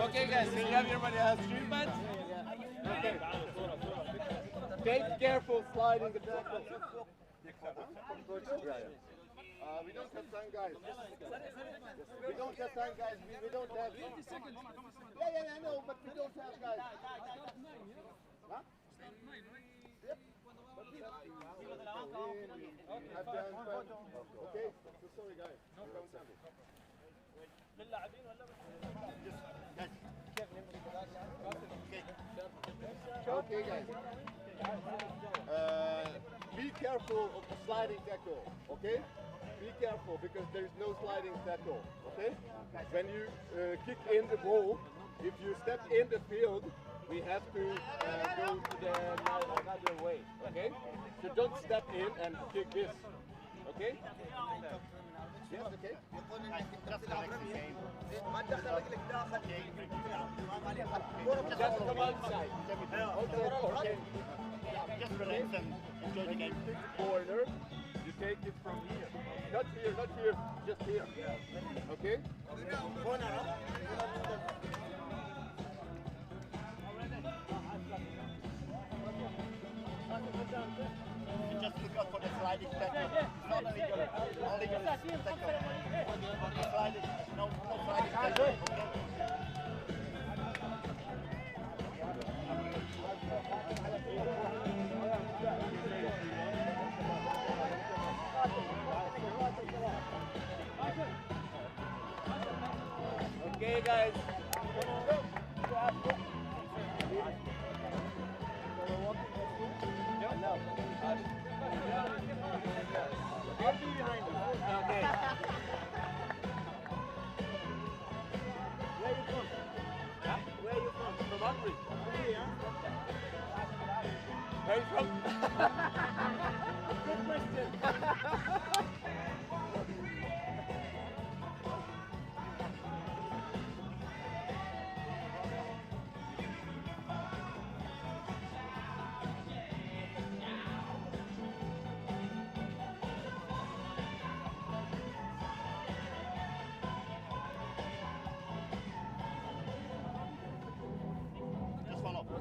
Okay, guys, can you have everybody have street pads? Okay. Take careful sliding the tackle. We don't have time, guys. We don't have time, guys. We don't have. Yeah, I know, but we don't have, guys. Huh? Yep. But we have done. Okay. So sorry, guys. Okay, guys. Be careful of the sliding tackle, okay? Be careful because there is no sliding tackle, okay? When you kick in the ball, if you step in the field, we have to go to the another way, okay? So don't step in and kick this, okay? Yes, okay. Just come outside. Just relax and enjoy the game. Corner, you take it from here. Not here, just here. Okay? Just look out for the sliding tackle. Not only your tackle. Sliding, no sliding tackle. Okay? Okay, guys. I'll be behind you. Okay. Where are you from? Huh? Where are you from? From Hungary. Hungary, huh? Where are you from? Good question.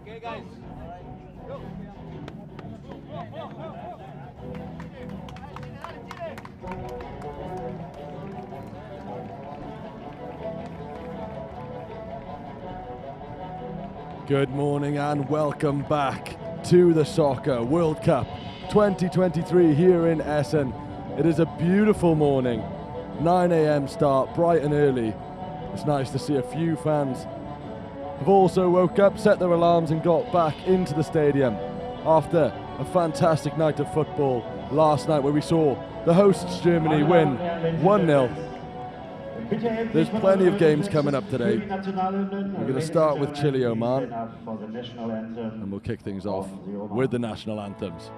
Okay, guys. Go. Good morning and welcome back to the Soccer World Cup 2023 here in Essen. It is a beautiful morning, 9 a.m. start, bright and early. It's nice to see a few fans have also woke up, set their alarms and got back into the stadium after a fantastic night of football last night where we saw the hosts Germany win 1-0. There's plenty of games coming up today. We're going to start with Chile, Oman, and we'll kick things off with the national anthems.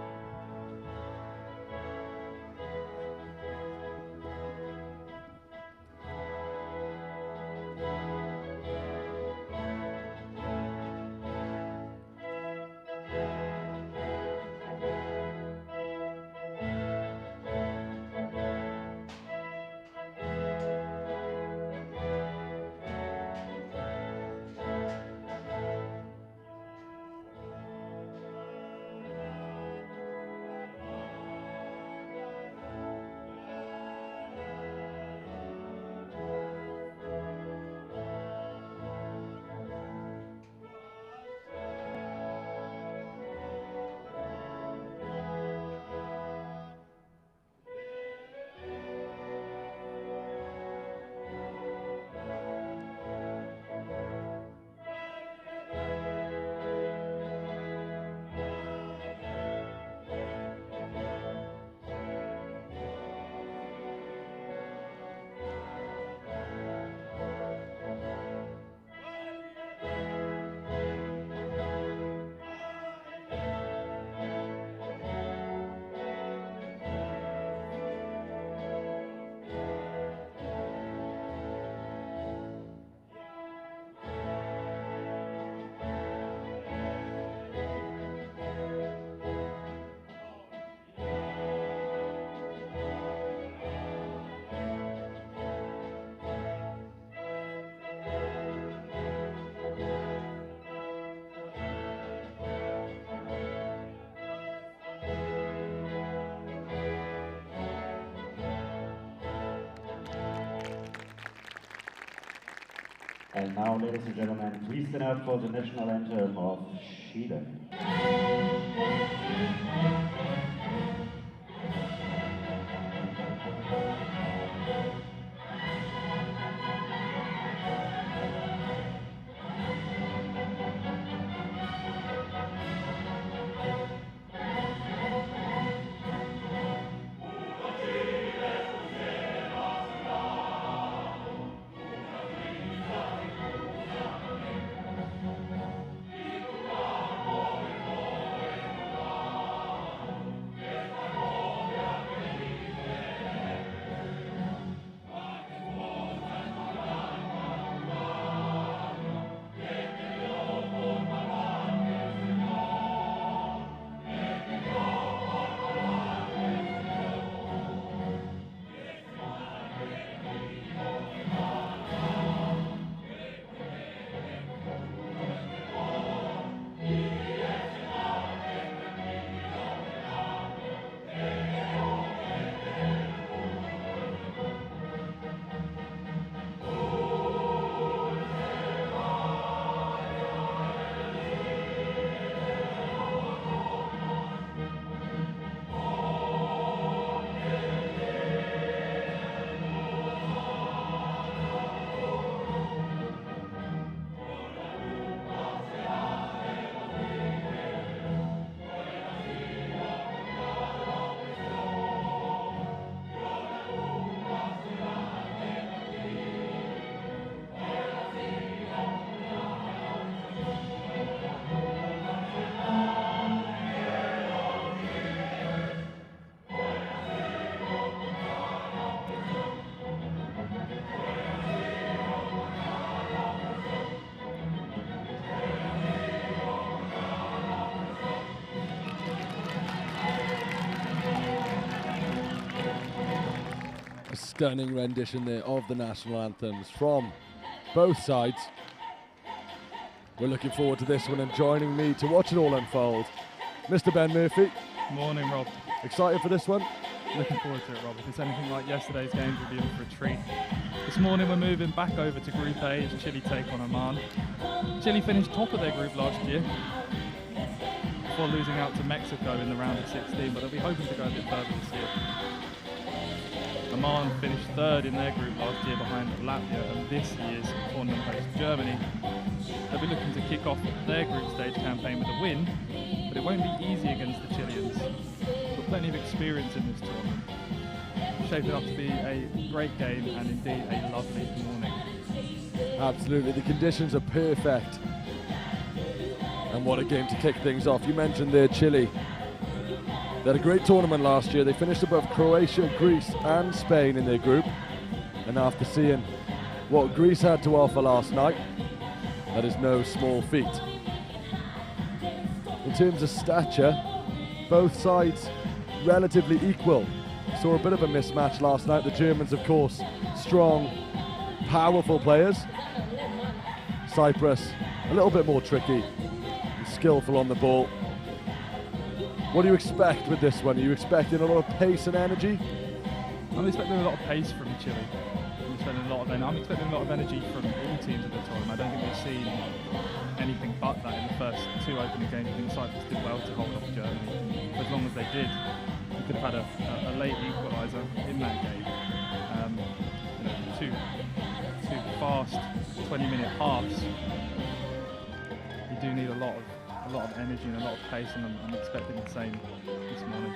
And now, ladies and gentlemen, please stand up for the national anthem of Chile. Stunning rendition there of the national anthems from both sides. We're looking forward to this one, and joining me to watch it all unfold, Mr. Ben Murphy. Morning, Rob. Excited for this one? Looking forward to it, Rob. If it's anything like yesterday's games, we'll be in for a treat. This morning we're moving back over to Group A as Chile take on Oman. Chile finished top of their group last year before losing out to Mexico in the round of 16, but they'll be hoping to go a bit further this year. Oman finished third in their group last year behind Latvia, and this year's tournament host Germany. They'll be looking to kick off their group stage campaign with a win, but it won't be easy against the Chileans. Got plenty of experience in this tournament. Shaping up to be a great game and indeed a lovely morning. Absolutely, the conditions are perfect. And what a game to kick things off. You mentioned there Chile. They had a great tournament last year. They finished above Croatia, Greece and Spain in their group. And after seeing what Greece had to offer last night, that is no small feat. In terms of stature, both sides relatively equal. Saw a bit of a mismatch last night. The Germans, of course, strong, powerful players. Cyprus, a little bit more tricky and skillful on the ball. What do you expect with this one? Are you expecting a lot of pace and energy? I'm expecting a lot of pace from Chile. I'm expecting a lot of energy from all teams at the tournament. I don't think we've seen anything but that in the first two opening games. I think Cyprus did well to hold off Germany. As long as they did, we could have had a late equaliser in that game. Two fast 20-minute halves. You do need a lot of energy and a lot of pace, and I'm expecting the same this morning.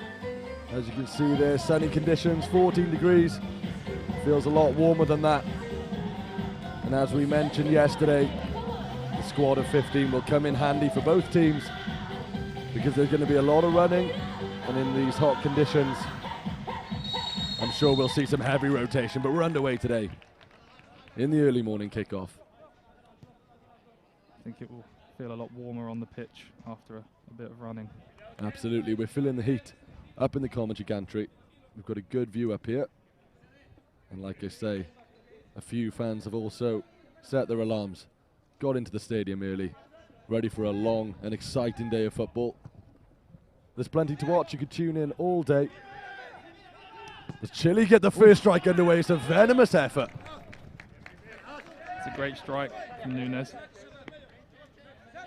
As you can see there, sunny conditions, 14 degrees. Feels a lot warmer than that. And as we mentioned yesterday, the squad of 15 will come in handy for both teams because there's going to be a lot of running, and in these hot conditions, I'm sure we'll see some heavy rotation, but we're underway today in the early morning kickoff. I think it will feel a lot warmer on the pitch after a bit of running. Absolutely, we're feeling the heat up in the commentary gantry. We've got a good view up here, and like I say, a few fans have also set their alarms, got into the stadium early, ready for a long and exciting day of football. There's plenty to watch. You could tune in all day. Does Chile get the first strike underway? It's a venomous effort. It's a great strike from Nunes.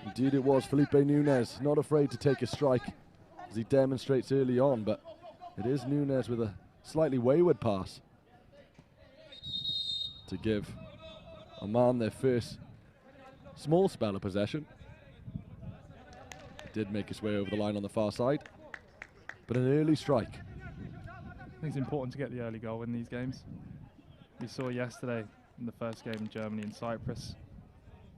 Indeed it was. Felipe Nunes, not afraid to take a strike, as he demonstrates early on, but it is Nunes with a slightly wayward pass to give Oman their first small spell of possession. It did make its way over the line on the far side, but an early strike. I think it's important to get the early goal in these games. We saw yesterday in the first game in Germany and Cyprus,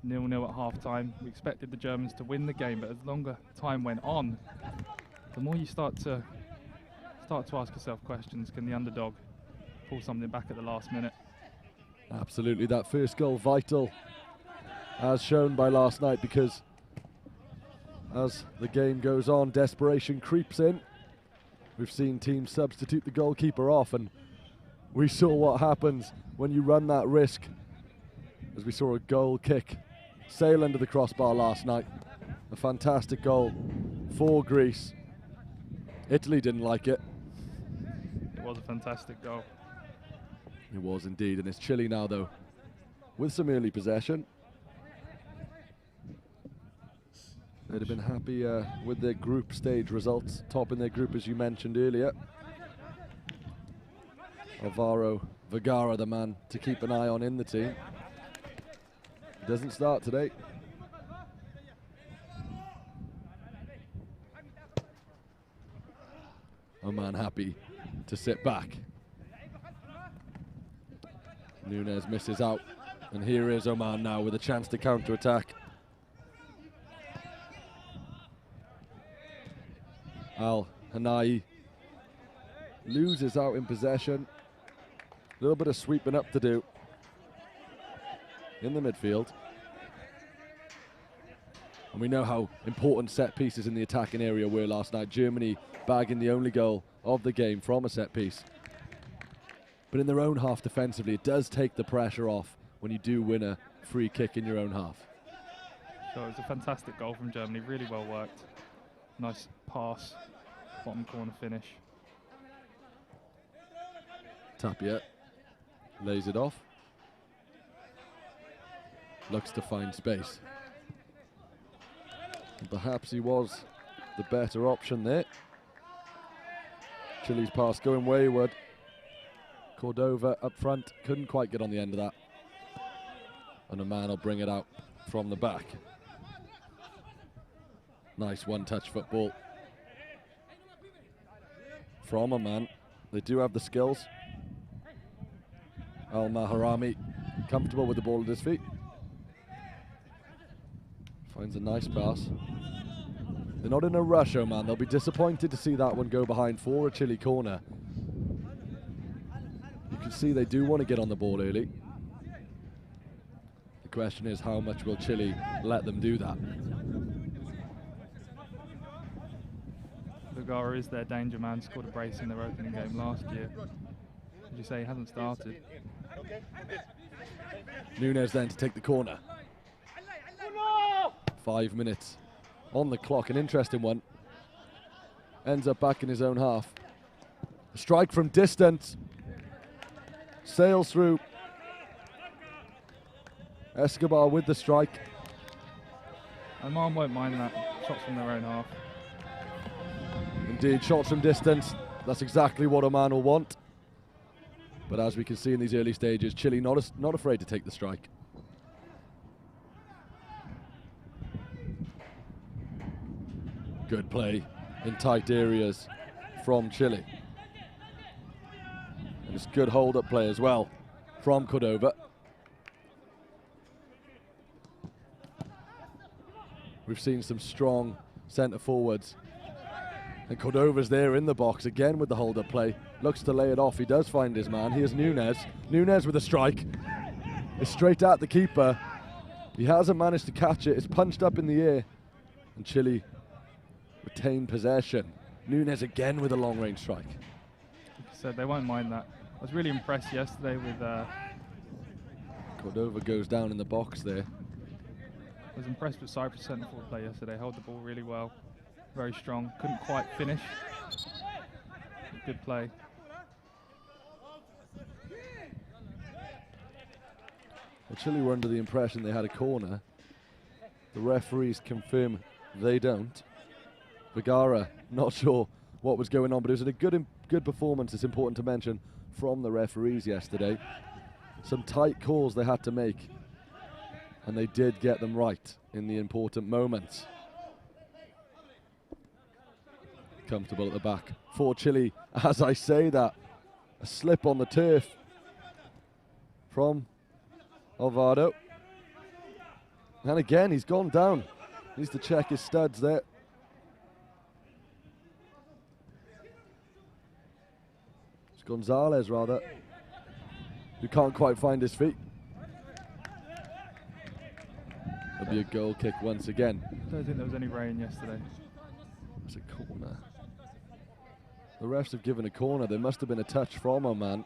0-0 at half-time. We expected the Germans to win the game, but as longer time went on, the more you start to ask yourself questions. Can the underdog pull something back at the last minute? Absolutely, that first goal vital, as shown by last night, because as the game goes on, desperation creeps in. We've seen teams substitute the goalkeeper off, and we saw what happens when you run that risk, as we saw a goal kick sail under the crossbar last night. A fantastic goal for Greece. Italy didn't like it. It was a fantastic goal. It was indeed, and it's Chile now though, with some early possession. They'd have been happy with their group stage results, top in their group as you mentioned earlier. Alvaro Vergara, the man to keep an eye on in the team. Doesn't start today. Oman happy to sit back. Nunes misses out, and here is Oman now with a chance to counter-attack. Al Hanai loses out in possession. A little bit of sweeping up to do in the midfield. And we know how important set pieces in the attacking area were last night. Germany bagging the only goal of the game from a set piece. But in their own half defensively, it does take the pressure off when you do win a free kick in your own half. So it was a fantastic goal from Germany, really well worked. Nice pass, bottom corner finish. Tapia lays it off. Looks to find space. And perhaps he was the better option there. Chile's pass going wayward. Cordova up front, couldn't quite get on the end of that. And a man will bring it out from the back. Nice one-touch football from a man. They do have the skills. Al Mahrami, comfortable with the ball at his feet. Finds a nice pass. They're not in a rush, Oman. They'll be disappointed to see that one go behind for a Chile corner. You can see they do want to get on the ball early. The question is, how much will Chile let them do that? Vergara is their danger man, scored a brace in their opening game last year. As you say, he hasn't started. Nunes then to take the corner. 5 minutes on the clock, an interesting one. Ends up back in his own half. A strike from distance. Sails through. Escobar with the strike. Oman won't mind that. Shots from their own half. Indeed, shots from distance. That's exactly what Oman will want. But as we can see in these early stages, Chile not afraid to take the strike. Good play in tight areas from Chile. And it's good hold-up play as well from Cordova. We've seen some strong centre forwards. And Cordova's there in the box again with the hold-up play. Looks to lay it off. He does find his man. Here's Nunes. Nunes with a strike. It's straight at the keeper. He hasn't managed to catch it. It's punched up in the air. And Chile retain possession. Nunes again with a long-range strike. Like I said, they won't mind that. I was really impressed yesterday with... Cordova goes down in the box there. I was impressed with Cyprus centre forward play yesterday. Held the ball really well. Very strong. Couldn't quite finish. Good play. Chile were under the impression they had a corner. The referees confirm they don't. Vergara, not sure what was going on, but it was a good performance, it's important to mention, from the referees yesterday. Some tight calls they had to make, and they did get them right in the important moments. Comfortable at the back for Chile. As I say that, a slip on the turf from Alvaro. And again, he's gone down. Needs to check his studs there. It's Gonzalez, rather, who can't quite find his feet. There'll be a goal kick once again. I don't think there was any rain yesterday. It's a corner. The refs have given a corner. There must have been a touch from Oman.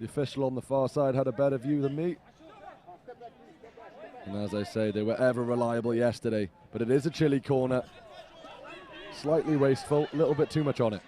The official on the far side had a better view than me. And as I say, they were ever reliable yesterday. But it is a Chile corner. Slightly wasteful, a little bit too much on it.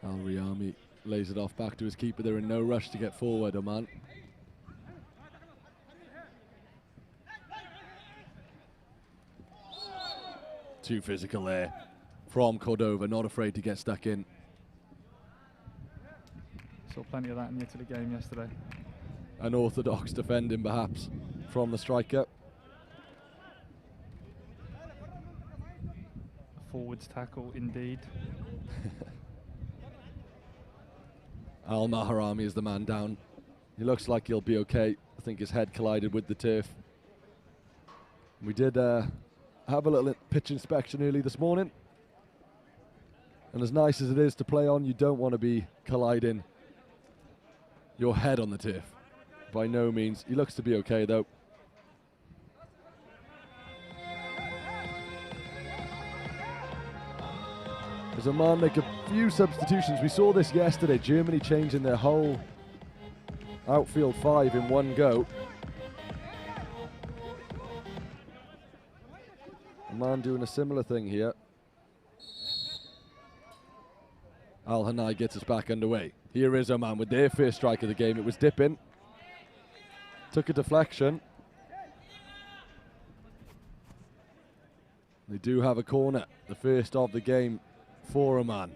Al-Riyami lays it off back to his keeper. They're in no rush to get forward, Oman. Too physical there from Cordova, not afraid to get stuck in. Saw plenty of that in the Italy game yesterday. Unorthodox defending, perhaps, from the striker. A forwards tackle, indeed. Al-Mahrami is the man down. He looks like he'll be okay. I think his head collided with the turf. We did have a little pitch inspection early this morning. And as nice as it is to play on, you don't want to be colliding your head on the turf. By no means. He looks to be okay, though. As Oman make a few substitutions. We saw this yesterday. Germany changing their whole outfield five in one go. Oman doing a similar thing here. Al-Hanai gets us back underway. Here is Oman with their first strike of the game. It was dipping. Took a deflection. They do have a corner. The first of the game for Oman.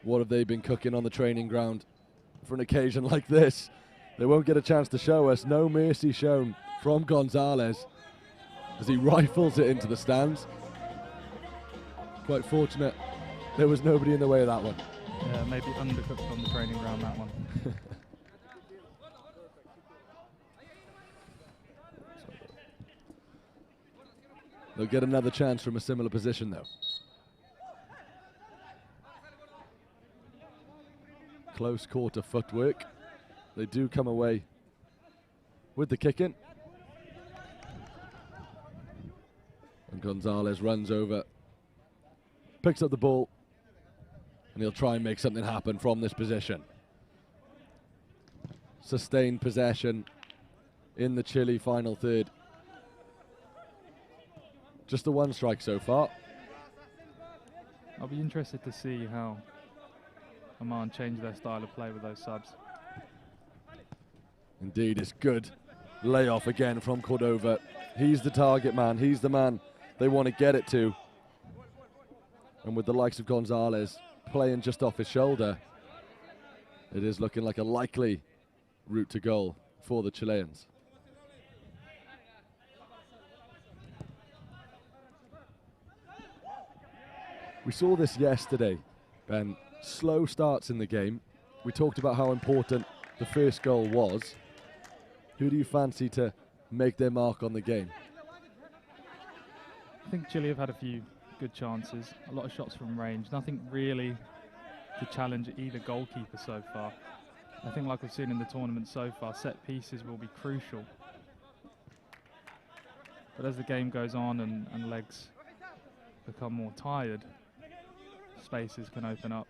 What have they been cooking on the training ground for an occasion like this? They won't get a chance to show us. No mercy shown from Gonzalez as he rifles it into the stands. Quite fortunate there was nobody in the way of that one. Yeah, maybe undercooked on the training ground, that one. They'll get another chance from a similar position, though. Close quarter footwork. They do come away with the kick in. And Gonzalez runs over, picks up the ball, and he'll try and make something happen from this position. Sustained possession in the Chile final third. Just the one strike so far. I'll be interested to see how Oman change their style of play with those subs. Indeed, it's good. Layoff again from Cordova. He's the target man. He's the man they want to get it to. And with the likes of Gonzalez playing just off his shoulder, it is looking like a likely route to goal for the Chileans. We saw this yesterday, Ben. Slow starts in the game. We talked about how important the first goal was. Who do you fancy to make their mark on the game? I think Chile have had a few good chances, a lot of shots from range, nothing really to challenge either goalkeeper so far. I think like we've seen in the tournament so far, set pieces will be crucial. But as the game goes on and legs become more tired, spaces can open up.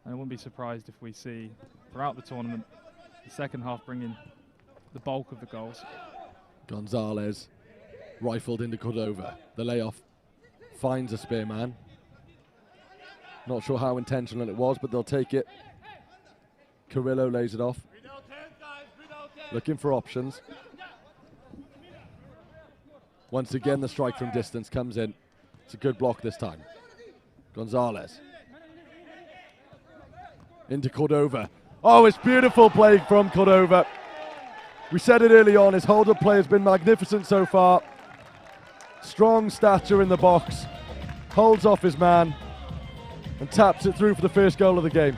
And I wouldn't be surprised if we see throughout the tournament the second half bring in the bulk of the goals. Gonzalez rifled into Cordova. The layoff finds a spare man. Not sure how intentional it was, but they'll take it. Carrillo lays it off. Looking for options. Once again, the strike from distance comes in. It's a good block this time. Gonzalez. Into Cordova. Oh, it's beautiful play from Cordova. We said it early on, his hold-up play has been magnificent so far. Strong stature in the box. Holds off his man and taps it through for the first goal of the game.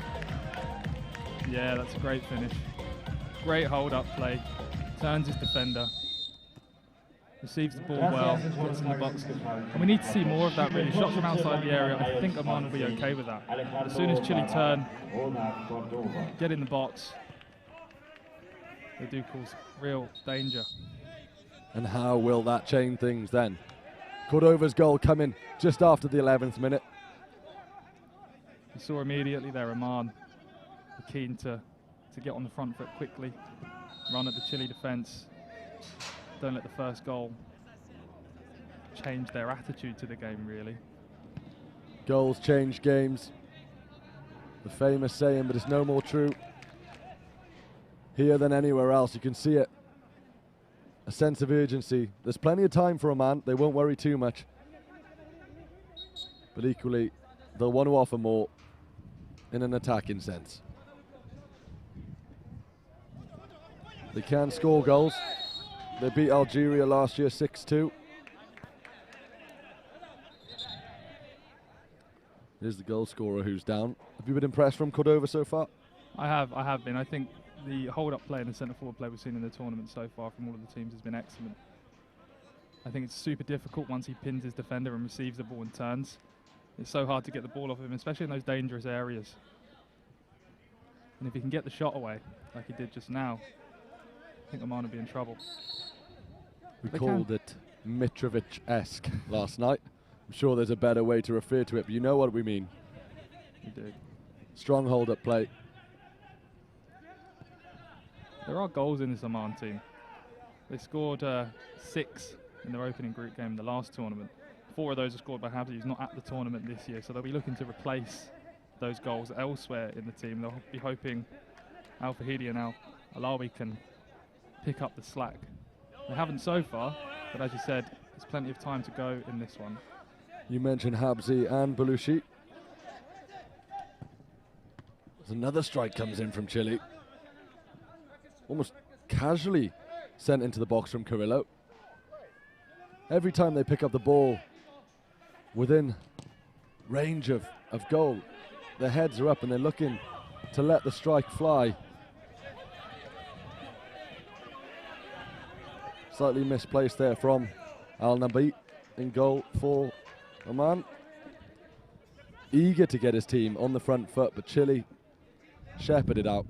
Yeah, that's a great finish. Great hold-up play. Turns his defender. Receives the ball well, gets in the box. And we need to see more of that, really. Shots from outside the area, I think Oman will be okay with that. But as soon as Chile turn, get in the box, they do cause real danger. And how will that change things then? Cordova's goal coming just after the 11th minute. You saw immediately there Oman were keen to get on the front foot quickly, run at the Chile defence. Don't let the first goal change their attitude to the game, really. Goals change games. The famous saying, but it's no more true here than anywhere else. You can see it. A sense of urgency. There's plenty of time for Oman. They won't worry too much. But equally, they'll want to offer more in an attacking sense. They can score goals. They beat Algeria last year 6-2. Here's the goal scorer who's down. Have you been impressed from Cordova so far? I have been. I think the hold-up play and the centre-forward play we've seen in the tournament so far from all of the teams has been excellent. I think it's super difficult once he pins his defender and receives the ball and turns. It's so hard to get the ball off of him, especially in those dangerous areas. And if he can get the shot away, like he did just now, I think Oman will be in trouble. We called it Mitrovic-esque last night. I'm sure there's a better way to refer to it, but you know what we mean. We do. Strong hold-up play. There are goals in this Oman team. They scored 6 in their opening group game in the last tournament. 4 of those are scored by Habsi, who's not at the tournament this year, so they'll be looking to replace those goals elsewhere in the team. They'll be hoping Al Fahidi and Al Alawi can pick up the slack. They haven't so far, but as you said, there's plenty of time to go in this one. You mentioned Habsi and Belushi. There's another strike comes in from Chile. Almost casually sent into the box from Carrillo. Every time they pick up the ball within range of goal, their heads are up and they're looking to let the strike fly. Slightly misplaced there from Al Nabi in goal for Oman. Eager to get his team on the front foot, but Chile shepherded out.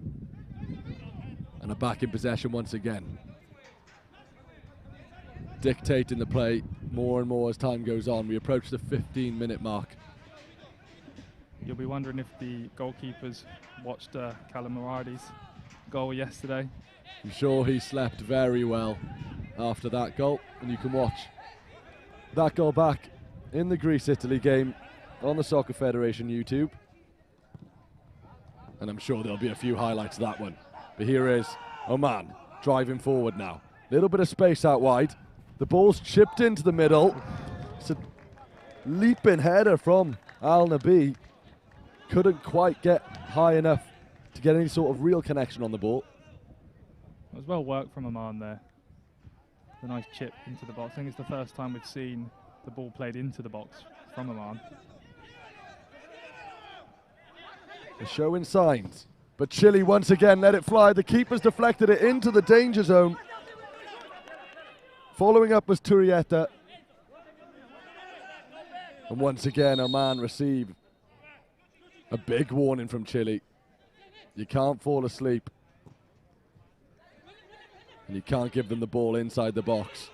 And are back in possession once again. Dictating the play more and more as time goes on. We approach the 15-minute mark. You'll be wondering if the goalkeepers watched Calamuradi's goal yesterday. I'm sure he slept very well after that goal, and you can watch that goal back in the Greece-Italy game on the Soccer Federation YouTube. And I'm sure there'll be a few highlights of that one. But here is Oman driving forward now. Little bit of space out wide. The ball's chipped into the middle. It's a leaping header from Al Nabi. Couldn't quite get high enough to get any sort of real connection on the ball. It was well worked from Oman there. A nice chip into the box. I think it's the first time we've seen the ball played into the box from Oman. They're showing signs. But Chile once again let it fly. The keeper's deflected it into the danger zone. Following up was Turrieta. And once again, Oman receive a big warning from Chile. You can't fall asleep. And you can't give them the ball inside the box.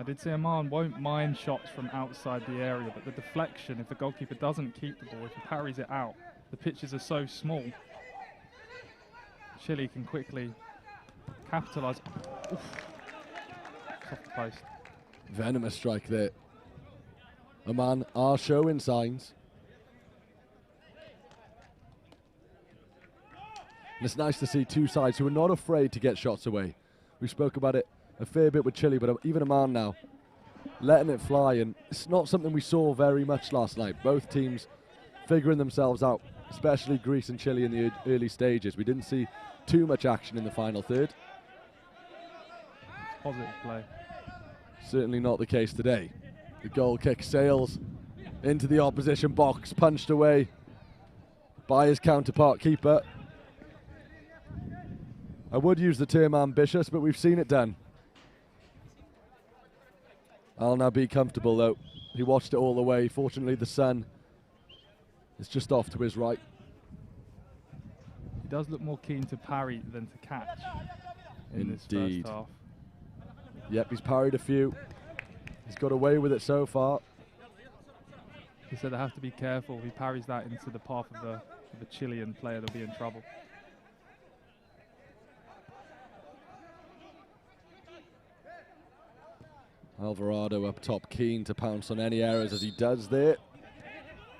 I did say Oman won't mind shots from outside the area, but the deflection, if the goalkeeper doesn't keep the ball, if he parries it out, the pitches are so small. Chile can quickly capitalise. Oof. It's off the post. Venomous strike there. Oman are showing signs. And it's nice to see two sides who are not afraid to get shots away. We spoke about it a fair bit with Chile, but even Oman now letting it fly, and it's not something we saw very much last night. Both teams figuring themselves out, especially Greece and Chile in the early stages. We didn't see too much action in the final third. Positive play. Certainly not the case today. The goal kick sails into the opposition box, punched away by his counterpart keeper. I would use the term ambitious, but we've seen it done. Al now be comfortable though. He watched it all the way. Fortunately, the sun is just off to his right. He does look more keen to parry than to catch in this Indeed. first half. Yep, he's parried a few. He's got away with it so far. He said they have to be careful. If he parries that into the path of the Chilean player, they'll be in trouble. Alvarado up top, keen to pounce on any errors as he does there.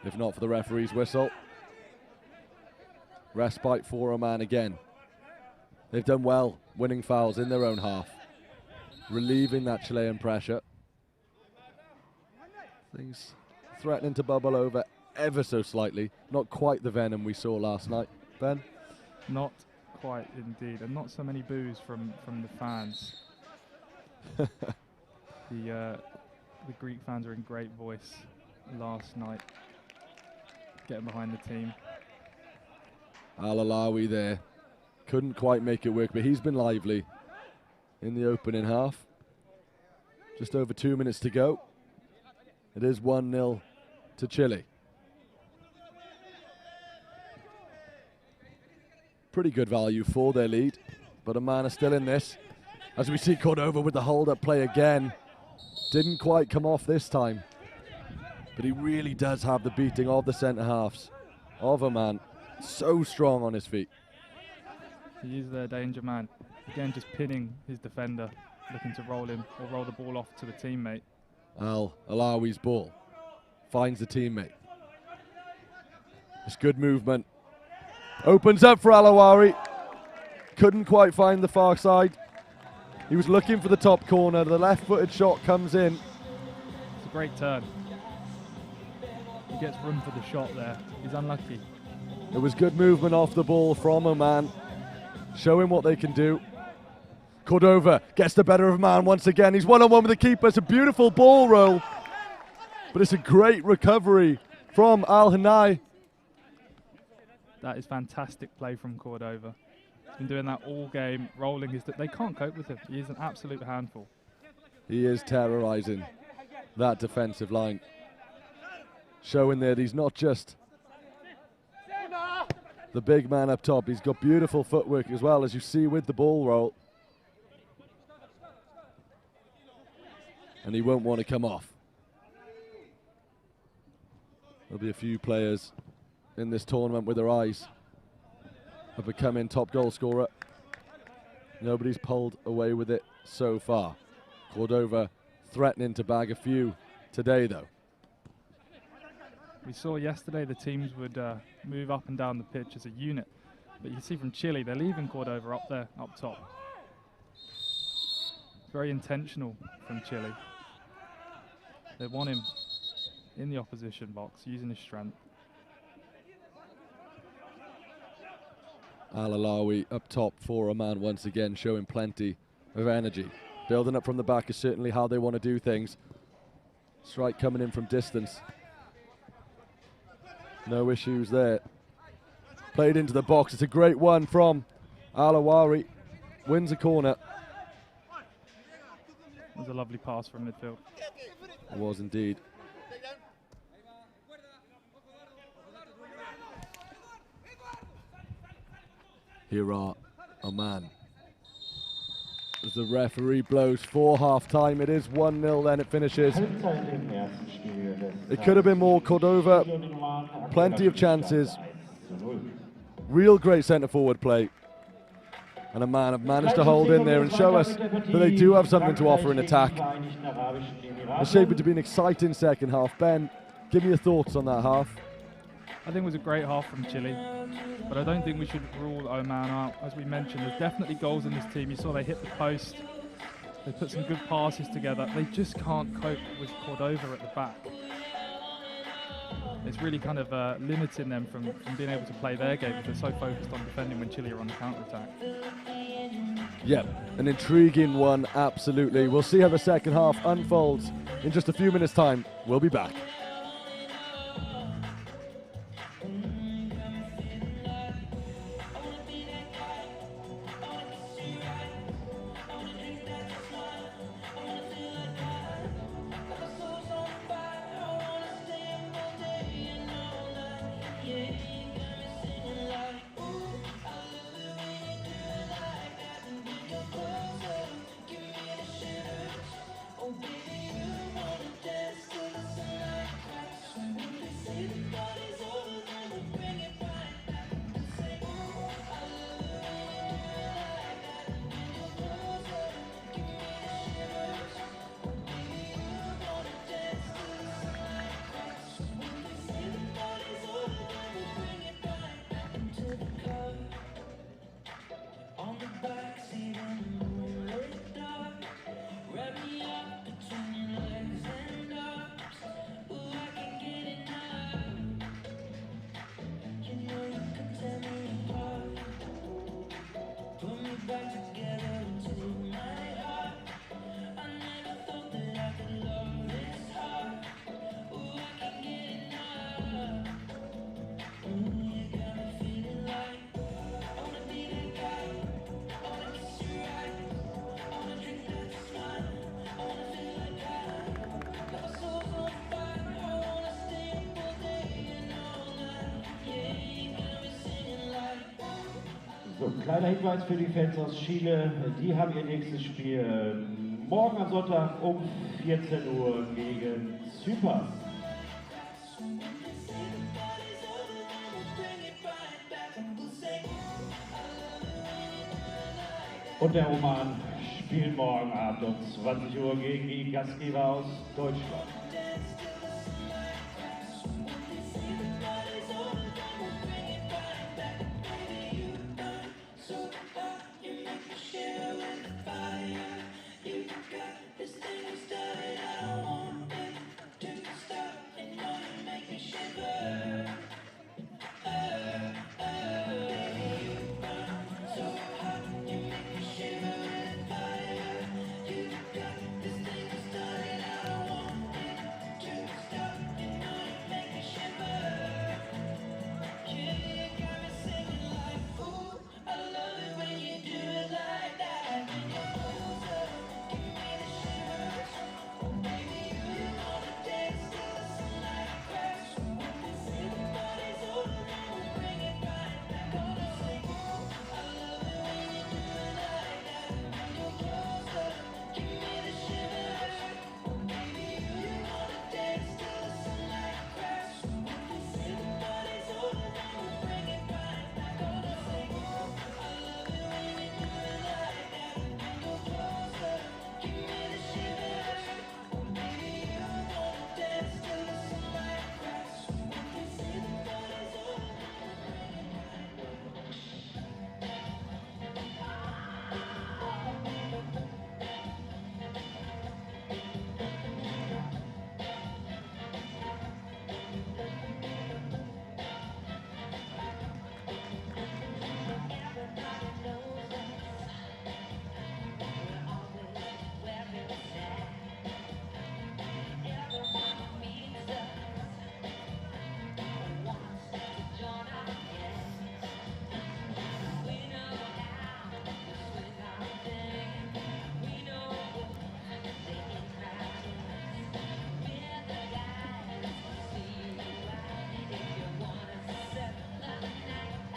If not for the referee's whistle. Respite for Oman again. They've done well winning fouls in their own half, relieving that Chilean pressure. Things threatening to bubble over ever so slightly. Not quite the venom we saw last night. Ben? Not quite indeed, and not so many boos from the fans. The Greek fans are in great voice last night, getting behind the team. Al-Alawi there. Couldn't quite make it work, but he's been lively in the opening half. Just over 2 minutes to go. It is 1-0 to Chile. Pretty good value for their lead, but Oman are still in this. As we see Cordova with the hold-up play again. Didn't quite come off this time, but he really does have the beating of the centre-halves of Oman. So strong on his feet. He is their danger man. Again, just pinning his defender, looking to roll him or roll the ball off to a teammate. Al-Alawi's ball finds the teammate. It's good movement. Opens up for Al-Alawi. Couldn't quite find the far side. He was looking for the top corner. The left-footed shot comes in. It's a great turn. He gets room for the shot there. He's unlucky. It was good movement off the ball from Oman, showing what they can do. Cordova gets the better of Oman once again. He's one-on-one with the keeper. It's a beautiful ball roll, but it's a great recovery from Al-Hanai. That is fantastic play from Cordova. He's been doing that all game, rolling his... They can't cope with him. He is an absolute handful. He is terrorizing that defensive line, showing that he's not just the big man up top. He's got beautiful footwork as well, as you see with the ball roll. And he won't want to come off. There'll be a few players in this tournament with their eyes of becoming top goal scorer. Nobody's pulled away with it so far. Cordova threatening to bag a few today, though. We saw yesterday the teams would move up and down the pitch as a unit, but you can see from Chile they're leaving Cordova up there, up top. Very intentional from Chile. They want him in the opposition box, using his strength. Al-Alawi up top for Oman once again, showing plenty of energy. Building up from the back is certainly how they want to do things. Strike coming in from distance. No issues there. Played into the box. It's a great one from Al-Alawi. Wins a corner. It was a lovely pass from midfield. It was indeed. Here are Oman. As the referee blows for half-time, it is 1-0, then it finishes. It could have been more. Cordova, plenty of chances. Real great centre-forward play. And a man have managed to hold in there and show us that they do have something to offer in attack. It's shaping to be an exciting second half. Ben, give me your thoughts on that half. I think it was a great half from Chile, but I don't think we should rule Oman out. As we mentioned, there's definitely goals in this team. You saw they hit the post. They put some good passes together. They just can't cope with Cordova at the back. It's really kind of limiting them from being able to play their game if they're so focused on defending when Chile are on the counter-attack. Yep, an intriguing one, absolutely. We'll see how the second half unfolds in just a few minutes' time. We'll be back. So, kleiner Hinweis für die Fans aus Chile, die haben ihr nächstes Spiel morgen am Sonntag um 14 Uhr gegen Zypern. Und der Oman spielt morgen Abend um 20 Uhr gegen die Gastgeber aus Deutschland.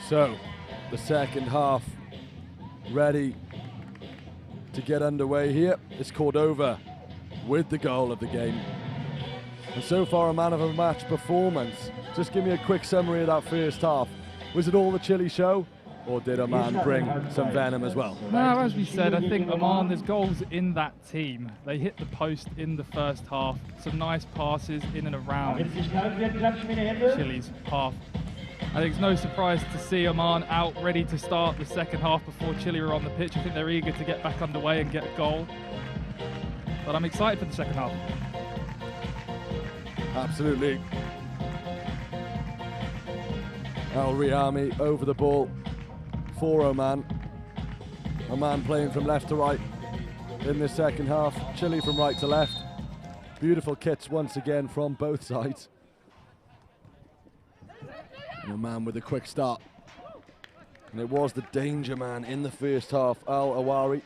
So, the second half ready. to get underway here is Cordova with the goal of the game. And so far a man of a match performance. Just give me a quick summary of that first half. Was it all the Chile show, or did Oman bring some venom as well? No, as we said, I think Oman, there's goals in that team. They hit the post in the first half. Some nice passes in and around Chile's half. I think it's no surprise to see Oman out ready to start the second half before Chile are on the pitch. I think they're eager to get back underway and get a goal. But I'm excited for the second half. Absolutely. Al Riyami over the ball for Oman. Oman playing from left to right in the second half. Chile from right to left. Beautiful kits once again from both sides. And Oman with a quick start. And it was the danger man in the first half, Al Awari,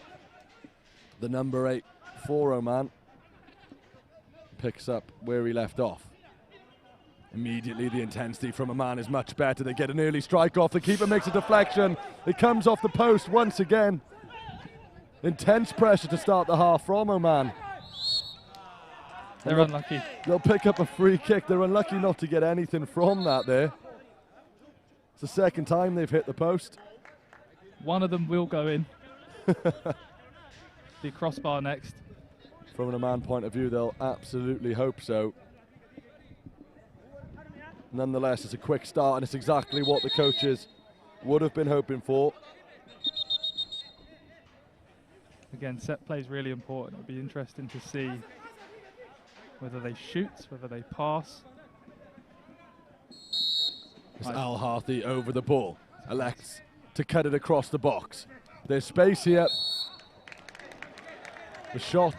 the number 8 for Oman. Picks up where he left off. Immediately the intensity from Oman is much better. They get an early strike off. The keeper makes a deflection. It comes off the post once again. Intense pressure to start the half from Oman. They're unlucky. They'll pick up a free kick. They're unlucky not to get anything from that there. It's the second time they've hit the post. One of them will go in. The crossbar next. From an Oman point of view, they'll absolutely hope so. Nonetheless, it's a quick start, and it's exactly what the coaches would have been hoping for. Again, set play is really important. It'll be interesting to see whether they shoot, whether they pass. It's Al Harthi over the ball. Elects to cut it across the box. There's space here. The shot.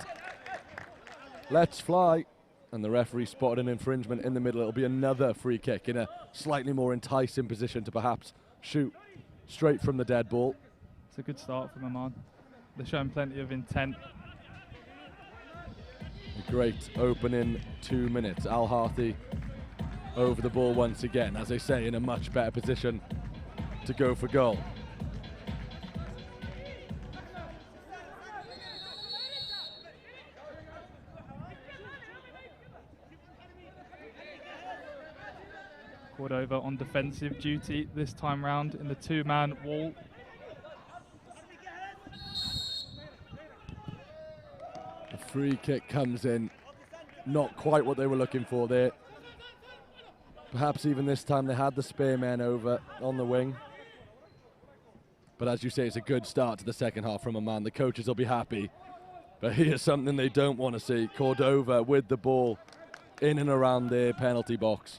Let's fly. And the referee spotted an infringement in the middle. It'll be another free kick in a slightly more enticing position to perhaps shoot straight from the dead ball. It's a good start from Oman. They're showing plenty of intent. A great opening 2 minutes. Al Harthi over the ball once again, as they say, in a much better position to go for goal. Cordova on defensive duty this time round in the 2-man wall. The free kick comes in, not quite what they were looking for there. Perhaps even this time they had the spare men over on the wing. But as you say, it's a good start to the second half from Oman. The coaches will be happy. But here's something they don't want to see. Cordova with the ball in and around their penalty box.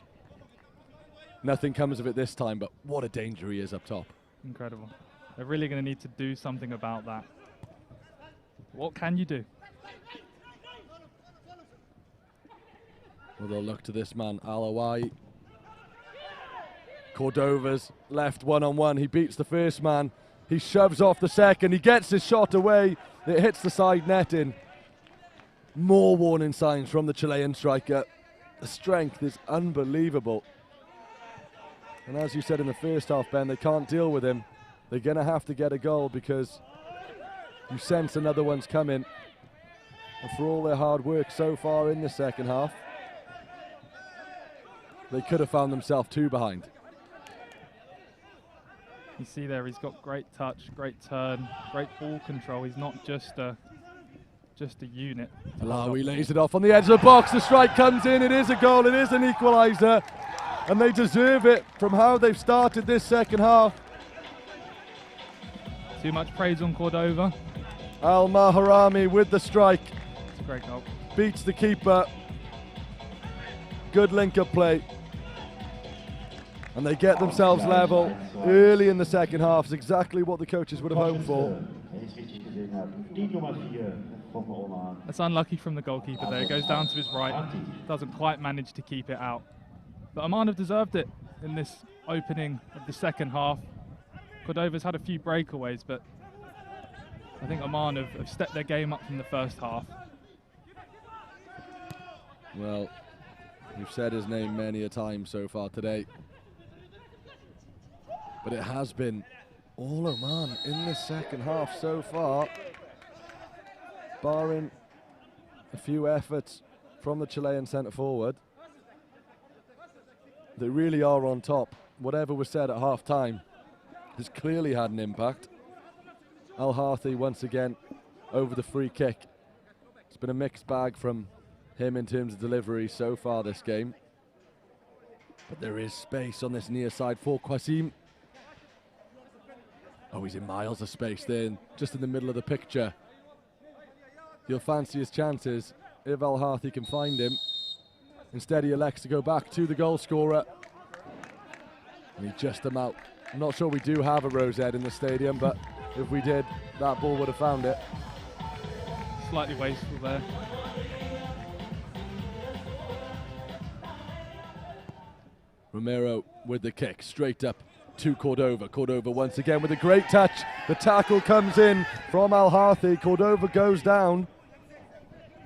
Nothing comes of it this time, but what a danger he is up top. Incredible. They're really going to need to do something about that. What can you do? Well, they'll look to this man, Al Awai. Cordova's left one-on-one. He beats the first man. He shoves off the second. He gets his shot away. It hits the side netting. More warning signs from the Chilean striker. The strength is unbelievable. And as you said in the first half, Ben, they can't deal with him. They're going to have to get a goal because you sense another one's coming. And for all their hard work so far in the second half, they could have found themselves 2 behind. You see there, he's got great touch, great turn, great ball control. He's not just a unit. Alawi lays it off on the edge of the box. The strike comes in. It is a goal. It is an equaliser. And they deserve it from how they've started this second half. Too much praise on Cordova. Al Maharami with the strike. It's a great goal. Beats the keeper. Good link-up play. And they get themselves level early in the second half. It's exactly what the coaches would have hoped for. That's unlucky from the goalkeeper there. It goes down to his right. Doesn't quite manage to keep it out. But Oman have deserved it in this opening of the second half. Cordova's had a few breakaways, but I think Oman have stepped their game up from the first half. Well, we've said his name many a time so far today. But it has been all Oman in the second half so far. barring a few efforts from the Chilean centre forward, they really are on top. Whatever was said at half time has clearly had an impact. Al Harthi once again over the free kick. It's been a mixed bag from him in terms of delivery so far this game. But there is space on this near side for Qasim. Oh, he's in miles of space there, just in the middle of the picture. He'll fancy his chances if Al Harthi can find him. Instead, he elects to go back to the goal scorer. And he just them out. I'm not sure we do have a rosette in the stadium, but if we did, that ball would have found it. Slightly wasteful there. Romero with the kick, straight up to Cordova. Cordova once again with a great touch. The tackle comes in from Al Harthi. Cordova goes down.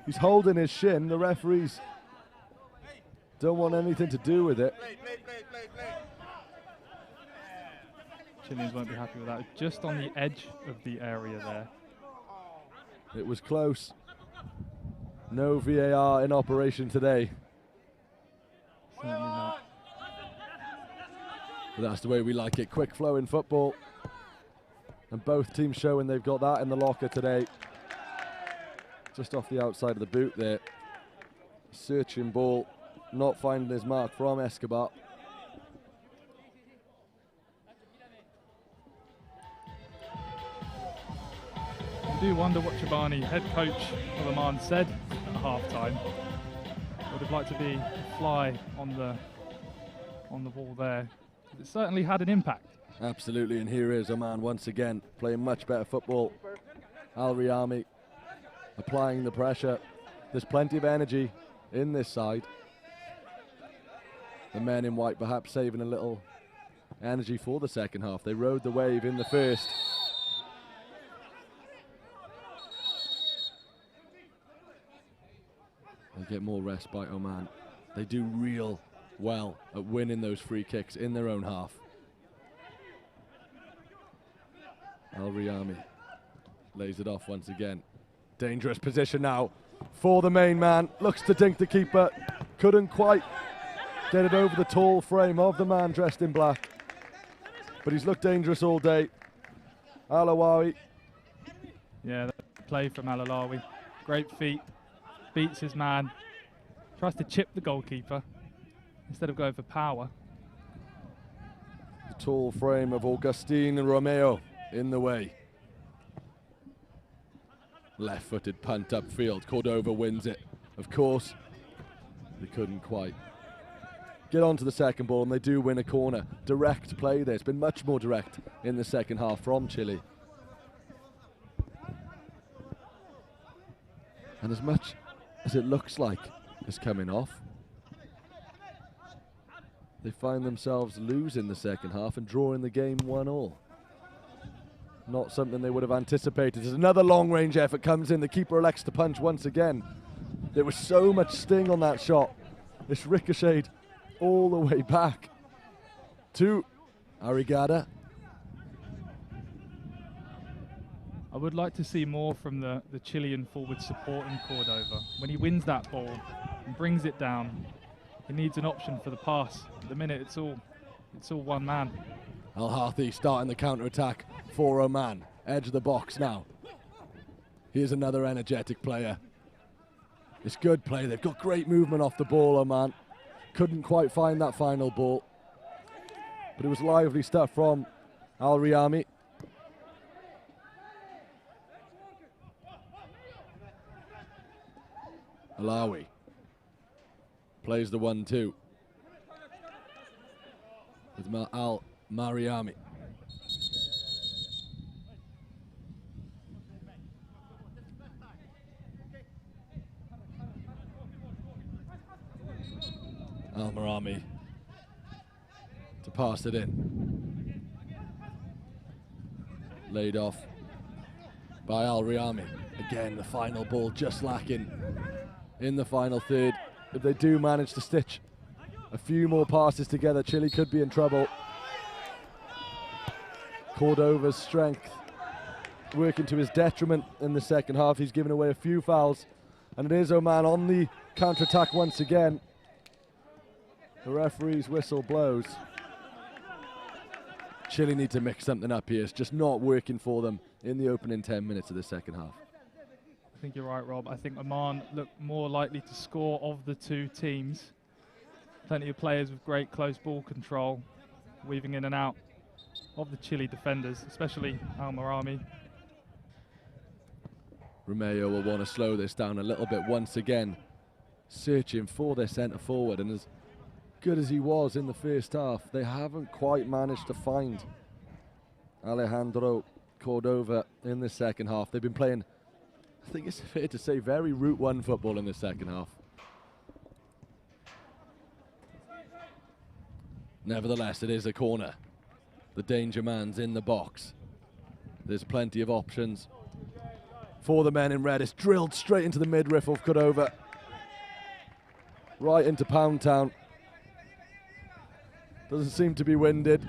He's holding his shin. The referees don't want anything to do with it. Chileans won't be happy with that. Just on the edge of the area there. It was close. No VAR in operation today. Certainly not. But that's the way we like it. Quick flow in football. And both teams showing they've got that in the locker today. Just off the outside of the boot there. Searching ball. Not finding his mark from Escobar. I do wonder what Chobani, head coach of Oman, said at half-time. Would have liked to be a fly on the wall there. It certainly had an impact. Absolutely, and here is Oman once again playing much better football. Al Riyami applying the pressure. There's plenty of energy in this side. The men in white perhaps saving a little energy for the second half. They rode the wave in the first. They get more rest by Oman. They do real well at winning those free kicks in their own half. Al Riyami lays it off once again. Dangerous position now for the main man. Looks to dink the keeper. Couldn't quite get it over the tall frame of the man dressed in black. But he's looked dangerous all day. Alawi. Yeah, the play from Al-Alawi. Great feet. Beats his man. Tries to chip the goalkeeper instead of going for power. The tall frame of Augustine Romeo in the way. Left-footed punt upfield. Cordova wins it. Of course, they couldn't quite get onto the second ball, and they do win a corner. Direct play there. It's been much more direct in the second half from Chile. And as much as it looks like it's coming off, they find themselves losing the second half and drawing the game 1-1. Not something they would have anticipated. As another long-range effort comes in, the keeper elects to punch once again. There was so much sting on that shot. It's ricocheted all the way back to Arrigada. I would like to see more from the Chilean forward supporting Cordova. When he wins that ball and brings it down, he needs an option for the pass. At the minute, it's all one man. Al Harthi starting the counter-attack for Oman. Edge of the box now. Here's another energetic player. It's good play. They've got great movement off the ball, Oman. Couldn't quite find that final ball. But it was lively stuff from Al Riyami. Alawi plays the 1-2 with Al Mariami. Al Marami to pass it in. Laid off by Al Riyami. Again, the final ball just lacking in the final third. If they do manage to stitch a few more passes together, Chile could be in trouble. Cordova's strength working to his detriment in the second half. He's given away a few fouls, and it is Oman on the counter-attack once again. The referee's whistle blows. Chile need to mix something up here. It's just not working for them in the opening 10 minutes of the second half. I think you're right, Rob. I think Oman look more likely to score of the two teams. Plenty of players with great close ball control, weaving in and out of the Chile defenders, especially Al-Marami. Romeo will want to slow this down a little bit once again, searching for their centre forward, and as good as he was in the first half, they haven't quite managed to find Alejandro Cordova in the second half. They've been playing, I think it's fair to say, very Route 1 football in the second half. Nevertheless, it is a corner. The danger man's in the box. There's plenty of options for the men in red. It's drilled straight into the midriff of Cordova, right into Pound Town. Doesn't seem to be winded,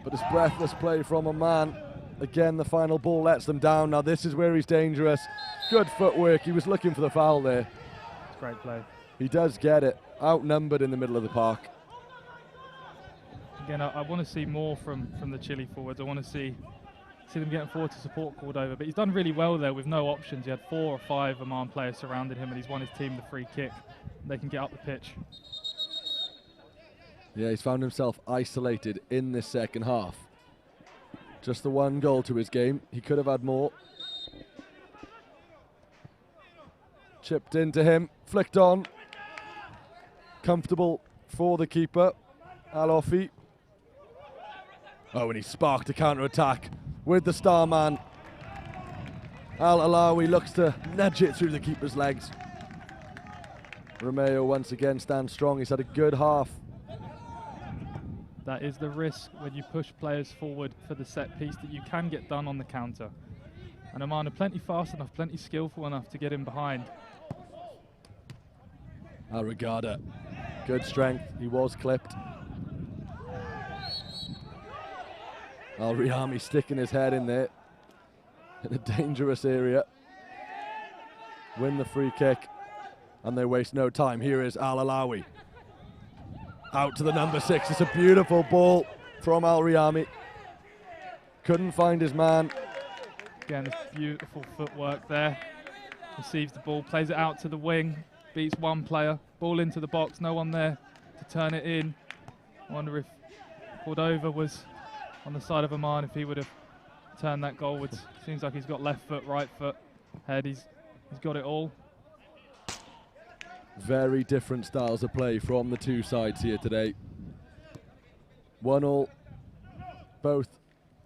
but it's breathless play from a man. Again, the final ball lets them down. Now this is where he's dangerous. Good footwork. He was looking for the foul there. It's great play. He does get it. Outnumbered in the middle of the park. Again, I want to see more from the Chile forwards. I want to see them getting forward to support Cordova, but he's done really well there with no options. He had 4 or 5 Oman players surrounded him, and he's won his team the free kick. They can get up the pitch. Yeah, he's found himself isolated in this second half. Just the one goal to his game. He could have had more. Chipped into him, flicked on. Comfortable for the keeper, Alofi. Oh, and he sparked a counter-attack with the star man. Al-Alawi looks to nudge it through the keeper's legs. Romeo once again stands strong. He's had a good half. That is the risk when you push players forward for the set piece, that you can get done on the counter. And Oman are plenty fast enough, plenty skillful enough to get in behind. Al-Regada, good strength. He was clipped. Al-Riyami sticking his head in there in a dangerous area. Win the free kick, and they waste no time. Here is Al-Alawi. Out to the number 6. It's a beautiful ball from Al-Riyami. Couldn't find his man. Again, this beautiful footwork there. Receives the ball, plays it out to the wing, beats one player, ball into the box, no one there to turn it in. I wonder if Cordova was on the side of Oman, if he would have turned that goalwards. Seems like he's got left foot, right foot, head, he's got it all. Very different styles of play from the two sides here today. 1-1, both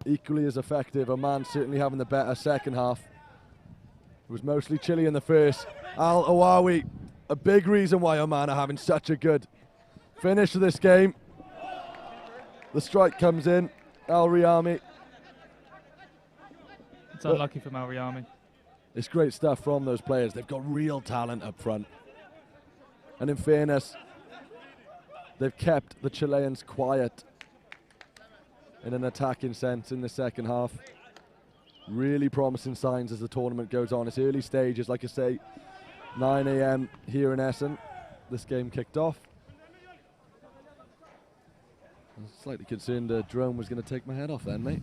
equally as effective. Oman certainly having the better second half. It was mostly Chile in the first. Al-Awawi, a big reason why Oman are having such a good finish to this game. The strike comes in. Al-Riyami. It's unlucky for Al-Riyami. It's great stuff from those players. They've got real talent up front. And in fairness, they've kept the Chileans quiet in an attacking sense in the second half. Really promising signs as the tournament goes on. It's early stages, like I say, 9 a.m. here in Essen. This game kicked off. I'm slightly concerned a drone was going to take my head off then, mate.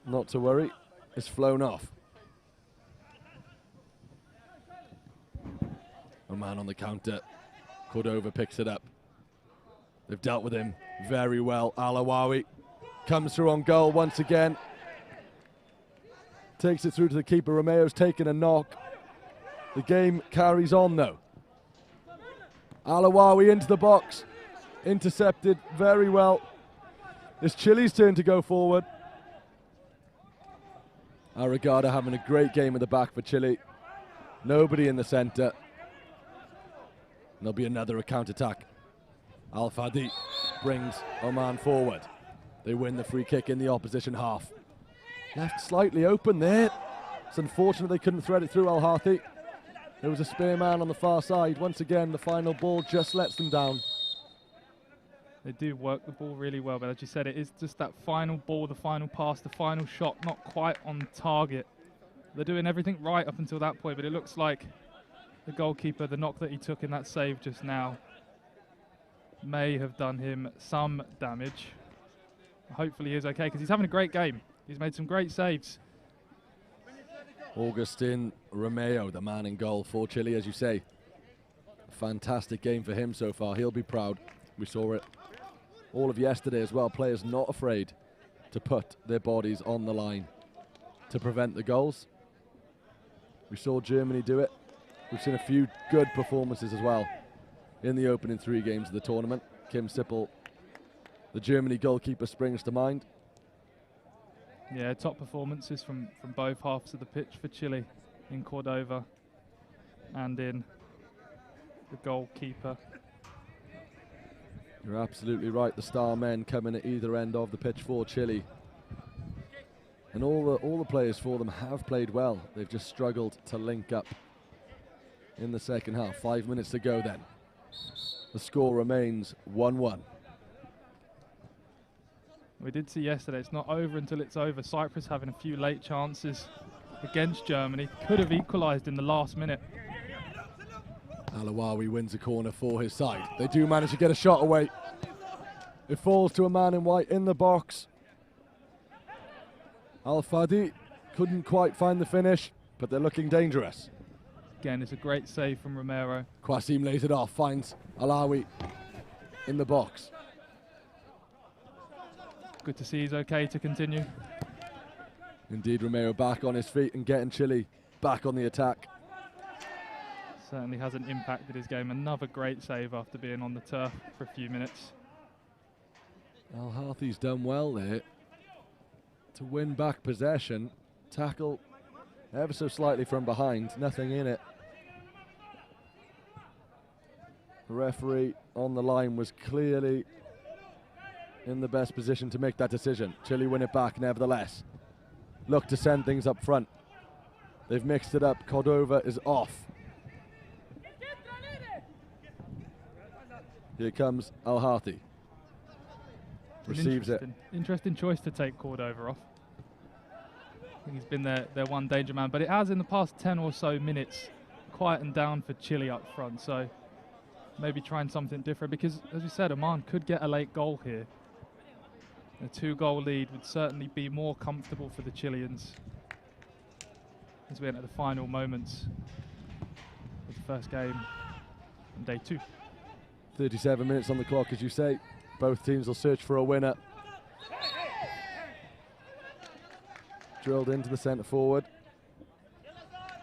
Not to worry, it's flown off. Oman on the counter. Cordova picks it up. They've dealt with him very well. Al-Awawi comes through on goal once again. Takes it through to the keeper. Romeo's taken a knock. The game carries on though. Al-Awawi into the box. Intercepted very well. It's Chile's turn to go forward. Al-Regada having a great game at the back for Chile. Nobody in the centre. There'll be another counter-attack. Al-Fadi brings Oman forward. They win the free kick in the opposition half. Left slightly open there. It's unfortunate they couldn't thread it through Al-Hathi. There was a spare man on the far side. Once again, the final ball just lets them down. They do work the ball really well, but as you said, it is just that final ball, the final pass, the final shot, not quite on target. They're doing everything right up until that point, but it looks like the goalkeeper, the knock that he took in that save just now, may have done him some damage. Hopefully he's okay, because he's having a great game. He's made some great saves. Agustin Romeo, the man in goal for Chile, as you say. Fantastic game for him so far. He'll be proud. We saw it all of yesterday as well. Players not afraid to put their bodies on the line to prevent the goals. We saw Germany do it. We've seen a few good performances as well in the opening 3 games of the tournament. Kim Sippel, the Germany goalkeeper, springs to mind. Yeah, top performances from both halves of the pitch for Chile, in Cordova and in the goalkeeper. You're absolutely right. The star men coming at either end of the pitch for Chile. And all the players for them have played well. They've just struggled to link up in the second half. 5 minutes to go then. The score remains 1-1. We did see yesterday, it's not over until it's over. Cyprus having a few late chances against Germany. Could have equalised in the last minute. Alawawi wins a corner for his side. They do manage to get a shot away. It falls to a man in white in the box. Al-Fadi couldn't quite find the finish, but they're looking dangerous. Again, it's a great save from Romero. Qasim lays it off, finds Alawi in the box. Good to see he's okay to continue. Indeed, Romero back on his feet and getting Chile back on the attack. Certainly hasn't impacted his game. Another great save after being on the turf for a few minutes. Al-Hathi's done well there to win back possession. Tackle ever so slightly from behind, nothing in it. The referee on the line was clearly in the best position to make that decision. Chile win it back nevertheless. Look to send things up front. They've mixed it up. Cordova is off. Here comes Al-Hathi. Receives it. Interesting choice to take Cordova off. I think he's been their one danger man, but it has in the past 10 or so minutes quietened down for Chile up front, so maybe trying something different, because as you said, Oman could get a late goal here. A 2-goal lead would certainly be more comfortable for the Chileans as we enter the final moments of the first game on day 2. 37 minutes on the clock, as you say. Both teams will search for a winner. Drilled into the centre forward.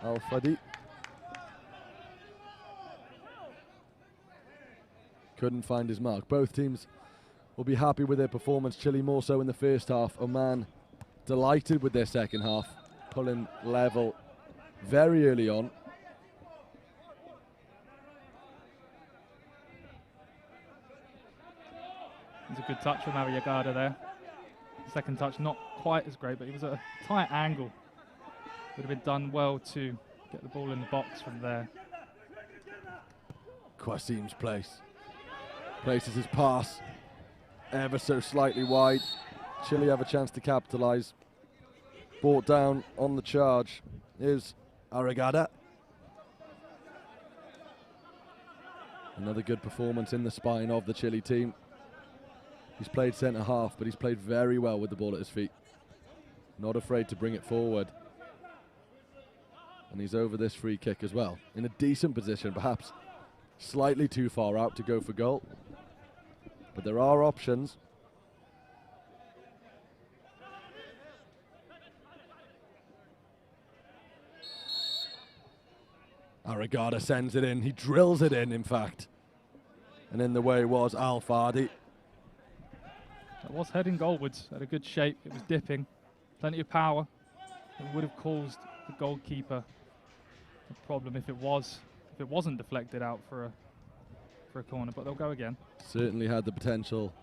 Al-Fadi. Couldn't find his mark. Both teams will be happy with their performance. Chile more so in the first half. Oman delighted with their second half, pulling level very early on. It's a good touch from Arriagada there. Second touch not quite as great, but it was a tight angle. Would have been done well to get the ball in the box from there. Qasim's places his pass ever so slightly wide. Chile have a chance to capitalise. Brought down on the charge is Arriagada. Another good performance in the spine of the Chile team. He's played centre half, but he's played very well with the ball at his feet. Not afraid to bring it forward. And he's over this free kick as well. In a decent position, perhaps slightly too far out to go for goal. But there are options. Arriagada sends it in. He drills it in fact. And in the way was Al-Fadi. It was heading goalwards at a good shape. It was dipping, plenty of power. It would have caused the goalkeeper a problem if it wasn't deflected out for a corner. But they'll go again. Certainly had the potential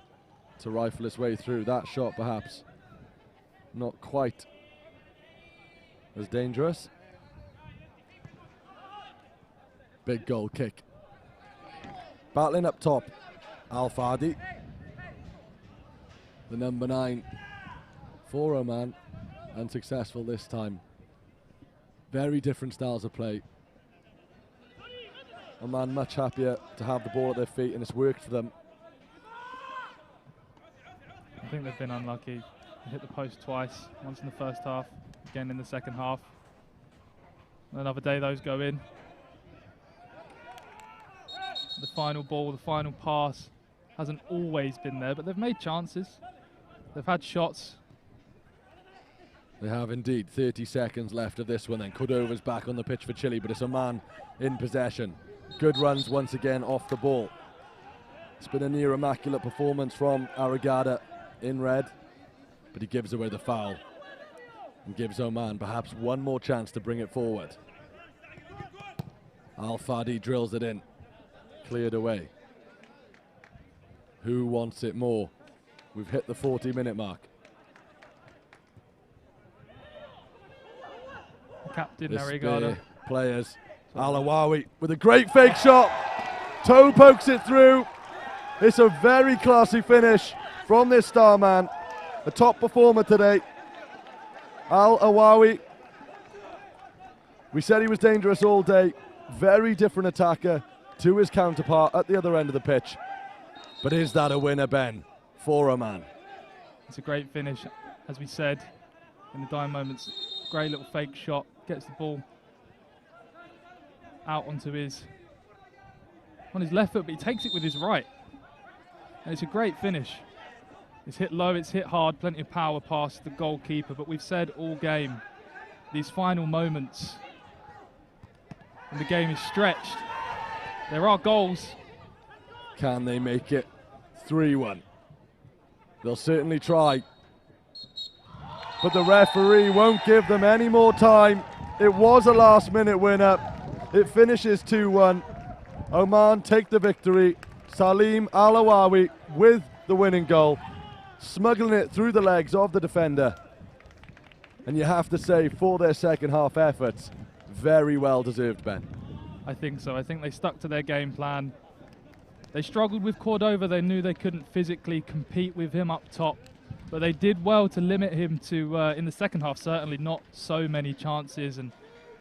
to rifle his way through. That shot perhaps not quite as dangerous. Big goal kick. Battling up top, Al-Fadi. The number 9 for Oman, unsuccessful this time. Very different styles of play. Oman much happier to have the ball at their feet, and it's worked for them. I think they've been unlucky. They hit the post twice, once in the first half, again in the second half. Another day those go in. The final ball, the final pass hasn't always been there, but they've made chances. They've had shots. They have indeed. 30 seconds left of this one then. Cordova's back on the pitch for Chile, but it's Oman in possession. Good runs once again off the ball. It's been a near immaculate performance from Aragada in red, but he gives away the foul and gives Oman perhaps one more chance to bring it forward. Al-Fadi drills it in. Cleared away. Who wants it more? We've hit the 40-minute mark. Captain The Arigada. Players. Al-Awawi with a great fake shot. Toe pokes it through. It's a very classy finish from this star man. A top performer today. Al-Awawi. We said he was dangerous all day. Very different attacker to his counterpart at the other end of the pitch. But is that a winner, Ben, for Oman? It's a great finish, as we said, in the dying moments. Great little fake shot, gets the ball out on his left foot, but he takes it with his right. And it's a great finish. It's hit low, it's hit hard, plenty of power past the goalkeeper, but we've said all game, these final moments, when the game is stretched, there are goals. Can they make it 3-1? They'll certainly try. But the referee won't give them any more time. It was a last-minute winner. It finishes 2-1. Oman take the victory. Salim Al-Awawi with the winning goal, smuggling it through the legs of the defender. And you have to say, for their second half efforts, very well deserved, Ben. I think so. I think they stuck to their game plan. They struggled with Cordova. They knew they couldn't physically compete with him up top, but they did well to limit him to, in the second half, certainly not so many chances, and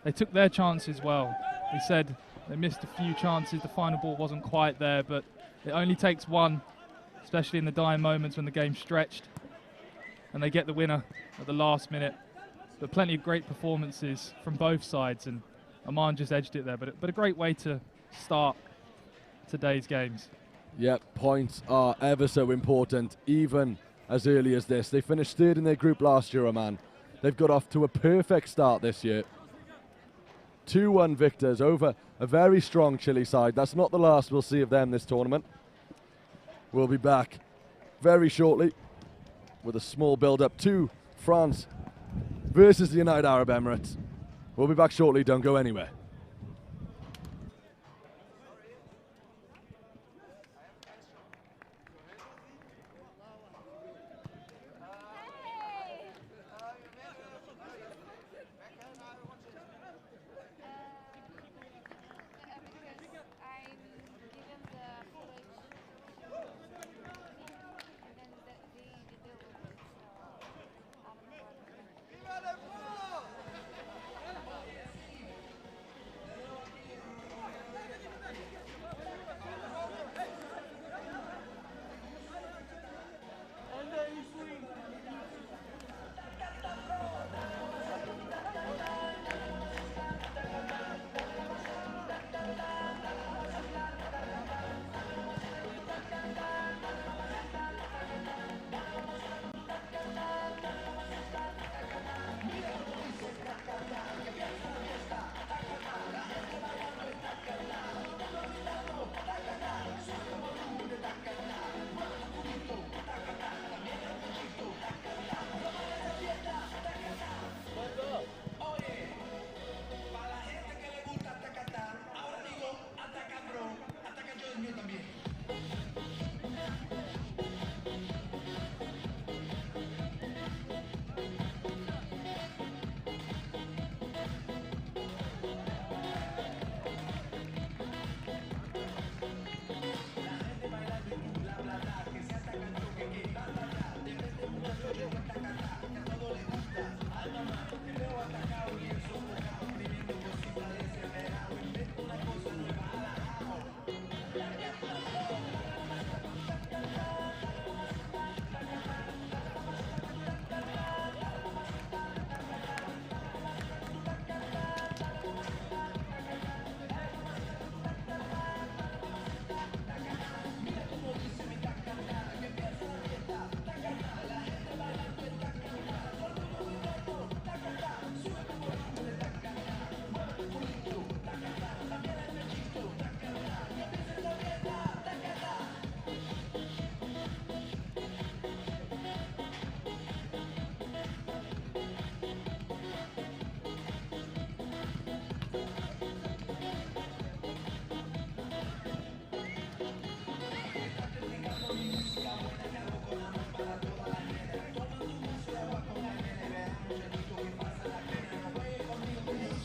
they took their chances well. We said they missed a few chances. The final ball wasn't quite there, but it only takes one, especially in the dying moments when the game's stretched, and they get the winner at the last minute. But plenty of great performances from both sides, and Oman just edged it there, but a great way to start today's games. Yep, points are ever so important, even as early as this. They finished third in their group last year, Oman. They've got off to a perfect start this year. 2-1 victors over a very strong Chile side. That's not the last we'll see of them this tournament. We'll be back very shortly with a small build-up to France versus the United Arab Emirates. We'll be back shortly. Don't go anywhere.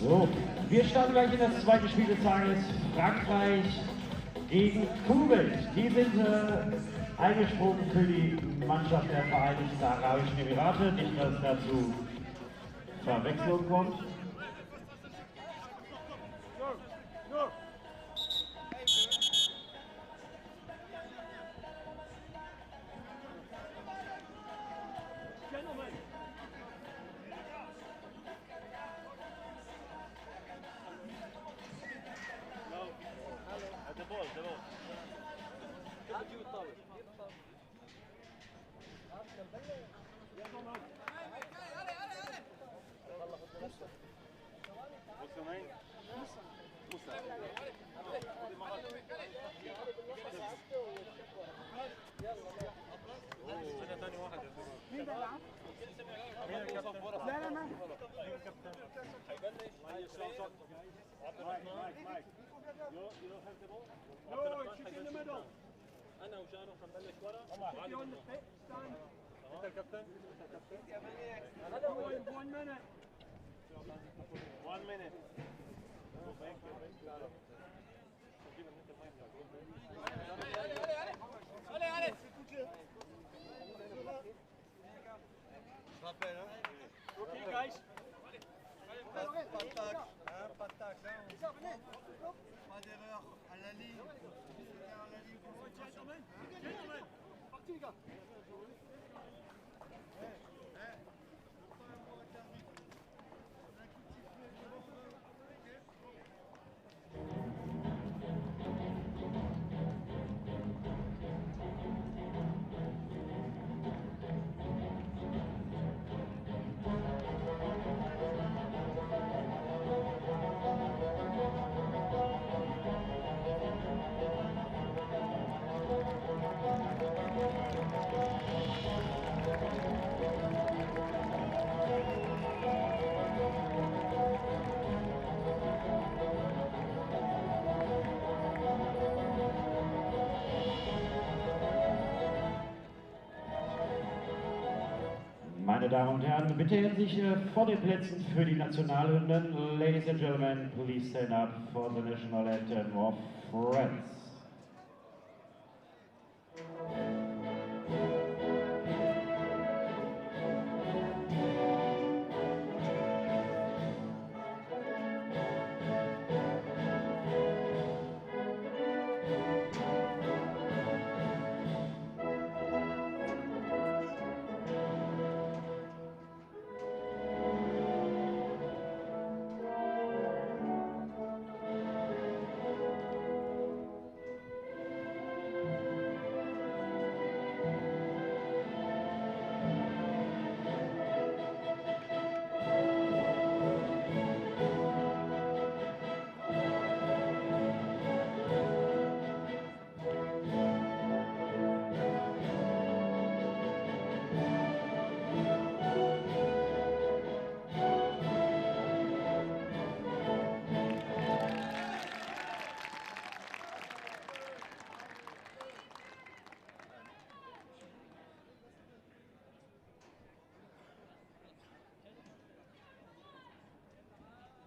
So, wir starten gleich in das zweite Spiel des Tages. Frankreich gegen Kuwait. Die sind eingesprungen für die Mannschaft der Vereinigten Arabischen Emirate. Nicht, dass es dazu Verwechslung kommt. Meine Damen und Herren, bitte hätten sich vor den Plätzen für die Nationalhymnen. Ladies and gentlemen, please stand up for the national anthem of France.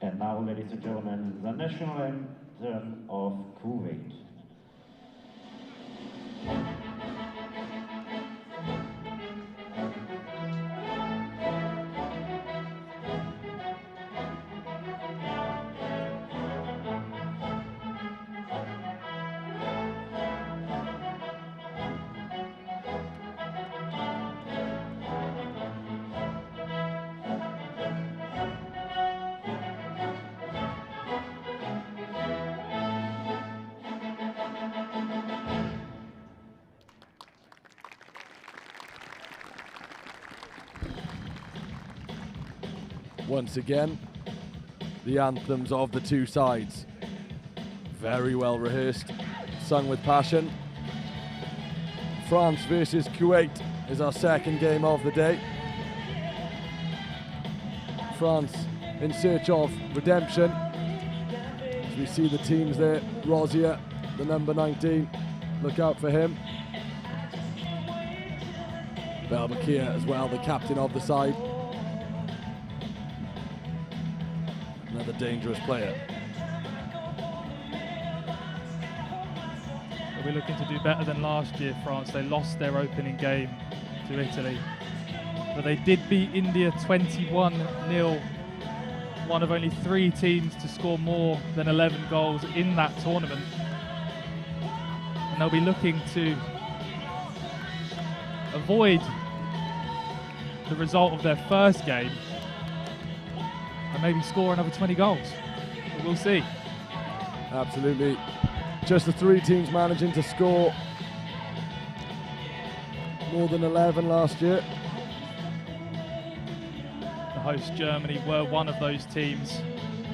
And now, ladies and gentlemen, the national anthem of Kuwait. Once again, the anthems of the two sides. Very well rehearsed, sung with passion. France versus Kuwait is our second game of the day. France in search of redemption. As we see the teams there, Rosier, the number 19, look out for him. Belbakir as well, the captain of the side. Another dangerous player. We're looking to do better than last year, France. They lost their opening game to Italy, but they did beat India 21-0, one of only 3 teams to score more than 11 goals in that tournament. And they'll be looking to avoid the result of their first game and maybe score another 20 goals. But we'll see. Absolutely. Just the 3 teams managing to score more than 11 last year. The host Germany were one of those teams.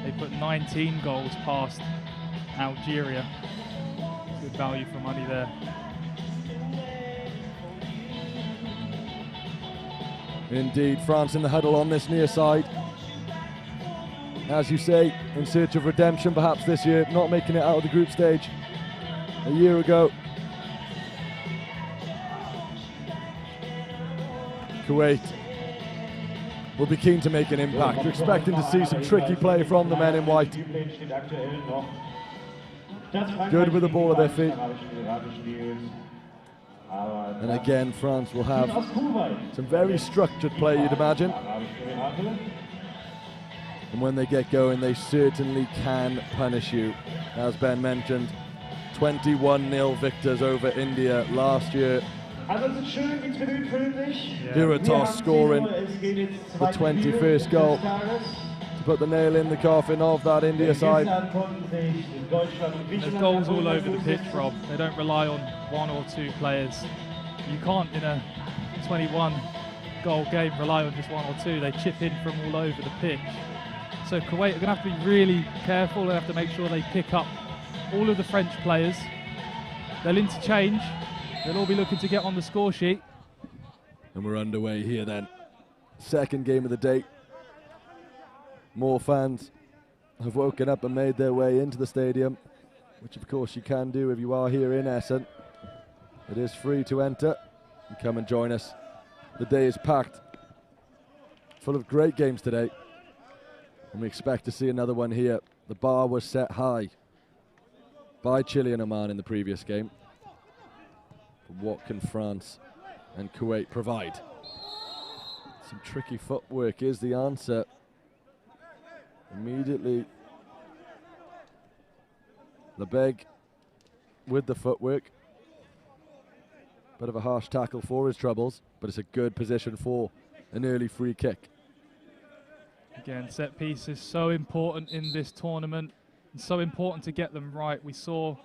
They put 19 goals past Algeria. Good value for money there. Indeed, France in the huddle on this near side. As you say, in search of redemption perhaps this year, not making it out of the group stage a year ago. Kuwait will be keen to make an impact. We're expecting to see some tricky play from the men in white. Good with the ball at their feet. And again, France will have some very structured play, you'd imagine. And when they get going, they certainly can punish you. As Ben mentioned, 21-0 victors over India last year. Hiratos scoring the 21st goal to put the nail in the coffin of that India side. There's goals all over the pitch, Rob. They don't rely on 1 or 2 players. You can't, in a 21-goal game, rely on just 1 or 2. They chip in from all over the pitch. So Kuwait are going to have to be really careful. They have to make sure they pick up all of the French players. They'll interchange. They'll all be looking to get on the score sheet. And we're underway here then. Second game of the day. More fans have woken up and made their way into the stadium, which of course you can do if you are here in Essen. It is free to enter. And come and join us. The day is packed, full of great games today. And we expect to see another one here. The bar was set high by Chile and Oman in the previous game. But what can France and Kuwait provide? Some tricky footwork is the answer. Immediately, Lebeg with the footwork. Bit of a harsh tackle for his troubles, but it's a good position for an early free kick. Again, set piece is so important in this tournament, and so important to get them right. We saw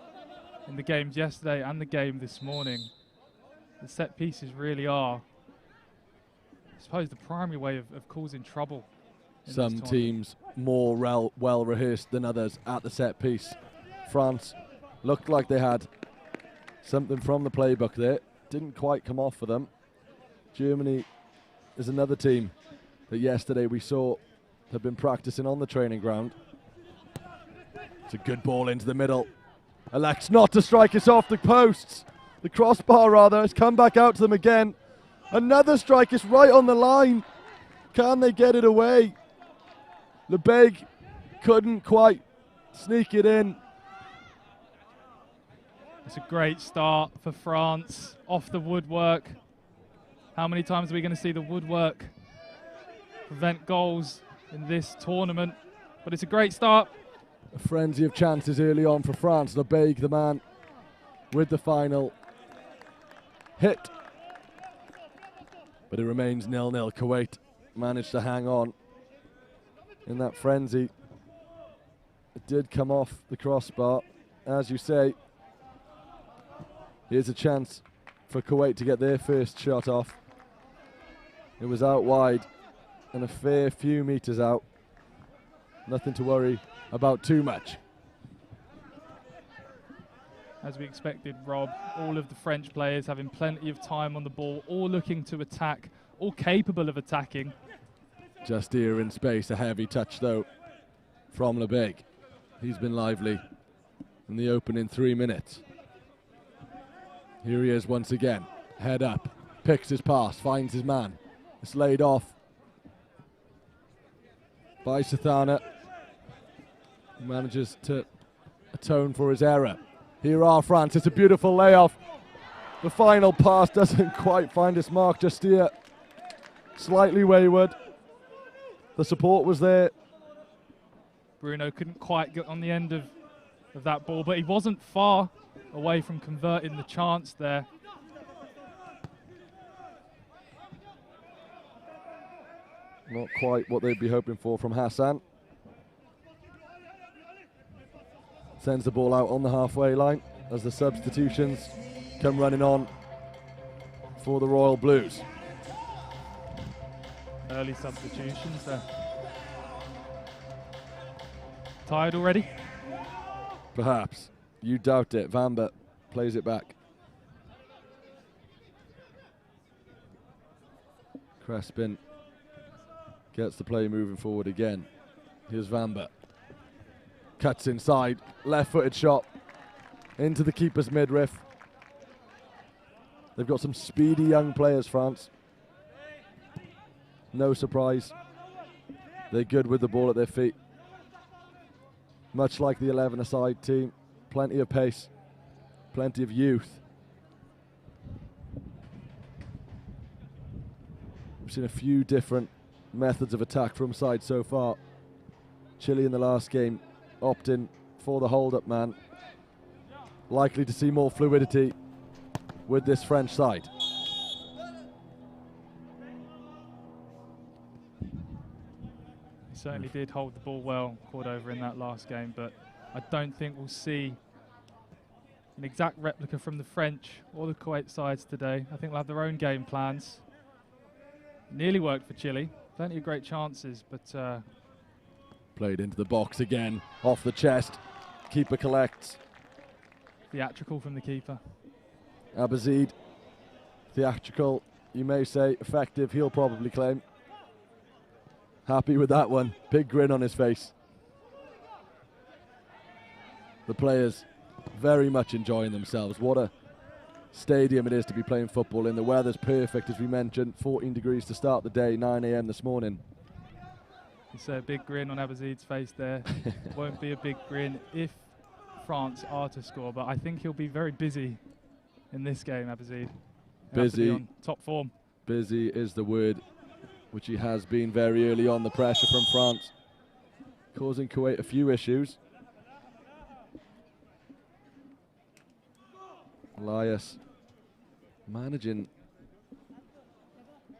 in the games yesterday and the game this morning, the set pieces really are, I suppose, the primary way of causing trouble. Some teams more well rehearsed than others at the set piece. France looked like they had something from the playbook there. Didn't quite come off for them. Germany is another team that yesterday we saw have been practicing on the training ground. It's a good ball into the middle. Elects not to strike us off the posts. The crossbar rather has come back out to them again. Another strike is right on the line. Can they get it away? Lebeg couldn't quite sneak it in. It's a great start for France, off the woodwork. How many times are we going to see the woodwork prevent goals in this tournament? But it's a great start. A frenzy of chances early on for France. Lebeg, the man with the final hit. But it remains 0-0. Kuwait managed to hang on in that frenzy. It did come off the crossbar. As you say, here's a chance for Kuwait to get their first shot off. It was out wide and a fair few meters out. Nothing to worry about too much. As we expected, Rob, all of the French players having plenty of time on the ball, all looking to attack, all capable of attacking. Just here in space, a heavy touch though from Lebeg. He's been lively in the opening 3 minutes. Here he is once again, head up, picks his pass, finds his man. It's laid off by Sathana. He manages to atone for his error. Here are France. It's a beautiful layoff. The final pass doesn't quite find its mark. Justia slightly wayward. The support was there. Bruno couldn't quite get on the end of that ball, but he wasn't far away from converting the chance there. Not quite what they'd be hoping for from Hassan. Sends the ball out on the halfway line as the substitutions come running on for the Royal Blues. Early substitutions there. Tired already? Perhaps. You doubt it. Vamba plays it back. Crespin gets the play moving forward again. Here's Vamba. Cuts inside. Left-footed shot into the keeper's midriff. They've got some speedy young players, France. No surprise. They're good with the ball at their feet. Much like the 11-a-side team. Plenty of pace. Plenty of youth. We've seen a few different methods of attack from side so far. Chile in the last game opting for the hold-up man. Likely to see more fluidity with this French side. He certainly did hold the ball well, Cordova, in that last game, but I don't think we'll see an exact replica from the French or the Kuwait sides today. I think they'll have their own game plans. Nearly worked for Chile. Plenty of great chances, but... Played into the box again, off the chest. Keeper collects. Theatrical from the keeper. Abazid, theatrical, you may say, effective, he'll probably claim. Happy with that one, big grin on his face. The players very much enjoying themselves. What a stadium it is to be playing football in. The weather's perfect, as we mentioned, 14 degrees to start the day, 9 a.m. this morning. You see a big grin on Abazid's face there. Won't be a big grin if France are to score, but I think he'll be very busy in this game, Abazid. Busy. On top form. Busy is the word, which he has been very early on. The pressure from France causing Kuwait a few issues. Elias managing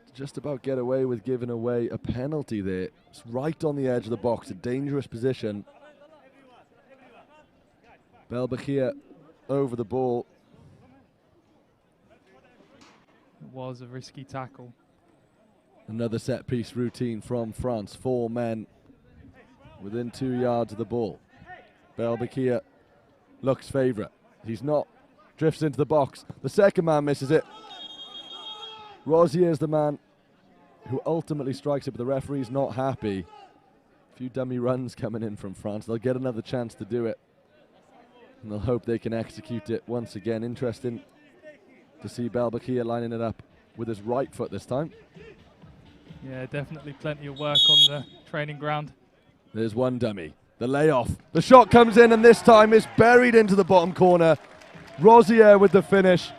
to just about get away with giving away a penalty there. It's right on the edge of the box, a dangerous position. Belbachir over the ball. It was a risky tackle. Another set piece routine from France. 4 men within 2 yards of the ball. Belbachir looks favourite. He's not. Drifts into the box. The second man misses it. Rosier is the man who ultimately strikes it, but the referee's not happy. A few dummy runs coming in from France. They'll get another chance to do it, and they'll hope they can execute it once again. Interesting to see Belbachir lining it up with his right foot this time. Yeah, definitely plenty of work on the training ground. There's one dummy. The layoff. The shot comes in, and this time is buried into the bottom corner. Rosier with the finish.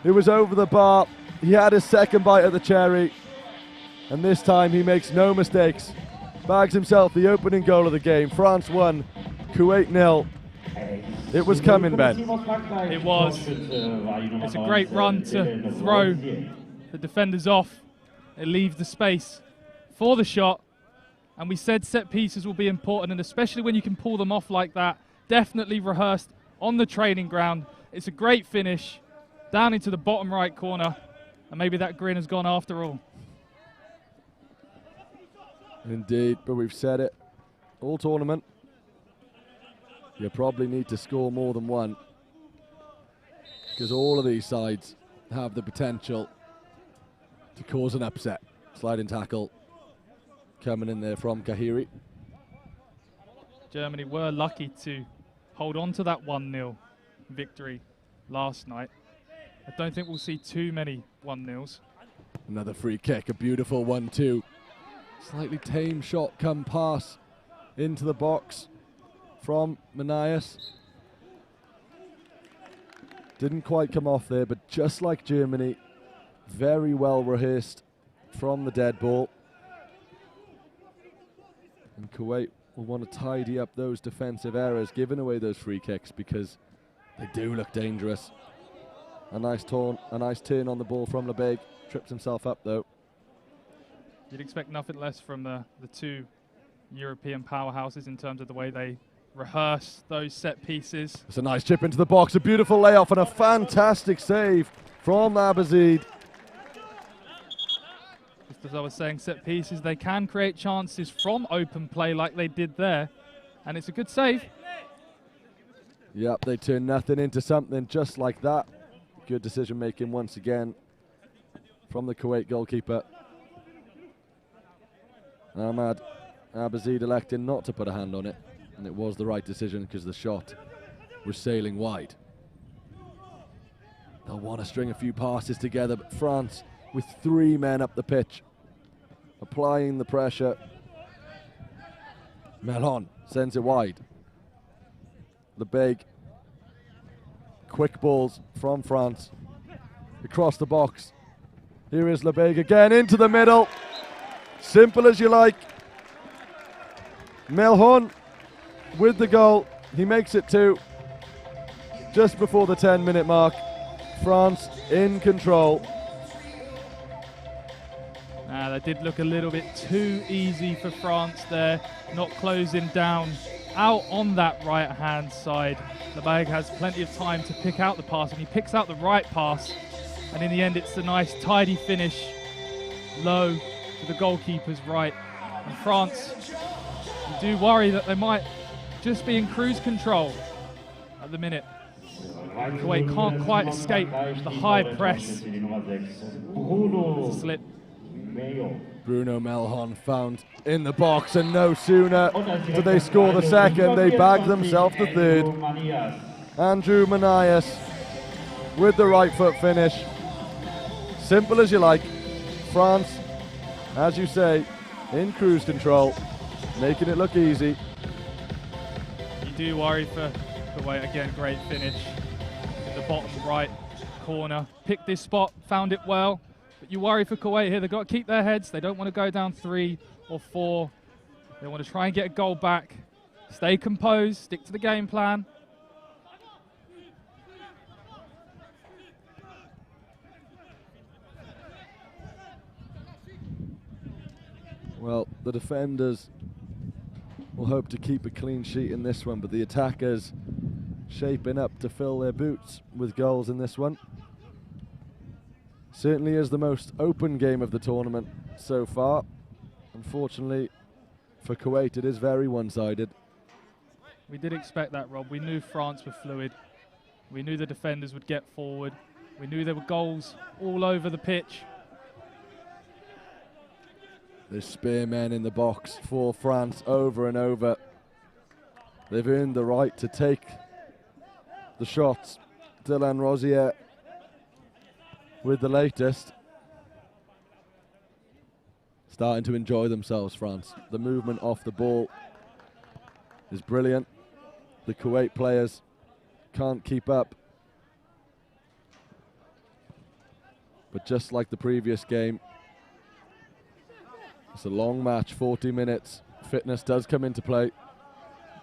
It was over the bar. He had his second bite at the cherry, and this time he makes no mistakes. Bags himself the opening goal of the game. France 1, Kuwait 0. It was coming, Ben. It was. It's a great run to throw the defenders off. It leaves the space for the shot, and we said set pieces will be important, and especially when you can pull them off like that. Definitely rehearsed on the training ground. It's a great finish down into the bottom right corner, and maybe that grin has gone after all. Indeed, but we've said it all tournament. You probably need to score more than one, because all of these sides have the potential to cause an upset. Sliding tackle coming in there from Kahiri. Germany were lucky to hold on to that 1-0 victory last night. I don't think we'll see too many 1-0s. Another free kick, a beautiful 1-2. Slightly tame shot come pass into the box. from Manias. Didn't quite come off there, but just like Germany, very well rehearsed from the dead ball. And Kuwait will want to tidy up those defensive errors, giving away those free kicks, because they do look dangerous. A nice turn on the ball from Lebeg. Trips himself up though. You'd expect nothing less from the two European powerhouses in terms of the way they rehearse those set pieces. It's a nice chip into the box, a beautiful layoff and a fantastic save from Abazid. Just as I was saying, set pieces, they can create chances from open play like they did there, and it's a good save. Yep, they turn nothing into something just like that. Good decision making once again from the Kuwait goalkeeper. Ahmad Abazid elected not to put a hand on it, and it was the right decision because the shot was sailing wide. They'll want to string a few passes together, but France with 3 men up the pitch, applying the pressure. Melon sends it wide. Lebeg, quick balls from France, across the box. Here is Lebeg again, into the middle. Simple as you like. Melhon with the goal. He makes it 2 just before the 10-minute mark. France in control. That did look a little bit too easy for France there, not closing down out on that right-hand side. Lebeg has plenty of time to pick out the pass, and he picks out the right pass, and in the end it's a nice tidy finish low to the goalkeeper's right. And France, you do worry that they might just be in cruise control at the minute. Kuwait can't quite escape the high press. Slip. Bruno Melhon found in the box, and no sooner do they score the second, they bag themselves the third. Andrew Manias with the right foot finish. Simple as you like. France, as you say, in cruise control, making it look easy. You do worry for Kuwait. Again, great finish in the bottom right corner. Picked this spot, found it well. But you worry for Kuwait here. They've got to keep their heads. They don't want to go down 3 or 4. They want to try and get a goal back. Stay composed, stick to the game plan. Well, the defenders will hope to keep a clean sheet in this one, but the attackers shaping up to fill their boots with goals in this one. Certainly is the most open game of the tournament so far. Unfortunately for Kuwait, it is very one-sided. We did expect that, Rob. We knew France were fluid. We knew the defenders would get forward. We knew there were goals all over the pitch. There's spearmen in the box for France over and over. They've earned the right to take the shots. Dylan Rosier with the latest. Starting to enjoy themselves, France. The movement off the ball is brilliant. The Kuwait players can't keep up. But just like the previous game, it's a long match, 40 minutes. Fitness does come into play. It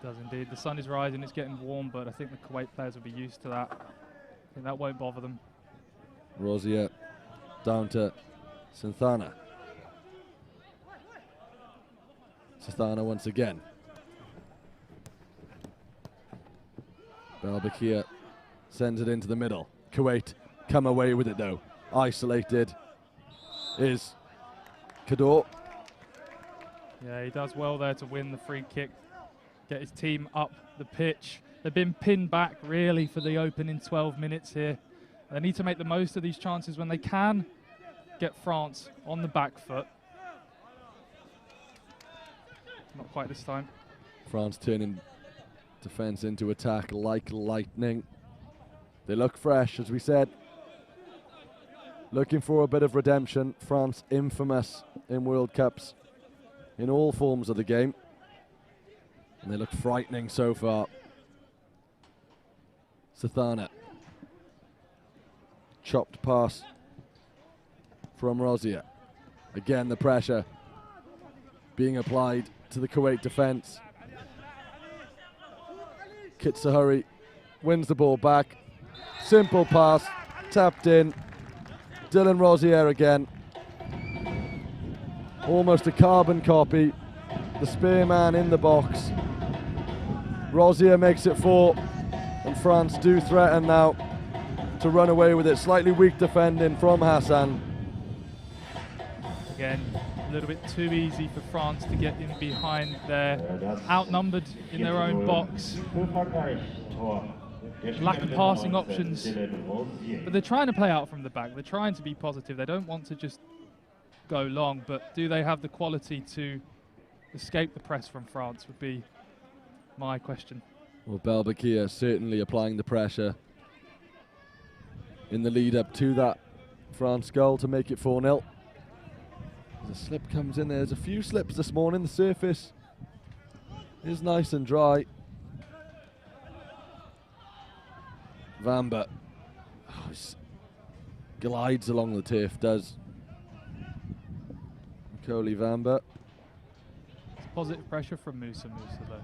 does indeed. The sun is rising, it's getting warm, but I think the Kuwait players will be used to that. I think that won't bother them. Rosier down to Santana. Santana once again. Belbakir sends it into the middle. Kuwait come away with it though. Isolated is Kador. Yeah, he does well there to win the free kick, get his team up the pitch. They've been pinned back really for the opening 12 minutes here. They need to make the most of these chances when they can get France on the back foot. Not quite this time. France turning defense into attack like lightning. They look fresh, as we said. Looking for a bit of redemption. France infamous in World Cups in all forms of the game. And they look frightening so far. Sathana. Chopped pass from Rozier. Again, the pressure being applied to the Kuwait defence. Kitsahuri wins the ball back. Simple pass, tapped in. Dylan Rozier again. Almost a carbon copy. The spearman in the box. Rozier makes it 4, and France do threaten now to run away with it. Slightly weak defending from Hassan. Again, a little bit too easy for France to get in behind. They're outnumbered in their own box. Lack of passing options. But they're trying to play out from the back. They're trying to be positive. They don't want to just go long, but do they have the quality to escape the press from France would be my question. Well, Belbakir certainly applying the pressure in the lead up to that France goal to make it 4-0. The slip comes in there. There's a few slips this morning. The surface is nice and dry. Vamba glides along the turf, does Mikoli Vamba. It's positive pressure from Musa though.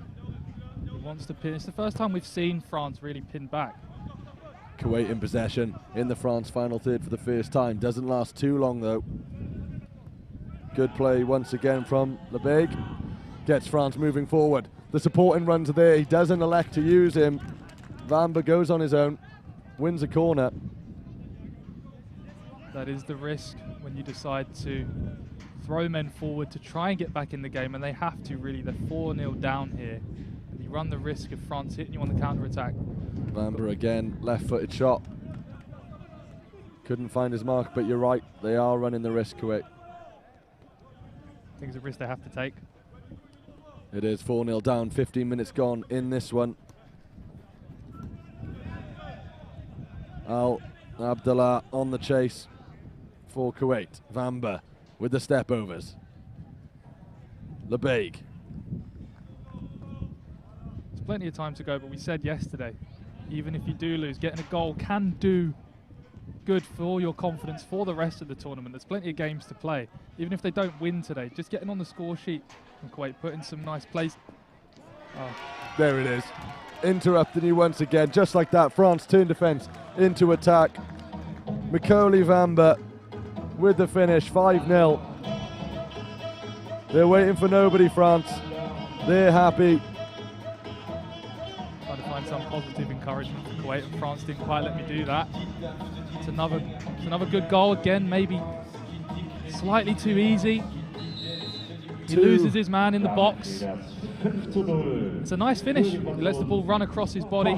He wants to pin. It's the first time we've seen France really pin back. Kuwait in possession in the France final third for the first time. Doesn't last too long though. Good play once again from Lebeg. Gets France moving forward. The supporting runs are there. He doesn't elect to use him. Vamba goes on his own. Wins a corner. That is the risk when you decide to throw men forward to try and get back in the game, and they have to really. They're 4-0 down here. And you run the risk of France hitting you on the counter-attack. Vamba again, left-footed shot. Couldn't find his mark, but you're right. They are running the risk, Kuwait. I think it's a risk they have to take. It is 4-0 down, 15 minutes gone in this one. Al Abdallah on the chase for Kuwait. Vamba with the step overs. Lebeg. There's plenty of time to go, but we said yesterday, even if you do lose, getting a goal can do good for your confidence for the rest of the tournament. There's plenty of games to play. Even if they don't win today, just getting on the score sheet from Kuwait, putting some nice plays. Oh. There it is. Interrupting you once again. Just like that, France turn defence into attack. Mikoli Vamba with the finish, 5-0. They're waiting for nobody, France. They're happy. Trying to find some positive encouragement for Kuwait, and France didn't quite let me do that. It's another good goal again, maybe slightly too easy. He loses his man in the box. It's a nice finish. He lets the ball run across his body,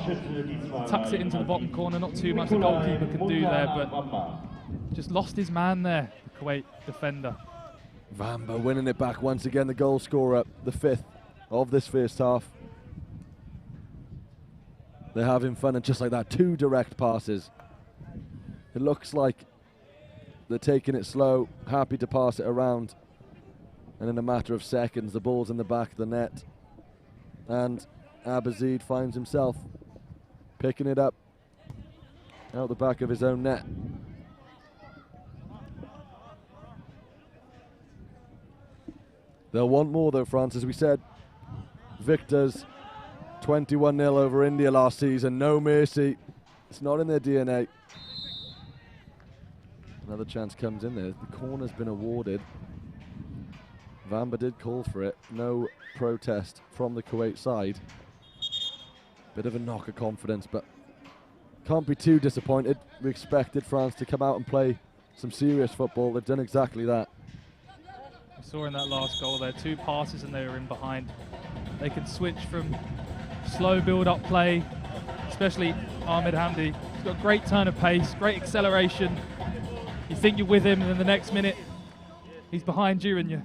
tucks it into the bottom corner. Not too much the goalkeeper can do there, but just lost his man there, the Kuwait defender. Vamba winning it back once again, the goal scorer, the 5th of this first half. They're having fun, and just like that, 2 direct passes. It looks like they're taking it slow, happy to pass it around. And in a matter of seconds, the ball's in the back of the net. And Abazid finds himself picking it up out the back of his own net. They'll want more though, France, as we said. Victors, 21-0 over India last season. No mercy. It's not in their DNA. Another chance comes in there. The corner's been awarded. Vamba did call for it. No protest from the Kuwait side. Bit of a knock of confidence, but can't be too disappointed. We expected France to come out and play some serious football. They've done exactly that. We saw in that last goal there, 2 passes and they were in behind. They can switch from slow build-up play, especially Ahmed Hamdi. He's got a great turn of pace, great acceleration. You think you're with him, and then the next minute he's behind you and you're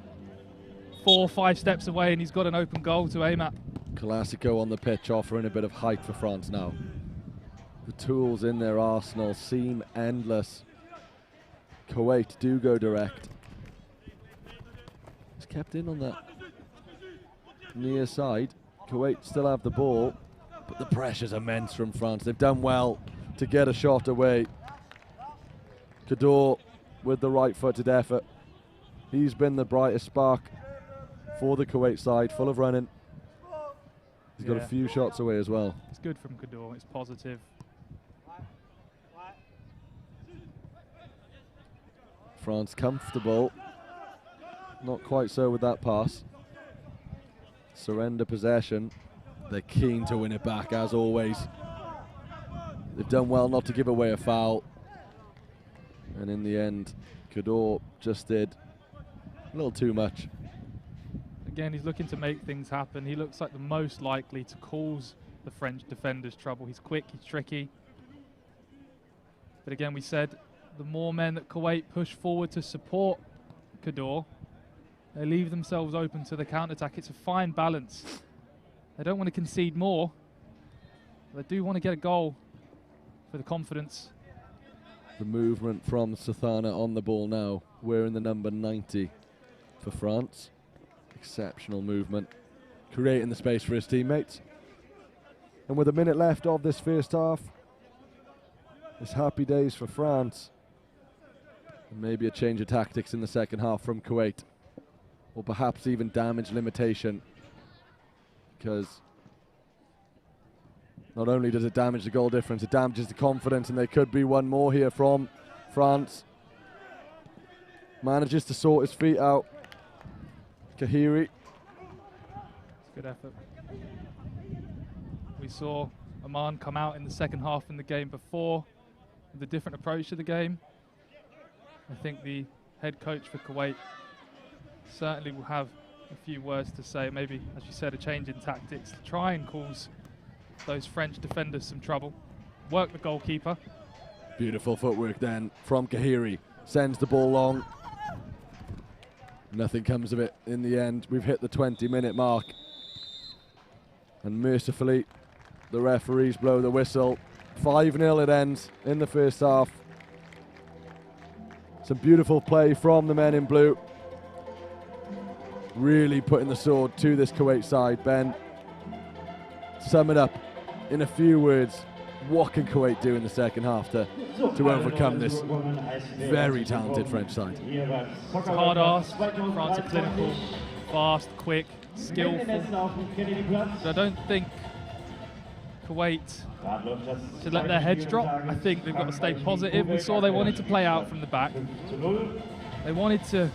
4 or 5 steps away, and he's got an open goal to aim at. Classico on the pitch, offering a bit of height for France now. The tools in their arsenal seem endless. Kuwait do go direct. It's kept in on that near side. Kuwait still have the ball, but the pressure's immense from France. They've done well to get a shot away. Kador with the right-footed effort. He's been the brightest spark for the Kuwait side, full of running. He's got a few shots away as well. It's good from Kador, it's positive. France comfortable. Not quite so with that pass. Surrender possession. They're keen to win it back, as always. They've done well not to give away a foul. And in the end, Kador just did a little too much. Again, he's looking to make things happen. He looks like the most likely to cause the French defenders trouble. He's quick, he's tricky. But again, we said the more men that Kuwait push forward to support Kador, they leave themselves open to the counter-attack. It's a fine balance. They don't want to concede more. They do want to get a goal for the confidence. The movement from Sathana on the ball now. Wearing the number 90 for France. Exceptional movement. Creating the space for his teammates. And with a minute left of this first half, it's happy days for France. And maybe a change of tactics in the second half from Kuwait. Or perhaps even damage limitation. Because not only does it damage the goal difference, it damages the confidence, and there could be one more here from France. Manages to sort his feet out. Kahiri. Good effort. We saw Oman come out in the second half in the game before with a different approach to the game. I think the head coach for Kuwait certainly will have a few words to say. Maybe, as you said, a change in tactics to try and cause those French defenders some trouble. Work the goalkeeper. Beautiful footwork then from Kahiri. Sends the ball long. Nothing comes of it in the end. We've hit the 20-minute mark. And mercifully, the referees blow the whistle. 5-0 it ends in the first half. Some beautiful play from the men in blue. Really putting the sword to this Kuwait side. Ben, sum it up in a few words. What can Kuwait do in the second half to overcome this very talented French side? It's hard ask. France are clinical, fast, quick, skillful. But I don't think Kuwait should let their heads drop. I think they've got to stay positive. We saw they wanted to play out from the back. They wanted to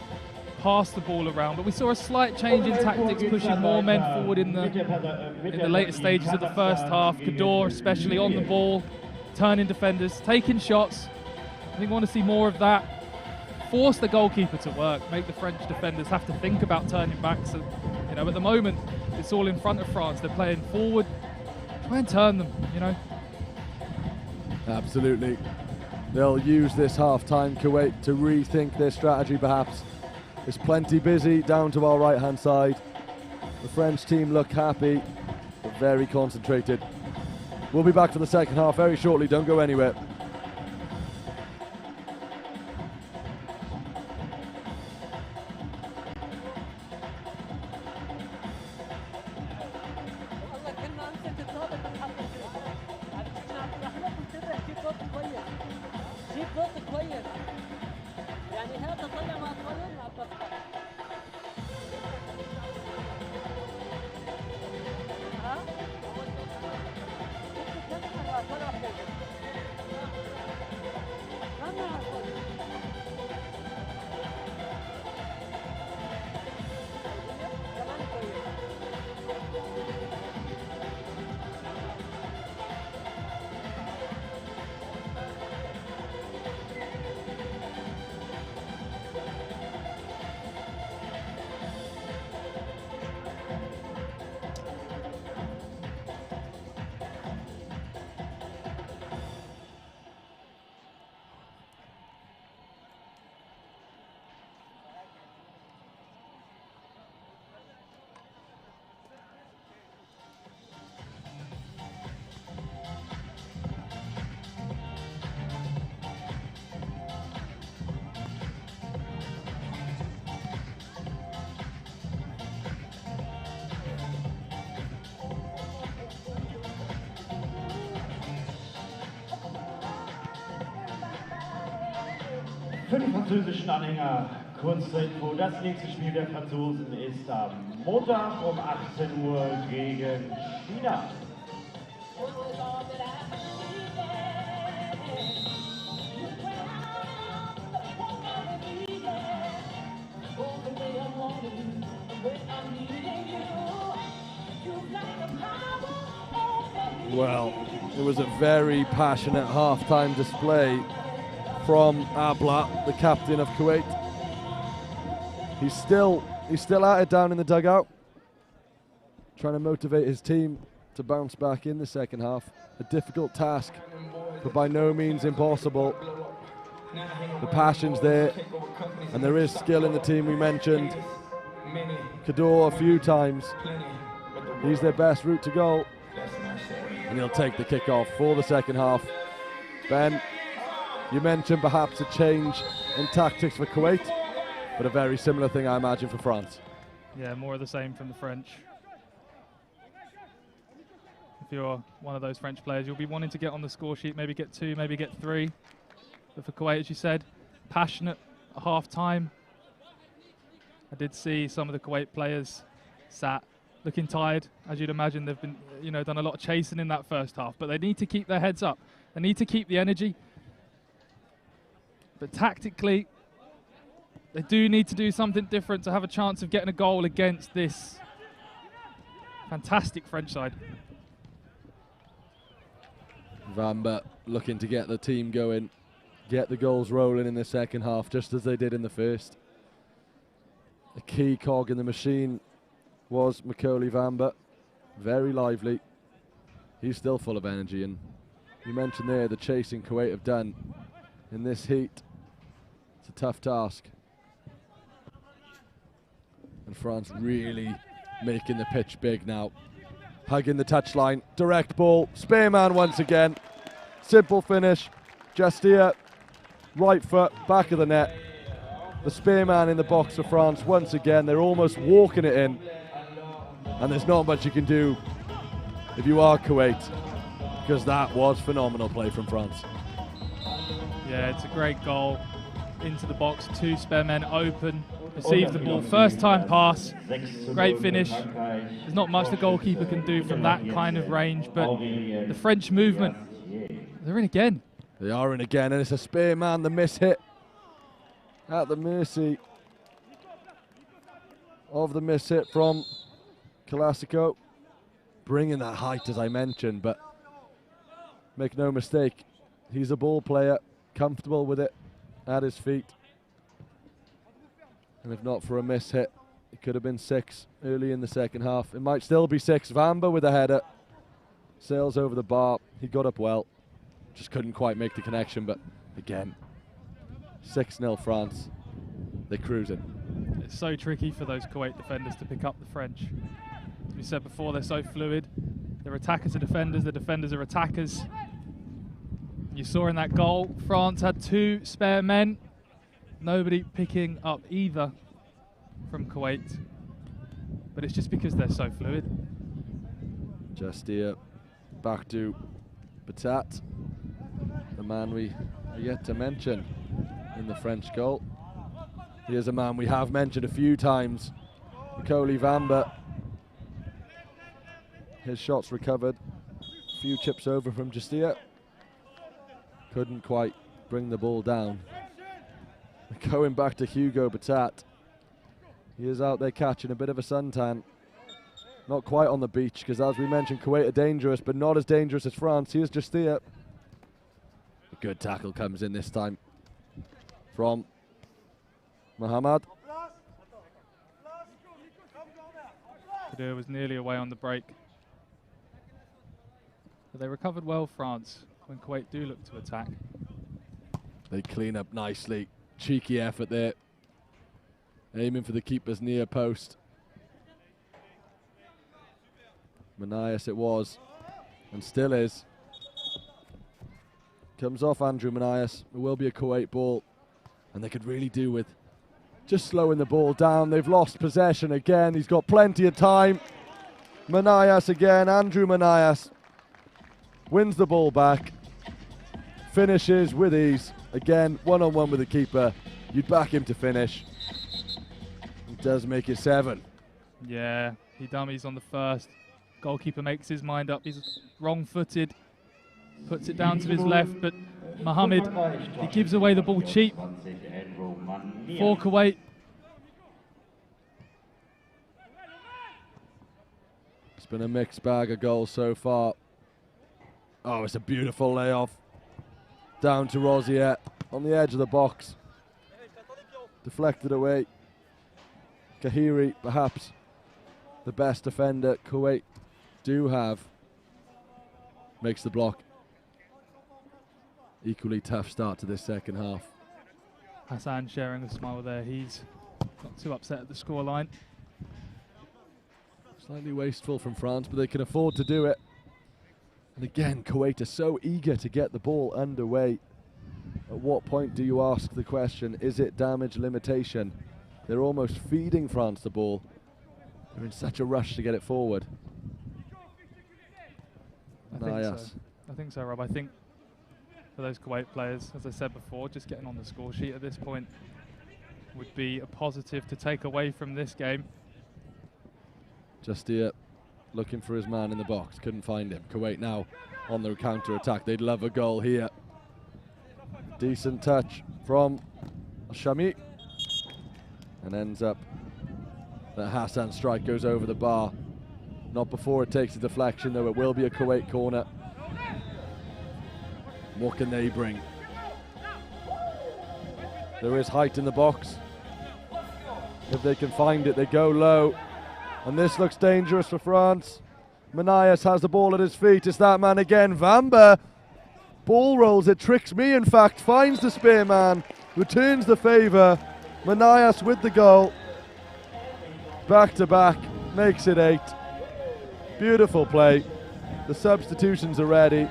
pass the ball around, but we saw a slight change in tactics, pushing more men forward in the later stages of the first half. Kador especially on the ball, turning defenders, taking shots. I think we want to see more of that. Force the goalkeeper to work, make the French defenders have to think about turning back. So, you know, at the moment, it's all in front of France. They're playing forward. Try and turn them, you know. Absolutely. They'll use this half-time, Kuwait, to rethink their strategy perhaps. It's plenty busy down to our right-hand side. The French team look happy, but very concentrated. We'll be back for the second half very shortly. Don't go anywhere. Für die französischen Anhänger kurze Info, das nächste Spiel der Franzosen ist am Montag um 18 Uhr gegen China. Well, it was a very passionate half-time display from Abla, the captain of Kuwait. He's still at it down in the dugout, trying to motivate his team to bounce back in the second half. A difficult task, but by no means impossible. The passion's there, and there is skill in the team. We mentioned Kador a few times. He's their best route to goal, and he'll take the kick-off for the second half. Ben, you mentioned perhaps a change in tactics for Kuwait, but a very similar thing, I imagine, for France. Yeah, more of the same from the French. If you're one of those French players, you'll be wanting to get on the score sheet, maybe get 2, maybe get 3. But for Kuwait, as you said, passionate at half-time. I did see some of the Kuwait players sat looking tired. As you'd imagine, they've been, done a lot of chasing in that first half, but they need to keep their heads up. They need to keep the energy. But tactically, they do need to do something different to have a chance of getting a goal against this fantastic French side. Vamba looking to get the team going, get the goals rolling in the second half, just as they did in the first. A key cog in the machine was Macaulay Vamba, very lively. He's still full of energy, and you mentioned there the chasing Kuwait have done in this heat. It's a tough task. And France really making the pitch big now. Hugging the touchline, direct ball, Spearman once again. Simple finish, Justia, right foot, back of the net. The Spearman in the box for France once again. They're almost walking it in. And there's not much you can do if you are Kuwait, because that was phenomenal play from France. Yeah, it's a great goal. Into the box, 2 spare men open, receive the ball, first time pass, great finish. There's not much the goalkeeper can do from that kind of range, but the French movement, they're in again. They are in again, and it's a Spearman, the miss hit at the mercy of the miss hit from Kalasico. Bringing that height, as I mentioned, but make no mistake, he's a ball player, comfortable with it at his feet. And if not for a miss hit, it could have been 6 early in the second half. It might still be 6. Vamba with a header, sails over the bar. He got up well, just couldn't quite make the connection, but again, 6-0 France. They're cruising. It's so tricky for those Kuwait defenders to pick up the French. As we said before, they're so fluid. Their attackers are defenders, the defenders are attackers. You saw in that goal, France had 2 spare men. Nobody picking up either from Kuwait. But it's just because they're so fluid. Just here, back to Batat, the man we are yet to mention in the French goal. Here's a man we have mentioned a few times, Macaulay Vamba. His shots recovered, a few chips over from Justia. Couldn't quite bring the ball down. Going back to Hugo Batat. He is out there catching a bit of a suntan. Not quite on the beach, because as we mentioned, Kuwait are dangerous, but not as dangerous as France. Here's Justia. A good tackle comes in this time from Mohamed. Kadir was nearly away on the break. But they recovered well, France, when Kuwait do look to attack. They clean up nicely. Cheeky effort there. Aiming for the keeper's near post. Manias it was, and still is. Comes off Andrew Manias. It will be a Kuwait ball, and they could really do with just slowing the ball down. They've lost possession again. He's got plenty of time. Manias again, Andrew Manias wins the ball back. Finishes with ease. Again, one-on-one with the keeper. You'd back him to finish. He does make it 7. Yeah, he dummies on the first. Goalkeeper makes his mind up. He's wrong-footed. Puts it down to his left, but Mohammed, he gives away the ball cheap for Kuwait. It's been a mixed bag of goals so far. Oh, it's a beautiful layoff. Down to Rosier on the edge of the box. Deflected away. Kahiri, perhaps the best defender Kuwait do have, makes the block. Equally tough start to this second half. Hassan sharing a smile there. He's not too upset at the scoreline. Slightly wasteful from France, but they can afford to do it. And again, Kuwait are so eager to get the ball underway. At what point do you ask the question, is it damage limitation? They're almost feeding France the ball. They're in such a rush to get it forward. I think so, Rob. I think for those Kuwait players, as I said before, just getting on the score sheet at this point would be a positive to take away from this game. Just here, looking for his man in the box, couldn't find him. Kuwait now on the counter-attack. They'd love a goal here. Decent touch from Shami. And ends up that Hassan strike goes over the bar. Not before it takes a deflection, though. It will be a Kuwait corner. What can they bring? There is height in the box. If they can find it, they go low. And this looks dangerous for France. Manias has the ball at his feet. It's that man again, Vamba. Ball rolls, it tricks me in fact. Finds the spearman, returns the favour. Manias with the goal. Back to back, makes it 8. Beautiful play. The substitutions are ready.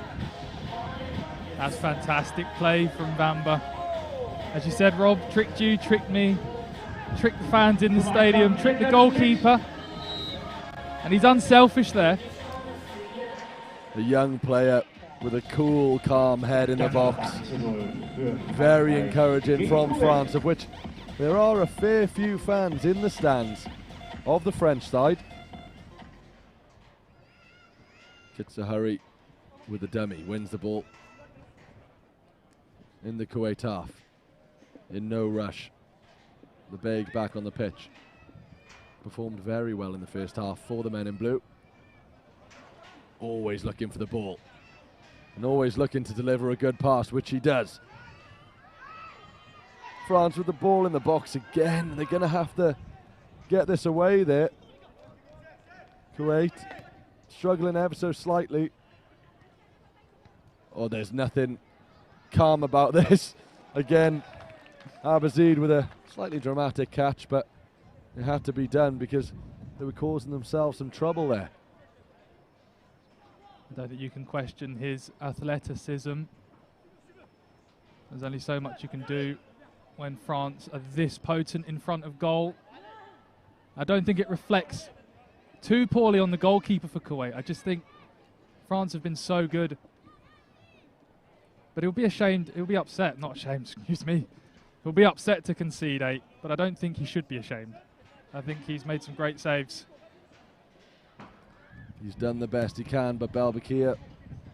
That's fantastic play from Vamba. As you said, Rob, tricked you, tricked me, tricked the fans in the stadium, tricked the goalkeeper. And he's unselfish there. A young player with a cool, calm head in the box. Very encouraging from France, of which there are a fair few fans in the stands of the French side. Gets a hurry with the dummy, wins the ball in the Kuwait half. In no rush. The Baig back on the pitch. Performed very well in the first half for the men in blue. Always looking for the ball. And always looking to deliver a good pass, which he does. France with the ball in the box again. They're going to have to get this away there. Kuwait struggling ever so slightly. Oh, there's nothing calm about this. Again, Abazid with a slightly dramatic catch, but it had to be done because they were causing themselves some trouble there. I don't think you can question his athleticism. There's only so much you can do when France are this potent in front of goal. I don't think it reflects too poorly on the goalkeeper for Kuwait. I just think France have been so good. But he'll be ashamed, he'll be upset, not ashamed, excuse me. He'll be upset to concede 8, but I don't think he should be ashamed. I think he's made some great saves. He's done the best he can, but Belbakir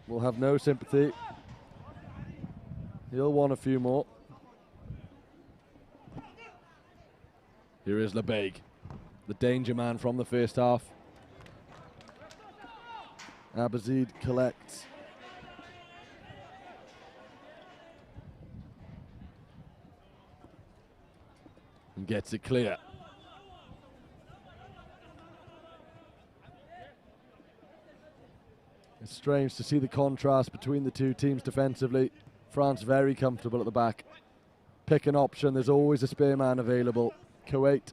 will have no sympathy. He'll want a few more. Here is Lebaig, the danger man from the first half. Abazid collects. And gets it clear. It's strange to see the contrast between the two teams defensively. France very comfortable at the back. Pick an option, there's always a spearman available. Kuwait,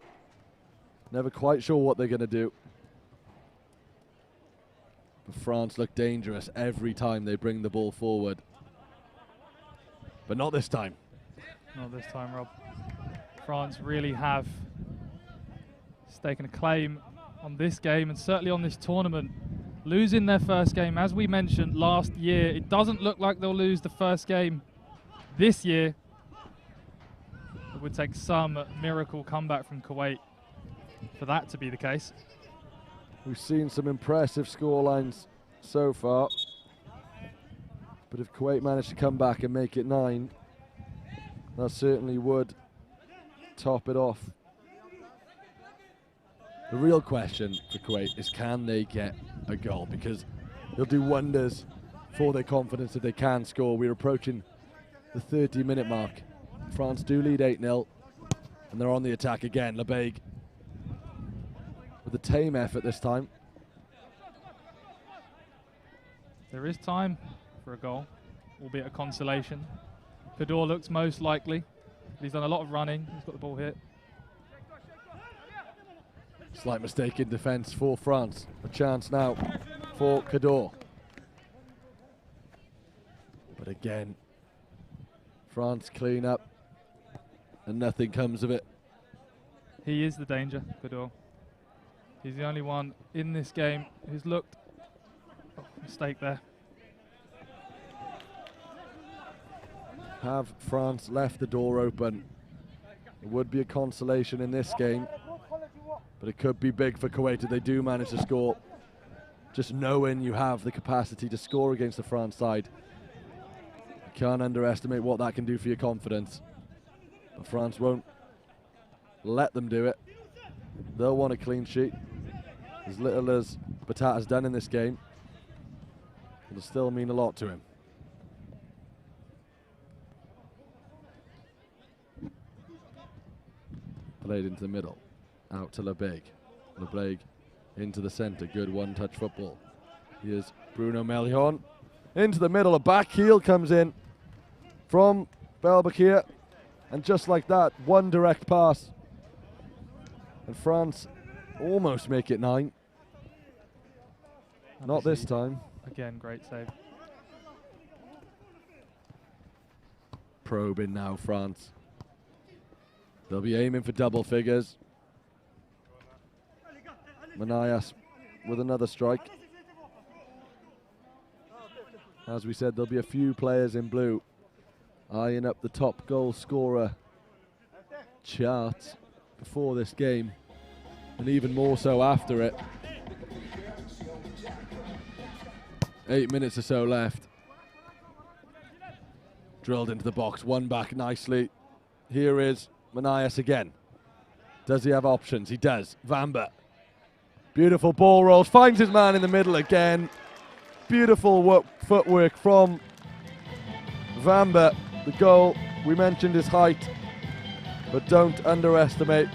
never quite sure what they're going to do. But France look dangerous every time they bring the ball forward. But not this time. Not this time, Rob. France really have taken a claim on this game and certainly on this tournament. Losing their first game, as we mentioned last year, it doesn't look like they'll lose the first game this year. It would take some miracle comeback from Kuwait for that to be the case. We've seen some impressive scorelines so far. But if Kuwait managed to come back and make it 9, that certainly would top it off. The real question for Kuwait is, can they get a goal? Because they'll do wonders for their confidence if they can score. We're approaching the 30-minute mark. France do lead 8-0, and they're on the attack again. Lebeg with a tame effort this time. There is time for a goal, albeit a consolation. Kador looks most likely. He's done a lot of running. He's got the ball hit. Slight mistake in defence for France. A chance now for Kador. But again, France clean up and nothing comes of it. He is the danger, Kador. He's the only one in this game who's looked... Oh, mistake there. Have France left the door open? It would be a consolation in this game, but it could be big for Kuwait if they do manage to score. Just knowing you have the capacity to score against the France side, you can't underestimate what that can do for your confidence. But France won't let them do it. They'll want a clean sheet. As little as Batat has done in this game, it'll still mean a lot to him. Played into the middle, out to Lebeg. Lebeg into the centre, good one-touch football. Here's Bruno Melion. Into the middle, a back heel comes in from Belbakir. And just like that, one direct pass. And France almost make it 9. Not this time. Again, great save. Probing now, France. They'll be aiming for double figures. Manias with another strike. As we said, there'll be a few players in blue eyeing up the top goal scorer chart before this game, and even more so after it. 8 minutes or so left. Drilled into the box, one back nicely. Here is Manias again. Does he have options? He does. Vamba. Beautiful ball rolls, finds his man in the middle again. Beautiful footwork from Vamba. The goal, we mentioned his height, but don't underestimate.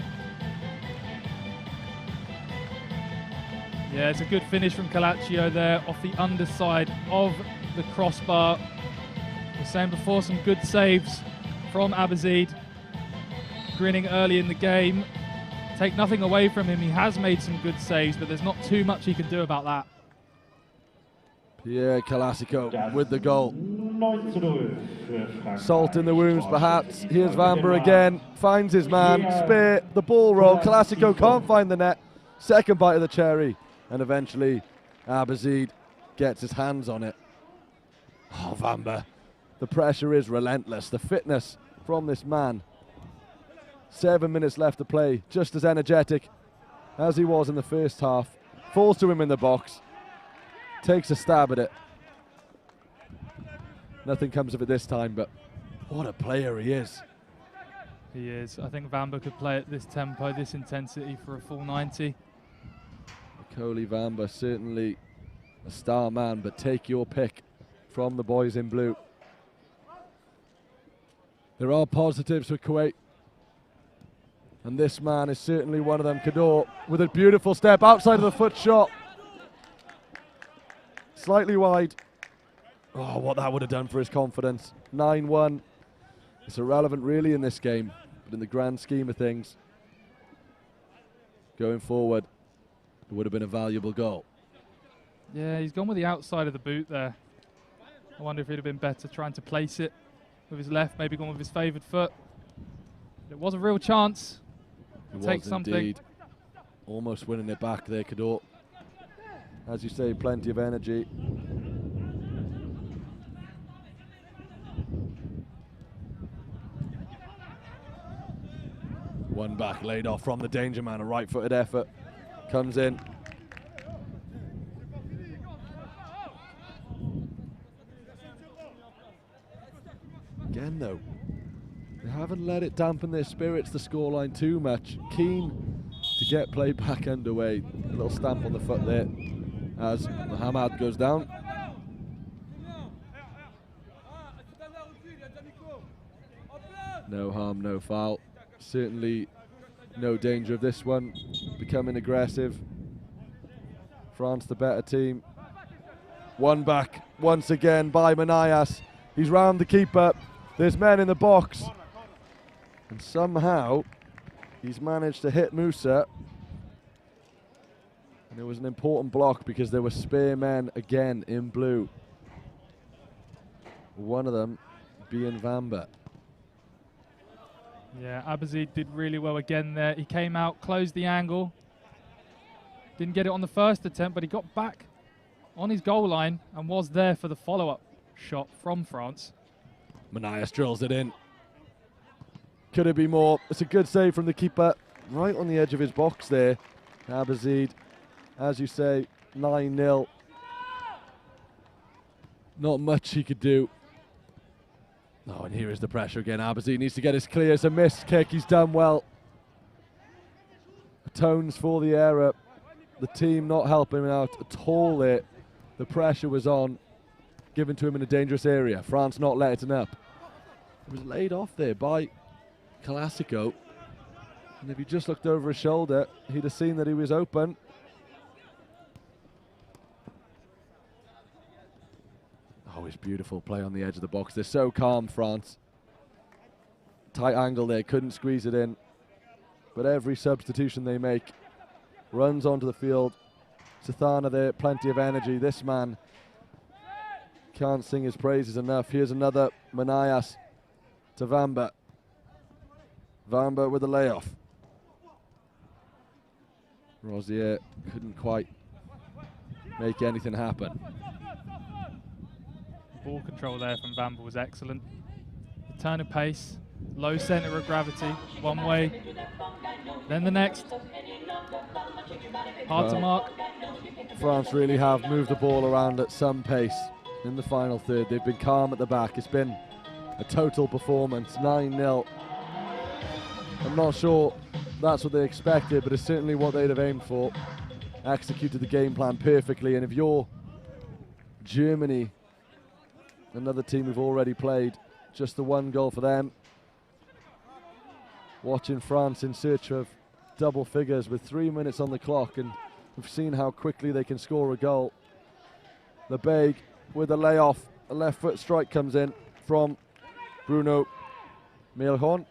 Yeah, it's a good finish from Calaccio there off the underside of the crossbar. We were saying before, some good saves from Abazid. Grinning early in the game. Take nothing away from him, he has made some good saves, but there's not too much he can do about that. Pierre Kalasico with the goal. Salt in the wounds perhaps. Here's Vamba again, finds his man, Spear, the ball roll. Kalasico can't find the net. Second bite of the cherry, and eventually Abazid gets his hands on it. Oh, Vamba. The pressure is relentless. The fitness from this man. 7 minutes left to play, just as energetic as he was in the first half. Falls to him in the box. Takes a stab at it. Nothing comes of it this time, but what a player he is. He is. I think Vamba could play at this tempo, this intensity for a full 90. Coley Vamba, certainly a star man, but take your pick from the boys in blue. There are positives for Kuwait, and this man is certainly one of them. Kador with a beautiful step outside of the foot shot. Slightly wide. Oh, what that would have done for his confidence. 9-1. It's irrelevant really in this game, but in the grand scheme of things, going forward, it would have been a valuable goal. Yeah, he's gone with the outside of the boot there. I wonder if he'd have been better trying to place it with his left, maybe gone with his favoured foot. It was a real chance. Take something. Indeed. Almost winning it back there, Kador. As you say, plenty of energy. One back, laid off from the danger man. A right-footed effort comes in. Again, though, they haven't let it dampen their spirits, the scoreline, too much. Keen to get play back underway. A little stamp on the foot there as Mohamed goes down. No harm, no foul. Certainly no danger of this one becoming aggressive. France the better team. One back once again by Manias. He's round the keeper. There's men in the box. And somehow he's managed to hit Musa. And it was an important block because there were spare men again in blue. One of them being Vamba. Yeah, Abazid did really well again there. He came out, closed the angle. Didn't get it on the first attempt, but he got back on his goal line and was there for the follow-up shot from France. Manias drills it in. Could it be more? It's a good save from the keeper, right on the edge of his box there. Abazid, as you say, 9-0. Not much he could do. Oh, and here is the pressure again. Abazid needs to get his clear. It's a missed kick. He's done well. Atones for the error. The team not helping him out at all there. The pressure was on, given to him in a dangerous area. France not letting up. It was laid off there by Classico. And if he just looked over his shoulder, he'd have seen that he was open. Oh, it's beautiful play on the edge of the box. They're so calm, France. Tight angle there, couldn't squeeze it in. But every substitution they make runs onto the field. Sathana there, plenty of energy. This man can't sing his praises enough. Here's another Manias to Vamba. Vamba with a layoff. Rosier couldn't quite make anything happen. Ball control there from Vamba was excellent. The turn of pace, low centre of gravity, one way, then the next. Hard to mark. France really have moved the ball around at some pace in the final third. They've been calm at the back. It's been a total performance, 9-0. I'm not sure that's what they expected, but it's certainly what they'd have aimed for. Executed the game plan perfectly, and if you're Germany, another team we've already played, just the one goal for them. Watching France in search of double figures with 3 minutes on the clock, and we've seen how quickly they can score a goal. Lebeg with a layoff, a left foot strike comes in from Bruno Meilhorn.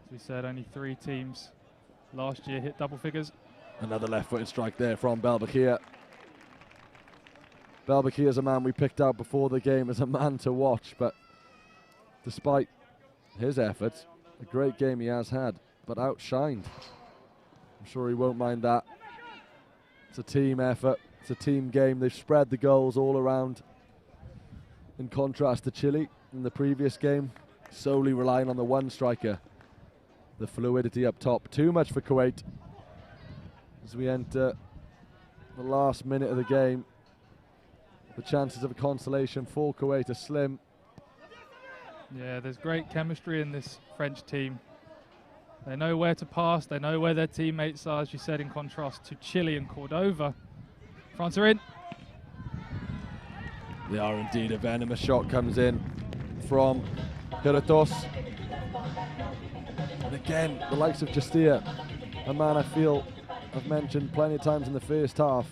As we said, only 3 teams last year hit double figures. Another left footed strike there from Belbakir. Belbakir is a man we picked out before the game as a man to watch, but despite his efforts, a great game he has had, but outshined. I'm sure he won't mind that. It's a team effort, it's a team game. They've spread the goals all around, in contrast to Chile in the previous game, solely relying on the one striker. The fluidity up top, too much for Kuwait. As we enter the last minute of the game, the chances of a consolation for Kuwait are slim. Yeah, there's great chemistry in this French team. They know where to pass, they know where their teammates are, as you said, in contrast to Chile and Cordova. France are in. They are indeed. A venomous shot comes in from Hiratos. And again, the likes of Justia, a man I feel I've mentioned plenty of times in the first half.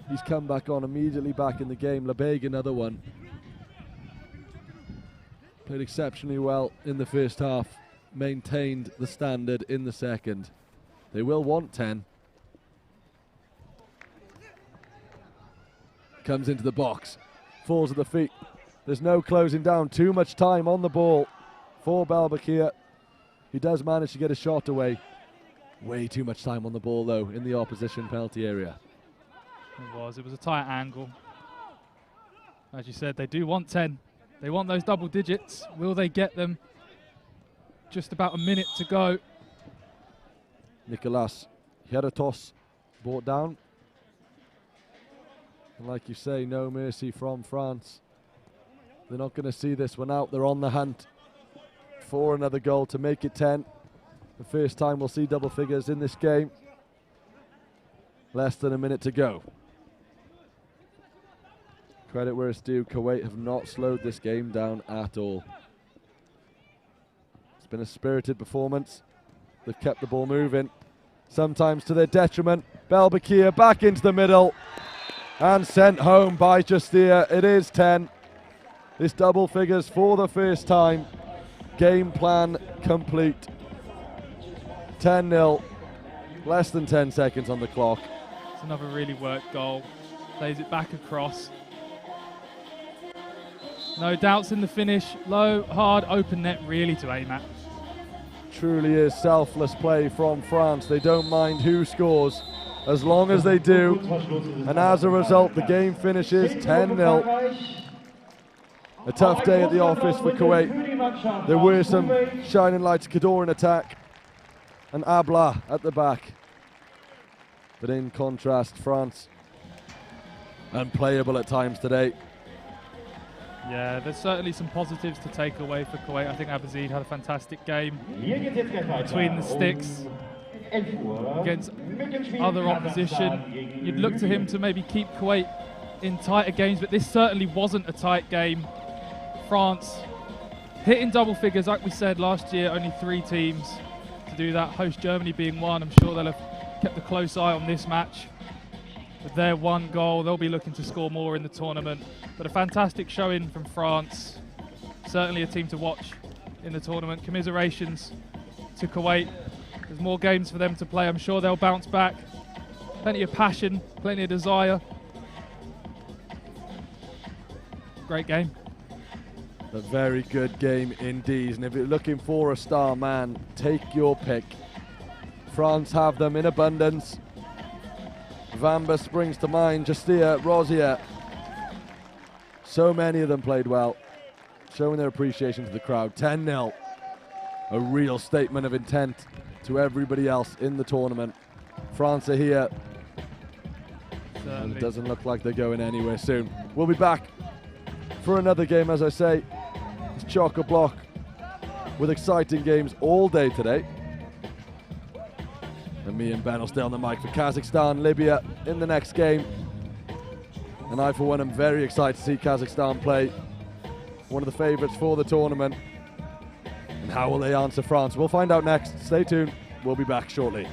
He's come back on, immediately back in the game. Lebeg, another one. Played exceptionally well in the first half. Maintained the standard in the second. They will want 10. Comes into the box. Falls at the feet. There's no closing down. Too much time on the ball for Belbakir. He does manage to get a shot away. Way too much time on the ball, though, in the opposition penalty area. It was a tight angle. As you said, they do want 10. They want those double digits. Will they get them? just about a minute to go. Nicolas Heratos brought down. And like you say, no mercy from France. They're not going to see this one out. They're on the hunt for another goal to make it 10. The first time we'll see double figures in this game. Less than a minute to go. Credit where it's due, Kuwait have not slowed this game down at all. It's been a spirited performance. They've kept the ball moving, sometimes to their detriment. Belbakir back into the middle and sent home by Justia. It is 10. This double figures for the first time. Game plan complete. 10-0. Less than 10 seconds on the clock. It's another really worked goal. Plays it back across. No doubts in the finish. Low, hard, open net really to aim at. Truly is selfless play from France. They don't mind who scores as long as they do. And as a result, the game finishes 10-0. A tough day at the office for Kuwait. There were some shining lights. Kador in attack and Abla at the back. But in contrast, France unplayable at times today. Yeah, there's certainly some positives to take away for Kuwait. I think Abazid had a fantastic game between the sticks against other opposition. You'd look to him to maybe keep Kuwait in tighter games, but this certainly wasn't a tight game. France hitting double figures, like we said last year, only 3 teams to do that, host Germany being one. I'm sure they'll have kept a close eye on this match. With their 1 goal, they'll be looking to score more in the tournament. But a fantastic showing from France. Certainly a team to watch in the tournament. Commiserations to Kuwait. There's more games for them to play. I'm sure they'll bounce back. Plenty of passion, plenty of desire. Great game. A very good game indeed. And if you're looking for a star man, take your pick. France have them in abundance. Vamba springs to mind, Justia, Rosier. So many of them played well, showing their appreciation to the crowd. 10-0. A real statement of intent to everybody else in the tournament. France are here. And it doesn't look like they're going anywhere soon. We'll be back for another game, as I say. It's chock-a-block with exciting games all day today. And me and Ben will stay on the mic for Kazakhstan, Libya in the next game. And I, for one, am very excited to see Kazakhstan play. One of the favourites for the tournament. And how will they answer France? We'll find out next. Stay tuned. We'll be back shortly.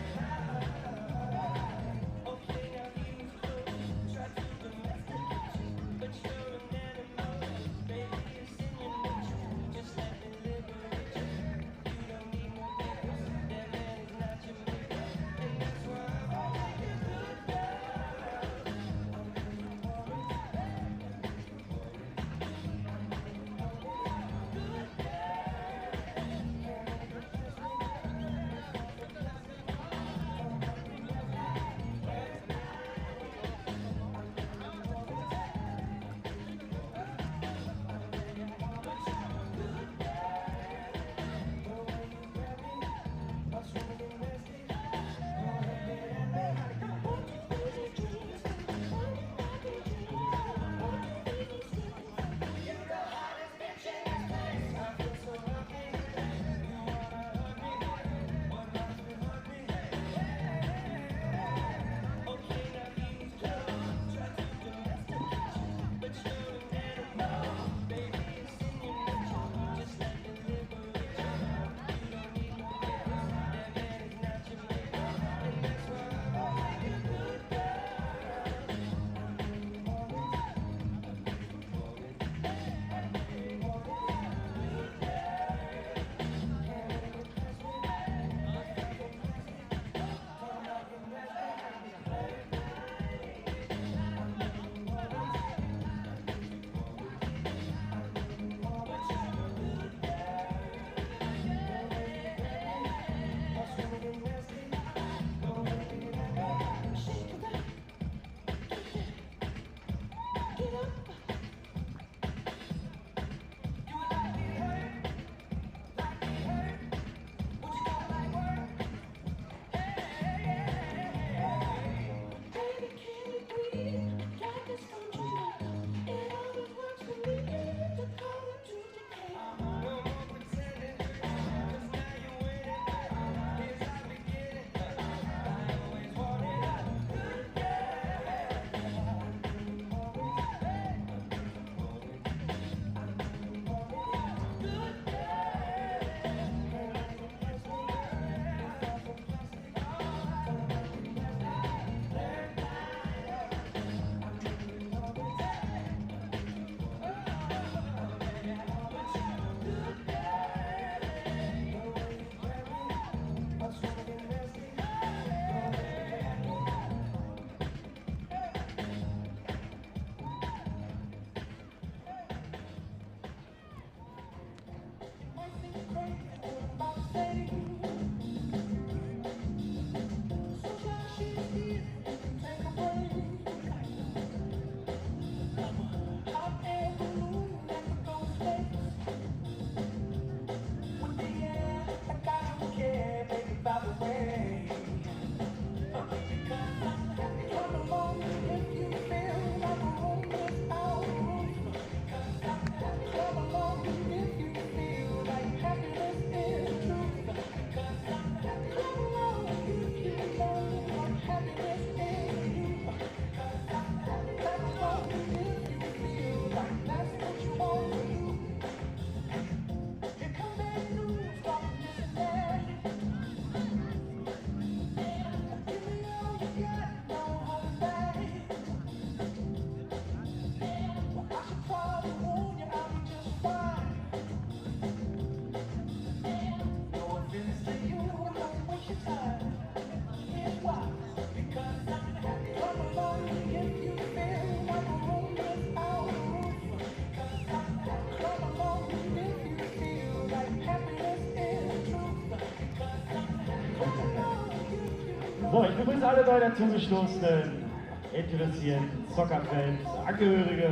So, ich begrüße alle bei der zugestoßenen, interessierten Soccerfans, Angehörige.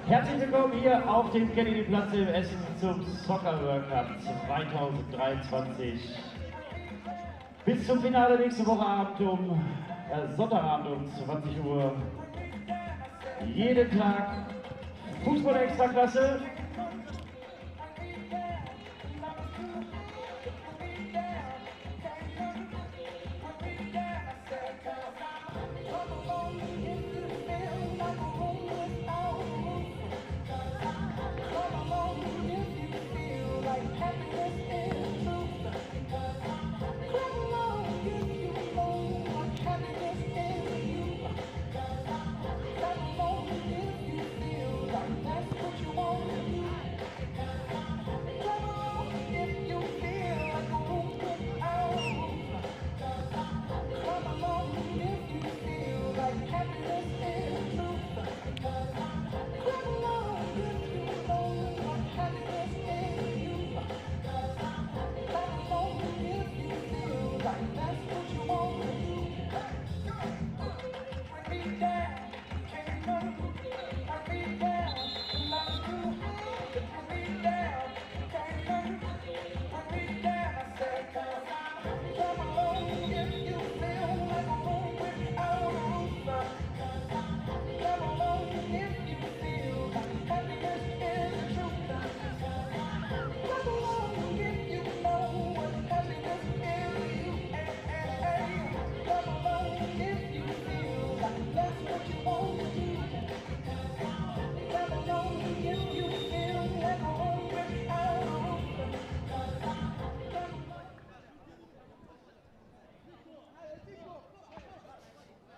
Herzlich willkommen hier auf dem Kennedy-Platz in Essen zum Soccer World Cup 2023. Bis zum Finale nächste Woche Abend Sonntagabend um 20 Uhr. Jeden Tag Fußball-Extraklasse.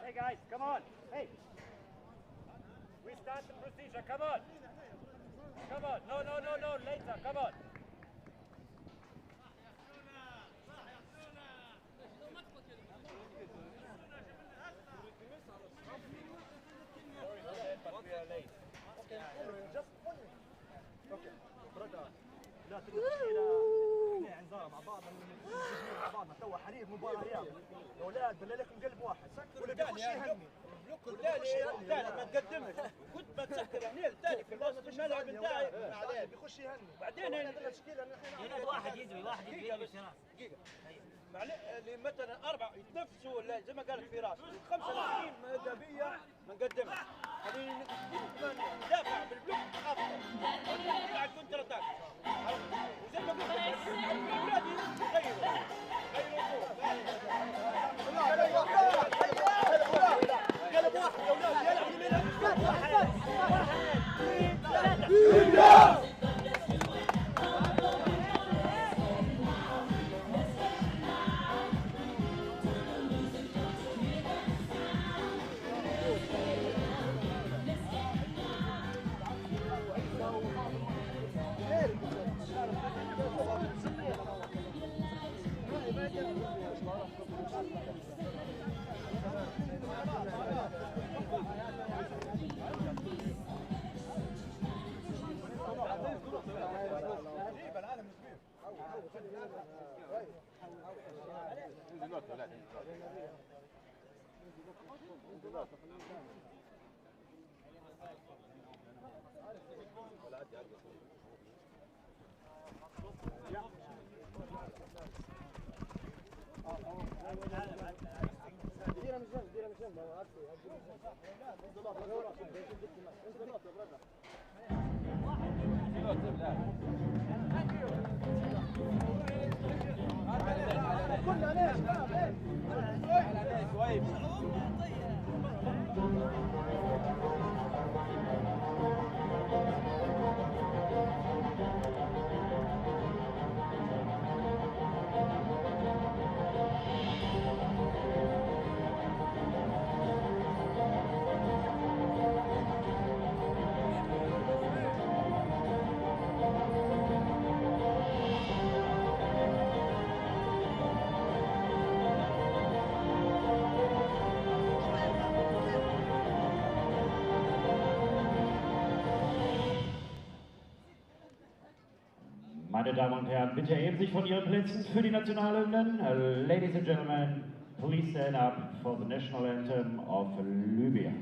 Hey guys, come on. Hey. We start the procedure. Come on. Come on. No, later. Come on. Sorry, but we are late. Okay, just one minute. Okay, brother. لا تقعد احنا انذار مع بعض مع بعضنا توا حريق مباراه رياض يا اولاد بالله لكم قلب واحد واللي بيخش يهني الثاني ما تقدمش كنت ما تسكر هنا الثاني في الوسط الملعب بتاعي بيخش يهني بعدين هنا تشكيله واحد يجري دقيقة اللي مثلا أربعة يتنفسوا ولا زي ما قال فراس 35 مدافعية ما نقدمها هذه ندافع بالبلوك أفضل نلعب كونتر أتاك وزي ما قلت الأولاد يغيروا قلب واحد يا أولاد يلعب يمين واحد Meine Damen und Herren, bitte erheben sich von Ihren Plätzen für die Nationalhymnen. Ladies and Gentlemen, please stand up for the national anthem of Libya.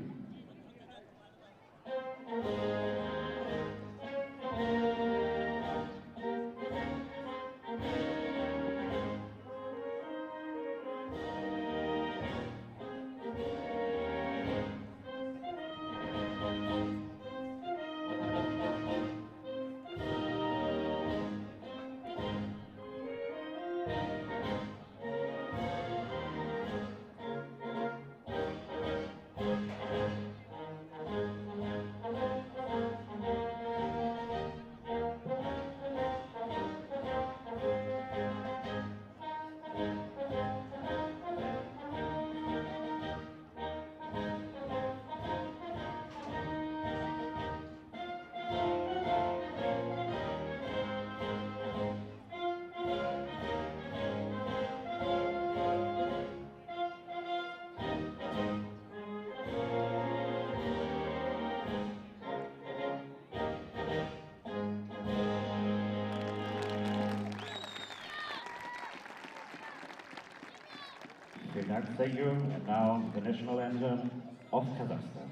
Vielen Dank, thank you. And now the national anthem of Kazakhstan.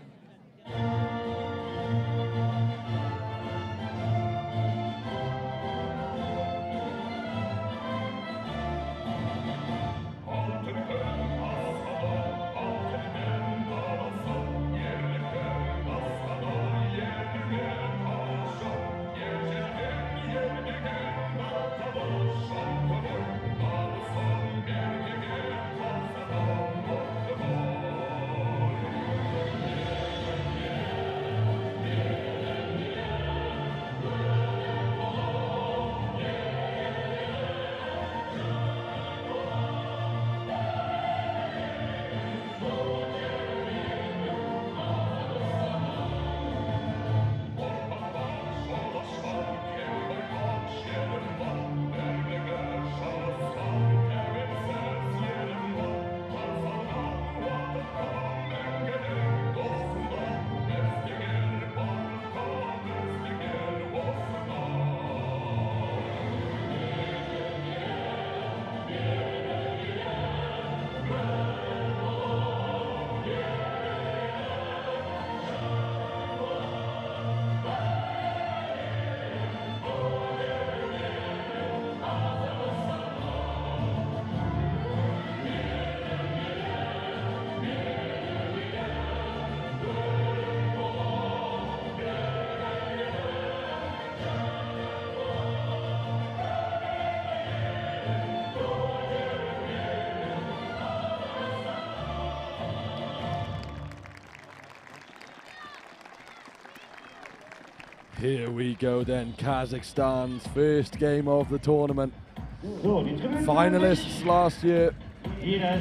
Here we go then, Kazakhstan's first game of the tournament. Finalists last year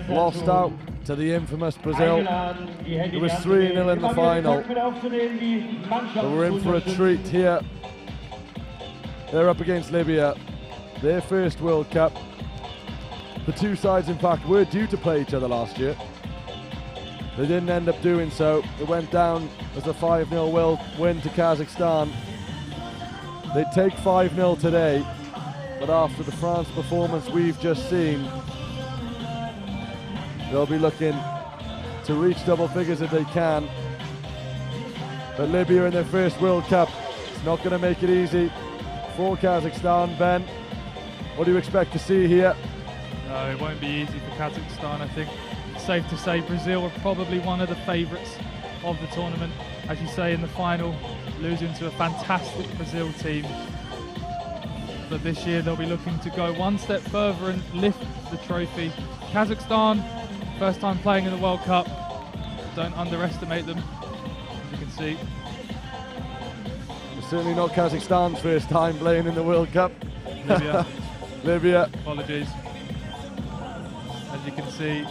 lost out to the infamous Brazil. It was 3-0 in the final. But we're in for a treat here. They're up against Libya, their first World Cup. The two sides, in fact, were due to play each other last year. They didn't end up doing so. It went down as a 5-0 win to Kazakhstan. They take 5-0 today, but after the France performance we've just seen, they'll be looking to reach double figures if they can. But Libya in their first World Cup, it's not going to make it easy for Kazakhstan. Ben, what do you expect to see here? No, it won't be easy for Kazakhstan. I think it's safe to say Brazil are probably one of the favourites of the tournament. As you say, in the final, losing to a fantastic Brazil team. But this year they'll be looking to go one step further and lift the trophy. Kazakhstan, first time playing in the World Cup. Don't underestimate them, as you can see. It's certainly not Kazakhstan's first time playing in the World Cup. Libya. Libya. Apologies. As you can see,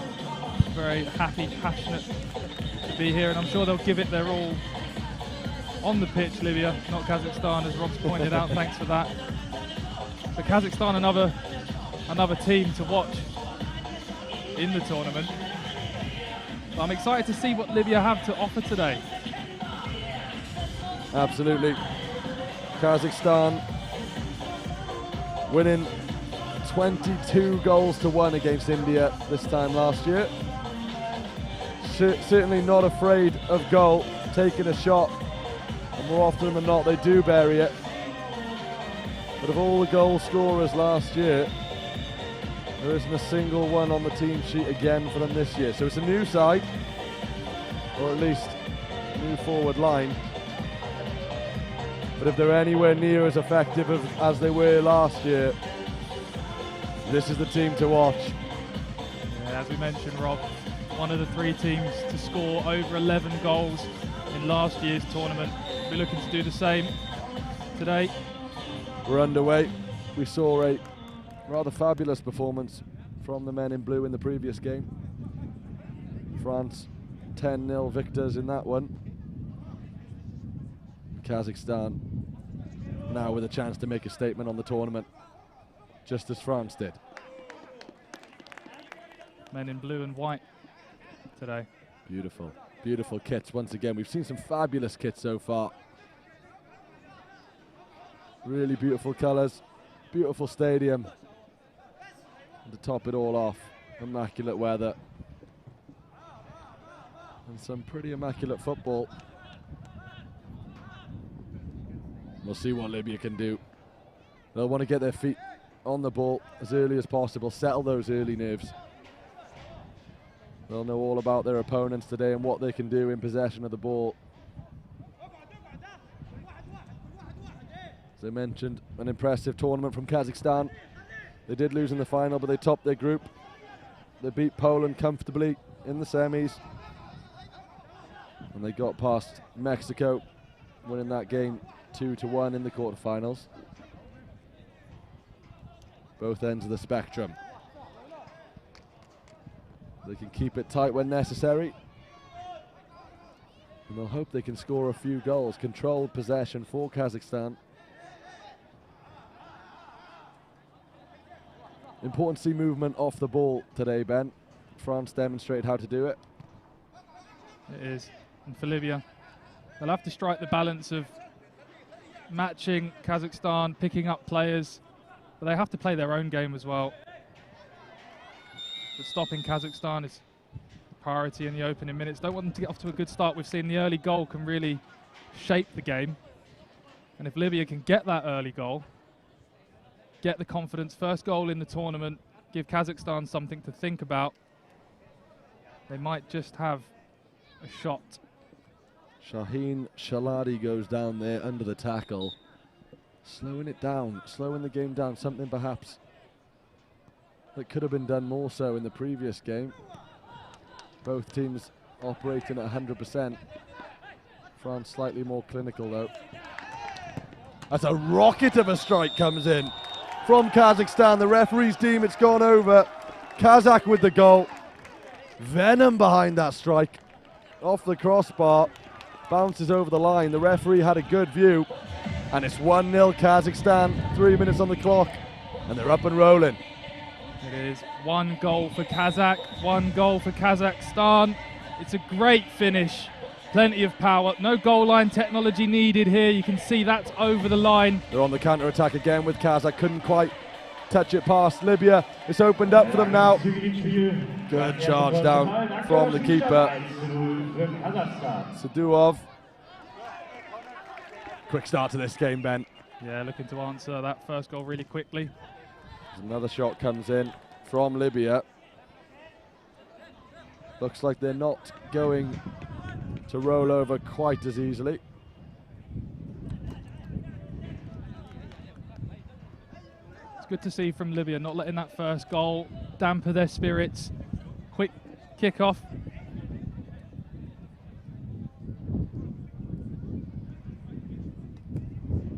very happy, passionate to be here, and I'm sure they'll give it their all on the pitch, Libya, not Kazakhstan, as Rob's pointed out. Thanks for that. But Kazakhstan, another team to watch in the tournament. But I'm excited to see what Libya have to offer today. Absolutely. Kazakhstan winning 22-1 against India this time last year. Certainly not afraid of goal, taking a shot, and more often than not they do bury it. But of all the goal scorers last year, there isn't a single one on the team sheet again for them this year. So it's a new side, or at least a new forward line. But if they're anywhere near as effective as they were last year, this is the team to watch. Yeah, as we mentioned, Rob, one of the 3 teams to score over 11 goals in last year's tournament. We'll be looking to do the same today. We're underway. We saw a rather fabulous performance from the men in blue in the previous game. France 10-0 victors in that one. Kazakhstan now with a chance to make a statement on the tournament, just as France did. Men in blue and white today. Beautiful, beautiful kits once again. We've seen some fabulous kits so far. Really beautiful colours, beautiful stadium. And to top it all off, immaculate weather. And some pretty immaculate football. We'll see what Libya can do. They'll want to get their feet on the ball as early as possible, settle those early nerves. They'll know all about their opponents today and what they can do in possession of the ball. As I mentioned, an impressive tournament from Kazakhstan. They did lose in the final, but they topped their group. They beat Poland comfortably in the semis. And they got past Mexico, winning that game 2-1 in the quarterfinals. Both ends of the spectrum. They can keep it tight when necessary. And they'll hope they can score a few goals. Controlled possession for Kazakhstan. Important to see movement off the ball today, Ben. France demonstrated how to do it. It is. And for Libya, they'll have to strike the balance of matching Kazakhstan, picking up players, but they have to play their own game as well. But stopping Kazakhstan is the priority in the opening minutes. Don't want them to get off to a good start. We've seen the early goal can really shape the game. And if Libya can get that early goal, get the confidence, first goal in the tournament, give Kazakhstan something to think about, they might just have a shot. Shaheen Shaladi goes down there under the tackle. Slowing it down, slowing the game down, something perhaps that could have been done more so in the previous game. Both teams operating at 100%. France slightly more clinical though. That's a rocket of a strike comes in from Kazakhstan. The referees deem it's gone over. Kazakh with the goal. Venom behind that strike. Off the crossbar. Bounces over the line. The referee had a good view. And it's 1-0 Kazakhstan. 3 minutes on the clock. And they're up and rolling. It is 1 goal for Kazakh, 1 goal for Kazakhstan. It's a great finish. Plenty of power. No goal line technology needed here. You can see that's over the line. They're on the counter-attack again with Kazakh. Couldn't quite touch it past Libya. It's opened up for them now. Good charge down from the keeper. Saduov. Quick start to this game, Ben. Yeah, looking to answer that first goal really quickly. Another shot comes in from Libya. Looks like they're not going to roll over quite as easily. It's good to see from Libya not letting that first goal damper their spirits. Quick kick-off.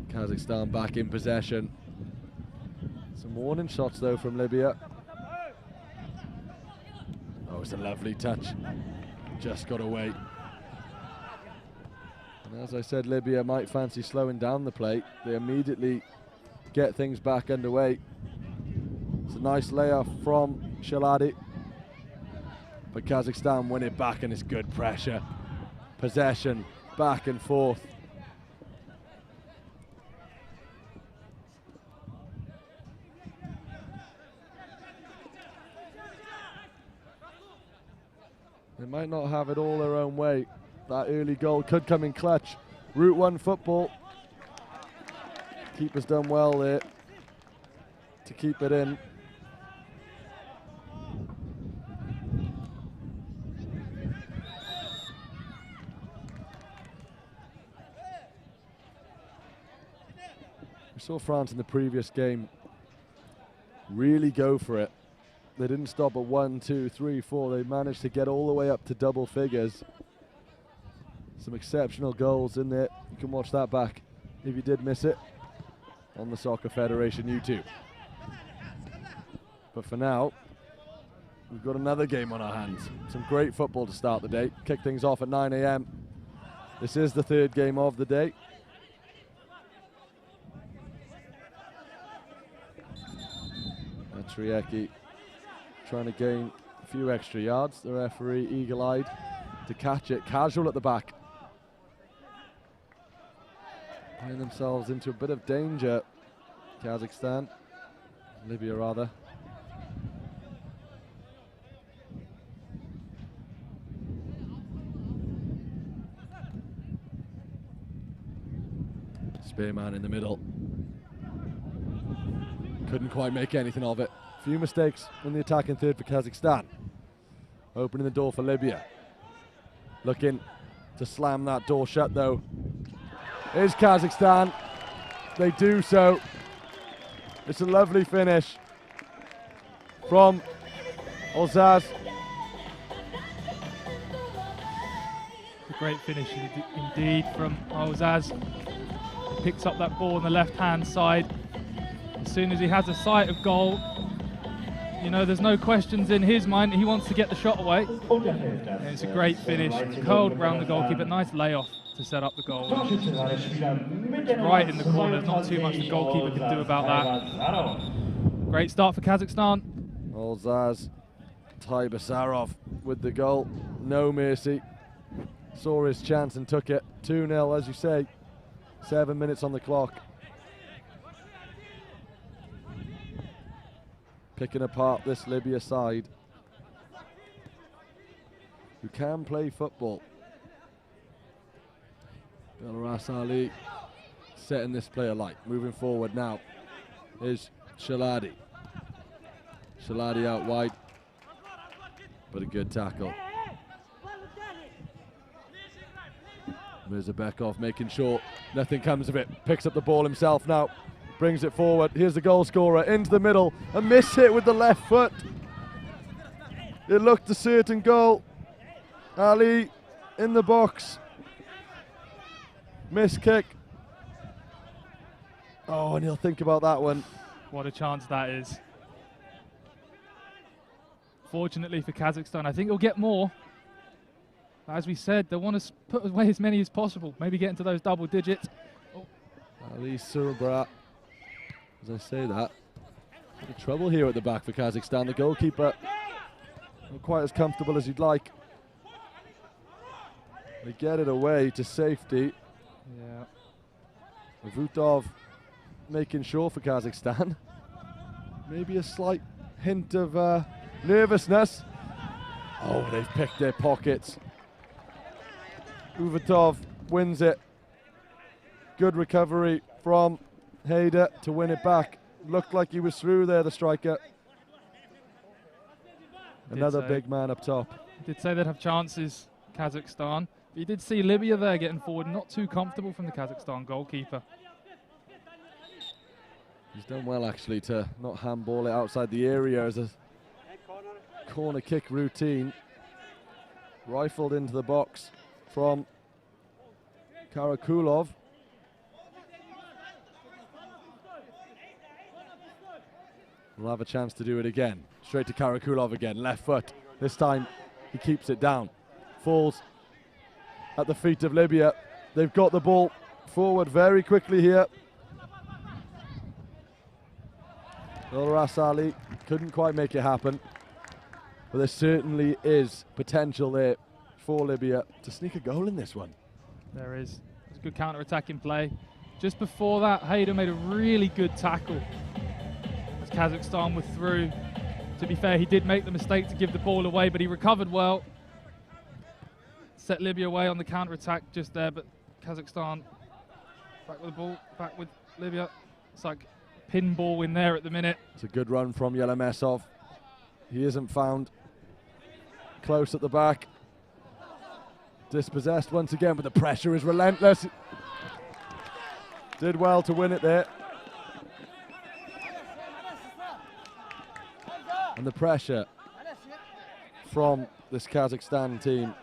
Kazakhstan back in possession. Some warning shots though from Libya. Oh, it's a lovely touch. Just got away. And as I said, Libya might fancy slowing down the play. They immediately get things back underway. It's a nice layoff from Shaladi. But Kazakhstan win it back and it's good pressure. Possession, back and forth. might not have it all their own way. That early goal could come in clutch. Route 1 football. Keeper's done well there to keep it in. We saw France in the previous game really go for it. They didn't stop at 1, 2, 3, 4. They managed to get all the way up to double figures. Some exceptional goals in there. You can watch that back if you did miss it on the Soccer Federation YouTube. But for now, we've got another game on our hands. Some great football to start the day. Kick things off at 9 a.m. This is the third game of the day. Triecki trying to gain a few extra yards. The referee eagle-eyed to catch it. Casual at the back. Putting themselves into a bit of danger. Kazakhstan. Libya rather. Spearman in the middle. Couldn't quite make anything of it. Few mistakes in the attacking third for Kazakhstan. Opening the door for Libya. Looking to slam that door shut though. Is Kazakhstan. They do so. It's a lovely finish from Olzaz. A great finish indeed from Olzaz. Picks up that ball on the left-hand side. As soon as he has a sight of goal, you know, there's no questions in his mind. He wants to get the shot away. And it's a great finish. Curled round the goalkeeper. Nice layoff to set up the goal. Right in the corner. Not too much the goalkeeper can do about that. Great start for Kazakhstan. Olzaz, Taibasarov with the goal. No mercy. Saw his chance and took it. 2-0, as you say. 7 minutes on the clock. Picking apart this Libya side, who can play football. Belras Ali setting this play alight. Moving forward now is Shaladi. Shaladi out wide, but a good tackle. Mirzabekov making sure nothing comes of it. Picks up the ball himself now. Brings it forward. Here's the goal scorer into the middle. A miss hit with the left foot. It looked a certain goal. Ali in the box. Miss kick. Oh, and he'll think about that one. What a chance that is. Fortunately for Kazakhstan, I think he'll get more. As we said, they want to put away as many as possible. Maybe get into those double digits. Oh. Ali Surabrat. As I say that, trouble here at the back for Kazakhstan. The goalkeeper not quite as comfortable as you'd like. They get it away to safety. Yeah. Vutov making sure for Kazakhstan. Maybe a slight hint of nervousness. Oh, they've picked their pockets. Uvutov wins it. Good recovery from Hayder to win it back. Looked like he was through there, the striker. Another big man up top. Did say they'd have chances, Kazakhstan. You did see Libya there getting forward, not too comfortable from the Kazakhstan goalkeeper. He's done well actually to not handball it outside the area as a corner kick routine. Rifled into the box from Karakulov. We'll have a chance to do it again. Straight to Karakulov again, left foot. This time he keeps it down. Falls at the feet of Libya. They've got the ball forward very quickly here. Belras Ali couldn't quite make it happen. But there certainly is potential there for Libya to sneak a goal in this one. There is. It's a good counter-attacking play. Just before that, Hayder made a really good tackle. Kazakhstan were through. To be fair, he did make the mistake to give the ball away, but he recovered well. set Libya away on the counter-attack just there, but Kazakhstan back with the ball, back with Libya. It's like pinball in there at the minute. It's a good run from Yelemesov. He isn't found. Close at the back. Dispossessed once again, but the pressure is relentless. Did well to win it there. And the pressure from this Kazakhstan team.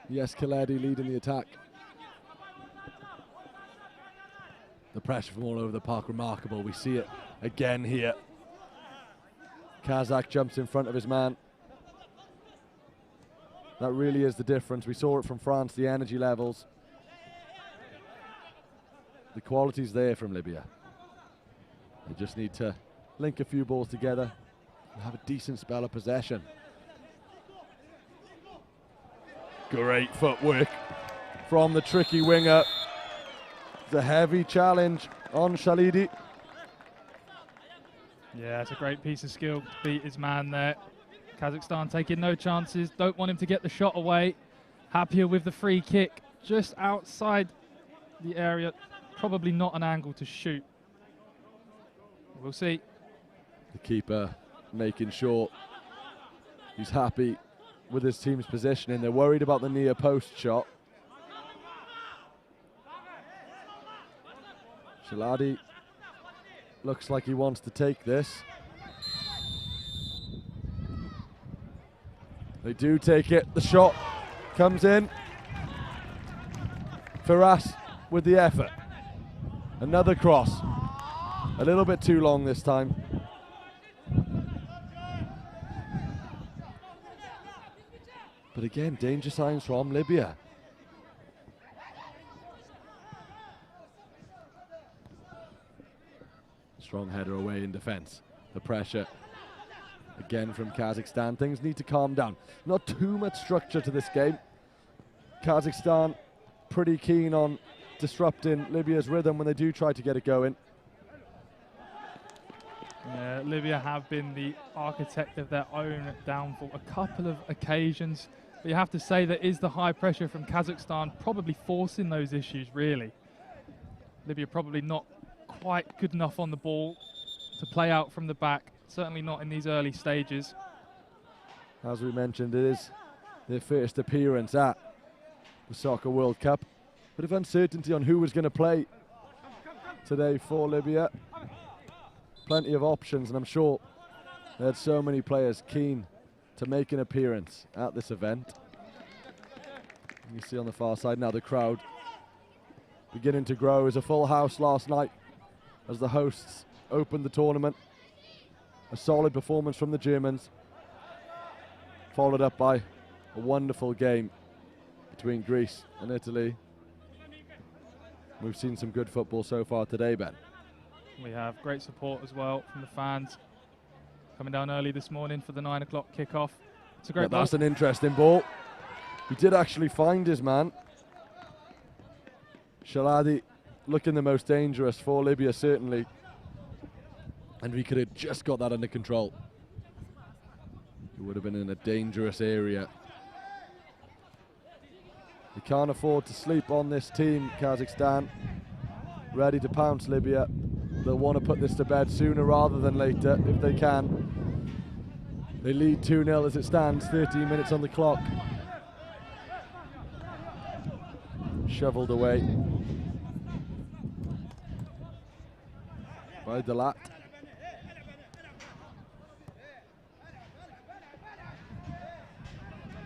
Yes, Khaledi leading the attack. The pressure from all over the park, remarkable. We see it again here. Kazakh jumps in front of his man. That really is the difference. We saw it from France, the energy levels. The quality's there from Libya. They just need to link a few balls together and have a decent spell of possession. Great footwork from the tricky winger. It's a heavy challenge on Shalidi. Yeah, it's a great piece of skill to beat his man there. Kazakhstan taking no chances, don't want him to get the shot away. Happier with the free kick, just outside the area. Probably not an angle to shoot. We'll see. The keeper making sure he's happy with his team's positioning. They're worried about the near post shot. Shaladi looks like he wants to take this. They do take it. The shot comes in. Firas with the effort. Another cross. A little bit too long this time. But again, danger signs from Libya. Strong header away in defence. The pressure again from Kazakhstan. Things need to calm down. Not too much structure to this game. Kazakhstan pretty keen on disrupting Libya's rhythm when they do try to get it going. Yeah, Libya have been the architect of their own downfall a couple of occasions. But you have to say that is the high pressure from Kazakhstan probably forcing those issues, really. Libya probably not quite good enough on the ball to play out from the back, certainly not in these early stages. As we mentioned, it is their first appearance at the Soccer World Cup. Bit of uncertainty on who was going to play today for Libya. Plenty of options, and I'm sure they had so many players keen to make an appearance at this event. You see on the far side now the crowd beginning to grow. It was a full house last night as the hosts opened the tournament. A solid performance from the Germans, followed up by a wonderful game between Greece and Italy. We've seen some good football so far today, Ben. We have great support as well from the fans coming down early this morning for the 9 o'clock kickoff. It's a great ball. That's an interesting ball. He did actually find his man. Shaladi looking the most dangerous for Libya, certainly. And we could have just got that under control. It would have been in a dangerous area. We can't afford to sleep on this team, Kazakhstan. Ready to pounce Libya. They'll want to put this to bed sooner rather than later, if they can. They lead 2-0 as it stands, 13 minutes on the clock. Shoveled away by Dalat.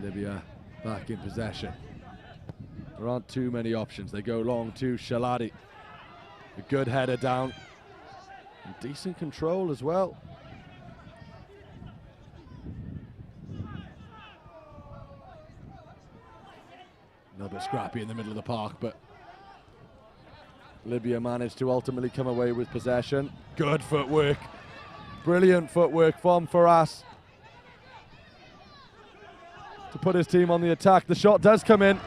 Libya back in possession. There aren't too many options. They go long to Shaladi. A good header down. And decent control as well. A little bit scrappy in the middle of the park, but Libya managed to ultimately come away with possession. Good footwork. Brilliant footwork from Firas to put his team on the attack. The shot does come in.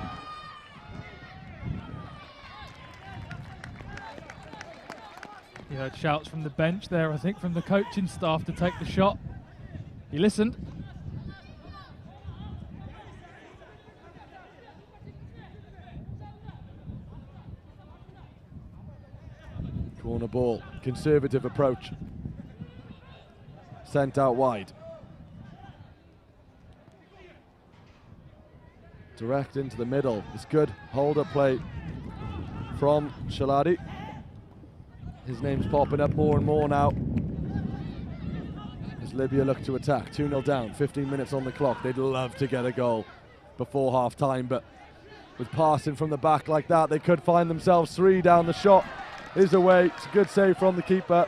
You heard shouts from the bench there, I think, from the coaching staff to take the shot. He listened. Corner ball, conservative approach. Sent out wide. Direct into the middle. It's good hold-up play from Shaladi. His name's popping up more and more now as Libya look to attack. 2-0 down, 15 minutes on the clock. They'd love to get a goal before half-time, but with passing from the back like that, they could find themselves 3 down. The shot is away. It's a good save from the keeper.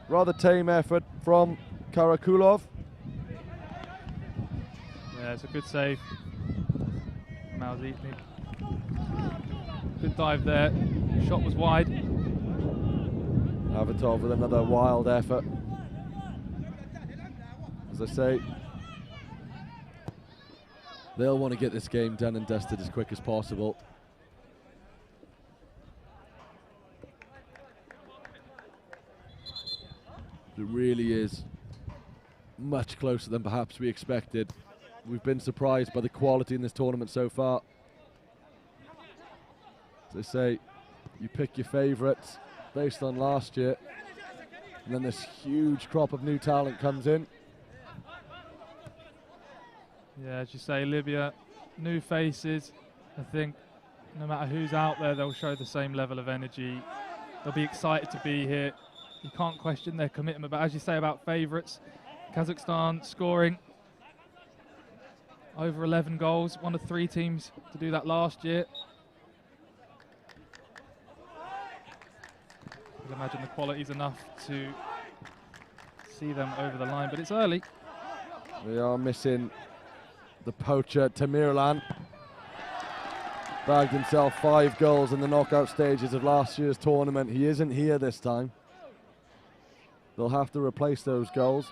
Rather tame effort from Karakulov. Yeah, it's a good save. Malzitni. Good dive there. Shot was wide. Avatov with another wild effort. As I say, they'll want to get this game done and dusted as quick as possible. It really is much closer than perhaps we expected. We've been surprised by the quality in this tournament so far. As I say, you pick your favourites based on last year, and then this huge crop of new talent comes in. Yeah, as you say, Libya, new faces. I think no matter who's out there, they'll show the same level of energy. They'll be excited to be here. You can't question their commitment. But as you say about favourites, Kazakhstan scoring over 11 goals, one of 3 teams to do that last year. I can imagine the quality's enough to see them over the line, but it's early. We are missing the poacher, Tamirlan. Bagged himself 5 goals in the knockout stages of last year's tournament. He isn't here this time. They'll have to replace those goals.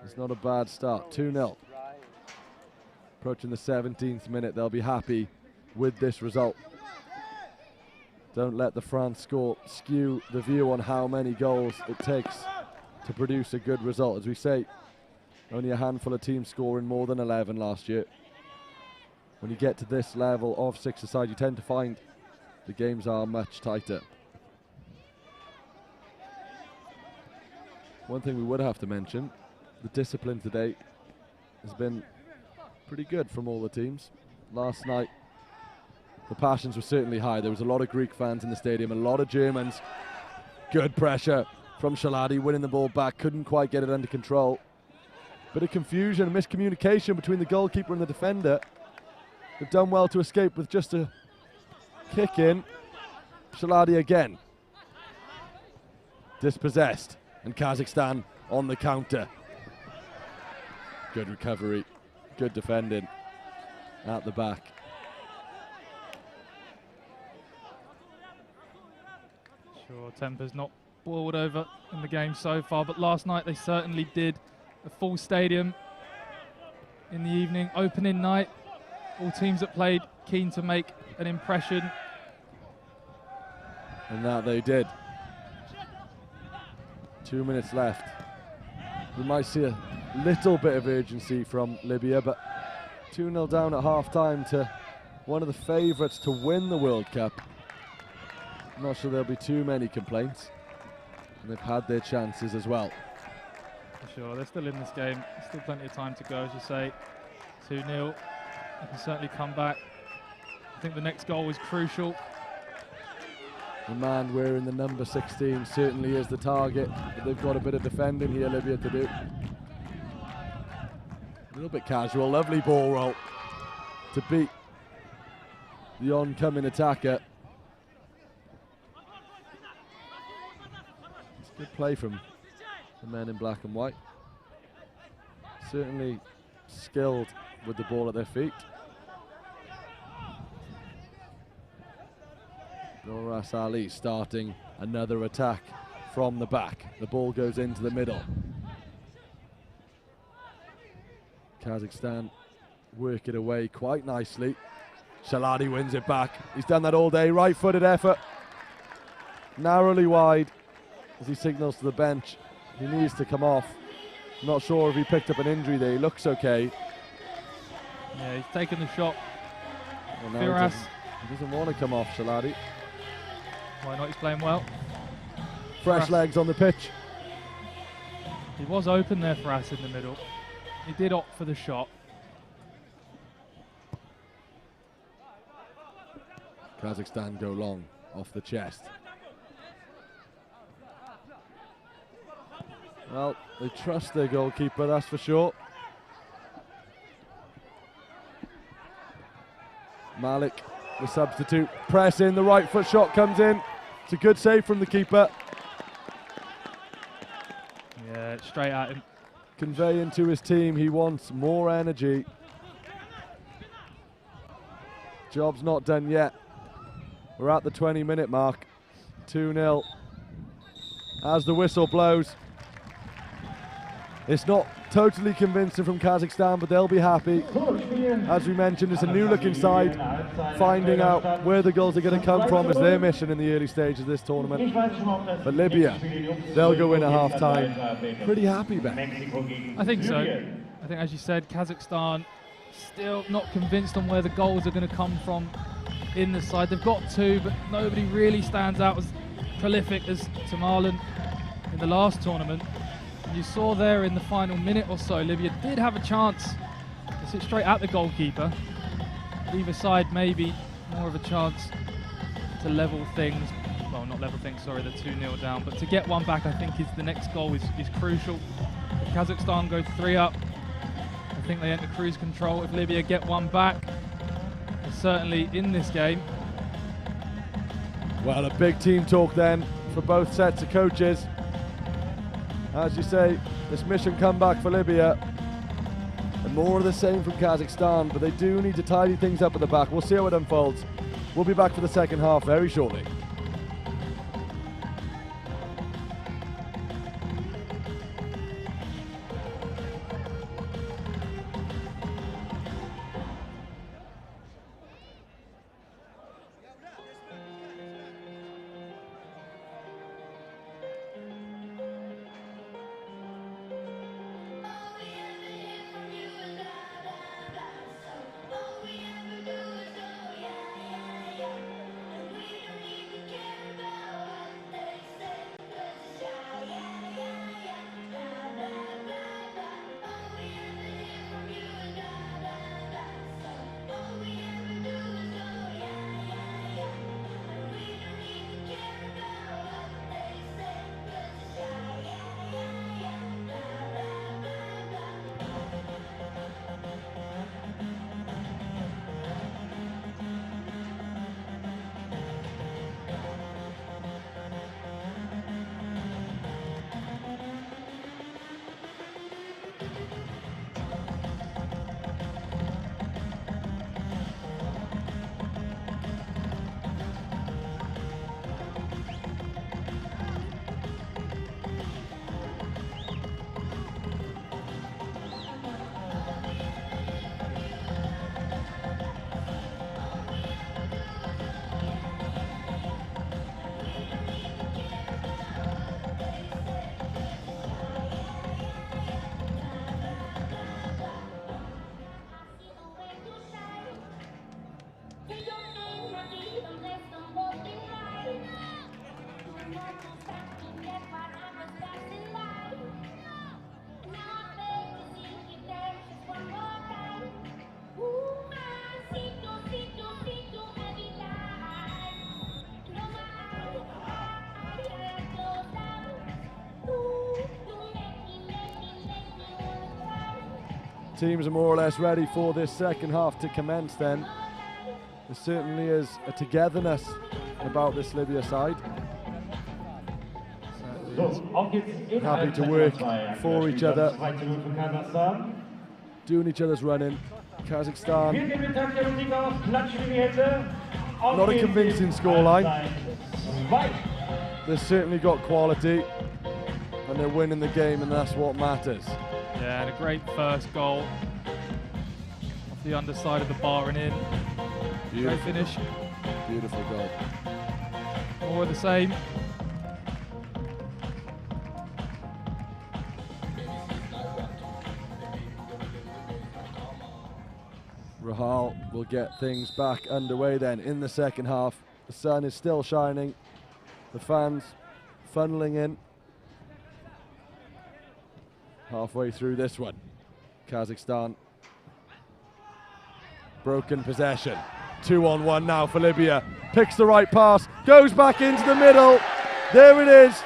It's not a bad start. 2-0. Approaching the 17th minute, they'll be happy with this result. Don't let the France score skew the view on how many goals it takes to produce a good result. As we say, only a handful of teams scoring more than 11 last year. When you get to this level of six-a-side, you tend to find the games are much tighter. One thing we would have to mention, the discipline today has been pretty good from all the teams. Last night, the passions were certainly high. There was a lot of Greek fans in the stadium, a lot of Germans. Good pressure from Shaladi, winning the ball back, couldn't quite get it under control. Bit of confusion and miscommunication between the goalkeeper and the defender. They've done well to escape with just a kick in. Shaladi again. Dispossessed, and Kazakhstan on the counter. Good recovery, good defending at the back. Sure, temper's not boiled over in the game so far, but last night they certainly did. A full stadium in the evening, opening night. All teams that played keen to make an impression. And that they did. 2 minutes left. We might see a little bit of urgency from Libya, but 2-0 down at half-time to one of the favourites to win the World Cup. I'm not sure there'll be too many complaints. And they've had their chances as well. For sure, they're still in this game. There's still plenty of time to go, as you say. 2-0. They can certainly come back. I think the next goal is crucial. The man wearing the number 16 certainly is the target, but they've got a bit of defending here, Libya, to do. A little bit casual, lovely ball roll to beat the oncoming attacker. It's good play from the men in black and white. Certainly skilled with the ball at their feet. Noras Ali starting another attack from the back. The ball goes into the middle. Kazakhstan work it away quite nicely. Shaladi wins it back. He's done that all day. Right-footed effort. Narrowly wide as he signals to the bench. He needs to come off. Not sure if he picked up an injury there. He looks okay. Yeah, he's taken the shot. Well, no, he doesn't want to come off, Shaladi. Why not? He's playing well. Fresh legs on the pitch. He was open there for us in the middle. He did opt for the shot. Kazakhstan go long off the chest. Well, they trust their goalkeeper, that's for sure. Malik, the substitute, press in, the right foot shot comes in. It's a good save from the keeper. Yeah, straight at him. Conveying to his team he wants more energy. Job's not done yet. We're at the 20-minute mark. 2-0. As the whistle blows. It's not totally convincing from Kazakhstan, but they'll be happy. As we mentioned, it's a new-looking side. Finding out where the goals are going to come from is their mission in the early stages of this tournament. But Libya, they'll go in at half-time. Pretty happy, Ben. I think so. I think, as you said, Kazakhstan still not convinced on where the goals are going to come from in the side. They've got two, but nobody really stands out as prolific as Tamerlan in the last tournament. And you saw there in the final minute or so, Libya did have a chance to sit straight at the goalkeeper. Either side maybe more of a chance to level things. Well, not level things, sorry, they're 2-0 down. But to get one back, I think, is the next goal is crucial. If Kazakhstan go 3 up, I think they enter cruise control. If Libya get one back, they're certainly in this game. Well, a big team talk then for both sets of coaches. As you say, this mission comeback for Libya. And more of the same from Kazakhstan, but they do need to tidy things up at the back. We'll see how it unfolds. We'll be back for the second half very shortly. Teams are more or less ready for this second half to commence then. There certainly is a togetherness about this Libya side. Happy to work for each other, doing each other's running. Kazakhstan, not a convincing scoreline. They've certainly got quality and they're winning the game, and that's what matters. Yeah, and a great first goal off the underside of the bar and in. Beautiful. Great finish. Beautiful goal. More of the same. Rahal will get things back underway then in the second half. The sun is still shining. The fans funneling in. Halfway through this one. Kazakhstan. Broken possession. 2-on-1 now for Libya. Picks the right pass. Goes back into the middle. There it is.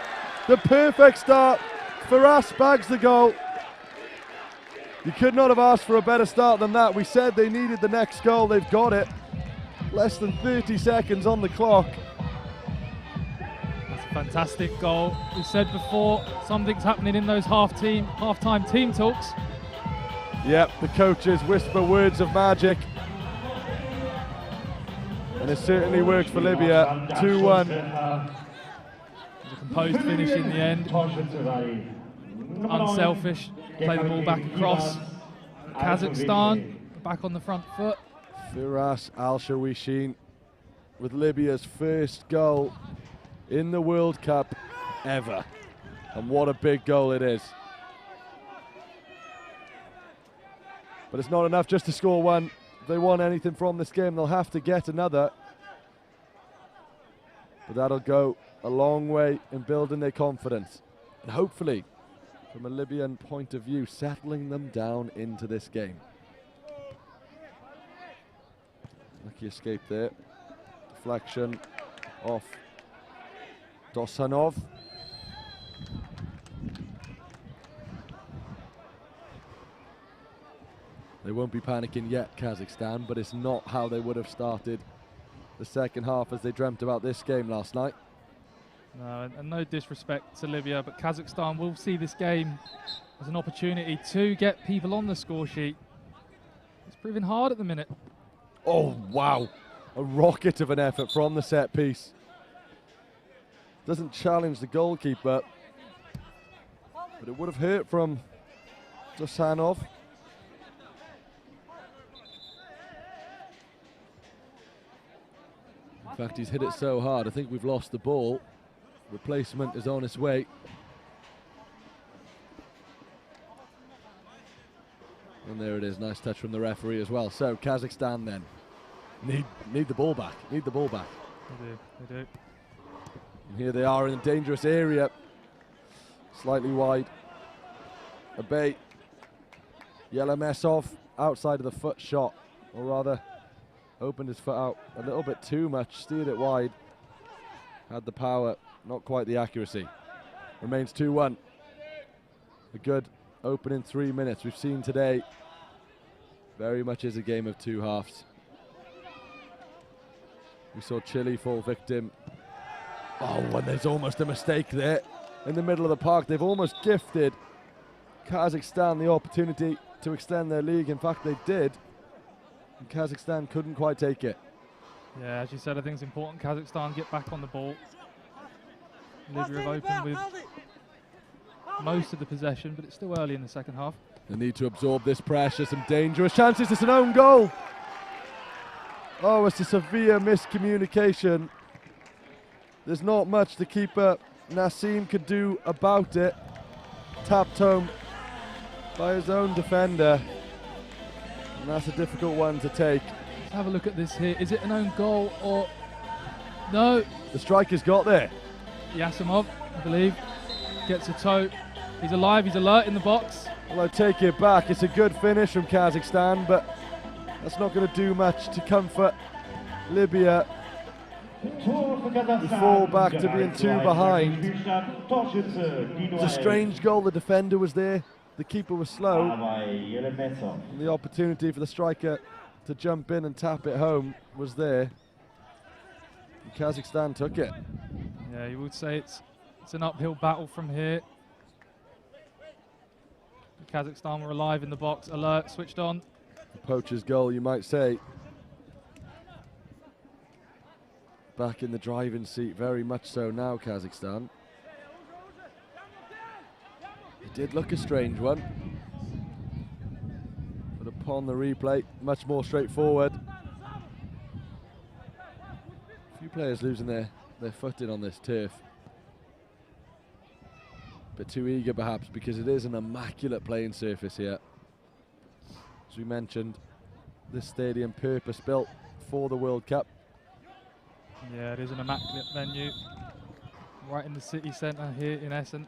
The perfect start. Firas bags the goal. You could not have asked for a better start than that. We said they needed the next goal. They've got it. Less than 30 seconds on the clock. That's a fantastic goal. We said before, something's happening in those half-time team talks. Yep, the coaches whisper words of magic. And it certainly worked for Libya. 2-1. It was a composed finish in the end. Unselfish. Play the ball back across. Kazakhstan back on the front foot. Firas Al-Shawishin with Libya's first goal in the World Cup ever. And what a big goal it is. But it's not enough just to score one. If they want anything from this game, they'll have to get another. But that'll go a long way in building their confidence. And hopefully, from a Libyan point of view, settling them down into this game. Lucky escape there. Deflection off Dosanov. They won't be panicking yet, Kazakhstan, but it's not how they would have started the second half as they dreamt about this game last night. No, and no disrespect to Libya, but Kazakhstan will see this game as an opportunity to get people on the score sheet. It's proving hard at the minute. Oh, wow. A rocket of an effort from the set piece. Doesn't challenge the goalkeeper, but it would have hurt from Dosanov. In fact, he's hit it so hard, I think we've lost the ball. Replacement is on its way. And there it is, nice touch from the referee as well. So Kazakhstan then need the ball back, They do. And here they are in a dangerous area. Slightly wide. Abay. Yelemesov outside of the foot shot, or rather opened his foot out a little bit too much, steered it wide. Had the power, not quite the accuracy. Remains 2-1. A good opening 3 minutes. We've seen today very much is a game of two halves. We saw Chile fall victim. Oh, and there's almost a mistake there in the middle of the park. They've almost gifted Kazakhstan the opportunity to extend their league. In fact, they did. And Kazakhstan couldn't quite take it. Yeah, as you said, I think it's important Kazakhstan get back on the ball. Libya have opened with most of the possession, but it's still early in the second half. They need to absorb this pressure. Some dangerous chances. It's an own goal. Oh, it's a severe miscommunication. There's not much the keeper, Nassim, could do about it. Tapped home by his own defender. And that's a difficult one to take. Let's have a look at this here. Is it an own goal or... No. The striker's got there. Yasimov, I believe, gets a toe. He's alive, he's alert in the box. Well, I take it back. It's a good finish from Kazakhstan, but that's not going to do much to comfort Libya. We fall back to being 2 behind. It's a strange goal. The defender was there. The keeper was slow. And the opportunity for the striker to jump in and tap it home was there. And Kazakhstan took it. Yeah, you would say it's an uphill battle from here. Kazakhstan were alive in the box, alert, switched on. The poacher's goal, you might say. Back in the driving seat, very much so now, Kazakhstan. It did look a strange one. But upon the replay, much more straightforward. A few players losing their footing on this turf. Bit too eager perhaps, because it is an immaculate playing surface here. As we mentioned, this stadium purpose built for the World Cup. Yeah, it is an immaculate venue. right in the city centre here in Essen.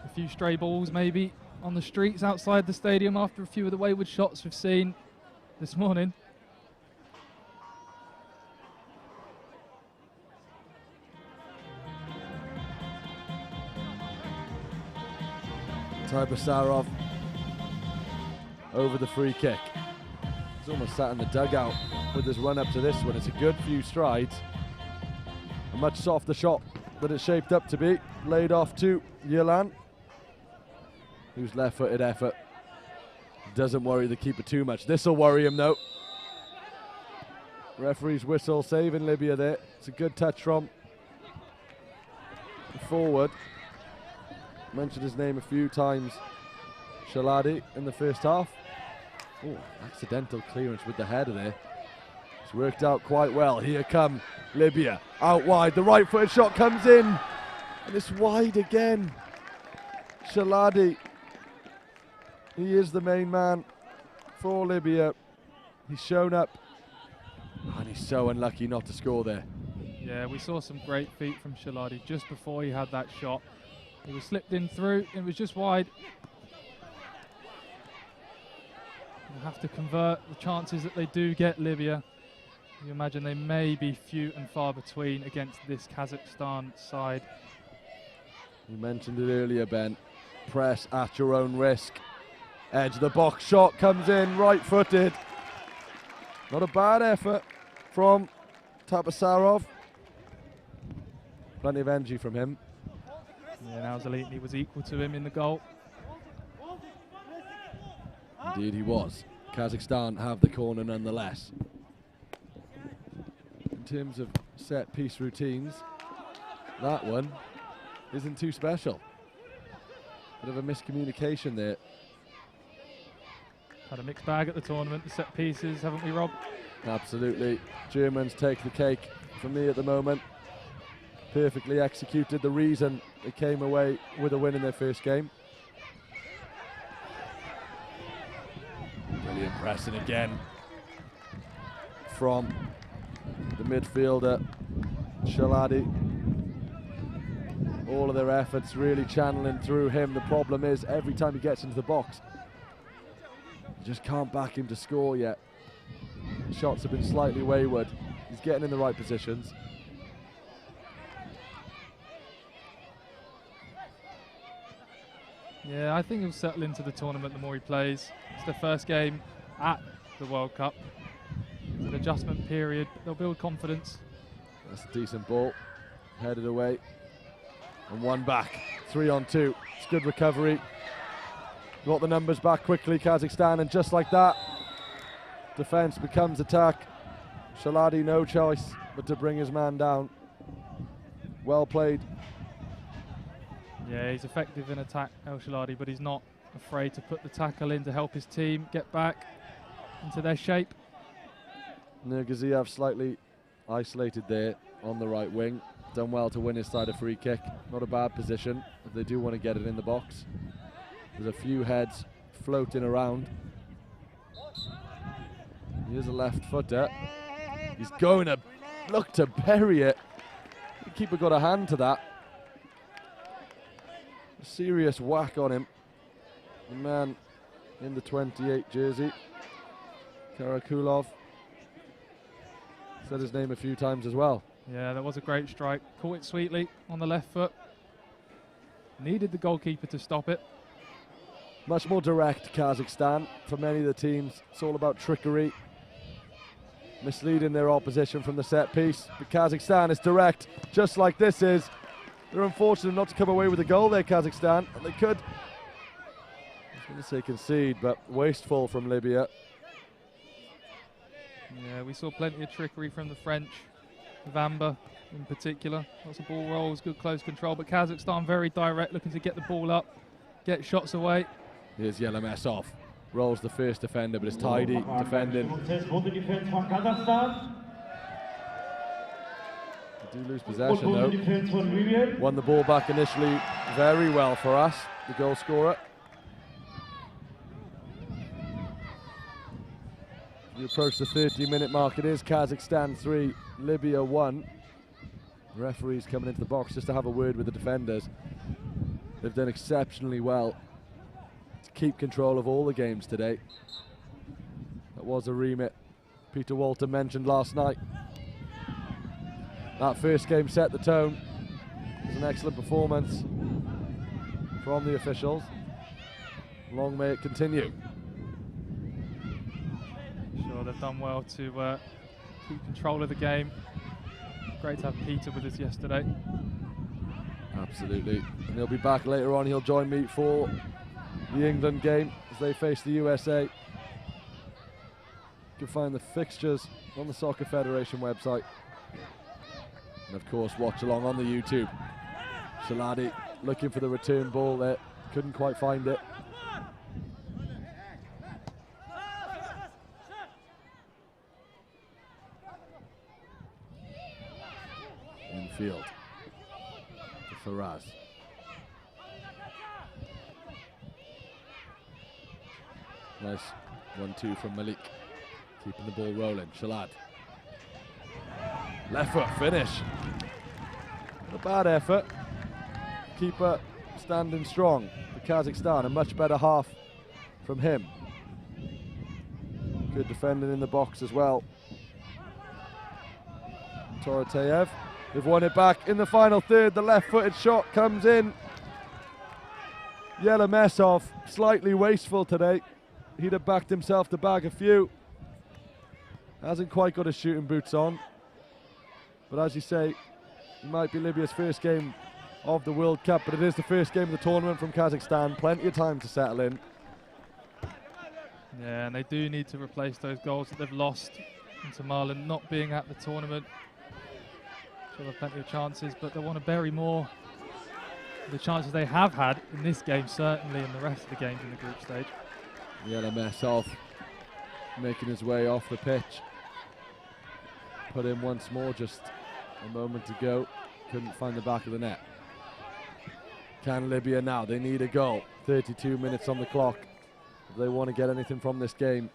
A few stray balls maybe on the streets outside the stadium after a few of the wayward shots we've seen this morning. Tybasarov over the free kick. He's almost sat in the dugout with his run up to this one. It's a good few strides. A much softer shot than it's shaped up to be. Laid off to Yelan, whose left-footed effort doesn't worry the keeper too much. This'll worry him though. Referee's whistle saving Libya there. It's a good touch from the forward. Mentioned his name a few times, Shaladi, in the first half. Oh, accidental clearance with the header there. It's worked out quite well. Here come Libya, out wide. The right-footed shot comes in, and it's wide again. Shaladi, he is the main man for Libya. He's shown up, and he's so unlucky not to score there. Yeah, we saw some great feet from Shaladi just before he had that shot. He was slipped in through, and it was just wide. They'll have to convert the chances that they do get, Libya. You imagine they may be few and far between against this Kazakhstan side. You mentioned it earlier, Ben. Press at your own risk. Edge of the box shot comes in, right-footed. Not a bad effort from Tapasarov. Plenty of energy from him. Yeah, now Zalini was equal to him in the goal. Indeed he was. Kazakhstan have the corner nonetheless. In terms of set-piece routines, that one isn't too special. Bit of a miscommunication there. Had a mixed bag at the tournament, the set pieces, haven't we, Rob? Absolutely. Germans take the cake for me at the moment. Perfectly executed the reason they came away with a win in their first game. Brilliant pressing again from the midfielder Shaladi. All of their efforts really channeling through him. The problem is every time he gets into the box, you just can't back him to score yet. Shots have been slightly wayward. He's getting in the right positions. Yeah, I think he'll settle into the tournament the more he plays. It's their first game at the World Cup. It's an adjustment period, but they'll build confidence. That's a decent ball. Headed away. And one back. 3 on 2. It's good recovery. Got the numbers back quickly, Kazakhstan, and just like that, defense becomes attack. Shaladi no choice but to bring his man down. Well played. Yeah, he's effective in attack, El Shaladi, but he's not afraid to put the tackle in to help his team get back into their shape. Nurgaziev slightly isolated there on the right wing. Done well to win his side a free kick. Not a bad position if they do want to get it in the box. There's a few heads floating around. Here's a left footer. He's going to look to bury it. The keeper got a hand to that. A serious whack on him. The man in the 28 jersey, Karakulov. Said his name a few times as well. Yeah, that was a great strike. Caught it sweetly on the left foot. Needed the goalkeeper to stop it. Much more direct, Kazakhstan. For many of the teams, it's all about trickery, misleading their opposition from the set piece. But Kazakhstan is direct, just like this is. They're unfortunate not to come away with a goal there, Kazakhstan, and they could. I was going to say concede, but wasteful from Libya. Yeah, we saw plenty of trickery from the French. Vamba in particular. Lots of ball rolls, good close control, but Kazakhstan very direct, looking to get the ball up, get shots away. Here's Yelemesov. Rolls the first defender, but it's tidy defending. They do lose possession though. Won the ball back initially very well for us, the goal scorer. We approach the 30-minute mark. It is Kazakhstan 3, Libya 1. Referees coming into the box just to have a word with the defenders. They've done exceptionally well to keep control of all the games today. That was a remit Peter Walter mentioned last night. That first game set the tone. It was an excellent performance from the officials. Long may it continue. Sure, they've done well to keep control of the game. Great to have Peter with us yesterday. Absolutely. And he'll be back later on. He'll join me for the England game as they face the USA. You can find the fixtures on the Soccer Federation website. And of course, watch along on the YouTube. Shaladi looking for the return ball there. Couldn't quite find it. Infield to Faraz. Nice 1-2 from Malik. Keeping the ball rolling. Shalad. Left foot finish. Not a bad effort. Keeper standing strong for Kazakhstan. A much better half from him. Good defending in the box as well. Torotayev. They've won it back in the final third. The left-footed shot comes in. Yelemesov slightly wasteful today. He'd have backed himself to bag a few. Hasn't quite got his shooting boots on. But as you say, it might be Libya's first game of the World Cup, but it is the first game of the tournament from Kazakhstan. Plenty of time to settle in. Yeah, and they do need to replace those goals that they've lost into Marlon not being at the tournament. Sure, there are plenty of chances, but they want to bury more the chances they have had in this game, certainly in the rest of the games in the group stage. Yelemesov making his way off the pitch. Put in once more just a moment ago. Couldn't find the back of the net. Can Libya now? They need a goal. 32 minutes on the clock. If they want to get anything from this game,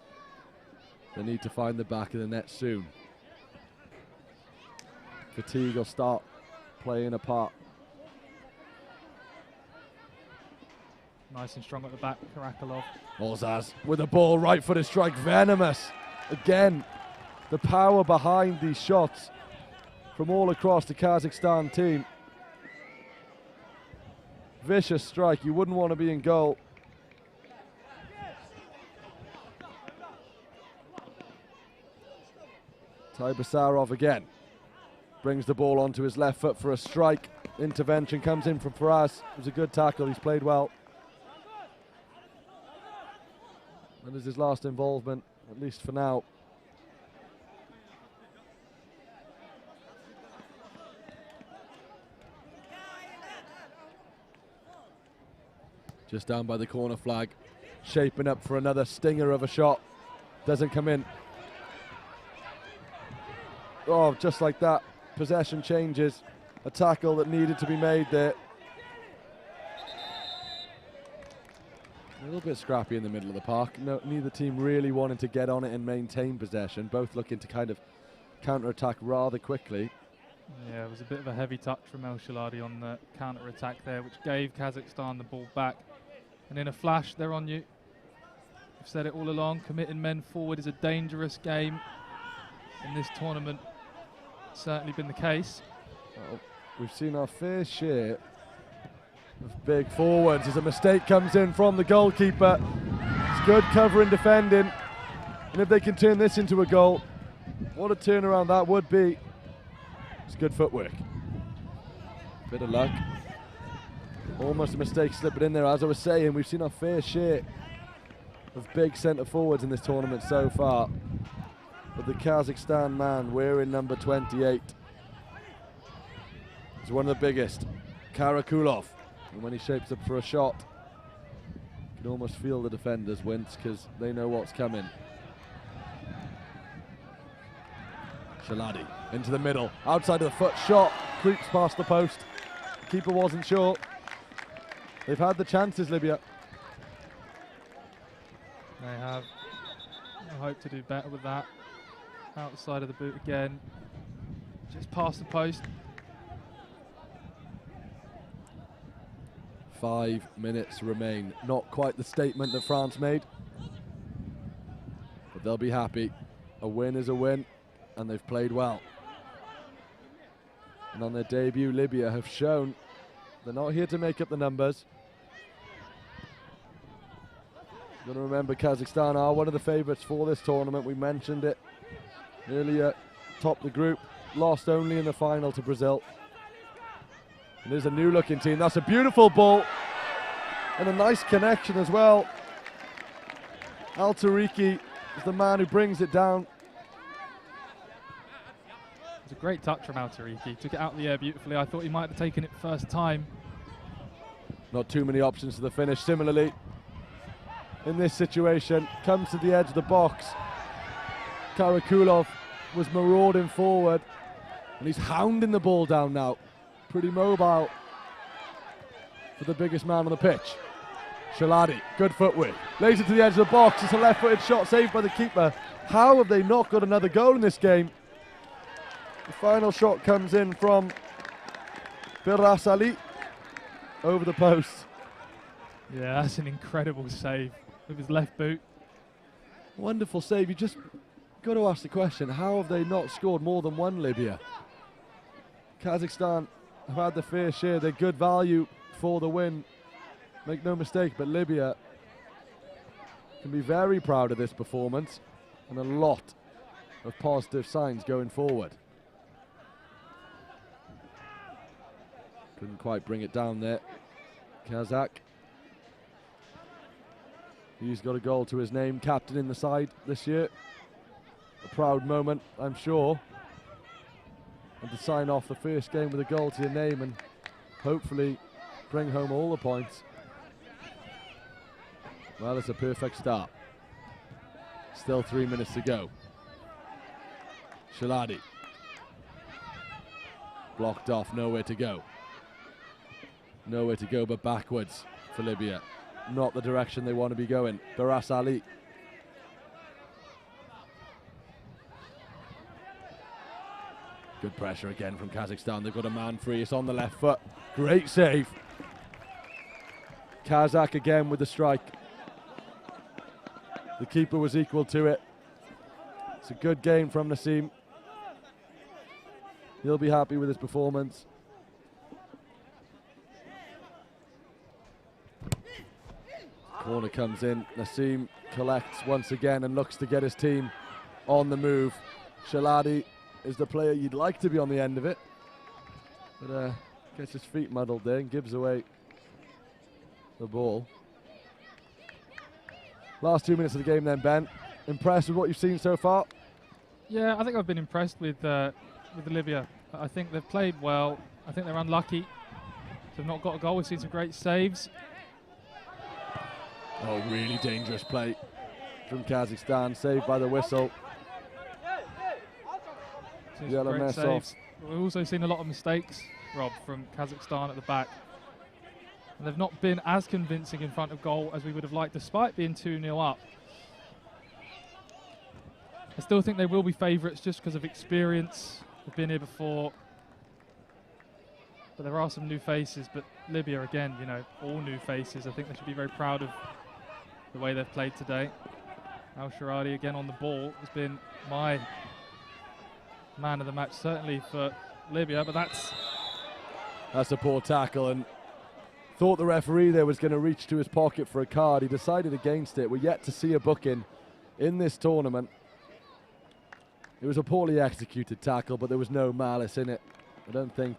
they need to find the back of the net soon. Fatigue will start playing a part. Nice and strong at the back, Karakulov. Ozaz with a ball, right-footed strike, venomous. Again, the power behind these shots from all across the Kazakhstan team. Vicious strike, you wouldn't want to be in goal. Taibasarov again. Brings the ball onto his left foot for a strike. Intervention comes in from Faraz. It was a good tackle, he's played well. That is his last involvement, at least for now. Just down by the corner flag, shaping up for another stinger of a shot. Doesn't come in. Oh, just like that, possession changes. A tackle that needed to be made there. A little bit scrappy in the middle of the park. No, neither team really wanting to get on it and maintain possession. Both looking to kind of counter-attack rather quickly. Yeah, it was a bit of a heavy touch from El Shaladi on the counter-attack there, which gave Kazakhstan the ball back. And in a flash, they're on you. I've said it all along, committing men forward is a dangerous game in this tournament. It's certainly been the case. Oh, we've seen our fair share of big forwards as a mistake comes in from the goalkeeper. It's good covering, defending. And if they can turn this into a goal, what a turnaround that would be. It's good footwork. Bit of luck. Almost a mistake slipping in there. As I was saying, we've seen our fair share of big centre forwards in this tournament so far. But the Kazakhstan man wearing number 28 is one of the biggest. Karakulov. And when he shapes up for a shot, you can almost feel the defenders wince because they know what's coming. Shaladi into the middle, outside of the foot, shot, creeps past the post. Keeper wasn't sure. They've had the chances, Libya. They have. I hope to do better with that. Outside of the boot again. Just past the post. 5 minutes remain. Not quite the statement that France made, but they'll be happy. A win is a win, and they've played well. And on their debut, Libya have shown they're not here to make up the numbers. You've got to remember, Kazakhstan are one of the favourites for this tournament. We mentioned it earlier. Topped the group, lost only in the final to Brazil. And there's a new-looking team. That's a beautiful ball, and a nice connection as well. Al-Tariki is the man who brings it down. It's a great touch from Al-Tariki. Took it out of the air beautifully. I thought he might have taken it first time. Not too many options to the finish. Similarly, in this situation, comes to the edge of the box. Karakulov was marauding forward, and he's hounding the ball down now. Pretty mobile for the biggest man on the pitch. Shaladi, good footwork. Lays it to the edge of the box. It's a left-footed shot saved by the keeper. How have they not got another goal in this game? The final shot comes in from Birasali over the post. Yeah, that's an incredible save with his left boot. Wonderful save. You just got to ask the question, how have they not scored more than one, Libya? Kazakhstan have had the fair share. They're good value for the win. Make no mistake, but Libya can be very proud of this performance, and a lot of positive signs going forward. Couldn't quite bring it down there. Kazakh. He's got a goal to his name, captain in the side this year. A proud moment, I'm sure. And to sign off the first game with a goal to your name and hopefully bring home all the points. Well, it's a perfect start. Still 3 minutes to go. Shaladi. Blocked off, nowhere to go. Nowhere to go but backwards for Libya. Not the direction they want to be going. Baras Ali. Good pressure again from Kazakhstan. They've got a man free. It's on the left foot. Great save. Kazakh again with the strike. The keeper was equal to it. It's a good game from Nassim. He'll be happy with his performance. Corner comes in. Nassim collects once again and looks to get his team on the move. Shaladi is the player you'd like to be on the end of it, but gets his feet muddled there and gives away the ball. Last 2 minutes of the game then, Ben. Impressed with what you've seen so far? Yeah, I think I've been impressed with Libya. I think they've played well. I think they're unlucky. They've not got a goal. We've seen some great saves. Oh, really dangerous play from Kazakhstan, saved by the whistle. Yellow mess off. We've also seen a lot of mistakes, Rob, from Kazakhstan at the back. And they've not been as convincing in front of goal as we would have liked, despite being 2-0 up. I still think they will be favourites just because of experience. They've been here before. But there are some new faces. But Libya, again, you know, all new faces. I think they should be very proud of the way they've played today. Al-Sharadi again on the ball has been my man of the match, certainly for Libya, but that's a poor tackle, and thought the referee there was going to reach to his pocket for a card. He decided against it. We're yet to see a booking in this tournament. It was a poorly executed tackle, but there was no malice in it. I don't think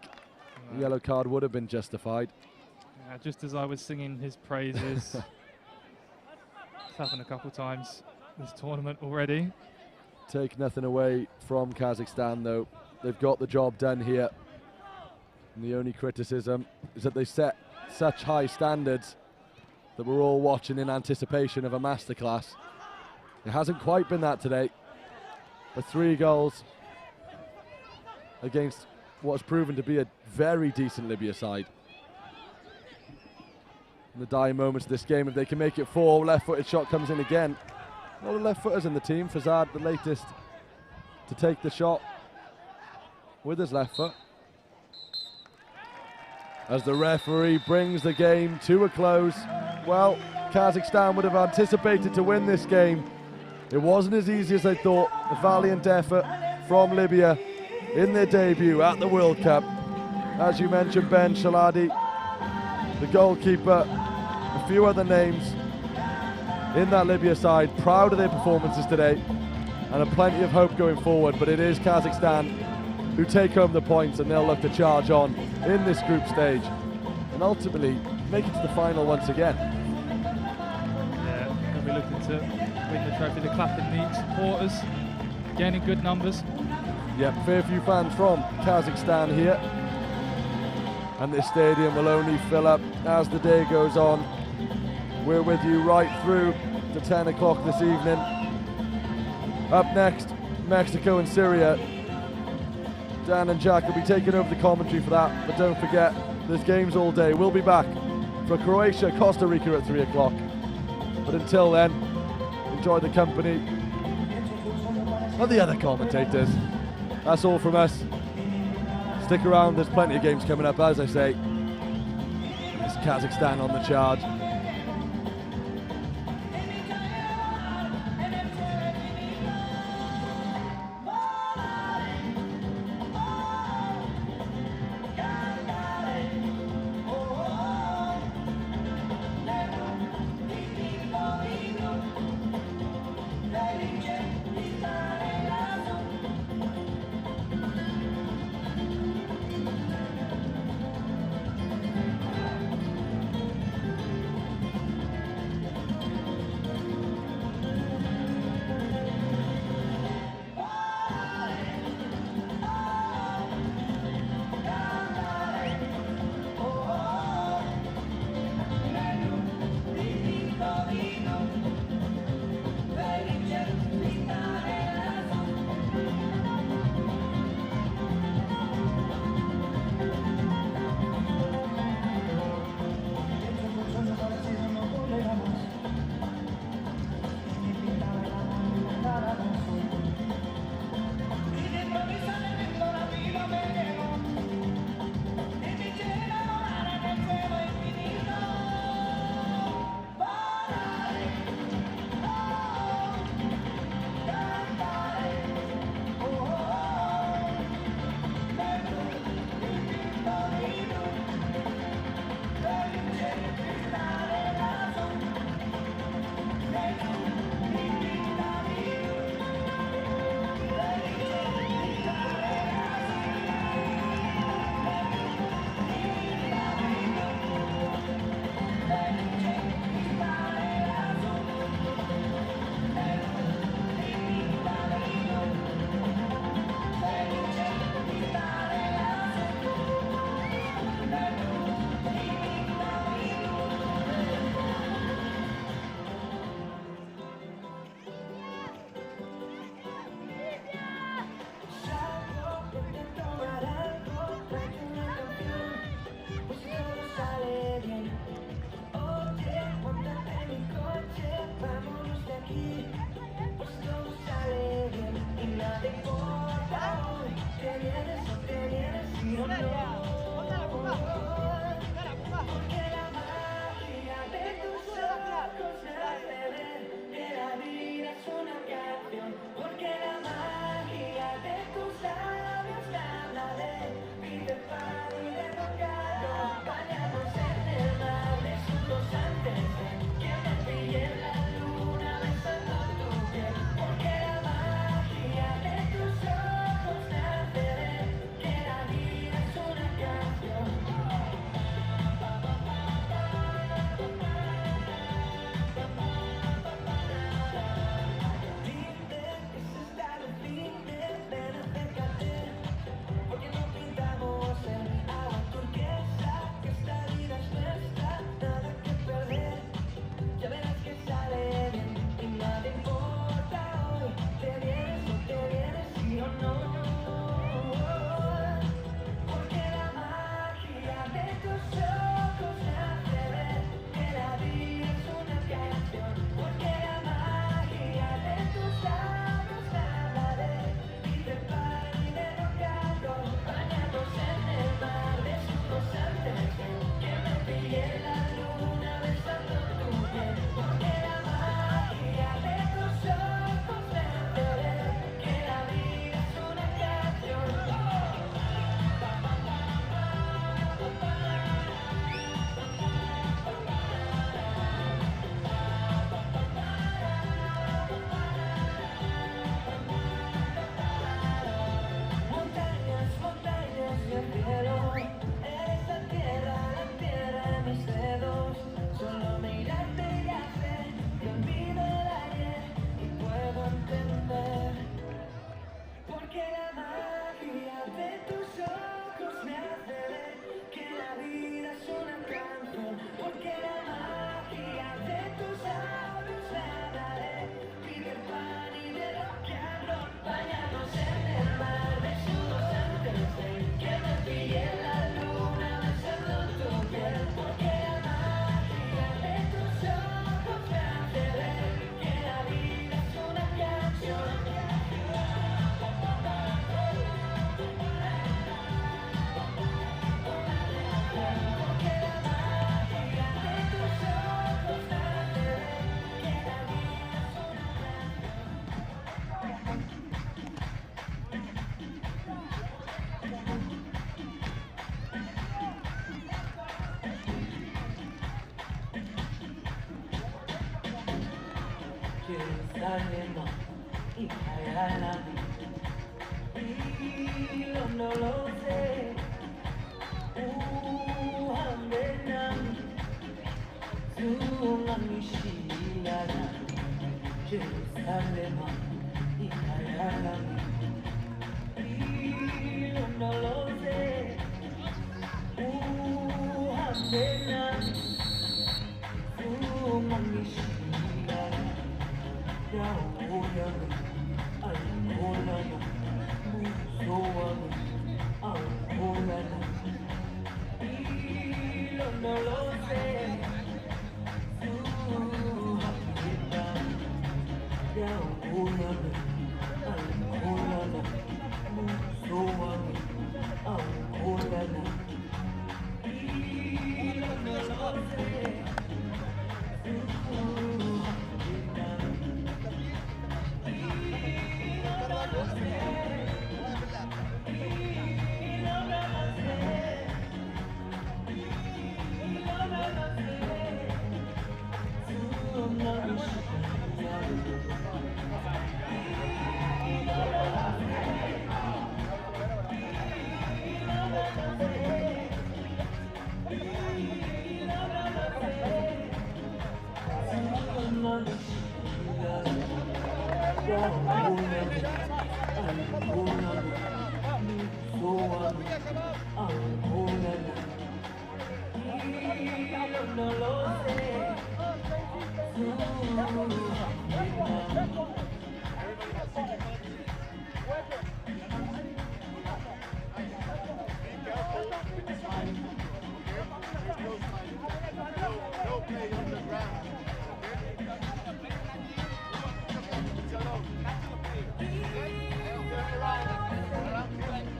the yellow card would have been justified. Yeah, just as I was singing his praises. It's happened a couple of times this tournament already. Take nothing away from Kazakhstan, though. They've got the job done here. And the only criticism is that they set such high standards that we're all watching in anticipation of a masterclass. It hasn't quite been that today. But 3 goals against what's proven to be a very decent Libya side. In the dying moments of this game, if they can make it 4, left-footed shot comes in again. A lot of left-footers in the team. Fazad, the latest to take the shot with his left foot. as the referee brings the game to a close. Well, Kazakhstan would have anticipated to win this game. It wasn't as easy as they thought. A valiant effort from Libya in their debut at the World Cup. As you mentioned, Ben Shaladi, the goalkeeper, a few other names in that Libya side, proud of their performances today and have plenty of hope going forward. But it is Kazakhstan who take home the points, and they'll look to charge on in this group stage and ultimately make it to the final once again. Yeah, they'll be looking to win the trophy. The Clapham League supporters, again in good numbers. Yep, fair few fans from Kazakhstan here, and this stadium will only fill up as the day goes on. We're with you right through to 10 o'clock this evening. Up next, Mexico and Syria. Dan and Jack will be taking over the commentary for that, but don't forget, there's games all day. We'll be back for Croatia, Costa Rica at 3 o'clock. But until then, enjoy the company of the other commentators. That's all from us. Stick around, there's plenty of games coming up, as I say. It's Kazakhstan on the charge.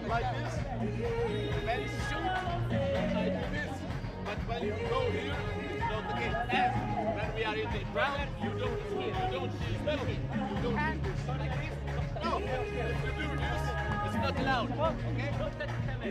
Like this, very soon, like this. But when you go here, it's not the case. As when we are in the ground, you don't see it. You don't see nothing. You don't see this. Like this? No. If you do this, it's not allowed. Okay? Don't touch the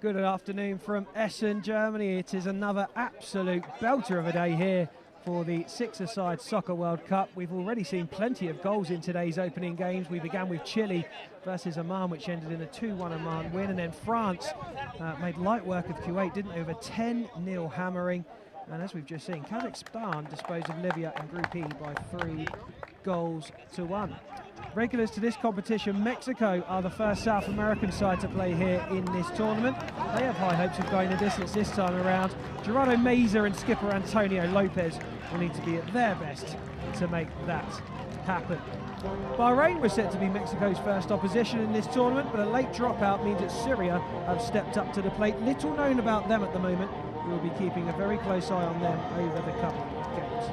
Good afternoon from Essen, Germany. It is another absolute belter of a day here for the six-a-side Soccer World Cup. We've already seen plenty of goals in today's opening games. We began with Chile versus Oman, which ended in a 2-1 Oman win, and then France made light work of Kuwait, didn't they, over 10-0 hammering. And as we've just seen, Kazakhstan disposed of Libya in Group E by 3-1. Regulars to this competition, Mexico are the first South American side to play here in this tournament. They have high hopes of going the distance this time around. Gerardo Meza and skipper Antonio Lopez will need to be at their best to make that happen. Bahrain was set to be Mexico's first opposition in this tournament, but a late dropout means that Syria have stepped up to the plate. Little known about them at the moment. We'll be keeping a very close eye on them over the couple of games.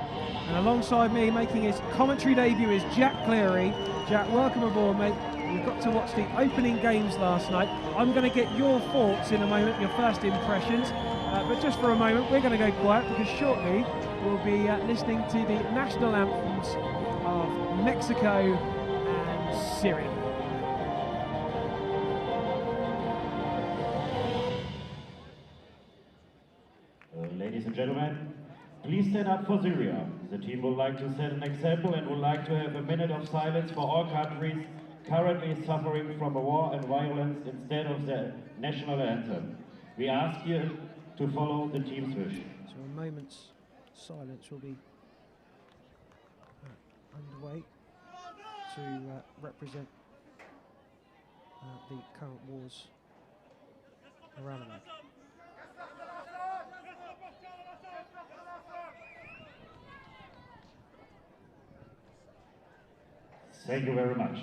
And alongside me, making his commentary debut, is Jack Cleary. Jack, welcome aboard, mate. We've got to watch the opening games last night. I'm going to get your thoughts in a moment, your first impressions. But just for a moment, we're going to go quiet because shortly we'll be listening to the national anthems of Mexico and Syria. Ladies and gentlemen, please stand up for Syria. The team would like to set an example and would like to have a minute of silence for all countries currently suffering from a war and violence instead of the national anthem. We ask you to follow the team's wish. So a moment's silence will be underway to represent the current wars around the world. Thank you very much.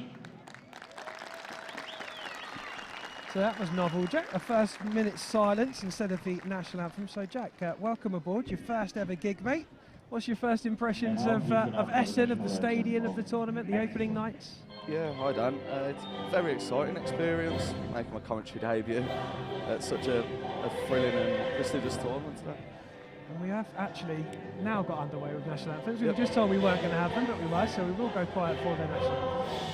So that was novel, Jack. A first minute's silence instead of the national anthem. So Jack, welcome aboard. Your first ever gig, mate. What's your first impressions of Essen, of the stadium, of the tournament, the opening nights? Yeah, hi Dan. It's a very exciting experience, making my commentary debut at such a thrilling and prestigious tournament today. And we have actually now got underway with national anthems. We were just told we weren't going to have them, but we were, so we will go quiet for their national anthems.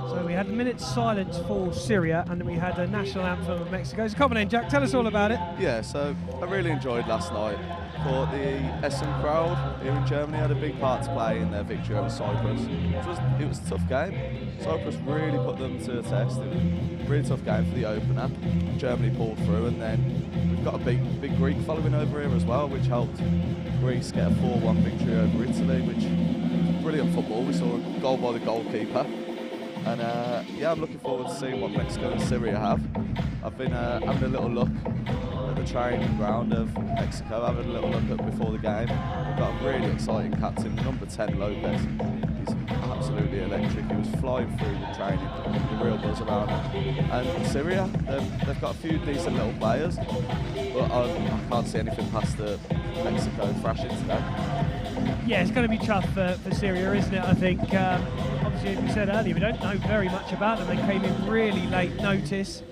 So we had a minute's silence for Syria, and then we had a national anthem of Mexico. So come on in, Jack, tell us all about it. Yeah, so I really enjoyed last night. Thought the Essen crowd here in Germany had a big part to play in their victory over Cyprus. It was a tough game. Cyprus really put them to the test. It was a really tough game for the opener. Germany pulled through, and then we've got a big Greek following over here as well, which helped Greece get a 4-1 victory over Italy, which was brilliant football. We saw a goal by the goalkeeper. And yeah, I'm looking forward to seeing what Mexico and Syria have. I've been having a little look at the training ground of Mexico, having a little look at before the game. We've got a really exciting captain, number 10, Lopez. He's absolutely electric. He was flying through the training, the real buzz around him. And Syria, they've got a few decent little players, but I can't see anything past the Mexico thrashing today. Yeah, it's going to be tough for Syria, isn't it, I think. Obviously, as we said earlier, we don't know very much about them. They came in really late notice,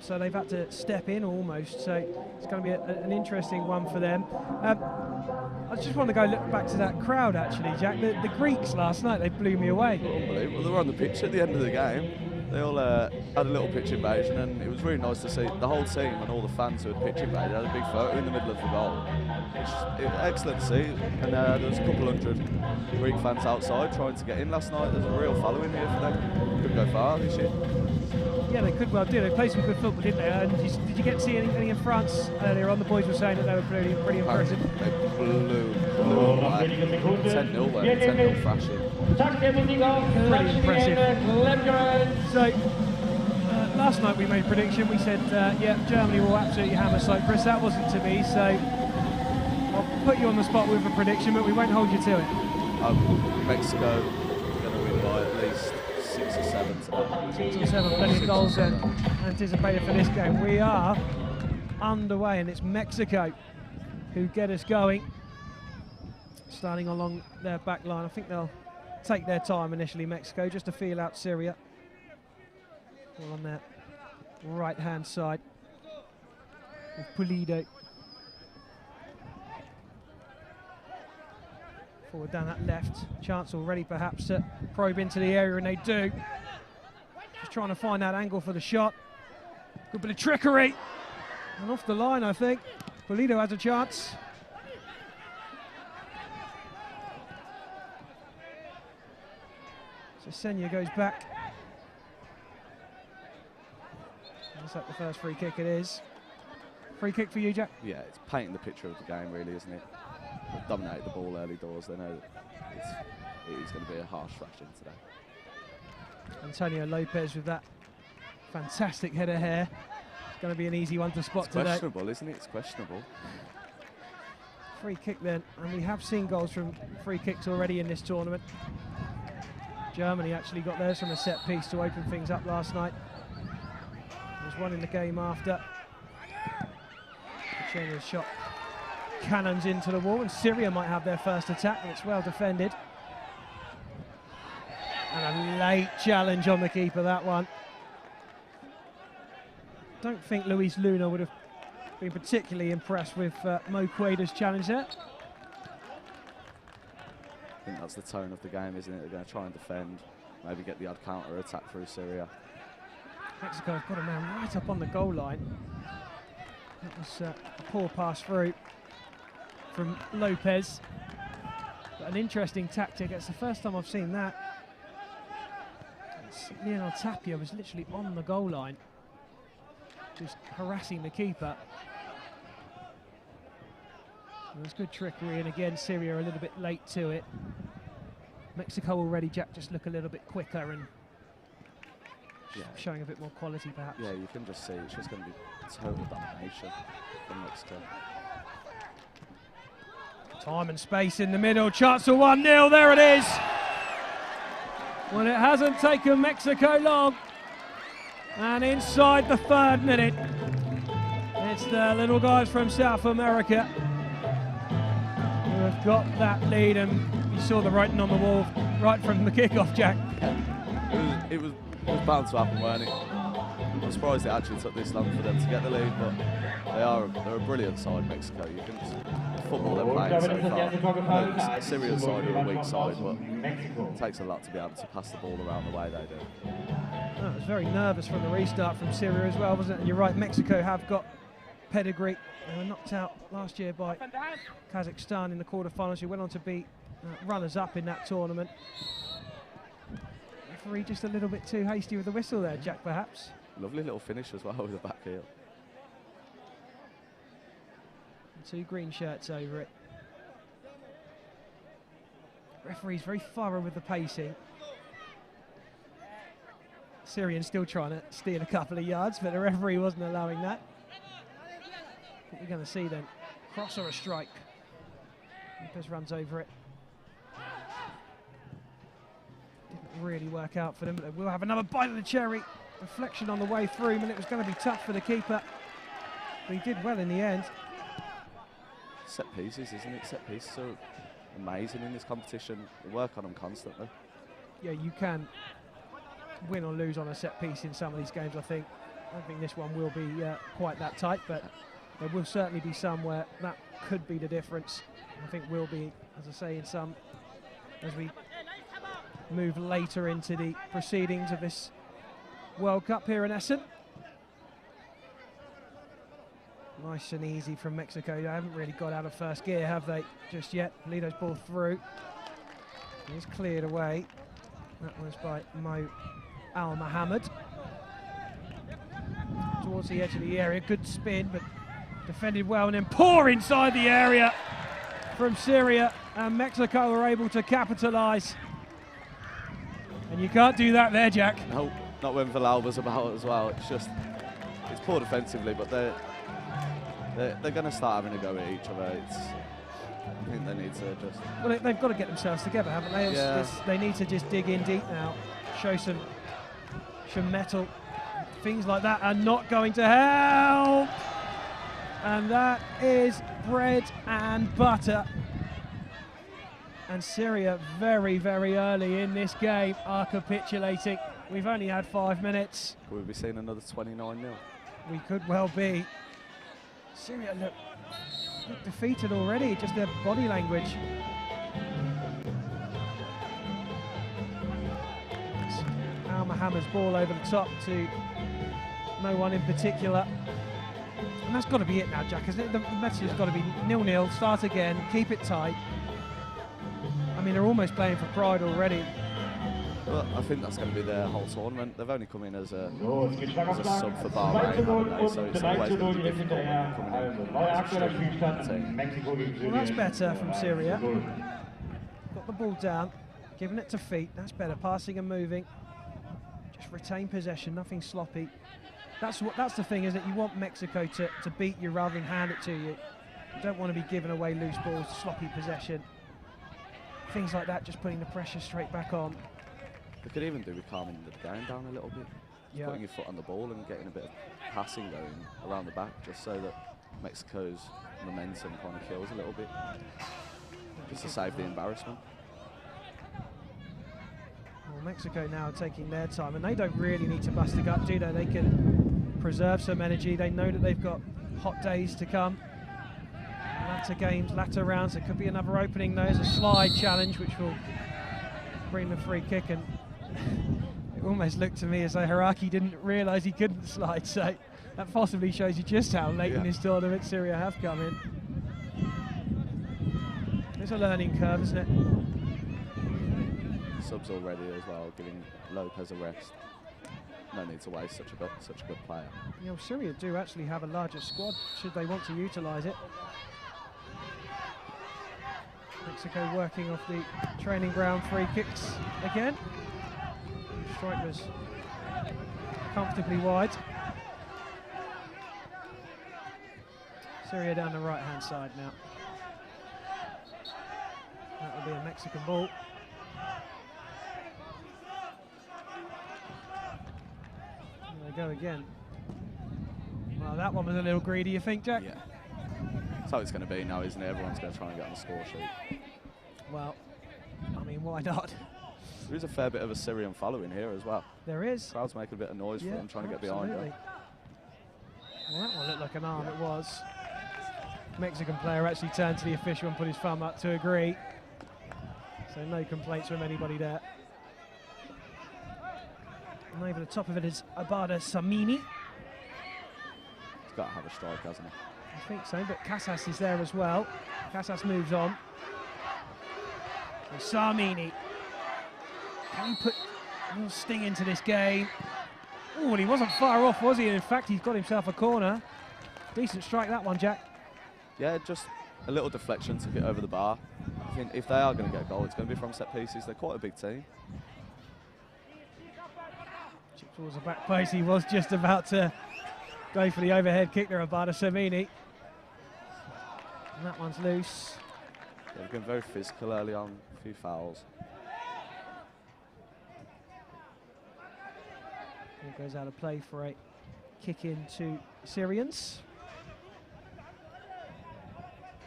so they've had to step in almost. So it's going to be an interesting one for them. I just want to go look back to that crowd, actually, Jack. The Greeks last night, they blew me away. Unbelievable. They were on the pitch at the end of the game. They all had a little pitch invasion, and it was really nice to see the whole team and all the fans who had pitch invaded had a big photo in the middle of the goal. Excellent to see. And there was a couple hundred Greek fans outside trying to get in last night. There's a real following here for them. Could go far this year. Yeah, they could well do. They played some good football, didn't they? And did you get to see anything in France earlier on? The boys were saying that they were pretty impressive. They blew away. 10-0 there, 10-0 thrashing. Pretty impressive. So, last night we made a prediction. We said, yeah, Germany will absolutely hammer Cyprus. That wasn't to be, so I'll put you on the spot with a prediction, but we won't hold you to it. Mexico going to win by at least 6 or 7 today. 6 or 7, plenty of goals anticipated for this game. We are underway, and it's Mexico who get us going. Starting along their back line. I think they'll take their time initially, Mexico, just to feel out Syria. All on their right-hand side with Pulido. Forward down that left. Chance already perhaps to probe into the area, and they do. Just trying to find that angle for the shot. Good bit of trickery. And off the line, I think. Pulido has a chance. So Senya goes back. That's like the first free kick it is. Free kick for you, Jack? Yeah, it's painting the picture of the game, really, isn't it? They've dominated the ball early doors. They know that it is going to be a harsh thrashing today. Antonio Lopez with that fantastic head of hair. It's going to be an easy one to spot today. It's questionable, isn't it? It's questionable. Free kick then, and we have seen goals from free kicks already in this tournament. Germany actually got theirs from a set piece to open things up last night. There's one in the game after. Chenya's shot cannons into the wall, and Syria might have their first attack, and it's well defended. And a late challenge on the keeper, that one. Don't think Luis Luna would have been particularly impressed with Mo Quader's challenge there. I think that's the tone of the game, isn't it? They're going to try and defend, maybe get the odd counter attack through Syria. Mexico have got a man right up on the goal line. That was a poor pass through from Lopez. But an interesting tactic. It's the first time I've seen that. Lionel Tapia was literally on the goal line, just harassing the keeper. There was good trickery, and again Syria a little bit late to it. Mexico already, Jack, just look a little bit quicker and showing a bit more quality perhaps. Yeah, you can just see it's just going to be total domination from Mexico. Time and space in the middle, chance for 1-0, there it is! Well, it hasn't taken Mexico long, and inside the 3rd minute, it's the little guys from South America who have got that lead, and you saw the writing on the wall right from the kickoff, Jack. It was bound to happen, weren't it? I'm surprised it actually took this long for them to get the lead, but they're a brilliant side, Mexico. You can football they're playing so far. Syria's side are a weak side, but it takes a lot to be able to pass the ball around the way they do. Oh, it was very nervous from the restart from Syria as well, wasn't it? And you're right, Mexico have got pedigree. They were knocked out last year by Kazakhstan in the quarterfinals, who went on to beat runners-up in that tournament. Referee just a little bit too hasty with the whistle there, Jack, perhaps. Lovely little finish as well with the back heel. 2 green shirts over it. Referee's very thorough with the pacing. Syrian still trying to steal a couple of yards, but the referee wasn't allowing that. What we're going to see then, cross or a strike. Lopez runs over it. Didn't really work out for them, but they will have another bite of the cherry. Deflection on the way through, and it was going to be tough for the keeper, but he did well in the end. Set pieces, isn't it? Set pieces are amazing in this competition. We work on them constantly. Yeah, you can win or lose on a set piece in some of these games, I think. I don't think this one will be quite that tight, but there will certainly be some where that could be the difference. I think will be, as I say, in some, as we move later into the proceedings of this World Cup here in Essen. Nice and easy from Mexico. They haven't really got out of first gear, have they, just yet? Lido's ball through. He's cleared away. That was by Mo Al Mohammed. Towards the edge of the area, good spin, but defended well, and then pour inside the area from Syria, and Mexico were able to capitalise. And you can't do that there, Jack. No, not when Villalba's about as well. It's poor defensively, but they're going to start having a go at each other. I think they need to just... Well, they've got to get themselves together, haven't they? Yeah. They need to just dig in deep now, show some metal. Things like that are not going to help. And that is bread and butter. And Syria, very, very early in this game, are capitulating. We've only had 5 minutes. Could we be seeing another 29-0? We could well be. Syria look defeated already, just their body language. Al Mohammed's ball over the top to no one in particular. And that's got to be it now, Jack, isn't it? The message has got to be 0-0, start again, keep it tight. I mean, they're almost playing for pride already. Well, I think that's going to be their whole tournament. They've only come in as a sub for Bahrain, haven't they? So it's always going to be difficult when you're coming in as a team. Well, that's better from Syria. Got the ball down, giving it to feet. That's better, passing and moving. Just retain possession, nothing sloppy. That's the thing, isn't it? You want Mexico to beat you rather than hand it to you. You don't want to be giving away loose balls, sloppy possession. Things like that, just putting the pressure straight back on. They could even do with calming the game down a little bit. Yeah. Putting your foot on the ball and getting a bit of passing going around the back, just so that Mexico's momentum kind of kills a little bit, just to save the embarrassment. Well, Mexico now are taking their time, and they don't really need to bust a gut, do they? They can preserve some energy. They know that they've got hot days to come. Latter games, latter rounds. There could be another opening. There's a slide challenge, which will bring the free kick, and it almost looked to me as though Haraki didn't realise he couldn't slide, so that possibly shows you just how late in this tournament Syria have come in. It's a learning curve, isn't it? Subs already as well, giving Lopez a rest. No need to waste such a good player. You know, Syria do actually have a larger squad should they want to utilise it. Mexico working off the training ground free kicks again. Strike was comfortably wide. Syria down the right hand side now. That will be a Mexican ball. There they go again. Well, that one was a little greedy, you think, Jack? Yeah. That's how it's going to be now, isn't it? Everyone's going to try and get on the score sheet. Well, I mean, why not? There is a fair bit of a Syrian following here as well. There is. Crowd's making a bit of noise for him, trying to get behind him. Well, that one looked like an arm, it was. Mexican player actually turned to the official and put his thumb up to agree. So no complaints from anybody there. And over the top of it is Abada Samini. He's got to have a strike, hasn't he? I think so, but Casas is there as well. Casas moves on. And Samini. Can he put a little sting into this game? Oh, and he wasn't far off, was he? In fact, he's got himself a corner. Decent strike, that one, Jack. Yeah, just a little deflection, took it over the bar. I think if they are going to get a goal, it's going to be from set pieces. They're quite a big team. Chip towards the back post. He was just about to go for the overhead kick there, Abada Samini. And that one's loose. Yeah, they've been very physical early on, a few fouls. Here goes out of play for a kick into Syrians.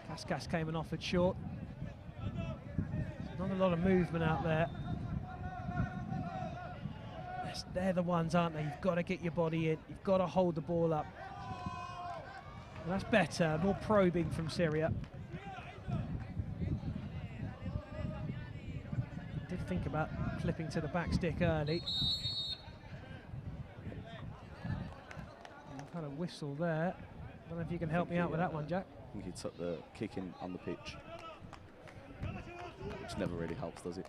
Cascas came and offered short. Not a lot of movement out there. They're the ones, aren't they? You've got to get your body in. You've got to hold the ball up. And that's better, more probing from Syria. Did think about flipping to the back stick early. I've had a whistle there. I don't know if you can help me out with that one, Jack. I think he took the kick in on the pitch, which never really helps, does it?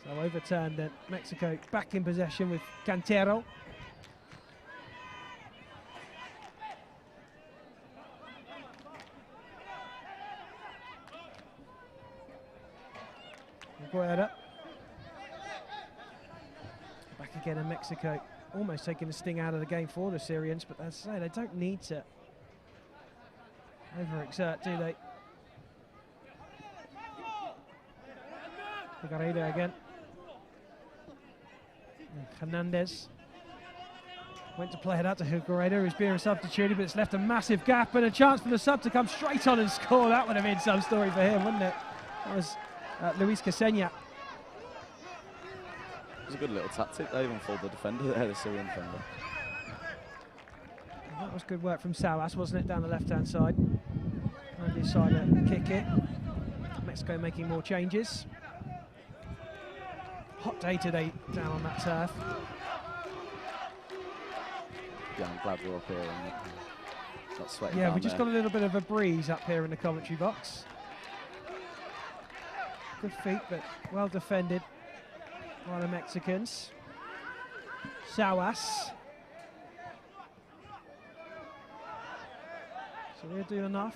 So overturned then. Mexico back in possession with Cantero. Guerra. Back again in Mexico. Almost taking the sting out of the game for the Syrians, but as I say, they don't need to overexert, do they? Figueiredo again. And Hernandez went to play it out to Figueiredo, who's being substituted, but it's left a massive gap and a chance for the sub to come straight on and score. That would have been some story for him, wouldn't it? That was Luis Casenya. It was a good little tactic. They even fooled the defender there, the Syrian defender. That was good work from Sawas, wasn't it, down the left-hand side. And decided to kick it. Mexico making more changes. Hot day today down on that turf. Yeah, I'm glad we're up here and not sweating. Yeah, we just got a little bit of a breeze up here in the commentary box. Good feet, but well defended by the Mexicans. Sawas. So they'll do enough.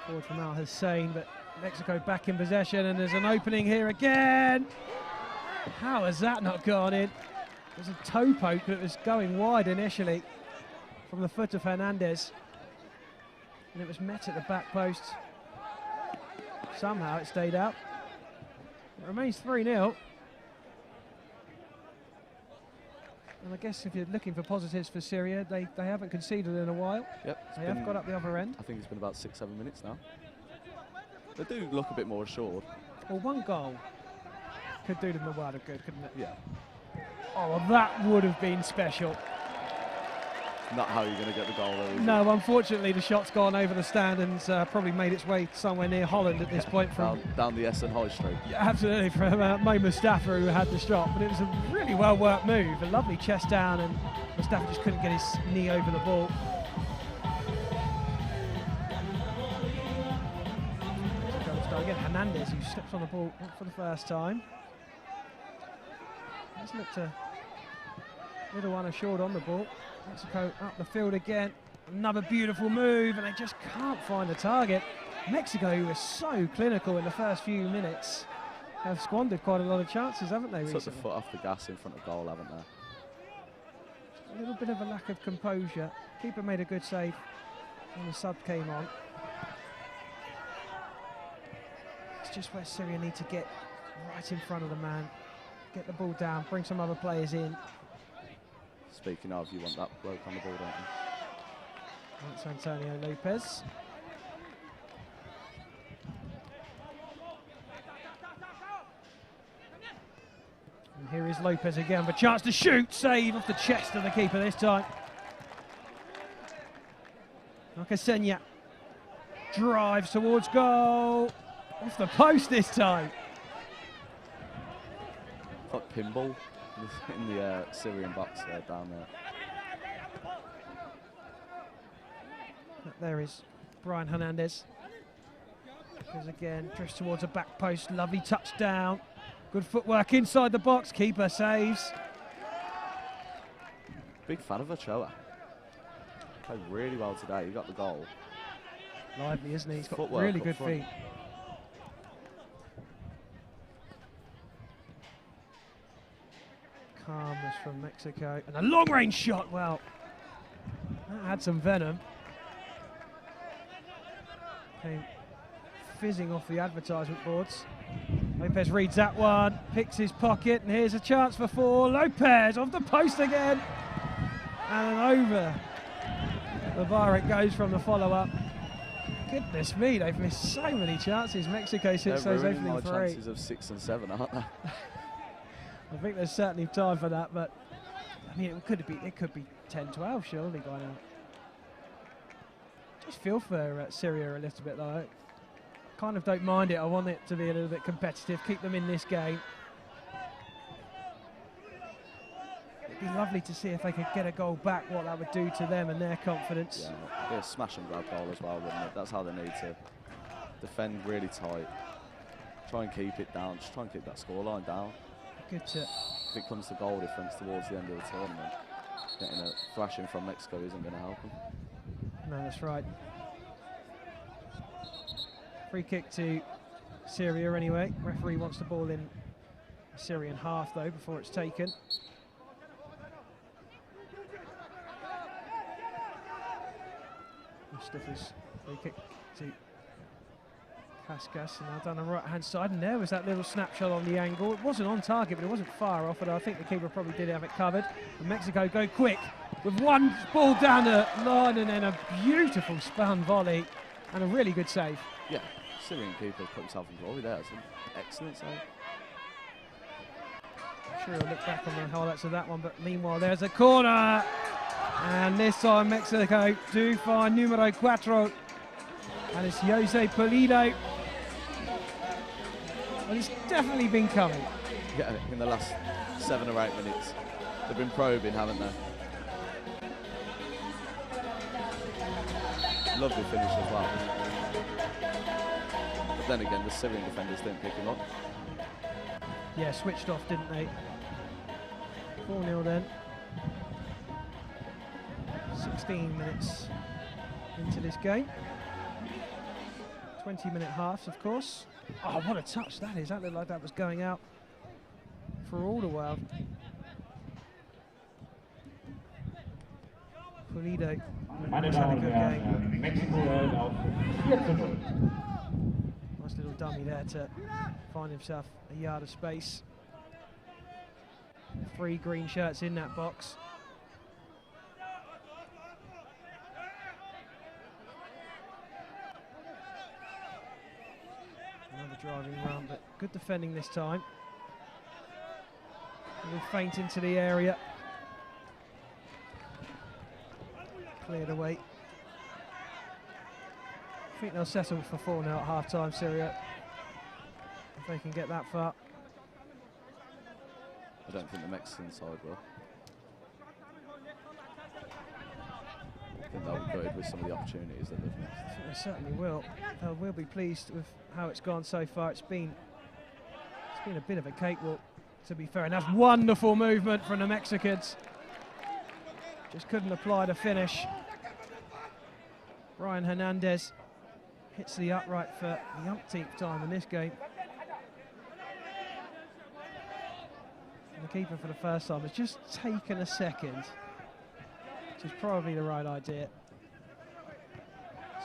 Forward from Al Hussein, but Mexico back in possession, and there's an opening here again. How has that not gone in? It was a toe poke that was going wide initially from the foot of Hernandez. And it was met at the back post. Somehow it stayed out. It remains 3-0. And I guess if you're looking for positives for Syria, they haven't conceded in a while. Yep. They have got up the other end. I think it's been about 6-7 minutes now. They do look a bit more assured. Well, one goal could do them the world of good, couldn't it? Yeah. Oh, well, that would have been special. Not how you're going to get the goal, though, is No, unfortunately, the shot's gone over the stand and probably made its way somewhere near Holland at this point. From down the Essen High Street. Yeah, absolutely, from Mo Mustafa, who had the shot. But it was a really well-worked move, a lovely chest down, and Mustafa just couldn't get his knee over the ball. Again, Hernandez, who slips on the ball for the first time. He's looked a little unassured on the ball. Mexico up the field again. Another beautiful move, and they just can't find the target. Mexico, who were so clinical in the first few minutes, have squandered quite a lot of chances, haven't they, recently? Took the foot off the gas in front of goal, haven't they? A little bit of a lack of composure. Keeper made a good save when the sub came on. It's just where Syria need to get right in front of the man, get the ball down, bring some other players in. Speaking of, you want that bloke on the ball, don't you? That's Antonio Lopez. And here is Lopez again, with a chance to shoot, save off the chest of the keeper this time. Nakasenya drives towards goal, off the post this time. Like pinball in the Syrian box there, down there. There is Brian Hernandez. Goes again, drifts towards a back post, lovely touchdown. Good footwork inside the box, keeper saves. Big fan of Ochoa. Played really well today, he got the goal. Lively, isn't he? He's got Footwork really up good front. feet. Calmness from Mexico. And a long-range shot, well, that had some venom. Came fizzing off the advertisement boards. Lopez reads that one, picks his pocket, and here's a chance for four. Lopez off the post again. And over the bar it goes from the follow-up. Goodness me, they've missed so many chances. Mexico since those opening three. Chances of 6 and 7, aren't they? I think there's certainly time for that, but I mean, it could be 10-12 surely by now. Just feel for Syria a little bit though. Kind of don't mind it. I want it to be a little bit competitive. Keep them in this game. It'd be lovely to see if they could get a goal back, what that would do to them and their confidence. Yeah, be a smash and grab goal as well, wouldn't it? That's how they need to defend really tight. Try and keep it down. Just try and keep that scoreline down. Good to. If it comes to goal difference towards the end of the tournament, getting a thrashing from Mexico isn't going to help them. No, that's right. Free kick to Syria anyway. Referee wants the ball in the Syrian half though before it's taken. Mustafa's free kick to Kaskas, and now down the right hand side, and there was that little snapshot on the angle. It wasn't on target, but it wasn't far off, but I think the keeper probably did have it covered. And Mexico go quick with one ball down the line and then a beautiful spun volley and a really good save. Yeah, Syrian keeper put himself in glory there. It's an excellent save. I'm sure he'll look back on the highlights of that one, but meanwhile there's a corner, and this time Mexico do find numero 4, and it's Jose Pulido. Well, it's definitely been coming. Yeah, in the last 7 or 8 minutes. They've been probing, haven't they? Lovely finish as well. But then again, the Syrian defenders didn't pick him up. Yeah, switched off, didn't they? 4-0 then. 16 minutes into this game. 20-minute halves, of course. Oh, what a touch that is. That looked like that was going out for all the world. Pulido. Meine Damen und Herren, Mexiko hält auf 4:0. Nice little dummy there to find himself a yard of space. 3 green shirts in that box. Another driving run, but good defending this time. A little feint into the area. Cleared away. I think they'll settle for 4 now at half-time, Syria, if they can get that far. I don't think the Mexican side will. I think they'll be gutted with some of the opportunities that they've missed. I think they certainly will. They will be pleased with how it's gone so far. It's been a bit of a cakewalk, to be fair, and that's wonderful movement from the Mexicans. Just couldn't apply the finish. Brian Hernandez hits the upright for the umpteenth time in this game. And the keeper for the first time has just taken a second, which is probably the right idea.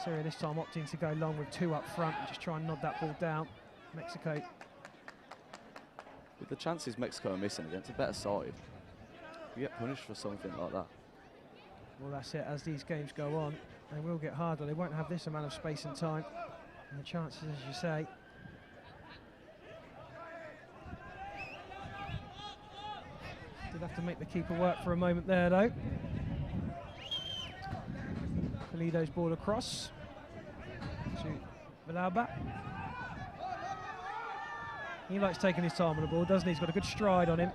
Syria this time opting to go long with 2 up front and just try and nod that ball down. Mexico. With the chances Mexico are missing against a better side, you get punished for something like that. Well, that's it. As these games go on, they will get harder. They won't have this amount of space and time. And the chances, as you say. Did have to make the keeper work for a moment there, though. Pulido's ball across to Villalba. He likes taking his time on the ball, doesn't he? He's got a good stride on him.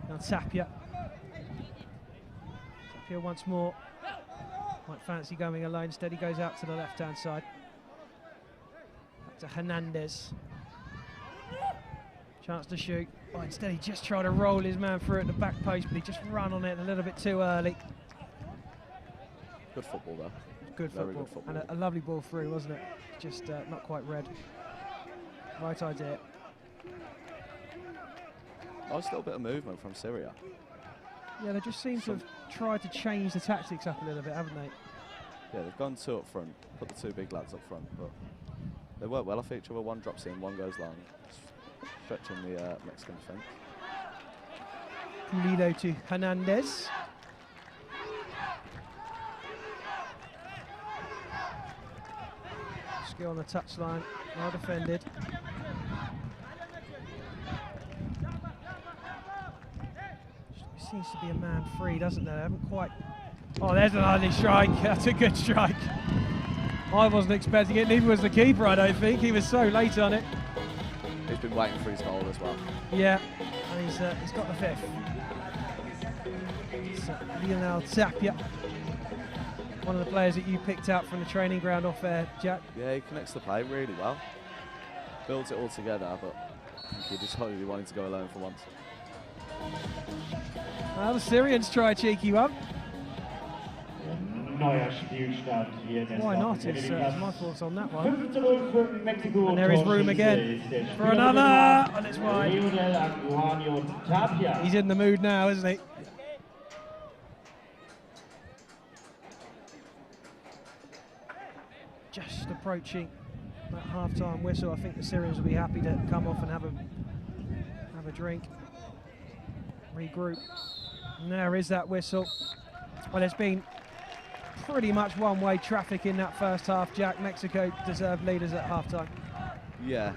Now Tapia. Tapia once more. Might fancy going alone. Instead he goes out to the left-hand side. Back to Hernandez. Chance to shoot. Oh, instead he just tried to roll his man through at the back post, but he just ran on it a little bit too early. Good football though. Good football. Very good football. And a lovely ball through, wasn't it? Just not quite red. Right idea. Nice little bit of movement from Syria. Yeah, they just seem to have tried to change the tactics up a little bit, haven't they? Yeah, they've gone 2 up front, put the 2 big lads up front, but they work well off each other. One drops in, one goes long, stretching the Mexican defence. Pulido to Hernandez. Skill on the touchline, well defended. Seems to be a man free, doesn't there? They haven't quite. Oh, there's an early strike. That's a good strike. I wasn't expecting it, neither was the keeper, I don't think. He was so late on it. He's been waiting for his goal as well. Yeah, and he's got the 5th. So, Lionel Tapia, one of the players that you picked out from the training ground off there, Jack. Yeah, he connects the play really well. Builds it all together, but I think he decided he wanted to go alone for once. Well, the Syrians try a cheeky one. Neuer Spielstand hier. Why not? It's my thoughts on that one. 5-0 für Mexiko. And there is room again for another, and it's wide. He's in the mood now, isn't he? Just approaching that half-time whistle. I think the Syrians will be happy to come off and have a drink, regroup. And there is that whistle. Well, it's been pretty much one-way traffic in that first half, Jack. Mexico deserved leaders at half-time. Yeah,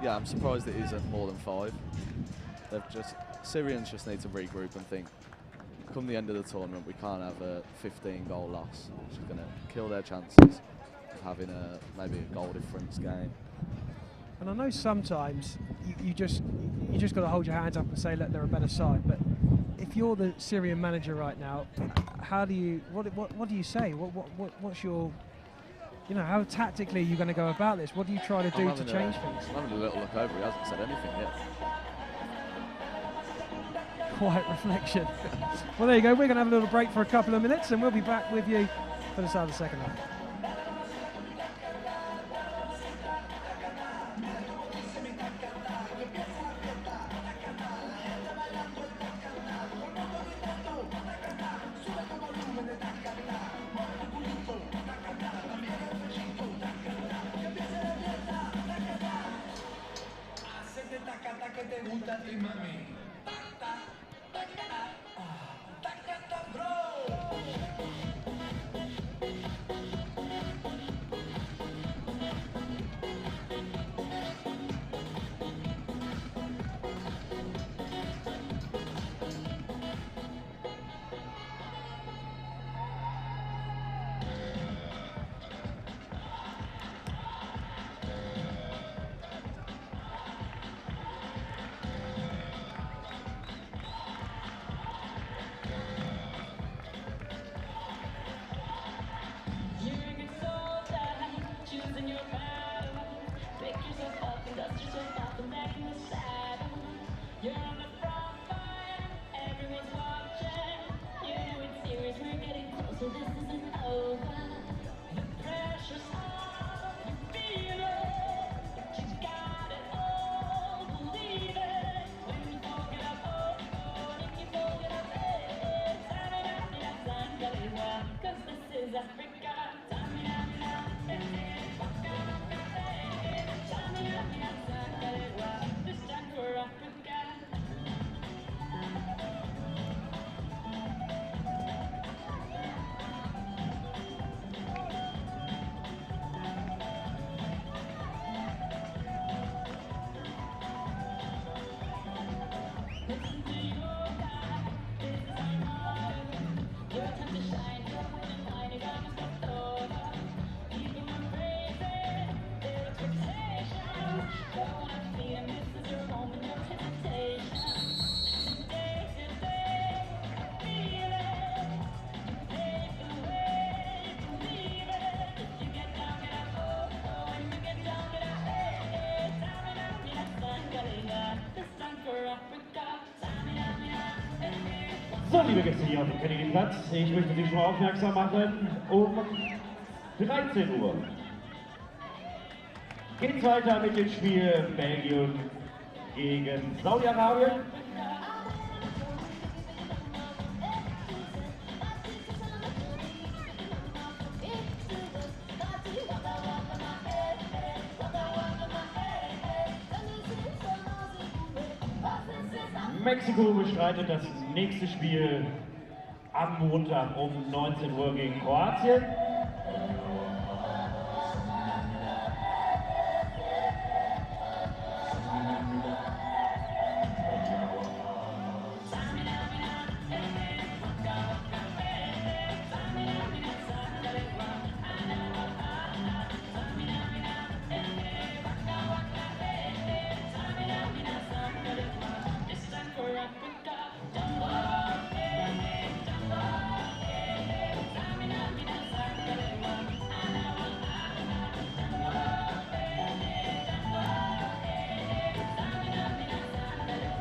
I'm surprised it isn't more than 5. Syrians just need to regroup and think, come the end of the tournament, we can't have a 15-goal loss. It's just going to kill their chances of having maybe a goal difference game. And I know sometimes you just got to hold your hands up and say, look, they're a better side. But if you're the Syrian manager right now, how do you what do you say? What's your, you know, how tactically are you going to go about this? What do you try to do to change things? I'm having a little look over. He hasn't said anything yet. Quiet reflection. Well, there you go. We're going to have a little break for a couple of minutes, and we'll be back with you for the start of the second half. So, liebe Gäste hier auf dem Kennedy-Platz, ich möchte Sie schon mal aufmerksam machen, um 13 Uhr geht es weiter mit dem Spiel Belgien gegen Saudi-Arabien. Mexiko bestreitet das nächste Spiel am Montag um 19 Uhr gegen Kroatien.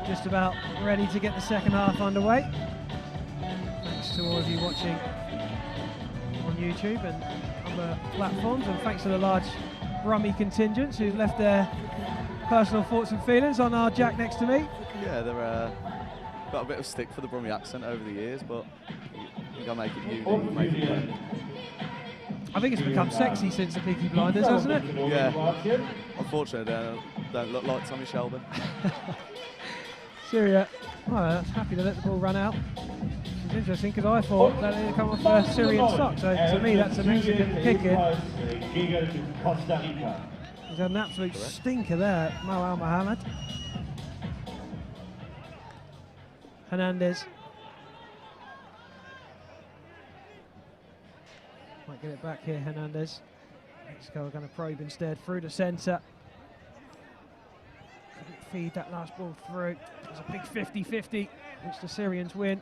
Just about ready to get the second half underway. Thanks to all of you watching on YouTube and other platforms, and thanks to the large Brummie contingents who've left their personal thoughts and feelings on our Jack next to me. Yeah, they're got a bit of stick for the Brummie accent over the years, but you gotta make it unique, make it fun. I think it's become sexy since the Peaky Blinders, hasn't it? Yeah. Unfortunately, they don't look like Tommy Shelby. Syria, well, happy to let the ball run out. It's interesting because I thought that it would come off a Syrian sock, so to me that's a Mexican kick-in. He's had an absolute stinker there, Mo Al Mohammed. Hernandez. Might get it back here, Hernandez. Mexico are going to probe instead through the centre. Couldn't feed that last ball through. It was a big 50-50, which the Syrians win.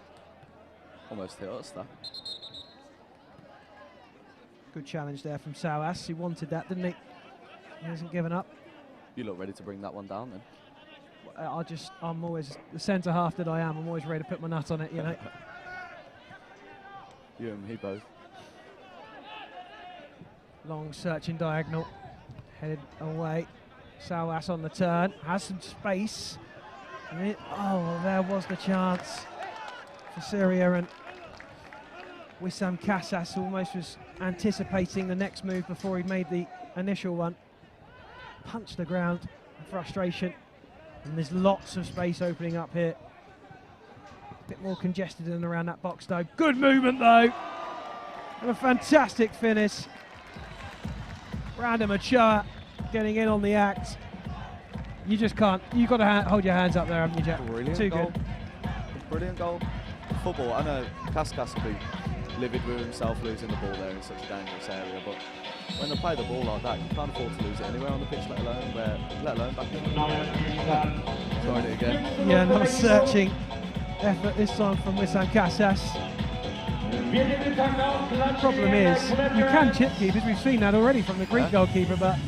Almost hit us, that. Good challenge there from Sauas. He wanted that, didn't he? He hasn't given up. You look ready to bring that one down then? I'm always the centre half that I am. I'm always ready to put my nut on it, you know. You and me both. Long searching diagonal, headed away. Sauas on the turn, has some space. And well, there was the chance for Syria, and Wissam Casas almost was anticipating the next move before he made the initial one. Punched the ground in frustration. And there's lots of space opening up here. A bit more congested than around that box though. Good movement though. And a fantastic finish. Brandon Ochoa getting in on the act. You just can't. You've got to hold your hands up there, haven't you, Jack? Brilliant Too goal. good. Brilliant goal. Football, I know Kazakhstan will be livid with himself losing the ball there in such a dangerous area, but when they play the ball like that, you can't afford to lose it anywhere on the pitch, let alone back in. Tried it again. Yeah, nice searching effort this time from Wissam Casas. The problem is, you can chip keepers, we've seen that already from the Greek goalkeeper, but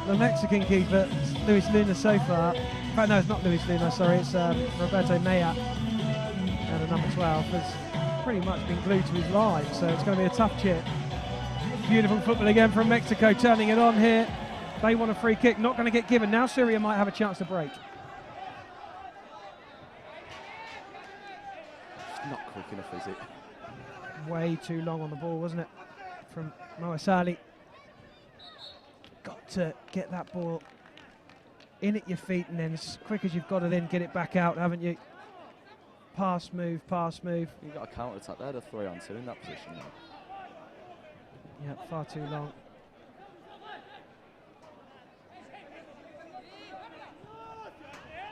the Mexican keeper, Luis Luna, so far, in fact no, it's not Luis Luna, sorry, it's Roberto Maya, and a number 12, has pretty much been glued to his line, so it's going to be a tough chip. Beautiful football again from Mexico, turning it on here. They want a free kick, not going to get given. Now Syria might have a chance to break. It's not quick enough, is it? Way too long on the ball, wasn't it, from Moasali. Got to get that ball in at your feet, and then as quick as you've got to then get it back out, haven't you? Pass, move, pass, move. You've got a counter-attack. They had a 3-on-2 in that position now. Yeah, far too long.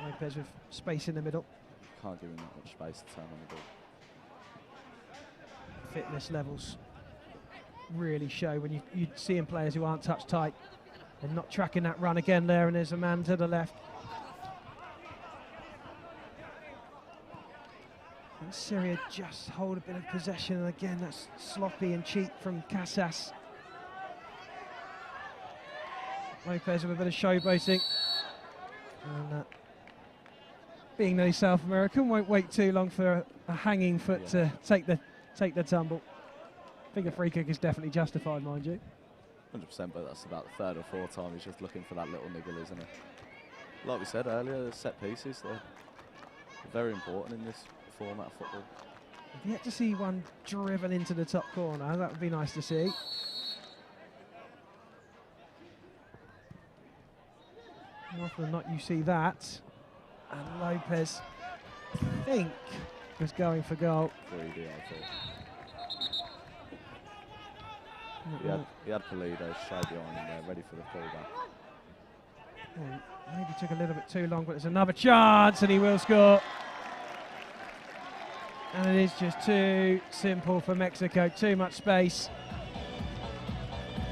Lopez with space in the middle. Can't give him that much space to turn on the ball. Fitness levels really show when you see in players who aren't touch tight. They're not tracking that run again there, and there's a man to the left. And Syria just hold a bit of possession, and again that's sloppy and cheap from Casas. Lopez with a bit of showboating. And being no South American, won't wait too long for a hanging foot to take the tumble. I think a free kick is definitely justified, mind you. 100%, but that's about the third or fourth time he's just looking for that little niggle, isn't it? Like we said earlier, the set pieces, they're very important in this format of football. I've yet to see one driven into the top corner. That would be nice to see. More often than not, you see that. And Lopez, I think, was going for goal. Greedy, I thought. He had Pulido straight behind him there, ready for the fullback. Well, maybe took a little bit too long, but it's another chance, and he will score. And it is just too simple for Mexico. Too much space.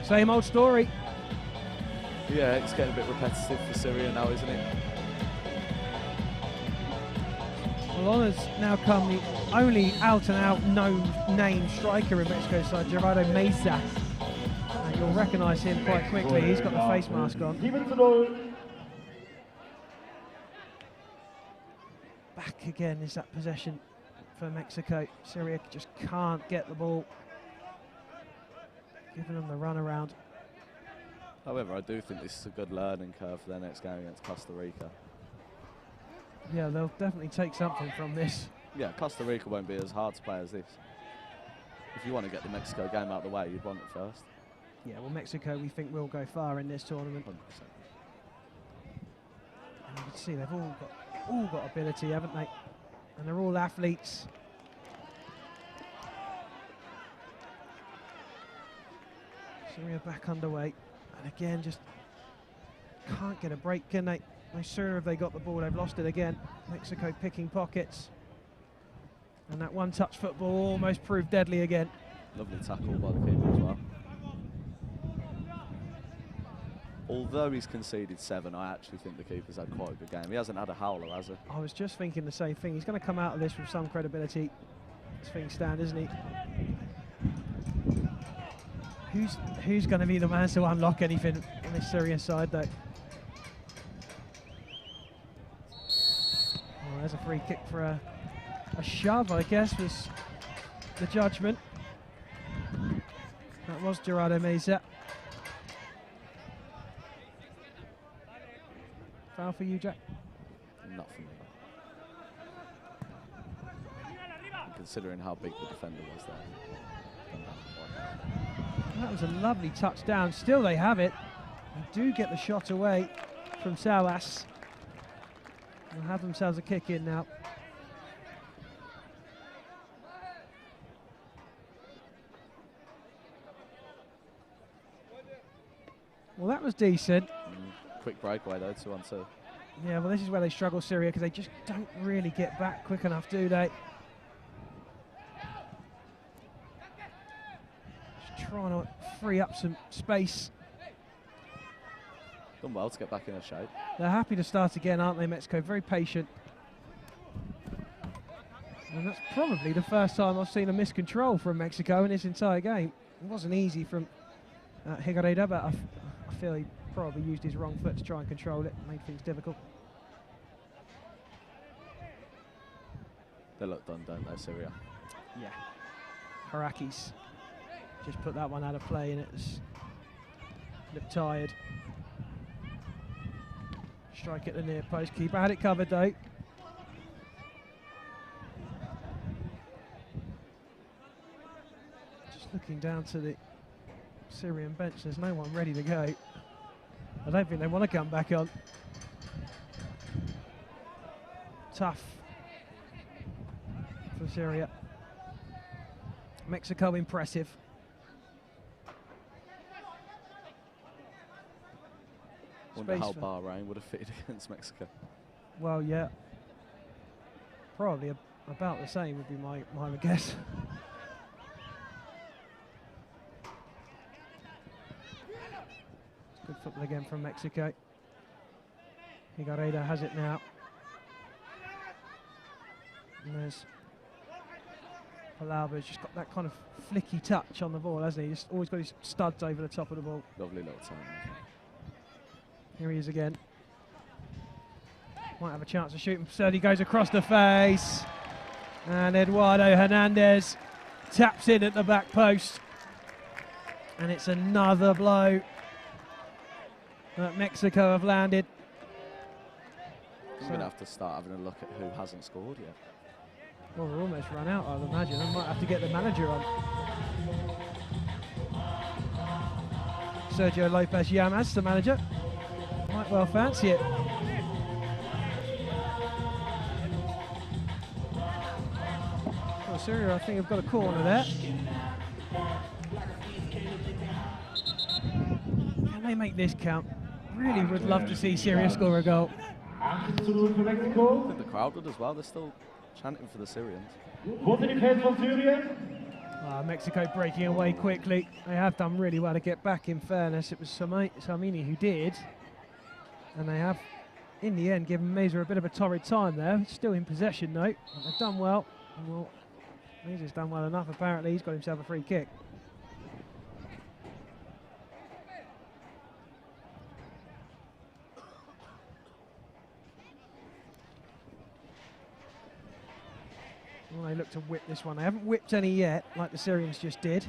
Same old story. Yeah, it's getting a bit repetitive for Syria now, isn't it? Well, on has now come the only out-and-out no-name striker in Mexico's side, Gerardo Mesa. And you'll recognise him quite quickly. He's got the face mask on. Back again is that possession for Mexico. Syria just can't get the ball. Giving them the run around. However, I do think this is a good learning curve for their next game against Costa Rica. Yeah, they'll definitely take something from this. Yeah, Costa Rica won't be as hard to play as this. If you want to get the Mexico game out of the way, you'd want it first. Yeah, well, Mexico, we think, will go far in this tournament. 100%. And you can see they've all got ability, haven't they? And they're all athletes. Syria back underway. And again, just can't get a break, can they? No sooner have they got the ball, they've lost it again. Mexico picking pockets. And that one-touch football almost proved deadly again. Lovely tackle by the keeper as well. Although he's conceded 7, I actually think the keeper's had quite a good game. He hasn't had a howler, has he? I was just thinking the same thing. He's going to come out of this with some credibility as things stand, isn't he? Who's going to be the man to unlock anything on this Syrian side, though? Oh, there's a free kick for a shove, I guess, was the judgment. That was Gerardo Mesa. Foul for you, Jack? Not for me. And considering how big the defender was there. That was a lovely touchdown. Still they have it. They do get the shot away from Salas. They'll have themselves a kick in now. Well, that was decent. Quick breakaway though, 2-on-2. Yeah, well, this is where they struggle, Syria, because they just don't really get back quick enough, do they? Just trying to free up some space. Done well to get back in a shape. They're happy to start again, aren't they, Mexico? Very patient. And that's probably the first time I've seen a miscontrol from Mexico in this entire game. It wasn't easy from Higuerita, but I feel he probably used his wrong foot to try and control it, made things difficult. They look done, don't they, Syria? Yeah. Harakis just put that one out of play and it's looked tired. Strike at the near post. Keeper had it covered though. Just looking down to the Syrian bench, there's no one ready to go. I don't think they want to come back on. Tough for Syria. Mexico impressive. Wonder how Bahrain would have fitted against Mexico. Well, yeah. Probably about the same would be my guess. Good football again from Mexico. Higuerita has it now. And there's Palauba's just got that kind of flicky touch on the ball, hasn't he? Just always got his studs over the top of the ball. Lovely little time. Here he is again. Might have a chance to shoot him. Sturdy goes across the face. And Eduardo Hernandez taps in at the back post. And it's another blow that Mexico have landed. I'm going to have to start having a look at who hasn't scored yet. Well, we're almost run out, I'd imagine. I might have to get the manager on. Sergio Lopez Llamas, the manager. Might well fancy it. Well, Syria, I think, have got a corner there. Can they make this count? Really would love to see Syria score a goal. I think the crowd would as well. They're still chanting for the Syrians. Mexico breaking away quickly. They have done really well to get back, in fairness. It was Samini who did. And they have, in the end, given Meza a bit of a torrid time there. Still in possession, though. They've done well. Well, Meza's done well enough, apparently. He's got himself a free kick. Well, they look to whip this one. They haven't whipped any yet, like the Syrians just did.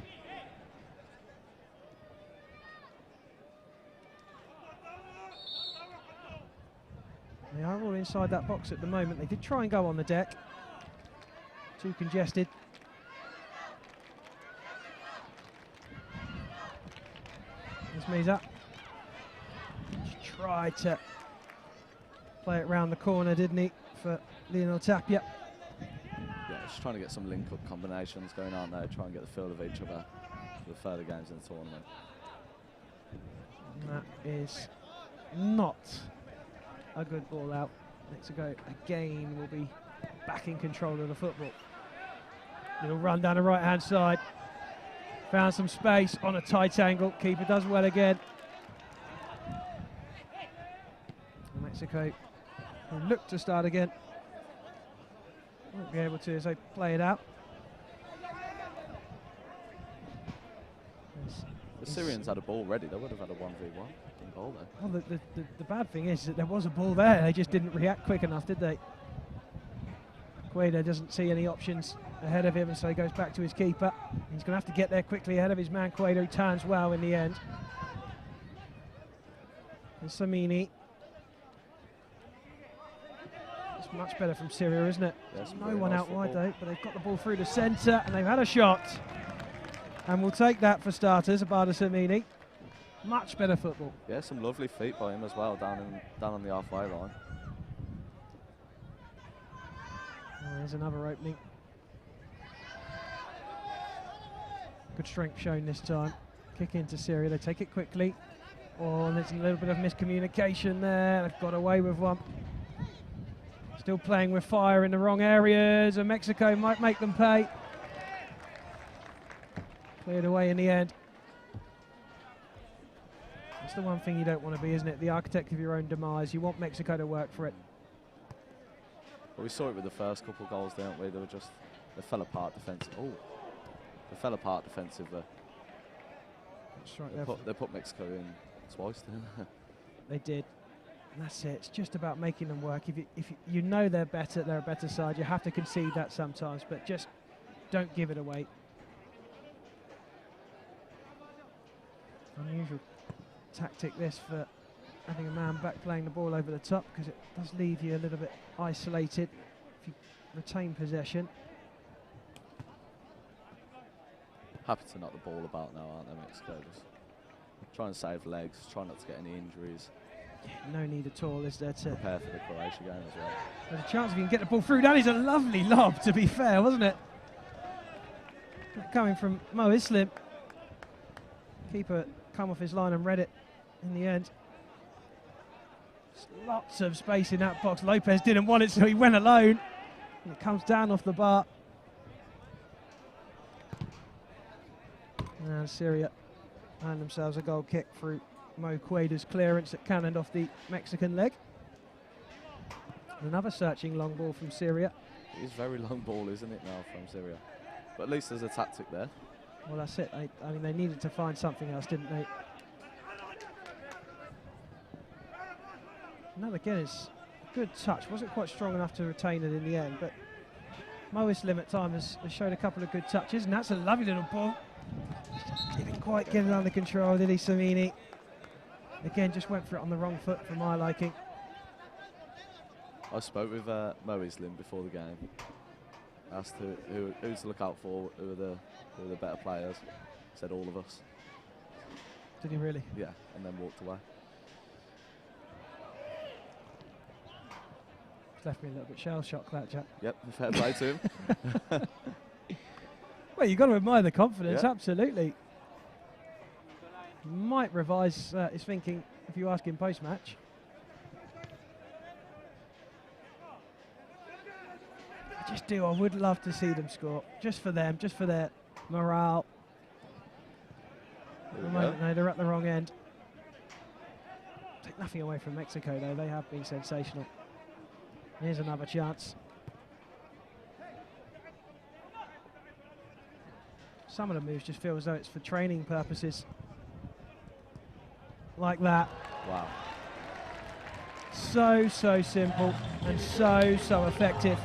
They are all inside that box at the moment. They did try and go on the deck. Too congested. There's Meza. Just tried to play it round the corner, didn't he, for Lionel Tapia. Yeah, just trying to get some link-up combinations going on there, try and get the feel of each other for the further games in the tournament. And that is not a good ball out. Mexico again will be back in control of the football. Little run down the right-hand side. Found some space on a tight angle. Keeper does well again. And Mexico will look to start again. Won't be able to as they play it out. The Syrians had a ball ready. They would have had a 1v1 goal there. Well, the bad thing is that there was a ball there. They just didn't react quick enough, did they? Cueto doesn't see any options ahead of him, and so he goes back to his keeper. He's going to have to get there quickly ahead of his man, Cueto, who turns well in the end. And Samini. It's much better from Syria, isn't it? Yes, no one out wide, though, but they've got the ball through the centre, and they've had a shot. And we'll take that for starters, Abada Samini. Much better football. Yeah, some lovely feet by him as well, down on the halfway line. There's another opening. Good strength shown this time. Kick into Syria, they take it quickly. Oh, and there's a little bit of miscommunication there. They've got away with one. Still playing with fire in the wrong areas, and Mexico might make them pay. Cleared away in the end. That's the one thing you don't want to be, isn't it? The architect of your own demise. You want Mexico to work for it. Well, we saw it with the first couple of goals, didn't we? They fell apart defensively. Oh, they fell apart defensively. That's right. They put Mexico in twice, didn't they? They did. And that's it. It's just about making them work. If you know they're better, they're a better side. You have to concede that sometimes, but just don't give it away. Unusual tactic this for having a man back playing the ball over the top, because it does leave you a little bit isolated if you retain possession. Happy to knock the ball about now, aren't they, Mexico? Just trying to save legs, trying not to get any injuries. Yeah, no need at all, is there, to prepare for the Croatia game as well. There's a chance if you can get the ball through. That is a lovely lob, to be fair, wasn't it? Coming from Mo Islim. Keeper come off his line and read it in the end. There's lots of space in that box. Lopez didn't want it, so he went alone. And it comes down off the bar. And Syria earned themselves a goal kick through Mo Cueda's clearance that cannoned off the Mexican leg. Another searching long ball from Syria. It is very long ball, isn't it, now from Syria? But at least there's a tactic there. Well, that's it. I mean, they needed to find something else, didn't they? And that again is a good touch. Wasn't quite strong enough to retain it in the end, but Mo Islim at times has showed a couple of good touches, and that's a lovely little ball. Didn't quite get it under control, did he, Samini? Again, just went for it on the wrong foot for my liking. I spoke with Mo Islim before the game. Asked who to look out for, who are the better players. Said all of us. Did he really? Yeah, and then walked away. It's left me a little bit shell-shocked, that, Jack. Yep, fair play to him. Well, you've got to admire the confidence, Yeah. absolutely. Might revise his thinking if you ask him post-match. I would love to see them score, just for them, just for their morale. At the moment, no, they're at the wrong end. Take nothing away from Mexico, though. They have been sensational. Here's another chance. Some of the moves just feel as though it's for training purposes. Like that. Wow. So simple and so effective.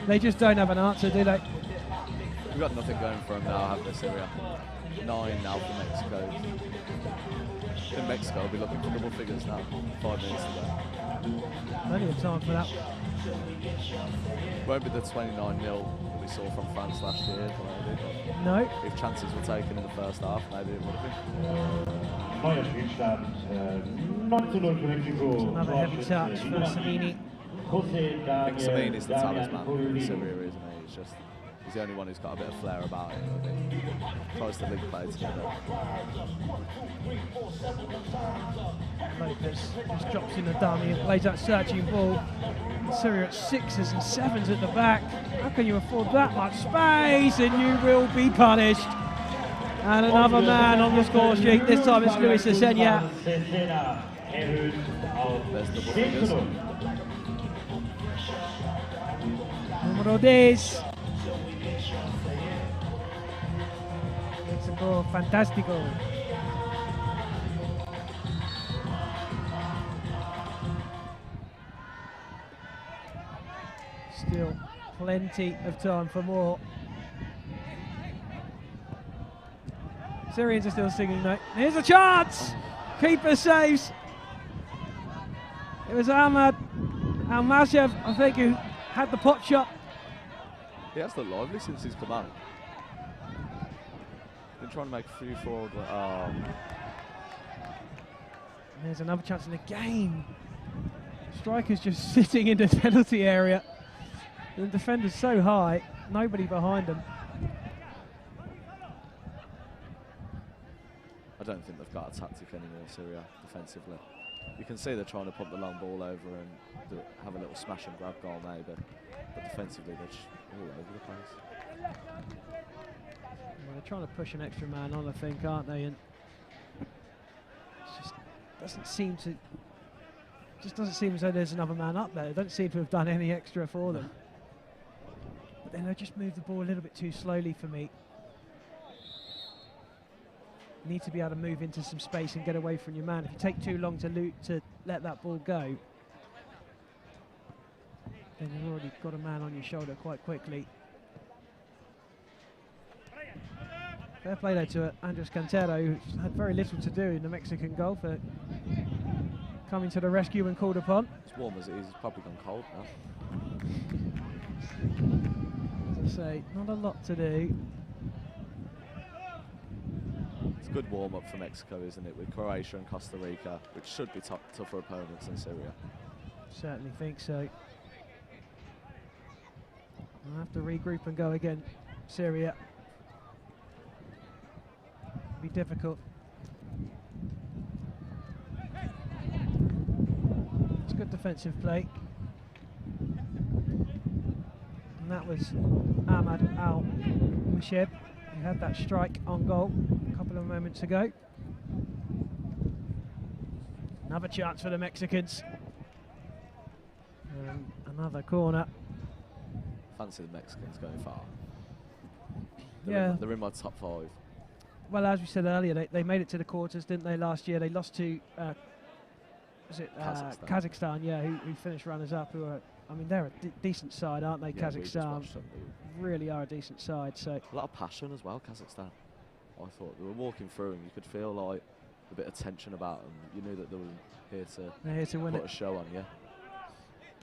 They just don't have an answer, do they? We've got nothing going for them now, have they, Syria? 9 now for Mexico. I think Mexico will be looking for double figures now, 5 minutes to go. Plenty of time for that. Won't be the 29-0 that we saw from France last year, maybe, but No. if chances were taken in the first half, maybe it would have been. Neuer Spielstand 9:0 für Mexiko. Another heavy touch for Samini. I think Samini is the talisman for Syria, isn't he? He's the only one who's got a bit of flair about him. He tries to link play together. Lopez just drops in the dummy and plays that searching ball. Syria at 6s and 7s at the back. How can you afford that much space? And you will be punished. And another man on the score sheet. This time it's Luis Asenya. There's double figures. Número 10. Mexico, fantástico. Still plenty of time for more. Syrians are still singing though. Here's a chance! Keeper saves. It was Ahmad Al-Mashev, I think, who had the pot shot. He has looked lively since he's come out. Been trying to make a few forward, but There's another chance in the game. Striker's just sitting in the penalty area. The defender's so high, nobody behind him. I don't think they've got a tactic anymore, Syria, defensively. You can see they're trying to pump the long ball over and have a little smash and grab goal maybe. But defensively, they're just all over the place. Well, they're trying to push an extra man on, I think, aren't they? And it just doesn't seem as though there's another man up there. They don't seem to have done any extra for them. But then they just move the ball a little bit too slowly for me. You need to be able to move into some space and get away from your man. If you take too long to let that ball go, then you've already got a man on your shoulder quite quickly. Fair play though to Andres Cantero, who's had very little to do in the Mexican goal, for coming to the rescue when called upon. As warm as it is, it's probably gone cold now. As I say, not a lot to do. It's a good warm-up for Mexico, isn't it, with Croatia and Costa Rica, which should be tougher opponents than Syria. Certainly think so. I'll have to regroup and go again, Syria. Be difficult. It's good defensive play. And that was Ahmad Al-Musheb, who had that strike on goal a couple of moments ago. Another chance for the Mexicans. And another corner. Fancy the Mexicans going far. Yeah. They're in my top 5. Well, as we said earlier, they made it to the quarters, didn't they, last year? They lost to Kazakhstan, yeah, who finished runners-up. Who are, I mean, they're a decent side, aren't they? Yeah, Kazakhstan really are a decent side. So a lot of passion as well, Kazakhstan. I thought they were walking through, and you could feel like a bit of tension about them. You knew that they were here to win put a show on, yeah.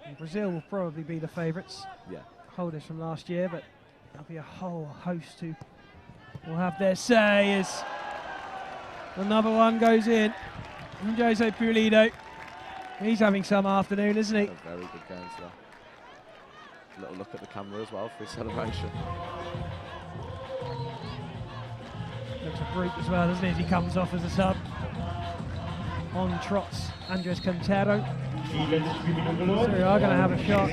And Brazil will probably be the favourites. Yeah. Holders from last year, but there'll be a whole host who will have their say as another one goes in. And Jose Pulido, he's having some afternoon, isn't he? A very good game today. A little look at the camera as well for his celebration. Looks a brute as well, doesn't he, as he comes off as a sub. On trots Andres Cantero. So we are going to have a shot.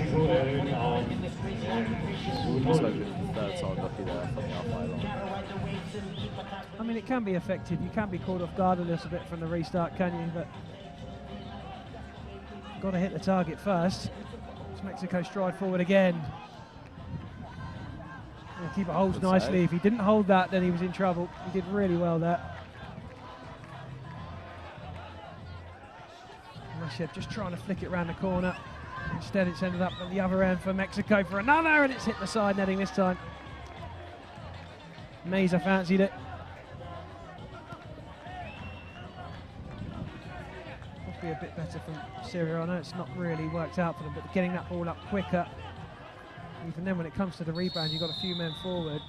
Just hoping third time lucky there from the halfway line. I mean, it can be effective. You can be caught off guard a little bit from the restart, can you? But got to hit the target first. As Mexico stride forward again. The keeper holds nicely. If he didn't hold that, then he was in trouble. He did really well there. Rashid just trying to flick it around the corner. Instead, it's ended up at the other end for Mexico for another, and it's hit the side netting this time. Meza fancied it. Must be a bit better from Syria. I know it's not really worked out for them, but getting that ball up quicker. Even then, when it comes to the rebound, you've got a few men forward.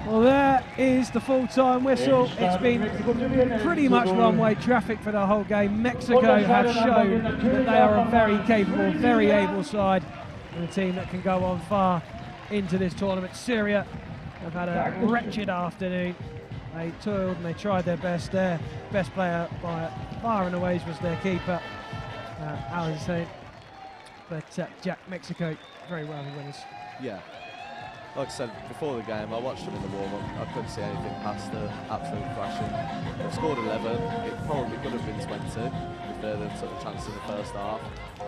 Well, there is the full-time whistle. It's been pretty much one-way traffic for the whole game. Mexico has shown that they are a very capable, very able side, and a team that can go on far into this tournament. Syria have had a wretched afternoon. They toiled and they tried their best. Their best player by far and away was their keeper, Al Hussein. But Jack, Mexico, very well the winners. Yeah. Like I said before the game, I watched them in the warm-up. I couldn't see anything past the absolute crashing. They've scored 11. It probably could have been 20 if they took a chance in the first half.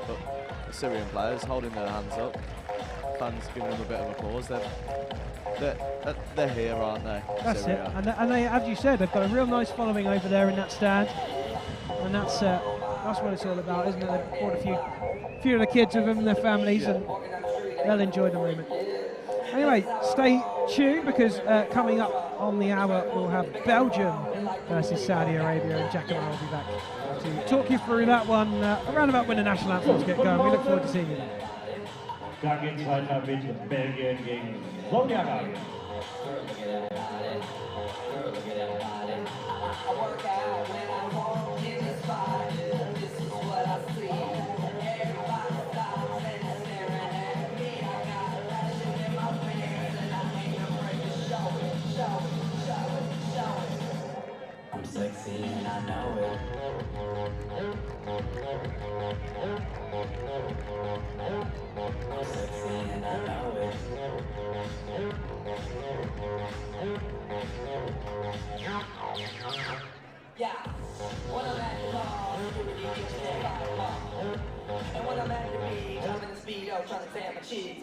But the Syrian players holding their hands up, fans giving them a bit of applause. They're here, aren't they? That's Syria. it. And they, as you said, they've got a real nice following over there in that stand, and that's what it's all about, isn't it? They've brought a few of the kids with them and their families, and they'll enjoy the moment. Anyway, stay tuned, because coming up on the hour we'll have Belgium versus Saudi Arabia, and Jack and I will be back to talk you through that one around about when the national anthems get going. We look forward to seeing you there. Da geht's weiter mit Belgien gegen Saudi-Arabien. sexy and I know it. I'm sexy and I know it. Yeah, when I'm at the bar, you get your 5 bar. And when I'm at the beach, I'm in the speedo trying to tan my cheeks.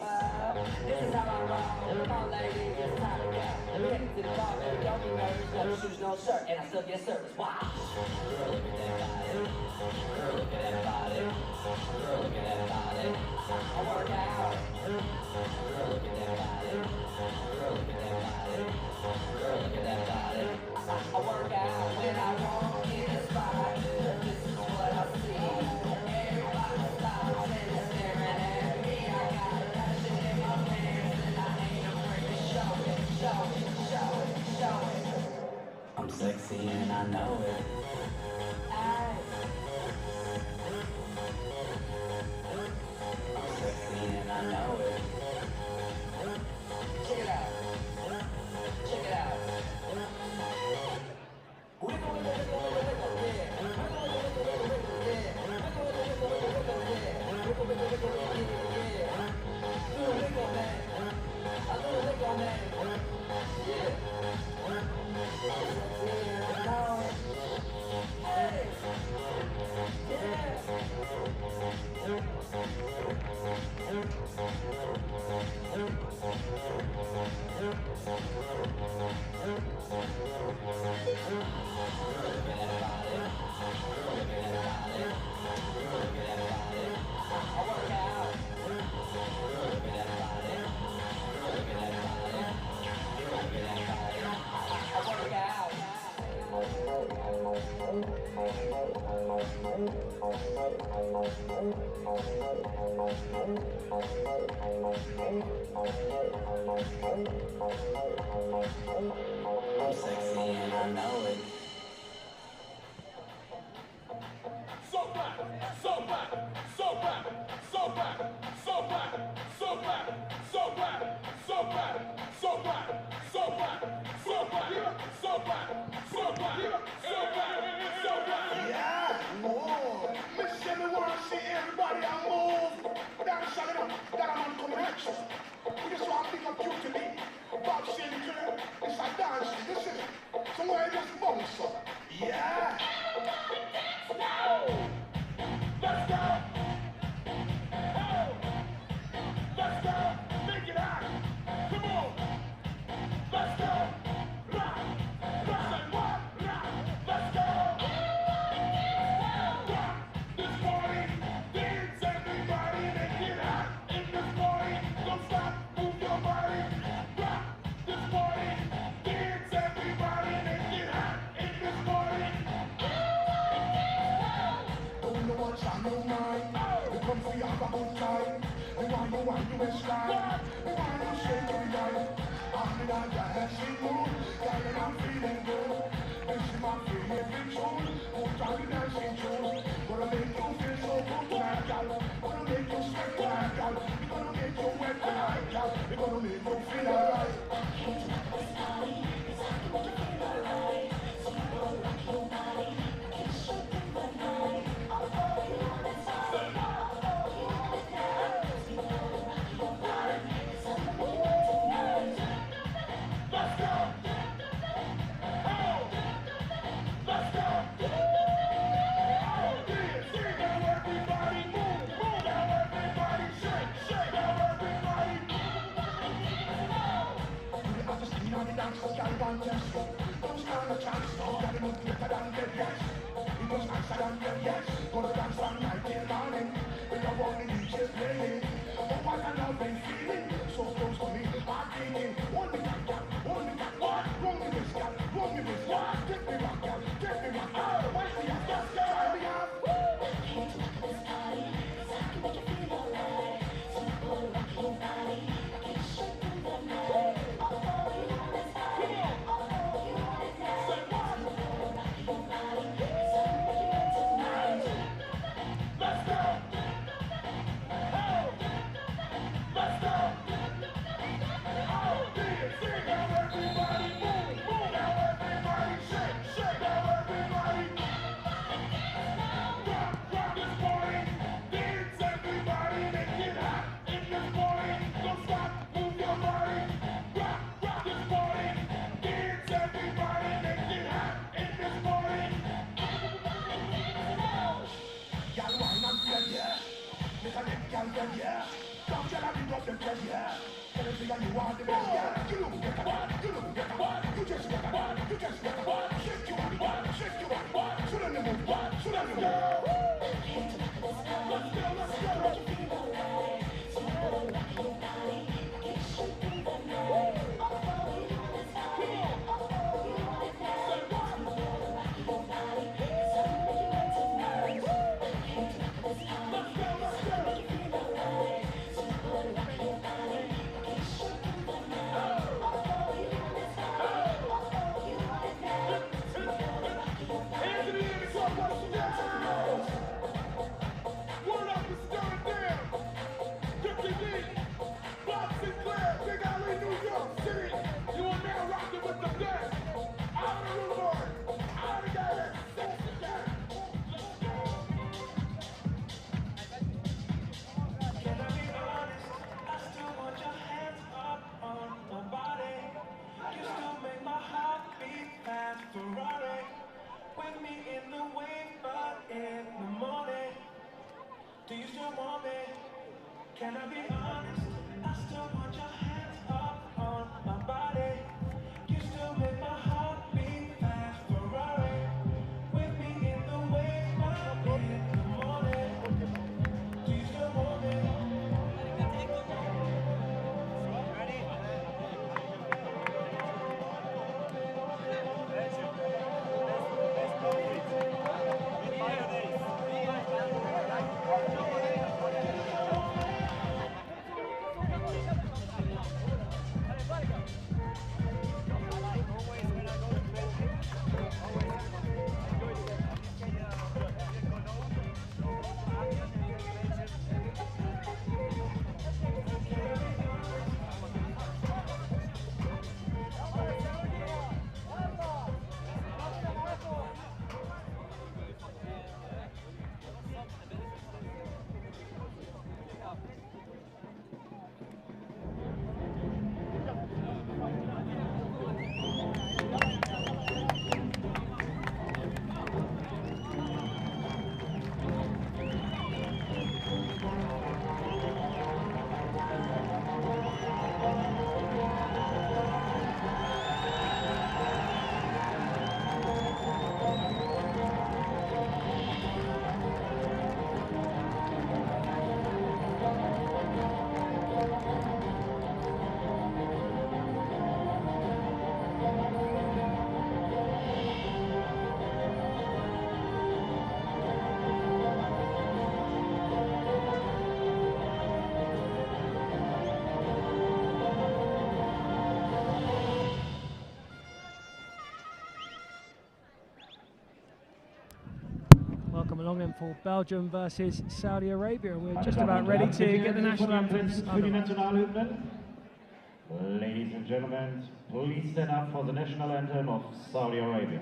This is how I roll. Come on, ladies, it's time to go. We heading to the bar, baby, don't be nervous. No shoes, no shirt, and I still get service. Wow. Girl, look at that body. Girl, look at that body. Girl, look at that body. I work out. Girl, look at that body. Girl, look at that body. Girl, look at that body. I work out when I walk in the spot. This is what I see. Everybody stops and is staring at me. I got passion in my pants and I ain't afraid to show it, show it, show it, show it. I'm sexy and I know it. Aye. I'm sexy and I know it. Check it out. Check it out. Wiggle, wiggle, wiggle, wiggle, yeah. Wiggle, wiggle, wiggle, wiggle, yeah. Wiggle, wiggle, wiggle, wiggle, yeah. Wiggle, wiggle, wiggle, wiggle, yeah. Do a wiggle, man. I do a wiggle, man. Yeah. Now, hey. Yeah. I'm sexy and I know it. So back, so back, so back, so back, so back, so back, so back, so back, so back, so back, so back, so back, so back, so back, so back. Yeah, more. Miss Jimmy wanna see everybody I move. Down, shut it up. That I'm on connection. We just want to pick up cute to me. Bob Sinclair, it's a dance. This is it. Somewhere just bounce up. Yeah. Let's go! Oh! Let's go! Make it hot! Come on! Let's go! Rock! Rock! Rock! Rock! Let's go! Rock this party! Dance everybody! Make it hot in this party! Don't stop! Move your body! Rock this party! Dance everybody! Make it hot in this party! Don't know what's on your mind. We come for you, have a good time. We want you best life. We want you straight to the life. I'm in a dancing mood. Darling, I'm feeling good. This is my favorite tune. Put on the dancing shoes. Gonna make you feel so good tonight, girl. Gonna make you sweat tonight, girl. We're gonna make you wet tonight, girl. We're gonna make you feel alright. tell you why the best guy. You look at what? You look at what? You just look at what? You just look at what? Shake your body, what? Shake your body, what? Should I move? What? Should I move? Let's go, let's go. Can I be honest? I still want your hands up on my body. You still make my heart beat fast. Ferrari with me in the wave, but in the morning. Do you still want me? Welcome along then for Belgium versus Saudi Arabia. We're just about ready to get the national anthems. Ladies and gentlemen, please stand up for the national anthem of Saudi Arabia.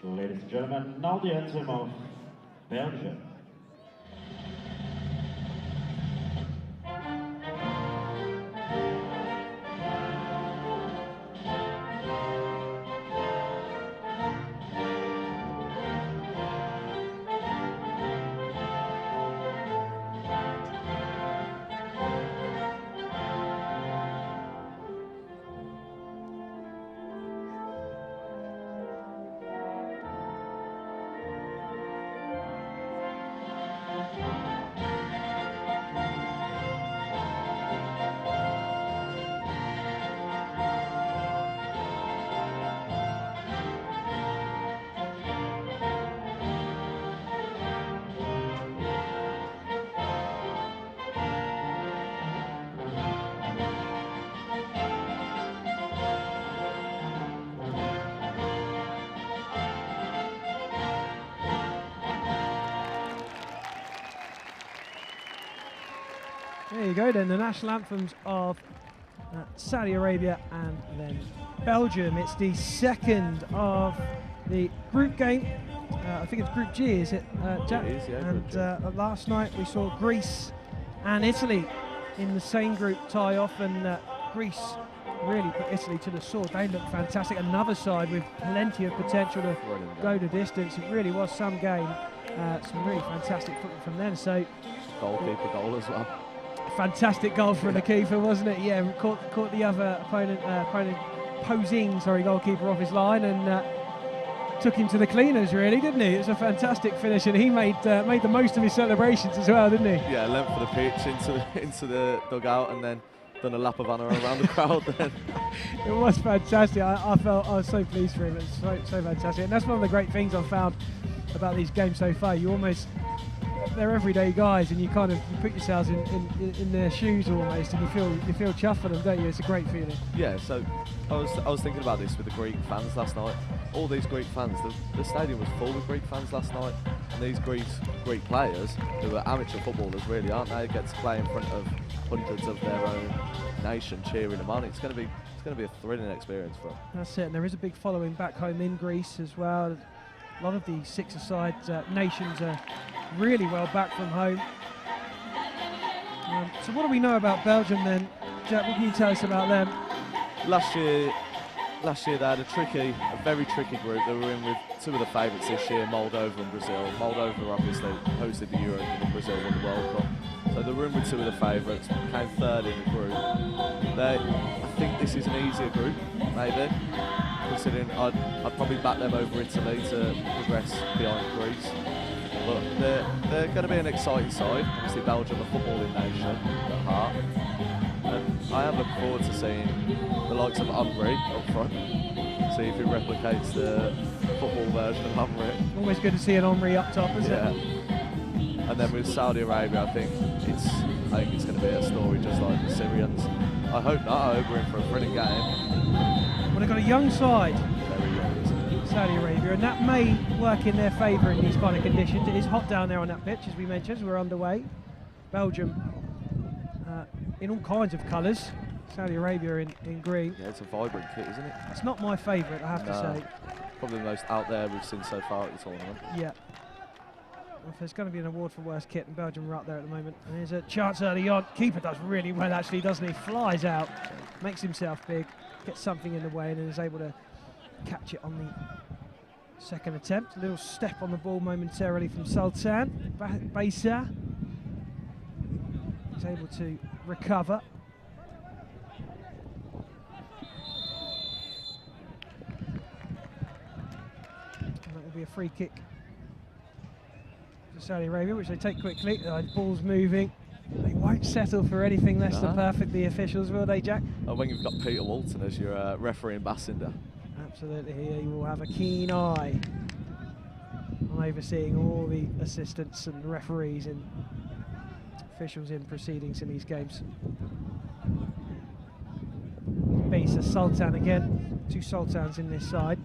Ladies and gentlemen, now the anthem of Belgium. There you go then, the national anthems of Saudi Arabia and then Belgium. It's the second of the group game. I think it's Group G, is it, Jack? It is, yeah. And last night we saw Greece and Italy in the same group tie off, and Greece really put Italy to the sword. They look fantastic. Another side with plenty of potential to go the distance. It really was some game. Some really fantastic football from them. So goalkeeper goal as well. Fantastic goal from the keeper, wasn't it? Yeah, caught the other opponent posing, goalkeeper off his line and took him to the cleaners, really, didn't he? It was a fantastic finish, and he made the most of his celebrations as well, didn't he? Yeah, length for the pitch into the dugout, and then done a lap of honour around the crowd. Then it was fantastic. I was so pleased for him. It was so fantastic, and that's one of the great things I've found about these games so far. They're everyday guys, and you put yourselves in their shoes almost, and you feel chuffed for them, don't you? It's a great feeling. Yeah. So I was thinking about this with the Greek fans last night. All these Greek fans, the stadium was full with Greek fans last night, and these Greek players who are amateur footballers, really, aren't they? Get to play in front of hundreds of their own nation cheering them on. It's going to be a thrilling experience for them. That's it. And there is a big following back home in Greece as well. A lot of the six-a-side nations are really well back from home. So what do we know about Belgium then? Jack, what can you tell us about them? Last year they had a very tricky group. They were in with two of the favourites this year, Moldova and Brazil. Moldova obviously hosted the Euro and Brazil won the World Cup. So they were in with two of the favourites, came third in the group. I think this is an easier group, maybe. Considering I'd probably back them over Italy to progress beyond Greece. But they're going to be an exciting side. Obviously Belgium, a footballing nation at heart. And I am looking forward to seeing the likes of Henry up front. See if he replicates the football version of Henry. Always good to see an Henry up top, isn't it? And then with Saudi Arabia, I think it's going to be a story just like the Syrians. I hope not. I hope we're in for a thrilling game. Well, they've got a young side, very young, isn't it? Saudi Arabia, and that may work in their favour in these kind of conditions. It is hot down there on that pitch, as we mentioned. We're underway. Belgium in all kinds of colours. Saudi Arabia in green. Yeah, it's a vibrant kit, isn't it? It's not my favourite, I have to say. Probably the most out there we've seen so far at the tournament. Yeah. Well, if there's going to be an award for worst kit, and Belgium are up there at the moment. And there's a chance early on. Keeper does really well, actually, doesn't he? Flies out, makes himself big, gets something in the way, and then is able to catch it on the second attempt. A little step on the ball momentarily from Sultan. Baisa is able to recover. And that will be a free kick for Saudi Arabia, which they take quickly. Ball's moving. They won't settle for anything less than perfect, the officials, will they, Jack? When you've got Peter Walton as your referee ambassador. Absolutely, he will have a keen eye on overseeing all the assistants and referees and officials in proceedings in these games. Baisa, Sultan again, two Sultans in this side.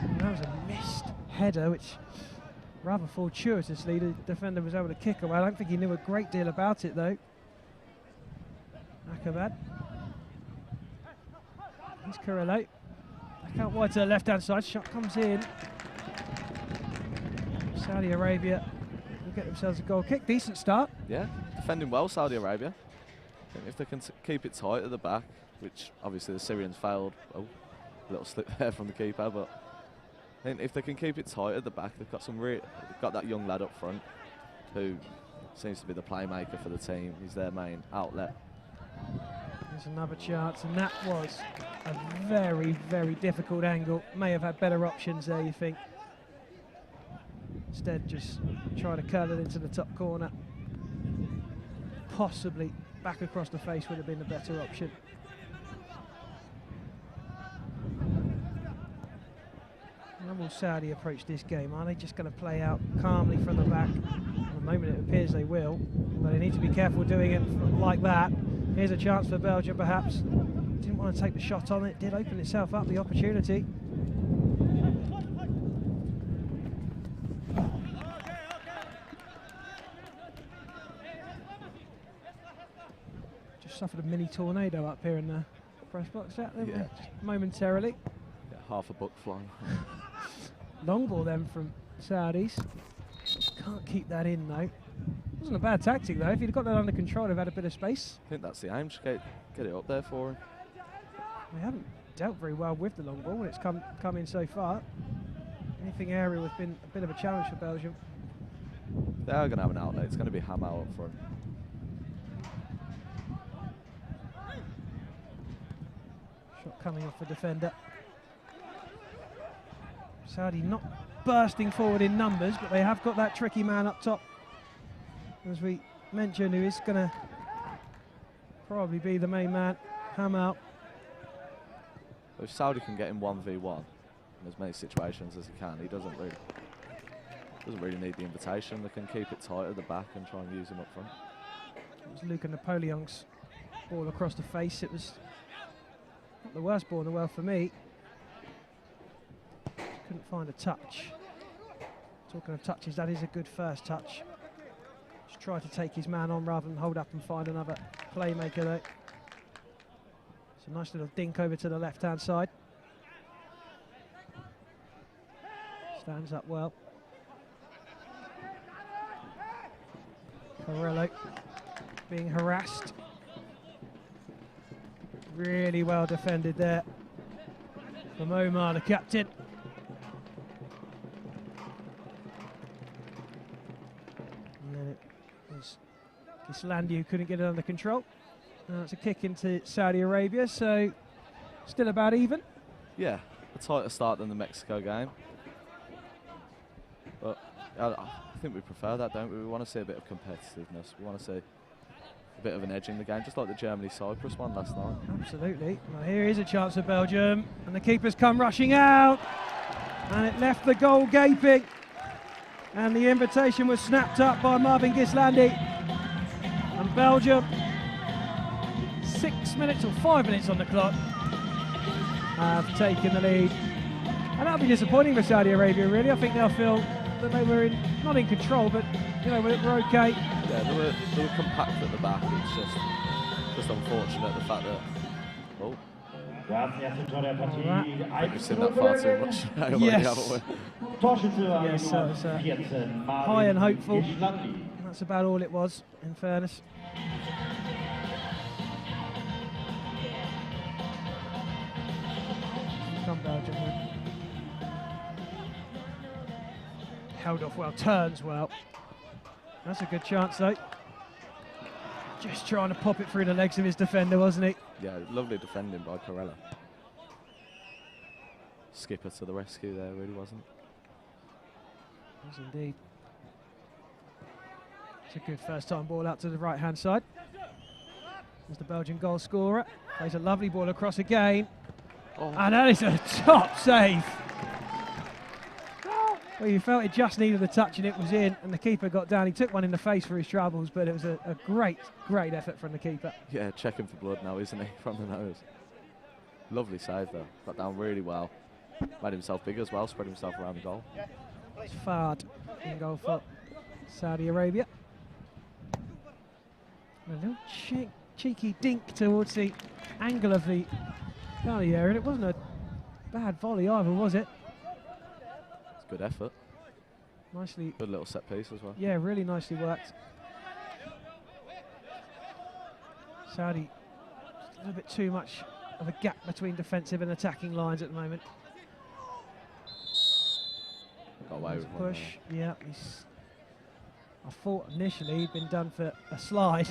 And that was a missed header, which rather fortuitously the defender was able to kick away. I don't think he knew a great deal about it though. Akabad. Here's Carrillo. Back out wide to the left hand side. Shot comes in. Saudi Arabia will get themselves a goal kick. Decent start. Yeah, defending well, Saudi Arabia. If they can keep it tight at the back, which obviously the Syrians failed. Oh, a little slip there from the keeper, but if they can keep it tight at the back, they've got they've got that young lad up front who seems to be the playmaker for the team. He's their main outlet. There's another chance, and that was a very, very difficult angle. May have had better options there, you think. Instead, just try to curl it into the top corner. Possibly back across the face would have been the better option. How will Saudi approach this game? Are they just going to play out calmly from the back? At the moment it appears they will, but they need to be careful doing it like that. Here's a chance for Belgium perhaps. Didn't want to take the shot on it, did open itself up, the opportunity. suffered a mini tornado up here in the press box, didn't we? Yeah. Just momentarily. Yeah, half a book flying. Long ball then from Saudis. Can't keep that in though. Wasn't a bad tactic though. If he'd got that under control, they've had a bit of space. I think that's the aim, just get it up there for him. They haven't dealt very well with the long ball when it's come in so far. Anything aerial has been a bit of a challenge for Belgium. They are going to have an outlet. It's going to be Hamau up front. Shot coming off the defender. Saudi not bursting forward in numbers, but they have got that tricky man up top, as we mentioned, who is going to probably be the main man, Hamau. If Saudi can get him 1v1 in as many situations as he can, he doesn't really need the invitation. They can keep it tight at the back and try and use him up front. It was Luca Napoleon's ball across the face. It was not the worst ball in the world for me. Couldn't find a touch. Talking of touches, that is a good first touch. Just try to take his man on rather than hold up and find another playmaker though. It's a nice little dink over to the left-hand side. Stands up well. Corello being harassed. Really well defended there from Omar, the captain. And then it was Islandi who couldn't get it under control. Now it's a kick into Saudi Arabia, so still about even. Yeah, a tighter start than the Mexico game. But I think we prefer that, don't we? We want to see a bit of competitiveness. We want to see a bit of an edge in the game, just like the Germany-Cyprus one last night. Absolutely. Well, here is a chance for Belgium, and the keeper's come rushing out, and it left the goal gaping, and the invitation was snapped up by Marvin Gislandi, and Belgium, 6 minutes or 5 minutes on the clock, have taken the lead. And that'll be disappointing for Saudi Arabia, really. I think they'll feel that they were not in control, but you know, we're okay. Yeah, they were compact at the back. It's just unfortunate the fact that. Oh. We've seen that far too much now, yes. haven't we? Yes, so it's high and hopeful. That's about all it was, in fairness. Come Belgium. Held off well, turns well. That's a good chance though. Just trying to pop it through the legs of his defender, wasn't he? Yeah, lovely defending by Corella. Skipper to the rescue there, really, wasn't it? Yes, indeed. It's a good first time ball out to the right hand side. There's the Belgian goal scorer. Plays a lovely ball across again. Oh. And that is a top save. Well, you felt it just needed a touch and it was in, and the keeper got down. He took one in the face for his troubles, but it was a great effort from the keeper. Yeah, checking for blood now, isn't he, from the nose. Lovely save, though. Got down really well. Made himself big as well, spread himself around the goal. It's Fard in goal for Saudi Arabia. A little cheeky dink towards the angle of the penalty area, and it wasn't a bad volley either, was it? Good effort. Nicely. Good little set piece as well. Yeah, really nicely worked. Saudi, just a little bit too much of a gap between defensive and attacking lines at the moment. Got away with push. Yeah, I thought initially he'd been done for a slide.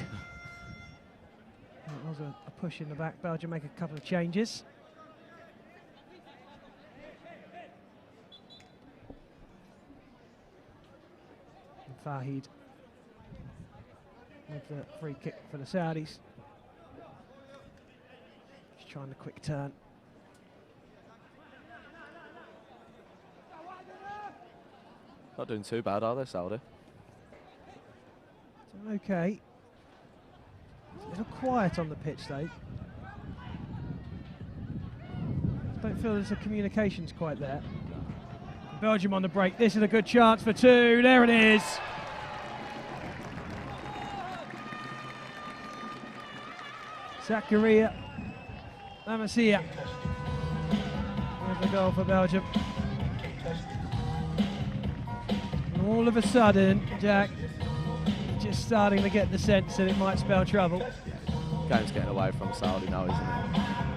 That was a push in the back. Belgium make a couple of changes. Fahid with the free kick for the Saudis. Just trying the quick turn. Not doing too bad, are they, Saudi? Okay. It's a little quiet on the pitch, though. Don't feel there's a communications quite there. Belgium on the break. This is a good chance for two. There it is. Zakaria Lamasia with the goal for Belgium. And all of a sudden, Jack, just starting to get the sense that it might spell trouble. Game's getting away from Saudi now, isn't it?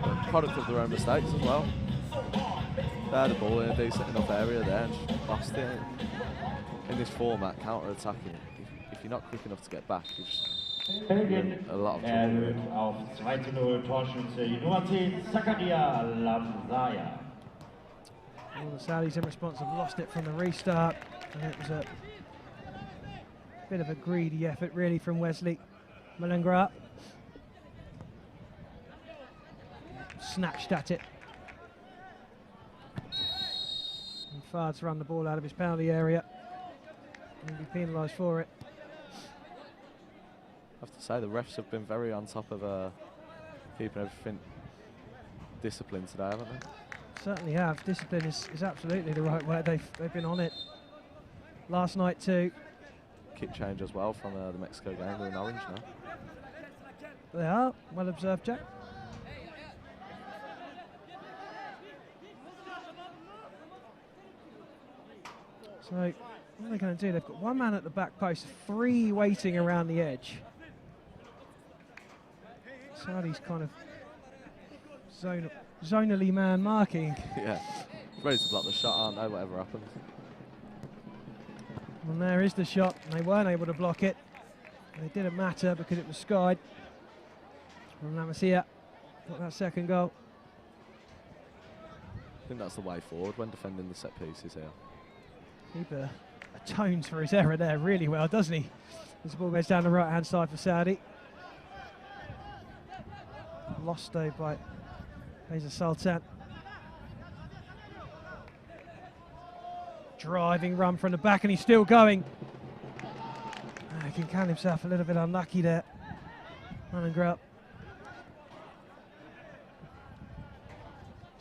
But product of their own mistakes as well. They had the ball in a decent enough area there and just lost it. In this format, counter-attacking, if you're not quick enough to get back, you're just in a lot of trouble. Erhöht auf 2:0 Torschütze Nummer 10 Zakaria Lamzaya. All the Saudis in response have lost it from the restart, and it was a bit of a greedy effort really from Wesley Malengra. Snatched at it. And Fard's run the ball out of his penalty area. And he'll be penalised for it. I have to say, the refs have been very on top of keeping everything disciplined today, haven't they? Certainly have. Discipline is absolutely the right word. They've been on it last night too. Kick change as well from the Mexico game. They're in orange now. They are. Well observed, Jack. So, what are they going to do? They've got one man at the back post, 3 waiting around the edge. Saudi's kind of zonally man marking. Yeah, ready to block the shot, aren't they, whatever happens. And there is the shot, and they weren't able to block it. And it didn't matter because it was skied. And Lamasia got that second goal. I think that's the way forward when defending the set pieces here. Keeper atones for his error there really well, doesn't he? As the ball goes down the right-hand side for Saudi. Lost though by Reza Sultan. Driving run from the back, and he's still going. He can count himself a little bit unlucky there. Malengra.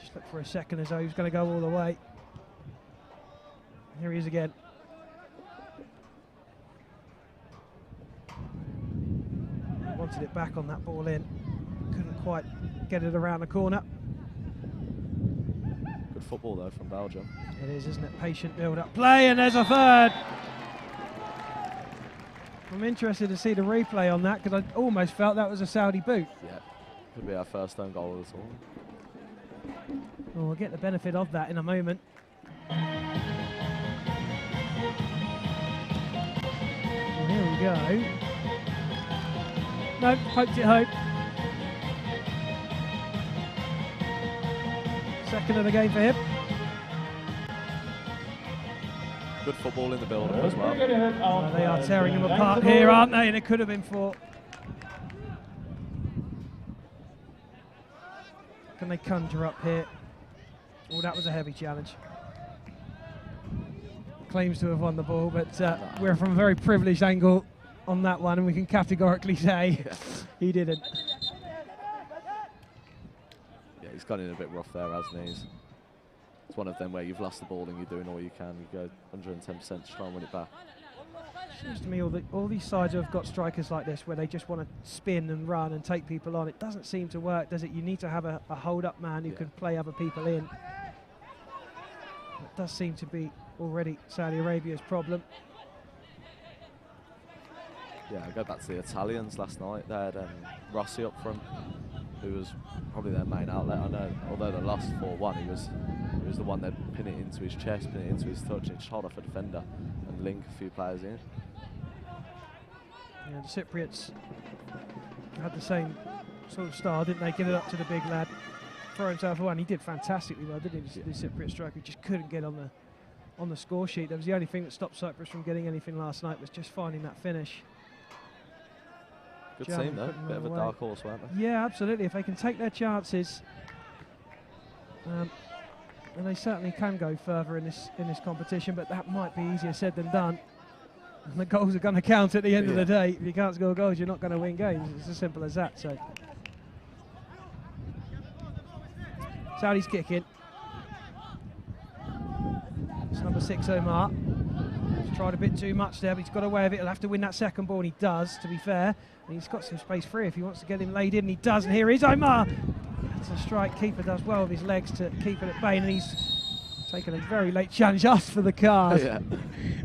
Just look for a second as though he was going to go all the way. Here he is again. Wanted it back on that ball in. Couldn't quite get it around the corner. Good football though from Belgium. It is, isn't it? Patient build-up play, and there's a third. I'm interested to see the replay on that because I almost felt that was a Saudi boot. Yeah, could be our first own goal of the tournament. Well, we'll get the benefit of that in a moment. Well, here we go. No, poked it home. Second of the game for him. Good football in the build-up as well. They are tearing him apart here, aren't they? And it could have been 4. Can they conjure up here? Oh, that was a heavy challenge. Claims to have won the ball, but we're from a very privileged angle on that one, and we can categorically say he didn't. Yeah, he's gone in a bit rough there, hasn't he? It's one of them where you've lost the ball and you're doing all you can. You go 110% to try and win it back. Seems to me all these sides who have got strikers like this where they just want to spin and run and take people on, it doesn't seem to work, does it? You need to have a hold-up man who can play other people in. That does seem to be already Saudi Arabia's problem. Yeah, I go back to the Italians last night. They had Rossi up front, who was probably their main outlet. I know, although they lost 4-1, he was the one that pin it into his chest, pin it into his touch, and just hold off a defender and link a few players in. Yeah, the Cypriots had the same sort of style, didn't they? Get it up to the big lad, throw himself away, and he did fantastically well, didn't he? The Cypriot striker just couldn't get on the score sheet. That was the only thing that stopped Cyprus from getting anything last night, was just finding that finish. Good team though, bit of a dark horse, weren't they? Yeah, absolutely. If they can take their chances, and they certainly can go further in this competition, but that might be easier said than done. And the goals are going to count at the end of the day. If you can't score goals, you're not going to win games. It's as simple as that. So, Saudi's kicking. It's number 6, Omar. He's tried a bit too much there, but he's got away with it. He'll have to win that second ball, and he does, to be fair. And he's got some space free if he wants to get him laid in, and he does. And here is Omar. That's a strike. Keeper does well with his legs to keep it at bay, and he's taken a very late challenge just for the card,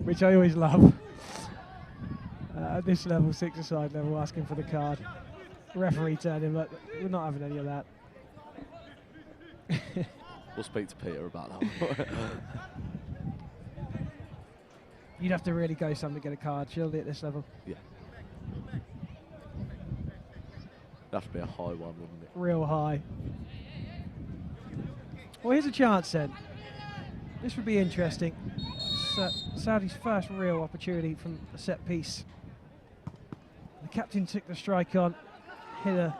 which I always love. At this level, six-a-side level, asking for the card. The referee turned him, but we're not having any of that. We'll speak to Peter about that. You'd have to really go some to get a card, surely, at this level. Yeah. That'd have to be a high one, wouldn't it? Real high. Well, here's a chance then. This would be interesting. Saudi's first real opportunity from a set piece. The captain took the strike on, hit a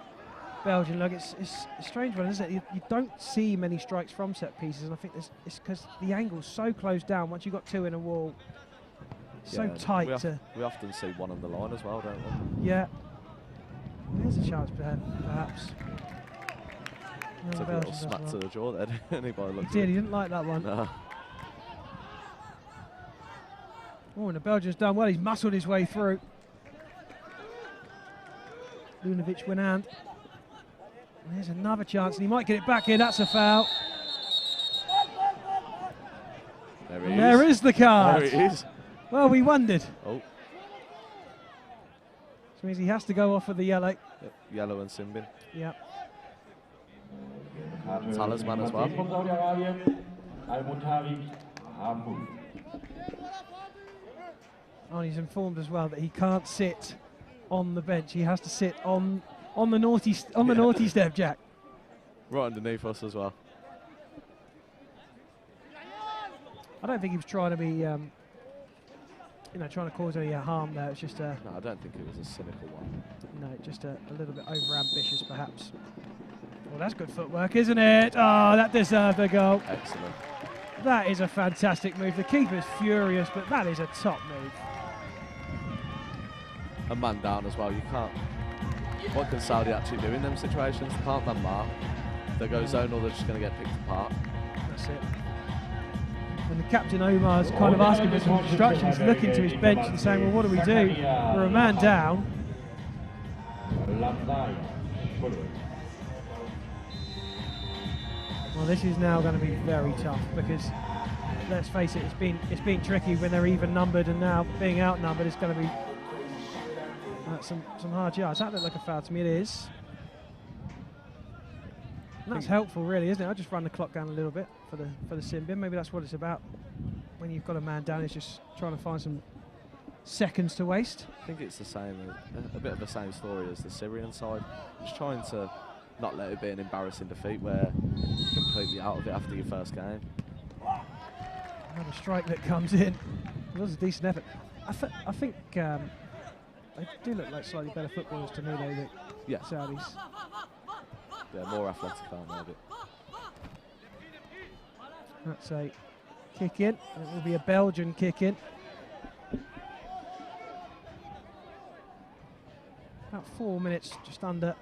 Belgian lug. It's a strange one, isn't it? You don't see many strikes from set pieces, and I think it's because the angle's so closed down. Once you've got two in a wall, so tight. We often see one on the line as well, don't we? Yeah. There's a chance, perhaps. Took a little smack to the jaw there. Anybody looked he did. He didn't like that one. No. Oh, and the Belgian's done well. He's muscled his way through. Lunovic went out. And there's another chance, and he might get it back here. That's a foul. There is the card. There it is. Well, we wondered. Oh. Which means he has to go off with the yellow. Yep. Yellow and Simbin. Yep. Talisman as well. Oh, he's informed as well that he can't sit on the bench. He has to sit on the naughty naughty step, Jack. Right underneath us as well. I don't think he was trying to be, trying to cause any harm there. It's just no, I don't think it was a cynical one. No, just a little bit over-ambitious, perhaps. Well, that's good footwork, isn't it? Oh, that deserved a goal. Excellent. That is a fantastic move. The keeper's furious, but that is a top move. A man down as well. You can't. What can Saudi actually do in them situations? They can't man mark. They go zone, or they're just going to get picked apart. That's it. And the captain Omar's kind of asking for some instructions, looking to his bench and saying, well, what do we do? We're a man down. Well, this is now going to be very tough because, let's face it, it's been tricky when they're even numbered, and now being outnumbered is going to be some hard yards. That looked like a foul to me. It is. And that's helpful, really, isn't it? I'll just run the clock down a little bit for the sin bin. Maybe that's what it's about. When you've got a man down, it's just trying to find some seconds to waste. I think it's the same, a bit of the same story as the Syrian side. Just trying to not let it be an embarrassing defeat where you're completely out of it after your first game. Another strike that comes in. It was a decent effort. I think they do look like slightly better footballers to me, though, the Saudis. Yeah, more athletic, aren't they? That's a kick in, and it will be a Belgian kick in. About 4 minutes, just under,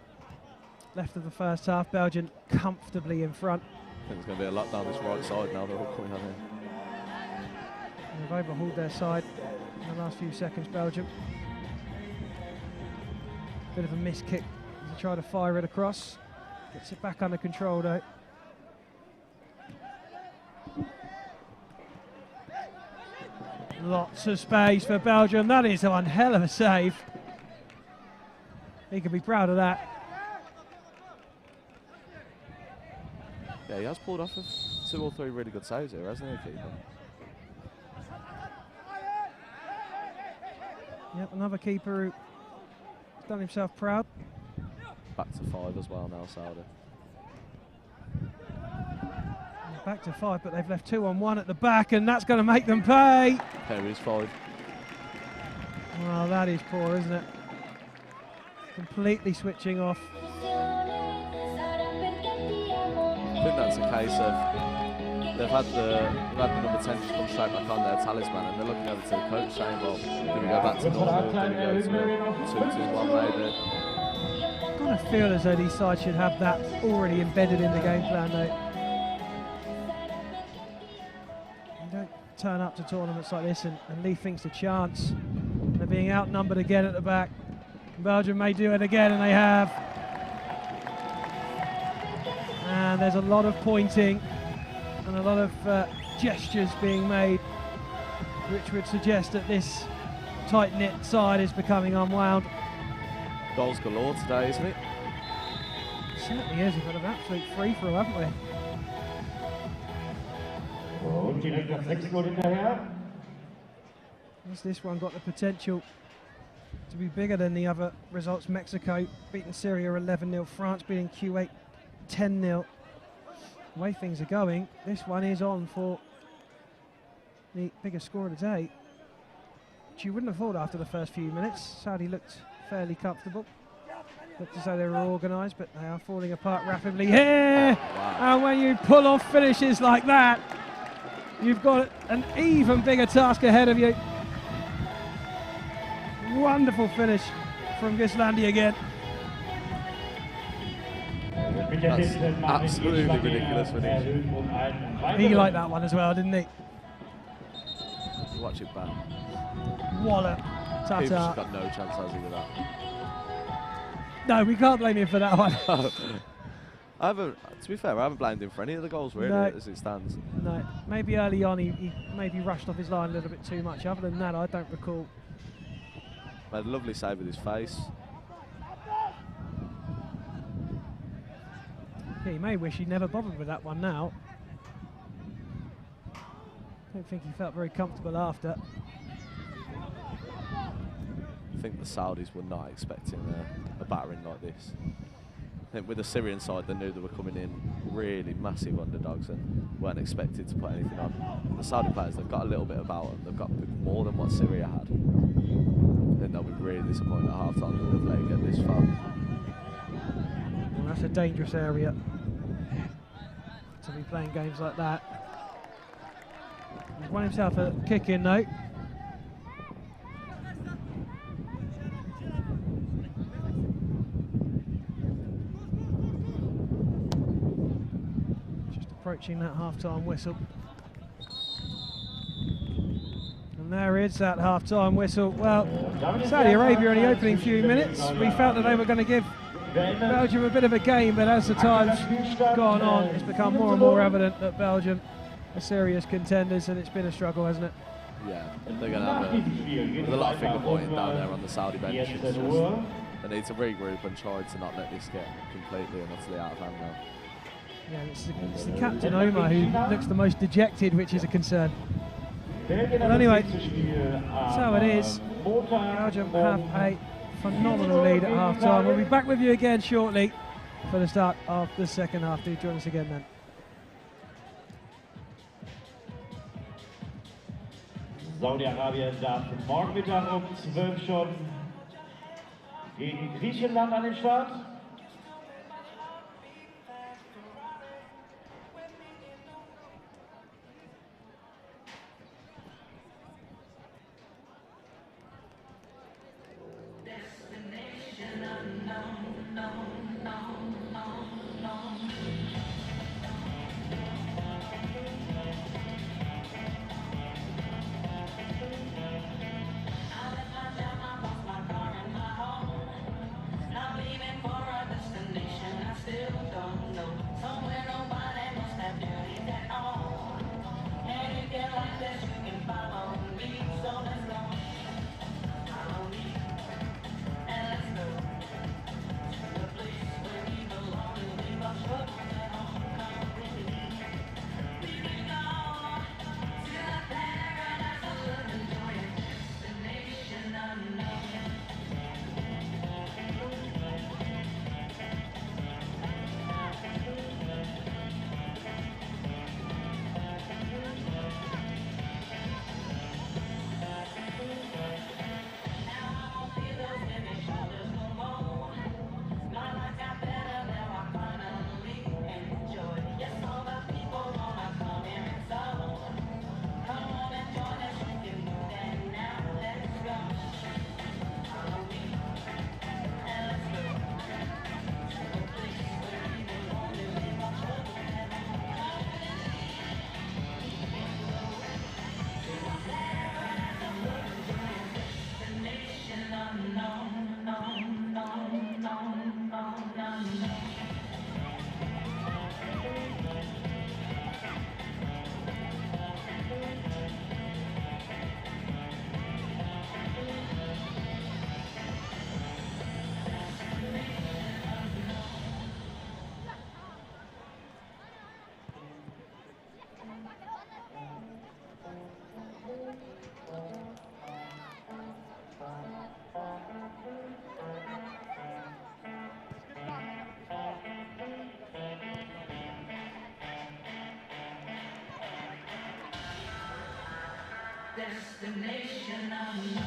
left of the first half. Belgium comfortably in front. I think there's going to be a lot down this right side now. They're all coming on in. They've overhauled their side in the last few seconds, Belgium. Bit of a missed kick to try to fire it across. Gets it back under control, though. Lots of space for Belgium. That is one hell of a save. He can be proud of that. Yeah, he has pulled off 2 or 3 really good saves here, hasn't he, keeper? Yep, another keeper who's done himself proud. Back to 5 as well now, Saudi. Back to 5, but they've left 2 on 1 at the back, and that's going to make them pay. There is 5. Well, that is poor, isn't it? Completely switching off. I think that's a case of they've had the number 10 just come straight back on their talisman, and they're looking over to the coach saying, well, do we go back to normal? Do we go to 2-2-1 maybe? I kind of feel as though these sides should have that already embedded in the game plan, though. You don't turn up to tournaments like this and leave things to chance. They're being outnumbered again at the back. Belgium may do it again, and they have. And there's a lot of pointing and a lot of gestures being made, which would suggest that this tight-knit side is becoming unwound. Goals galore today, isn't it? It certainly is. We've got an absolute free-for-all, haven't we? Und direkt das 6. Goal hinterher. Has this one got the potential to be bigger than the other results? Mexico beating Syria 11-0, France beating Kuwait 10-0. The way things are going, this one is on for the biggest score of the day, which you wouldn't have thought after the first few minutes. Saudi looked fairly comfortable. Looked as though they were organised, but they are falling apart rapidly here. Oh, wow. And when you pull off finishes like that, you've got an even bigger task ahead of you. Wonderful finish from Gislandy again. That's absolutely ridiculous finish. He liked that one as well, didn't he? Watch it back. Wallop. He's Ta-ta. got no chance, has he, with that? No, we can't blame him for that one. To be fair, I haven't blamed him for any of the goals, really, No. as it stands. No, maybe early on he maybe rushed off his line a little bit too much. Other than that, I don't recall. Made a lovely save with his face. Yeah, he may wish he'd never bothered with that one now. Don't think he felt very comfortable after. I think the Saudis were not expecting a battering like this. I think with the Syrian side, they knew they were coming in really massive underdogs and weren't expected to put anything on. The Saudi players, they've got a little bit about them. They've got more than what Syria had. I think they'll be really disappointed at half-time that they've let it get this far. Well, that's a dangerous area to be playing games like that. He's won himself a kick in though. Approaching that half-time whistle. And there is that half-time whistle. Well, Saudi Arabia in the opening few minutes, we felt that they were going to give Belgium a bit of a game, but as the time's gone on, it's become more and more evident that Belgium are serious contenders, and it's been a struggle, hasn't it? Yeah, they're going to have a lot of finger pointing down there on the Saudi bench. It's just, they need to regroup and try to not let this get completely and utterly out of hand now. Yeah, it's the captain Omar who looks the most dejected, which is a concern. But anyway, so it is. Belgium have a phenomenal lead at half-time. We'll be back with you again shortly for the start of the second half. Do join us again then. Saudi-Arabien darf morgen Mittag um 12 schon gegen Griechenland an den Start. Not leaving for destination unknown.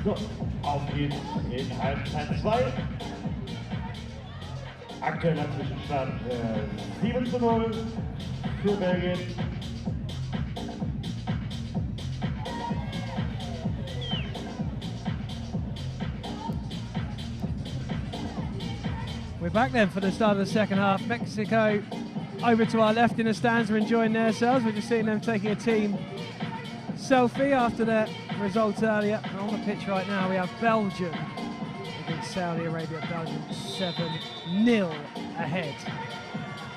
So, auf geht's in Halbzeit 2. Aktueller Zwischenstand 7:0 für Belgien. We're back then for the start of the second half. Mexico over to our left in the stands are enjoying themselves. We're just seeing them taking a team selfie after their results earlier. And on the pitch right now we have Belgium against Saudi Arabia. Belgium 7-0 ahead.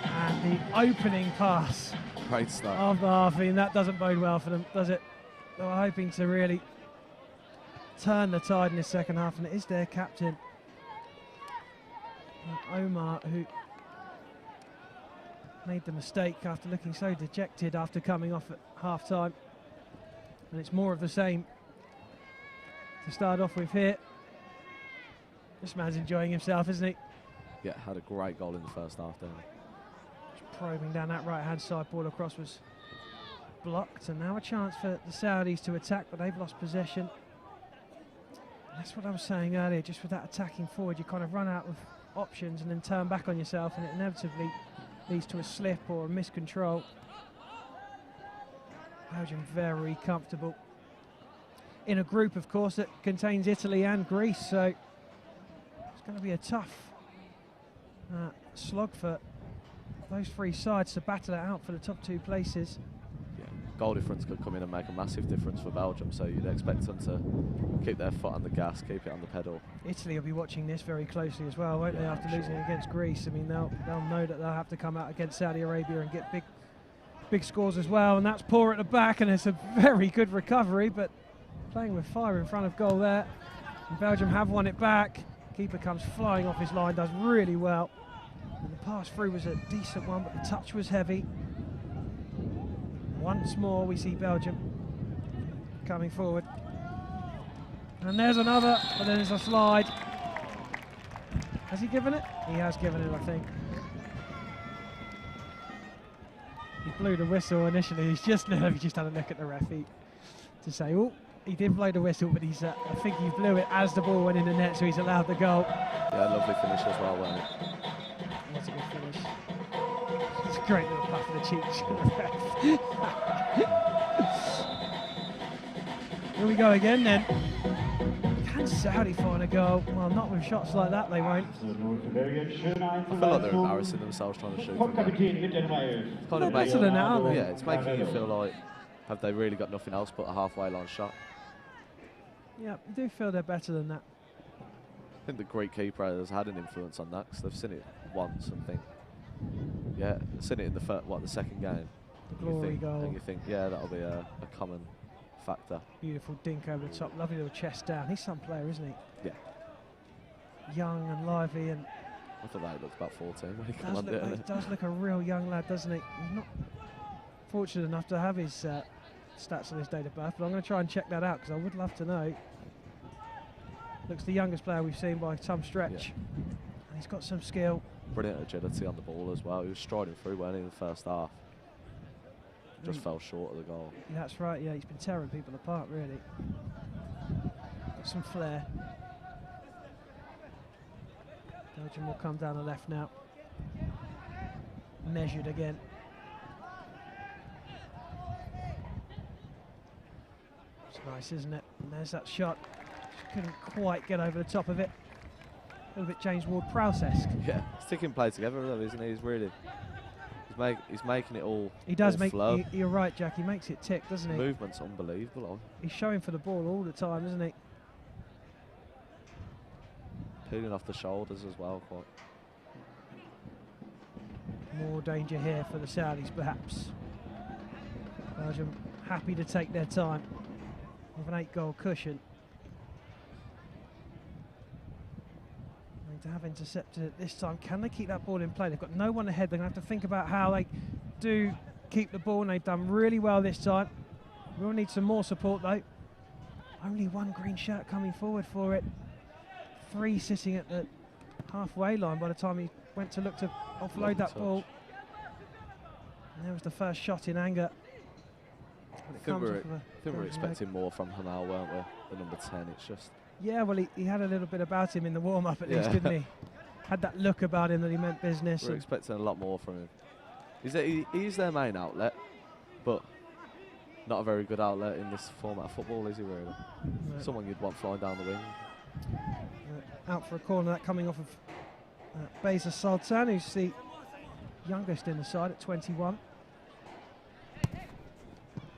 And the opening pass Great start of the half, and that doesn't bode well for them, does it? They were hoping to really turn the tide in the second half, and it is their captain, Omar, who made the mistake after looking so dejected after coming off at half time. And it's more of the same to start off with here. This man's enjoying himself, isn't he? Yeah, had a great goal in the first half there. Just probing down that right hand side, ball across was blocked, and now a chance for the Saudis to attack, but they've lost possession. And that's what I was saying earlier, just with that attacking forward, you kind of run out of options and then turn back on yourself, and it inevitably leads to a slip or a miscontrol. Belgium very comfortable in a group, of course, that contains Italy and Greece, so it's going to be a tough slog for those three sides to battle it out for the top two places. Yeah, goal difference could come in and make a massive difference for Belgium, so you'd expect them to keep their foot on the gas, keep it on the pedal. Italy will be watching this very closely as well, won't they, after losing against Greece? I mean, they'll know that they'll have to come out against Saudi Arabia and get big scores as well, and that's poor at the back, and it's a very good recovery, but playing with fire in front of goal there. And Belgium have won it back. Keeper comes flying off his line, does really well. And the pass through was a decent one, but the touch was heavy. Once more we see Belgium coming forward. And there's another, but then there's a slide. Has he given it? He has given it, I think. He blew the whistle initially. He's just had a look at the referee to say, oh, he did blow the whistle, but he's I think he blew it as the ball went in the net, so he's allowed the goal. Yeah, lovely finish as well, wasn't it? That's a good finish. It's a great little puff of the cheeks. Here we go again then. Can Saudi find a goal? Well, not with shots like that, they won't. I feel like they're embarrassing themselves trying to shoot. Kind of better than that, aren't they? Yeah, it's making you feel like, have they really got nothing else but a halfway line shot? Yeah, I do feel they're better than that. I think the Greek keeper has had an influence on that, because they've seen it once and think, yeah, seen it in the second game. Glory goal. And you think, yeah, that'll be a common factor. Beautiful dink over the top, lovely little chest down. He's some player, isn't he? Yeah. Young and lively, and I thought that looked about 14 when he came on there. He does look a real young lad, doesn't he? He's not fortunate enough to have his stats on his date of birth, but I'm going to try and check that out because I would love to know. Looks the youngest player we've seen by some stretch. Yeah. And he's got some skill. Brilliant agility on the ball as well. He was striding through when in the first half. Just fell short of the goal. Yeah, that's right, yeah, he's been tearing people apart, really. Got some flair. Belgium will come down the left now. Measured again. It's nice, isn't it? And there's that shot. Just couldn't quite get over the top of it. A little bit James Ward-Prowse-esque. Yeah, he's sticking play together, though, isn't he? He's really... He's making it all. He does all make. flow. You're right, Jack. He makes it tick, doesn't he? Movement's unbelievable. He's showing for the ball all the time, isn't he? Peeling off the shoulders as well, quite. More danger here for the Saudis, perhaps. Belgium happy to take their time with an 8-goal cushion. To have intercepted it this time. Can they keep that ball in play? They've got no one ahead. They're going to have to think about how they do keep the ball, and they've done really well this time. We'll need some more support, though. Only one green shirt coming forward for it. 3 sitting at the halfway line by the time he went to look to offload that ball. And there was the first shot in anger. I think we were expecting more from Hamal, weren't we? The number 10. It's just... Yeah, well, he had a little bit about him in the warm-up at least, didn't he? Had that look about him that he meant business. We're expecting a lot more from him. He's their main outlet, but not a very good outlet in this format of football, is he really? No. Someone you'd want flying down the wing. Out for a corner, that coming off of Beza Sultan, who's the youngest in the side at 21.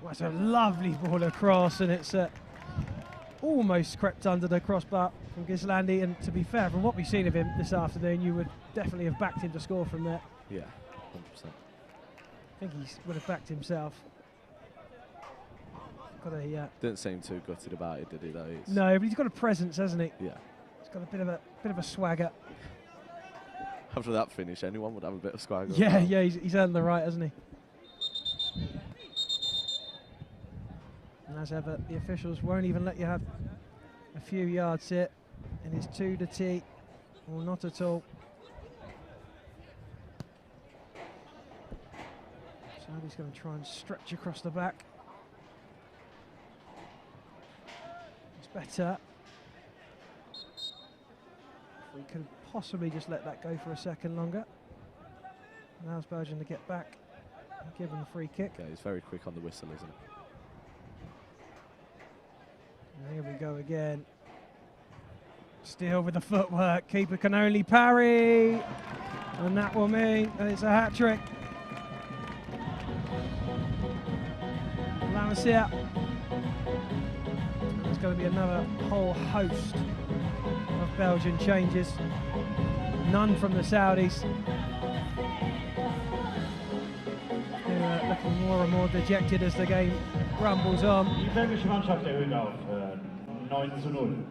Well, it's a lovely ball across, and it's... almost crept under the crossbar from Ghislandi, and to be fair, from what we've seen of him this afternoon, you would definitely have backed him to score from there. Yeah, 100%. I think he would have backed himself. Got a, didn't seem too gutted about it, did he? Though. No, but he's got a presence, hasn't he? Yeah. He's got a bit of a swagger. After that finish, anyone would have a bit of swagger. Yeah, yeah, he's earned the right, hasn't he? And as ever, the officials won't even let you have a few yards here. It is to the tee, or not at all. So he's going to try and stretch across the back. It's better. We could possibly just let that go for a second longer. Allows Belgium to get back and give him a free kick. Okay, he's very quick on the whistle, isn't he? Here we go again. Still with the footwork. Keeper can only parry. And that will mean that it's a hat-trick. Lamasia. There's going to be another whole host of Belgian changes. None from the Saudis. They're looking more and more dejected as the game rumbles on. Die belgische Mannschaft erhöht auf 9:0.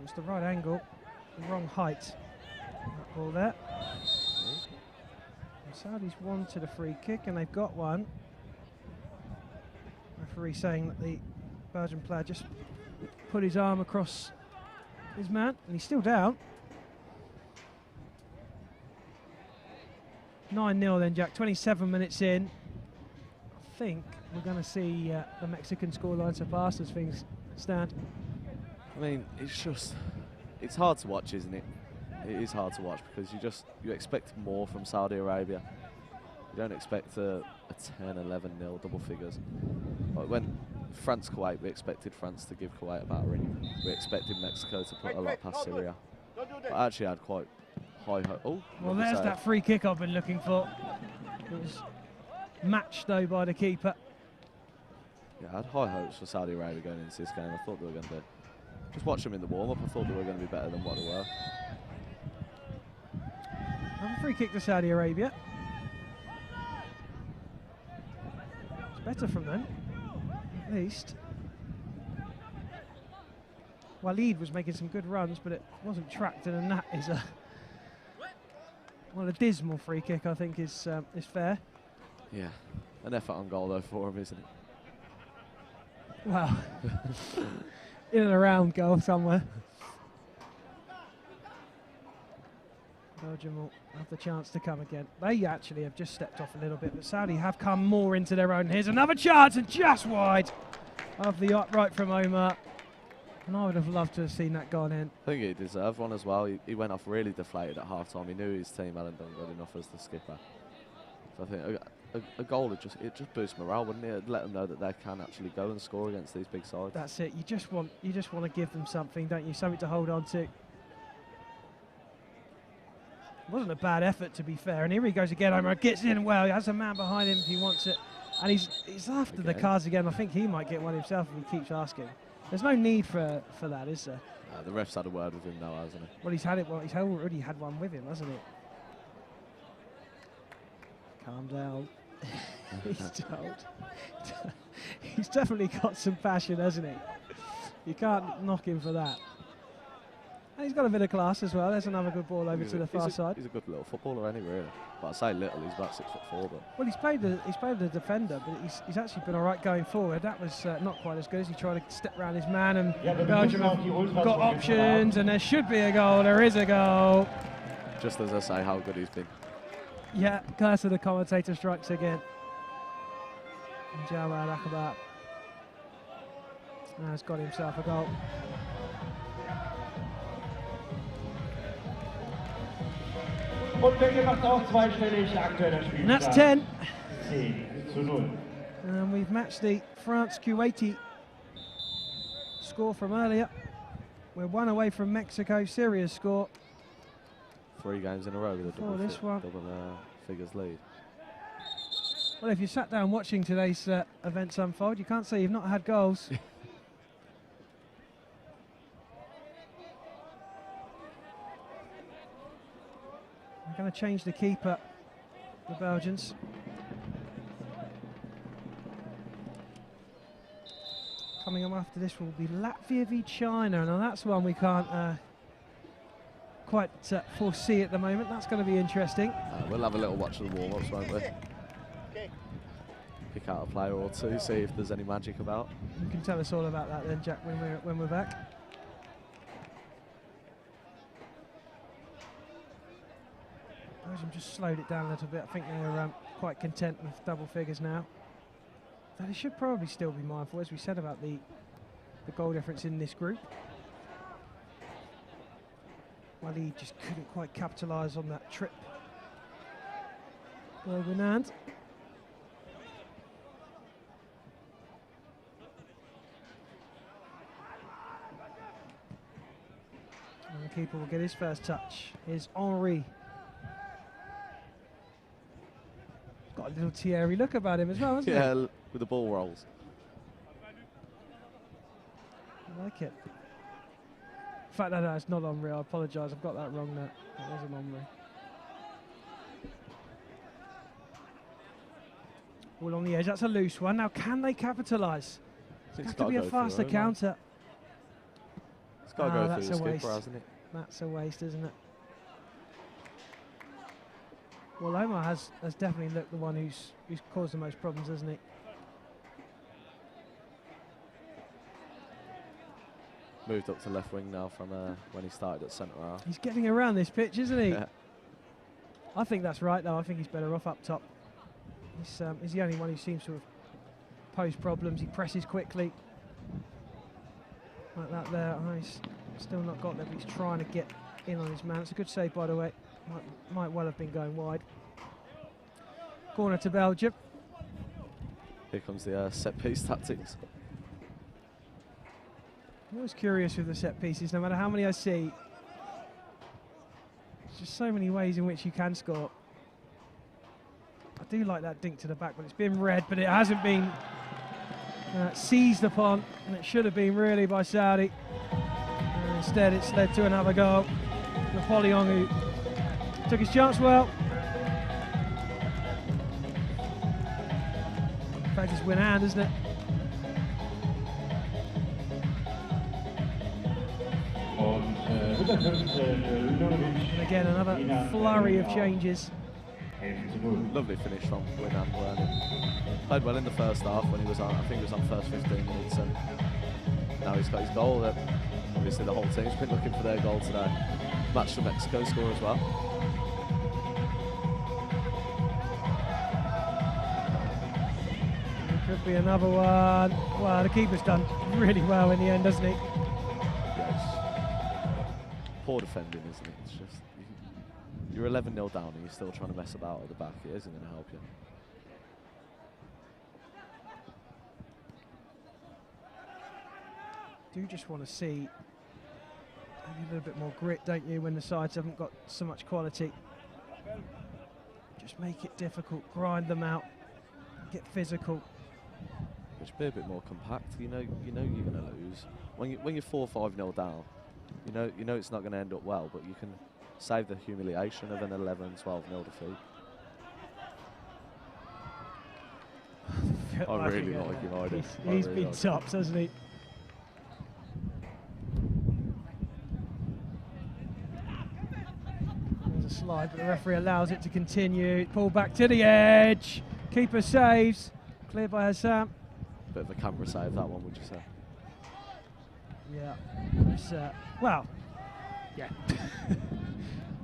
It's the right angle, the wrong height. That ball there. The Saudis wanted a free kick and they've got one. Referee saying that the Belgian player just put his arm across his man, and he's still down. 9-0 then, Jack. 27 minutes in. I think we're going to see the Mexican scoreline surpassed as things stand. I mean, it's hard to watch, isn't it? It is hard to watch because you expect more from Saudi Arabia. You don't expect a 10-11-0 double figures. Like when France-Kuwait, we expected France to give Kuwait a battering. We expected Mexico to put a lot past Syria. But I actually had quite high hope. Oh, well, there's that free kick I've been looking for. It was matched though by the keeper. Yeah, I had high hopes for Saudi Arabia going into this game. I thought they were going to just watch them in the warm-up. I thought they were going to be better than what they were. Another free kick to Saudi Arabia. It's better from them, at least. Walid was making some good runs, but it wasn't tracked, and that is a Well, a dismal free kick, I think, is fair. Yeah, an effort on goal though for him, isn't it? Well, in and around goal somewhere. Belgium will have the chance to come again. They actually have just stepped off a little bit, but Saudi have come more into their own. Here's another chance, and just wide of the upright from Omar. And I would have loved to have seen that gone in. I think he deserved one as well. He went off really deflated at half time. He knew his team hadn't done good enough as the skipper. So I think a goal would just boost morale, wouldn't it? It'd let them know that they can actually go and score against these big sides. That's it. You just want to give them something, don't you? Something to hold on to. It wasn't a bad effort, to be fair. And here he goes again. Omar gets in well. He has a man behind him if he wants it. And he's after the cards again. I think he might get one himself if he keeps asking. There's no need for that, is there? The ref's had a word with him now, hasn't he? Well, he's had it. Well, he's already had one with him, hasn't he? Calm down. He's told. He's definitely got some passion, hasn't he? You can't knock him for that. And he's got a bit of class as well. There's another good ball over to the far side. He's a good little footballer, anyway. Really. But I say little, he's about 6'4". But well, he's played the defender, but he's actually been all right going forward. That was not quite as good as he tried to step around his man, and Belgium have got options, and there should be a goal. There is a goal. Just as I say, how good he's been. Yeah, curse of the commentator strikes again. Jawad Akbar has got himself a goal. And that's 10. And we've matched the France-Kuwaiti score from earlier. We're one away from Mexico, Syria's score. 3 games in a row with a double figures lead. Well, if you sat down watching today's events unfold, you can't say you've not had goals. They're going to change the keeper, the Belgians. Coming up after this will be Latvia v China. Now that's one we can't quite foresee at the moment. That's going to be interesting. We'll have a little watch of the warm-ups, won't we? Pick out a player or two, see if there's any magic about. You can tell us all about that then, Jack, when we're back. Belgium just slowed it down a little bit. I think they're quite content with double figures now. Though they should probably still be mindful, as we said, about the goal difference in this group. Well, he just couldn't quite capitalise on that trip. Well, Renand. And the keeper will get his first touch. Here's Henry. Got a little Thierry look about him as well, hasn't he? Yeah, with the ball rolls. I like it. In fact, no, it's not Henry. I apologise. I've got that wrong now. It wasn't Henry. All on the edge. That's a loose one. Now, can they capitalise? It's got to be a faster counter. It's got to go through the skipper, hasn't it? That's a waste, isn't it? Well, Omar has definitely looked the one who's caused the most problems, hasn't he? Moved up to left wing now from when he started at centre half. He's getting around this pitch, isn't he? Yeah. I think that's right, though. I think he's better off up top. He's the only one who seems to have posed problems. He presses quickly. Like that there. Oh, he's still not got there, but he's trying to get in on his man. It's a good save, by the way. Might well have been going wide. Corner to Belgium. Here comes the set-piece tactics. I'm always curious with the set pieces, no matter how many I see. There's just so many ways in which you can score. I do like that dink to the back, but it's been read, but it hasn't been seized upon, and it should have been really by Saudi. Instead, it's led to another goal. Napoleon, who took his chance well. In fact, it's win hand, isn't it? Und And again, another flurry of changes. Lovely finish from Winan. Played well in the first half when he was on, I think he was on first 15 minutes, and now he's got his goal. That obviously the whole team's been looking for their goal today. Match for Mexico score as well. Could be another one. Well, the keeper's done really well in the end, doesn't he? Yes. Poor defending, isn't it? It's just you're 11-0 down and you're still trying to mess about at the back. It isn't going to help you. Do just want to see maybe a little bit more grit, don't you, when the sides haven't got so much quality. Just make it difficult, grind them out, get physical. Just be a bit more compact. You know you're going to lose when you're 4-5-0 down. You know it's not going to end up well, but you can save the humiliation of an 11-12-0 defeat. I really like him, I do. He's been tops, hasn't he? There's a slide, but the referee allows it to continue. Pull back to the edge. Keeper saves. Cleared by Hassan. Bit of a camera save, that one, would you say? Yeah. It's, well, yeah.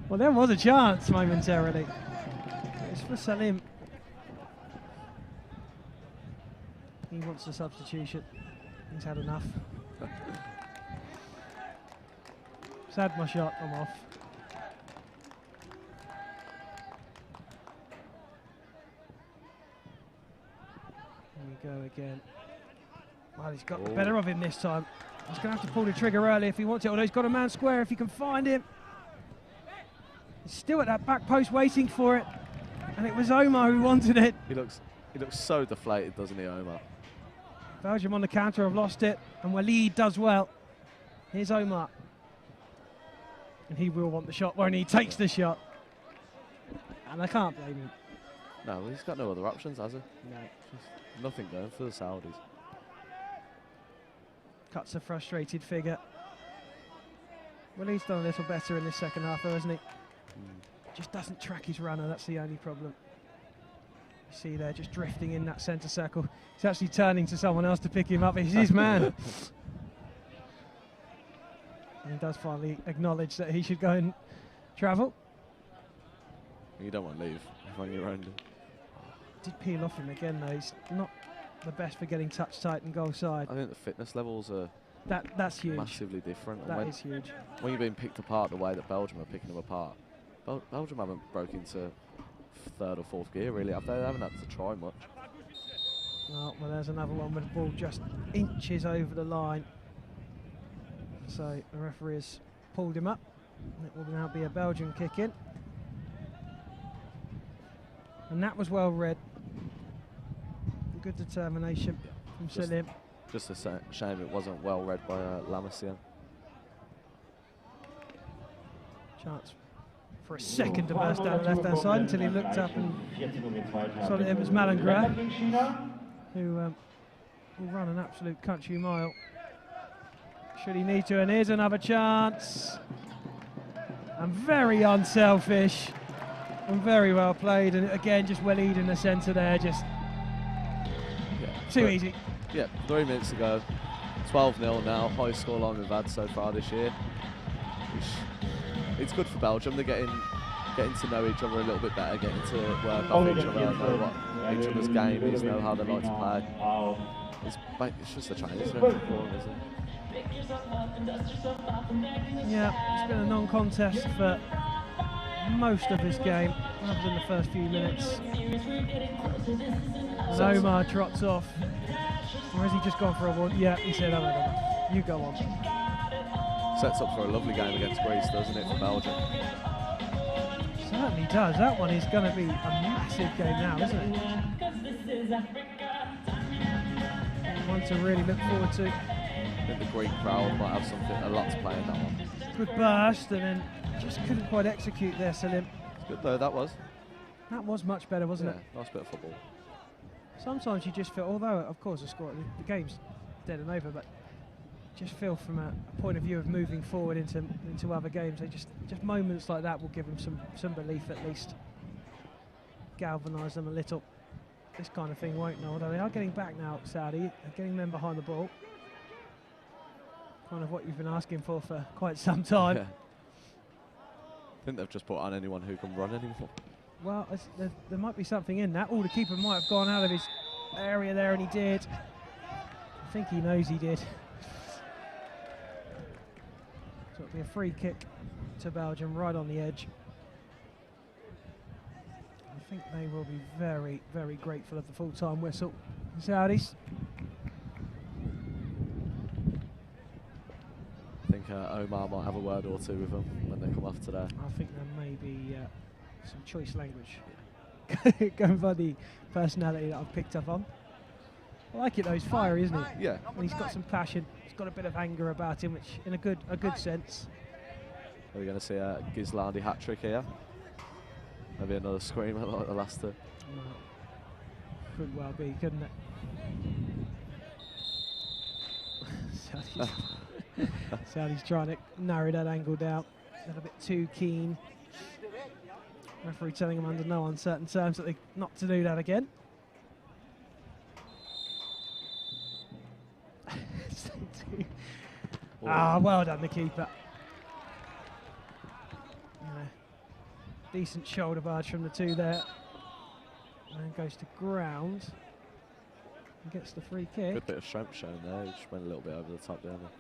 Well, there was a chance momentarily. It's for Salim. He wants the substitution. He's had enough. Just had my shot, I'm off. Here we go again. Well, he's got the better of him this time. He's going to have to pull the trigger early if he wants it, although he's got a man square if he can find him. He's still at that back post waiting for it. And it was Omar who wanted it. He looks so deflated, doesn't he, Omar? Belgium on the counter have lost it, and Walid does well. Here's Omar. And he will want the shot, won't he? He takes the shot. And I can't blame him. No, he's got no other options, has he? No. Just nothing going for the Saudis. Cuts a frustrated figure. Well, he's done a little better in this second half, though, hasn't he? Just doesn't track his runner, that's the only problem. You see there, just drifting in that centre circle. He's actually turning to someone else to pick him up. He's his man. And he does finally acknowledge that he should go and travel. You don't want to leave on your own. Did peel off him again, though. He's not the best for getting touch tight and goal side. I think the fitness levels are that's huge. Massively different. That is huge. When you're being picked apart the way that Belgium are picking them apart, Belgium haven't broke into third or fourth gear, really. They haven't had to try much. Oh, well, there's another one with the ball just inches over the line. So the referee has pulled him up. And it will now be a Belgian kick in. And that was well read. Good determination from Salim. Just a shame it wasn't well read by Lamassian. Chance for a second to burst down the left-hand side until he looked up and saw that it was Malangrat, who will run an absolute country mile should he need to. And here's another chance. And very unselfish and very well played. And again, just Walid in the centre there, just too easy. Yeah, 3 minutes ago. 12-0 now, highest scoreline we've had so far this year. It's good for Belgium. They're getting to know each other a little bit better, getting to work off each other, know what each other's game is, know how they like to play. It's just a training session for them, isn't it? Yeah, it's been a non-contest for most of this game, other than the first few minutes. Omar trots off. Or has he just gone for a one? Yeah, he said, "I've had enough. You go on." Sets up for a lovely game against Greece, doesn't it, for Belgium? Certainly does. That one is going to be a massive game now, isn't it? One to really look forward to. I think the Greek crowd might have a lot to play in that one. Good burst, and then just couldn't quite execute there, Salim. It's good though, that was. That was much better, wasn't it? Nice bit of football. Sometimes you just feel, although of course the game's dead and over, but just feel from a point of view of moving forward into other games, they just moments like that will give them some belief at least, galvanise them a little. This kind of thing won't know, although they are getting back now, Saudi. They're getting men behind the ball. Kind of what you've been asking for quite some time. Yeah. I think they've just put on anyone who can run anymore. Well, there might be something in that. Oh, the keeper might have gone out of his area there, and he did. I think he knows he did. So it'll be a free kick to Belgium right on the edge. I think they will be very, very grateful of the full-time whistle. The Saudis. I think Omar might have a word or two with them when they come off today. I think there may be some choice language going by the personality that I've picked up on. I like it though, he's fiery, isn't he? Yeah. And he's got some passion, he's got a bit of anger about him, which in a good sense. Are we going to see a Gizlandi hat-trick here? Maybe another screamer like the last two. No. Could well be, couldn't it? Saudi's trying to narrow that angle down. A little bit too keen. Referee telling him under no uncertain terms that they not to do that again. Well done, the keeper. Decent shoulder barge from the two there. And goes to ground. And gets the free kick. Good bit of strength shown there. He just went a little bit over the top there. Well,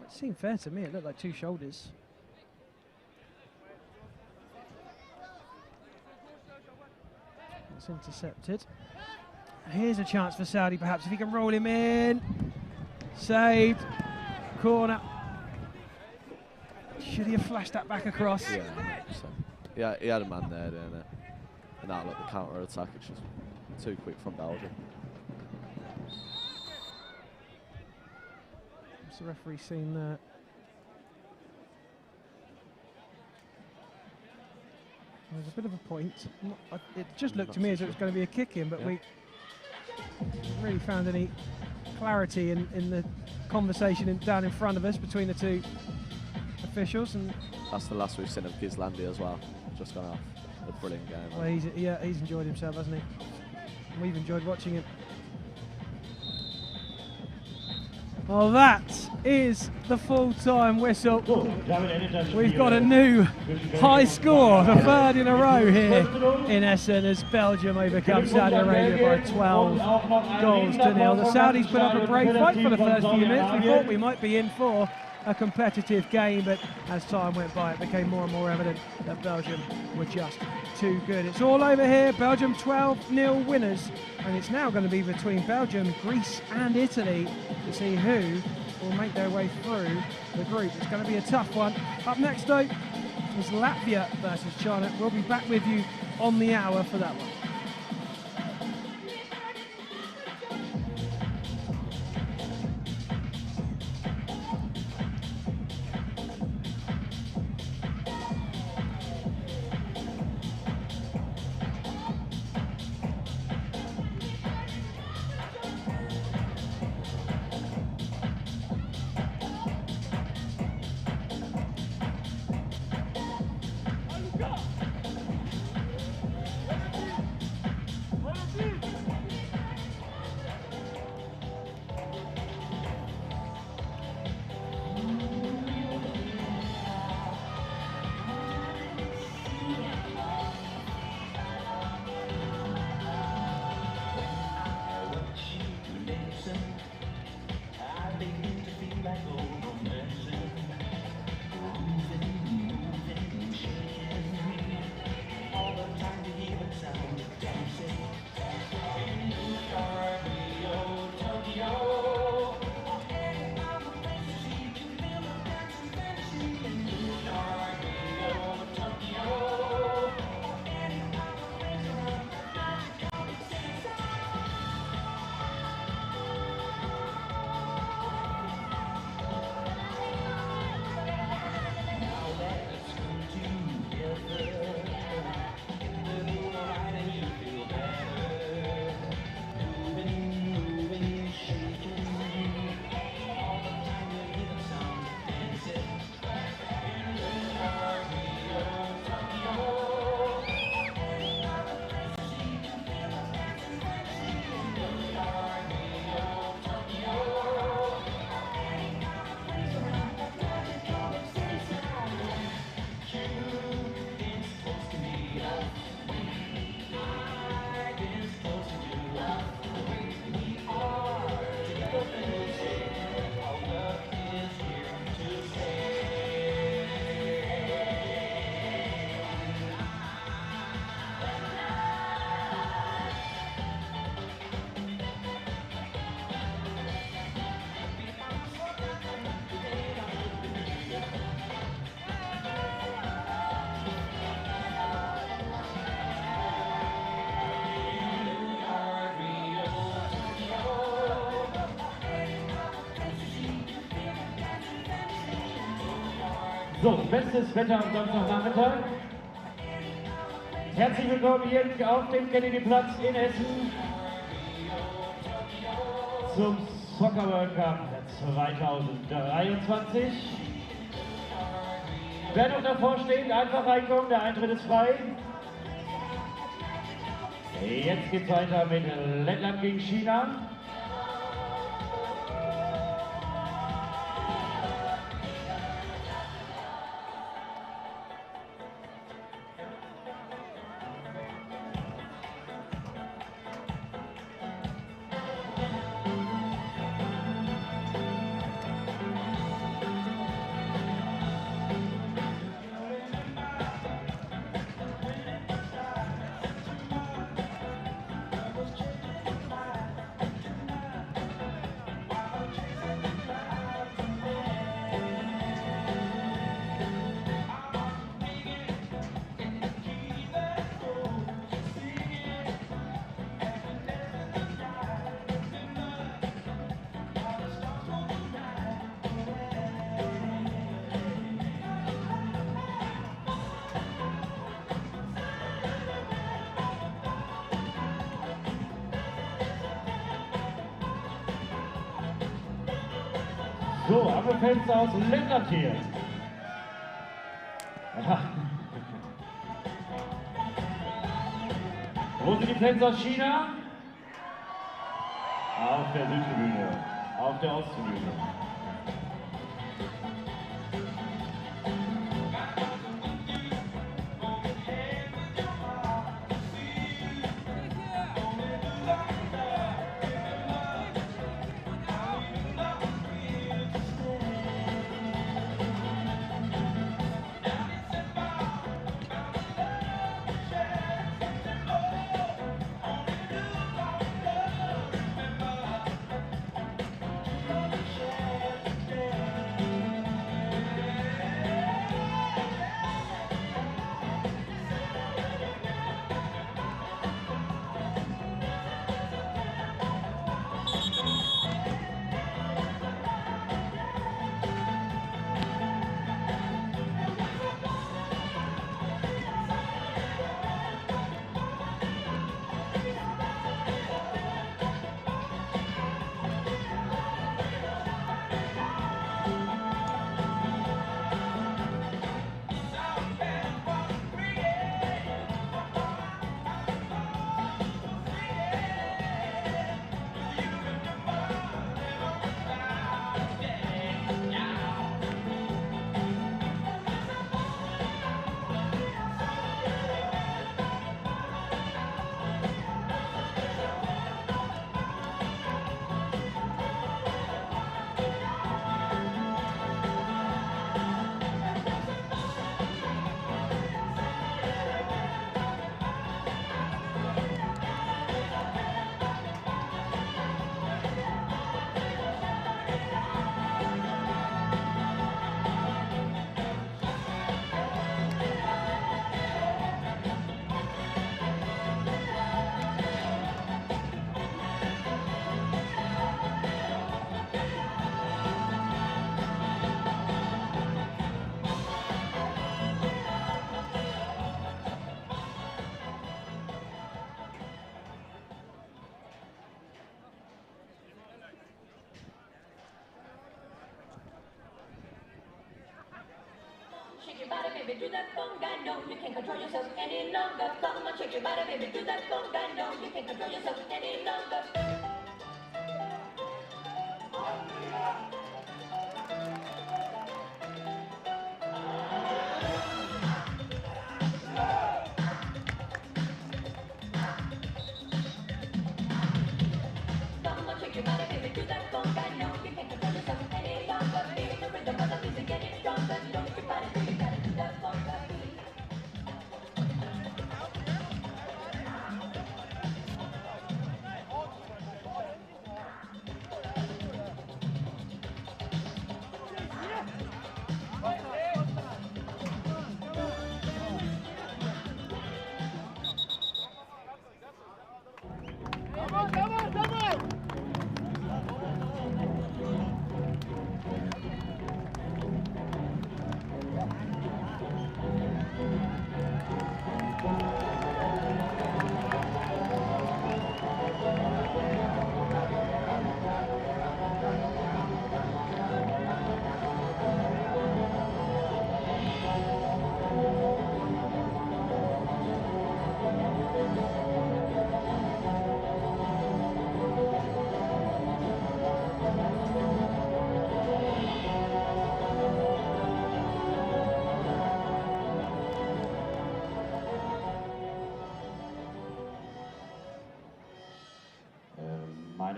it seemed fair to me. It looked like two shoulders. It's intercepted. Here's a chance for Saudi, perhaps, if he can roll him in. Saved. Corner. Should he have flashed that back across? Yeah, 100%. Yeah, he had a man there, didn't he? And now look, the counter-attack, it's just too quick from Belgium. What's the referee seen there? There's a bit of a point. It just looked to me as if it was going to be a kick in, but we haven't really found any clarity in the conversation down in front of us between the two officials. And that's the last we've seen of Gizlandi as well. Just gone off. A brilliant game. Well, he's enjoyed himself, hasn't he? And we've enjoyed watching him. Well, that is the full-time whistle. We've got a new high score, the third in a row here in Essen as Belgium overcome Saudi Arabia by 12 goals to nil. The Saudis put up a brave fight for the first few minutes. We thought we might be in for a competitive game, but as time went by, it became more and more evident that Belgium were just too good. It's all over here. Belgium 12-0 winners, and it's now going to be between Belgium, Greece and Italy to see who will make their way through the group. It's going to be a tough one. Up next, though, is Latvia versus China. We'll be back with you on the hour for that one. So, bestes Wetter am Samstagnachmittag. Herzlich willkommen hier auf dem Kennedy-Platz in Essen zum Soccer World Cup 2023. Wer noch davor steht, einfach reinkommen, der Eintritt ist frei. Jetzt geht's weiter mit Lettland gegen China. So, haben wir Fans aus Lettland hier. Ja. Wo sind die Fans aus China? Auf der Südtribüne, auf der Osttribüne. Baby, do that conga, no, you can't control yourself any longer. Come on, shake your body, baby, do that conga, no, you can't control yourself any longer. Come on, shake your body, baby, do that conga, no, you can't control yourself any longer. Feel the rhythm of the music getting stronger. Don't your body, you gotta do that conga beat.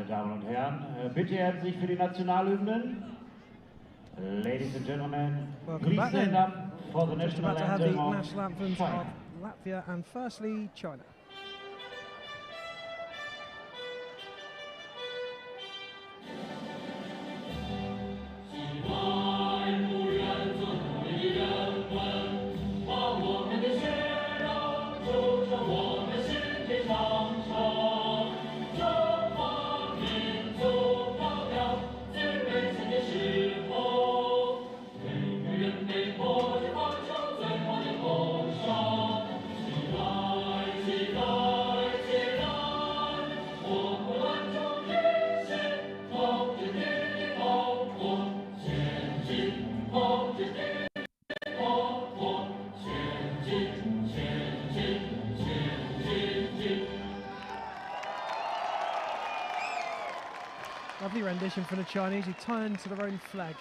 Meine Damen und Herren, bitte herzlich für die Nationalhymnen. Ladies and gentlemen, Welcome please back stand then. up for the Just national about to have the anthem of national anthems China. of Latvia and firstly China. Lovely rendition for the Chinese, who turn to their own flag,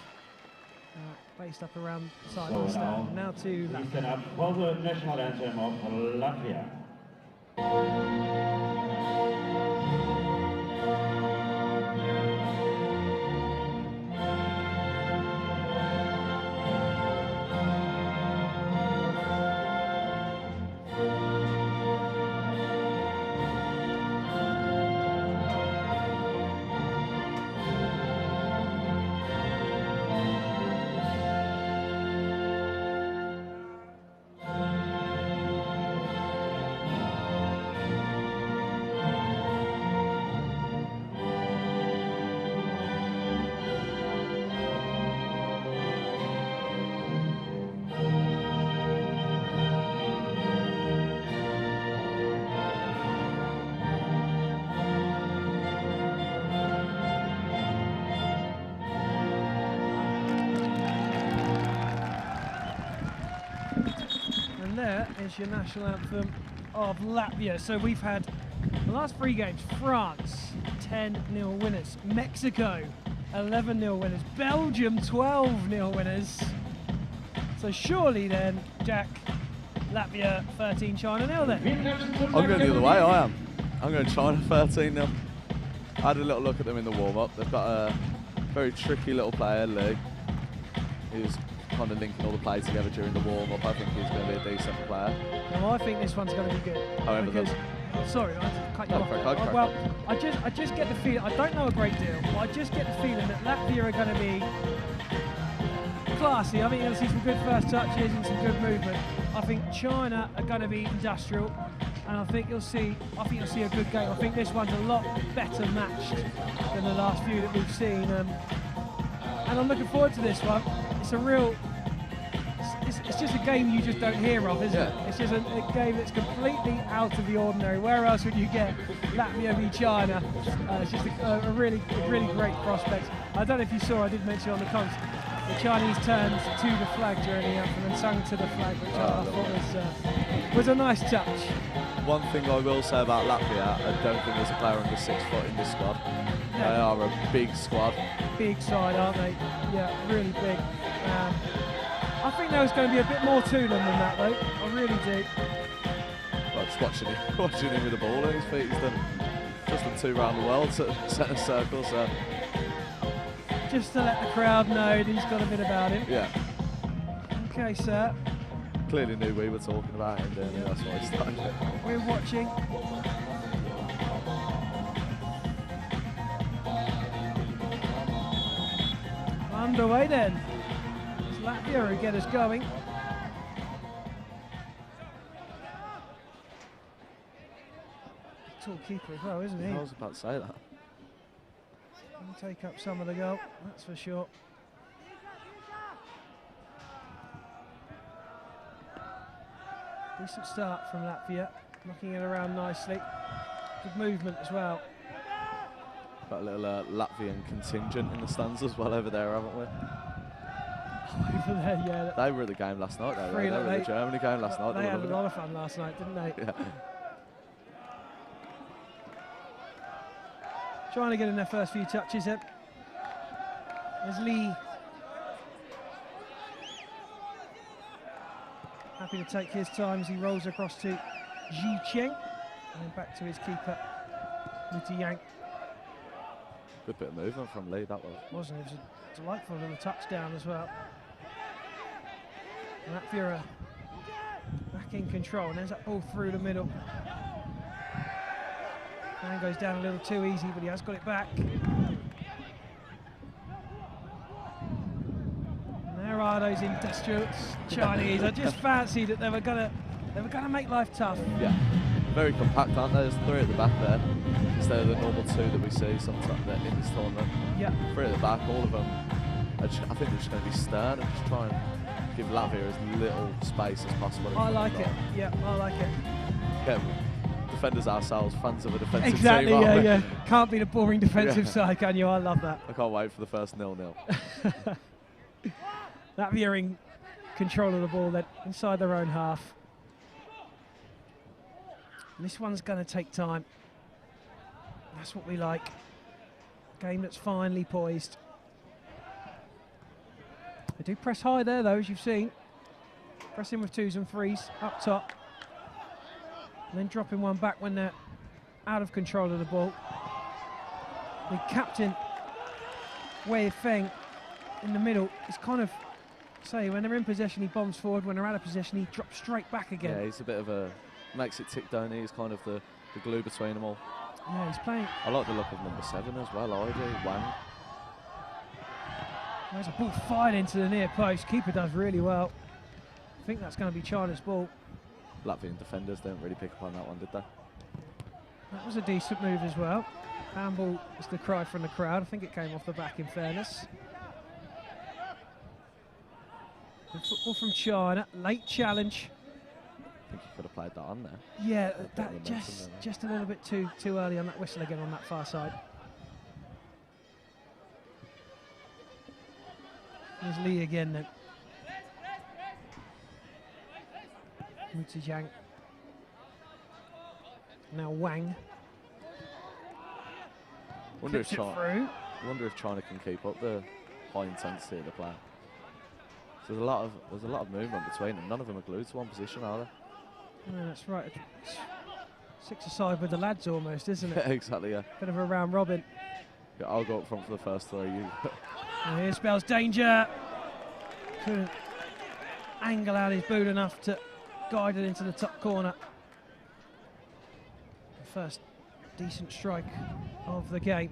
based up around the side of the stand. Now to please Latvia. stand up for the national anthem of Latvia. There is your national anthem of Latvia. So we've had the last 3 games: France 10-0 winners, Mexico 11-0 winners, Belgium 12-0 winners. So surely then, Jack, Latvia 13, China 0 then. I'm going the other way, I am. I'm going China 13-0. I had a little look at them in the warm-up. They've got a very tricky little player, Lee. He's kind of linking all the play together during the warm-up. I think he's going to be a decent player. Well, I think this one's going to be good. However, because, sorry, I cut you off. crack Well, I just get the feeling, I don't know a great deal, but I just get the feeling that Latvia are going to be classy. I think you'll see some good first touches and some good movement. I think China are going to be industrial, and I think you'll see a good game. I think this one's a lot better matched than the last few that we've seen, and I'm looking forward to this one. It's a real. It's just a game you just don't hear of, isn't it? It's just a game that's completely out of the ordinary. Where else would you get Latvia v China? It's just a really great prospect. I don't know if you saw, I did mention on the comms, the Chinese turned to the flag during the anthem and sang to the flag, which I thought was a nice touch. One thing I will say about Latvia, I don't think there's a player under 6 foot in this squad. No. They are a big squad. Big side, aren't they? Yeah, really big. I think there was going to be a bit more to them than that, though. I really do. Well, just watching him with the ball at his feet, he's done 2 round the world centre circle, so. Just to let the crowd know that he's got a bit about him. Yeah. Okay, sir. Clearly knew we were talking about him, didn't he? That's why he started it. We're watching. Underway then. It's Latvia who get us going. Tall keeper as well, isn't he? I was about to say that. He'll take up some of the goal, that's for sure. Decent start from Latvia, knocking it around nicely. Good movement as well. Got a little Latvian contingent in the stands as well over there, haven't we? Over there, yeah. They were at the game last night, they were at the Germany game last night. They had a lot of fun last night, didn't they? Yeah. Trying to get in their first few touches then. There's Lee. Happy to take his time as he rolls across to Ji Cheng. And then back to his keeper, Muti Yang. Good bit of movement from Lee, that was. Wasn't it? It was a delightful little touchdown as well. And Latvia back in control, and there's that ball through the middle. Man goes down a little too easy, but he has got it back. And there are those industrial Chinese. I just fancied that they were gonna make life tough. Yeah, very compact, aren't they? There's 3 at the back there, instead of the normal 2 that we see sometimes in this tournament. Yeah. 3 at the back, all of them. I think they're just going to be stern and just try and give Latvia as little space as possible. I like it. Yeah, I like it. Yeah, defenders ourselves, fans of a defensive exactly, team. yeah, We? yeah. Can't be the boring defensive side, can you? I love that. I can't wait for the first 0-0. Latvia in control of the ball then, inside their own half. And this one's going to take time. That's what we like. Game that's finely poised. They do press high there though, as you've seen. Pressing with 2s and 3s up top. And then dropping one back when they're out of control of the ball. The captain, Wei Feng, in the middle, is kind of, say, when they're in possession, he bombs forward. When they're out of possession, he drops straight back again. Yeah, he's a bit of a, makes it tick, don't he? He's kind of the glue between them all. Yeah, he's playing. I like the look of number 7 as well, I do, Wang. There's a ball fired into the near post. Keeper does really well. I think that's going to be China's ball. Latvian defenders didn't really pick up on that one, did they? That was a decent move as well. Handball is the cry from the crowd. I think it came off the back, in fairness. Good football from China. Late challenge. I think he could have played that on there. Yeah, that just a little bit too early on that whistle again on that far side. There's Lee again then. Mutijang. Now Wang. Wonder if China can keep up the high intensity of the play. So there's a lot of movement between them. None of them are glued to one position, are they? Yeah, that's right. It's 6-a-side with the lads almost, isn't it? Exactly, yeah. Bit of a round robin. Yeah, I'll go up front for the first 3. You. And here spells danger. Couldn't angle out his boot enough to guide it into the top corner. The first decent strike of the game.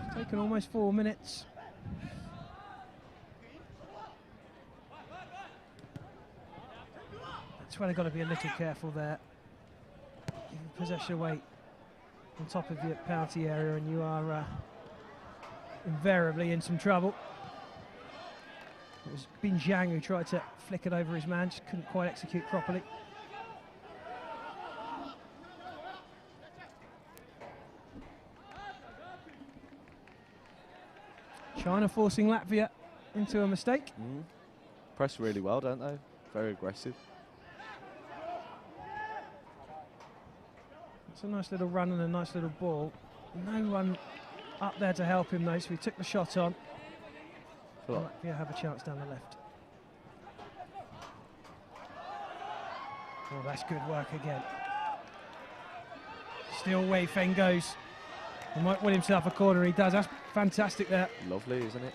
It's taken almost 4 minutes. That's where they've got to be a little careful there. Giving possession away on top of your penalty area, and you are invariably in some trouble. It was Bin Zhang who tried to flick it over his man, just couldn't quite execute properly. China forcing Latvia into a mistake. Press really well, don't they? Very aggressive. It's a nice little run and a nice little ball. No one up there to help him though, so he took the shot on. Latvia have a chance down the left. Oh, that's good work again. Still Wei Feng goes. He might win himself a corner, he does. That's fantastic there. Lovely, isn't it?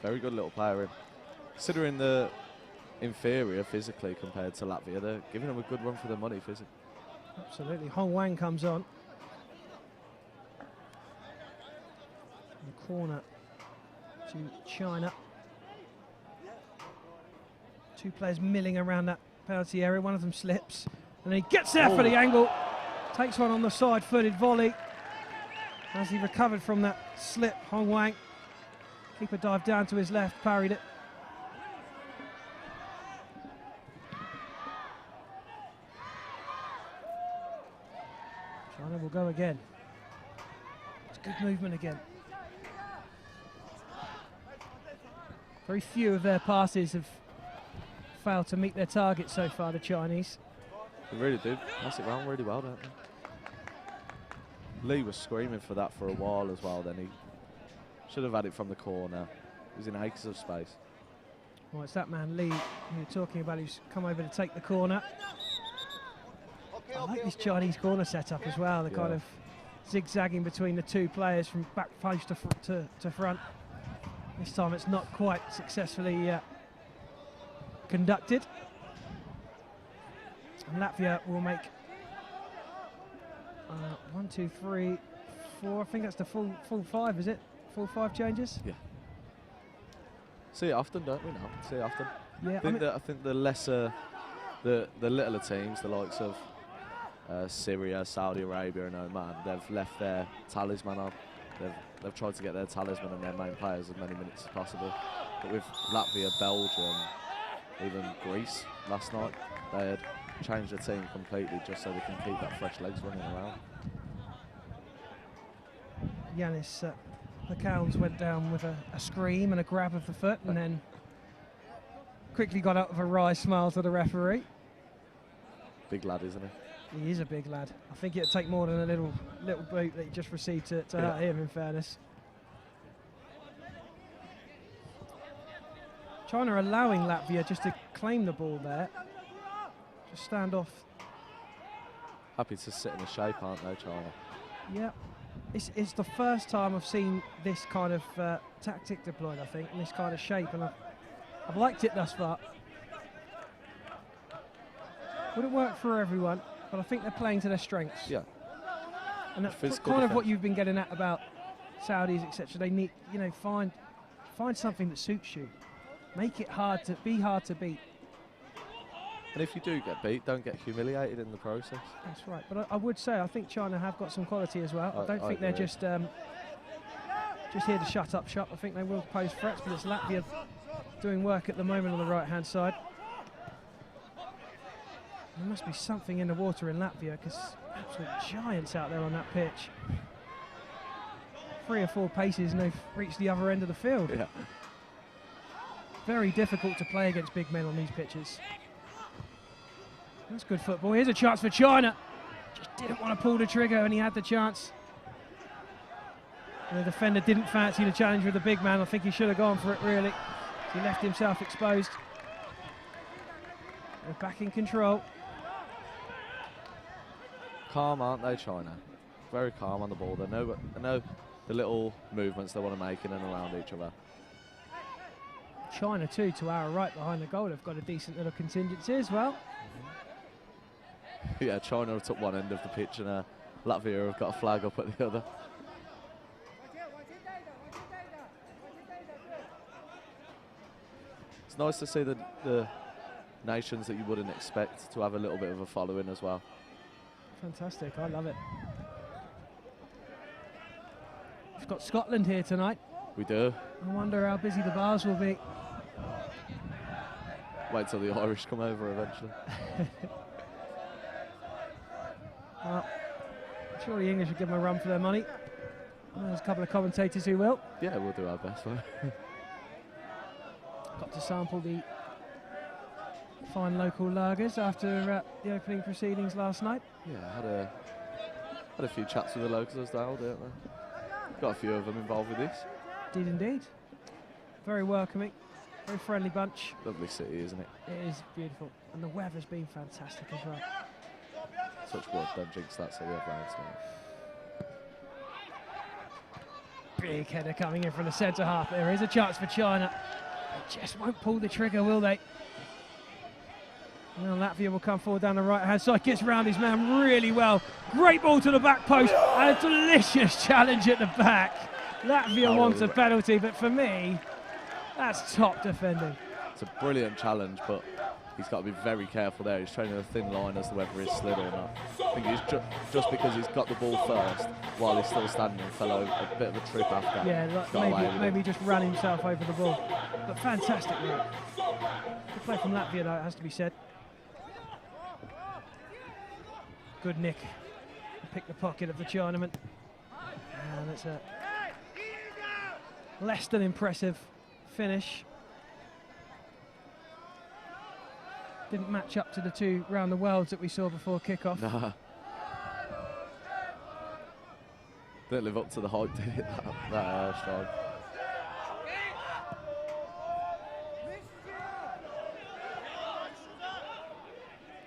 Very good little player. Considering the inferior physically compared to Latvia, they're giving him a good run for their money physically. Absolutely. Hong Wang comes on. The corner to China. 2 players milling around that penalty area. One of them slips, and he gets there for the angle. Takes one on the side-footed volley. As he recovered from that slip, Hong Wang. Keeper dived down to his left, parried it. China will go again. It's good movement again. Very few of their passes have failed to meet their target so far, the Chinese. They really do. Pass it round really well, don't they? Lee was screaming for that for a while as well, then he should have had it from the corner. He was in acres of space. Well, it's that man Lee who you're talking about who's come over to take the corner. I like this Chinese corner setup as well, the kind of zigzagging between the two players from back post to front. This time it's not quite successfully conducted. And Latvia will make 1, 2, 3, 4. I think that's the full 5, is it? Full 5 changes? Yeah. See it often, don't we now? See it often. Yeah. I think the lesser, the littler teams, the likes of Syria, Saudi Arabia and Oman, they've left their talisman on. They've tried to get their talisman and their main players as many minutes as possible. But with Latvia, Belgium, even Greece last night, they had changed the team completely just so they can keep that fresh legs running around. Yanis McCown's went down with a scream and a grab of the foot, and then quickly got out of a wry smile to the referee. Big lad, isn't he? He is a big lad. I think it'd take more than a little boot that he just received to hurt him, in fairness. China allowing Latvia just to claim the ball there. Just stand off. Happy to sit in the shape, aren't they, China? Yeah. It's the first time I've seen this kind of tactic deployed, I think, in this kind of shape, and I've liked it thus far. Wouldn't work for everyone, but I think they're playing to their strengths. Yeah. And that's Physical kind of what defense. you've been getting at about Saudis, etc. They need, find something that suits you. Make it hard to beat. And if you do get beat, don't get humiliated in the process. That's right. But I would say I think China have got some quality as well. I don't think they're agree. just here to shut up shop. I think they will pose threats, but it's Latvia doing work at the moment on the right-hand side. There must be something in the water in Latvia, because absolute giants out there on that pitch. 3 or 4 paces and they've reached the other end of the field. Yeah. Very difficult to play against big men on these pitches. That's good football. Here's a chance for China. Just didn't want to pull the trigger, and he had the chance. And the defender didn't fancy the challenge with the big man. I think he should have gone for it, really. He left himself exposed. They're back in control. Calm, aren't they, China? Very calm on the ball. They know the little movements they want to make in and around each other. China, too, to our right behind the goal, have got a decent little contingency as well. Yeah, China have took one end of the pitch and Latvia have got a flag up at the other. It's nice to see the nations that you wouldn't expect to have a little bit of a following as well. Fantastic, I love it. We've got Scotland here tonight. We do. I wonder how busy the bars will be. Wait till the Irish come over eventually. Well, I'm sure the English will give them a run for their money. There's a couple of commentators who will. Yeah, we'll do our best for it. Got to sample the fine local lagers after the opening proceedings last night. Yeah, had a few chats with the locals as well, didn't they? Got a few of them involved with this. Did indeed. Very welcoming, very friendly bunch. Lovely city, isn't it? It is beautiful, and the weather's been fantastic as well. Touch wood, don't jinx that, so we have rounds now. Big header coming in from the centre half. There is a chance for China. They just won't pull the trigger, will they? Well, Latvia will come forward down the right-hand side, gets around his man really well. Great ball to the back post, and a delicious challenge at the back. Latvia wants a penalty, but for me, that's top defending. It's a brilliant challenge, but he's got to be very careful there. He's training a thin line as to whether he's slid or not. I think he's just because he's got the ball first while he's still standing, fell over a bit of a trip after. Yeah, like maybe just ran himself over the ball. But fantastic work. Good play from Latvia, though, it has to be said. Good nick. Pick the pocket of the Chinaman. And it's a less than impressive finish. Didn't match up to the 2 round the worlds that we saw before kickoff. Nah. Didn't live up to the hype, did it, that strike?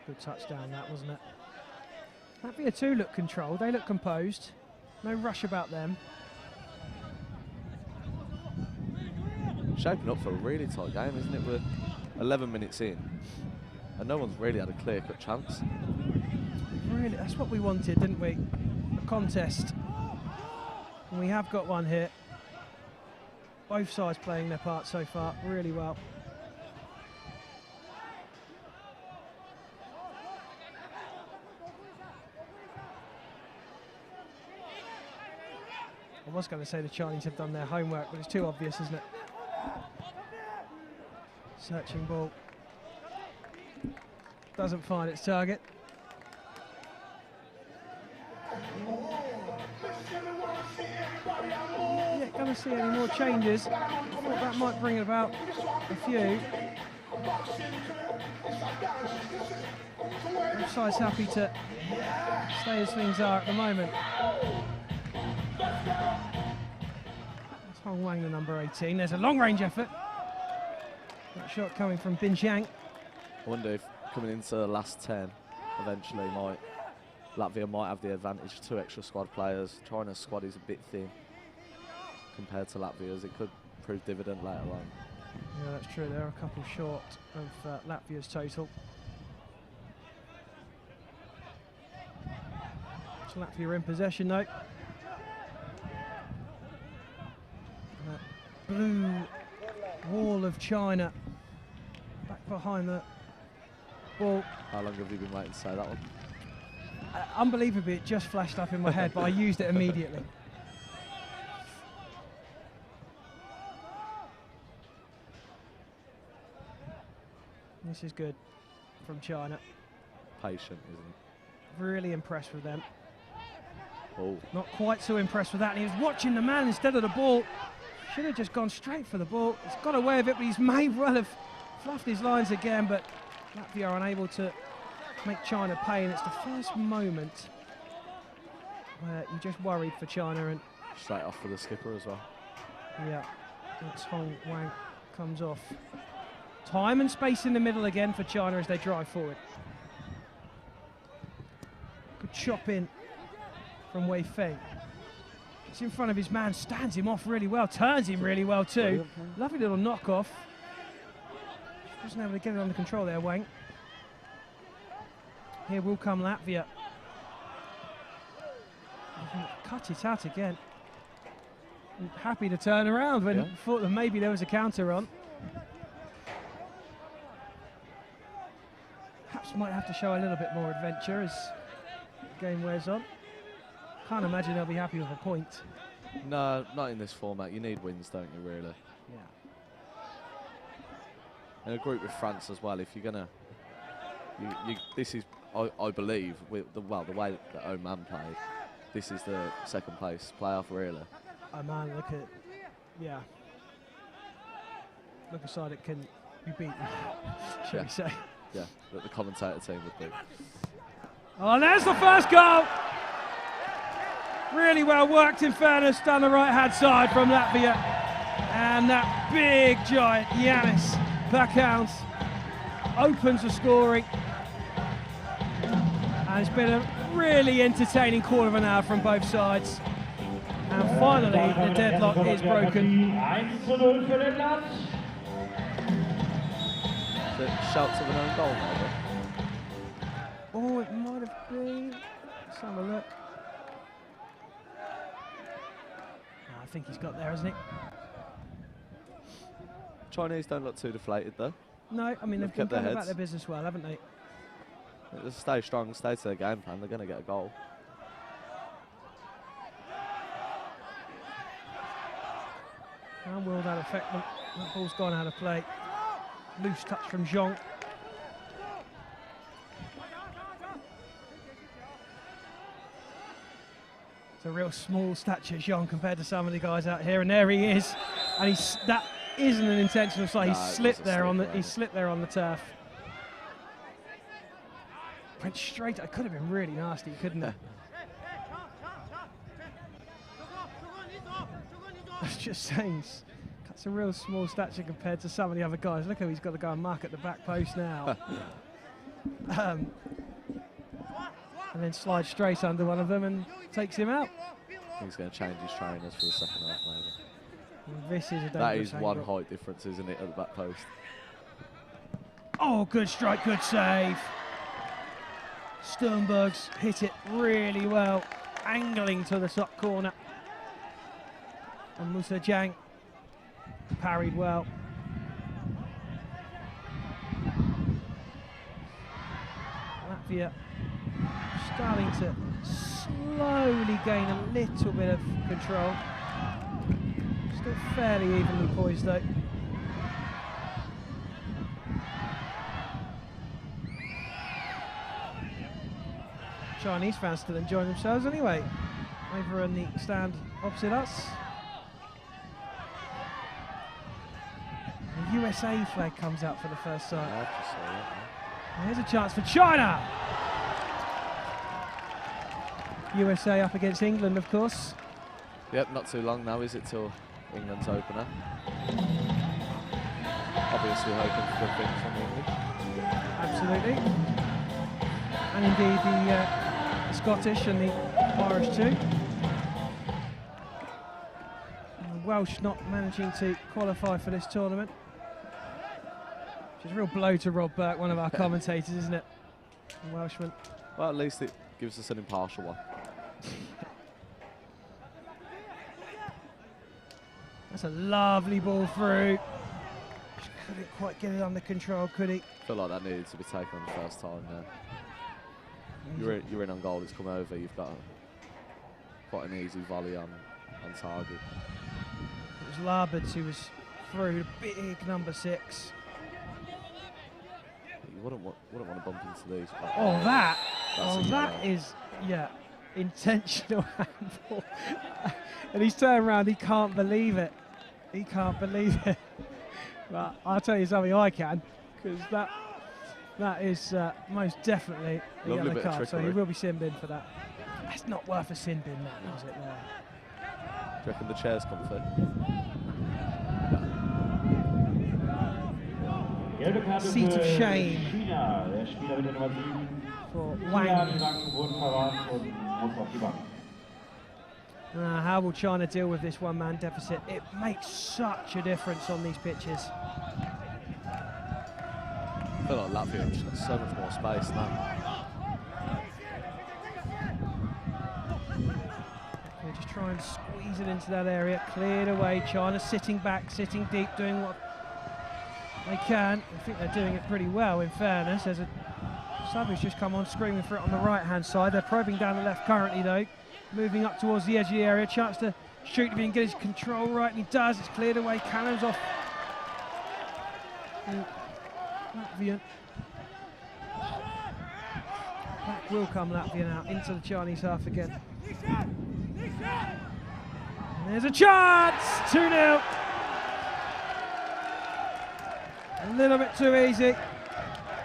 Good touchdown that, wasn't it? Latvia too look controlled, they look composed. No rush about them. Shaping up for a really tight game, isn't it? We're 11 minutes in, and no one's really had a clear-cut chance. Really, that's what we wanted, didn't we? A contest. And we have got one here. Both sides playing their part so far really well. I was going to say the Chinese have done their homework, but it's too obvious, isn't it? Searching ball. Doesn't find its target. Yeah, going to see any more changes. I thought that might bring about a few. Both sides happy to stay as things are at the moment. That's Hong Wang, the number 18. There's a long-range effort. That shot coming from Bin Xiang. I wonder if coming into the last 10, eventually Latvia might have the advantage. 2 extra squad players. China's squad is a bit thin compared to Latvia's. It could prove dividend later on. Yeah, that's true. They're a couple short of Latvia's total. So Latvia in possession though. That blue wall of China back behind the ball. How long have you been waiting to say that one? Unbelievably, it just flashed up in my head, but I used it immediately. This is good from China. Patient, isn't it? Really impressed with them. Oh. Not quite so impressed with that. And he was watching the man instead of the ball. Should have just gone straight for the ball. He's got away with it, but he's may well have fluffed his lines again. But Latvia are unable to make China pay. And it's the first moment where you just worried for China. And straight off for the skipper as well. yeah, that's Hong Wang comes off. Time and space in the middle again for China as they drive forward. Good chop in from Wei Fei. It's in front of his man, stands him off really well, turns him really well too. Lovely little knockoff. Wasn't able to get it under control there, Wang. Here will come Latvia. Cut it out again. And happy to turn around when thought that maybe there was a counter on. Perhaps might have to show a little bit more adventure as the game wears on. Can't imagine they'll be happy with a point. No, not in this format. You need wins, don't you, really? Yeah. In a group with France as well, if you're gonna, this is, I believe, with the way that Oman played, this is the second place playoff, really. Oman, look at, yeah. Look aside, it can be beaten, shall we say? Yeah, that the commentator team would be. Oh, and there's the first goal. Really well worked, in fairness, down the right-hand side from Latvia. And that big giant, Yanis Backhounds, opens the scoring. And it's been a really entertaining quarter of an hour from both sides. And finally, the deadlock is broken. The shouts of an own goal, maybe? Oh, it might have been. Let's have a look. No, I think he's got there, hasn't he? Chinese don't look too deflated, though. No, I mean, they've been going about their business well, haven't they? They'll stay strong, stay to their game plan. They're going to get a goal. How will that affect them? That ball's gone out of play. Loose touch from Zhong. It's a real small stature, Zhong, compared to some of the guys out here, and there he is. And that isn't an intentional slide. He slipped there on the turf. Went straight. It could have been really nasty, couldn't it? I was just saying. That's a real small stature compared to some of the other guys. Look how he's got to go and mark at the back post now. And then slides straight under one of them and takes him out. He's going to change his trainers for the second half, maybe. This is a dangerous That is one angle. height difference, isn't it, at the back post? Oh, good strike, good save. Sternberg's hit it really well, angling to the top corner. And Musa Jang parried well. Latvia starting to slowly gain a little bit of control. Still fairly evenly poised though. Chinese fans still enjoying themselves anyway, over in the stand opposite us. The USA flag comes out for the first time. Here's a chance for China! USA up against England, of course. Yep, not too long now, is it, till England's opener? Obviously hoping for good things from the English. Absolutely. And indeed the Scottish and the Irish too. And the Welsh not managing to qualify for this tournament. Which is a real blow to Rob Burke, one of our commentators, isn't it? The Welshman. Well, at least it gives us an impartial one. That's a lovely ball through. Just couldn't quite get it under control, could he? I feel like that needed to be taken on the first time now. You're in on goal, it's come over, you've got quite an easy volley on target. It was Larberts who was through, big number 6. You wouldn't want to bump into these. Oh, that! That's Oh, a that yellow. is, yeah, intentional handball. And he's turned around, he can't believe it. He can't believe it. But I'll tell you something I can, because that is most definitely a Lovely yellow bit of card, so he trickery. will be sin bin for that. That's not worth a sin bin, that, was it? There. Do you reckon the chair's comfy? Gelbe Karte Seat of für shame. China. Der Spieler mit der Nummer 7. For Die Wang. Flanken wurden verwarnt und muss auf die Bank. How will China deal with this one-man deficit? It makes such a difference on these pitches. I feel like Latvia have just got so much more space now. They just try and squeeze it into that area, cleared away. China sitting back, sitting deep, doing what they can. I think they're doing it pretty well, in fairness. There's a sub who's just come on screaming for it on the right-hand side. They're probing down the left currently, though. Moving up towards the edge of the area. Chance to shoot if he can get his control right, and he does. It's cleared away. Cannons off. Latvian. Back will come Latvian out into the Chinese half again. And there's a chance! 2-0. A little bit too easy.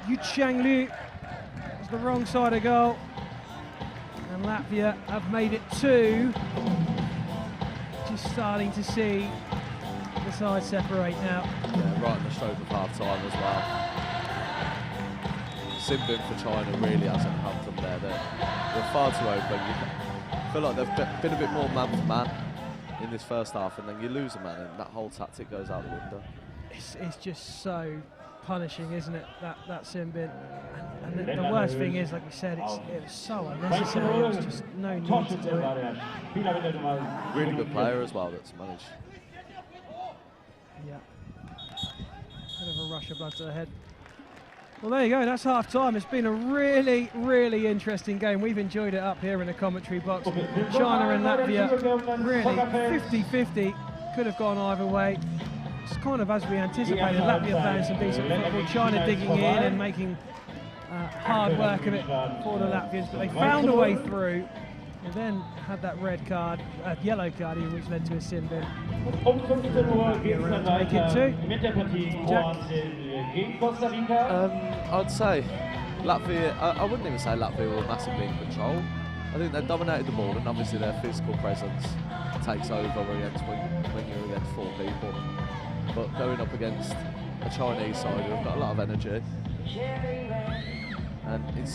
Yu Chang Liu was the wrong side of goal. And Latvia have made it 2. Just starting to see the sides separate now. Yeah, right in the stroke of half time as well. Simbin for China really hasn't helped them there. They're far too open. I feel like they've been a bit more man for man in this first half, and then you lose a man and that whole tactic goes out the window. It's just so punishing, isn't it, that sin bin? And the worst thing is, like we said, it was so unnecessary. There was just no need to do it. Really good player as well that's managed. Yeah. Bit of a rush of blood to the head. Well, there you go, that's half time. It's been a really, really interesting game. We've enjoyed it up here in the commentary box. China and Latvia, really 50-50, could have gone either way. It's kind of as we anticipated. Latvia playing some decent football, China digging in and making hard work of it for the Latvians, but they found a way through. And then had that red card, yellow card even, which led to a sin bin. Um 15 Uhr geht es dann Make it weiter 2. mit der Partie Kroatien gegen Costa Rica. I'd say Latvia, I wouldn't even say Latvia were massively in control. I think they dominated the ball, and obviously their physical presence takes over against when you're against 4 people. But going up against a Chinese side who've got a lot of energy, and it's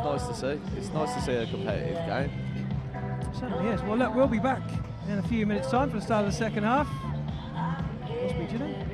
nice to see. It's nice to see a competitive game. Certainly is. Well, look, we'll be back in a few minutes' time for the start of the second half. We'll speak to you then.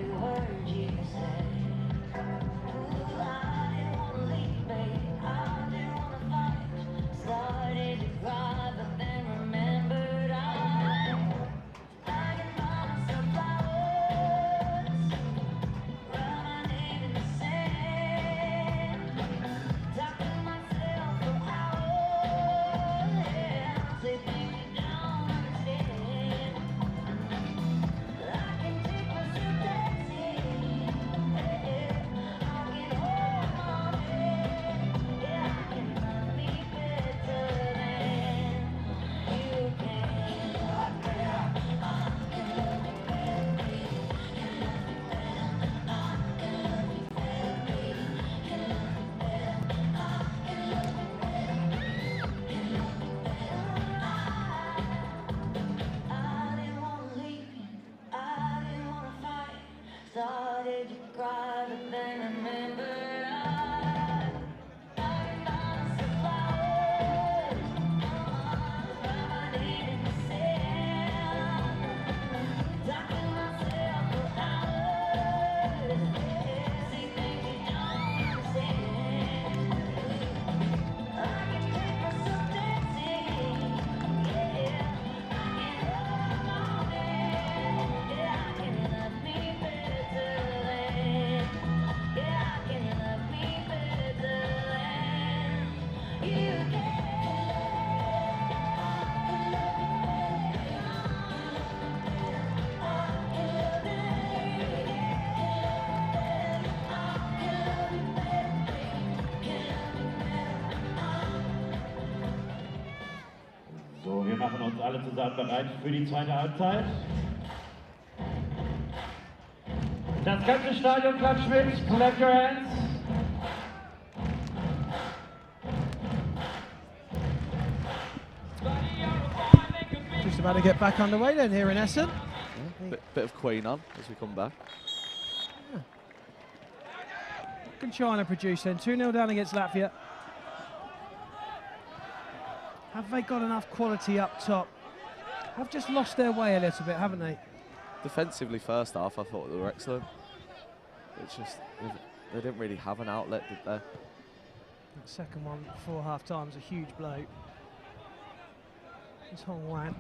Wir machen uns alle zusammen bereit für die zweite Halbzeit. Das ganze Stadion klatscht mit. Clap your hands. Just about to get back underway then here in Essen. Yeah, bit of Queen on as we come back. What can China produce then? 2-0 down against Latvia. Have they got enough quality up top? Have just lost their way a little bit, haven't they? Defensively, first half, I thought they were excellent. It's just, they didn't really have an outlet, did they? That second one before half time was a huge blow. It's Hong Wan.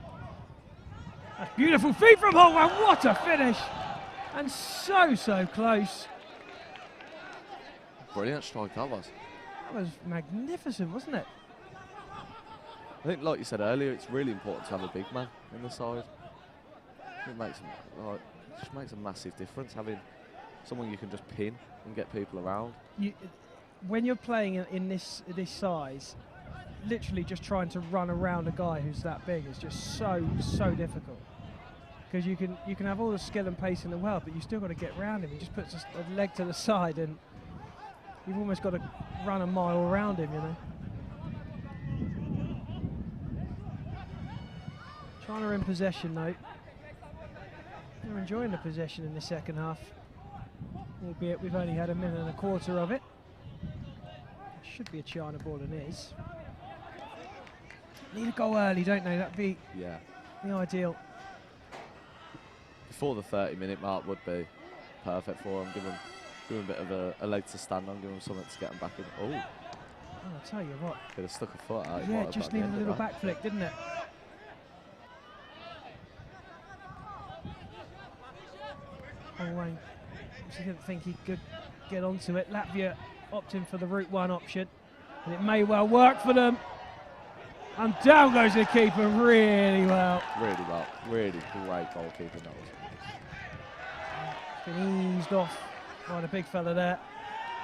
That's beautiful feet from Hong Wan. What a finish! And so close. Brilliant strike that was. That was magnificent, wasn't it? I think, like you said earlier, it's really important to have a big man in the side. It makes just makes a massive difference having someone you can just pin and get people around. When you're playing in this size, literally just trying to run around a guy who's that big is just so difficult. Because you can have all the skill and pace in the world, but you still got to get around him. He just puts a leg to the side, and you've almost got to run a mile around him, you know. China in possession though. They're enjoying the possession in the second half, albeit we've only had a minute and a quarter of it. Should be a China ball and is. Need a goal early, don't they? That'd be the ideal. Before the 30-minute mark would be perfect for them. Give them a bit of a leg to stand on, give them something to get them back in. Oh, I'll tell you what. could have stuck a foot out. Yeah, just needed a little back flick, didn't it? Oh, Wayne. He didn't think he could get onto it. Latvia opting for the route one option, and it may well work for them. And down goes the keeper really well. Really well. Really great goalkeeping that was. Been eased off by the big fella there.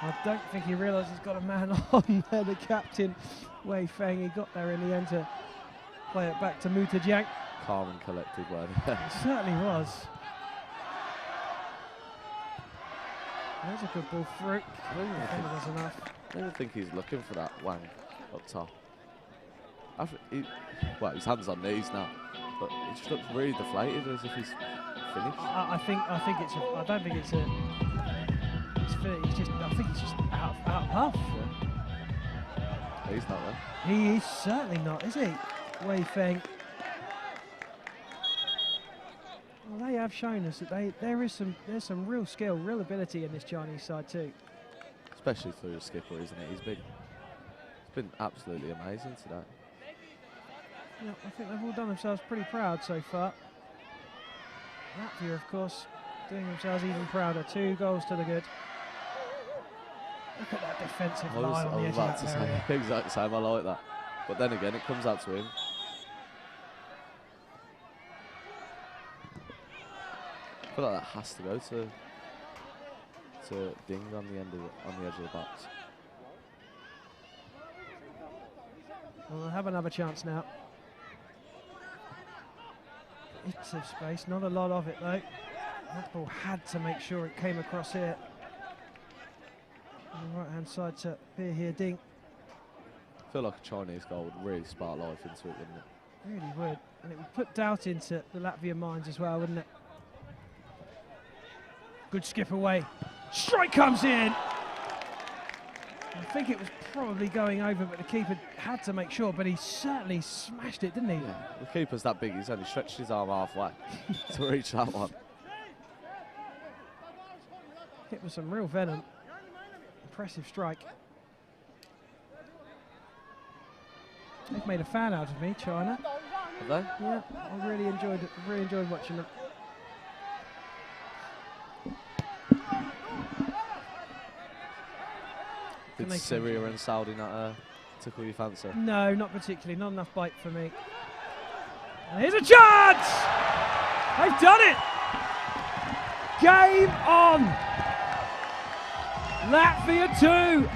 I don't think he realised he's got a man on there, the captain, Wei Feng. He got there in the end to play it back to Mutajiang. Calm and collected word. It certainly was. There's a good ball through. I don't think he's looking for that Wang up top. Well, his hands on knees now, but he just looks really deflated, as if he's finished. I think it's. I don't think it's a. It's finished. I think he's just out of puff. He's not there. He is certainly not, is he? Wei Feng. have shown us that there's some real skill, real ability in this Chinese side too. Especially through the skipper, isn't it? He's been absolutely amazing today. Yeah, I think they've all done themselves pretty proud so far. Latvia, of course, doing themselves even prouder. 2 goals to the good. Look at that defensive line on the edge of that area. Say exact same. I like that. But then again, it comes out to him. I feel like that has to go to Ding on the edge of the box. Well, they'll have another chance now. Bits of space, not a lot of it though. That ball had to make sure it came across here. On the right hand side to be here, Ding. I feel like a Chinese goal would really spark life into it, wouldn't it? Really would. And it would put doubt into the Latvian minds as well, wouldn't it? Good skip away. Strike comes in! I think it was probably going over, but the keeper had to make sure, but he certainly smashed it, didn't he? Yeah, the keeper's that big, he's only stretched his arm halfway to reach that one. Hit with some real venom. Impressive strike. They've made a fan out of me, China. Have they? Yeah, I really enjoyed it. Really enjoyed watching them. Did Syria and Saudi not tickle your fancy? No, not particularly. Not enough bite for me. And here's a chance! They've done it! Game on! Latvia 2,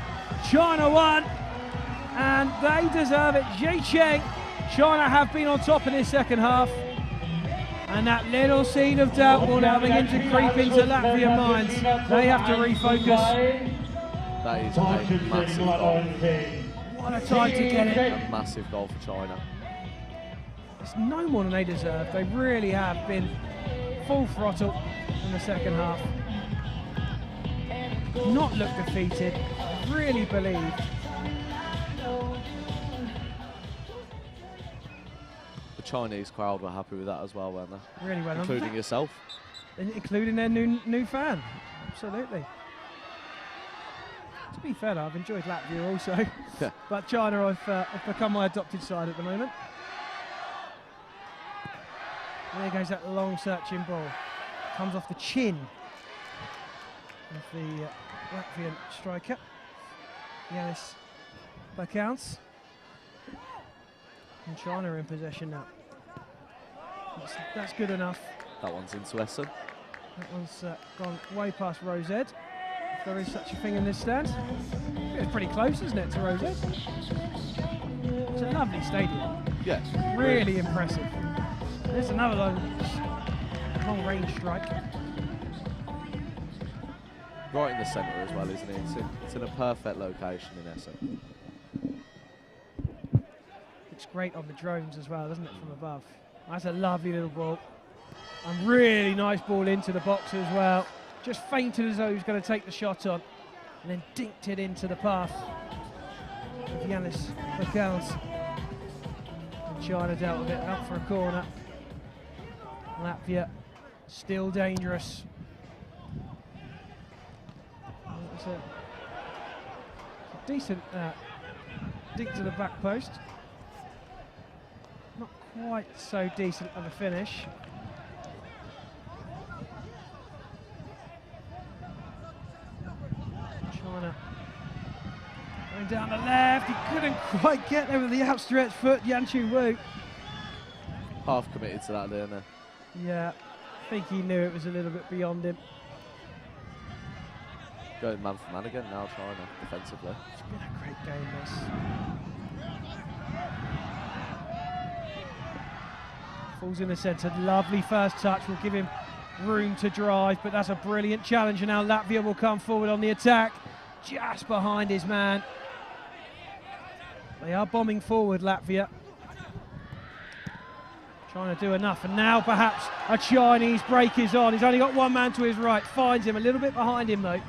China 1, and they deserve it. Zhe Cheng, China have been on top in this second half, and that little seed of doubt will now begin to creep into Latvian minds. They have to refocus. That is a massive goal. What a time to get it. A massive goal for China. It's no more than they deserve. They really have been full throttle in the second half. Not looked defeated, really believed. The Chinese crowd were happy with that as well, weren't they? Really well. Including yourself. Including their new fan. Absolutely. To be fair, I've enjoyed Latvia also. Yeah. But China have become my adopted side at the moment. There goes that long searching ball. Comes off the chin of the Latvian striker, Yanis Bakauns. And China in possession now. That's good enough. That one's into Essen. That one's gone way past Rose Ed, if there is such a thing in this stand. It's pretty close, isn't it, to Rose Ed? It's a lovely stadium. Yes. Really impressive. There's another long range strike. Right in the centre as well, isn't it? It's in a perfect location in Essen. Looks great on the drones as well, doesn't it, from above? That's a lovely little ball. And really nice ball into the box as well. Just feinted as though he was going to take the shot on. And then dinked it into the path of Yanis Bakauns. And China dealt with it up for a corner. Latvia still dangerous. It's a decent dink to the back post. Not quite so decent of a finish. China going down the left. He couldn't quite get there with the outstretched foot. Yan Chu Wu. Half committed to that there, no? Yeah, I think he knew it was a little bit beyond him. Going man for man again now, China, defensively. It's been a great game, this. Falls in the centre, lovely first touch, will give him room to drive, but that's a brilliant challenge, and now Latvia will come forward on the attack, just behind his man. They are bombing forward, Latvia. Trying to do enough, and now perhaps a Chinese break is on. He's only got one man to his right, finds him a little bit behind him though.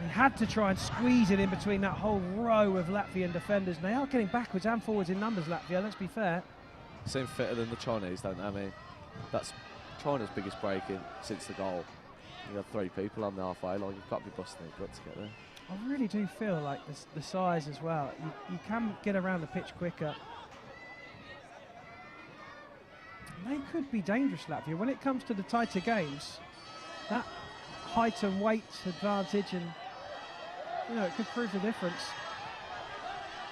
He had to try and squeeze it in between that whole row of Latvian defenders. And they are getting backwards and forwards in numbers, Latvia, let's be fair. Seem fitter than the Chinese, don't they? I mean, that's China's biggest break in since the goal. You got 3 people on the halfway line. You've got to be busting their guts to get there. I really do feel like the size as well. You can get around the pitch quicker. They could be dangerous, Latvia. When it comes to the tighter games, that height and weight advantage, and it could prove the difference.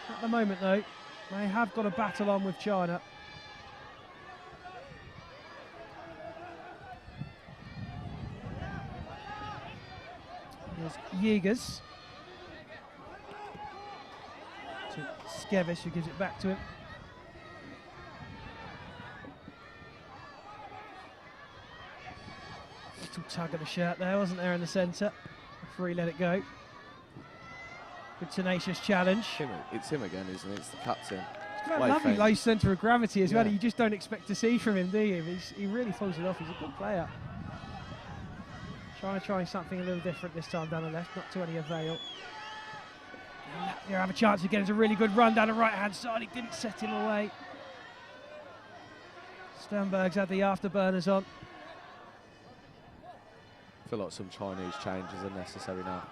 At the moment, though, they have got a battle on with China. Here's Jägers. To Skevis, who gives it back to him. Little tug of the shirt there, wasn't there, in the centre? Referee let it go. Good tenacious challenge. It's him again, isn't it? It's the captain. It's got a lovely low centre of gravity as well. Yeah. You just don't expect to see from him, do you? He really pulls it off. He's a good player. Trying something a little different this time down the left, not to any avail. You have a chance again. It's a really good run down the right-hand side. He didn't set him away. Sternberg's had the afterburners on. I feel like some Chinese changes are necessary now.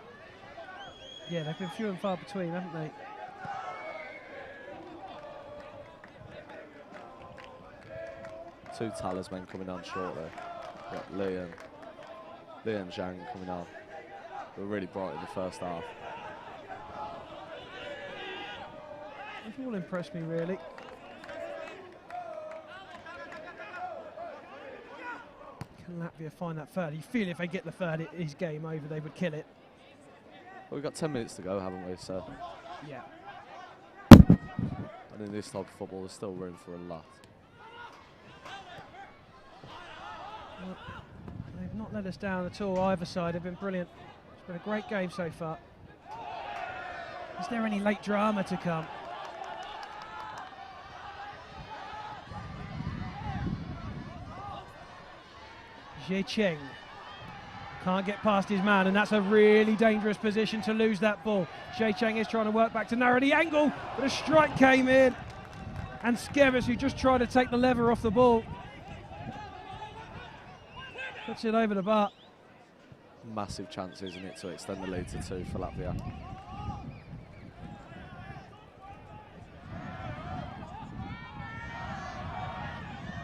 Yeah, they've been few and far between, haven't they? Two talismen coming on shortly. Got Lee and Zhang coming on. They were really bright in the first half. They've all impressed me, really. Can Latvia find that third? You feel if they get the third, it is game over. They would kill it. Well, we've got 10 minutes to go, haven't we? So. Yeah. And in this type of football, there's still room for a lot. Well, they've not let us down at all, either side. They've been brilliant. It's been a great game so far. Is there any late drama to come? Jie Cheng can't get past his man, and that's a really dangerous position to lose that ball. Jie Cheng is trying to work back to narrow the angle, but a strike came in, and Skevis, who just tried to take the lever off the ball, puts it over the bar. Massive chance, isn't it, to extend the lead to 2 for Latvia.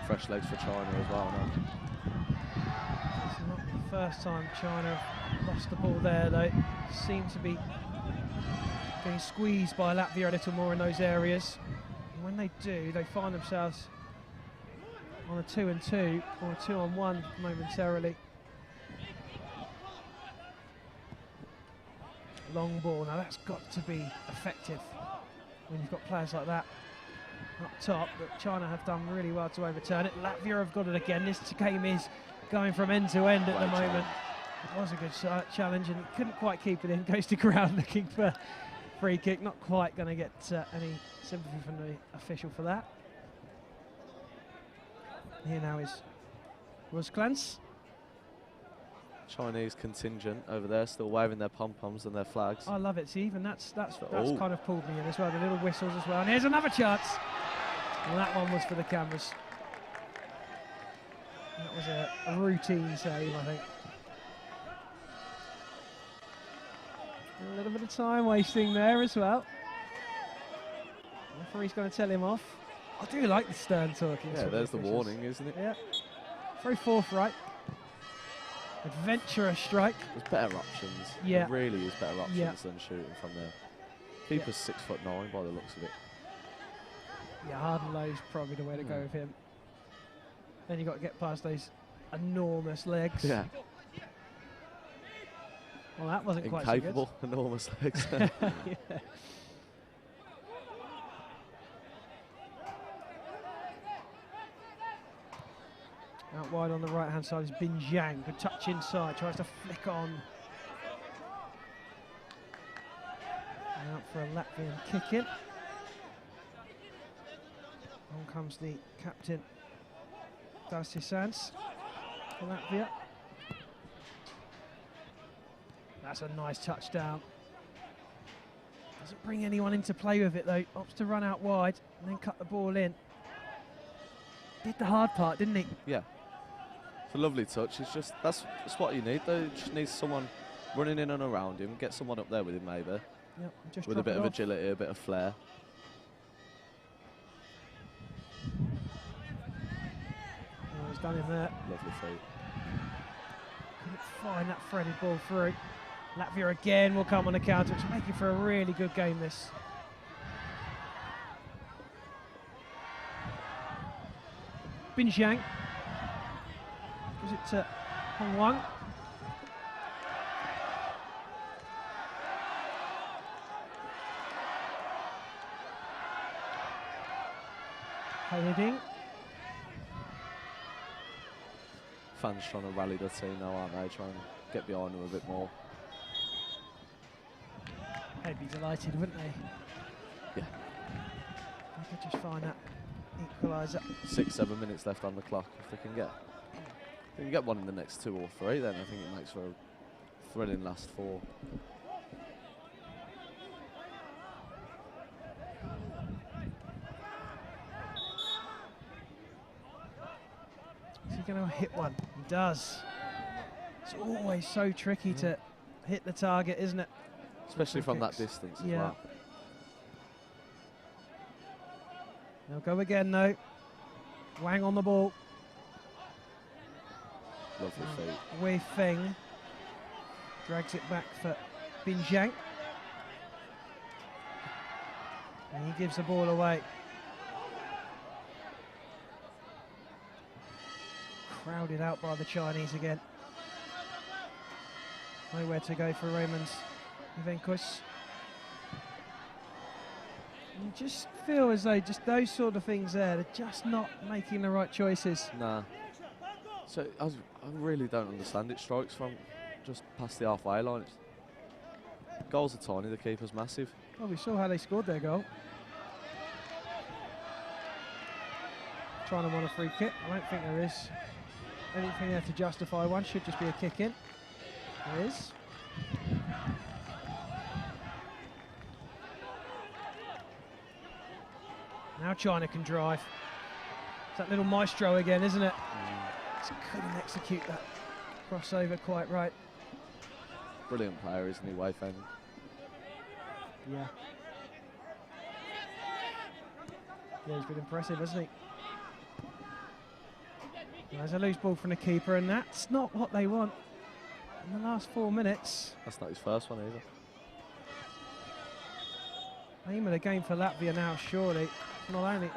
Fresh legs for China as well now. It's not the first time China have lost the ball there. They seem to be getting squeezed by Latvia a little more in those areas. And when they do, they find themselves on a 2-2 or a 2-on-1 momentarily. Long ball. Now that's got to be effective when you've got players like that up top, but China have done really well to overturn it. Latvia have got it again. This game is going from end to end at the moment. It was a good challenge and couldn't quite keep it in. Goes to ground looking for free kick. Not quite going to get any sympathy from the official for that. Here now is Rusklans. Chinese contingent over there still waving their pom-poms and their flags. I love it. See, even that's kind of pulled me in as well. The little whistles as well. And here's another chance. And that one was for the cameras. That was a routine save, I think. A little bit of time wasting there as well. The referee's going to tell him off. I do like the stern talking. Yeah, there's the warning, isn't it? Yeah. Very forthright. Adventurous strike. There's better options. Yeah. There really is better options than shooting from there. Keeper's 6'9" by the looks of it. Yeah, hard and low's probably the way to go with him. Then you've got to get past those enormous legs. Yeah. Well, that wasn't quite incapable, enormous legs. Yeah. Out wide on the right-hand side is Bin Jiang. Good touch inside, tries to flick on. And out for a Latvian kick-in. On comes the captain, Darcisans, for Latvia. That's a nice touchdown. Doesn't bring anyone into play with it though. Opts to run out wide and then cut the ball in. Did the hard part, didn't he? Yeah. It's a lovely touch. It's just that's what you need though. You just need someone running in and around him. Get someone up there with him maybe. Yep, just with a drop bit it of off. agility, a bit of flair. Oh, he's done him there. Lovely feet. Couldn't find that threaded ball through. Latvia again will come on the counter. It's making for a really good game, this. Bin Zhang. Gives it to Hong Wang. Heading. Fans trying to rally the team now, aren't they? Trying to get behind them a bit more. They'd be delighted, wouldn't they? Yeah. They could just find that equaliser. 6-7 minutes left on the clock. If they can get one in the next 2 or 3, then I think it makes for a thrilling last 4. Is he going to hit one? He does. It's always so tricky to hit the target, isn't it? Especially from that distance as well. They'll go again though. Wang on the ball. Lovely feet. Wei Feng drags it back for Bin Zhang. And he gives the ball away. Crowded out by the Chinese again. Nowhere to go for Raymond's Juvencus. You just feel as though just those sort of things there, they're just not making the right choices. Nah. So I really don't understand it. Strikes from just past the halfway line. Goals are tiny, the keeper's massive. Well, we saw how they scored their goal. China want a free kick. I don't think there is anything there to justify one. Should just be a kick in. There is. Now China can drive. It's that little maestro again, isn't it? Just couldn't execute that crossover quite right. Brilliant player, isn't he, Wei Feng? Yeah. Yeah, he's been impressive, hasn't he? There's a loose ball from the keeper, and that's not what they want in the last 4 minutes. That's not his first one either. Aim of the game for Latvia now, surely. Not only,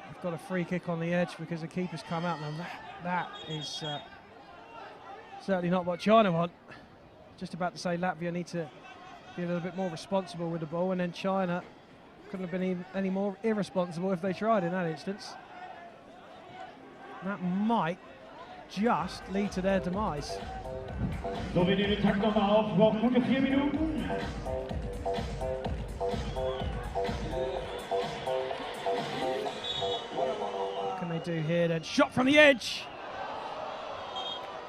they've got a free kick on the edge because the keeper's come out. Now that is certainly not what China want. Just about to say Latvia need to be a little bit more responsible with the ball, and then China couldn't have been any more irresponsible if they tried in that instance. That might just lead to their demise. So, wir nehmen den Takt nochmal auf, brauchen gute 4 Minuten. What can they do here then? Shot from the edge!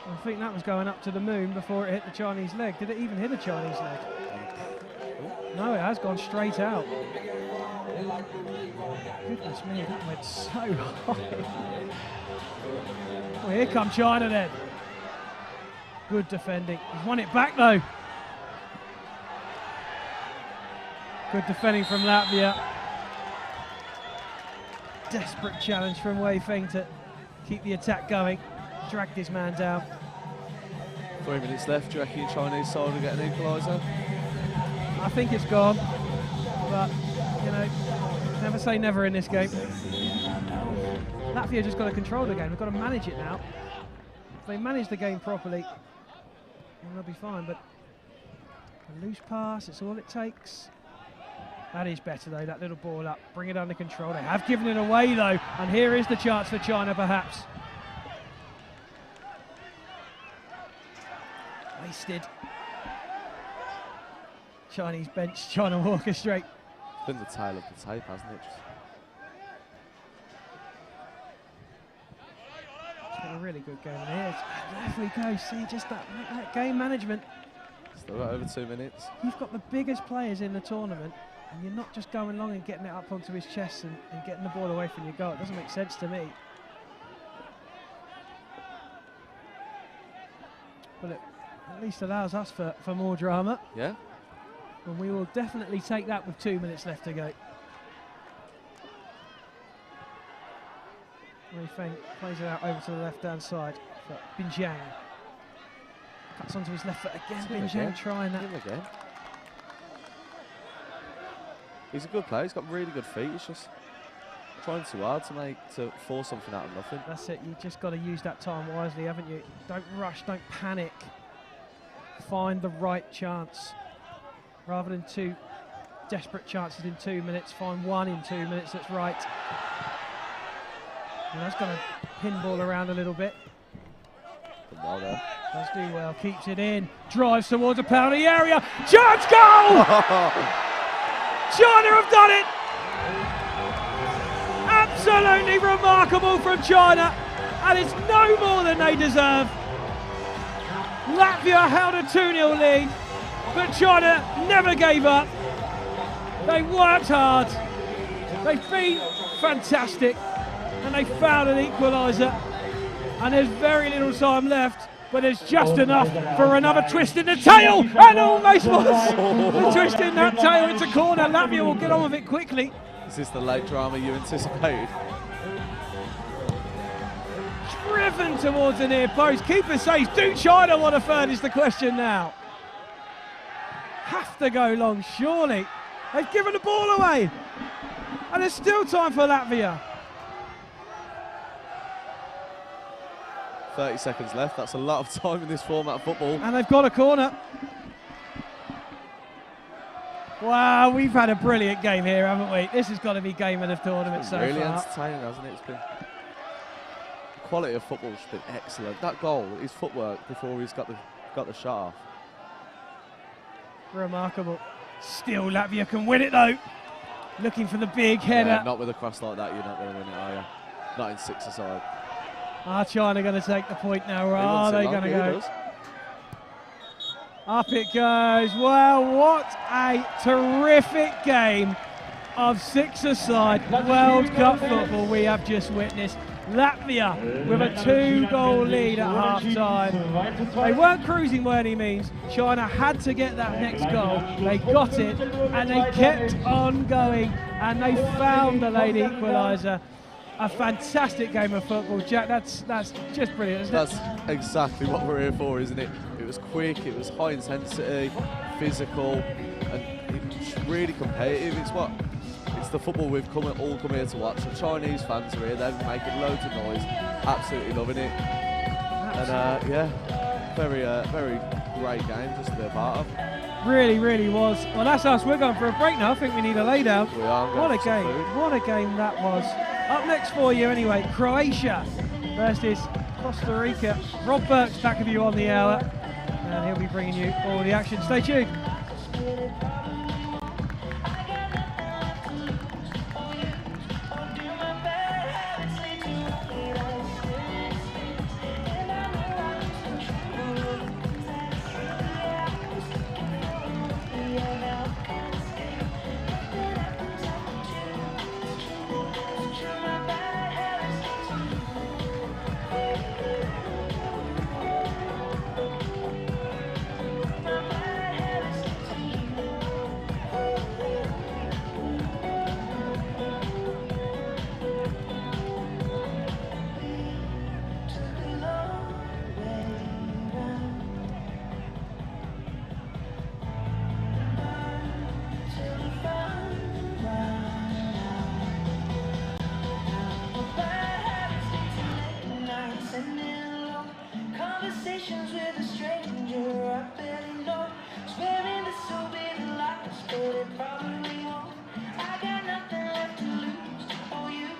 I think that was going up to the moon before it hit the Chinese leg. Did it even hit the Chinese leg? No, it has gone straight out. Goodness me, that went so high. Well, here come China then. Good defending. He's won it back though. Good defending from Latvia. Desperate challenge from Wei Feng to keep the attack going. Dragged his man down. 3 minutes left. Do you reckon Chinese side will get an equaliser? I think it's gone. But, you know, never say never in this game. Latvia just got to control the game. They've got to manage it now. If they manage the game properly, then they'll be fine. But a loose pass, it's all it takes. That is better though, that little ball up. Bring it under control. They have given it away though. And here is the chance for China perhaps. Wasted. Chinese bench trying to orchestrate. It's been the tail of the tape, hasn't it? It's been a really good game here. Off we go. See, just that game management. Still got over 2 minutes. You've got the biggest players in the tournament, and you're not just going long and getting it up onto his chest and getting the ball away from your goal. It doesn't make sense to me. But it at least allows us for more drama. Yeah. And we will definitely take that with 2 minutes left to go. Wei Feng plays it out over to the left-hand side for Bin Jiang. Cuts onto his left foot again. Bin Jiang trying that. Again. He's a good player. He's got really good feet. He's just trying too hard to force something out of nothing. That's it. You just got to use that time wisely, haven't you? Don't rush. Don't panic. Find the right chance. Rather than 2 desperate chances in 2 minutes, find one in 2 minutes that's right. And that's going to pinball around a little bit. Well there. Does do well, keeps it in, drives towards a penalty area. Chance goal! China have done it! Absolutely remarkable from China, and it's no more than they deserve. Latvia held a 2-0 lead, but China never gave up. They worked hard, they've been fantastic, and they found an equaliser. And there's very little time left, but there's just enough for another twist in the tail, and almost was the twist in that tail into corner. Latvia will get on with it quickly. Is this the late drama you anticipated? Driven towards the near post. Keeper says, do China want a third is the question now. Have to go long, surely. They've given the ball away. And there's still time for Latvia. 30 seconds left. That's a lot of time in this format of football. And they've got a corner. Wow, we've had a brilliant game here, haven't we? This has got to be game of the tournament so really far. Entertaining, hasn't it? It's been the quality of football's been excellent. That goal, his footwork before he's got the shot off. Remarkable. Still, Latvia can win it though. Looking for the big header. Yeah, not with a cross like that, you're not going to win it, are you? Not in 6-a-side. Are China going to take the point now, or are they going to go? Up it goes. Well, what a terrific game of 6-a-side World Cup football we have just witnessed. Latvia with a 2-goal lead at half-time. They weren't cruising by any means. China had to get that next goal. They got it, and they kept on going, and they found the late equaliser. A fantastic game of football, Jack. That's just brilliant, isn't it? That's exactly what we're here for, isn't it? It was quick, it was high intensity, physical, and it's really competitive. It's the football we've all come here to watch. The Chinese fans are here, they're making loads of noise, absolutely loving it. And yeah, very great game just to be a part of. Really, really was. Well, that's us. We're going for a break now. I think we need a lay down. We are. What a game. What a game that was. Up next for you anyway, Croatia versus Costa Rica. Rob Burke's back with you on the hour, and he'll be bringing you all the action. Stay tuned. Conversations with a stranger I barely know. Swearing this will be the last, but it probably won't. I got nothing left to lose or use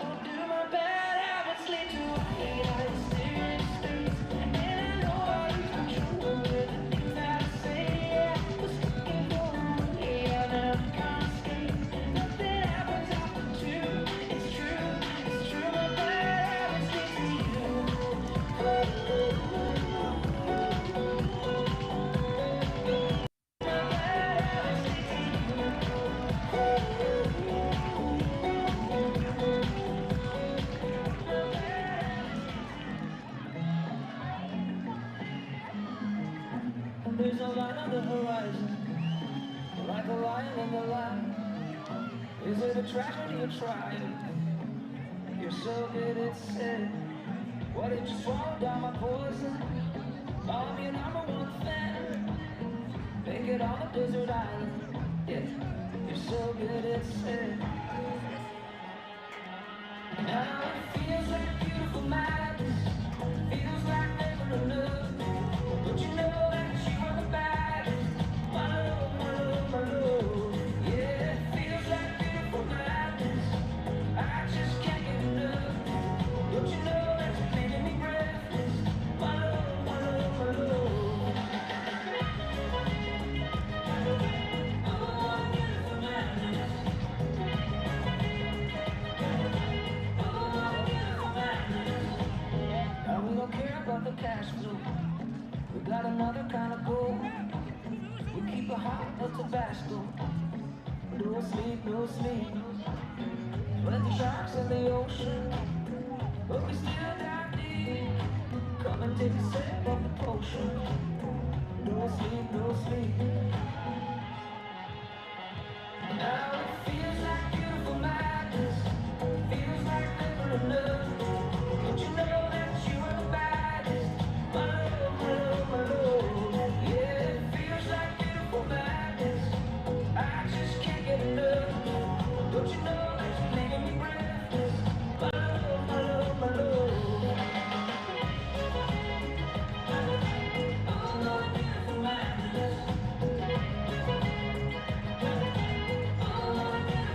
or do. My bad habits lead to hate. I stare into space and I know I lose control with the things that I say. Yeah, I was looking for a way out and I can't escape. Nothing happens after 2. It's true. My bad habits lead to you. Is it a tragedy or trying? You're so good at sin. Why did you swallow down my poison? I'm your #1 fan. Make it on a desert island. Yeah, you're so good at sin. Now it feels like beautiful madness. Feels like never enough. But you know that you are the baddest. My love, my love, my love. Yeah, it feels like beautiful madness. I just can't get enough. Don't you know that's making me breathless? My love, my love, my love. Oh, beautiful madness. Oh, beautiful madness. Now we don't care about the cash flow. We got another kind of goal. We keep a heart of Tabasco. No sleep, no sleep. Plenty sharks in the ocean, but we still dive deep. Come and take a sip of the potion. No sleep, no sleep. Now it feels like beautiful madness. Feels like never enough. Don't you know that you are the baddest? My love, my love, my love. Yeah, it feels like beautiful madness. I just can't get enough. Don't you know that you're making me breathless? My love, my love, my love. Oh, beautiful madness. Oh, beautiful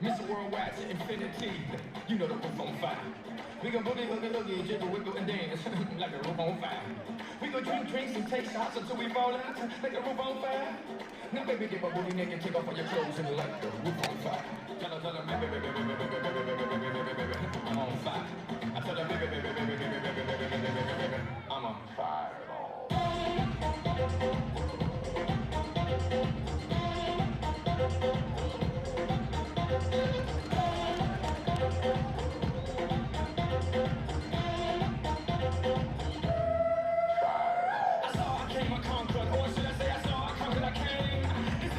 Mr. Worldwide to infinity. You know the roof on fire. We gon' boogie, hoogie, hoogie, jiggle, wiggle, and dance like a roof on fire. We gon' drink drinks and take shots until we fall out like a roof on fire. Now baby, get my booty naked, take off all your clothes and like the roof on fire. Tell her, baby, baby, baby, baby, baby, baby, baby, baby, baby, I'm on fire. I tell her, baby, baby, baby, baby, baby, baby, baby, baby, baby, I'm on fire.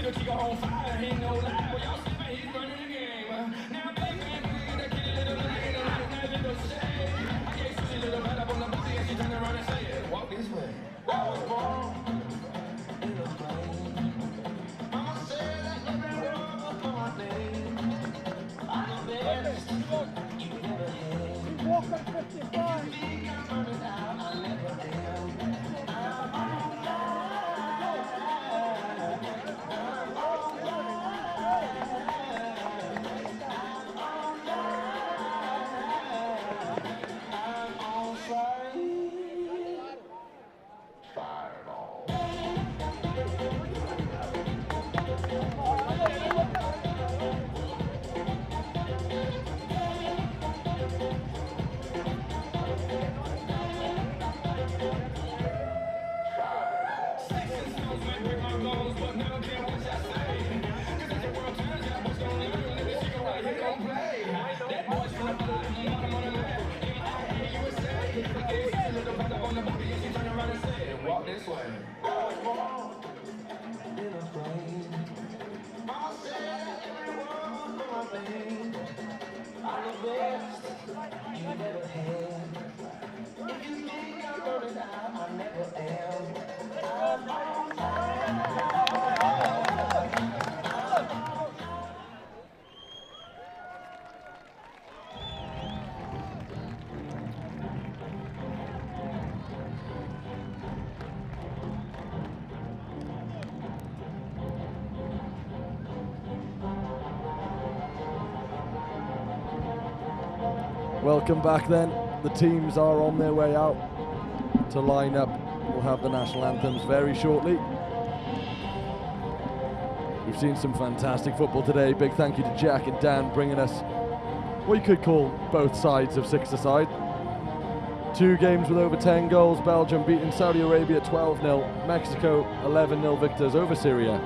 Chico on fire, ain't no lie. Well, y'all see me, he's running the game. Now, big man, we that kid a little light, a little shade. I gave Susie a little light up on the booty, and she turned around and said, walk this way. I was born in a plane. Mama said that every word was for my name. I'm the best you ever had. Walk at 55. You think I'm running out, I never am. I'm on fire. Walk this way. I was born in a plane. Mama said every word was for my name. I'm the best you never had. If you think I'm running out, I never am. I'm on fire. Welcome back then. The teams are on their way out to line up. We'll have the national anthems very shortly. We've seen some fantastic football today. Big thank you to Jack and Dan bringing us what you could call both sides of six-a-side. 2 games with over 10 goals. Belgium beating Saudi Arabia 12-0. Mexico 11-0 victors over Syria.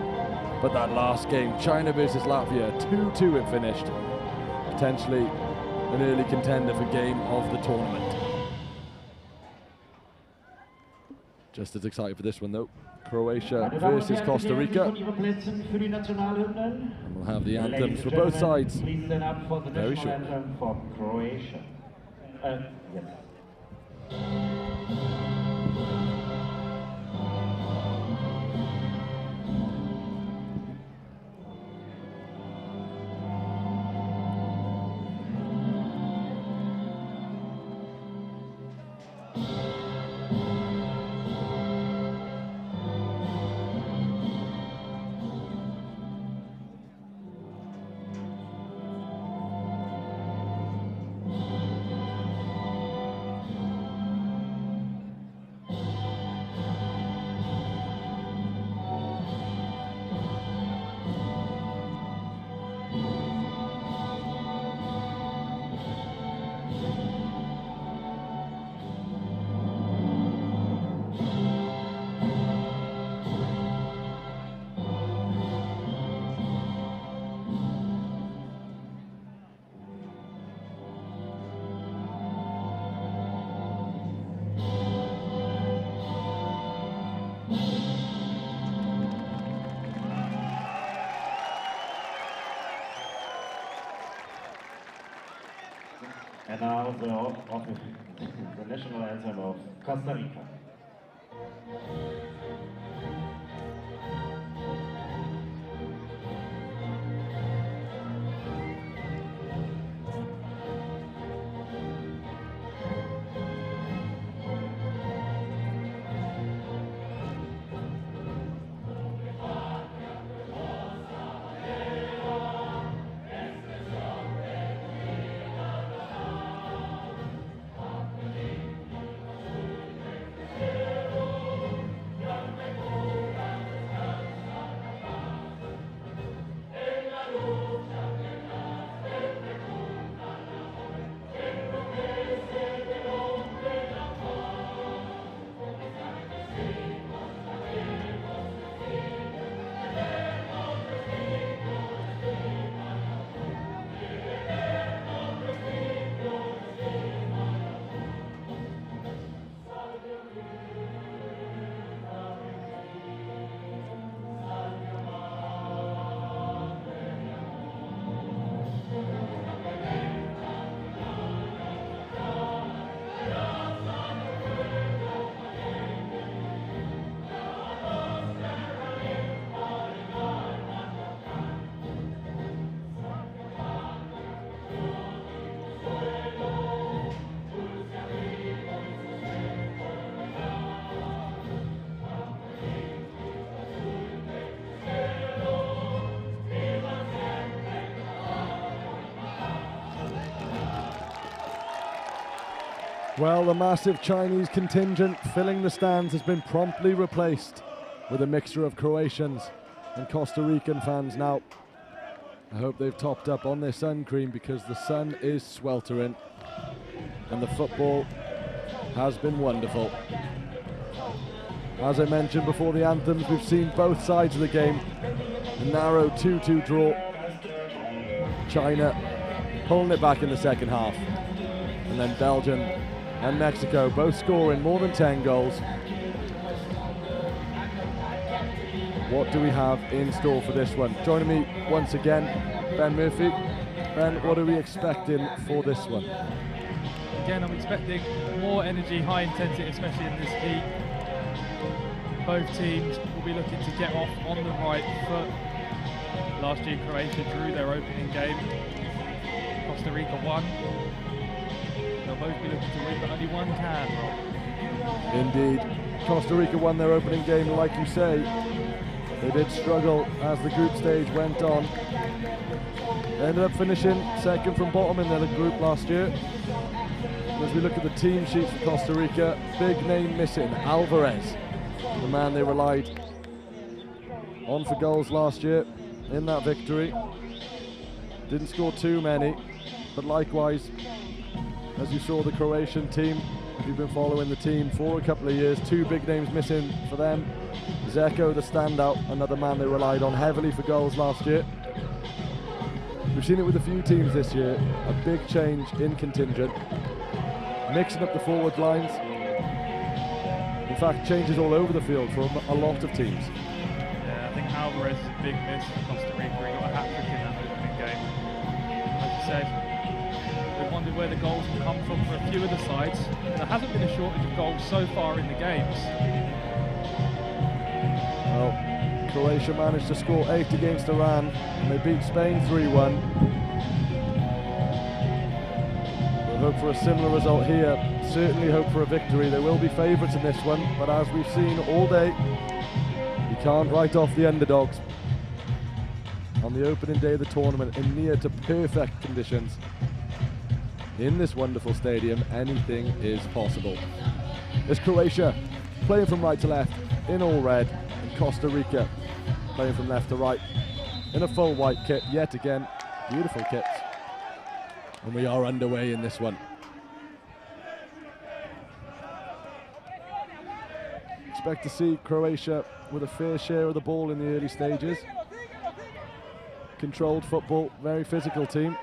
But that last game, China versus Latvia, 2-2 it finished. Potentially an early contender for game of the tournament. Just as excited for this one though. Croatia versus Costa Rica. And we'll have the anthems for both sides very shortly. And now the national anthem of Costa Rica. Well, the massive Chinese contingent filling the stands has been promptly replaced with a mixture of Croatians and Costa Rican fans now. I hope they've topped up on their sun cream because the sun is sweltering and the football has been wonderful. As I mentioned before the anthems, we've seen both sides of the game. A narrow 2-2 draw. China pulling it back in the second half. And then Belgium and Mexico both scoring more than 10 goals. What do we have in store for this one? Joining me once again, Ben Murphy. Ben, what are we expecting for this one? Again, I'm expecting more energy, high intensity, especially in this heat. Both teams will be looking to get off on the right foot. Last year, Croatia drew their opening game. Costa Rica won. They'll both be looking to win, but only one can. Indeed. Costa Rica won their opening game, like you say. They did struggle as the group stage went on. They ended up finishing second from bottom in their group last year. As we look at the team sheets for Costa Rica, big name missing, Alvarez, the man they relied on for goals last year in that victory. Didn't score too many, but likewise, as you saw the Croatian team, if you've been following the team for a couple of years, two big names missing for them. Zeko, the standout, another man they relied on heavily for goals last year. We've seen it with a few teams this year, a big change in contingent, mixing up the forward lines. In fact, changes all over the field for a lot of teams. Yeah, I think Alvarez is a big miss for Costa Rica. He got a hat-trick in that opening game. Like you said, we've wondered where the goals will come from for a few of the sides. There hasn't been a shortage of goals so far in the games. Well, Croatia managed to score 8 against Iran, and they beat Spain 3-1. We'll hope for a similar result here. Certainly hope for a victory. They will be favourites in this one, but as we've seen all day, you can't write off the underdogs. On the opening day of the tournament, in near to perfect conditions, in this wonderful stadium, anything is possible. It's Croatia playing from right to left in all red, and Costa Rica playing from left to right in a full white kit yet again. Beautiful kits. And we are underway in this one. Expect to see Croatia with a fair share of the ball in the early stages. Controlled football, very physical team.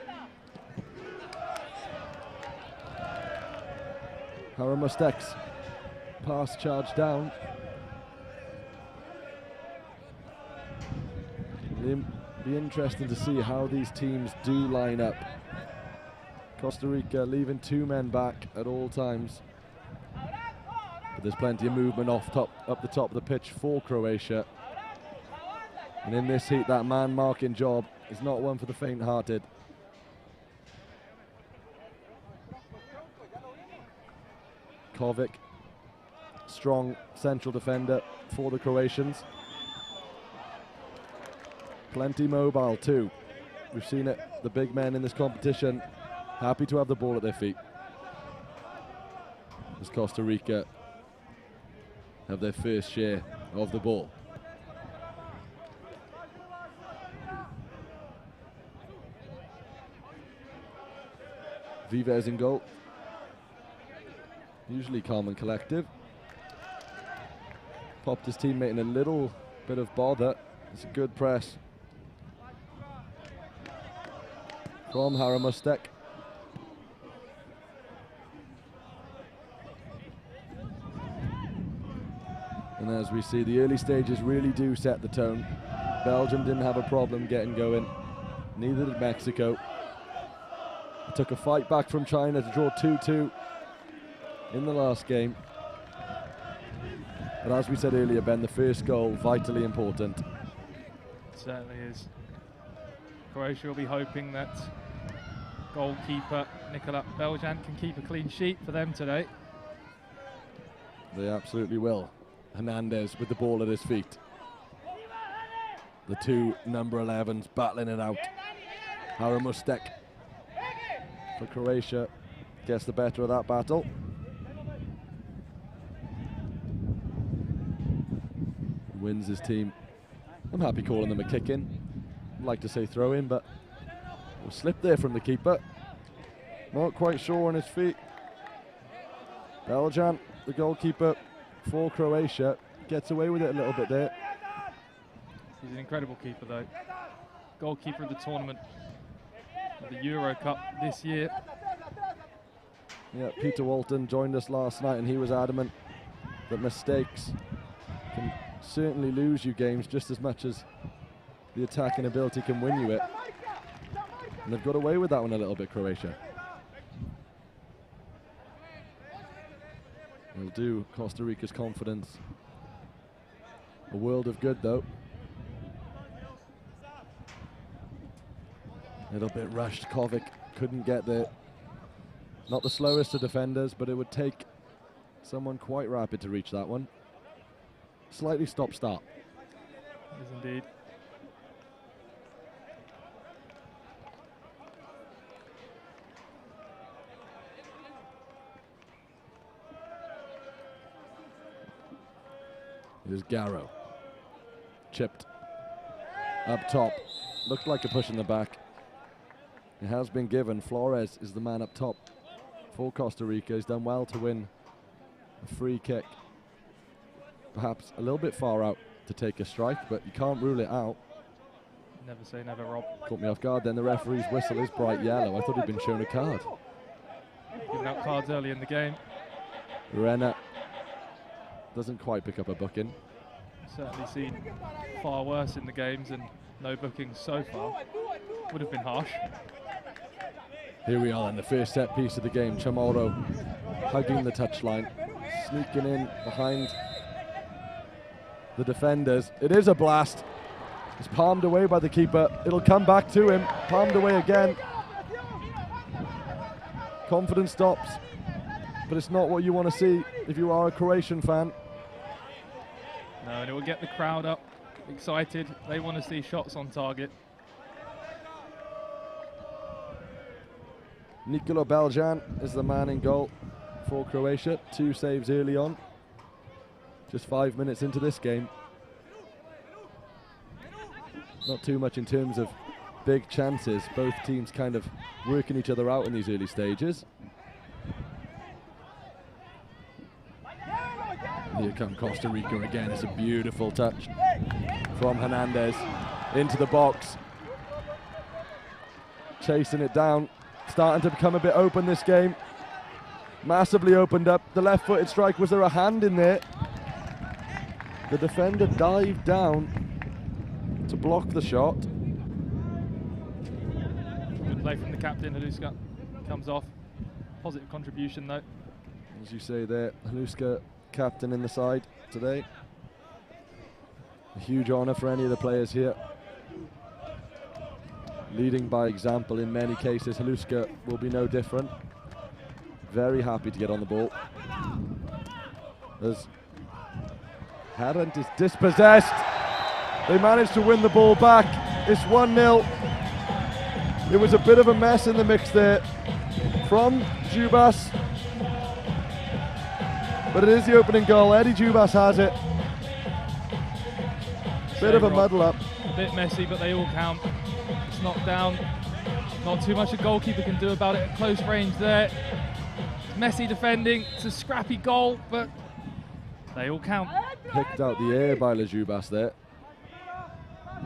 Haramustek's pass charge down. It'll be interesting to see how these teams do line up. Costa Rica leaving 2 men back at all times. But there's plenty of movement up the top of the pitch for Croatia. And in this heat, that man-marking job is not one for the faint-hearted. Kovic, strong central defender for the Croatians. Plenty mobile too. We've seen it, the big men in this competition, happy to have the ball at their feet. As Costa Rica have their first share of the ball. Vives in goal. Usually calm and collective. Popped his teammate in a little bit of bother. It's a good press from Haramustek. And as we see, the early stages really do set the tone. Belgium didn't have a problem getting going. Neither did Mexico. It took a fight back from China to draw 2-2 in the last game. But as we said earlier, Ben, the first goal, vitally important. It certainly is. Croatia will be hoping that goalkeeper Nikola Beljan can keep a clean sheet for them today. They absolutely will. Hernandez with the ball at his feet. The two number 11s battling it out. Haramustek for Croatia gets the better of that battle. wins his team. I'm happy calling them a kick-in. I'd like to say throw-in, but a slip there from the keeper. Not quite sure on his feet. Beljan, the goalkeeper for Croatia, gets away with it a little bit there. He's an incredible keeper though. Goalkeeper of the tournament of the Euro Cup this year. Yeah, Peter Walton joined us last night and he was adamant that mistakes can certainly lose you games just as much as the attacking ability can win you it. And they've got away with that one a little bit, Croatia. Will do Costa Rica's confidence a world of good though. A little bit rushed, Kovic couldn't get there. Not the slowest of defenders, but it would take someone quite rapid to reach that one. Slightly stop-start. Yes, indeed. It is Garrow. Chipped. Up top. Looked like a push in the back. It has been given. Flores is the man up top for Costa Rica. He's done well to win a free kick. Perhaps a little bit far out to take a strike, but you can't rule it out. Never say never, Rob. Caught me off guard then. The referee's whistle is bright yellow. I thought he'd been shown a card. Giving out cards early in the game. Renner doesn't quite pick up a booking. Certainly seen far worse in the games and no bookings so far. Would have been harsh. Here we are in the first set piece of the game. Chamorro hugging the touchline, sneaking in behind the defenders. It is a blast. It's palmed away by the keeper. It'll come back to him. Palmed away again. Confidence stops, but it's not what you want to see if you are a Croatian fan. No, and it will get the crowd up, excited. They want to see shots on target. Nikola Beljan is the man in goal for Croatia. 2 saves early on. Just 5 minutes into this game. Not too much in terms of big chances. Both teams kind of working each other out in these early stages. Here come Costa Rica again. It's a beautiful touch from Hernandez into the box. Chasing it down. Starting to become a bit open this game. Massively opened up. The left-footed strike. Was there a hand in there? The defender dived down to block the shot. Good play from the captain, Haluska. Comes off. Positive contribution though. As you say there, Haluska, captain in the side today. A huge honour for any of the players here. Leading by example in many cases. Haluska will be no different. Very happy to get on the ball. As Harant is dispossessed. They managed to win the ball back. It's 1-0. It was a bit of a mess in the mix there from Jubas. But it is the opening goal. Eddie Jubas has it. Bit of a muddle up. A bit messy, but they all count. It's knocked down. Not too much a goalkeeper can do about it at close range there. Messy defending. It's a scrappy goal, but they all count. Picked out the air by Lejubas there.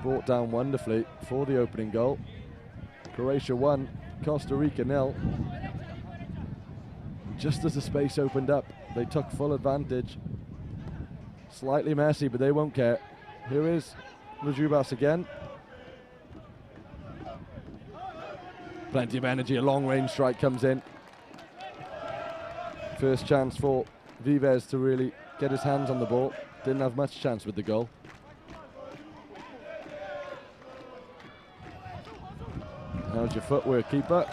Brought down wonderfully for the opening goal. Croatia 1, Costa Rica 0. Just as the space opened up, they took full advantage. Slightly messy, but they won't care. Here is Lejubas again. Plenty of energy, a long-range strike comes in. First chance for Vives to really get his hands on the ball. Didn't have much chance with the goal. How's your footwork, keeper?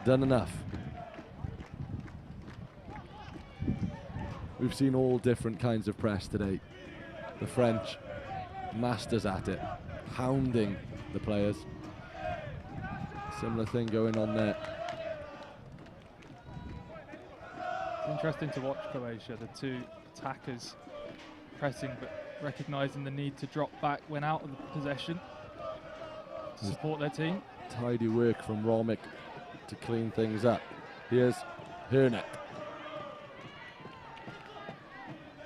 Done enough. We've seen all different kinds of press today. The French, masters at it, hounding the players. Similar thing going on there. It's interesting to watch Croatia, the two attackers pressing, but recognising the need to drop back when out of the possession to support their team. Tidy work from Romick to clean things up. Here's Hernet.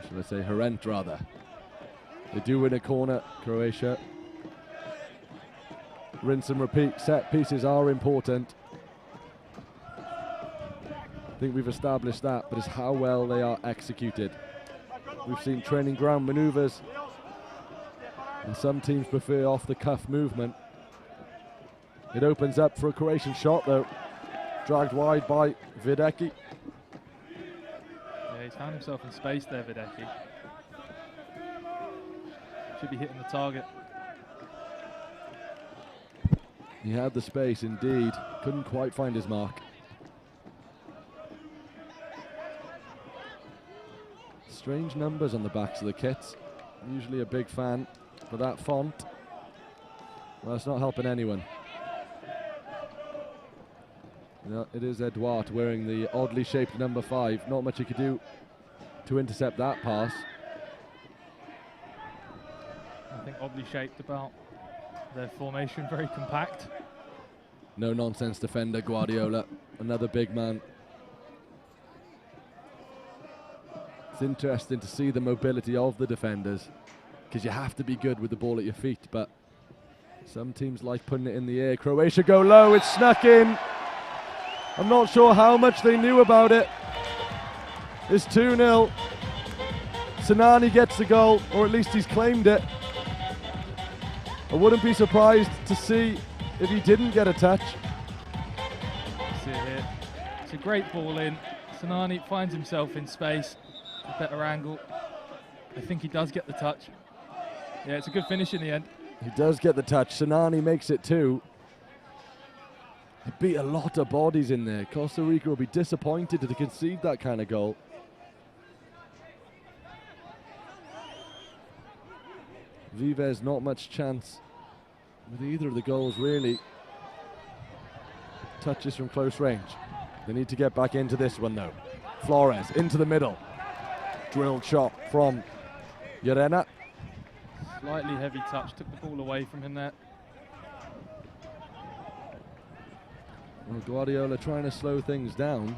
Should I say Herent rather. They do win a corner, Croatia. Rinse and repeat, set pieces are important. I think we've established that, but it's how well they are executed. We've seen training ground manoeuvres, and some teams prefer off-the-cuff movement. It opens up for a Croatian shot though, dragged wide by Videcki. Yeah, he's found himself in space there, Videcki. Should be hitting the target. He had the space indeed, couldn't quite find his mark. Strange numbers on the backs of the kits. Usually a big fan, but that font, well, it's not helping anyone. No, it is Eduard wearing the oddly shaped number 5. Not much he could do to intercept that pass. I think oddly shaped about their formation, very compact. No nonsense defender, Guardiola, another big man. It's interesting to see the mobility of the defenders, because you have to be good with the ball at your feet, but some teams like putting it in the air. Croatia go low, it's snuck in. I'm not sure how much they knew about it. It's 2-0. Sinani gets the goal, or at least he's claimed it. I wouldn't be surprised to see if he didn't get a touch. See it here. It's a great ball in. Sinani finds himself in space, a better angle. I think he does get the touch. Yeah, it's a good finish in the end. He does get the touch. Sinani makes it 2. He beat a lot of bodies in there. Costa Rica will be disappointed to concede that kind of goal. Vives not much chance with either of the goals really. Touches from close range. They need to get back into this one though. Flores into the middle. Drilled shot from Llerena. Slightly heavy touch, took the ball away from him there. Well, Guardiola trying to slow things down.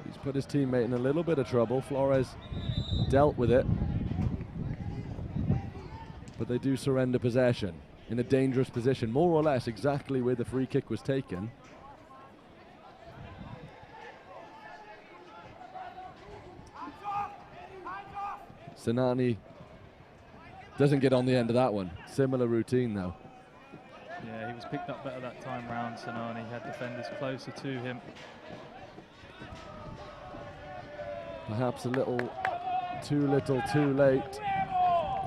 He's put his teammate in a little bit of trouble. Flores dealt with it. But they do surrender possession in a dangerous position, more or less exactly where the free kick was taken. Sinani doesn't get on the end of that one. Similar routine though. Yeah, he was picked up better that time round. Sinani had defenders closer to him. Perhaps a little too late.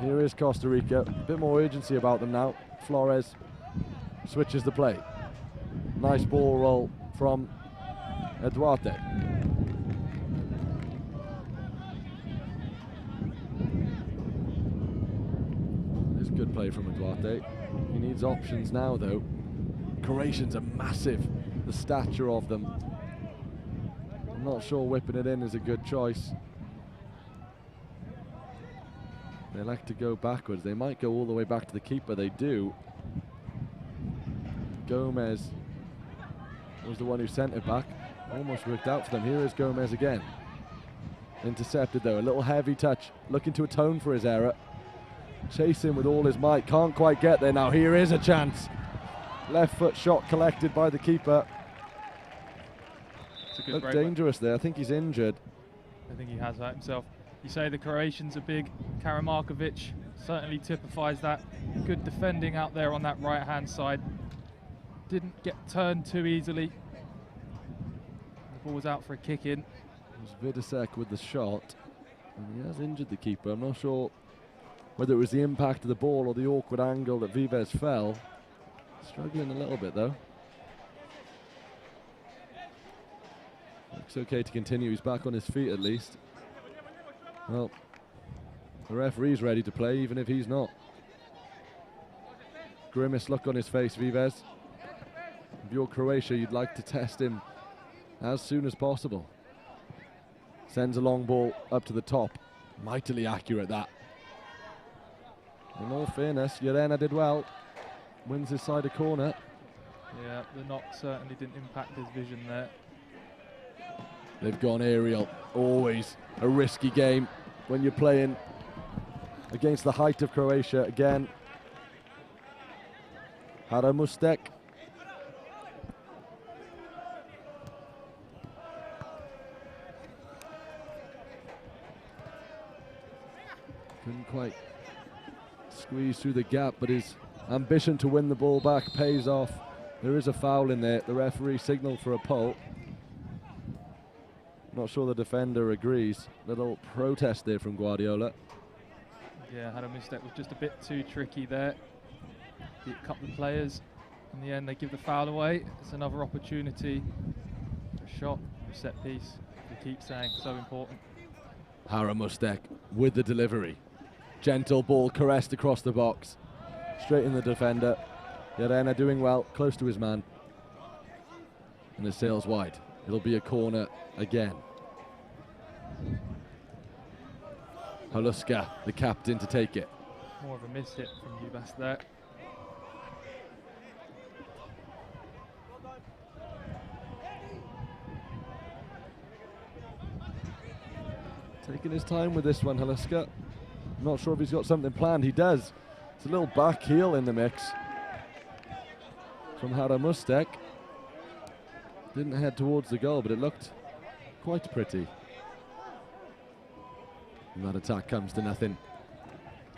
Here is Costa Rica. A bit more urgency about them now. Flores switches the play. Nice ball roll from Eduarte. This is good play from Eduarte. He needs options now though. Croatians are massive, the stature of them. I'm not sure whipping it in is a good choice. They like to go backwards. They might go all the way back to the keeper. They do. Gomez was the one who sent it back. Almost worked out for them. Here is Gomez again. Intercepted though. A little heavy touch. Looking to atone for his error. Chasing with all his might. Can't quite get there now. Here is a chance. Left foot shot collected by the keeper. Looked dangerous there. I think he's injured. I think he has that himself. You say the Croatians are big. Karamarkovic certainly typifies that. Good defending out there on that right-hand side. Didn't get turned too easily. The ball was out for a kick in. It was Vidicek with the shot. And he has injured the keeper. I'm not sure whether it was the impact of the ball or the awkward angle that Vives fell. Struggling a little bit though. Looks okay to continue. He's back on his feet at least. Well, the referee's ready to play, even if he's not. Grimace look on his face, Vives. If you're Croatia, you'd like to test him as soon as possible. Sends a long ball up to the top. Mightily accurate, that. In all fairness, Urena did well. Wins his side a corner. Yeah, the knock certainly didn't impact his vision there. They've gone aerial. Always a risky game when you're playing against the height of Croatia. Again, Haramustek. Couldn't quite squeeze through the gap, but his ambition to win the ball back pays off. There is a foul in there. The referee signaled for a pull. Not sure the defender agrees. Little protest there from Guardiola. Yeah, had a mistake, was just a bit too tricky there. Beat a couple of players. In the end, they give the foul away. It's another opportunity. A shot, a set piece. We keep saying, so important. Haramustek with the delivery. Gentle ball caressed across the box. Straight in the defender. Urena doing well, close to his man. And it sails wide. It'll be a corner again. Holuska, the captain, to take it. More of a miss hit from Ubas there. Taking his time with this one, Holuska. Not sure if he's got something planned. He does. It's a little back heel in the mix from Haramustek. Didn't head towards the goal, but it looked quite pretty. And that attack comes to nothing.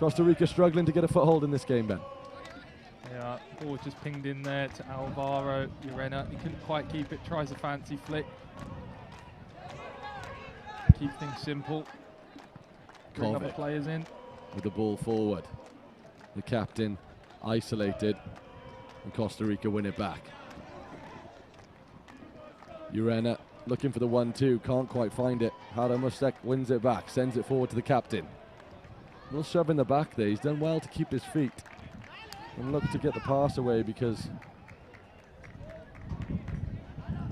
Costa Rica struggling to get a foothold in this game, Ben. Yeah, ball just pinged in there to Alvaro Urena. He couldn't quite keep it, tries a fancy flick. Keep things simple. Bring other players in. With the ball forward. The captain isolated, and Costa Rica win it back. Urena looking for the 1-2, can't quite find it. Haramustek wins it back, sends it forward to the captain. A little shove in the back there. He's done well to keep his feet and look to get the pass away because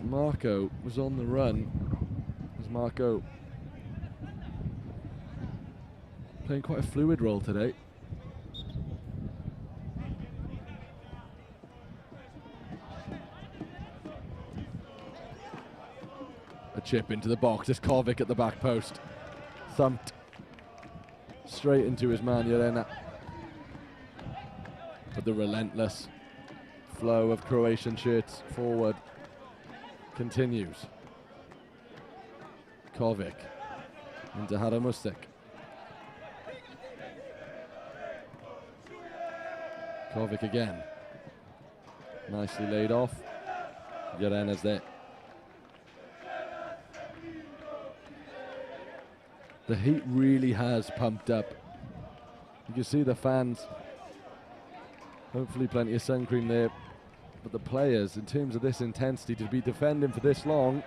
Marco was on the run. As Marco playing quite a fluid role today. A chip into the box. It's Kovic at the back post. Thumped straight into his man, Urena. But the relentless flow of Croatian shirts forward continues. Kovic into Haramustek. Kovic again. Nicely laid off. Urena's there. The heat really has pumped up. You can see the fans. Hopefully plenty of sun cream there. But the players, in terms of this intensity, to be defending for this long.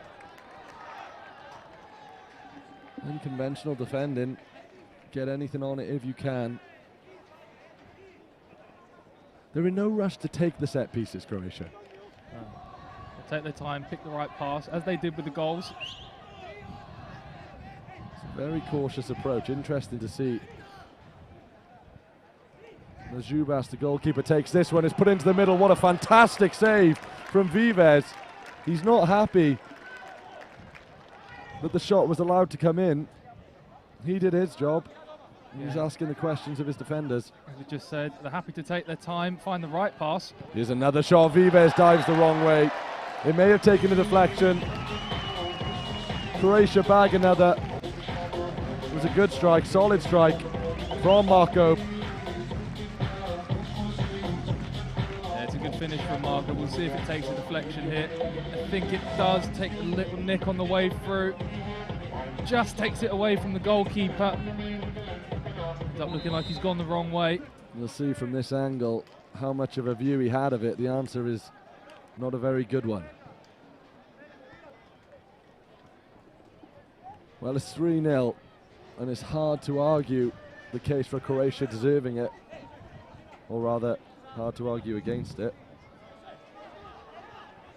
Unconventional defending. Get anything on it if you can. They're in no rush to take the set pieces, Croatia. They'll take their time, pick the right pass, as they did with the goals. Very cautious approach. Interesting to see. As Zubas, the goalkeeper, takes this one. It's put into the middle. What a fantastic save from Vives. He's not happy that the shot was allowed to come in. He did his job. He's asking the questions of his defenders. As we just said, they're happy to take their time, find the right pass. Here's another shot. Vives dives the wrong way. It may have taken a deflection. Croatia bag another. It was a good strike, solid strike from Marco. Yeah, it's a good finish from Marco. We'll see if it takes a deflection here. I think it does take a little nick on the way through. Just takes it away from the goalkeeper. Ends up looking like he's gone the wrong way. We'll see from this angle how much of a view he had of it. The answer is not a very good one. Well, it's 3-0. And it's hard to argue the case for Croatia deserving it, or rather, hard to argue against it.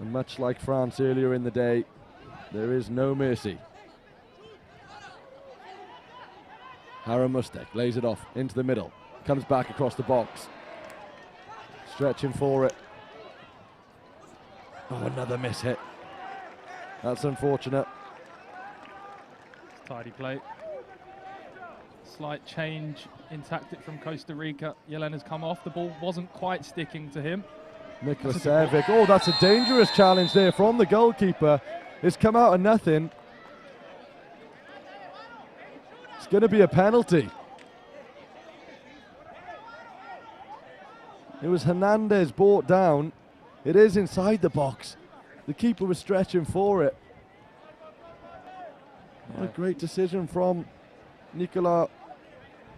And much like France earlier in the day, there is no mercy. Harun Mustek lays it off into the middle. Comes back across the box. Stretching for it. Oh, another miss hit. That's unfortunate. Tidy play. Slight change in tactic from Costa Rica. Yelena's come off. The ball wasn't quite sticking to him. Miklasevic. Oh, that's a dangerous challenge there from the goalkeeper. It's come out of nothing. It's going to be a penalty. It was Hernandez brought down. It is inside the box. The keeper was stretching for it. What a great decision from Nicolas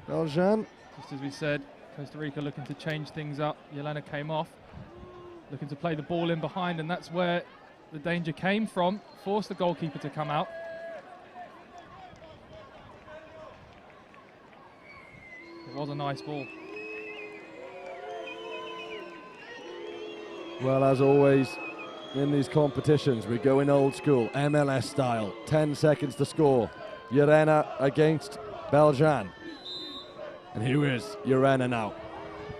Beljan. Just as we said, Costa Rica looking to change things up. Yelena came off, looking to play the ball in behind, and that's where the danger came from. Forced the goalkeeper to come out. It was a nice ball. Well, as always, in these competitions, we're going old school, MLS style. 10 seconds to score. Yerena against Beljan. And here is Yerena now.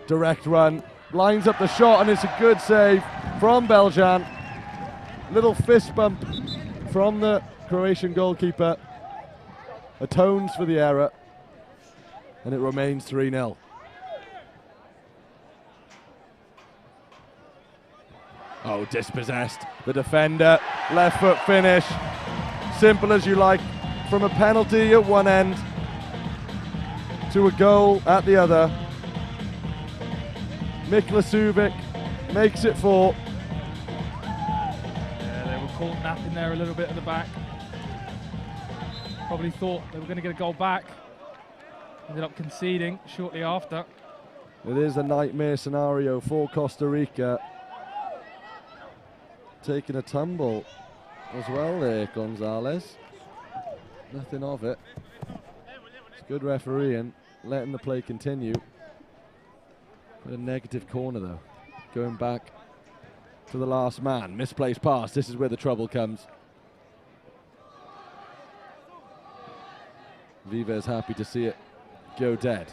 Direct run, lines up the shot, and it's a good save from Beljan. Little fist bump from the Croatian goalkeeper. Atones for the error. And it remains 3-0. Oh, dispossessed. The defender, left foot finish. Simple as you like. From a penalty at one end to a goal at the other. Miklasevic makes it 4. Yeah, they were caught napping there a little bit at the back. Probably thought they were going to get a goal back. Ended up conceding shortly after. It is a nightmare scenario for Costa Rica. Taking a tumble as well there, Gonzalez. Nothing of it. It's good refereeing, letting the play continue. But a negative corner though. Going back to the last man. Misplaced pass. This is where the trouble comes. Viva's happy to see it go dead.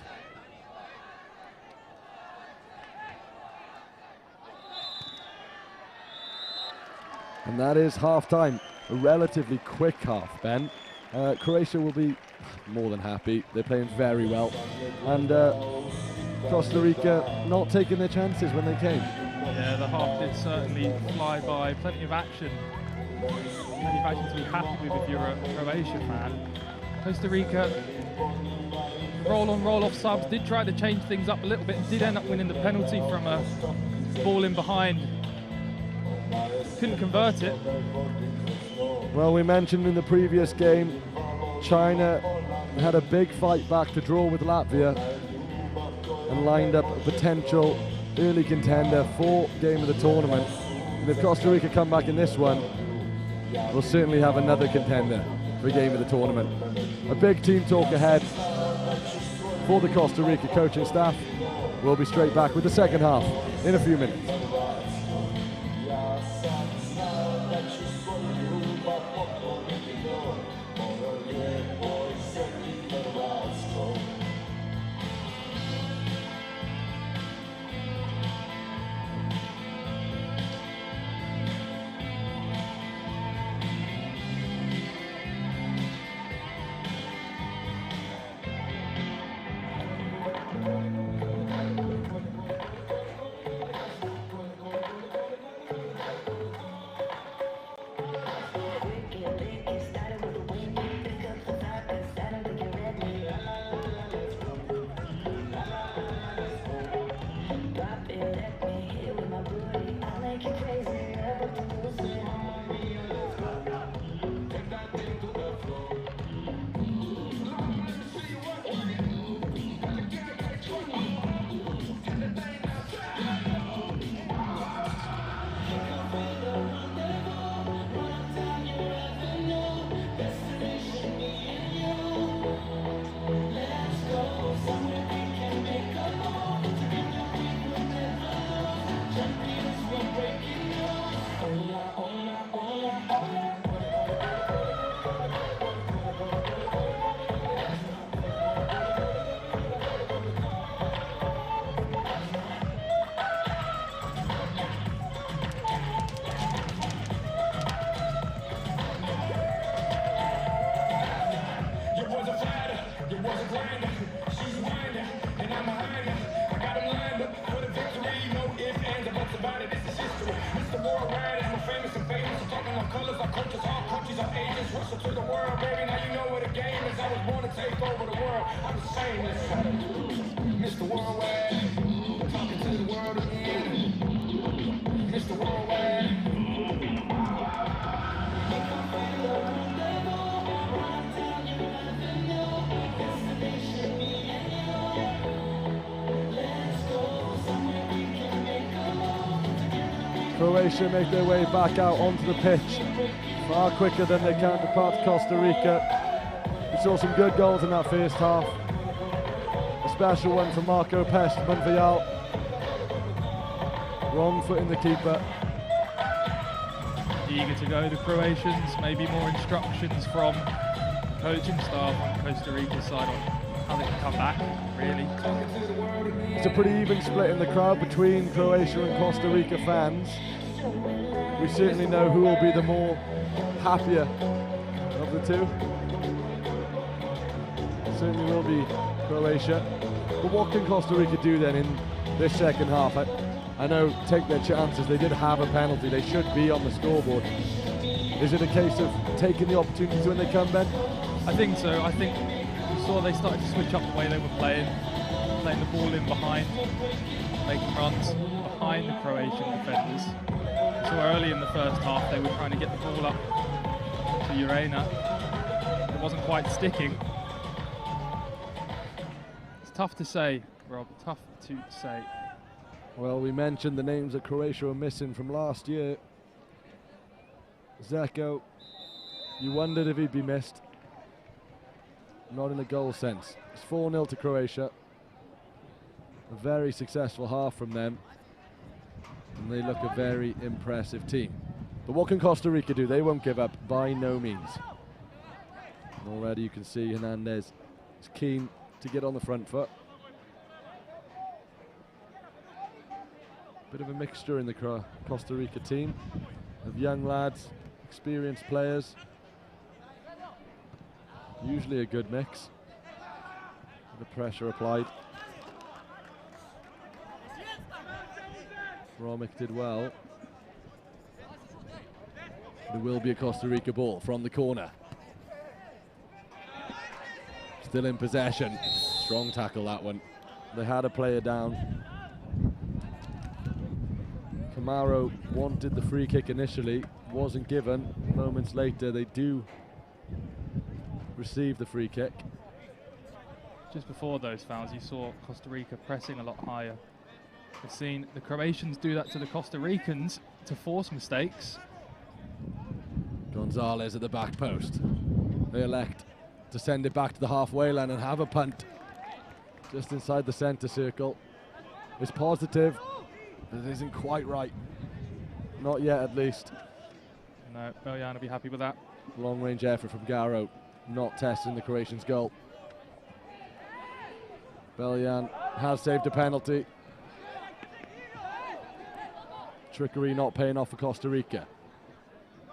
And that is half-time. A relatively quick half, Ben. Croatia will be more than happy. They're playing very well. And Costa Rica not taking their chances when they came. Yeah, the half did certainly fly by. Plenty of action. Plenty of action to be happy with if you're a Croatia fan. Costa Rica, roll-on, roll-off subs, did try to change things up a little bit and did end up winning the penalty from a ball in behind. Couldn't convert it. Well, we mentioned in the previous game, China had a big fight back to draw with Latvia and lined up a potential early contender for game of the tournament. And if Costa Rica come back in this one, we'll certainly have another contender for game of the tournament. A big team talk ahead for the Costa Rica coaching staff. We'll be straight back with the second half in a few minutes. take over the world. I'm the same as Mr. Worldwide, talking to the world again. Mr. Worldwide. Croatia make their way back out onto the pitch far quicker than their counterparts Costa Rica. We saw some good goals in that first half. A special one from Marco Pest, Monvial. Wrong foot in the keeper. Eager to go, the Croatians. Maybe more instructions from coaching staff on Costa Rica's side on how they can come back, really. It's a pretty even split in the crowd between Croatia and Costa Rica fans. We certainly know who will be the more happier of the two. Certainly will be Croatia. But what can Costa Rica do then in this second half? I know, take their chances. They did have a penalty. They should be on the scoreboard. Is it a case of taking the opportunities when they come, Ben? I think so. I think you saw they started to switch up the way they were playing the ball in behind, making runs behind the Croatian defenders. So early in the first half they were trying to get the ball up to Urena. It wasn't quite sticking. It's tough to say, Rob, tough to say. Well, we mentioned the names that Croatia were missing from last year. Zeko, you wondered if he'd be missed. Not in a goal sense. It's 4-0 to Croatia. A very successful half from them. And they look a very impressive team. But what can Costa Rica do? They won't give up by no means. And already you can see Hernandez is keen to get on the front foot. Bit of a mixture in the Costa Rica team of young lads, experienced players. Usually a good mix. The pressure applied. Romic did well. There will be a Costa Rica ball from the corner. Still in possession. Strong tackle, that one. They had a player down. Camaro wanted the free kick initially, wasn't given. Moments later they do receive the free kick. Just before those fouls you saw Costa Rica pressing a lot higher. We've seen the Croatians do that to the Costa Ricans to force mistakes. Gonzalez at the back post. They elect to send it back to the halfway line and have a punt just inside the centre circle. It's positive, but it isn't quite right. Not yet, at least. No, Beljan will be happy with that. Long range effort from Garo, not testing the Croatians' goal. Beljan has saved a penalty. Trickery not paying off for Costa Rica.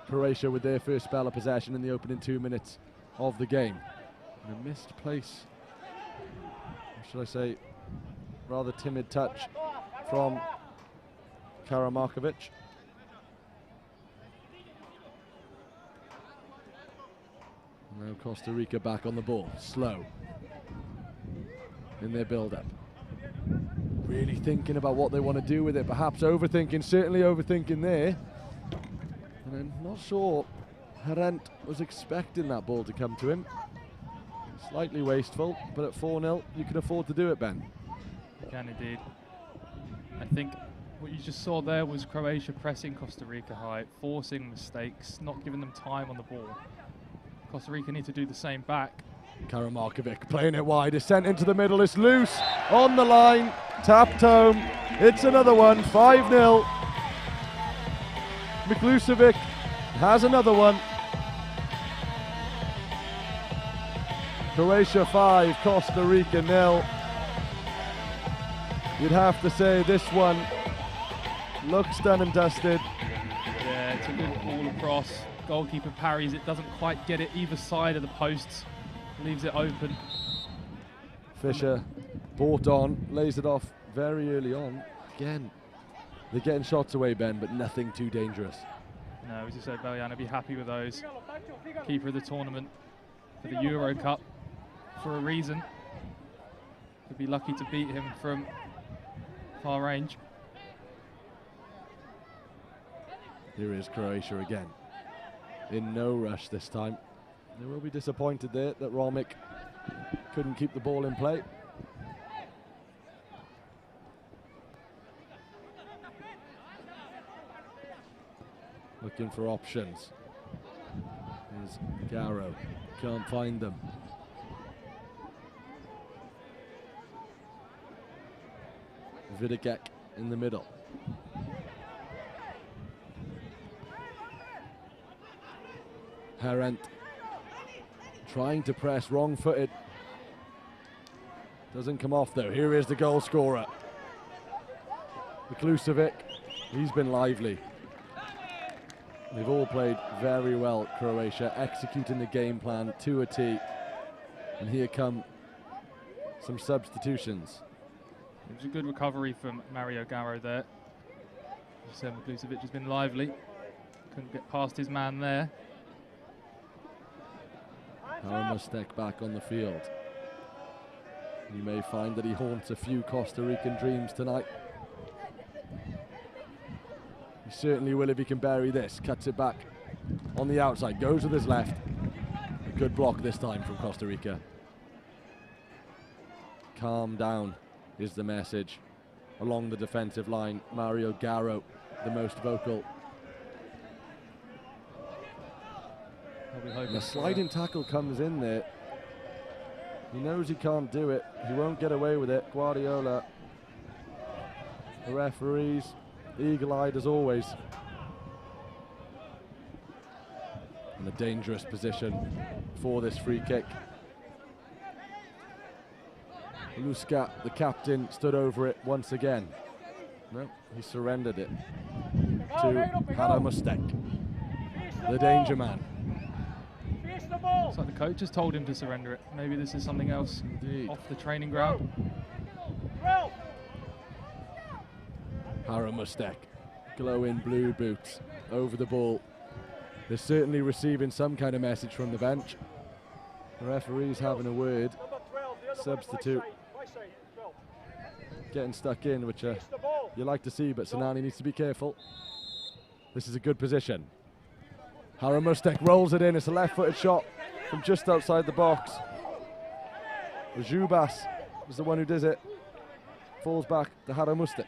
Croatia with their first spell of possession in the opening 2 minutes of the game. And a missed place, or should I say, rather timid touch from Karamarkovic. Now Costa Rica back on the ball, slow in their build-up. Really thinking about what they want to do with it, perhaps overthinking, certainly overthinking there. And I'm not sure Harent was expecting that ball to come to him. Slightly wasteful, but at 4-0, you can afford to do it, Ben. You can indeed. I think what you just saw there was Croatia pressing Costa Rica high, forcing mistakes, not giving them time on the ball. Costa Rica need to do the same back. Karamarkovic playing it wide, is sent into the middle, it's loose, on the line, tapped home, it's another one, 5-0. Miklusevic has another one. Croatia 5, Costa Rica 0. You'd have to say this one looks done and dusted. Yeah, it's a good ball across. Goalkeeper parries it, doesn't quite get it either side of the posts, leaves it open. Fischer brought on, lays it off very early on. Again, they're getting shots away, Ben, but nothing too dangerous. No, as you said, Beljan will be happy with those. Keeper of the tournament for the Euro Cup. for a reason. Could be lucky to beat him from far range. Here is Croatia again. In no rush this time. They will be disappointed there that Romic couldn't keep the ball in play. Looking for options. Here's Garrow. Can't find them. Vidicek in the middle. Harant trying to press, wrong-footed. Doesn't come off though. Here is the goal scorer. Miklusevic, he's been lively. They've all played very well, Croatia, executing the game plan to a T. And here come some substitutions. It was a good recovery from Mario Garrow there. As you said, Miklusevic has been lively. Couldn't get past his man there. Haramustek back on the field. You may find that he haunts a few Costa Rican dreams tonight. He certainly will if he can bury this. Cuts it back on the outside, goes with his left. A good block this time from Costa Rica. Calm down is the message along the defensive line. Mario Garrow, the most vocal. And the sliding tackle comes in there. He knows he can't do it. He won't get away with it. Guardiola, the referees, eagle-eyed as always. In a dangerous position for this free kick. Luska, the captain, stood over it once again. No, he surrendered it to Haramustek, the danger man. It's like the coach has told him to surrender it. Maybe this is something else. Indeed. Off the training ground. Haramustek, glowing blue boots over the ball. They're certainly receiving some kind of message from the bench. The referee's having a word. Substitute getting stuck in, which you like to see, but Sinani needs to be careful. This is a good position. Haramustek rolls it in. It's a left-footed shot from just outside the box. Zubas was the one who does it. Falls back to Haramustek.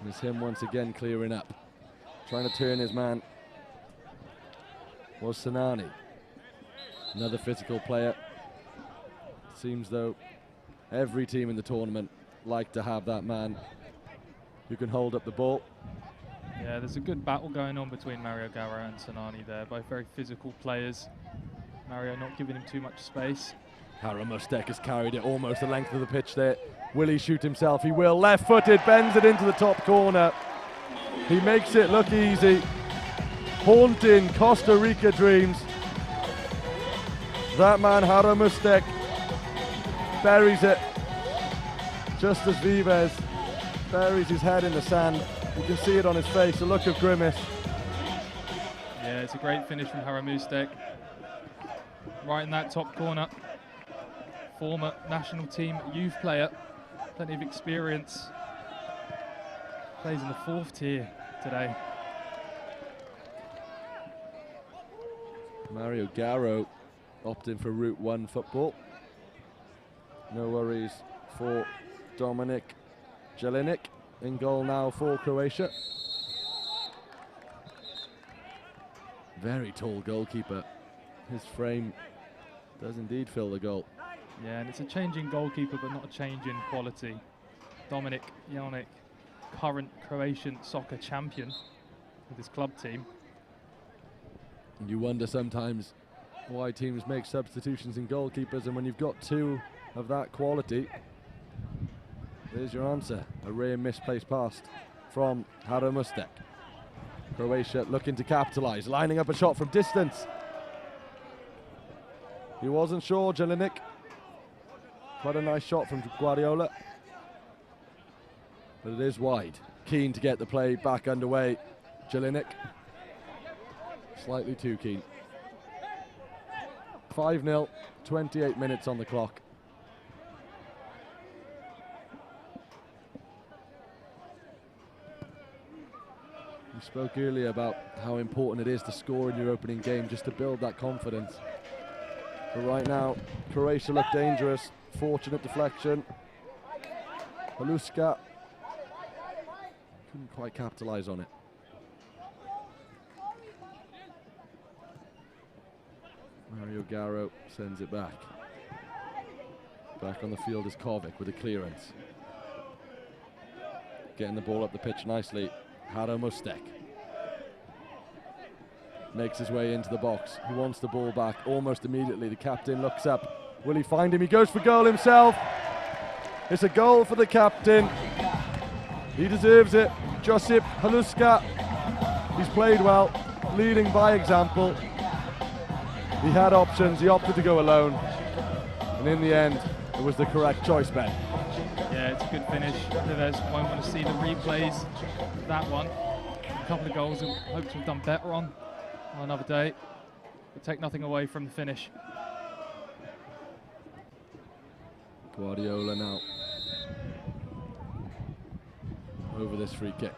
And it's him once again clearing up. Trying to turn his man was Sinani. Another physical player. Seems though every team in the tournament like to have that man who can hold up the ball. Yeah, there's a good battle going on between Mario Garrow and Sinani there. Both very physical players. Mario not giving him too much space. Haramustek has carried it almost the length of the pitch there. Will he shoot himself? He will. Left-footed, bends it into the top corner. He makes it look easy. Haunting Costa Rica dreams. That man Haramustek buries it. Just as Vives buries his head in the sand. You can see it on his face, a look of grimace. Yeah, it's a great finish from Haramustek. Right in that top corner. Former national team youth player. Plenty of experience. Plays in the 4th tier today. Mario Garrow opting for Route 1 football. No worries for Dominik Jelinek. In goal now for Croatia. Very tall goalkeeper. His frame does indeed fill the goal. Yeah, and it's a change in goalkeeper, but not a change in quality. Dominik Jelinek, current Croatian soccer champion with his club team. And you wonder sometimes why teams make substitutions in goalkeepers, and when you've got two of that quality, there's your answer. A rare misplaced pass from Haramustek. Croatia looking to capitalise, lining up a shot from distance. He wasn't sure, Jelinek. Quite a nice shot from Guardiola. But it is wide. Keen to get the play back underway. Jelinek Slightly too keen. 5-0, 28 minutes on the clock. We spoke earlier about how important it is to score in your opening game just to build that confidence. But right now, Croatia look dangerous. Fortunate deflection. Haluska couldn't quite capitalise on it. Mario Garro sends it back. Back on the field is Kovic with a clearance. Getting the ball up the pitch nicely. Haro Mustek makes his way into the box. He wants the ball back almost immediately. The captain looks up. Will he find him? He goes for goal himself. It's a goal for the captain. He deserves it. Josip Haluska. He's played well, leading by example. He had options. He opted to go alone. And in the end, it was the correct choice, Ben. Yeah, it's a good finish. Neves won't want to see the replays of that one. A couple of goals I hope to have done better on another day. But take nothing away from the finish. Guardiola now over this free kick.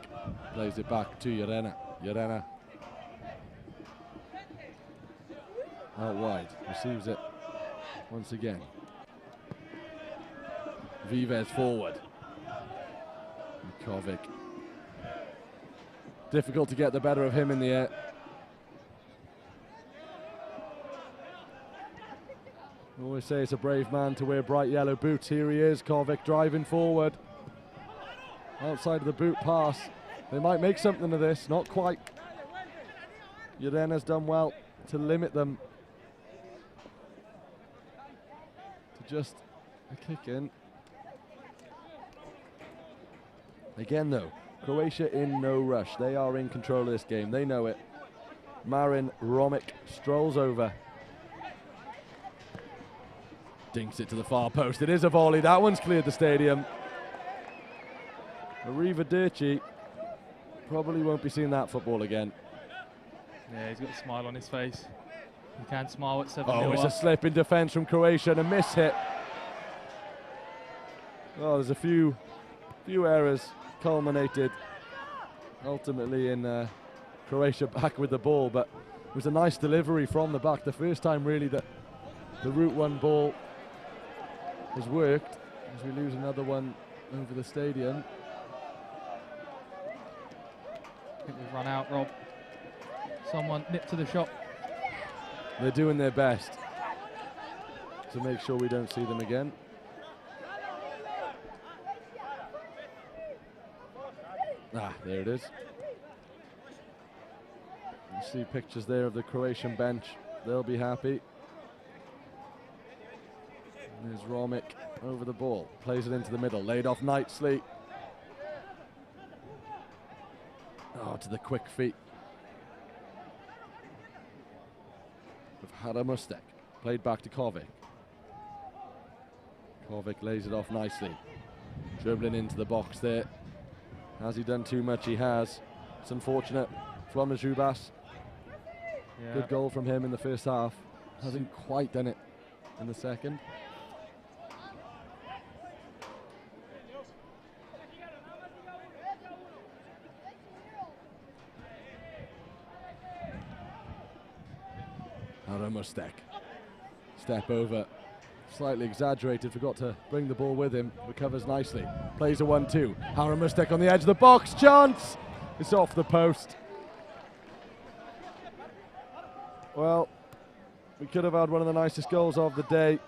Plays it back to Yerena. Yerena out wide. Receives it once again. Vives forward. Kovic. Difficult to get the better of him in the air. I always say it's a brave man to wear bright yellow boots. Here he is, Kovic driving forward. Outside of the boot pass. They might make something of this, not quite. Yerena's done well to limit them to just a kick in. Again though, Croatia in no rush. They are in control of this game, they know it. Marin Romic strolls over. Dinks it to the far post. It is a volley. That one's cleared the stadium. Arrivederci probably won't be seeing that football again. Yeah, he's got a smile on his face. He can smile at 7-0. Oh, it's a slip in defence from Croatia and a miss hit. Oh, there's a few errors culminated ultimately in Croatia back with the ball, but it was a nice delivery from the back. The first time really that the Route 1 ball has worked, as we lose another one over the stadium. I think we've run out, Rob. Someone nipped to the shop. They're doing their best to make sure we don't see them again. Ah, there it is. You see pictures there of the Croatian bench. They'll be happy. There's Romic over the ball. Plays it into the middle. Laid off nicely. Oh, to the quick feet of Hara Mustek. Played back to Kovic. Kovic lays it off nicely. Dribbling into the box there. Has he done too much? He has. It's unfortunate. Flomna Zubas. Yeah. Good goal from him in the first half. Hasn't quite done it in the second. Hara Mustek. Step over. Slightly exaggerated, forgot to bring the ball with him. Recovers nicely. Plays a 1-2. Hara Mustek on the edge of the box. Chance! It's off the post. Well, we could have had one of the nicest goals of the day.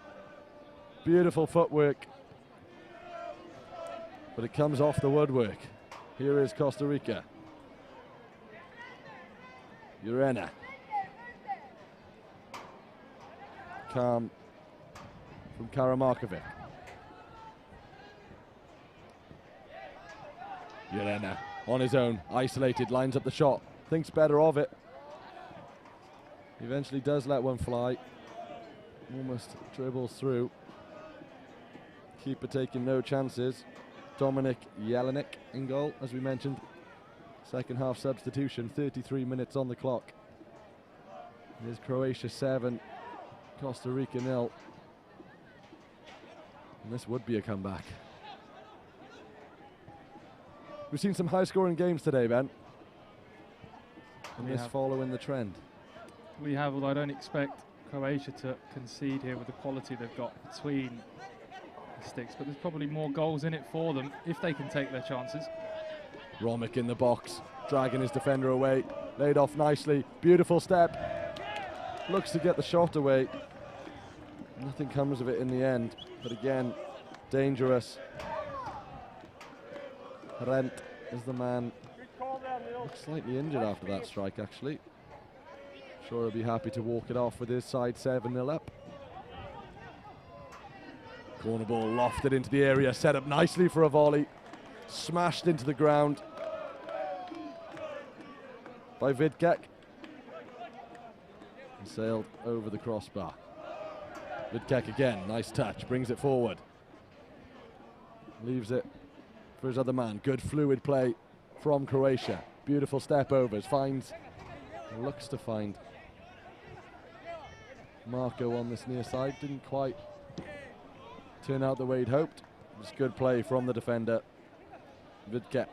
Beautiful footwork. But it comes off the woodwork. Here is Costa Rica. Urena. Calm from Karamarkovic. Urena on his own, isolated, lines up the shot, thinks better of it. Eventually does let one fly. Almost dribbles through. Keeper taking no chances. Dominik Jelinek in goal, as we mentioned. Second half substitution, 33 minutes on the clock. Here's Croatia 7, Costa Rica 0. And this would be a comeback. We've seen some high-scoring games today, Ben. And this following the trend. We have, although I don't expect Croatia to concede here with the quality they've got between the sticks, but there's probably more goals in it for them if they can take their chances. Romic in the box, dragging his defender away, laid off nicely, beautiful step, looks to get the shot away. Nothing comes of it in the end, but again, dangerous. Rent is the man. Looks slightly injured after that strike, actually. Sure, he'll be happy to walk it off with his side 7-0 up. Corner ball lofted into the area, set up nicely for a volley. Smashed into the ground by Vidkek. And sailed over the crossbar. Vidkek again, nice touch, brings it forward. Leaves it for his other man. Good fluid play from Croatia. Beautiful step overs, finds, looks to find Marco on this near side. Didn't quite turn out the way he'd hoped. It was good play from the defender, Vidkek.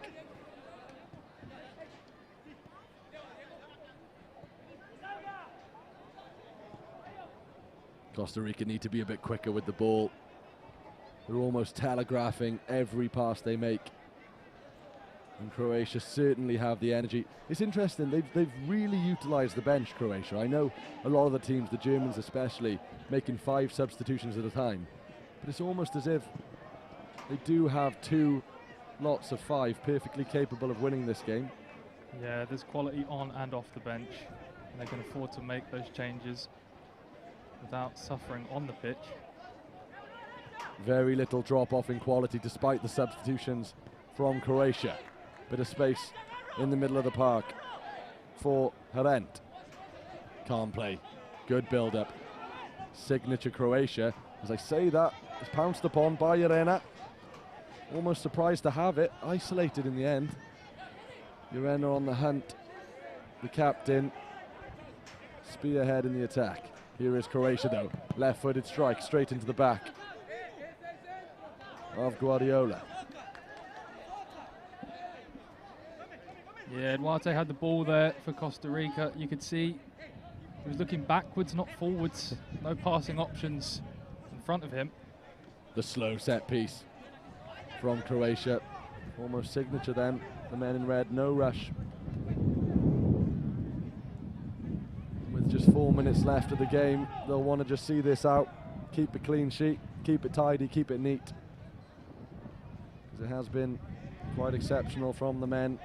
Costa Rica need to be a bit quicker with the ball. They're almost telegraphing every pass they make. And Croatia certainly have the energy. It's interesting, they've really utilised the bench, Croatia. I know a lot of the teams, the Germans especially, making 5 substitutions at a time. But it's almost as if they do have 2 lots of 5 perfectly capable of winning this game. Yeah, there's quality on and off the bench. And they can afford to make those changes without suffering on the pitch. Very little drop off in quality despite the substitutions from Croatia. Bit of space in the middle of the park for Harent. Calm play, good build up. Signature Croatia. As I say that, is pounced upon by Urena. Almost surprised to have it, isolated in the end. Urena on the hunt, the captain. Spearhead in the attack. Here is Croatia though, left-footed strike straight into the back of Guardiola. Yeah, Duarte had the ball there for Costa Rica. You could see he was looking backwards, not forwards. No passing options in front of him. The slow set piece from Croatia. Almost signature then. The men in red, no rush. With just 4 minutes left of the game, they'll want to just see this out. Keep a clean sheet, keep it tidy, keep it neat. Because it has been quite exceptional from the men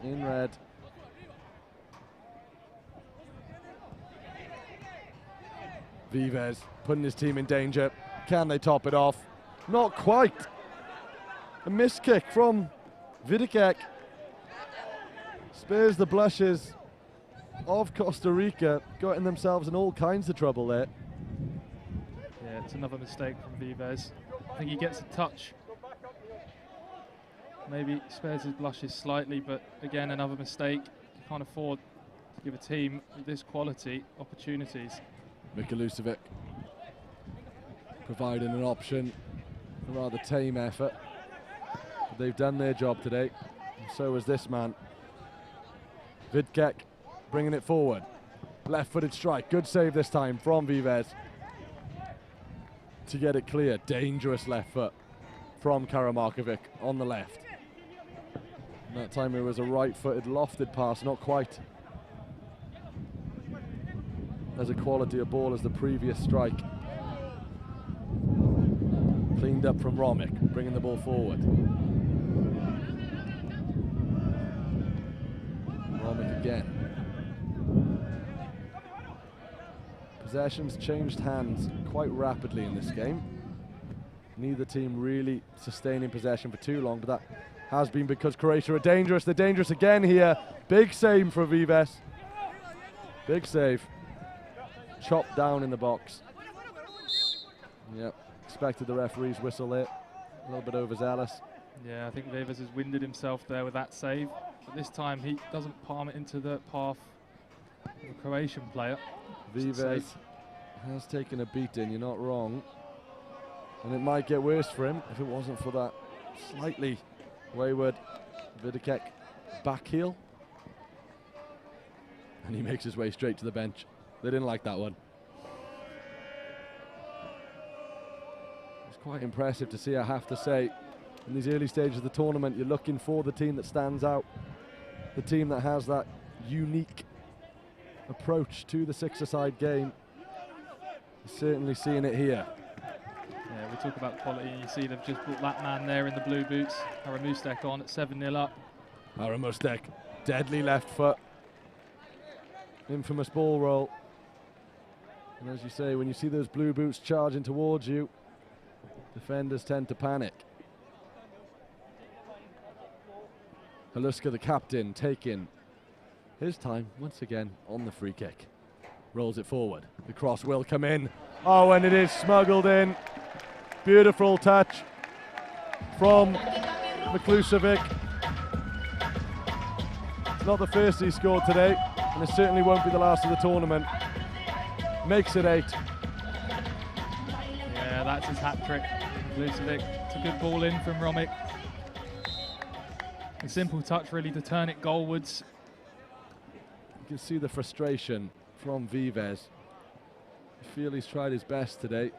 in red. Vives putting his team in danger. Can they top it off? Not quite. A missed kick from Vidkek. Spares the blushes of Costa Rica, getting themselves in all kinds of trouble there. Yeah, it's another mistake from Vives. I think he gets a touch. Maybe spares his blushes slightly, but again, another mistake. You can't afford to give a team with this quality opportunities. Mikulosevic providing an option, a rather tame effort. But they've done their job today, and so has this man. Vidkek bringing it forward. Left-footed strike, good save this time from Vives. To get it clear, dangerous left foot from Karamarkovic on the left. And that time it was a right-footed lofted pass, not quite as a quality of ball as the previous strike. Cleaned up from Romic, bringing the ball forward. Romic again. Possessions changed hands quite rapidly in this game. Neither team really sustaining possession for too long, but that has been because Croatia are dangerous. They're dangerous again here. Big save for Vives. Big save. Chopped down in the box. Yep, expected the referee's whistle there. A little bit overzealous. Yeah, I think Vives has winded himself there with that save. But this time he doesn't palm it into the path a Croatian player. Vives has taken a beating, you're not wrong. And it might get worse for him if it wasn't for that slightly wayward Vidicek back heel. And he makes his way straight to the bench. They didn't like that one. It's quite impressive to see, I have to say. In these early stages of the tournament, you're looking for the team that stands out, the team that has that unique approach to the six-a-side game. You're certainly seeing it here. Yeah, we talk about quality. You see they've just brought that man there in the blue boots, Haramustek, on at 7-0 up. Haramustek, deadly left foot. Infamous ball roll. And as you say, when you see those blue boots charging towards you, defenders tend to panic. Haluska, the captain, taking his time once again on the free kick. Rolls it forward. The cross will come in. Oh, and it is smuggled in. Beautiful touch from Miklusevic. It's not the first he scored today, and it certainly won't be the last of the tournament. Makes it 8. Yeah, that's his hat-trick. Miklusevic, it's a good ball in from Romic. A simple touch really to turn it goalwards. You can see the frustration from Vives. I feel he's tried his best today.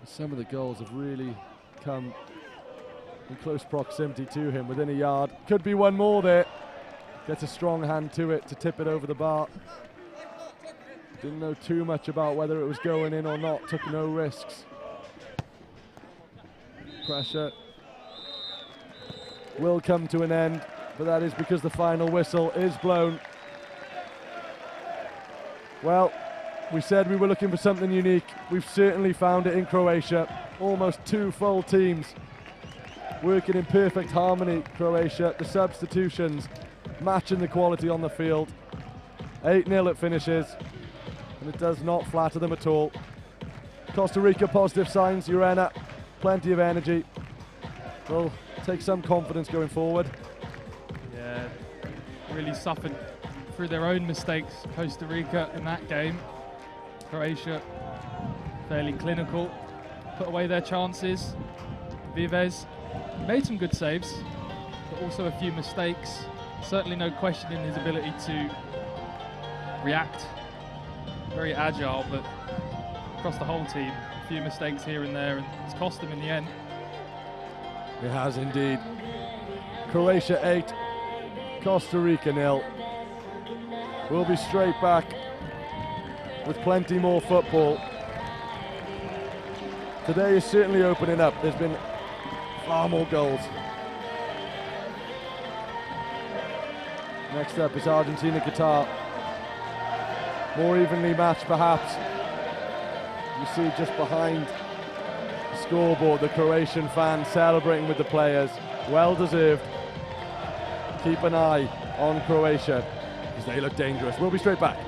Some of the goals have really come in close proximity to him, within a yard. Could be one more there. Gets a strong hand to it to tip it over the bar. Didn't know too much about whether it was going in or not. Took no risks. Pressure will come to an end, but that is because the final whistle is blown. Well, we said we were looking for something unique. We've certainly found it in Croatia. Almost 2 full teams working in perfect harmony, Croatia. The substitutions matching the quality on the field. 8-0 it finishes, and it does not flatter them at all. Costa Rica, positive signs. Urena, plenty of energy. Will take some confidence going forward. Yeah, really suffered through their own mistakes, Costa Rica, in that game. Croatia, fairly clinical, put away their chances. Vives made some good saves, but also a few mistakes. Certainly no question in his ability to react. Very agile, but across the whole team, a few mistakes here and there, and it's cost them in the end. It has indeed. Croatia 8, Costa Rica 0. We'll be straight back with plenty more football. Today is certainly opening up. There's been far more goals. Next up is Argentina-Qatar. More evenly matched perhaps. You see just behind the scoreboard the Croatian fans celebrating with the players. Well deserved. Keep an eye on Croatia because they look dangerous. We'll be straight back.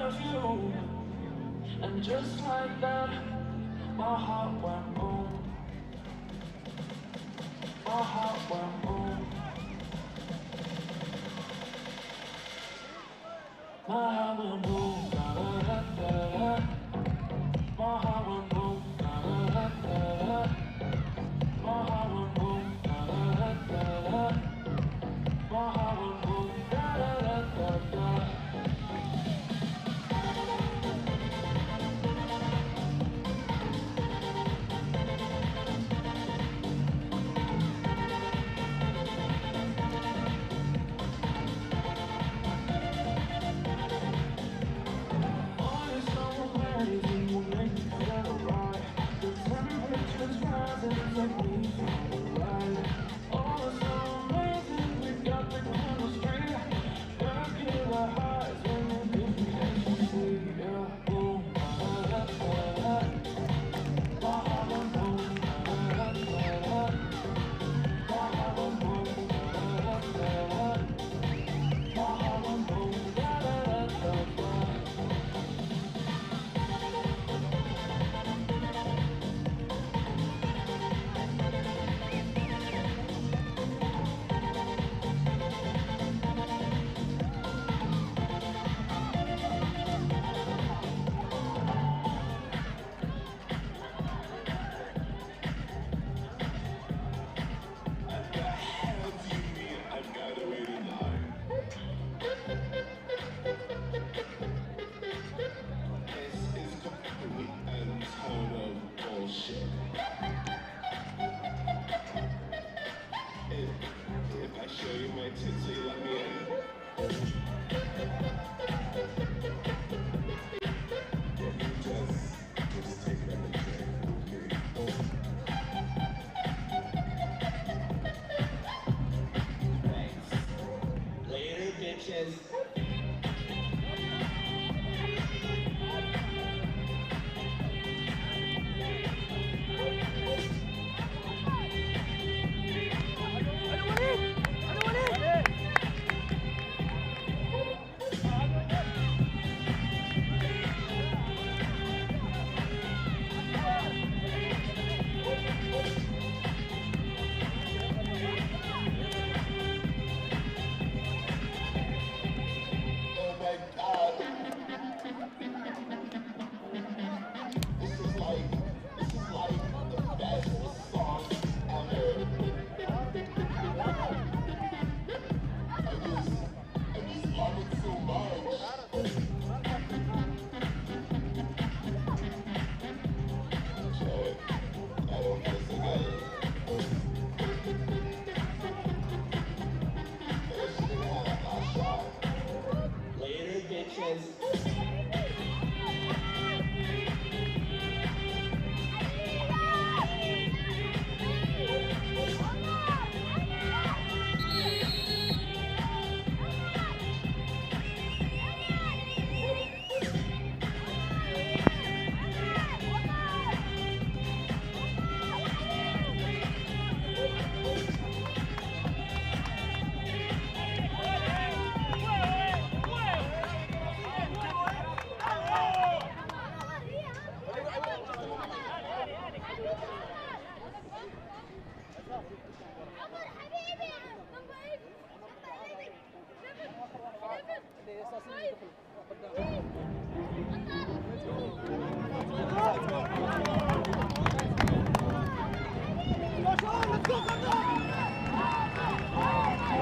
was you. And just like that, my heart went boom. My heart went boom. My heart went boom. Da, da, da, da, da. My heart went boom. Da, da, da, da, da. My heart went boom. Da, da, da, da, da. My heart went boom. Da, da, da, da, da.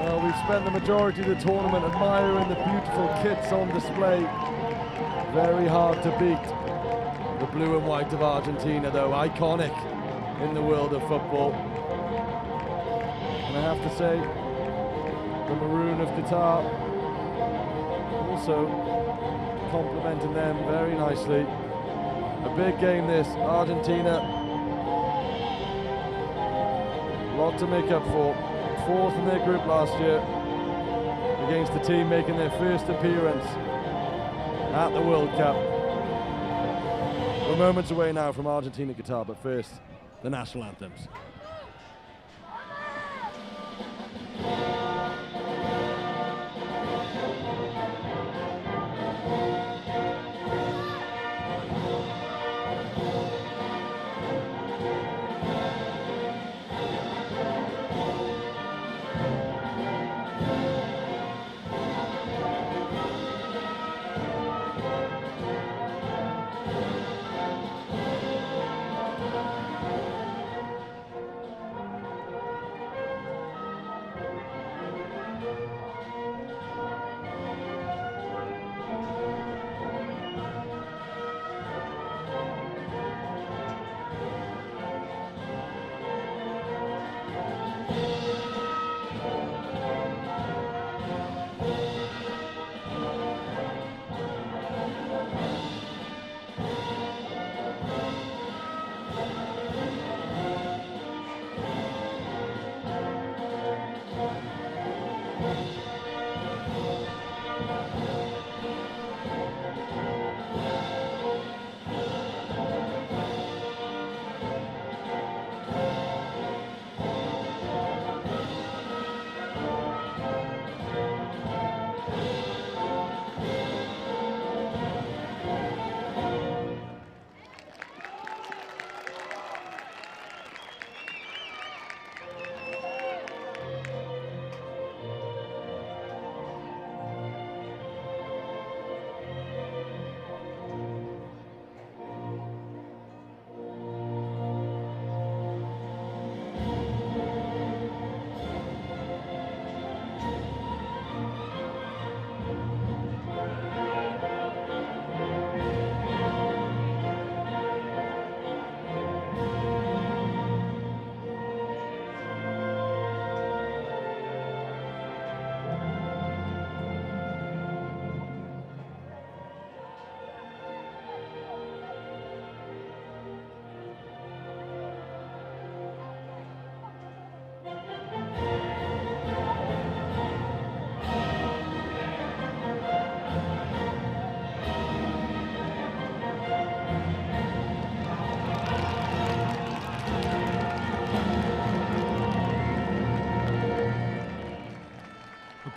Well, we've spent the majority of the tournament admiring the beautiful kits on display. Very hard to beat. The blue and white of Argentina, though, iconic in the world of football. And I have to say, the maroon of Qatar also complementing them very nicely. A big game this, Argentina. A lot to make up for. Fourth in their group last year against the team making their first appearance at the World Cup. We're moments away now from Argentina-Qatar, but first, the national anthems.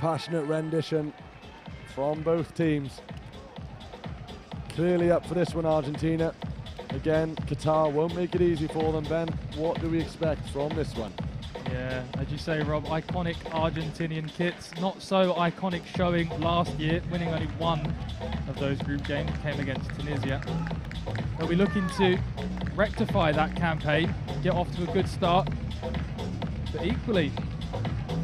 passionate rendition from both teams. Clearly up for this one, Argentina. Again, Qatar won't make it easy for them. Ben, what do we expect from this one? Yeah, as you say, Rob, iconic Argentinian kits. Not so iconic showing last year, winning only one of those group games, came against Tunisia. They'll be looking to rectify that campaign, get off to a good start. But equally,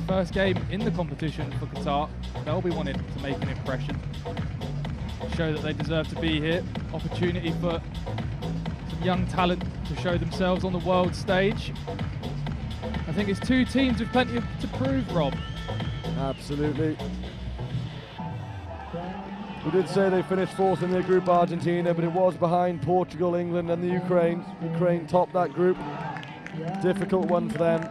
first game in the competition for Qatar, they'll be wanting to make an impression, show that they deserve to be here. Opportunity for some young talent to show themselves on the world stage. I think it's two teams with plenty to prove, Rob. Absolutely. We did say they finished fourth in their group, Argentina, but it was behind Portugal, England and the Ukraine. Ukraine topped that group. Difficult one for them.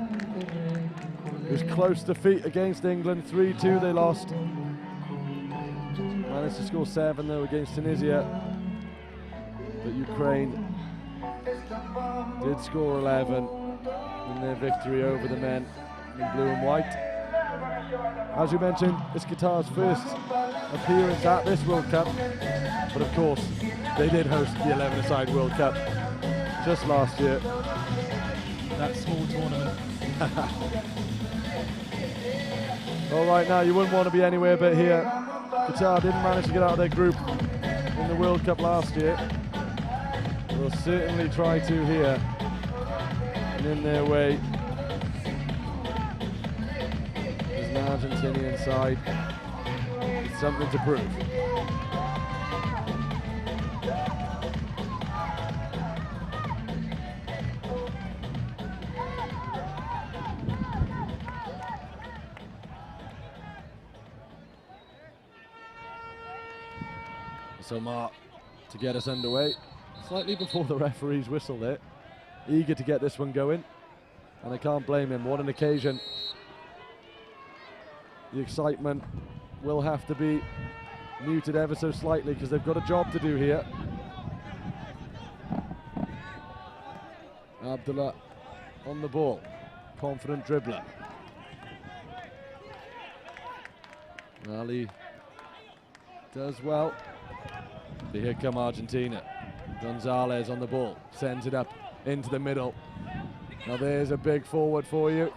It was close defeat against England, 3-2 they lost. Managed to score 7 though against Tunisia. But Ukraine did score 11 in their victory over the men in blue and white. As you mentioned, it's Qatar's first appearance at this World Cup, but of course they did host the 11-a-side World Cup just last year. That small tournament. Well, right now you wouldn't want to be anywhere but here. Qatar didn't manage to get out of their group in the World Cup last year. They'll certainly try to here. And in their way is an Argentinian side with something to prove. So Mark to get us underway, slightly before the referee's whistle there. Eager to get this one going, and I can't blame him. What an occasion. The excitement will have to be muted ever so slightly because they've got a job to do here. Abdullah on the ball, confident dribbler. Ali does well. But here come Argentina. Gonzalez on the ball, sends it up into the middle. Now there's a big forward for you.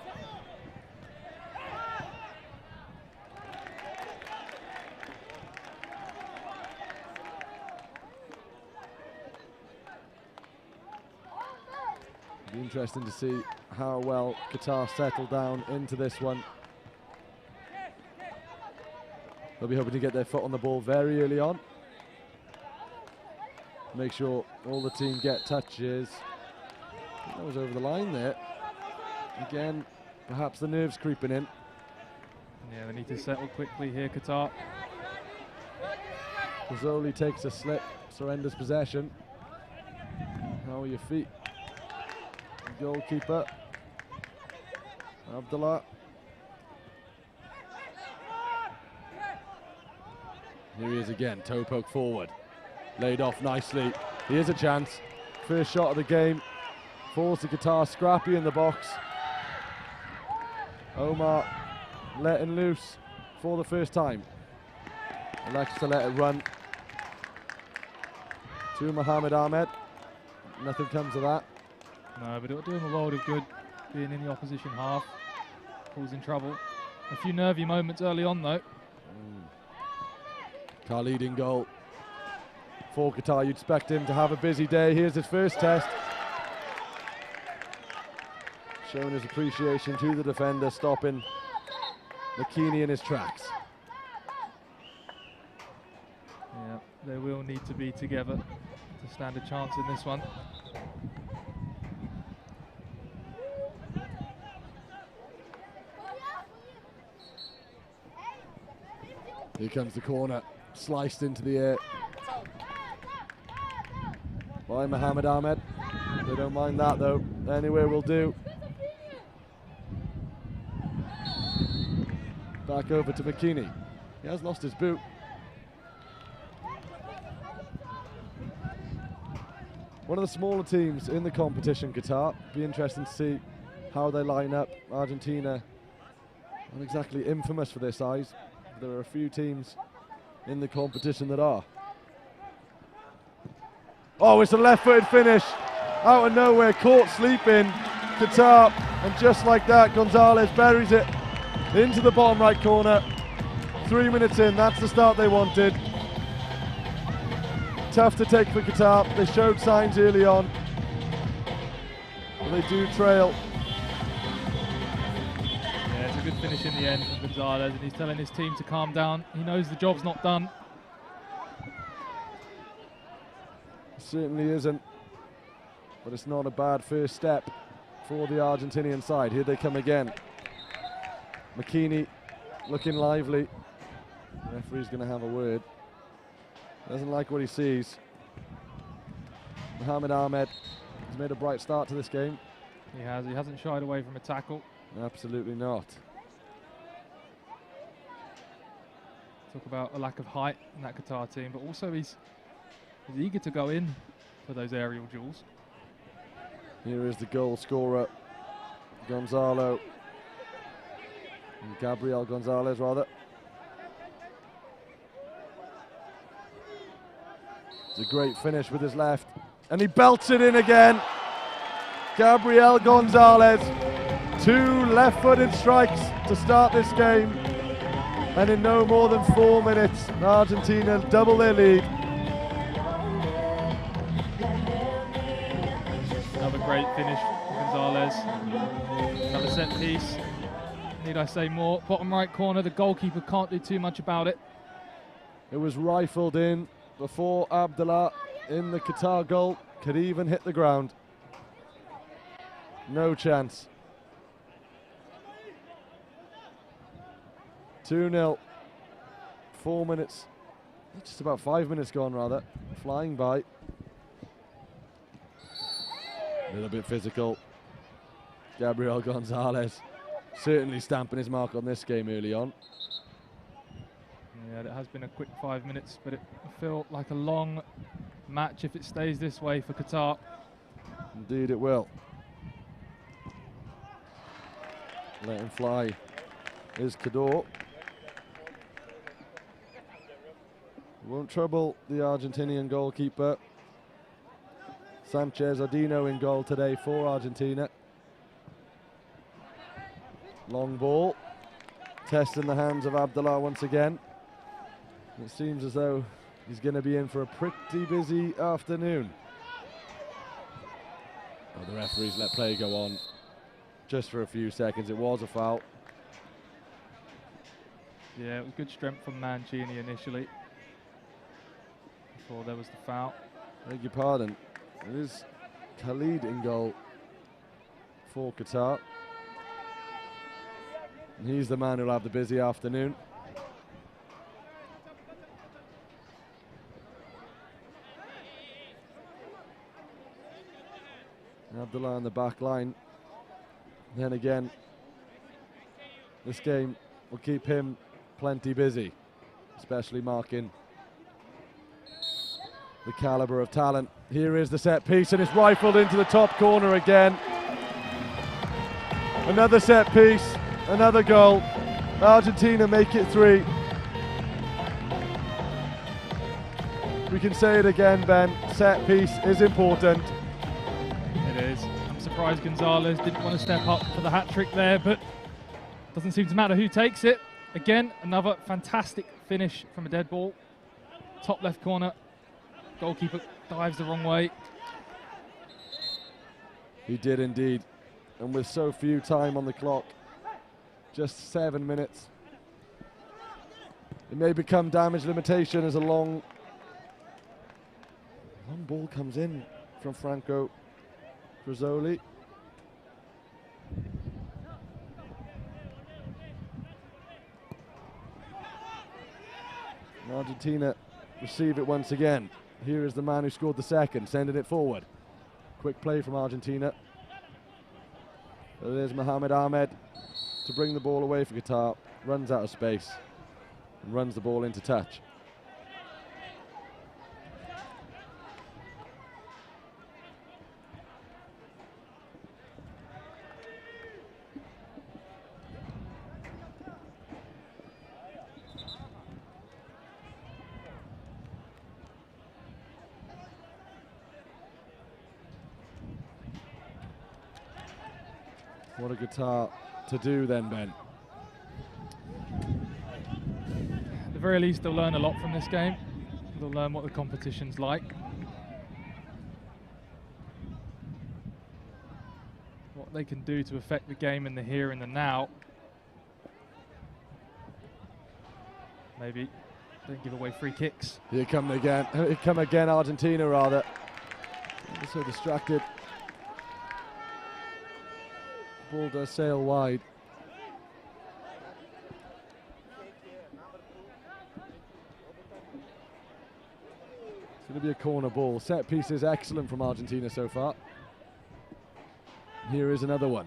It'll be interesting to see how well Qatar settle down into this one. They'll be hoping to get their foot on the ball very early on. Make sure all the team get touches. That was over the line there. Again, perhaps the nerves creeping in. Yeah, they need to settle quickly here, Qatar. Rizzoli takes a slip, surrenders possession. How are your feet? Goalkeeper. Abdullah. Here he is again, toe poke forward. Laid off nicely. Here's a chance. First shot of the game. Falls to Qatar, scrappy in the box. Omar letting loose for the first time. Elects to let it run. To Mohamed Ahmed. Nothing comes of that. No, but it'll do him a world of good being in the opposition half. Pulls in trouble. A few nervy moments early on though. Khalid in goal. For Qatar, you'd expect him to have a busy day. Here's his first test. Showing his appreciation to the defender, stopping Makini in his tracks. Yeah, they will need to be together to stand a chance in this one. Here comes the corner, sliced into the air by Mohamed Ahmed. They don't mind that though, anywhere will do. Back over to Makini. He has lost his boot. One of the smaller teams in the competition, Qatar. Be interesting to see how they line up. Argentina Not exactly infamous for their size. There are a few teams in the competition that are. Oh, it's a left-footed finish. Out of nowhere, caught sleeping. Qatar, and just like that, Gonzalez buries it into the bottom right corner. 3 minutes in, that's the start they wanted. Tough to take for Qatar. They showed signs early on, but they do trail. Yeah, it's a good finish in the end from Gonzalez, and he's telling his team to calm down. He knows the job's not done. It certainly isn't, but it's not a bad first step for the Argentinian side. Here they come again. McKinney looking lively. The referee's going to have a word. Doesn't like what he sees. Mohamed Ahmed has made a bright start to this game. He has. He hasn't shied away from a tackle. Absolutely not. Talk about a lack of height in that Qatar team, but also he's eager to go in for those aerial duels. Here is the goal scorer, Gabriel Gonzalez rather. It's a great finish with his left, and he belts it in again. Gabriel Gonzalez, 2 left-footed strikes to start this game, and in no more than 4 minutes, Argentina double their lead. Another great finish from Gonzalez. Another set piece. Need I say more? Bottom right corner, the goalkeeper can't do too much about it. It was rifled in before Abdullah in the Qatar goal could even hit the ground. No chance. 2-0. 4 minutes. Just about 5 minutes gone rather. Flying by. A little bit physical. Gabriel Gonzalez certainly stamping his mark on this game early on. Yeah, it has been a quick 5 minutes, but it felt like a long match if it stays this way for Qatar. Indeed it will. Let him fly is Cador. Won't trouble the Argentinian goalkeeper. Sanchez Odino in goal today for Argentina. Long ball. Testing the hands of Abdullah once again. It seems as though he's going to be in for a pretty busy afternoon. Oh, the referees let play go on just for a few seconds. It was a foul. Yeah, it was good strength from Mancini initially, before there was the foul. Beg your pardon. It is Khalid in goal for Qatar. And he's the man who'll have the busy afternoon. Abdullah on the back line. Then again, this game will keep him plenty busy, especially marking the caliber of talent. Here is the set piece, and it's rifled into the top corner again. Another set piece, another goal. Argentina make it 3. We can say it again, Ben. Set piece is important. It is. I'm surprised Gonzalez didn't want to step up for the hat-trick there, but doesn't seem to matter who takes it. Again, another fantastic finish from a dead ball. Top left corner. Goalkeeper dives the wrong way. He did indeed. And with so few time on the clock, just 7 minutes, it may become damage limitation as a long ball comes in from Franco Rizzoli. And Argentina receive it once again. Here is the man who scored the second, sending it forward. Quick play from Argentina. There's Mohamed Ahmed to bring the ball away for Qatar. Runs out of space and runs the ball into touch. What a guitar to do then, Ben. At the very least, they'll learn a lot from this game. They'll learn what the competition's like. What they can do to affect the game in the here and the now. Maybe don't give away free kicks. Here come again, Argentina rather. They're so distracted. Ball does sail wide. It's going to be a corner ball. Set piece is excellent from Argentina so far. Here is another one.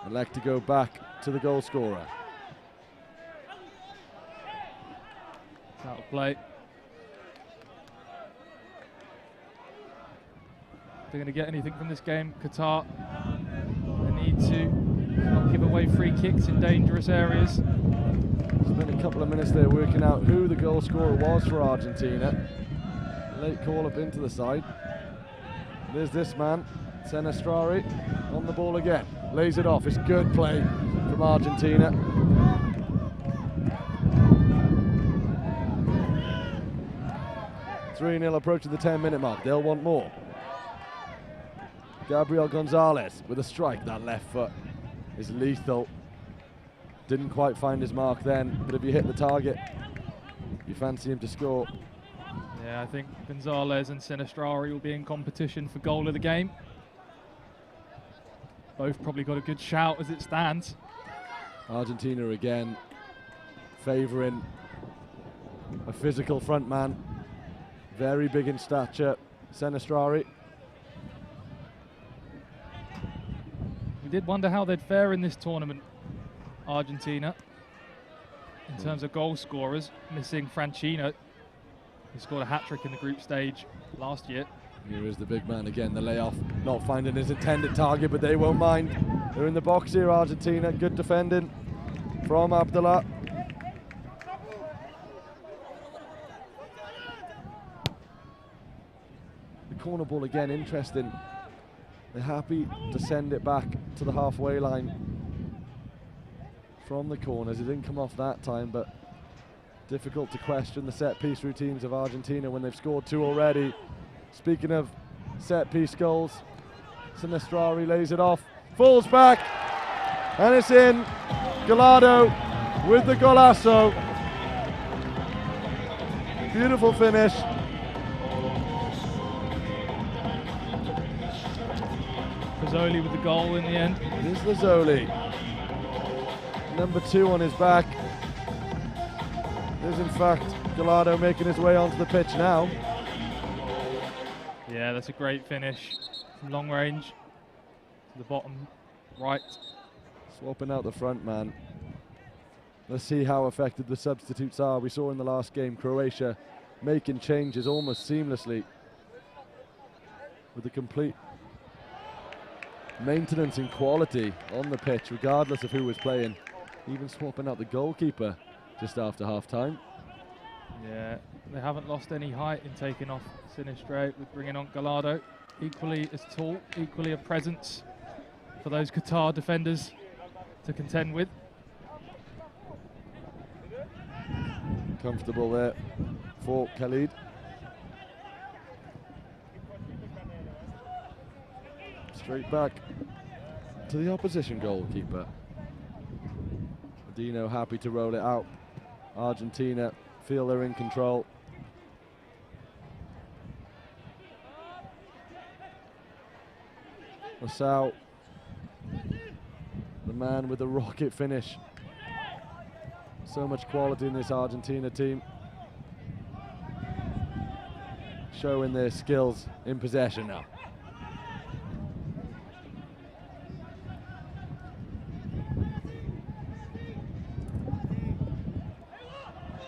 Elect to go back to the goal scorer. It's out of play. They're going to get anything from this game, Qatar. They need to not give away free kicks in dangerous areas. Spent a couple of minutes there working out who the goal scorer was for Argentina. Late call up into the side. There's this man, Senestrari, on the ball again. Lays it off. It's good play from Argentina. (3-0) approaching the 10-minute mark. They'll want more. Gabriel Gonzalez with a strike. That left foot is lethal. Didn't quite find his mark then, but if you hit the target, you fancy him to score. Yeah, I think Gonzalez and Senestrari will be in competition for goal of the game. Both probably got a good shout as it stands. Argentina again favouring a physical front man. Very big in stature, Senestrari. We did wonder how they'd fare in this tournament, Argentina, in terms of goal scorers, missing Franchino, who scored a hat-trick in the group stage last year. Here is the big man again, the layoff, not finding his intended target, but they won't mind. They're in the box here, Argentina. Good defending from Abdullah. The corner ball again, interesting. They're happy to send it back to the halfway line from the corners. It didn't come off that time, but difficult to question the set-piece routines of Argentina when they've scored 2 already. Speaking of set-piece goals, Senestrari lays it off, falls back, and it's in. Gallardo with the golazo. Beautiful finish. Rizzoli with the goal in the end. It is Rizzoli. Number 2 on his back. There's in fact Gallardo making his way onto the pitch now. Yeah, that's a great finish from long range to the bottom right. Swapping out the front man. Let's see how effective the substitutes are. We saw in the last game Croatia making changes almost seamlessly with a complete maintenance in quality on the pitch regardless of who was playing. Even swapping out the goalkeeper just after half time. Yeah, they haven't lost any height in taking off Sinistre with bringing on Gallardo. Equally as tall, equally a presence for those Qatar defenders to contend with. Comfortable there for Khalid. Straight back to the opposition goalkeeper. Dino happy to roll it out. Argentina feel they're in control. Masao, the man with the rocket finish. So much quality in this Argentina team. Showing their skills in possession now.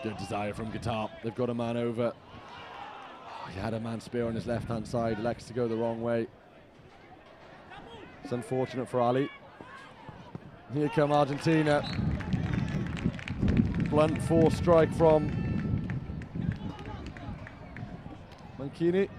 Good desire from Qatar. They've got a man over. He had a man spear on his left-hand side. Elects to go the wrong way. It's unfortunate for Ali. Here come Argentina. Blunt force strike from Mancini.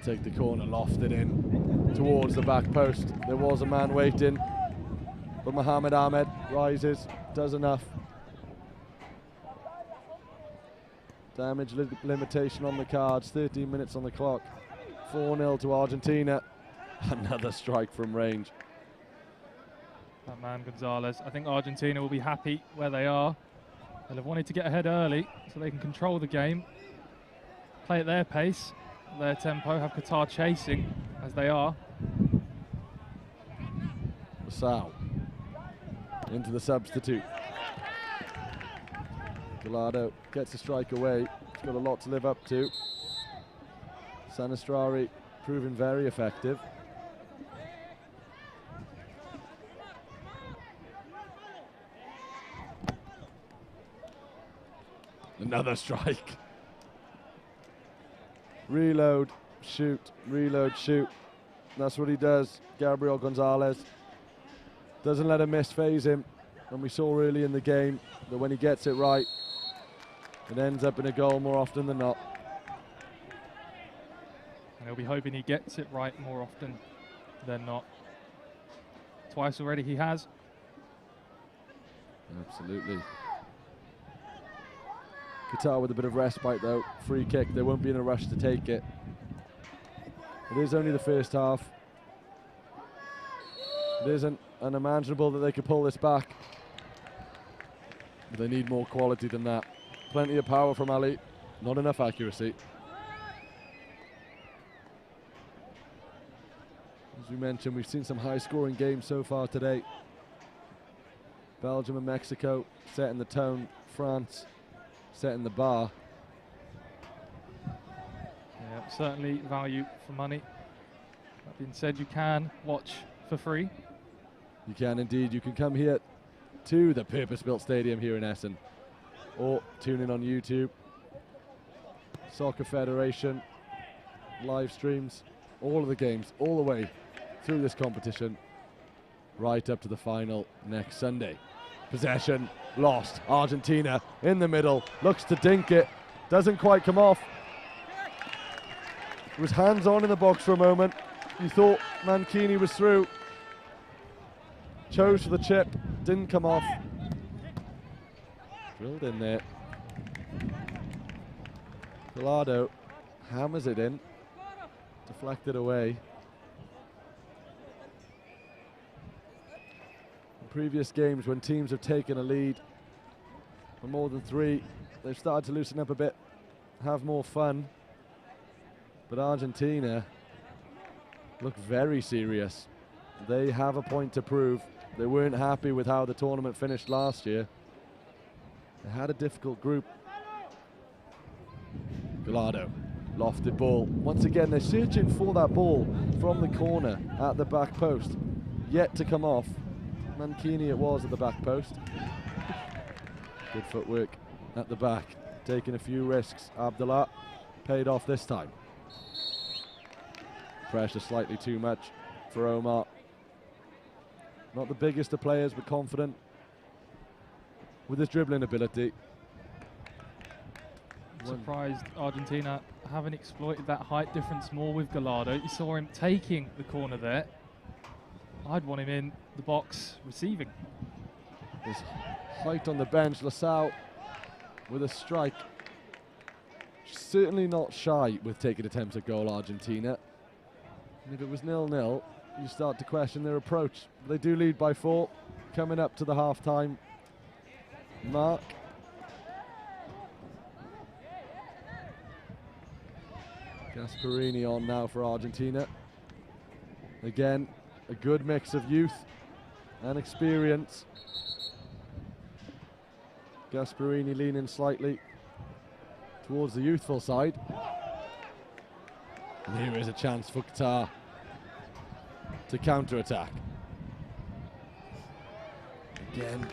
take the corner, lofted in towards the back post. There was a man waiting, but Mohammed Ahmed rises, does enough. Damage limitation on the cards, 13 minutes on the clock. 4-0 to Argentina. Another strike from range. That man Gonzalez. I think Argentina will be happy where they are. They'll have wanted to get ahead early so they can control the game, play at their pace, their tempo, have Qatar chasing as they are. Lasau into the substitute. Gallardo gets a strike away. He's got a lot to live up to. Sanastrari proving very effective. Another strike. Reload, shoot, reload, shoot. That's what he does. Gabriel Gonzalez doesn't let a miss phase him. And we saw early in the game that when he gets it right, it ends up in a goal more often than not. And he'll be hoping he gets it right more often than not. Twice already he has. Absolutely. Qatar with a bit of respite though. Free kick, they won't be in a rush to take it. It is only the first half. It isn't unimaginable that they could pull this back. But they need more quality than that. Plenty of power from Ali, not enough accuracy. As we mentioned, we've seen some high-scoring games so far today. Belgium and Mexico setting the tone. France setting the bar. Yeah, certainly value for money. That being said, you can watch for free. You can indeed. You can come here to the purpose-built stadium here in Essen, or tune in on YouTube. Soccer Federation live streams all of the games all the way through this competition, right up to the final next Sunday. Possession lost. Argentina in the middle, looks to dink it, doesn't quite come off. It was hands on in the box for a moment. You thought Mancini was through. Chose for the chip, didn't come off. Drilled in there. Gallardo hammers it in, deflected away. In previous games, when teams have taken a lead for more than 3, they've started to loosen up a bit, have more fun. But Argentina look very serious. They have a point to prove. They weren't happy with how the tournament finished last year. They had a difficult group. Gallardo, lofted ball. Once again, they're searching for that ball from the corner at the back post. Yet to come off. Mancini it was at the back post. Good footwork at the back. Taking a few risks. Abdullah paid off this time. Pressure slightly too much for Omar. Not the biggest of players, but confident with his dribbling ability. Surprised Argentina haven't exploited that height difference more with Gallardo. You saw him taking the corner there. I'd want him in the box receiving. His height on the bench. Lasau with a strike. Certainly not shy with taking attempts at goal, Argentina. And if it was 0-0, you start to question their approach. They do lead by 4, coming up to the half-time mark. Gasparini on now for Argentina. Again, a good mix of youth and experience. Gasparini leaning slightly towards the youthful side. And here is a chance for Qatar to counter-attack. Again,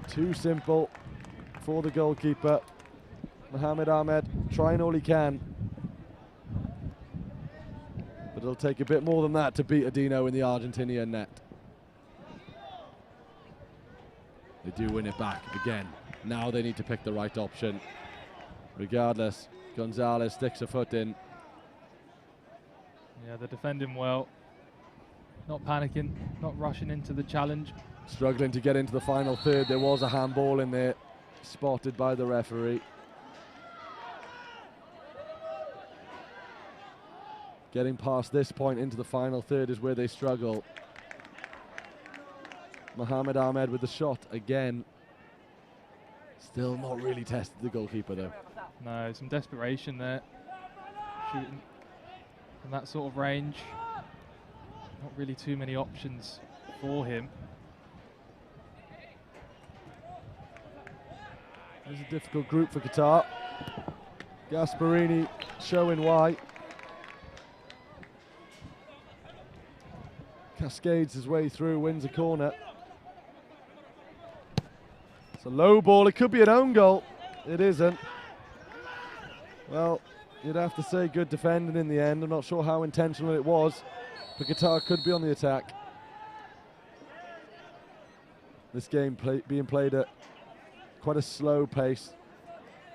too simple for the goalkeeper. Mohammed Ahmed trying all he can. But it'll take a bit more than that to beat Adino in the Argentinian net. They do win it back again. Now they need to pick the right option. Regardless, Gonzalez sticks a foot in. Yeah, they're defending well. Not panicking, not rushing into the challenge. Struggling to get into the final third. There was a handball in there, spotted by the referee. Getting past this point into the final third is where they struggle. Mohamed Ahmed with the shot again. Still not really tested the goalkeeper though. No, some desperation there. Shooting from that sort of range. Not really too many options for him. It's a difficult group for Qatar. Gasparini showing why. Cascades his way through, wins a corner. It's a low ball, it could be an own goal. It isn't. Well, you'd have to say good defending in the end. I'm not sure how intentional it was, but Qatar could be on the attack. This game being played at quite a slow pace.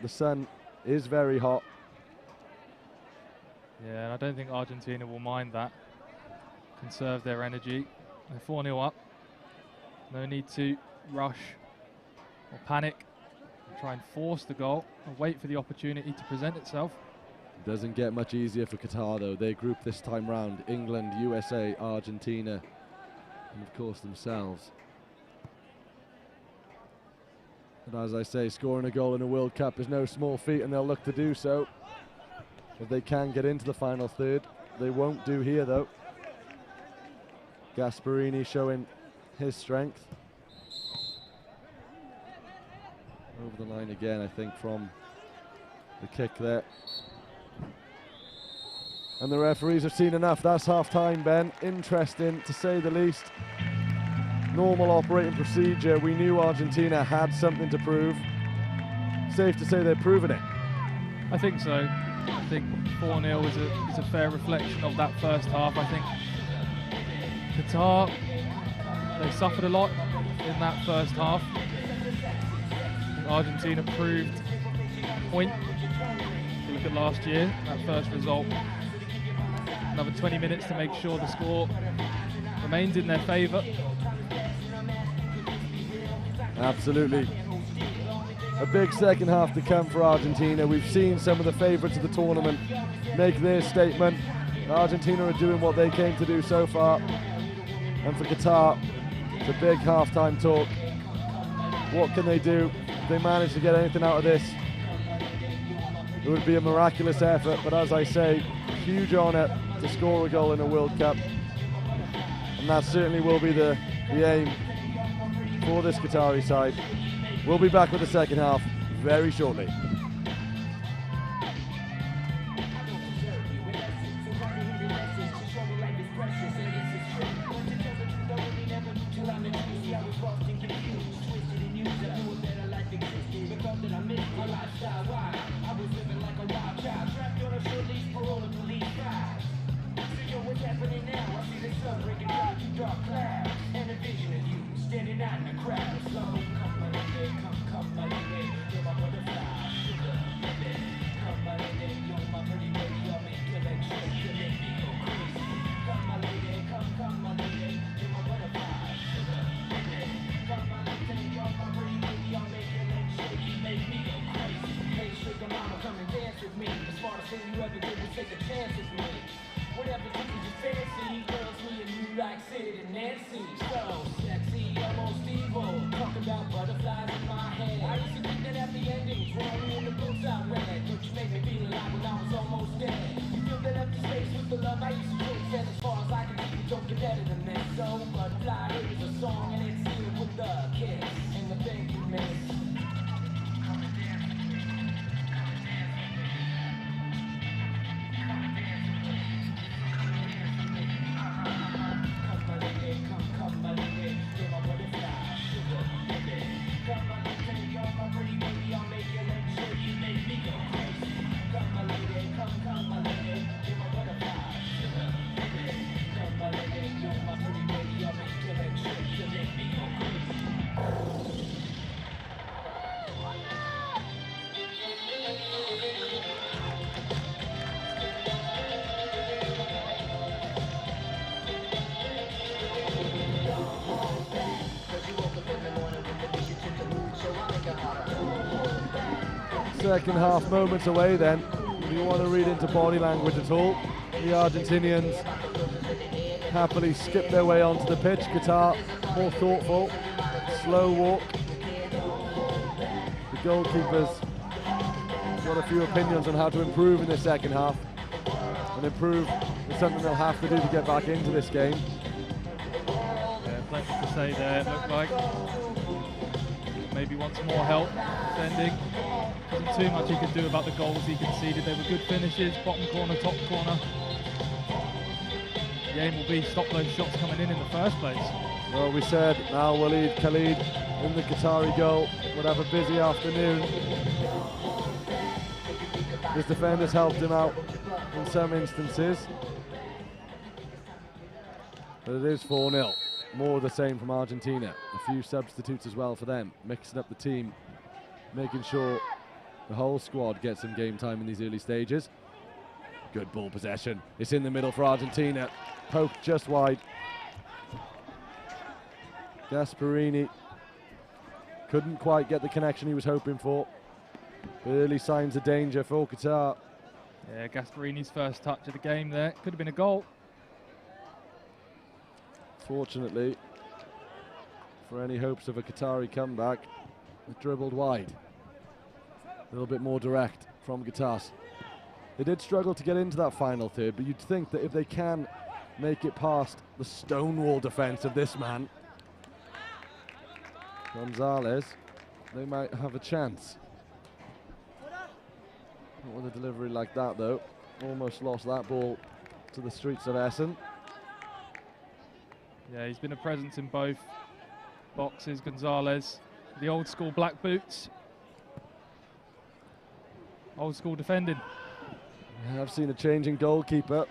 The sun is very hot. Yeah, and I don't think Argentina will mind that. Conserve their energy. They're 4-0 up. No need to rush or panic. Try and force the goal and wait for the opportunity to present itself. Doesn't get much easier for Qatar though. Their group this time round: England, USA, Argentina, and of course themselves. But as I say, scoring a goal in a World Cup is no small feat, and they'll look to do so if they can get into the final third. They won't do here though. Gasparini showing his strength. Over the line again, I think, from the kick there. And the referees have seen enough. That's half-time, Ben. Interesting, to say the least. Normal operating procedure. We knew Argentina had something to prove. Safe to say they're proving it. I think so. I think 4-0 is a fair reflection of that first half. I think Qatar, they suffered a lot in that first half. Argentina proved point. If you look at last year, that first result. Another 20 minutes to make sure the score remains in their favour. Absolutely. A big second half to come for Argentina. We've seen some of the favourites of the tournament make their statement. Argentina are doing what they came to do so far. And for Qatar, it's a big half-time talk. What can they do? If they manage to get anything out of this, it would be a miraculous effort. But as I say, huge honour to score a goal in a World Cup. And that certainly will be the aim for this Qatari side. We'll be back with the second half very shortly. Second half moments away then. If you want to read into body language at all, the Argentinians happily skip their way onto the pitch. Qatar more thoughtful, slow walk. The goalkeepers got a few opinions on how to improve in the second half, and improve is something they'll have to do to get back into this game. Yeah, plenty to say there, it looked like. Maybe wants more help defending. Wasn't too much he could do about the goals he conceded. They were good finishes, bottom corner, top corner. The aim will be stop those shots coming in the first place. Well, we said now Walid Khalid in the Qatari goal would have a busy afternoon. His defenders helped him out in some instances. But it is 4-0. More of the same from Argentina. A few substitutes as well for them, mixing up the team, making sure the whole squad gets some game time in these early stages. Good ball possession. It's in the middle for Argentina. Poked just wide. Gasparini couldn't quite get the connection he was hoping for. Early signs of danger for Qatar. Yeah, Gasparini's first touch of the game there. Could have been a goal. Fortunately, for any hopes of a Qatari comeback, it dribbled wide. A little bit more direct from Qatar. They did struggle to get into that final third, but you'd think that if they can make it past the stonewall defence of this man, Gonzalez, they might have a chance. Not with a delivery like that though. Almost lost that ball to the streets of Essen. Yeah, he's been a presence in both boxes, Gonzalez. The old school black boots. Old school defending. I've seen a change in goalkeeper.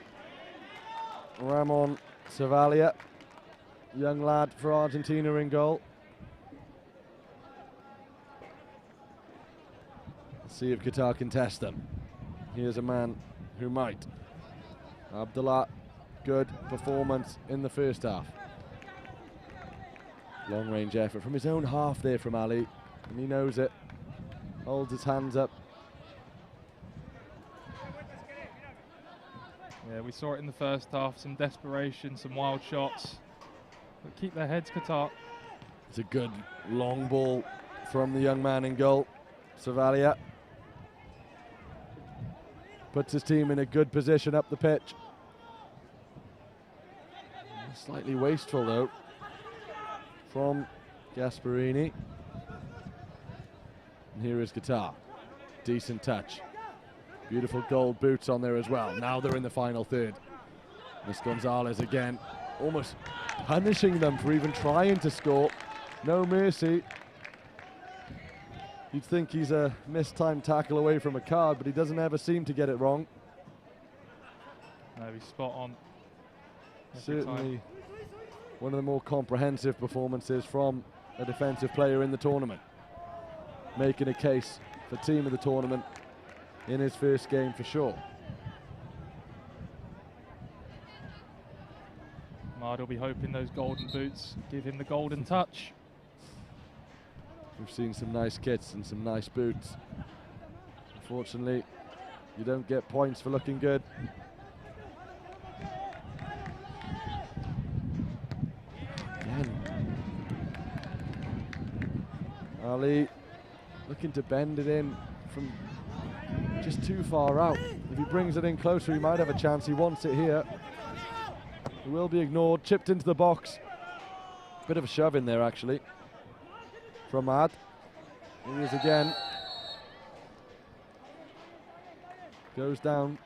Ramon Savalia, young lad for Argentina in goal. Let's see if Qatar can test them. Here's a man who might. Abdullah, good performance in the first half. Long range effort from his own half there from Ali, and he knows it. Holds his hands up. Yeah, we saw it in the first half, some desperation, some wild shots. But keep their heads, Qatar. It's a good long ball from the young man in goal, Savalia. Puts his team in a good position up the pitch. Slightly wasteful though from Gasparini. And here is Qatar. Decent touch. Beautiful gold boots on there as well. Now they're in the final third. Miss Gonzalez again, almost punishing them for even trying to score. No mercy. You'd think he's a mistimed tackle away from a card, but he doesn't ever seem to get it wrong. No, he's spot on. Certainly one of the more comprehensive performances from a defensive player in the tournament. Making a case for team of the tournament in his first game for sure. Mard will be hoping those golden boots give him the golden touch. We've seen some nice kits and some nice boots. Unfortunately, you don't get points for looking good. Again. Ali looking to bend it in from just too far out. If he brings it in closer, he might have a chance. He wants it here. It will be ignored, chipped into the box. Bit of a shove in there actually from Ad. Here he is again. Goes down,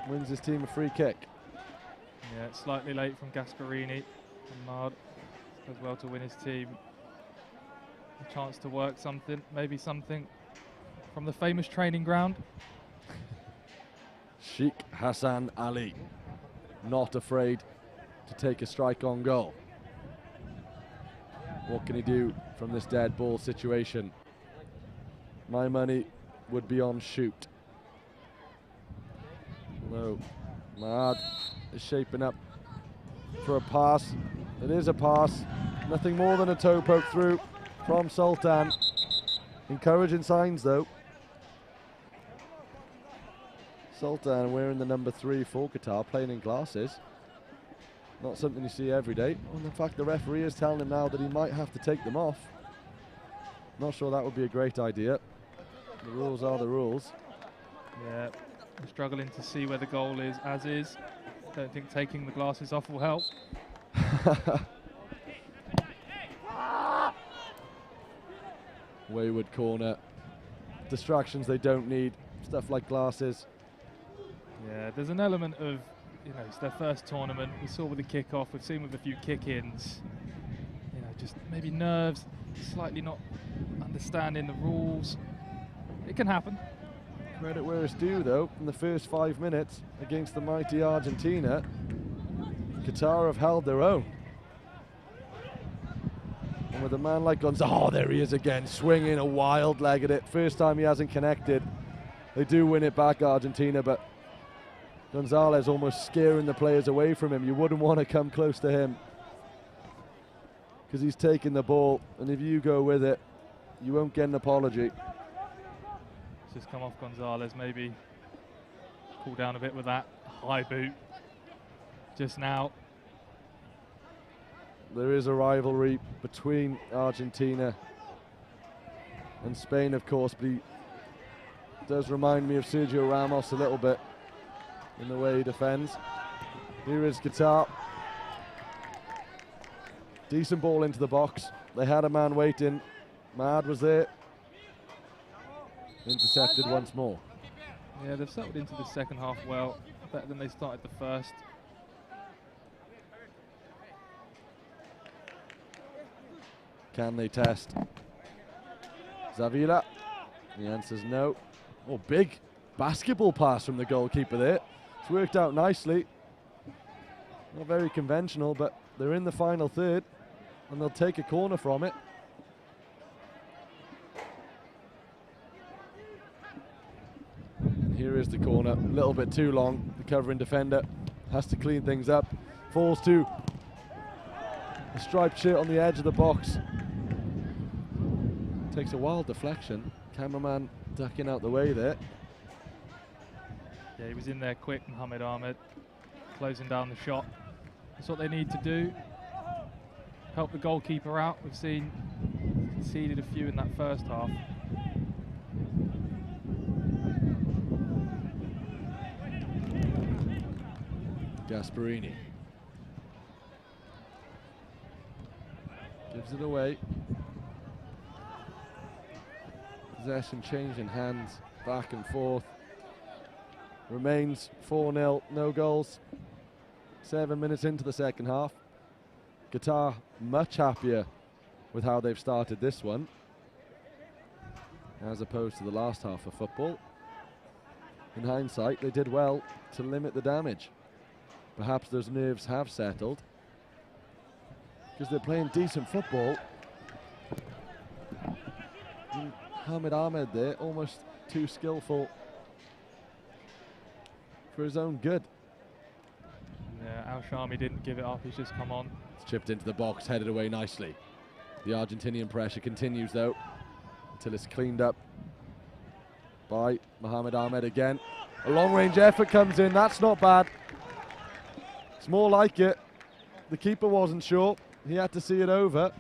wins his team a free kick. Yeah, it's slightly late from Gasparini. And Mard does well to win his team a chance to work something, maybe something from the famous training ground. Sheikh Hassan Ali, not afraid to take a strike on goal. What can he do from this dead ball situation? My money would be on shoot. Although Mahad is shaping up for a pass. It is a pass. Nothing more than a toe poke through from Sultan. Encouraging signs though. Sultan wearing the number 3 for Qatar, playing in glasses. Not something you see every day. And in fact, the referee is telling him now that he might have to take them off. Not sure that would be a great idea. The rules are the rules. Yeah, I'm struggling to see where the goal is as is. Don't think taking the glasses off will help. Wayward corner. Distractions they don't need. Stuff like glasses. Yeah, there's an element of, you know, it's their first tournament. We saw with the kick-off, we've seen with a few kick-ins. You know, just maybe nerves, slightly not understanding the rules. It can happen. Credit where it's due, though. In the first 5 minutes against the mighty Argentina, Qatar have held their own. And with a man like Gonzalez, oh, there he is again, swinging a wild leg at it. First time he hasn't connected. They do win it back, Argentina, but Gonzalez almost scaring the players away from him. You wouldn't want to come close to him because he's taking the ball, and if you go with it, you won't get an apology. Just come off Gonzalez, maybe cool down a bit with that high boot just now. There is a rivalry between Argentina and Spain, of course, but he does remind me of Sergio Ramos a little bit in the way he defends. Here is Qatar. Decent ball into the box. They had a man waiting. Mad was there. Intercepted once more. Yeah, they've settled into the second half well, better than they started the first. Can they test Zavila? The answer's no. Oh, big basketball pass from the goalkeeper there. It's worked out nicely. Not very conventional, but they're in the final third, and they'll take a corner from it. And here is the corner. A little bit too long. The covering defender has to clean things up. Falls to a striped shirt on the edge of the box. Takes a wild deflection. Cameraman ducking out the way there. Yeah, he was in there quick, Mohamed Ahmed, closing down the shot. That's what they need to do. Help the goalkeeper out. We've seen conceded a few in that first half. Gasparini gives it away. Possession changing hands back and forth. Remains 4-0, no goals. 7 minutes into the second half. Qatar much happier with how they've started this one, as opposed to the last half of football. In hindsight, they did well to limit the damage. Perhaps those nerves have settled because they're playing decent football. Mohamed Ahmed there, almost too skillful for his own good. Yeah, Al Shami didn't give it up, he's just come on. It's chipped into the box, headed away nicely. The Argentinian pressure continues though, until it's cleaned up by Mohamed Ahmed again. A long-range effort comes in, that's not bad. It's more like it. The keeper wasn't sure, he had to see it over.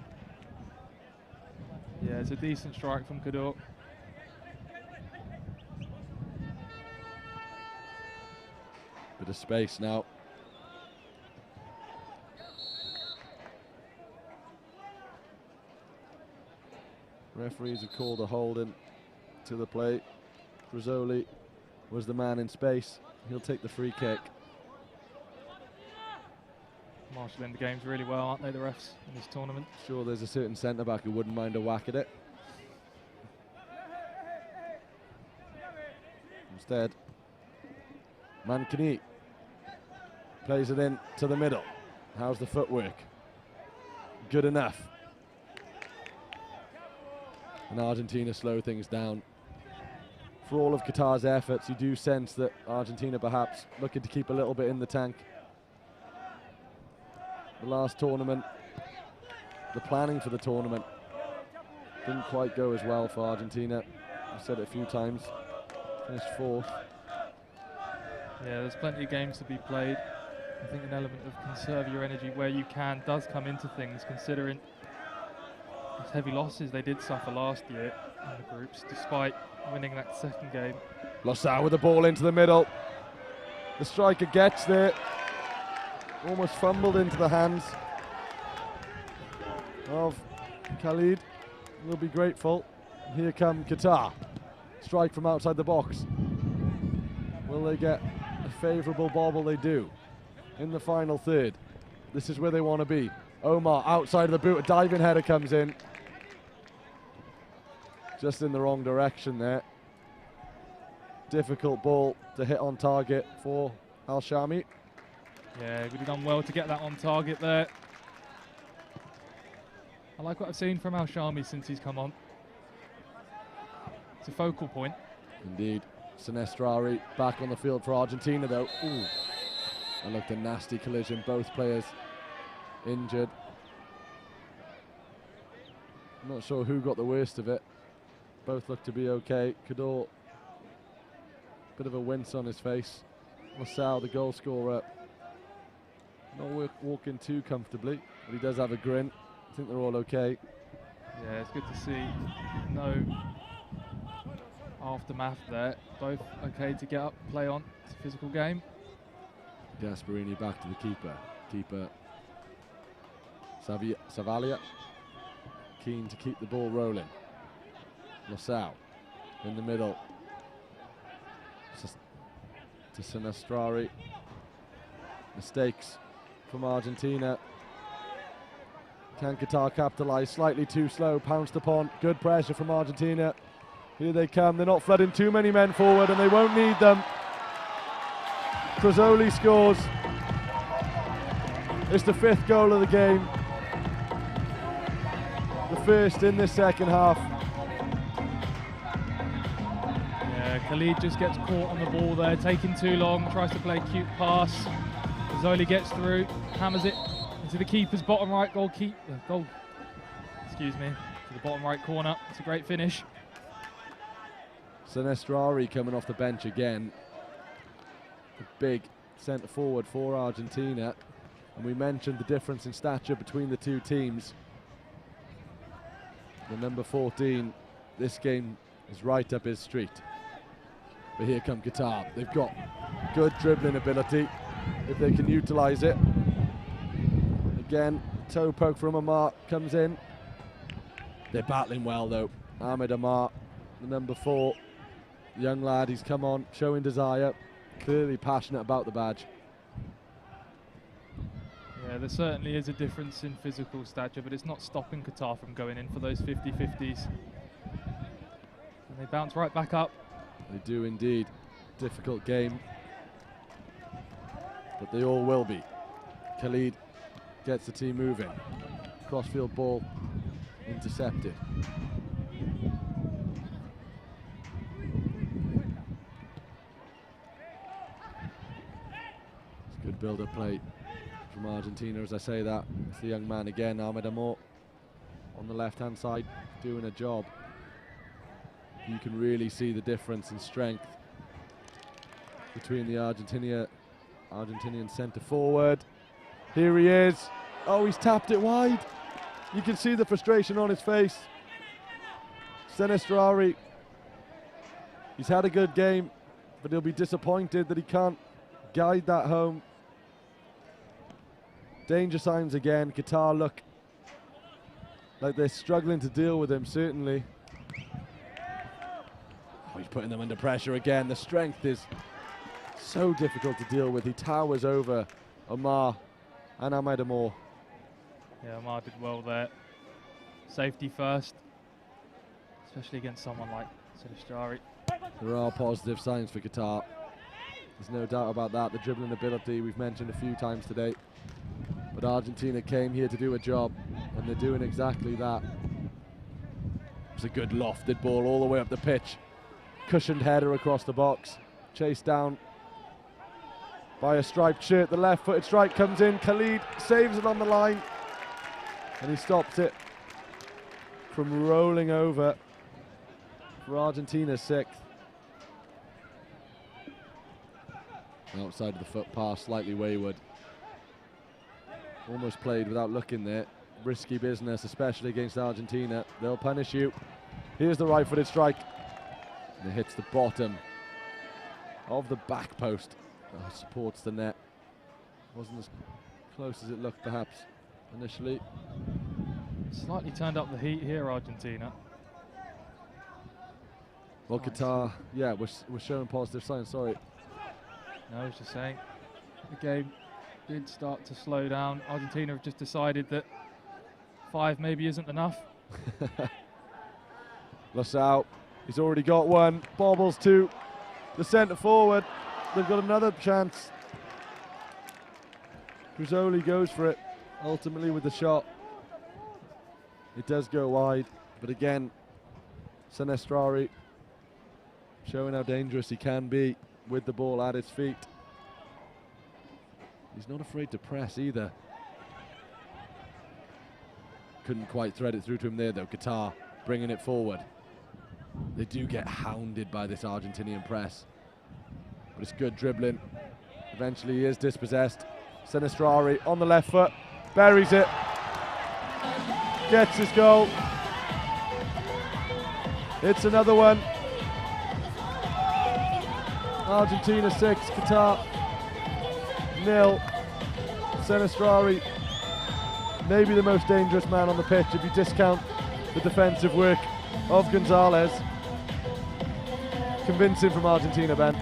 Yeah, it's a decent strike from Kador. Bit of space now. Referees have called a holding to the play. Rizzoli was the man in space. He'll take the free kick. Marshalling the games really well, aren't they, the refs in this tournament? Sure, there's a certain centre-back who wouldn't mind a whack at it. Instead, Mancini plays it in to the middle. How's the footwork? Good enough. And Argentina slow things down. For all of Qatar's efforts, you do sense that Argentina perhaps looking to keep a little bit in the tank. The last tournament, the planning for the tournament didn't quite go as well for Argentina. I've said it a few times. Finished fourth. Yeah, there's plenty of games to be played. I think an element of conserve your energy where you can does come into things, considering those heavy losses they did suffer last year in the groups, despite winning that second game. Losau with the ball into the middle. The striker gets there. Almost fumbled into the hands of Khalid. We'll be grateful. Here come Qatar. Strike from outside the box. Will they get a favourable bobble? They do. In the final third. This is where they want to be. Omar outside of the boot. A diving header comes in. Just in the wrong direction there. Difficult ball to hit on target for Al-Shami. Yeah, would have done well to get that on target there. I like what I've seen from Al-Shami since he's come on. It's a focal point. Indeed. Sinestrari back on the field for Argentina though. Ooh. That looked a nasty collision. Both players injured. I'm not sure who got the worst of it. Both look to be okay. Kador, bit of a wince on his face. Losau, the goal scorer, not walking too comfortably, but he does have a grin. I think they're all okay. Yeah, it's good to see no aftermath there. Both okay to get up, play on. It's a physical game. Gasparini back to the keeper. Keeper Savalia, keen to keep the ball rolling. Losau in the middle to Sinestrari. Mistakes from Argentina. Can Qatar capitalise? Slightly too slow, pounced upon. Good pressure from Argentina. Here they come. They're not flooding too many men forward, and they won't need them. Trozzoli scores. It's the 5th goal of the game. The first in this second half. Yeah, Khalid just gets caught on the ball there, taking too long, tries to play a cute pass. Trozzoli gets through, hammers it into the keeper's bottom right excuse me, to the bottom right corner. It's a great finish. Sinestrari coming off the bench again. A big centre forward for Argentina. And we mentioned the difference in stature between the two teams. The number 14, this game is right up his street. But here come Qatar. They've got good dribbling ability if they can utilise it. Again, toe poke from Amar comes in. They're battling well though. Ahmed Amar, the number 4, young lad, he's come on, showing desire, clearly passionate about the badge. Yeah, there certainly is a difference in physical stature, but it's not stopping Qatar from going in for those 50-50s. And they bounce right back up. They do indeed. Difficult game, but they all will be. Khalid gets the team moving. Crossfield ball intercepted. It's good build-up play from Argentina. As I say that, it's the young man again, Ahmed Amor, on the left-hand side, doing a job. You can really see the difference in strength between the Argentinian centre forward. Here he is. Oh, he's tapped it wide. You can see the frustration on his face. Sinestrari, he's had a good game, but he'll be disappointed that he can't guide that home. Danger signs again. Qatar look like they're struggling to deal with him, certainly. Oh, he's putting them under pressure again. The strength is so difficult to deal with. He towers over Omar and Ahmed Amor. Yeah, Omar did well there. Safety first, especially against someone like Sinestrari. There are positive signs for Qatar. There's no doubt about that. The dribbling ability we've mentioned a few times today. But Argentina came here to do a job, and they're doing exactly that. It's a good lofted ball all the way up the pitch. Cushioned header across the box. Chased down by a striped shirt. The left-footed strike comes in. Khalid saves it on the line. And he stops it from rolling over for Argentina's 6th. Outside of the foot pass, slightly wayward. Almost played without looking there. Risky business, especially against Argentina. They'll punish you. Here's the right-footed strike. And it hits the bottom of the back post. Oh, supports the net. Wasn't as close as it looked perhaps initially. Slightly turned up the heat here, Argentina. Well, Qatar, yeah, we're showing positive signs, sorry. No, I was just saying, the game did start to slow down. Argentina have just decided that 5 maybe isn't enough. Lasau, he's already got one. Bobbles to the centre forward. They've got another chance. Cruzoli goes for it, ultimately with the shot. It does go wide, but again, Senestrari showing how dangerous he can be with the ball at his feet. He's not afraid to press either. Couldn't quite thread it through to him there though. Qatar bringing it forward. They do get hounded by this Argentinian press, but it's good dribbling. Eventually he is dispossessed. Senestrari on the left foot, buries it, gets his goal. It's another one. Argentina 6, Qatar 0. Senestrari, maybe the most dangerous man on the pitch if you discount the defensive work of Gonzalez. Convincing from Argentina, Ben.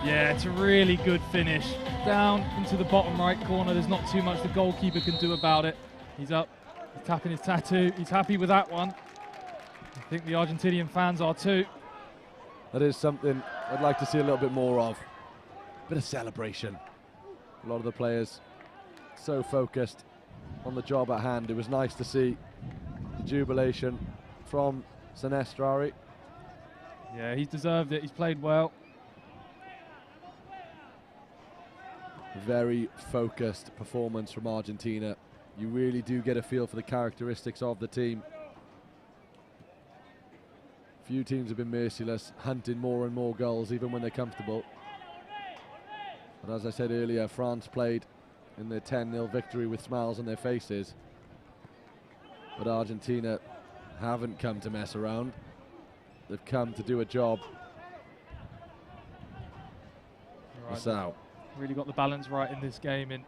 Yeah, it's a really good finish. Down into the bottom right corner. There's not too much the goalkeeper can do about it. He's up, he's tapping his tattoo. He's happy with that one. I think the Argentinian fans are too. That is something I'd like to see a little bit more of. Bit of celebration. A lot of the players so focused on the job at hand. It was nice to see the jubilation from Senestrari. Yeah, he's deserved it. He's played well. Very focused performance from Argentina. You really do get a feel for the characteristics of the team. Few teams have been merciless, hunting more and more goals even when they're comfortable. But as I said earlier, France played in their 10-0 victory with smiles on their faces. But Argentina haven't come to mess around. They've come to do a job. Right. Really got the balance right in this game in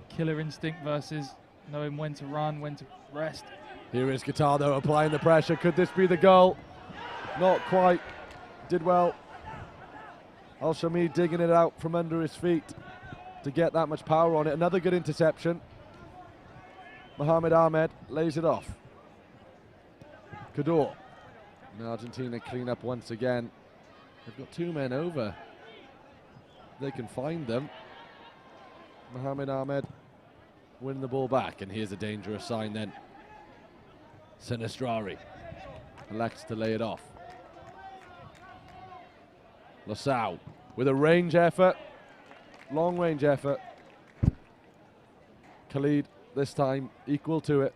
killer instinct versus knowing when to run, when to rest. Here is Qatar though, applying the pressure. Could this be the goal? Not quite. Did well. Al-Shami digging it out from under his feet to get that much power on it. Another good interception. Mohamed Ahmed lays it off. Cador. And Argentina clean up once again. They've got 2 men over. They can find them. Mohamed Ahmed winning the ball back, and here's a dangerous sign then. Senestrari elects to lay it off. Lasau with a range effort, long range effort. Khalid this time equal to it.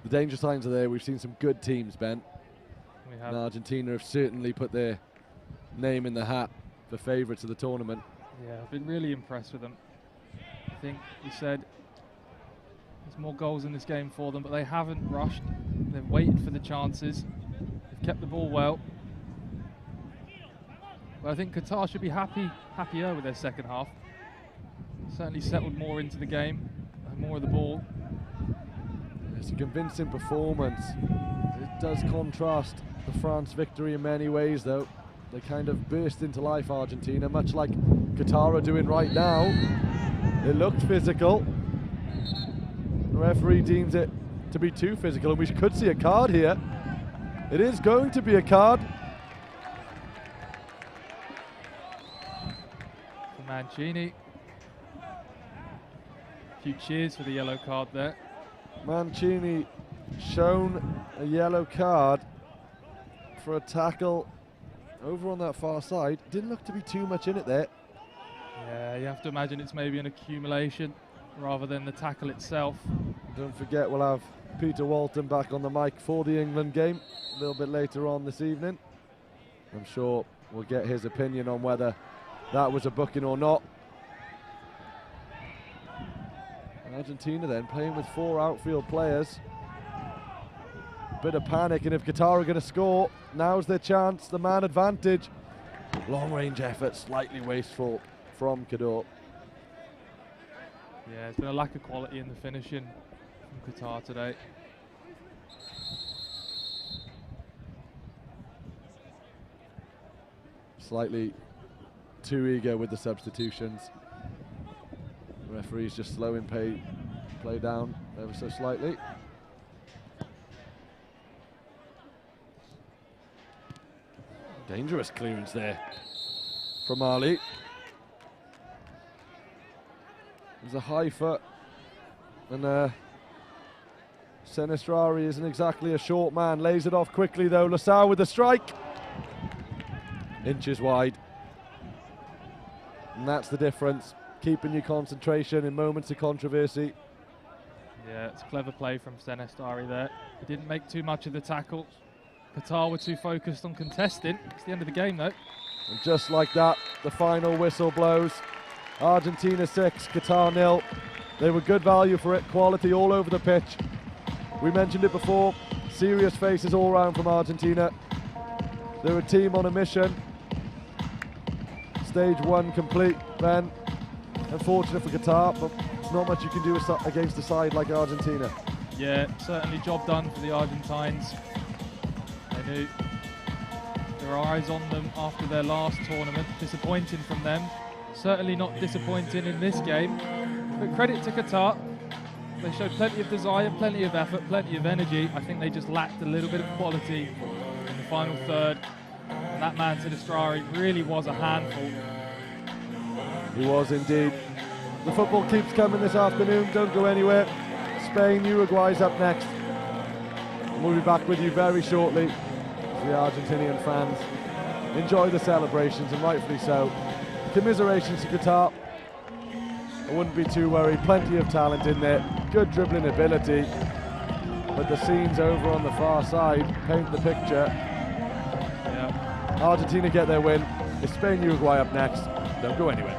The danger signs are there. We've seen some good teams, Ben. We have. And Argentina have certainly put their name in the hat for favourites of the tournament. Yeah, I've been really impressed with them. I think you said there's more goals in this game for them, but they haven't rushed. They've waited for the chances. They've kept the ball well. But I think Qatar should be happier with their second half. Certainly settled more into the game, more of the ball. It's a convincing performance. It does contrast the France victory in many ways, though. They kind of burst into life, Argentina, much like Qatar are doing right now. It looked physical. The referee deems it to be too physical, and we could see a card here. It is going to be a card. For Mancini. A few cheers for the yellow card there. Mancini shown a yellow card for a tackle over on that far side. Didn't look to be too much in it there. Yeah, you have to imagine it's maybe an accumulation rather than the tackle itself. Don't forget, we'll have Peter Walton back on the mic for the England game a little bit later on this evening. I'm sure we'll get his opinion on whether that was a booking or not. Argentina then playing with 4 outfield players. Bit of panic, and if Qatar are going to score, now's their chance, the man advantage. Long range effort, slightly wasteful from Kador. Yeah, there's been a lack of quality in the finishing from Qatar today. Slightly too eager with the substitutions. The referee's just slowing play down ever so slightly. Dangerous clearance there from Ali. There's a high foot, and Senestrari isn't exactly a short man. Lays it off quickly though. Lasau with the strike. Inches wide. And that's the difference. Keeping your concentration in moments of controversy. Yeah, it's a clever play from Senestrari there. He didn't make too much of the tackle. Qatar were too focused on contesting. It's the end of the game though. And just like that, the final whistle blows. Argentina 6, Qatar 0. They were good value for it, quality all over the pitch. We mentioned it before, serious faces all round from Argentina. They're a team on a mission. Stage 1 complete, Ben. Unfortunate for Qatar, but not much you can do against a side like Argentina. Yeah, certainly job done for the Argentines. They knew there were eyes on them after their last tournament. Disappointing from them. Certainly not disappointing in this game. But credit to Qatar. They showed plenty of desire, plenty of effort, plenty of energy. I think they just lacked a little bit of quality in the final third. And that man, Senestrari, really was a handful. He was indeed. The football keeps coming this afternoon. Don't go anywhere. Spain, Uruguay's up next. And we'll be back with you very shortly. The Argentinian fans enjoy the celebrations, and rightfully so. Commiserations to Qatar. I wouldn't be too worried. Plenty of talent in there. Good dribbling ability. But the scenes over on the far side paint the picture. Yeah. Argentina get their win. It's Spain, Uruguay up next. Don't go anywhere.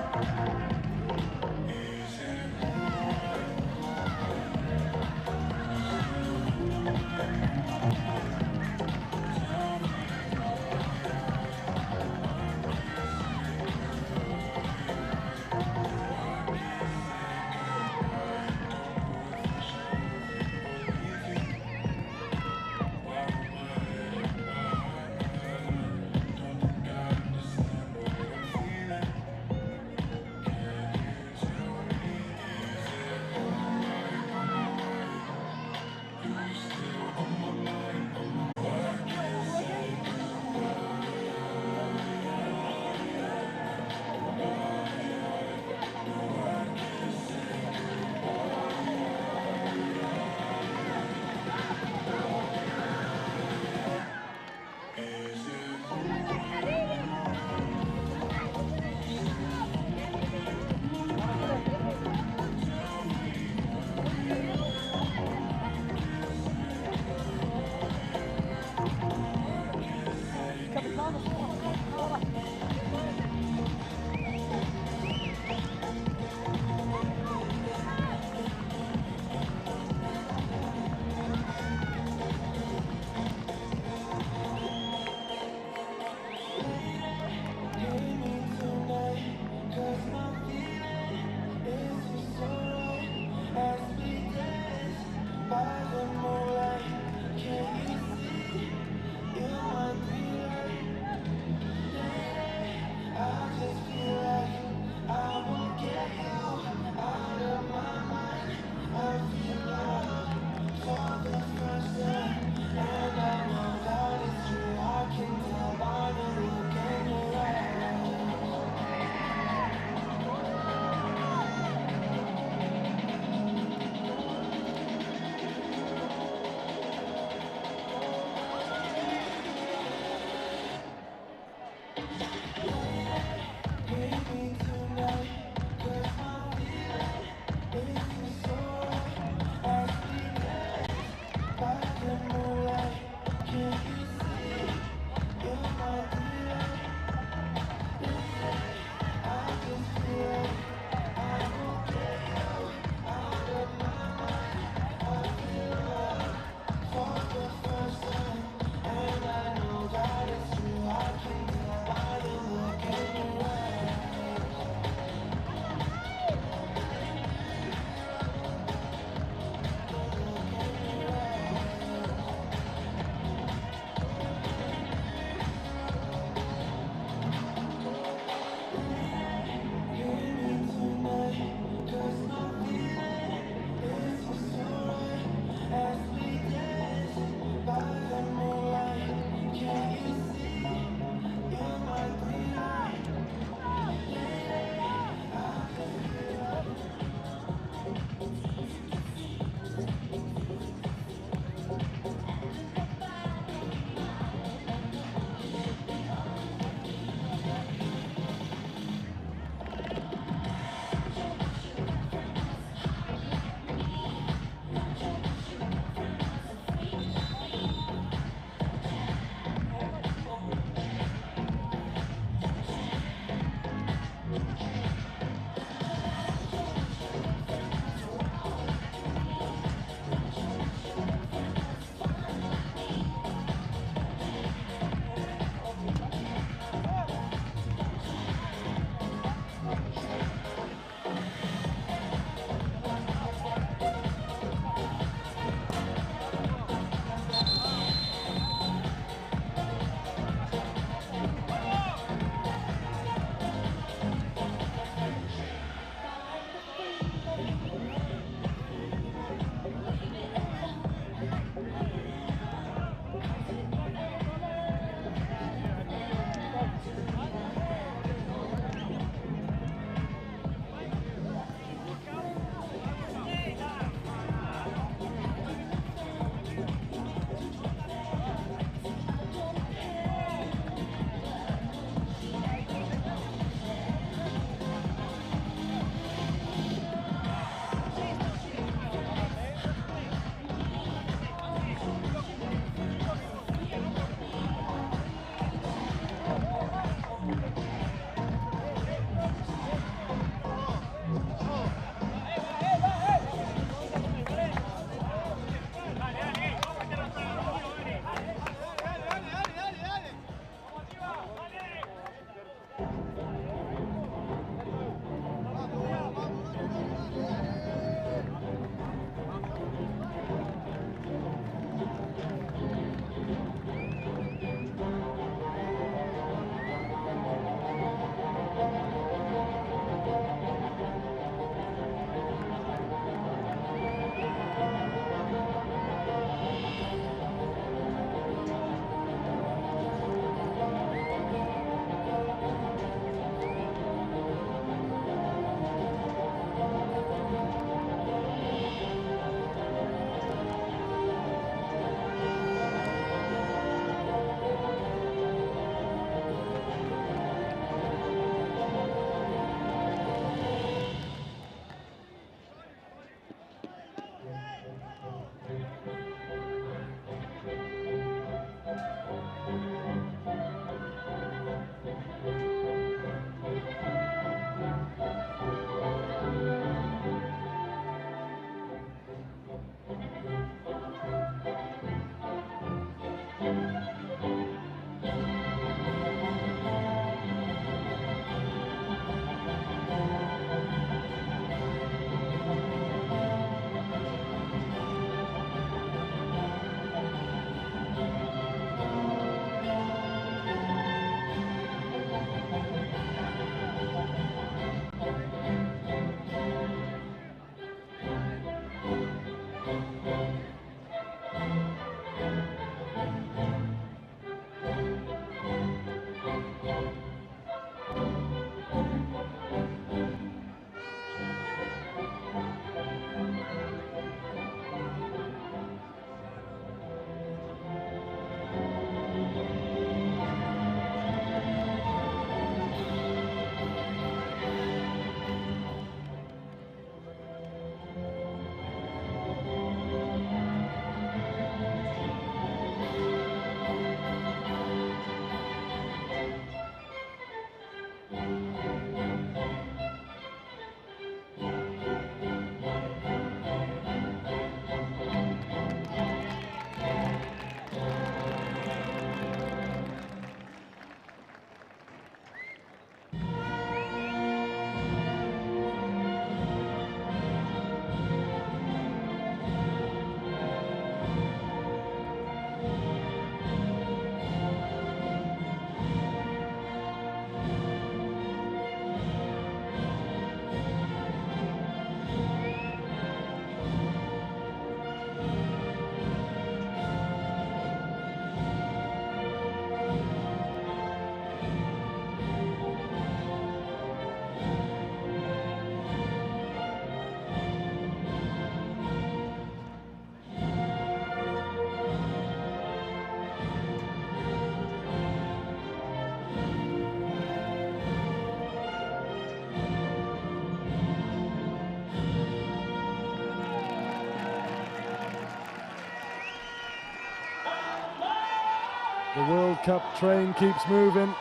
The World Cup train keeps moving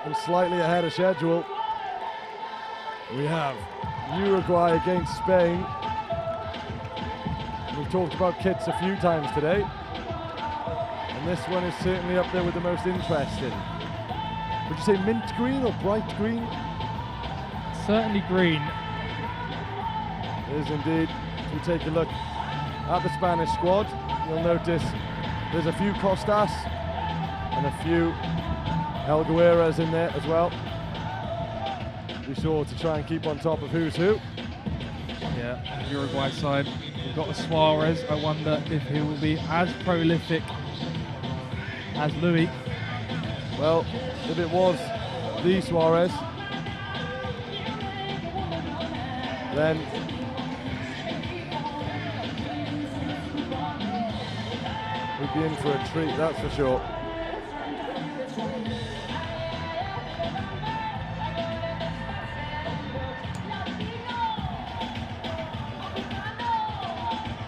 and slightly ahead of schedule. We have Uruguay against Spain. We've talked about kits a few times today, and this one is certainly up there with the most interesting. Would you say mint green or bright green? Certainly green. It is indeed. If we take a look at the Spanish squad, you'll notice there's a few Costas and a few Algueras in there as well. Be sure to try and keep on top of who's who. Yeah, Uruguay side. We've got a Suarez. I wonder if he will be as prolific as Louis. Well, if it was the Suarez, then we'd be in for a treat, that's for sure.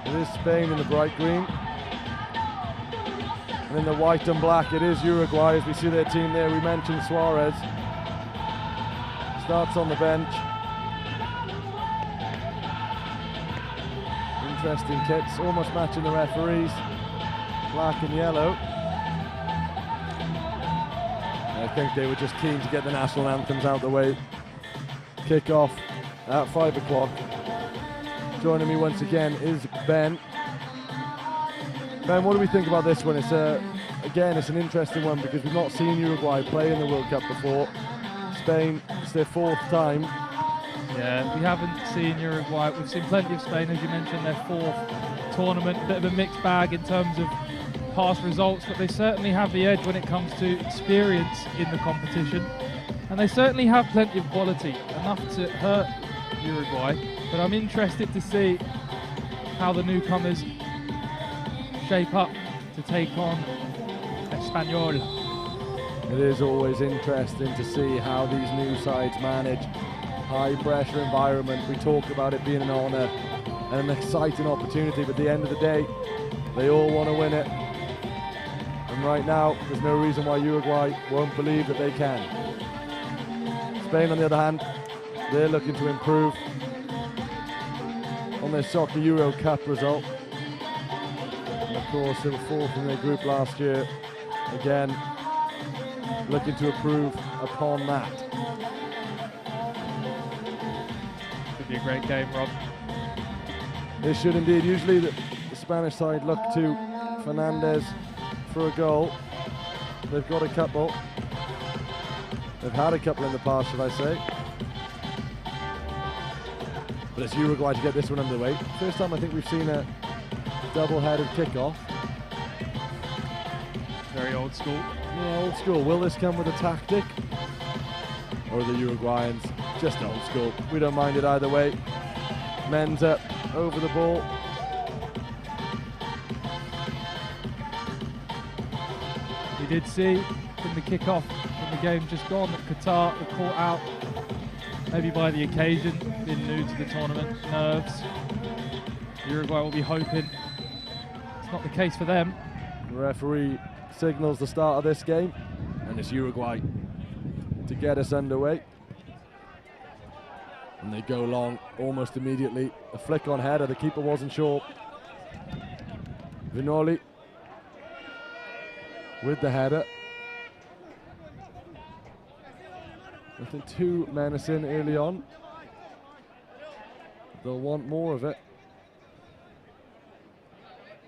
It is Spain in the bright green. And in the white and black, it is Uruguay. As we see their team there, we mentioned Suarez. Starts on the bench. Interesting kits, almost matching the referees. Black and yellow. I think they were just keen to get the national anthems out the way. Kick off at 5 o'clock. Joining me once again is Ben. Ben, what do we think about this one? It's again, it's an interesting one because we've not seen Uruguay play in the World Cup before. Spain, it's their 4th time. Yeah, we haven't seen Uruguay. We've seen plenty of Spain, as you mentioned, their 4th tournament. A bit of a mixed bag in terms of past results, but they certainly have the edge when it comes to experience in the competition. And they certainly have plenty of quality, enough to hurt Uruguay. But I'm interested to see how the newcomers shape up to take on Espanyol. It is always interesting to see how these new sides manage high pressure environment. We talk about it being an honour and an exciting opportunity, but at the end of the day, they all want to win it. And right now, there's no reason why Uruguay won't believe that they can. Spain, on the other hand, they're looking to improve on their Soccer Euro Cup result. And of course, they were 4th in their group last year. Again, looking to improve upon that. Could be a great game, Rob. It should indeed. Usually the Spanish side look to Fernandez for a goal. They've got a couple. They've had a couple in the past, should I say. But it's Uruguay to get this one underway. First time I think we've seen a double-headed kickoff. Very old school. Yeah, old school. Will this come with a tactic? Or are the Uruguayans just old school? We don't mind it either way. Menza over the ball. We did see in the kickoff in the game just gone that Qatar were caught out, maybe by the occasion, being new to the tournament, nerves. Uruguay will be hoping it's not the case for them. The referee signals the start of this game, and it's Uruguay to get us underway. And they go long almost immediately. A flick on header, the keeper wasn't sure. Vinoli with the header. Nothing too menacing early on. They'll want more of it.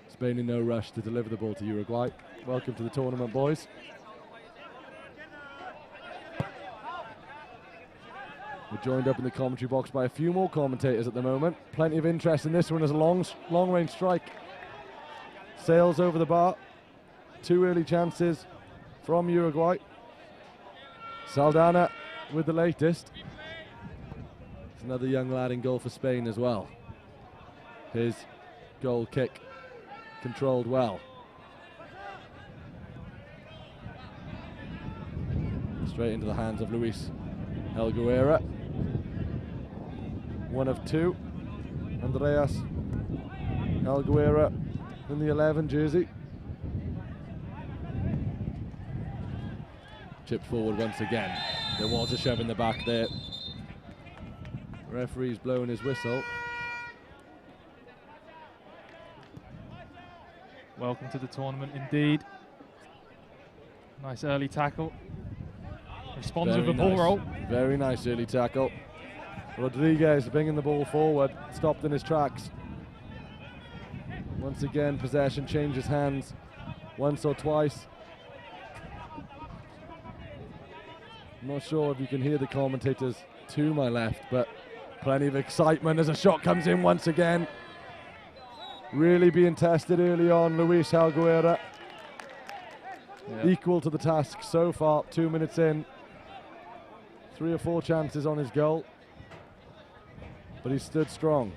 Spain in no rush to deliver the ball to Uruguay. Welcome to the tournament, boys. We're joined up in the commentary box by a few more commentators at the moment. Plenty of interest in this one as a long-range strike. Sails over the bar. 2 early chances from Uruguay. Saldana with the latest. It's another young lad in goal for Spain as well. His goal kick controlled well. Straight into the hands of Luis Alguera. 1 of 2. Andreas Alguera in the 11 jersey. Chipped forward once again. There was a shove in the back there. Referee's blowing his whistle. Welcome to the tournament indeed. Nice early tackle. Responds with a ball roll. Very nice early tackle. Rodriguez bringing the ball forward, stopped in his tracks. Once again, possession changes hands once or twice. I'm not sure if you can hear the commentators to my left, but plenty of excitement as a shot comes in once again. Really being tested early on, Luis Alguera. Equal to the task so far, 2 minutes in. 3 or 4 chances on his goal, but he stood strong.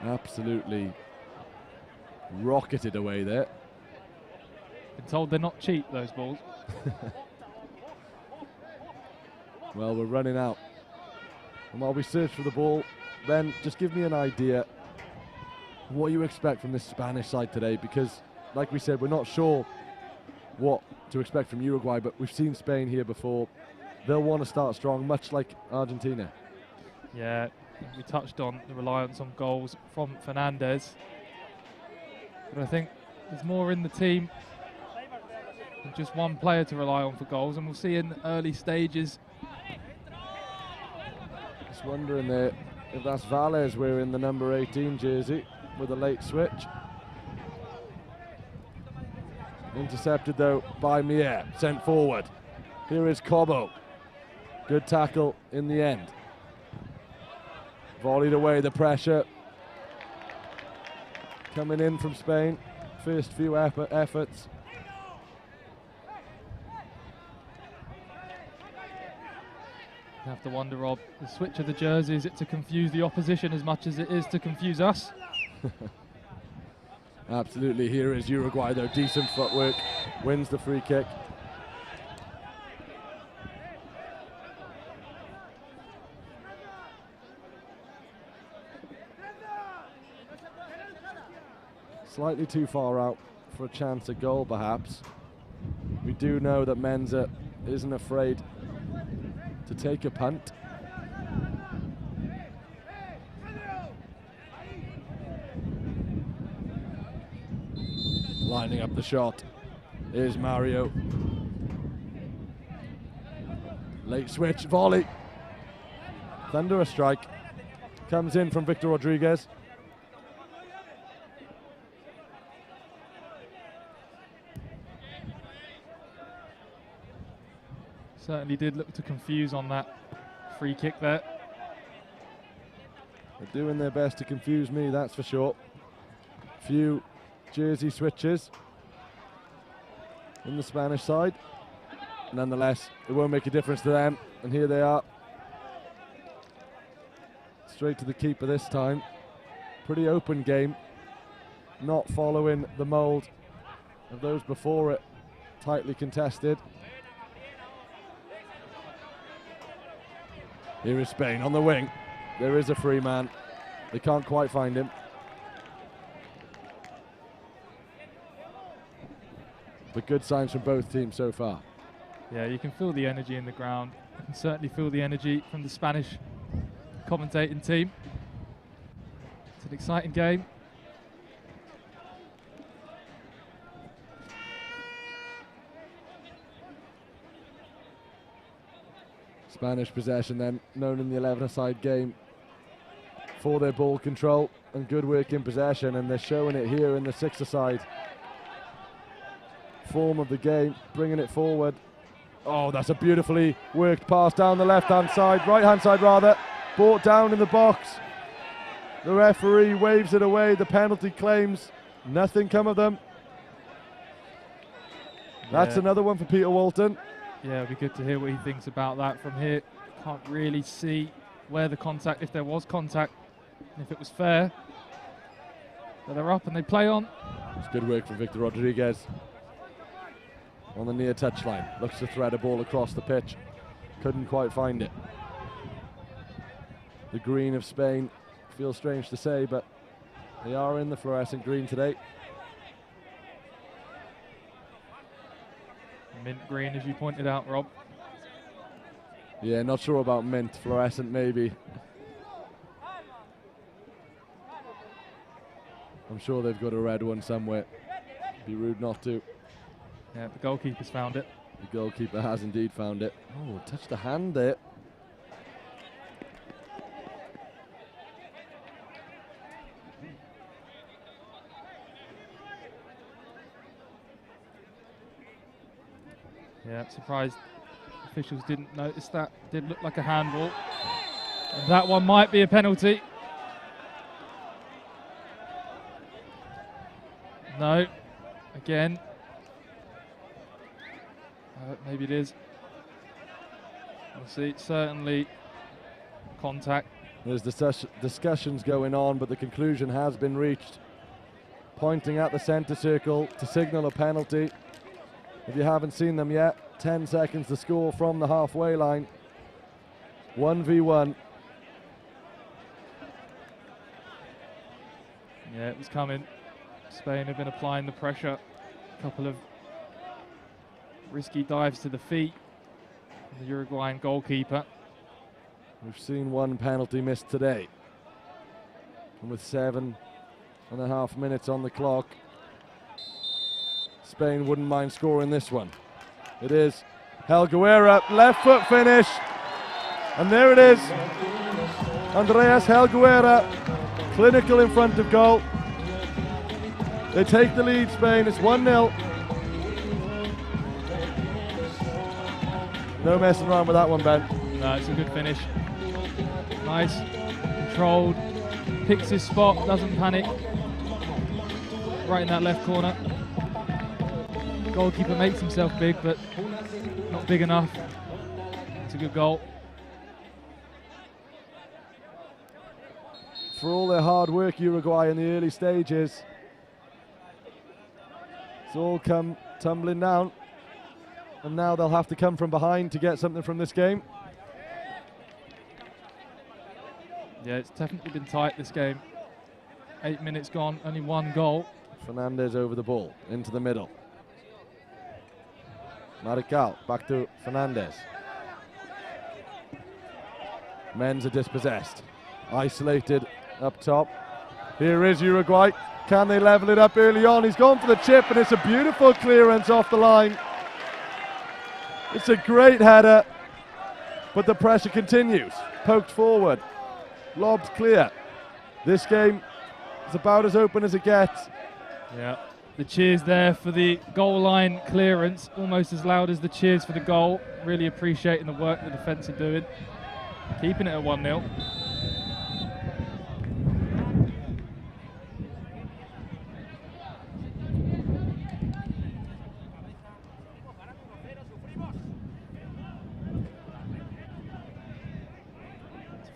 Absolutely rocketed away there. Been told they're not cheap, those balls. Well, we're running out. And while we search for the ball, Ben, just give me an idea what you expect from this Spanish side today, because like we said, we're not sure what to expect from Uruguay, but we've seen Spain here before. They'll want to start strong, much like Argentina. Yeah, we touched on the reliance on goals from Fernandez, but I think there's more in the team than just one player to rely on for goals, and we'll see in the early stages. Just wondering there if that's Valles wearing the number 18 jersey with a late switch. Intercepted though by Mier, sent forward. Here is Cobo. Good tackle in the end. Volleyed away the pressure. Coming in from Spain. First few efforts. You have to wonder, Rob, the switch of the jersey, is it to confuse the opposition as much as it is to confuse us? Absolutely. Here is Uruguay though, decent footwork, wins the free kick. Slightly too far out for a chance at goal perhaps. We do know that Menza isn't afraid to take a punt. Lining up the shot is Mario. Late switch, volley. Thunderous strike. Comes in from Victor Rodriguez. Certainly did look to confuse on that free kick there. They're doing their best to confuse me, that's for sure. Few jersey switches in the Spanish side. Nonetheless, it won't make a difference to them. And here they are. Straight to the keeper this time. Pretty open game. Not following the mould of those before it. Tightly contested. Here is Spain on the wing. There is a free man. They can't quite find him. But good signs from both teams so far. Yeah, you can feel the energy in the ground. You can certainly feel the energy from the Spanish commentating team. It's an exciting game. Spanish possession then, known in the 11-a-side game for their ball control and good work in possession, and they're showing it here in the 6-a-side form of the game, bringing it forward. Oh, that's a beautifully worked pass down the left-hand side, right-hand side rather, brought down in the box. The referee waves it away, the penalty claims, nothing come of them. That's another one for Peter Walton. Yeah, it'd be good to hear what he thinks about that from here. Can't really see where the contact, if there was contact, and if it was fair. But they're up and they play on. It's good work from Victor Rodriguez on the near touchline. Looks to thread a ball across the pitch. Couldn't quite find it. The green of Spain, feels strange to say, but they are in the fluorescent green today. Mint green, as you pointed out, Rob. Yeah, not sure about mint, fluorescent maybe. I'm sure they've got a red one somewhere. Be rude not to. Yeah, the goalkeeper's found it. The goalkeeper has indeed found it. Oh, touched the hand there. Yeah, I'm surprised officials didn't notice that. Did look like a handball. And that one might be a penalty. No. Again. Maybe it is. We'll see. Certainly contact. There's discussions going on, but the conclusion has been reached. Pointing at the centre circle to signal a penalty. If you haven't seen them yet, 10 seconds to score from the halfway line. 1v1. Yeah, it was coming. Spain have been applying the pressure. A couple of risky dives to the feet of the Uruguayan goalkeeper. We've seen one penalty missed today. And with 7.5 minutes on the clock, Spain wouldn't mind scoring this one. It is Helguera, left foot finish. And there it is. Andreas Helguera, clinical in front of goal. They take the lead, Spain. It's 1-0. No messing around with that one, Ben. No, it's a good finish. Nice, controlled, picks his spot, doesn't panic. Right in that left corner. Goalkeeper makes himself big, but not big enough. It's a good goal. For all their hard work, Uruguay, in the early stages, it's all come tumbling down. And now they'll have to come from behind to get something from this game. Yeah, it's definitely been tight, this game. 8 minutes gone, only one goal. Fernandez over the ball, into the middle. Marical, back to Fernandez. Men's are dispossessed. Isolated up top. Here is Uruguay. Can they level it up early on? He's gone for the chip, and it's a beautiful clearance off the line. It's a great header, but the pressure continues. Poked forward, lobbed clear. This game is about as open as it gets. Yeah, the cheers there for the goal line clearance, almost as loud as the cheers for the goal. Really appreciating the work the defence are doing. Keeping it at 1-0.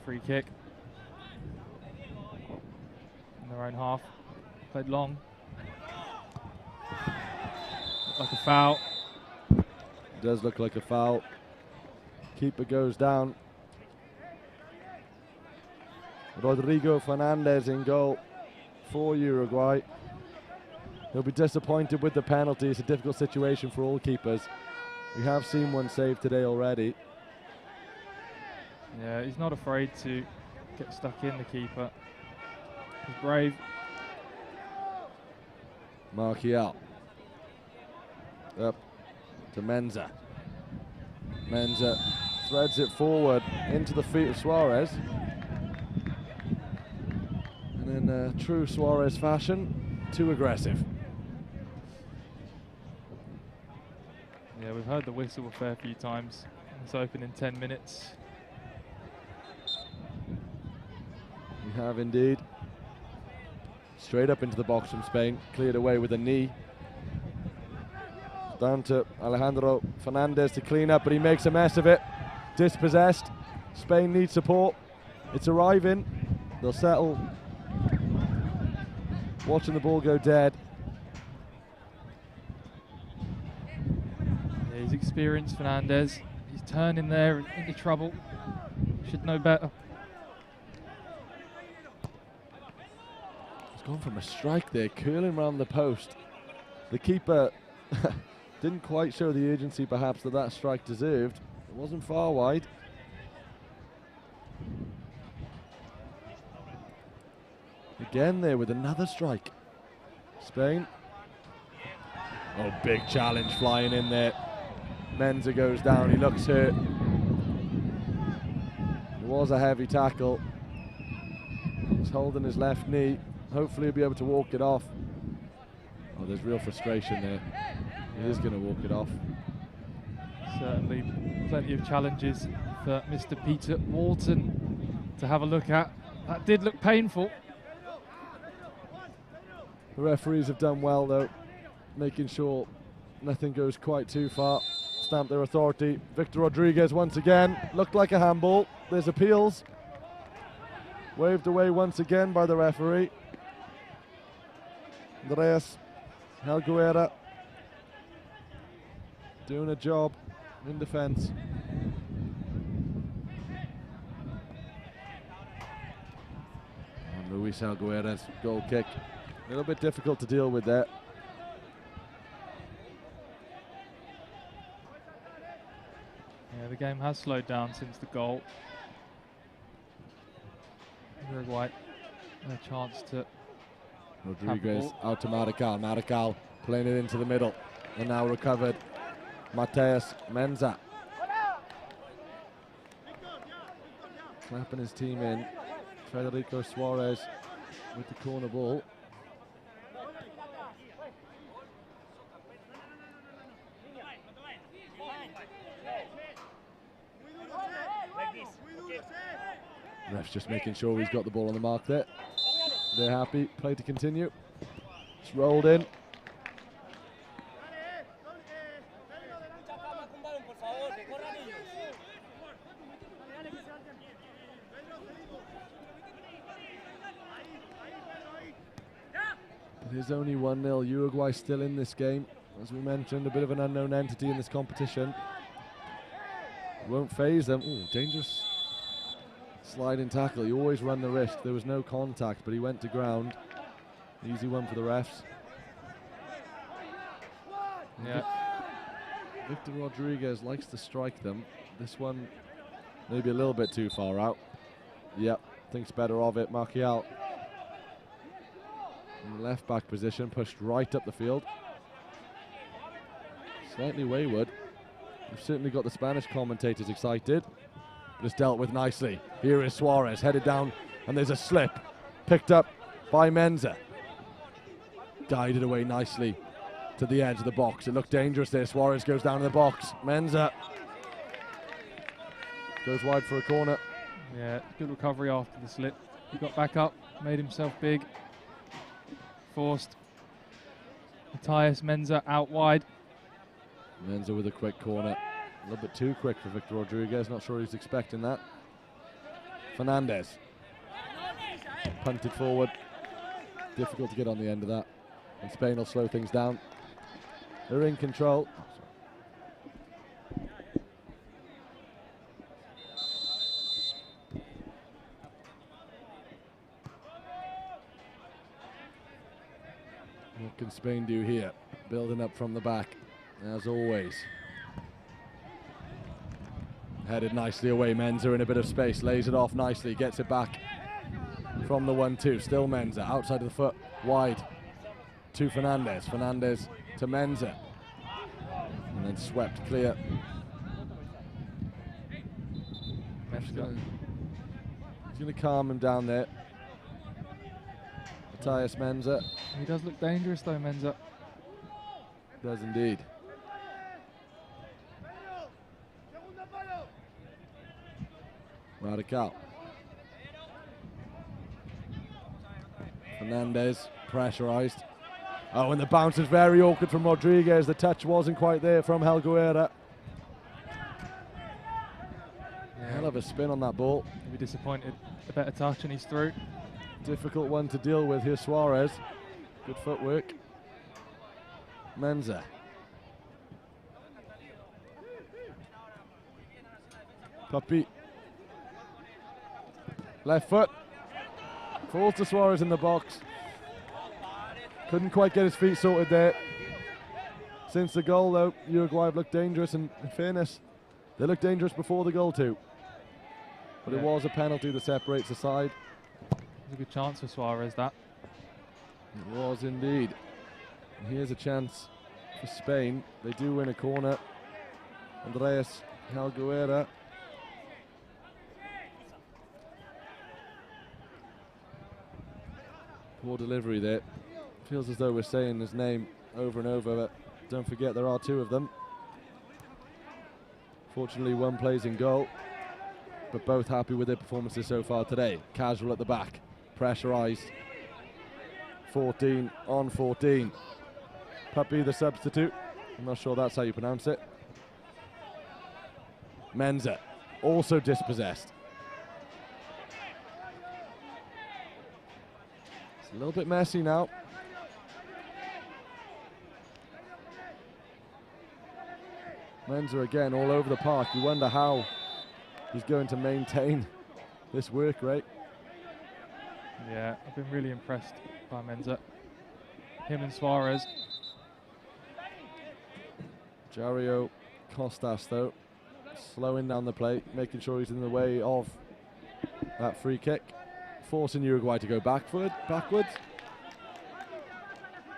Free kick in their own half. Played long. Looked like a foul. Does look like a foul. Keeper goes down. Rodrigo Fernandez in goal for Uruguay. He'll be disappointed with the penalty. It's a difficult situation for all keepers. We have seen one saved today already. Yeah, he's not afraid to get stuck in, the keeper. He's brave. Martial. Up to Menza. Menza threads it forward into the feet of Suarez. And in true Suarez fashion, too aggressive. Yeah, we've heard the whistle a fair few times. It's open in 10 minutes. We have indeed. Straight up into the box from Spain, cleared away with a knee. Down to Alejandro Fernandez to clean up, but he makes a mess of it. Dispossessed. Spain needs support. It's arriving. They'll settle. Watching the ball go dead. Yeah, he's experienced, Fernandez. He's turning there into trouble. Should know better. He's gone from a strike there, curling around the post. The keeper Didn't quite show the urgency perhaps that strike deserved. It wasn't far wide. Again there with another strike. Spain. Oh, big challenge flying in there. Menza goes down, he looks hurt. It was a heavy tackle. He's holding his left knee. Hopefully he'll be able to walk it off. Oh, there's real frustration there. He is going to walk it off. Certainly plenty of challenges for Mr. Peter Walton to have a look at. That did look painful. The referees have done well though, making sure nothing goes quite too far. Stamp their authority. Victor Rodriguez once again, looked like a handball. There's appeals. Waved away once again by the referee. Andreas Helguera doing a job in defence. And Luis Helguera's goal kick. A little bit difficult to deal with there. Yeah, the game has slowed down since the goal. Uruguay a chance to. Rodriguez out to Marcal. Marcal playing it into the middle. And now recovered. Mateus Menza. Clapping his team in. Federico Suarez with the corner ball. Ref's just making sure he's got the ball on the mark there. They're happy. Play to continue. It's rolled in. It is only 1-0. Uruguay still in this game. As we mentioned, a bit of an unknown entity in this competition. Won't phase them. Ooh, dangerous sliding tackle. You always run the risk. There was no contact, but he went to ground. Easy one for the refs. Yeah. Victor Rodriguez likes to strike them. This one maybe a little bit too far out. Yep, thinks better of it. Marcial in the left back position, pushed right up the field. Slightly wayward. We've certainly got the Spanish commentators excited, but it's dealt with nicely. Here is Suarez headed down, and there's a slip picked up by Menza. Guided away nicely to the edge of the box. It looked dangerous there. Suarez goes down in the box. Menza goes wide for a corner. Yeah, good recovery after the slip. He got back up, made himself big. Forced Matthias Menza out wide. Menza with a quick corner. A little bit too quick for Victor Rodriguez. Not sure he's expecting that. Fernandez. Punted forward. Difficult to get on the end of that. And Spain will slow things down. They're in control. What can Spain do here? Building up from the back, as always. Headed nicely away. Menza in a bit of space, lays it off nicely, gets it back from the 1-2. Still Menza, outside of the foot, wide to Fernandez. Fernandez to Menza. And then swept clear. He's going to calm him down there. Matthias Menza. He does look dangerous though, Menza. Does indeed. Radical. Fernandez pressurized. Oh, and the bounce is very awkward from Rodriguez. The touch wasn't quite there from Helguera. Hell of a spin on that ball. He'll be disappointed. A better touch and he's through. Difficult one to deal with here, Suarez. Good footwork. Menza. Puppy. Left foot. Falls to Suarez in the box. Couldn't quite get his feet sorted there. since the goal, though. Uruguay have looked dangerous, and in fairness, they looked dangerous before the goal too. But it was a penalty that separates the side. It's a good chance for Suarez, that. It was indeed. And here's a chance for Spain. They do win a corner. Andreas Helguera. Poor delivery there. Feels as though we're saying his name over and over, but don't forget there are two of them. Fortunately, one plays in goal, but both happy with their performances so far today. Casual at the back, pressurised. 14 on 14. Puppy the substitute. I'm not sure that's how you pronounce it. Menza, also dispossessed. It's a little bit messy now. Menza again all over the park. You wonder how he's going to maintain this work rate. Yeah, I've been really impressed by Menza. Him and Suarez. Jario Costas, though, slowing down the play, making sure he's in the way of that free kick, forcing Uruguay to go backwards.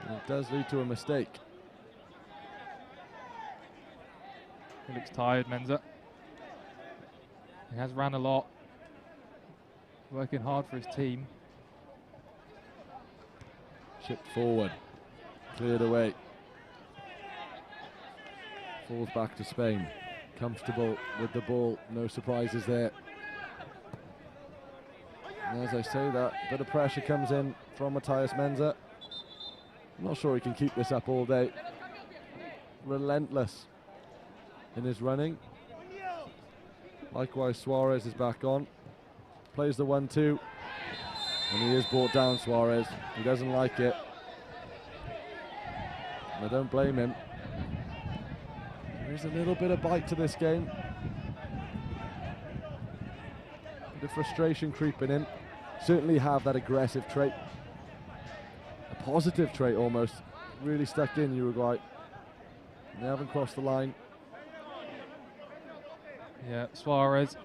And it does lead to a mistake. He looks tired, Menza. He has ran a lot, working hard for his team. Chipped forward, cleared away. Falls back to Spain. Comfortable with the ball, no surprises there. And as I say that, a bit of pressure comes in from Matthias Menza. I'm not sure he can keep this up all day. Relentless in his running. Likewise, Suarez is back on. Plays the 1-2. And he is brought down, Suarez. He doesn't like it. And I don't blame him. There's a little bit of bite to this game. The frustration creeping in. Certainly have that aggressive trait. A positive trait almost. Really stuck in, Uruguay. They haven't crossed the line. Yeah, Suarez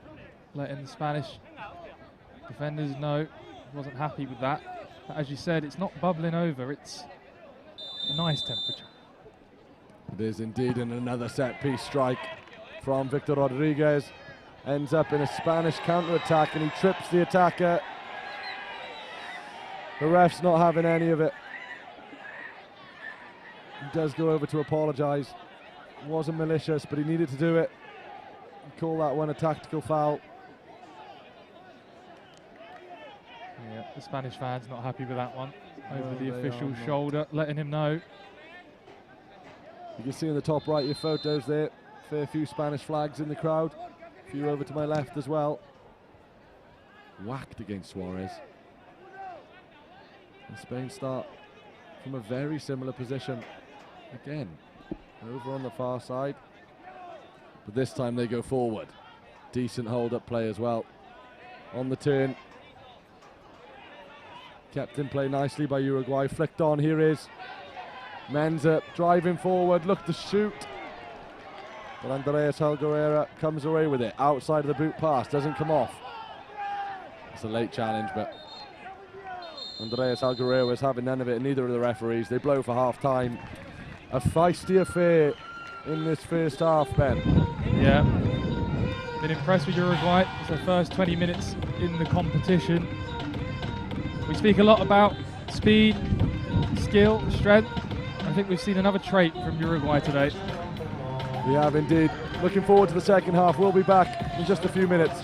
letting the Spanish defenders know he wasn't happy with that. But as you said, it's not bubbling over, it's a nice temperature. It is indeed, and another set-piece strike from Victor Rodriguez. Ends up in a Spanish counter-attack, and he trips the attacker. The ref's not having any of it. He does go over to apologise. It wasn't malicious, but he needed to do it. Call that one a tactical foul. Yeah, the Spanish fans not happy with that one. Over No, the they official's are not. shoulder, letting him know. You can see in the top right your photos there. Fair few Spanish flags in the crowd. A few over to my left as well. Whacked against Suarez. And Spain start from a very similar position. Again, over on the far side. But this time they go forward. Decent hold-up play as well. On the turn. Kept in play nicely by Uruguay. Flicked on, here is Menza driving forward, looked to shoot. But Andreas Helguera comes away with it. Outside of the boot pass, doesn't come off. It's a late challenge, but Andreas Helguera was having none of it, and neither of the referees. They blow for half-time. A feisty affair in this first half, Ben. Yeah, been impressed with Uruguay. It's their first 20 minutes in the competition. We speak a lot about speed, skill, strength. I think we've seen another trait from Uruguay today. We have indeed. Looking forward to the second half. We'll be back in just a few minutes.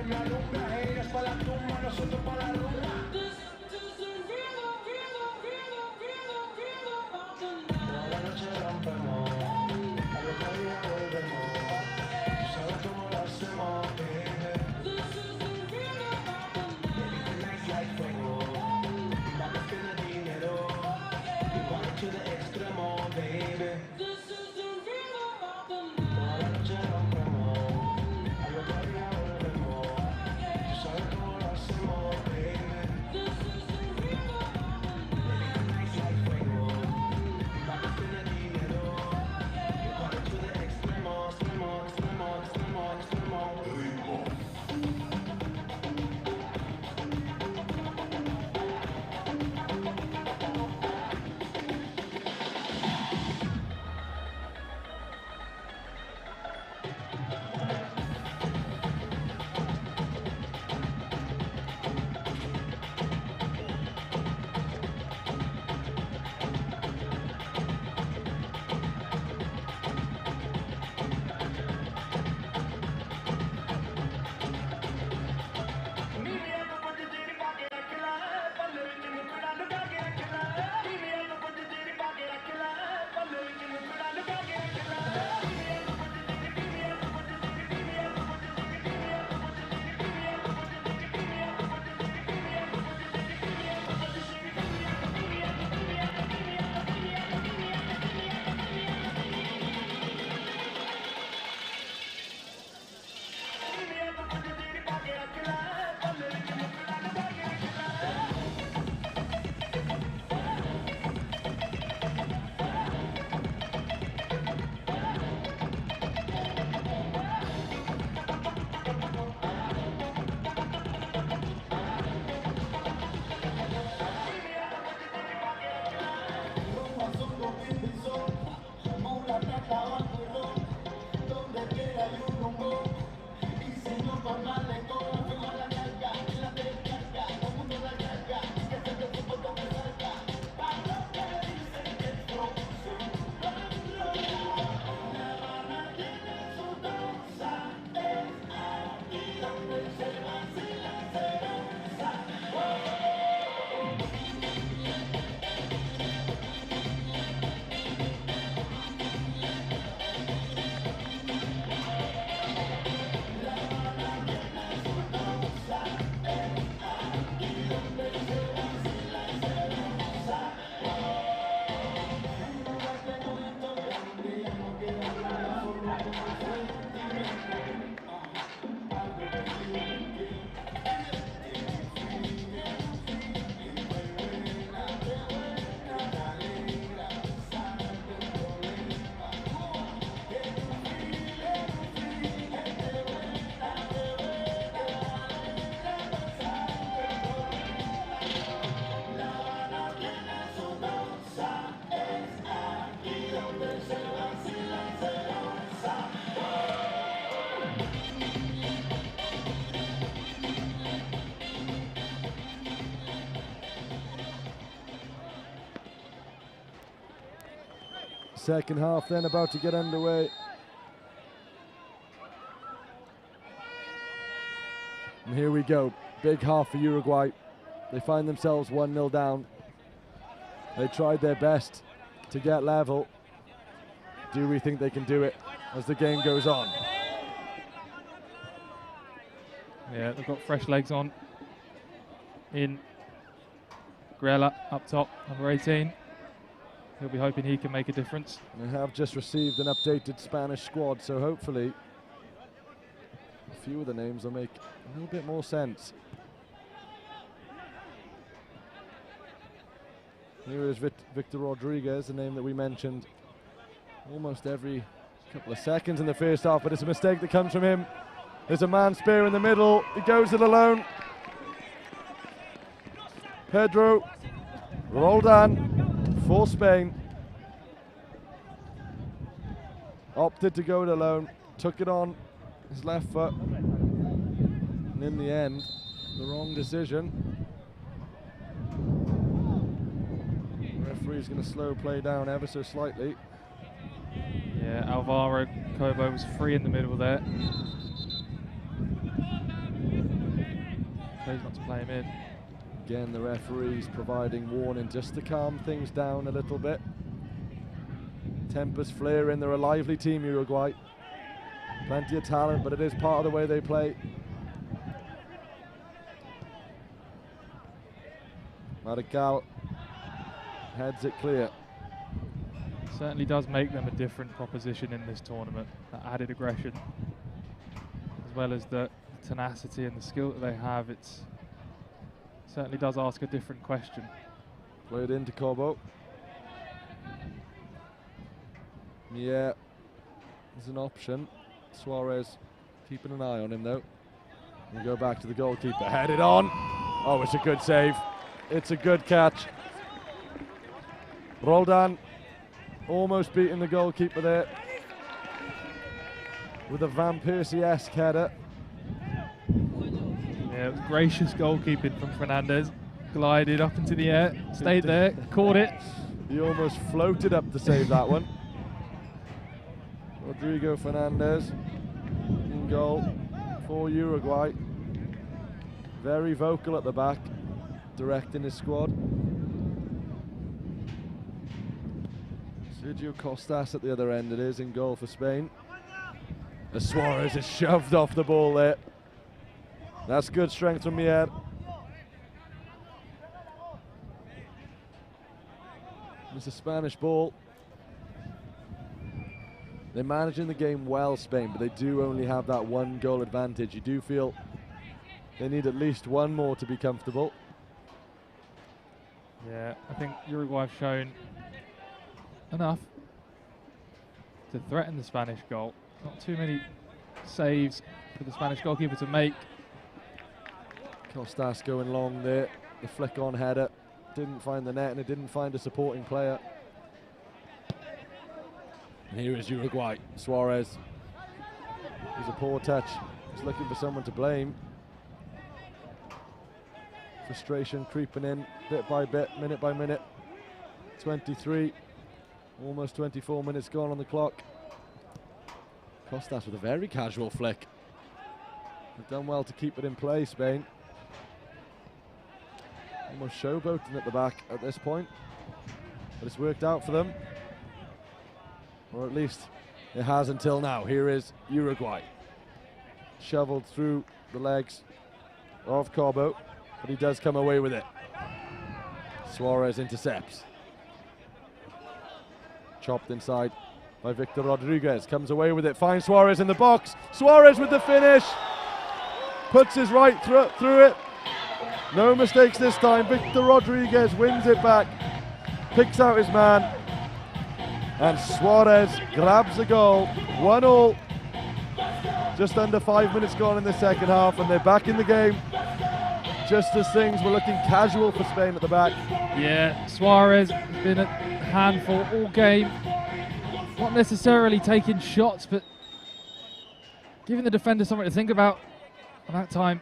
me alumbra, ella es para la tumba, nosotros para la rumba. Toda la noche rompemos, al otro día volvemos. Tú sabes cómo lo hacemos, baby. Baby, tonight's like fuego, y la que tiene dinero, y cuando to the extremo, baby. Toda la noche rompemos, al otro día volvemos. Tú sabes cómo lo hacemos, baby. Baby, tonight's like fuego, y la que tiene dinero, y cuando to the extremo, extremo, extremo, extremo, extremo. Second half then about to get underway. And here we go. Big half for Uruguay. They find themselves 1-0 down. They tried their best to get level. Do we think they can do it as the game goes on? Yeah, they've got fresh legs on. In Grella up top, number 18. He'll be hoping he can make a difference. They have just received an updated Spanish squad, so hopefully a few of the names will make a little bit more sense. Here is Victor Rodriguez, the name that we mentioned almost every couple of seconds in the first half, but it's a mistake that comes from him. There's a man spear in the middle. He goes it alone. Pedro Roldan for Spain. Opted to go it alone. Took it on his left foot. And in the end, the wrong decision. The referee's going to slow play down ever so slightly. Yeah, Alvaro Cobo was free in the middle there. chose not to play him in. Again, the referees providing warning just to calm things down a little bit. Tempers flaring. They're a lively team, Uruguay. Plenty of talent, but it is part of the way they play. Maricao heads it clear. Certainly does make them a different proposition in this tournament. That added aggression, as well as the tenacity and the skill that they have, it's certainly does ask a different question. Played into Corbo. Yeah, there's an option. Suarez keeping an eye on him though. We go back to the goalkeeper. Headed on. Oh, it's a good save. It's a good catch. Roldan almost beating the goalkeeper there with a Van Persie-esque header. Yeah, it was gracious goalkeeping from Fernandez. Glided up into the air, stayed there, caught it. He almost floated up to save that one. Rodrigo Fernandez in goal for Uruguay. Very vocal at the back, directing his squad. Sergio Costas at the other end, it is, in goal for Spain. As Suarez is shoved off the ball there. That's good strength from Mier. It's a Spanish ball. They're managing the game well, Spain, but they do only have that one goal advantage. You do feel they need at least one more to be comfortable. Yeah, I think Uruguay have shown enough to threaten the Spanish goal. Not too many saves for the Spanish goalkeeper to make. Costas going long there. The flick on header didn't find the net, and it didn't find a supporting player. And here is Uruguay. Suarez. It was a poor touch. He's looking for someone to blame. Frustration creeping in bit by bit, minute by minute. 23, almost 24 minutes gone on the clock. Costas with a very casual flick. They've done well to keep it in play, Spain. Almost showboating at the back at this point, but it's worked out for them. Or at least it has until now. Here is Uruguay. Shoveled through the legs of Corbo, but he does come away with it. Suarez intercepts. Chopped inside by Victor Rodriguez. Comes away with it. Finds Suarez in the box. Suarez with the finish. Puts his right through it. No mistakes this time. Victor Rodriguez wins it back. Picks out his man. And Suarez grabs the goal. 1-1. Just under 5 minutes gone in the second half, and they're back in the game. Just as things were looking casual for Spain at the back. Yeah, Suarez has been a handful all game. Not necessarily taking shots, but giving the defender something to think about. At that time,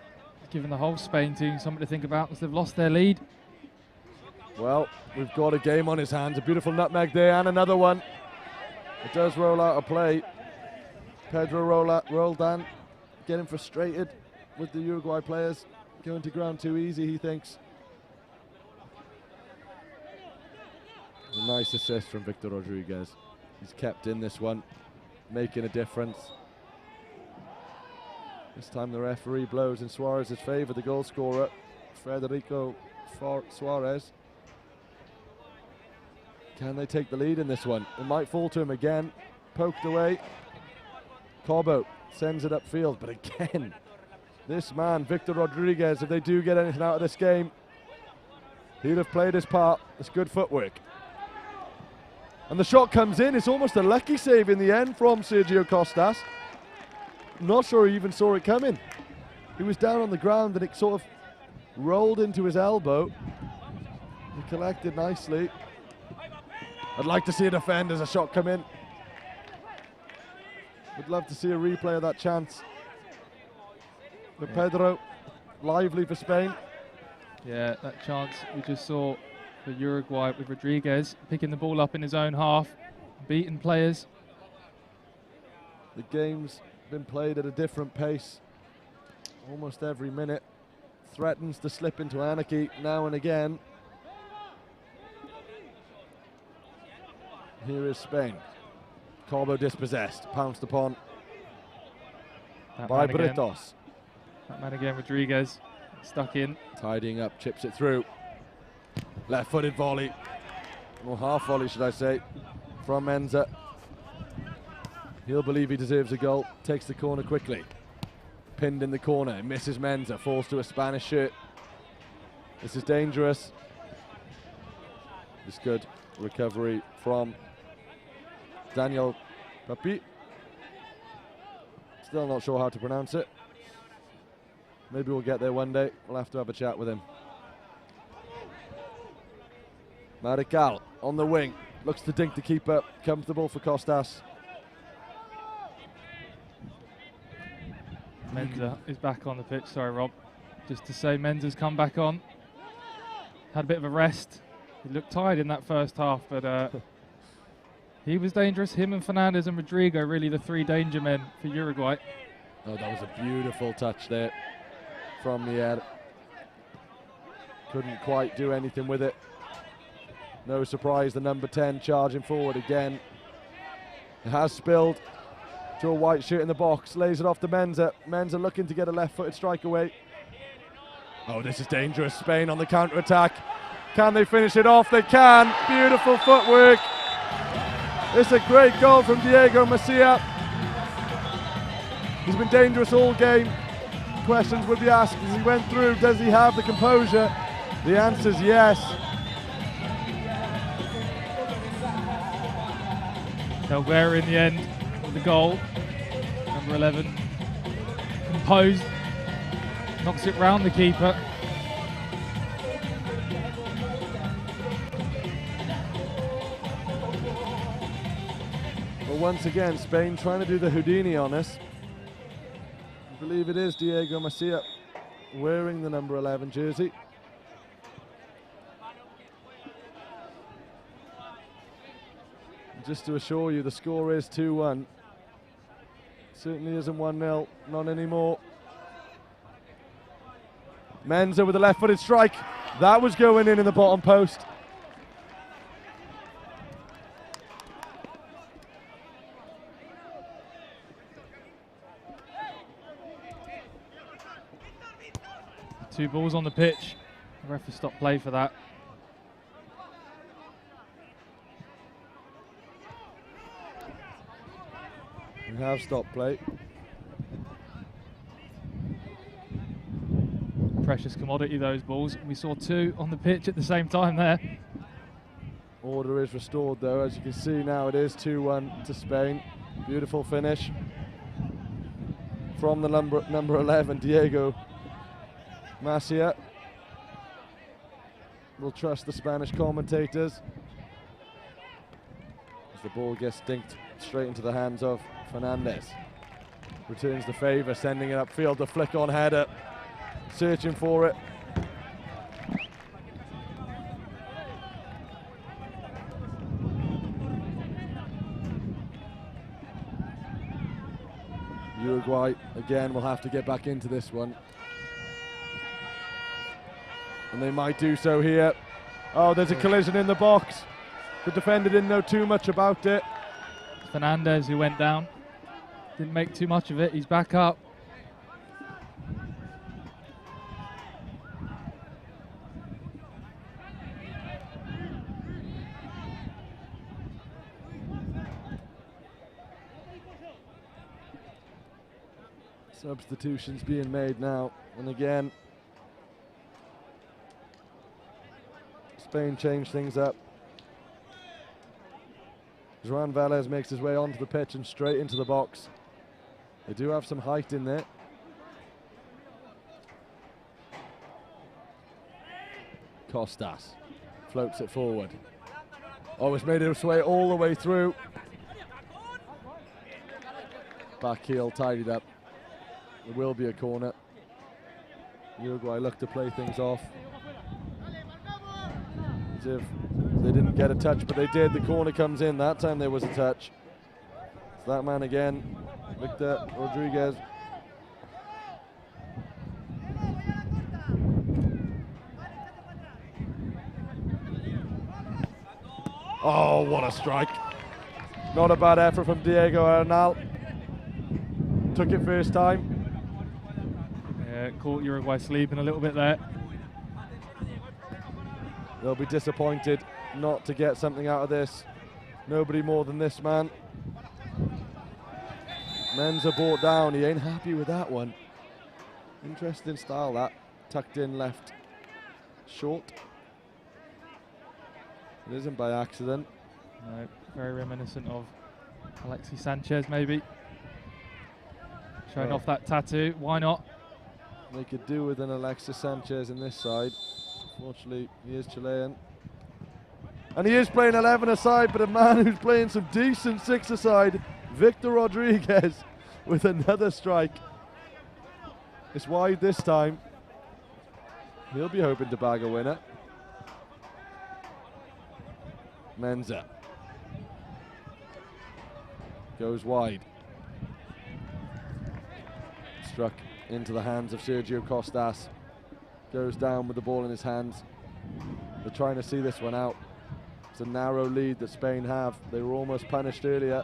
giving the whole Spain team something to think about because they've lost their lead. Well, we've got a game on his hands. A beautiful nutmeg there, and another one. It does roll out of play. Pedro Roldan getting frustrated with the Uruguay players. Going to ground too easy, he thinks. A nice assist from Victor Rodriguez. He's kept in this one, making a difference. This time the referee blows in Suarez's favour, the goal scorer, Federico Suarez. Can they take the lead in this one? It might fall to him again. Poked away. Corbo sends it upfield, but again, this man, Victor Rodriguez, if they do get anything out of this game, he'd have played his part. It's good footwork. And the shot comes in. It's almost a lucky save in the end from Sergio Costas. Not sure he even saw it coming. He was down on the ground and it sort of rolled into his elbow. He collected nicely. I'd like to see a defend as a shot come in. Would love to see a replay of that chance. But Pedro, lively for Spain. Yeah, that chance we just saw for Uruguay with Rodriguez picking the ball up in his own half, beating players. The game's been played at a different pace almost every minute. threatens to slip into anarchy now and again. Here is Spain. Corbo dispossessed, pounced upon by Britos. That man again, Rodriguez, stuck in. Tidying up, chips it through. Left-footed volley, or half volley should I say, from Menza. He'll believe he deserves a goal, takes the corner quickly. Pinned in the corner, misses Menza, falls to a Spanish shirt. This is dangerous. This good recovery from Daniel Papi. Still not sure how to pronounce it. Maybe we'll get there one day. We'll have to have a chat with him. Marical on the wing. Looks to dink the keeper. Comfortable for Costas. Menza is back on the pitch. Sorry, Rob. Just to say, Menza's come back on. Had a bit of a rest. He looked tired in that first half, but he was dangerous. Him and Fernandez and Rodrigo, really the three danger men for Uruguay. Oh, that was a beautiful touch there from the air. Couldn't quite do anything with it. No surprise, the number 10 charging forward again. It has spilled to a white shirt in the box. Lays it off to Menza. Menza looking to get a left-footed strike away. Oh, this is dangerous. Spain on the counter-attack. Can they finish it off? They can. Beautiful footwork. It's a great goal from Diego Macia. He's been dangerous all game. Questions would be asked as he went through, does he have the composure? The answer is yes. Calvera in the end with the goal. Number 11. Composed. Knocks it round the keeper. Well, once again, Spain trying to do the Houdini on us. I believe it is Diego Macia wearing the number 11 jersey. Just to assure you, the score is 2-1. Certainly isn't 1-0, not anymore. Menza with a left-footed strike. That was going in the bottom post. Two balls on the pitch. The ref has stopped play for that. We have stopped play. Precious commodity, those balls. We saw two on the pitch at the same time there. Order is restored though, as you can see now it is 2-1 to Spain. Beautiful finish from the number 11, Diego Macia. We'll trust the Spanish commentators as the ball gets dinked straight into the hands of Fernandez. Returns the favour, sending it upfield, the flick on header, searching for it. Uruguay again will have to get back into this one. And they might do so here. Oh, there's a collision in the box. The defender didn't know too much about it. Fernandez who went down. Didn't make too much of it. He's back up. Substitutions being made now. And again, Spain changed things up. Joan Velez makes his way onto the pitch and straight into the box. They do have some height in there. Costas floats it forward. Oh, it's made its way all the way through. Back heel tidied up. There will be a corner. Uruguay look to play things off as if they didn't get a touch, but they did. The corner comes in. That time there was a touch. It's that man again, Victor Rodriguez. Oh, what a strike. Not a bad effort from Diego Arenal. Took it first time. Yeah, caught Uruguay sleeping a little bit there. They'll be disappointed not to get something out of this. Nobody more than this man. Menza brought down. He ain't happy with that one. Interesting style that. Tucked in left short. It isn't by accident. No, very reminiscent of Alexis Sanchez maybe. Showing off that tattoo, why not? They could do with an Alexis Sanchez in this side. Fortunately, he is Chilean. And he is playing 11-a-side, but a man who's playing some decent 6-a-side, Victor Rodriguez, with another strike. It's wide this time. He'll be hoping to bag a winner. Menza goes wide. Struck into the hands of Sergio Costas. Goes down with the ball in his hands. They're trying to see this one out. It's a narrow lead that Spain have. They were almost punished earlier.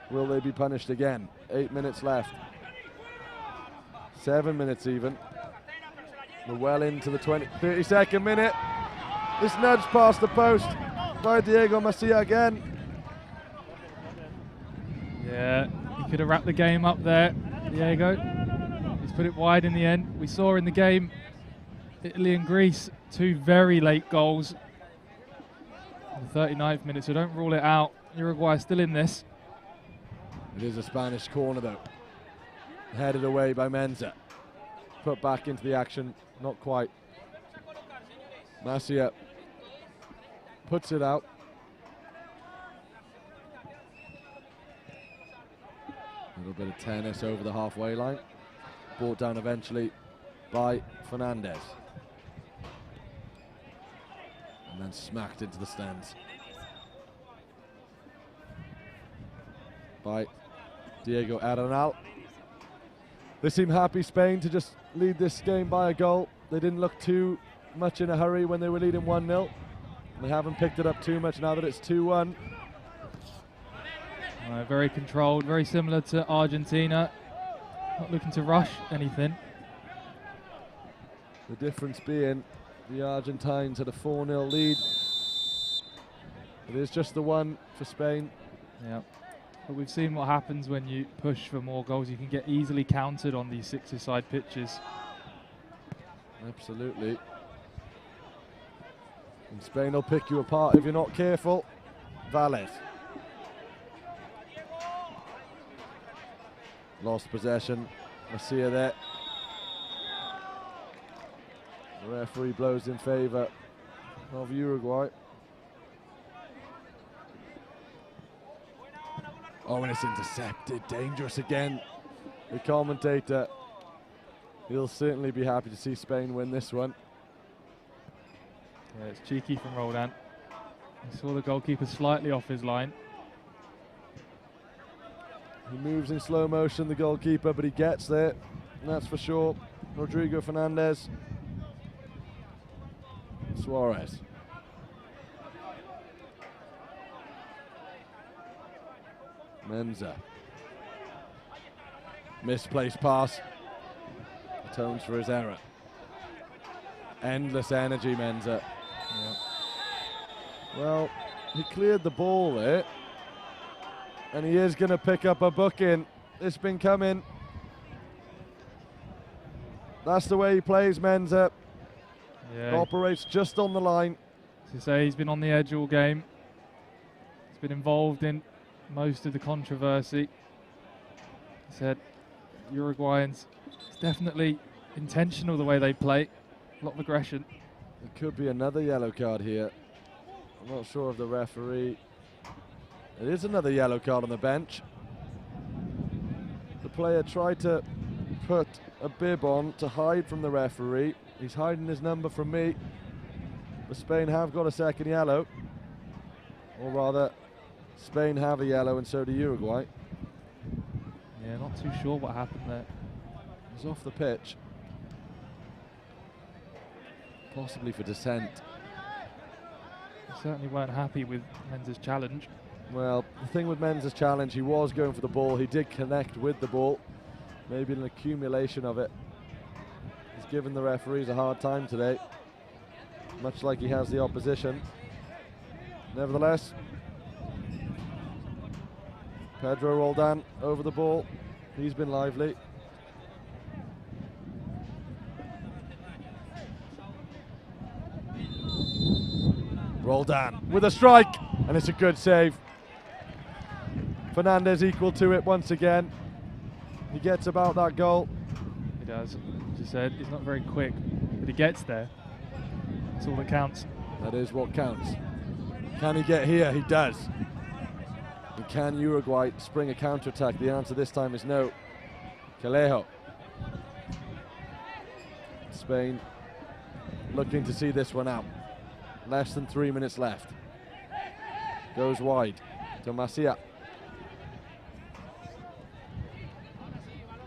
Will they be punished again? 8 minutes left. 7 minutes even. We're well into the 32nd minute. This nudge past the post by Diego Macia again. Yeah, he could have wrapped the game up there, Diego. He's put it wide in the end. We saw in the game, Italy and Greece, 2 very late goals. In the 39th minute, so don't rule it out. Uruguay still in this. It is a Spanish corner though. Headed away by Menza. Put back into the action, not quite. Macia puts it out. A little bit of tennis over the halfway line. Brought down eventually by Fernandez. And then smacked into the stands by Diego Arenal. They seem happy, Spain, to just lead this game by a goal. They didn't look too much in a hurry when they were leading 1-0. They haven't picked it up too much now that it's 2-1. Very controlled, very similar to Argentina. Not looking to rush anything. The difference being the Argentines had a 4-0 lead. It is just the one for Spain. Yeah. But we've seen what happens when you push for more goals. You can get easily countered on these 6-a-side pitches. Absolutely. And Spain will pick you apart if you're not careful. Valles. Lost possession. Macia there. The referee blows in favour of Uruguay. Oh, and it's intercepted. Dangerous again. The commentator, he'll certainly be happy to see Spain win this one. Yeah, it's cheeky from Roldan. He saw the goalkeeper slightly off his line. He moves in slow motion, the goalkeeper, but he gets there, and that's for sure. Rodrigo Fernandez. Suarez. Menza. Misplaced pass. Atones for his error. Endless energy, Menza. Yeah. Well, he cleared the ball there. And he is going to pick up a booking. It's been coming. That's the way he plays, Menza. Yeah. Operates just on the line. To say, he's been on the edge all game. He's been involved in most of the controversy. He said, Uruguayans, it's definitely intentional the way they play. A lot of aggression. It could be another yellow card here. I'm not sure of the referee. It is another yellow card on the bench. The player tried to put a bib on to hide from the referee. He's hiding his number from me. But Spain have got a second yellow. Or rather, Spain have a yellow and so do Uruguay. Yeah, not too sure what happened there. He's off the pitch. Possibly for dissent. Certainly weren't happy with Menz's challenge. Well, the thing with Menz's challenge, he was going for the ball. He did connect with the ball. Maybe an accumulation of it. He's given the referees a hard time today, much like he has the opposition. Nevertheless, Pedro Roldan over the ball. He's been lively. Roldan with a strike, and it's a good save. Fernandez equal to it once again. He gets about that goal. He does. As you said, he's not very quick, but he gets there. That's all that counts. That is what counts. Can he get here? He does. And can Uruguay spring a counter-attack? The answer this time is no. Calejo. Spain looking to see this one out. Less than 3 minutes left. Goes wide to Macia.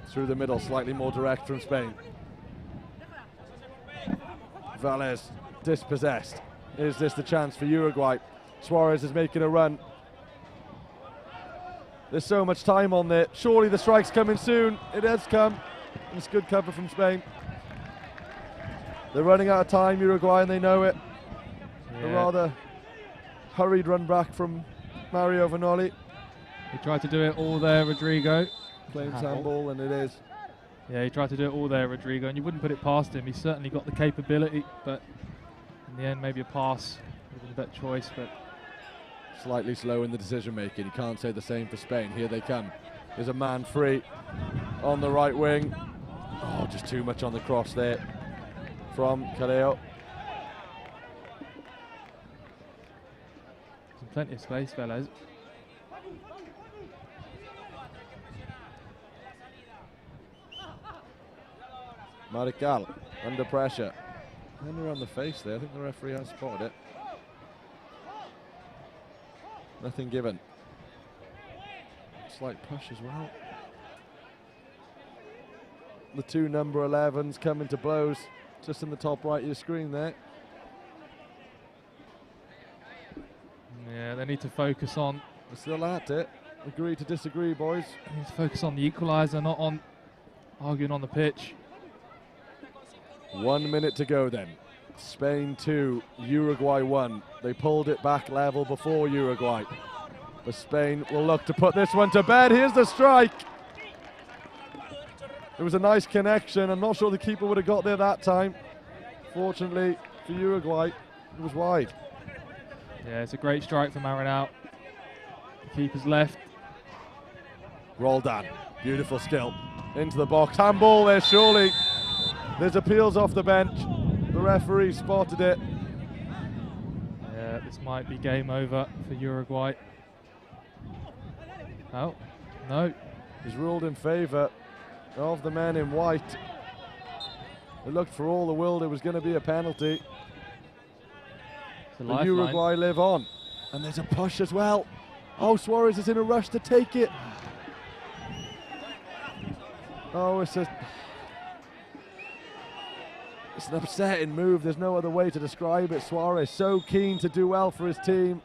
Through the middle, slightly more direct from Spain. Valles dispossessed. Is this the chance for Uruguay? Suarez is making a run. There's so much time on there. Surely the strike's coming soon. It has come. It's good cover from Spain. They're running out of time, Uruguay, and they know it. Yeah. A rather hurried run back from Mario Vanoli. He tried to do it all there, Rodrigo. Claims handball, and it is. Yeah, he tried to do it all there, Rodrigo, and you wouldn't put it past him. He's certainly got the capability, but in the end, maybe a pass would have been a better choice. But slightly slow in the decision making. You can't say the same for Spain. Here they come. There's a man free on the right wing. Oh, just too much on the cross there from Caleo. Plenty of space, fellas. Marical under pressure. Henry on the face there. I think the referee has spotted it. Nothing given. Slight push as well. The two number 11s coming to blows just in the top right of your screen there. Yeah, they need to focus on. We're still at it. Agree to disagree, boys. They need to focus on the equaliser, not on arguing on the pitch. 1 minute to go then. Spain 2, Uruguay 1. They pulled it back level before Uruguay. But Spain will look to put this one to bed. Here's the strike. It was a nice connection. I'm not sure the keeper would have got there that time. Fortunately for Uruguay, it was wide. Yeah, it's a great strike from Marinal. The keeper's left. Roldan, beautiful skill. Into the box. Handball there, surely. There's appeals off the bench. The referee spotted it. Yeah, this might be game over for Uruguay. Oh, no. He's ruled in favour of the men in white. It looked for all the world it was going to be a penalty. But Uruguay live on. And there's a push as well. Oh, Suarez is in a rush to take it. Oh, it's an upsetting move. There's no other way to describe it. Suarez so keen to do well for his team,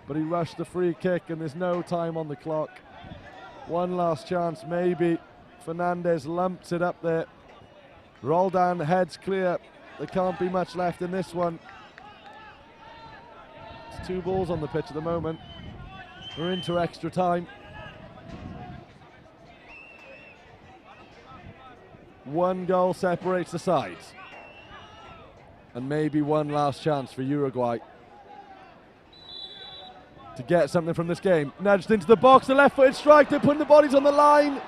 but he rushed the free kick and there's no time on the clock. One last chance, maybe. Fernandez lumps it up there. Roldan heads clear. There can't be much left in this one. It's 2 balls on the pitch at the moment. We're into extra time. 1 goal separates the sides. And maybe one last chance for Uruguay to get something from this game. Nudged into the box, the left-footed strike. They're putting the bodies on the line.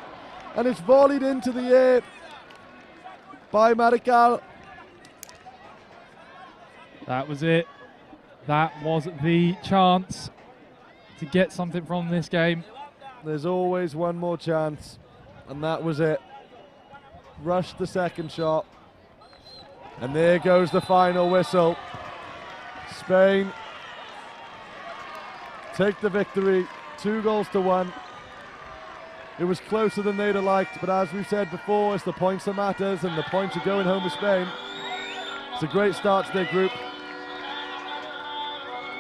And it's volleyed into the air by Marical. That was it. That was the chance to get something from this game. There's always one more chance. And that was it. Rushed the second shot. And there goes the final whistle. Spain take the victory, 2-1. It was closer than they'd have liked, but as we've said before, it's the points that matters, and the points are going home with Spain. It's a great start to their group.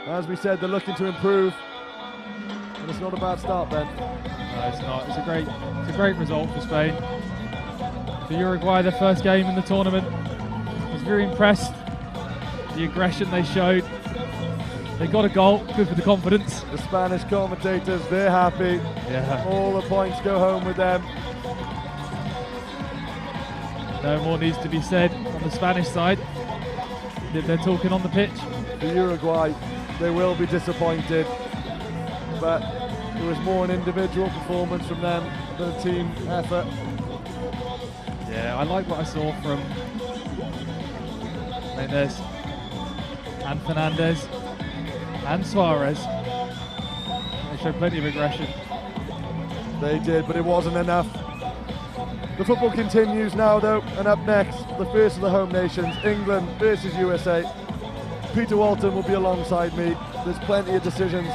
As we said, they're looking to improve. And it's not a bad start, Ben. No, it's not. It's a great result for Spain. For Uruguay, their first game in the tournament. I was very impressed. The aggression they showed. They got a goal, good for the confidence. The Spanish commentators, they're happy. Yeah. All the points go home with them. No more needs to be said on the Spanish side. They're talking on the pitch. For Uruguay, they will be disappointed. But it was more an individual performance from them than a team effort. Yeah, I like what I saw from Mendes and Fernandez and Suarez. They showed plenty of aggression. They did, but it wasn't enough. The football continues now though, and up next, the first of the home nations, England versus USA. Peter Walton will be alongside me. There's plenty of decisions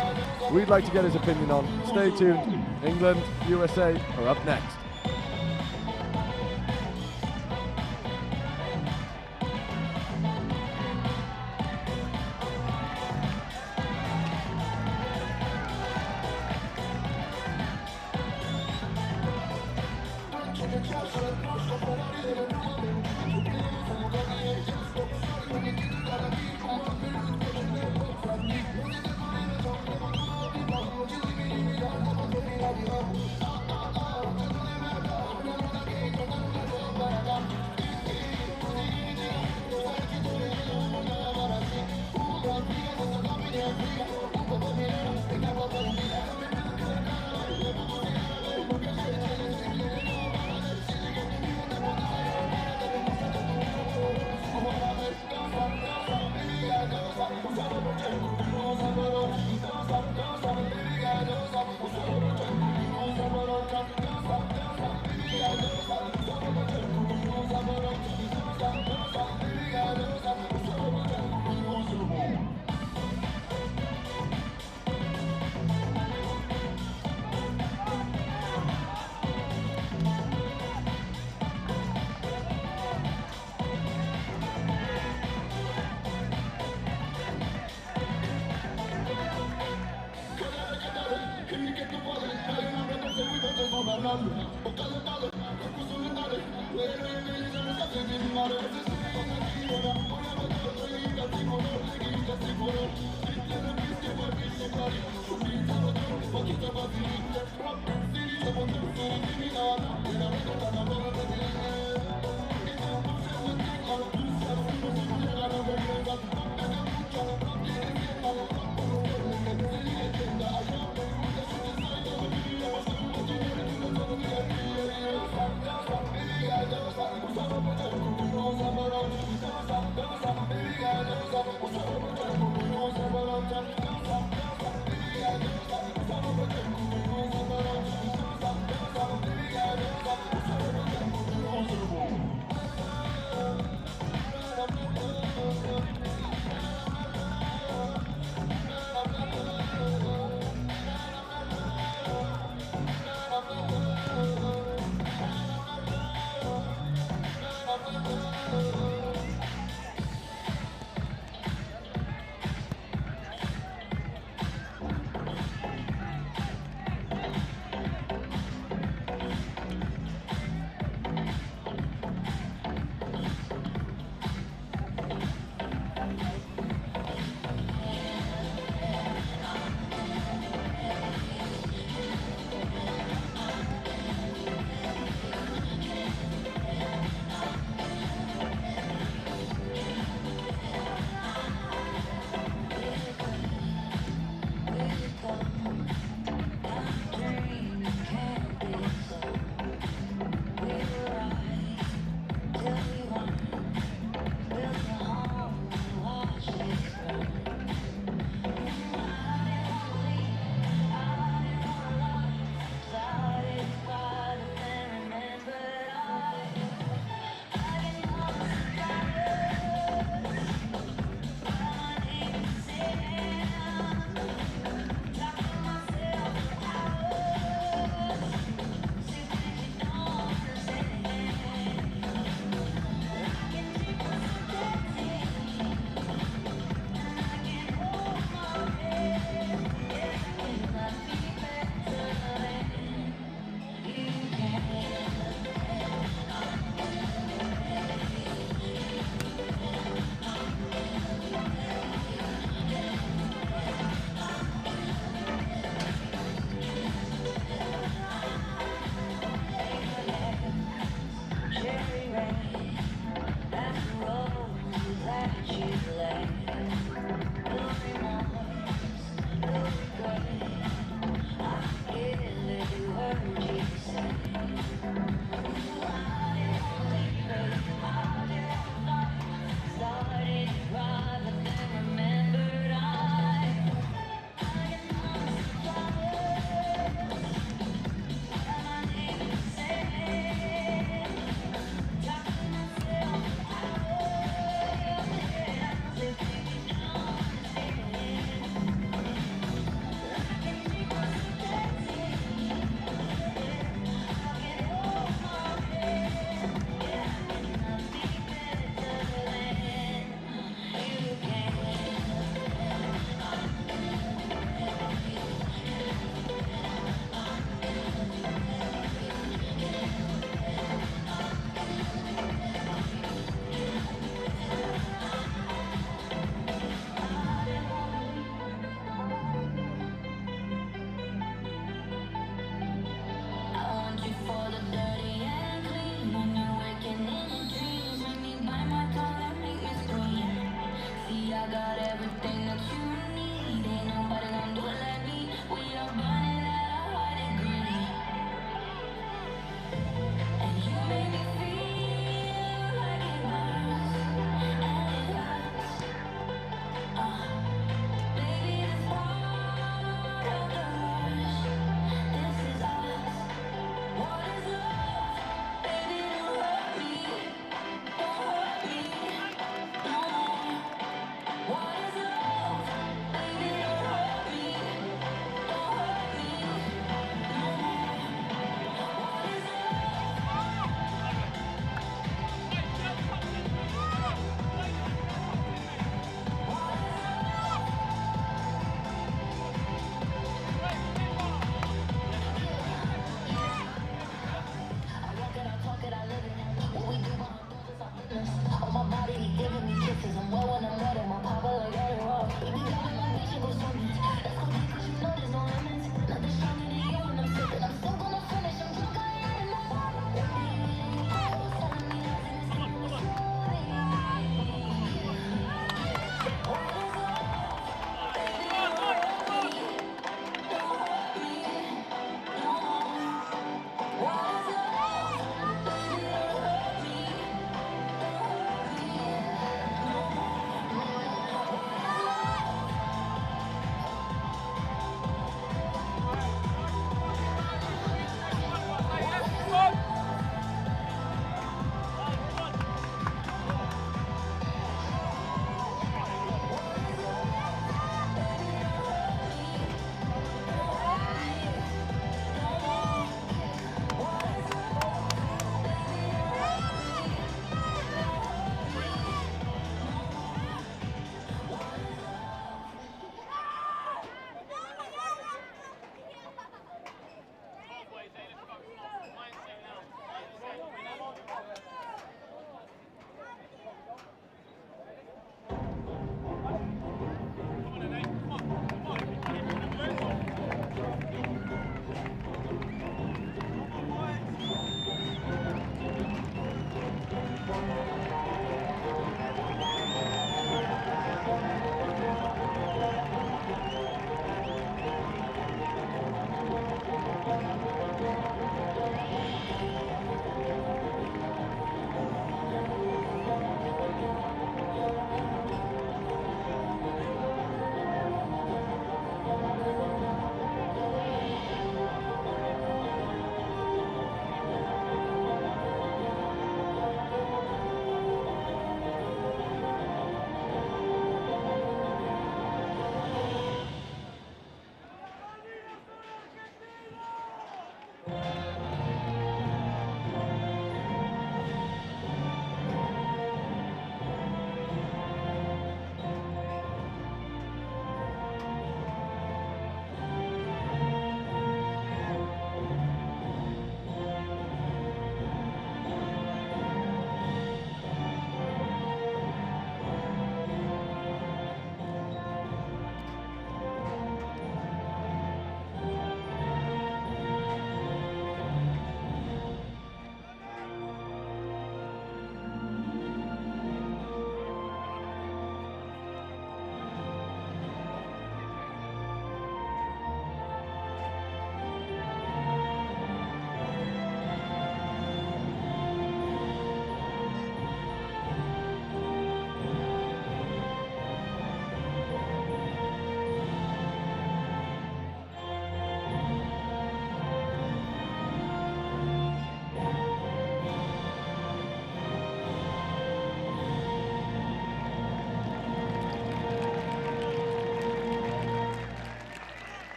we'd like to get his opinion on. Stay tuned. England, USA are up next.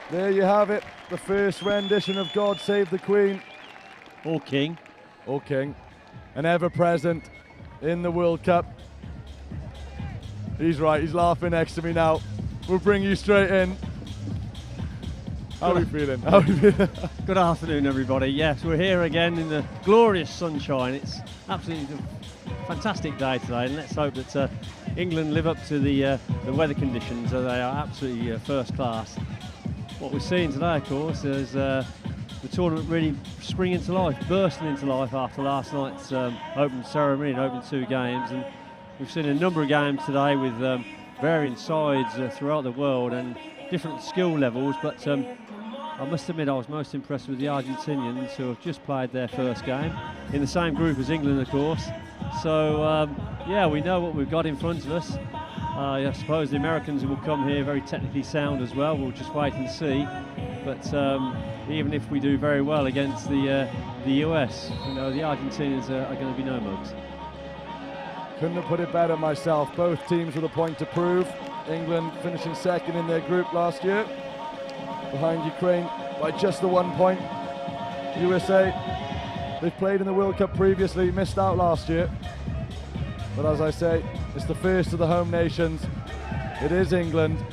There you have it, the first rendition of God Save the Queen. Or King. Or King. An ever-present in the World Cup. He's right, he's laughing next to me now. We'll bring you straight in. How are you feeling? How are you feeling? Good afternoon, everybody. Yes, we're here again in the glorious sunshine. It's absolutely a fantastic day today, and let's hope that England live up to the weather conditions. They are absolutely first class. What we're seeing today, of course, is the tournament really springing to life, bursting into life after last night's opening ceremony and opening 2 games. And we've seen a number of games today with varying sides throughout the world and different skill levels, but I must admit I was most impressed with the Argentinians, who have just played their first game in the same group as England, of course. So yeah, we know what we've got in front of us. I suppose the Americans will come here very technically sound as well. We'll just wait and see. But even if we do very well against the US, you know, the Argentinians are going to be no mugs. Couldn't have put it better myself. Both teams with a point to prove. England finishing second in their group last year, behind Ukraine by just the 1 point. USA, they've played in the World Cup previously, missed out last year. But as I say, it's the first of the home nations. It is England.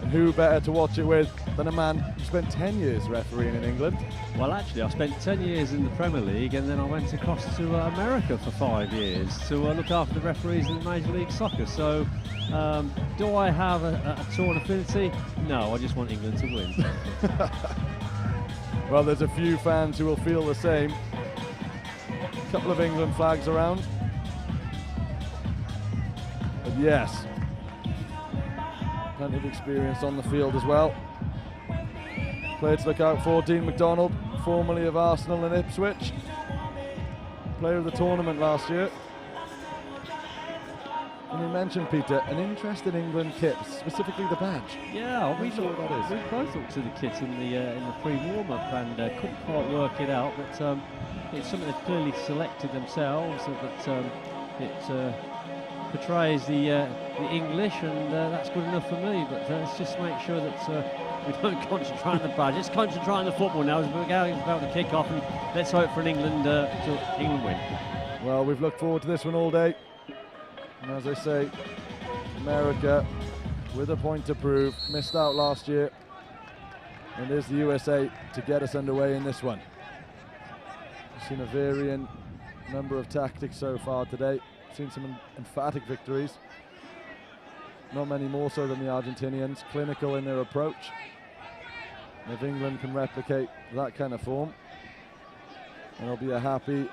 And who better to watch it with than a man who spent 10 years refereeing in England? Well, actually, I spent 10 years in the Premier League, and then I went across to America for 5 years to look after the referees in Major League Soccer. So, do I have a torn affinity? No, I just want England to win. Well, there's a few fans who will feel the same. A couple of England flags around. But yes, plenty of experience on the field as well. Player to look out for, Dean McDonald, formerly of Arsenal and Ipswich. Player of the tournament last year. And you mentioned, Peter, an interest in England kit, specifically the badge. Yeah, we sure what that is. We both looked to the kit in the pre-warm-up and couldn't quite work it out, but it's something they've clearly selected themselves. That it portrays the English, and that's good enough for me. But let's just make sure that we don't concentrate on the badge. Let's concentrate on the football now as we're about to kick off, and let's hope for an England win. Well, we've looked forward to this one all day. And as I say, America with a point to prove, missed out last year. And there's the USA to get us underway in this one. We've seen a varying number of tactics so far today. Seen some emphatic victories. Not many more so than the Argentinians. Clinical in their approach. And if England can replicate that kind of form, there'll be a happy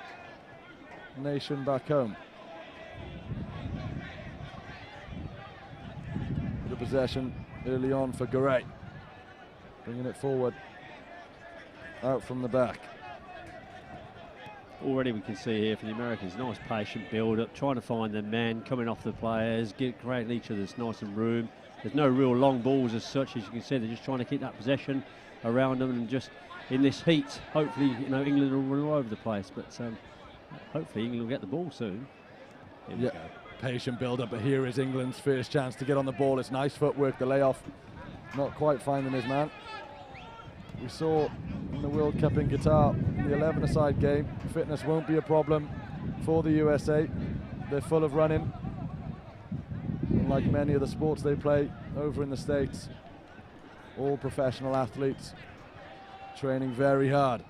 nation back home. Bit of possession early on for Garay. Bringing it forward. Out from the back. Already we can see here for the Americans, nice patient build-up, trying to find their men, coming off the players, creating each other's nice and room. There's no real long balls as such, as you can see. They're just trying to keep that possession around them, and just in this heat, hopefully, you know, England will run all over the place. But hopefully England will get the ball soon. Here we go. Patient build-up, but here is England's first chance to get on the ball. It's nice footwork, the layoff. Not quite finding his man. We saw in the World Cup in Qatar, the 11-a-side game, fitness won't be a problem for the USA. They're full of running. Like many of the sports they play over in the States, all professional athletes training very hard.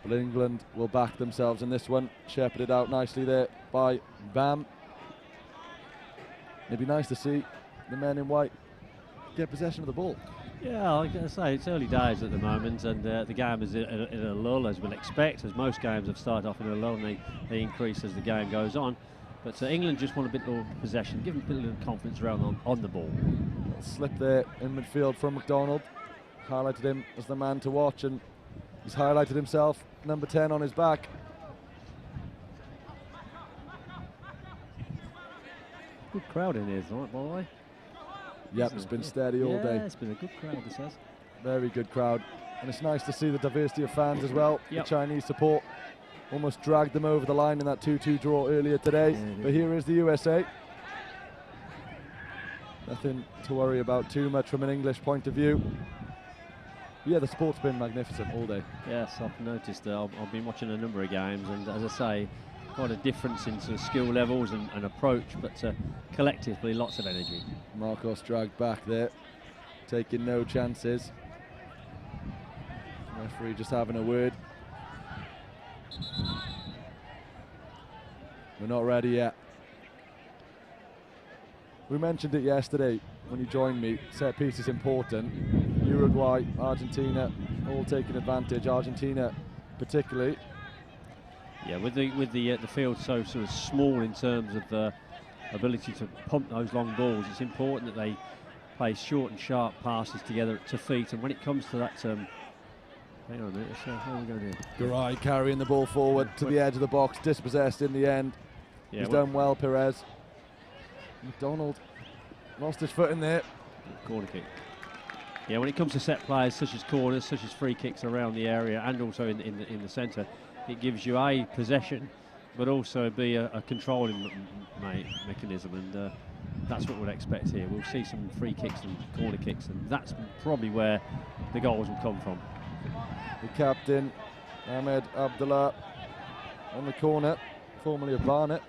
But England will back themselves in this one. Shepherded out nicely there by Bam. It'd be nice to see the men in white get possession of the ball. Yeah, like I say, it's early days at the moment, and the game is in a lull, as we'll expect, as most games have started off in a lull, and they increase as the game goes on. But England just want a bit more possession, give them a bit of confidence around on the ball. Slip there in midfield from McDonald. Highlighted him as the man to watch, and he's highlighted himself, number 10 on his back. Good crowd in here tonight, by the way. Yep, it's been steady all day. Yeah, it's been a good crowd, this has. Very good crowd. And it's nice to see the diversity of fans as well. The Chinese support almost dragged them over the line in that 2-2 draw earlier today. But here is the USA. Nothing to worry about too much from an English point of view. Yeah, the sport's been magnificent all day. Yes, I've noticed that. I've been watching a number of games, and as I say, quite a difference in sort of skill levels and approach, but collectively lots of energy. Marcos dragged back there, taking no chances. Referee just having a word. We're not ready yet. We mentioned it yesterday when you joined me. Set piece is important. Uruguay, Argentina, all taking advantage. Argentina, particularly. Yeah, with the field so sort of small in terms of ability to pump those long balls, it's important that they play short and sharp passes together to feet. And when it comes to that, hang on a minute, how are we going to do? Garay carrying the ball forward to the edge of the box, dispossessed in the end. Yeah, He's done well, Perez. McDonald lost his foot in there. Corner kick. Yeah, when it comes to set plays such as corners, such as free kicks around the area, and also in the centre, it gives you a possession, but also be a controlling mechanism, and that's what we'd expect here. We'll see some free kicks and corner kicks, and that's probably where the goals will come from. The captain, Ahmed Abdullah, on the corner, formerly of Barnet.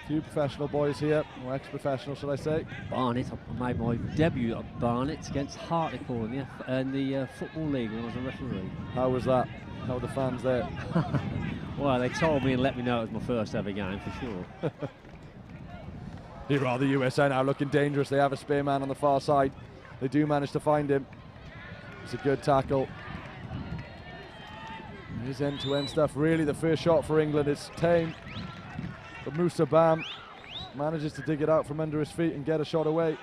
Few professional boys here, or ex-professional, shall I say. Barnet, I made my debut at Barnet against Hartlepool in the Football League when I was a referee. How was that? How were the fans there? Well, they told me and let me know it was my first ever game, for sure. Here are the USA now looking dangerous. They have a spear man on the far side. They do manage to find him. It's a good tackle. His end-to-end stuff, really the first shot for England is tame. But Moussa Bam manages to dig it out from under his feet and get a shot away.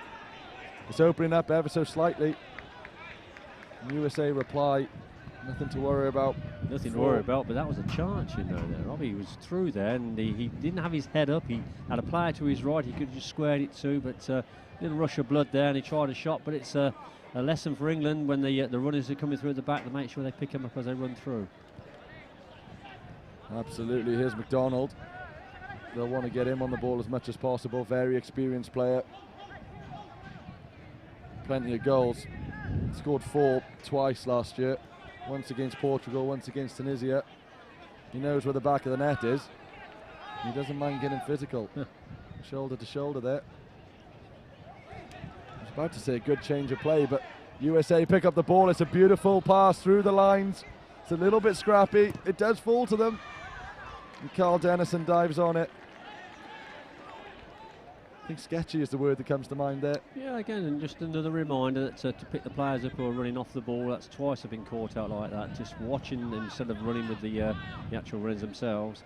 It's opening up ever so slightly. USA reply, nothing to worry about. Nothing to worry about, but that was a chance, you know, there. Robbie was through there, and he didn't have his head up. He had a player to his right, he could have just squared it too, but a little rush of blood there, and he tried a shot, but it's a lesson for England when the runners are coming through at the back to make sure they pick him up as they run through. Absolutely, here's McDonald. They'll want to get him on the ball as much as possible. Very experienced player. Plenty of goals. Scored 4 twice last year. Once against Portugal, once against Tunisia. He knows where the back of the net is. He doesn't mind getting physical. Shoulder to shoulder there. I was about to say a good change of play, but USA pick up the ball. It's a beautiful pass through the lines. It's a little bit scrappy. It does fall to them. And Carl Dennison dives on it. I think sketchy is the word that comes to mind there. Yeah, again, and just another reminder that to pick the players up who are running off the ball. That's twice I've been caught out like that, just watching instead of running with the actual runners themselves.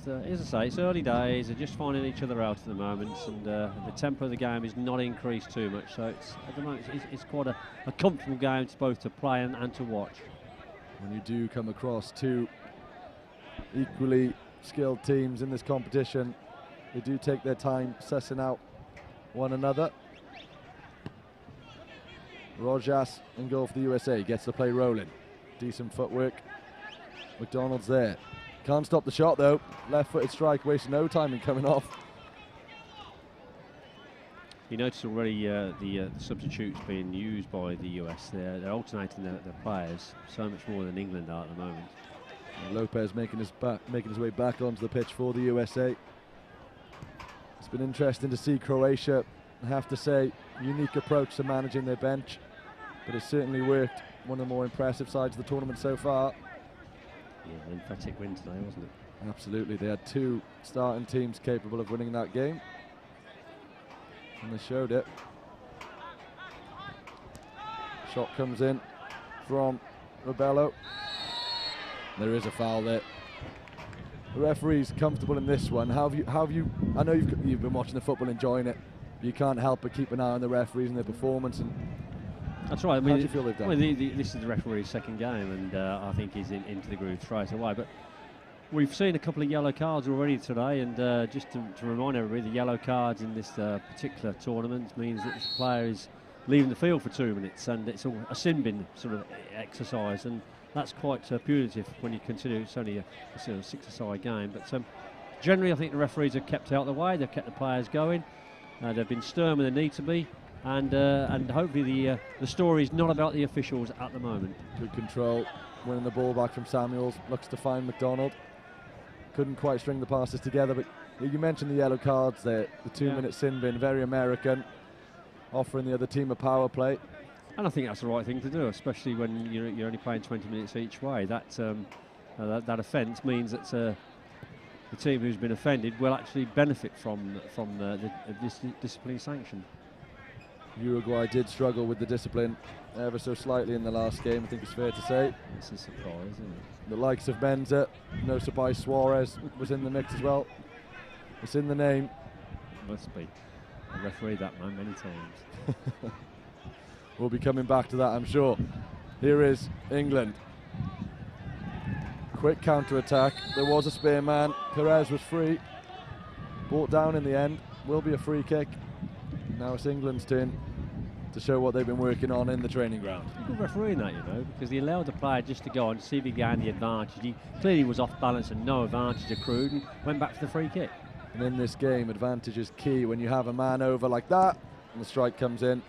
But as I say, it's early days. They're just finding each other out at the moment, and the tempo of the game is not increased too much. So it's at the moment it's quite a comfortable game to both to play and to watch. When you do come across two equally skilled teams in this competition, they do take their time sussing out one another. Rojas in goal for the USA, gets the play rolling. Decent footwork. McDonald's there. Can't stop the shot though. Left-footed strike, wasting no time in coming off. You notice already the substitutes being used by the US. They're alternating their players so much more than England are at the moment. And Lopez making his way back onto the pitch for the USA. It's been interesting to see Croatia, I have to say, unique approach to managing their bench, but it's certainly worked. One of the more impressive sides of the tournament so far. Yeah, an emphatic win today, wasn't it? Absolutely, they had 2 starting teams capable of winning that game, and they showed it. Shot comes in from Rebello. There is a foul there. The referee's comfortable in this one. How have you? I know you've been watching the football, enjoying it. You can't help but keep an eye on the referees and their performance. And that's right. I mean, how do you feel they've done? Well, this is the referee's second game, and I think he's into the groove straight away. But we've seen a couple of yellow cards already today, and just to remind everybody, the yellow cards in this particular tournament means that this player is leaving the field for 2 minutes, and it's a sin bin sort of exercise, and that's quite punitive when you consider it's only a 6-a-side game. But generally, I think the referees have kept out of the way. They've kept the players going. They've been stern when they need to be, and hopefully the story is not about the officials at the moment. Good control, winning the ball back from Samuels, looks to find McDonald. Couldn't quite string the passes together, but you mentioned the yellow cards there, the 2-minute sin bin, very American, offering the other team a power play. And I think that's the right thing to do, especially when you're only playing 20 minutes each way. That offence means that the team who's been offended will actually benefit from the discipline sanction. Uruguay did struggle with the discipline ever so slightly in the last game, I think it's fair to say. It's a surprise, isn't it? The likes of Menza, no surprise Suarez was in the mix as well. It's in the name. Must be. I refereed that man many times. We'll be coming back to that, I'm sure. Here is England. Quick counter-attack. There was a spare man. Perez was free. Brought down in the end. Will be a free kick. Now it's England's turn to show what they've been working on in the training ground. Good refereeing that, because he allowed the player just to go on to see if he gained the advantage. He clearly was off balance and no advantage accrued and went back for the free kick. And in this game, advantage is key when you have a man over like that, and the strike comes in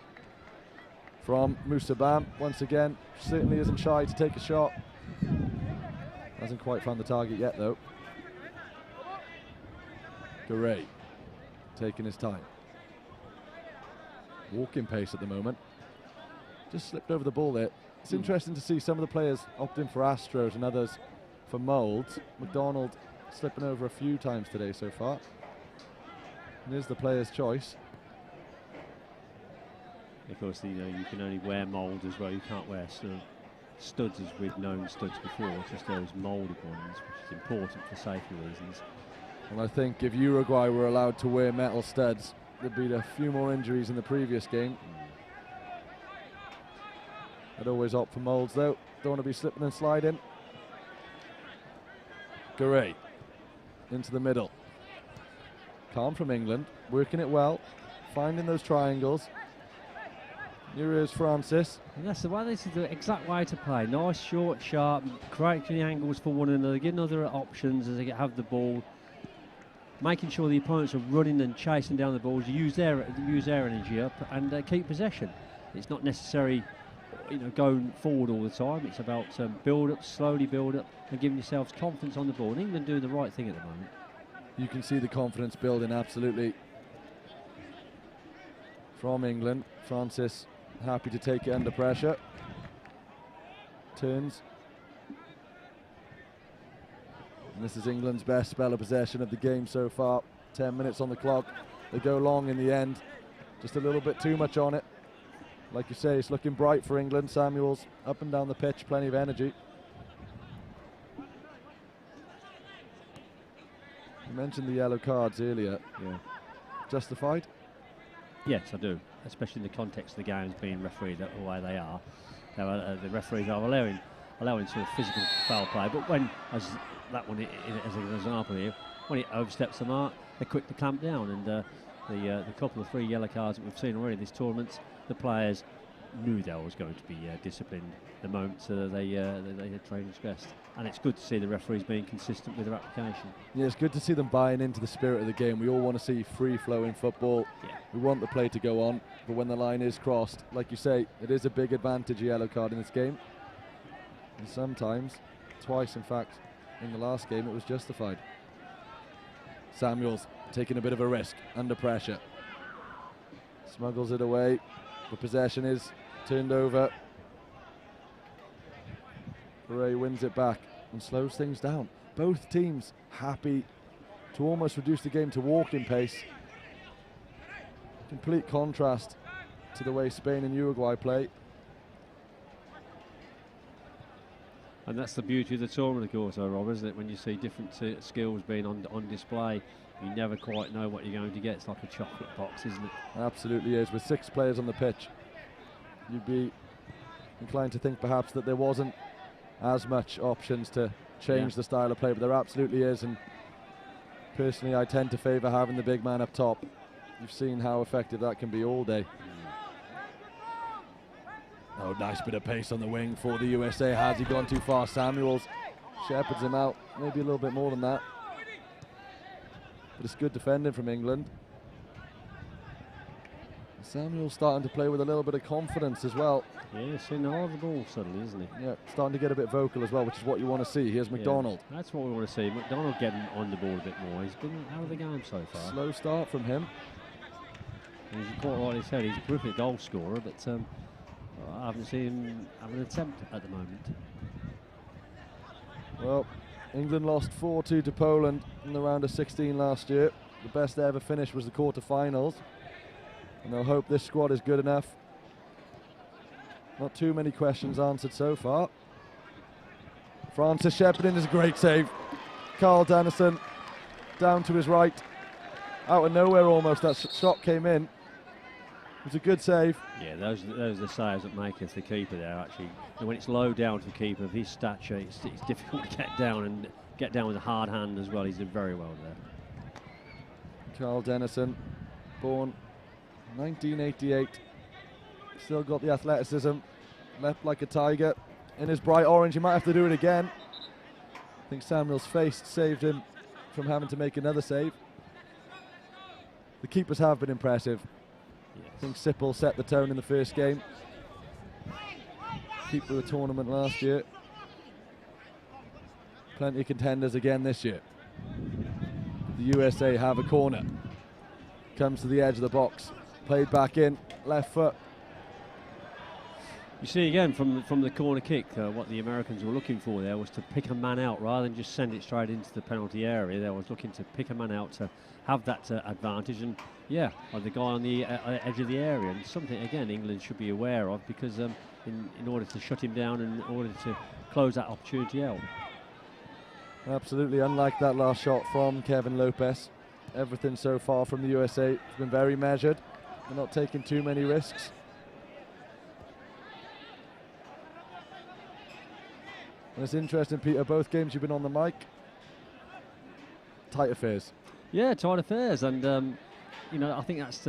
from Musabam. Once again, certainly isn't shy to take a shot. Hasn't quite found the target yet, though. Garay taking his time. Walking pace at the moment. Just slipped over the ball there. It's interesting to see some of the players opting for Astros and others for Molds. McDonald slipping over a few times today so far. And here's the player's choice. Of course, you can only wear mould as well. You can't wear studs as we've known studs before, just those moulded ones, which is important for safety reasons. And I think if Uruguay were allowed to wear metal studs, there'd be a few more injuries in the previous game. I'd always opt for moulds though. Don't want to be slipping and sliding. Garay into the middle. Calm from England, working it well, finding those triangles. Here is Francis. And that's the way. This is the exact way to play. Nice, short, sharp, creating angles for one another, getting other options as they have the ball, making sure the opponents are running and chasing down the balls. Use their energy up and keep possession. It's not necessary, going forward all the time. It's about build up, slowly build up, and giving yourselves confidence on the ball. And England doing the right thing at the moment. You can see the confidence building absolutely from England. Francis happy to take it under pressure. Turns. And this is England's best spell of possession of the game so far. 10 minutes on the clock. They go long in the end. Just a little bit too much on it. Like you say, it's looking bright for England. Samuels up and down the pitch, plenty of energy. You mentioned the yellow cards earlier. Yeah. Justified? Yes, I do. Especially in the context of the games being refereed the way they are. The referees are allowing sort of physical foul play, but when, as that one as an example here, when it oversteps the mark, they're quick to clamp down. And the couple of 3 yellow cards that we've seen already this tournament, the players knew they was going to be disciplined the moment they had transgressed. And it's good to see the referees being consistent with their application. Yeah, it's good to see them buying into the spirit of the game. We all want to see free-flowing football. Yeah. We want the play to go on, but when the line is crossed, like you say, it is a big advantage, a yellow card in this game. And sometimes, twice in fact, in the last game, it was justified. Samuels taking a bit of a risk, under pressure. Smuggles it away. The possession is turned over. Ray wins it back and slows things down. Both teams happy to almost reduce the game to walking pace. Complete contrast to the way Spain and Uruguay play. And that's the beauty of the tournament, of course, Rob, isn't it? When you see different skills being on display, you never quite know what you're going to get. It's like a chocolate box, isn't it? Absolutely is. With 6 players on the pitch, you'd be inclined to think perhaps that there wasn't as much options to change the style of play, but there absolutely is. And personally, I tend to favour having the big man up top. You've seen how effective that can be all day. Oh, nice bit of pace on the wing for the USA. Has he gone too far? Samuels shepherds him out. Maybe a little bit more than that. But it's good defending from England. Samuel's starting to play with a little bit of confidence as well. Yeah, seeing the the ball suddenly, isn't he? Yeah, starting to get a bit vocal as well, which is what you want to see. Here's McDonald. Yeah, that's what we want to see. McDonald getting on the ball a bit more. He's been out of the game so far. Slow start from him. And he's quite rightly said, he's a terrific goal scorer, but I haven't seen him have an attempt at the moment. Well, England lost 4-2 to Poland in the round of 16 last year. The best they ever finished was the quarter-finals. And they'll hope this squad is good enough. Not too many questions answered so far. Francis Shepardin is a great save. Carl Dennison down to his right. Out of nowhere almost, that shot came in. It was a good save. Yeah, those are the saves that make us the keeper there, actually. And when it's low down to the keeper of his stature, it's difficult to get down, and get down with a hard hand as well. He's did very well there. Carl Dennison, born 1988. Still got the athleticism. Leapt like a tiger. In his bright orange, he might have to do it again. I think Samuel's face saved him from having to make another save. The keepers have been impressive. Yes. I think Sippel set the tone in the first game. Keeper of the tournament last year. Plenty of contenders again this year. The USA have a corner. Comes to the edge of the box. Played back in, left foot. You see again from the corner kick, what the Americans were looking for there was to pick a man out rather than just send it straight into the penalty area. They was looking to pick a man out to have that advantage, and yeah, the guy on the edge of the area, and something again England should be aware of, because in order to shut him down and in order to close that opportunity out. Absolutely, unlike that last shot from Kevin Lopez. Everything so far from the USA has been very measured. They're not taking too many risks. And it's interesting, Peter, both games you've been on the mic. Tight affairs. Yeah, tight affairs, and you know, I think that's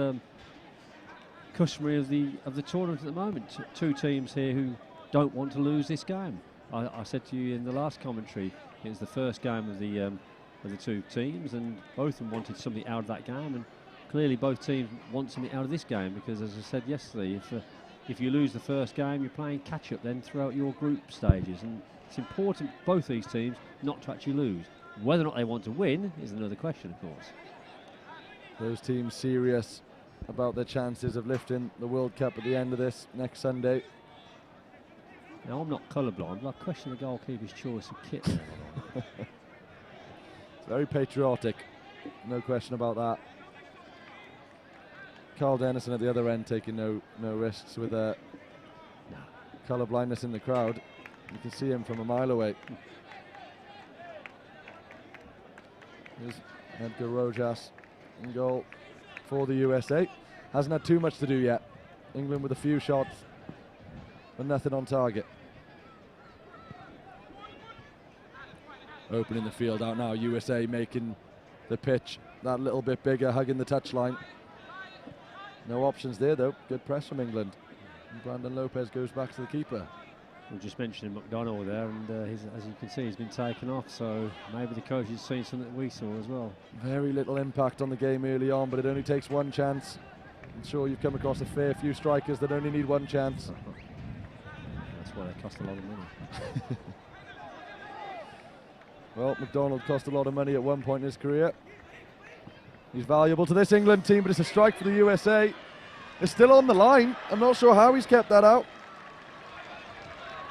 customary of the tournament at the moment. Two teams here who don't want to lose this game. I said to you in the last commentary, it was the first game of the two teams, and both of them wanted something out of that game, and clearly both teams want something out of this game, because as I said yesterday, if you lose the first game, you're playing catch-up then throughout your group stages, and it's important, both these teams, not to actually lose. Whether or not they want to win is another question, of course. Those teams serious about their chances of lifting the World Cup at the end of this next Sunday. Now, I'm not colourblind, but I question the goalkeeper's choice of kit there. It's very patriotic, no question about that. Carl Dennison at the other end taking no risks with colour blindness in the crowd. You can see him from a mile away. Here's Edgar Rojas in goal for the USA. Hasn't had too much to do yet. England with a few shots, but nothing on target. Opening the field out now. USA making the pitch that little bit bigger, hugging the touchline. No options there though. Good press from England. And Brandon Lopez goes back to the keeper. We were just mentioning McDonald there, and as you can see, he's been taken off, so maybe the coach has seen something that we saw as well. Very little impact on the game early on, but it only takes one chance. I'm sure you've come across a fair few strikers that only need one chance. That's why they cost a lot of money. Well, McDonald cost a lot of money at one point in his career. He's valuable to this England team, but it's a strike for the USA. It's still on the line. I'm not sure how he's kept that out.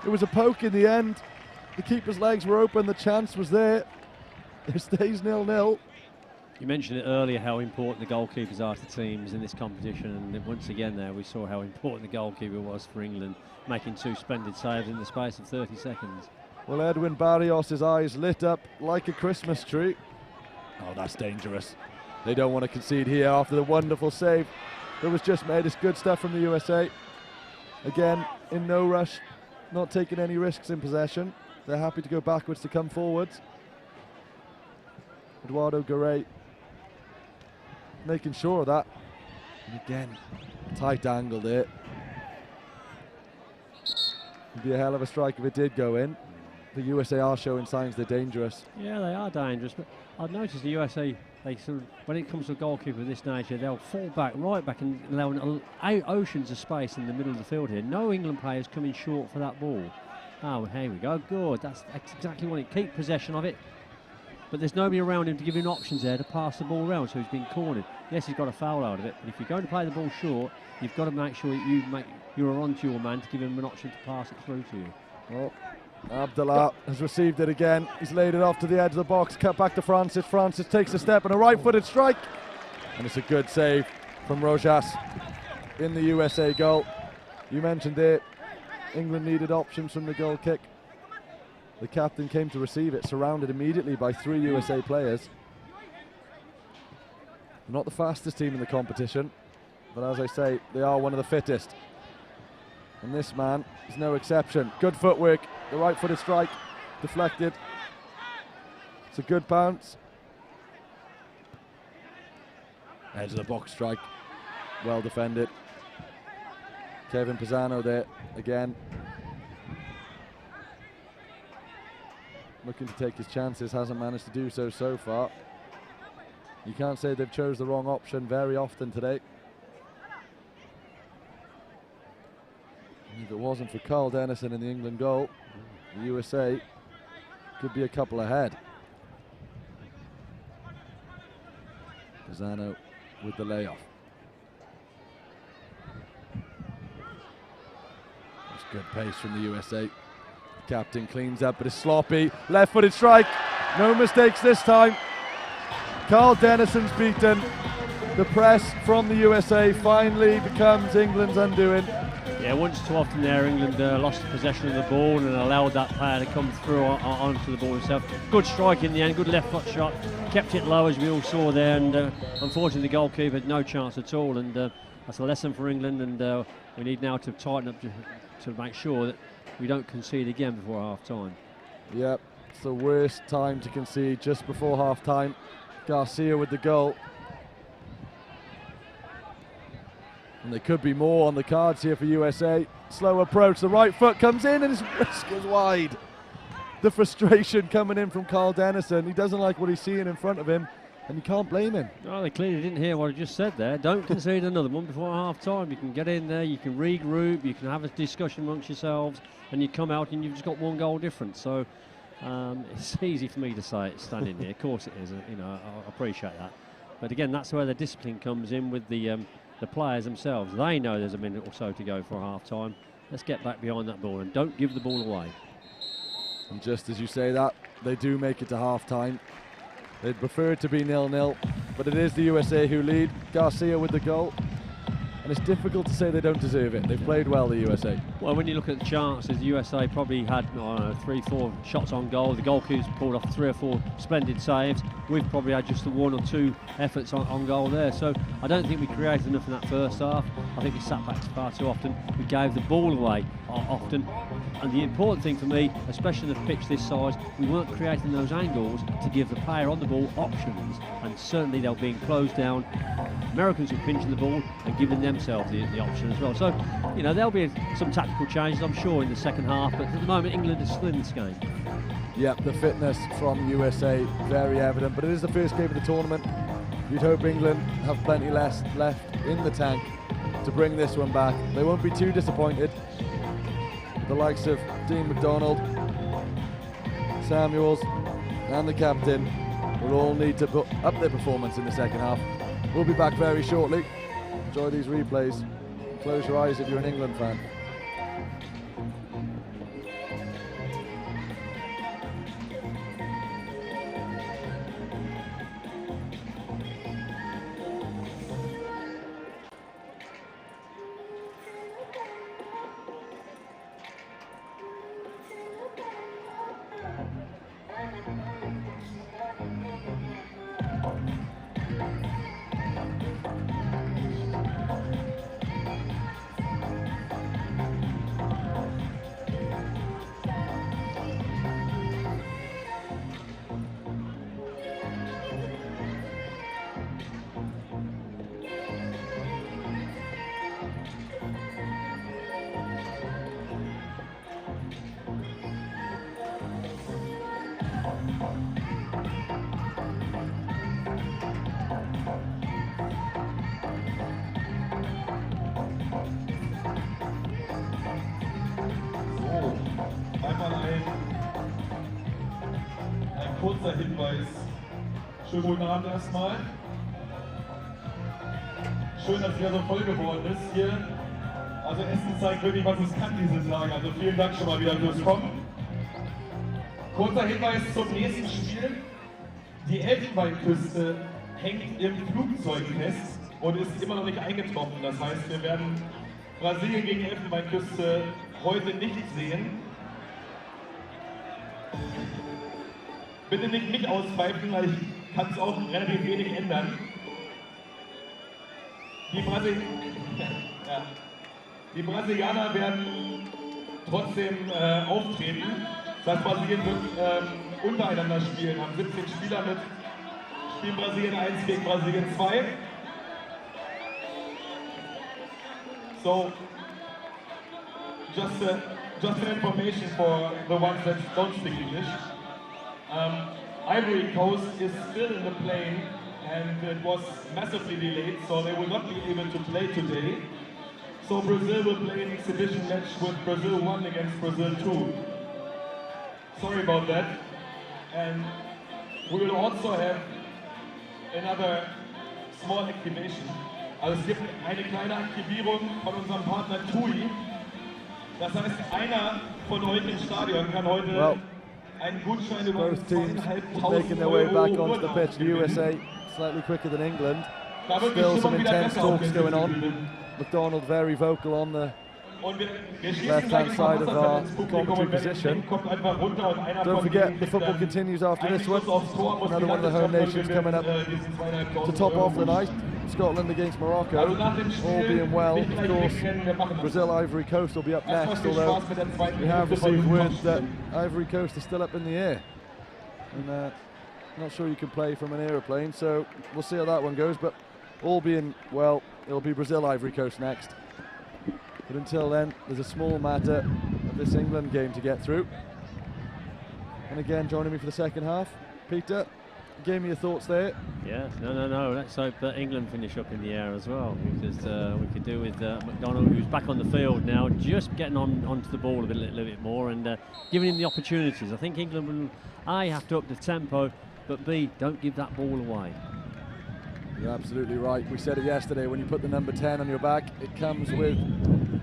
It was a poke in the end. The keeper's legs were open. The chance was there. It stays 0-0. You mentioned it earlier how important the goalkeepers are to teams in this competition, and once again there we saw how important the goalkeeper was for England, making two splendid saves in the space of 30 seconds. Well, Edwin Barrios' eyes lit up like a Christmas tree. Oh, that's dangerous. They don't want to concede here after the wonderful save that was just made. It's good stuff from the USA. Again, in no rush, not taking any risks in possession. They're happy to go backwards to come forwards. Eduardo Garay making sure of that. And again, tight angle there. It'd be a hell of a strike if it did go in. the USA are showing signs they're dangerous. Yeah, they are dangerous, but I've noticed the USA, they sort of, when it comes to a goalkeeper of this nature, they'll fall back, right back, and allowing oceans of space in the middle of the field here. No England players coming short for that ball. Oh, here we go, good. That's exactly what it. Keep possession of it, but there's nobody around him to give him options there to pass the ball around, so he's been cornered. Yes, he's got a foul out of it, but if you're going to play the ball short, you've got to make sure that you're onto your man to give him an option to pass it through to you. Well, Abdullah has received it again. He's laid it off to the edge of the box. Cut back to Francis. Francis takes a step and a right-footed strike. And it's a good save from Rojas in the USA goal. You mentioned it. England needed options from the goal kick. The captain came to receive it, surrounded immediately by 3 USA players. Not the fastest team in the competition, but as I say, they are one of the fittest. And this man is no exception. Good footwork, the right-footed strike, deflected. It's a good bounce. Edge of the box strike, well defended. Kevin Pisano there again. Looking to take his chances, hasn't managed to do so far. You can't say they've chose the wrong option very often today. If it wasn't for Carl Dennison in the England goal, the USA could be a couple ahead. Pisano with the layoff. That's good pace from the USA. The captain cleans up, but it's sloppy. Left-footed strike. No mistakes this time. Carl Dennison's beaten. The press from the USA finally becomes England's undoing. Yeah, once too often there, England lost possession of the ball and allowed that player to come through onto the ball himself. Good strike in the end, good left foot shot. Kept it low, as we all saw there, and unfortunately the goalkeeper had no chance at all. And that's a lesson for England, and we need now to tighten up to make sure that we don't concede again before half-time. Yep, it's the worst time to concede, just before half-time. Garcia with the goal. And there could be more on the cards here for USA. Slow approach, the right foot comes in and his wrist goes wide. The frustration coming in from Carl Dennison. He doesn't like what he's seeing in front of him, and you can't blame him. No, they clearly didn't hear what I just said there. Don't concede another one before half-time. You can get in there, you can regroup, you can have a discussion amongst yourselves, and you come out and you've just got 1 goal difference. So it's easy for me to say it standing here. Of course it is, you know, I appreciate that. But again, that's where the discipline comes in with the players themselves. They know there's a minute or so to go for half-time. Let's get back behind that ball and don't give the ball away. And just as you say that, they do make it to half-time. They'd prefer it to be 0-0, but it is the USA who lead. Garcia with the goal. And it's difficult to say they don't deserve it. They've played well, the USA. Well, when you look at the chances, the USA probably had 3-4 shots on goal. The goalkeepers pulled off 3 or 4 splendid saves. We've probably had just the 1 or 2 efforts on goal there. So I don't think we created enough in that first half. I think we sat back far too often. We gave the ball away often. And the important thing for me, especially in a pitch this size, we weren't creating those angles to give the player on the ball options. And certainly they're being closed down. Americans were pinching the ball and giving themselves the option as well. So, you know, there'll be some tactical changes, I'm sure, in the second half. But at the moment, England is still in this game. Yep, the fitness from USA very evident. But it is the first game of the tournament. You'd hope England have plenty less left in the tank to bring this one back. They won't be too disappointed. The likes of Dean McDonald, Samuels and the captain will all need to put up their performance in the second half. We'll be back very shortly. Enjoy these replays. Close your eyes if you're an England fan. So, einmal ein kurzer Hinweis. Schönen guten Abend erstmal. Schön, dass es wieder so voll geworden ist hier. Also Essen zeigt wirklich, was es kann diese Tage. Also vielen Dank schon mal wieder fürs Kommen. Kurzer Hinweis zum nächsten Spiel. Die Elfenbeinküste hängt im Flugzeug fest und ist immer noch nicht eingetroffen. Das heißt, wir werden Brasilien gegen Elfenbeinküste heute nicht sehen. Bitte nicht mich auspfeifen, weil ich kann es auch relativ wenig ändern. Die Brasilianer werden trotzdem auftreten. Das heißt, Brasilien wird untereinander spielen. Haben 17 Spieler mit. Spielen Brasilien 1 gegen Brasilien 2. So, just an information for the ones that don't speak English. Ivory Coast is still in the plane and it was massively delayed, so they will not be able to play today. So Brazil will play an exhibition match with Brazil 1 against Brazil 2. Sorry about that. And we will also have another small activation. Also es gibt eine kleine Aktivierung von unserem Partner TUI. Das heißt, einer von euch im Stadion kann heute einen Gutschein über Both teams making their way back onto the pitch. The USA slightly quicker than England. Still some intense talks going on. McDonald very vocal on the left-hand side of our commentary position. Don't forget, the football continues after this one. Another one of the home nations coming up to top off the night. Scotland against Morocco. All being well, of course, Brazil, Ivory Coast will be up next, although we have received word that Ivory Coast is still up in the air. And not sure you can play from an aeroplane, so we'll see how that one goes. But all being well, it'll be Brazil, Ivory Coast next. But until then, there's a small matter of this England game to get through. And again, joining me for the second half, Peter, give me your thoughts there. Yeah, no. Let's hope that England finish up in the air as well, because we could do with McDonald, who's back on the field now, just getting onto the ball a little bit more and giving him the opportunities. I think England will, A, have to up the tempo, but B, don't give that ball away. You're absolutely right. We said it yesterday, when you put the number 10 on your back, it comes with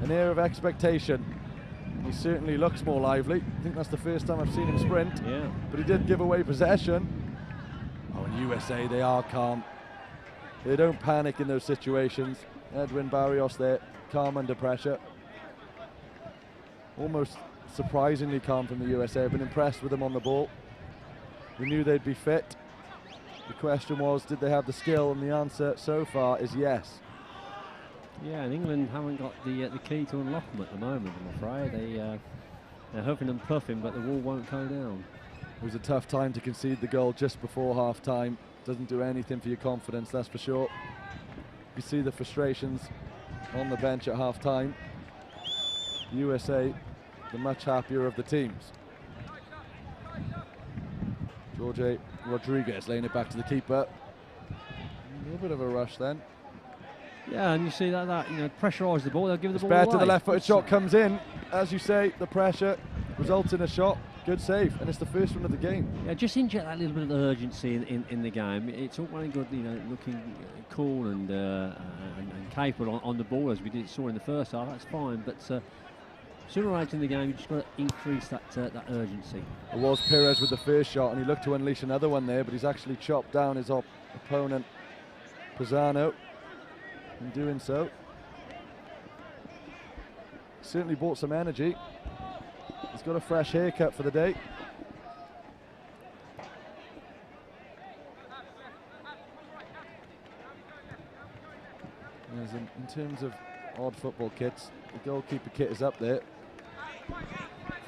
an air of expectation. He certainly looks more lively. I think that's the first time I've seen him sprint. Yeah. But he did give away possession. Oh, in USA, they are calm. They don't panic in those situations. Edwin Barrios there, calm under pressure. Almost surprisingly calm from the USA. I've been impressed with them on the ball. We knew they'd be fit. The question was, did they have the skill? And the answer so far is yes. Yeah, and England haven't got the key to unlock them at the moment, I'm afraid. They're huffing and puffing, but the wall won't go down. It was a tough time to concede the goal just before half-time. Doesn't do anything for your confidence, that's for sure. You see the frustrations on the bench at half-time. USA, the much happier of the teams. Jorge Rodriguez laying it back to the keeper. A little bit of a rush then. Yeah, and you see that pressurise the ball, they'll give the ball away. away. The left-footed shot comes in. As you say, the pressure results in a shot. Good save, and it's the first one of the game. Yeah, just inject that little bit of urgency in the game. It's all very good, looking cool and capable on the ball as we saw in the first half. That's fine, but sooner or later in the game, you just got to increase that urgency. It was Perez with the first shot, and he looked to unleash another one there, but he's actually chopped down his opponent, Pisano. In doing so, certainly brought some energy. He's got a fresh haircut for the day. In terms of odd football kits, the goalkeeper kit is up there,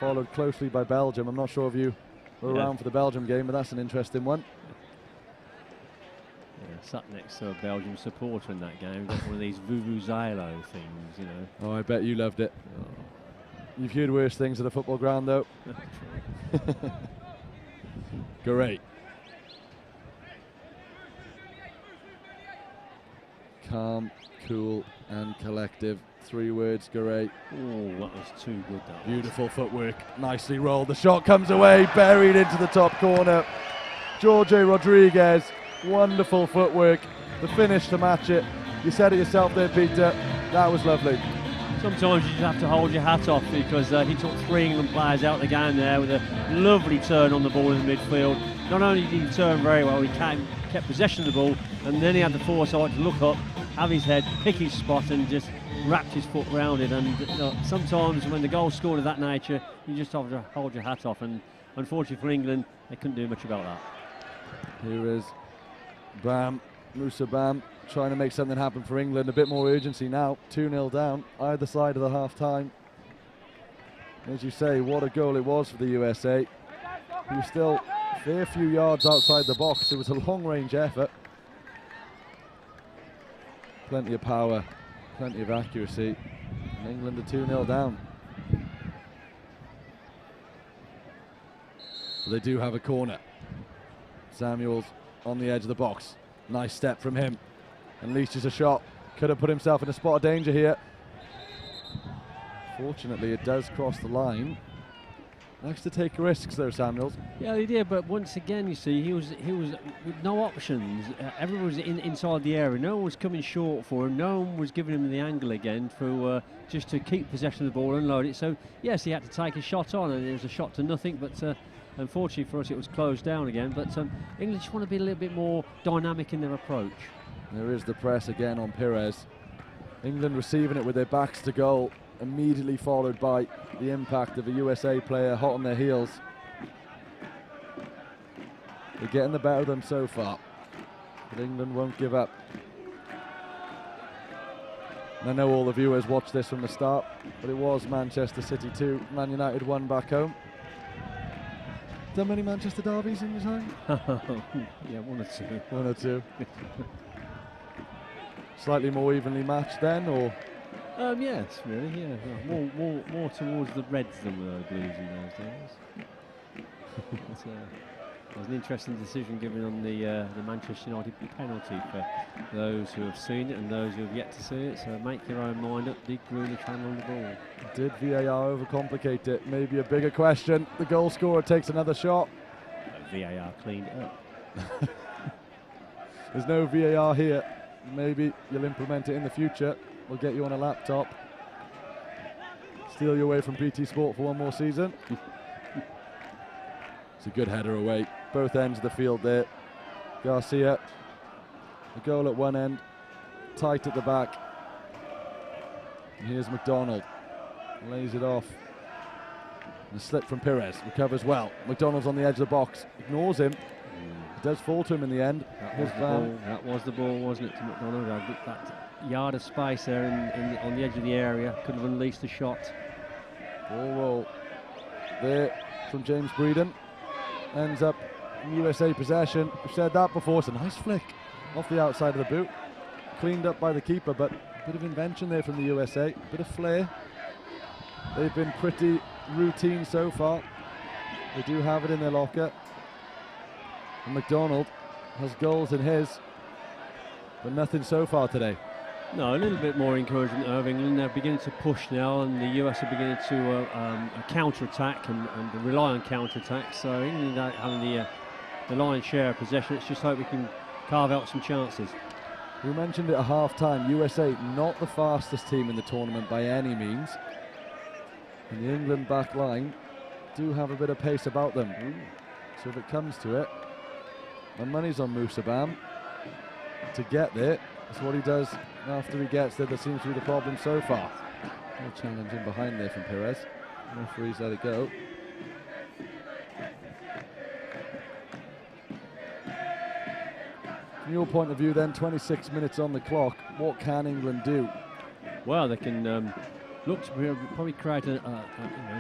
followed closely by Belgium. I'm not sure if you were around for the Belgium game, but that's an interesting one. Sat next to a Belgium supporter in that game. Got one of these vuvuzela things, Oh, I bet you loved it. Oh. You've heard worse things at a football ground, though. Great. Calm, cool, and collective. 3 words, great. Oh, that was too good. That Beautiful footwork, nicely rolled. The shot comes away, buried into the top corner. Jorge Rodriguez, wonderful footwork. The finish to match it. You said it yourself there, Peter. That was lovely. Sometimes you just have to hold your hat off because he took 3 England players out the game there with a lovely turn on the ball in the midfield. Not only did he turn very well, he kept possession of the ball, and then he had the foresight to look up, have his head, pick his spot, and just wrapped his foot round it. And sometimes when the goal's scored of that nature, you just have to hold your hat off. And unfortunately for England, they couldn't do much about that. Here is Musa Bam, trying to make something happen for England. A bit more urgency now. 2-0 down, either side of the half-time. As you say, what a goal it was for the USA. He was still a fair few yards outside the box. It was a long-range effort. Plenty of power, plenty of accuracy. And England are 2-0 down. But they do have a corner. Samuels on the edge of the box. Nice step from him. Unleashes a shot. Could have put himself in a spot of danger here. Fortunately, it does cross the line. Likes to take risks though, Samuels. Yeah, he did, but once again, you see, he was with no options. Everyone was inside the area. No one was coming short for him. No one was giving him the angle again for just to keep possession of the ball and load it. So yes, he had to take a shot on, and it was a shot to nothing. But unfortunately for us, it was closed down again. But England just want to be a little bit more dynamic in their approach. There is the press again on Pires. England receiving it with their backs to goal, immediately followed by the impact of a USA player hot on their heels. They're getting the better of them so far, but England won't give up. And I know all the viewers watched this from the start, but it was Manchester City 2, Man United 1 back home. Done many Manchester derbies in your time? Yeah, 1 or 2. 1 or 2. Slightly more evenly matched then, or? Yes, really, yeah. More towards the Reds than the Blues in those days. It was an interesting decision given on the Manchester United penalty for those who have seen it and those who have yet to see it. So make your own mind up. Did Grealish handle the ball? Did VAR overcomplicate it? Maybe a bigger question. The goal scorer takes another shot. VAR cleaned it up. There's no VAR here. Maybe you'll implement it in the future. We'll get you on a laptop. Steal you away from BT Sport for 1 more season. It's a good header away. Both ends of the field there. Garcia. A goal at one end. Tight at the back. And here's McDonald. Lays it off. And a slip from Pires. Recovers well. McDonald's on the edge of the box. Ignores him. It does fall to him in the end. That was the ball, wasn't it, to McDonald? That yard of space there on the edge of the area could have unleashed the shot. Ball roll there from James Breeden. Ends up in USA possession. We've said that before. It's a nice flick off the outside of the boot. Cleaned up by the keeper, but a bit of invention there from the USA. A bit of flair. They've been pretty routine so far. They do have it in their locker. And McDonald has goals in his, but nothing so far today. No, a little bit more encouragement of England. They're beginning to push now, and the US are beginning to counter-attack and rely on counter-attack. So England are having the lion's share of possession. Let's just hope we can carve out some chances. We mentioned it at half-time. USA not the fastest team in the tournament by any means. And the England back line do have a bit of pace about them. So if it comes to it, my money's on Musa Bam to get there. That's what he does after he gets there. That seems to be the problem so far. No challenge in behind there from Pires. Referee's let it go. From your point of view then, 26 minutes on the clock, what can England do? Well, they can look to probably create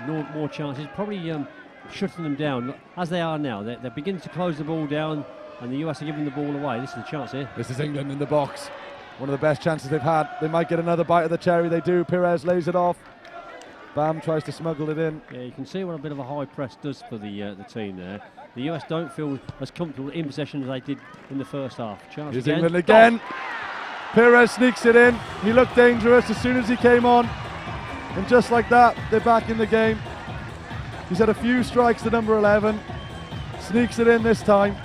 more chances, probably shutting them down as they are now. They're beginning to close the ball down, and the US are giving the ball away. This is the chance here. This is England in the box. One of the best chances they've had. They might get another bite of the cherry. They do. Pires lays it off. Bam tries to smuggle it in. Yeah, you can see what a bit of a high press does for the team there. The US don't feel as comfortable in possession as they did in the first half. Chance Here's again. England again. Perez sneaks it in. He looked dangerous as soon as he came on. And just like that, they're back in the game. He's had a few strikes to number 11. Sneaks it in this time.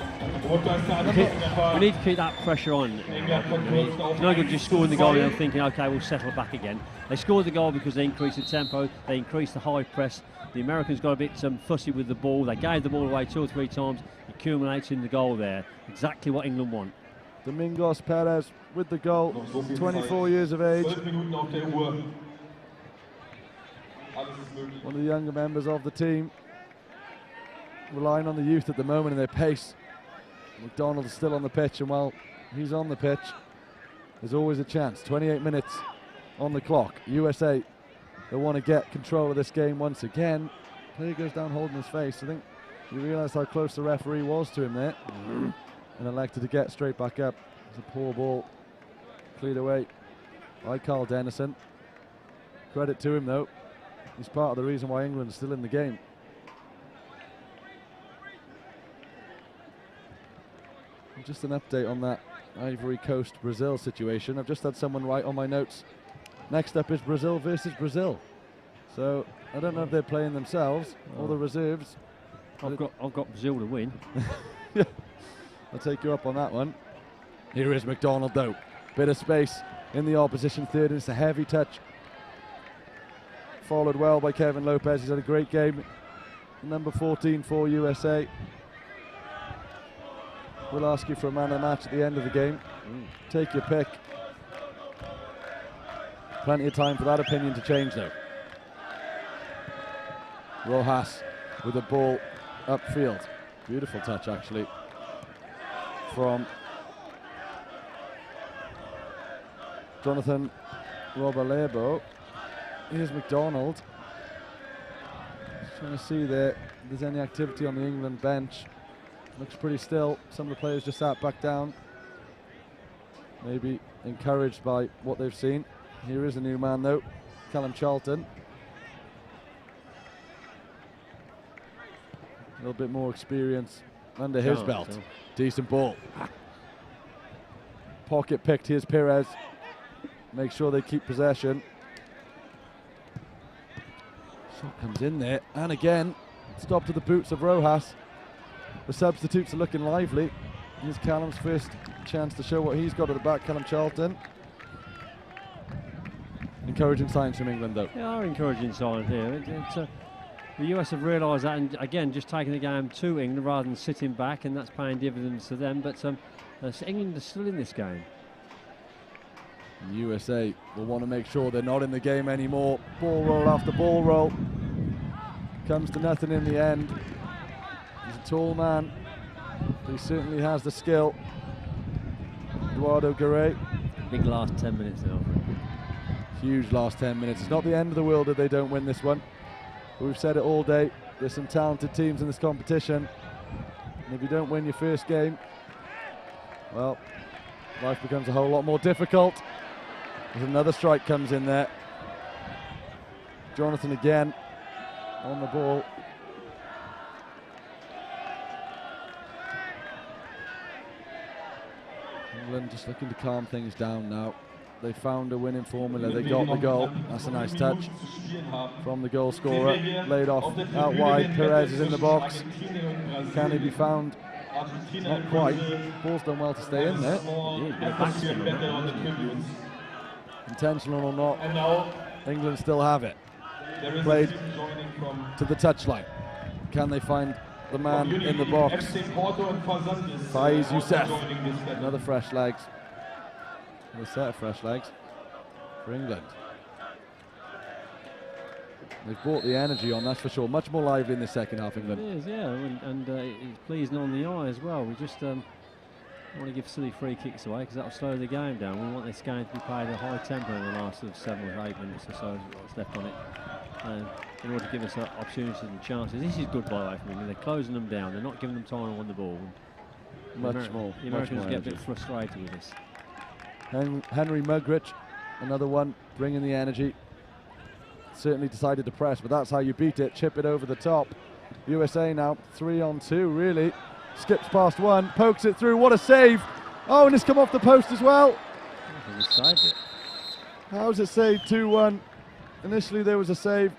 We need to keep that pressure on. It's no good just scoring the goal and thinking, okay, we'll settle back again. They scored the goal because they increased the tempo, they increased the high press. The Americans got a bit fussy with the ball. They gave the ball away 2 or 3 times. It accumulates in the goal there. Exactly what England want. Domingos Perez with the goal, 24 years of age. One of the younger members of the team, relying on the youth at the moment and their pace. McDonald is still on the pitch, and while he's on the pitch, there's always a chance. 28 minutes on the clock. USA, they want to get control of this game once again. Player goes down holding his face. I think you realise how close the referee was to him there, and elected to get straight back up. It's a poor ball, cleared away by Carl Dennison. Credit to him though. He's part of the reason why England's still in the game. Just an update on that Ivory Coast Brazil situation. I've just had someone write on my notes, next up is Brazil versus Brazil. So I don't know if they're playing themselves or the reserves. I've got Brazil to win. Yeah, I'll take you up on that one. Here is McDonald though. Bit of space in the opposition third, and it's a heavy touch. Followed well by Kevin Lopez. He's had a great game. Number 14 for USA. We'll ask you for a man of the match at the end of the game. Take your pick. Plenty of time for that opinion to change though. Rojas with a ball upfield. Beautiful touch actually from Jonathan Robalebo. Here's McDonald. Just trying to see there if there's any activity on the England bench. Looks pretty still. Some of the players just sat back down. Maybe encouraged by what they've seen. Here is a new man though, Callum Charlton. A little bit more experience under his belt. Decent ball. Pocket picked, here's Perez. Make sure they keep possession. Shot comes in there, and again, stop to the boots of Rojas. The substitutes are looking lively. Here's Callum's first chance to show what he's got at the back, Callum Charlton. Encouraging signs from England though. They are encouraging signs here. The US have realised that, and again, just taking the game to England rather than sitting back, and that's paying dividends to them. But England are still in this game. The USA will want to make sure they're not in the game anymore. Ball roll after ball roll. Comes to nothing in the end. He's a tall man, but he certainly has the skill. Eduardo Garay. Big last 10 minutes now. Huge last 10 minutes. It's not the end of the world if they don't win this one. But we've said it all day. There's some talented teams in this competition. And if you don't win your first game, well, life becomes a whole lot more difficult. There's another strike comes in there. Jonathan again on the ball. England just looking to calm things down now. They found a winning formula. They got the goal. That's a nice touch from the goal scorer. Laid off out wide. Perez is in the box. Can he be found? Not quite. Ball's done well to stay in there. Intentional or not, England still have it. Played to the touchline. Can they find the man in the box? Faiz Youssef. Another fresh legs. Another set of fresh legs for England. They've brought the energy on, that's for sure. Much more lively in the second half, England. It is, yeah, and it's pleasing on the eye as well. We just want to give silly free kicks away because that'll slow the game down. We want this game to be played at a high tempo in the last 7 or 8 minutes or so what's left on it. In order to give us opportunities and chances. This is good, by the way, for England. They're closing them down. They're not giving them time to win the ball. Much more. The Americans get a bit frustrated with this. Henry Mugridge, another one, bringing the energy. certainly decided to press, but that's how you beat it. Chip it over the top. USA now 3-on-2, really. Skips past one, pokes it through. What a save! Oh, and it's come off the post as well. He saved it. How's it saved? 2-1. Initially there was a save,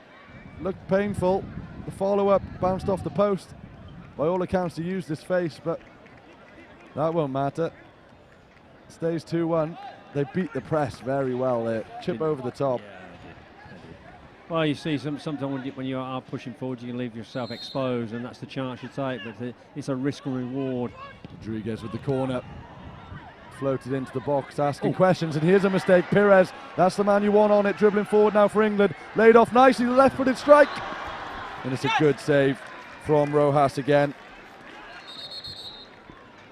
looked painful. The follow-up bounced off the post. By all accounts, he used his face, but that won't matter. Stays 2-1. They beat the press very well there. Chip over the top. Yeah, they did. Well, you see, sometimes when you are pushing forward, you can leave yourself exposed, and that's the chance you take. But it's a risk and reward. Rodriguez with the corner. Floated into the box, asking questions, and here's a mistake. Perez, that's the man you want on it, dribbling forward now for England. Laid off nicely, the left-footed strike. And it's a good save from Rojas again.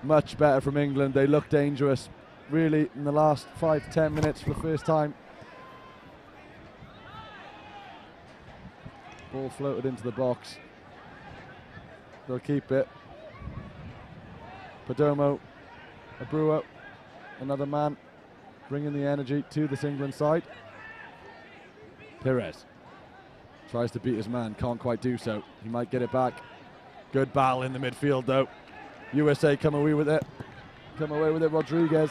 Much better from England. They look dangerous, really, in the last 5 to 10 minutes for the first time. Ball floated into the box. They'll keep it. Perdomo, Abreu, another man bringing the energy to this England side. Perez tries to beat his man, can't quite do so. He might get it back. Good battle in the midfield though. USA come away with it. Rodriguez.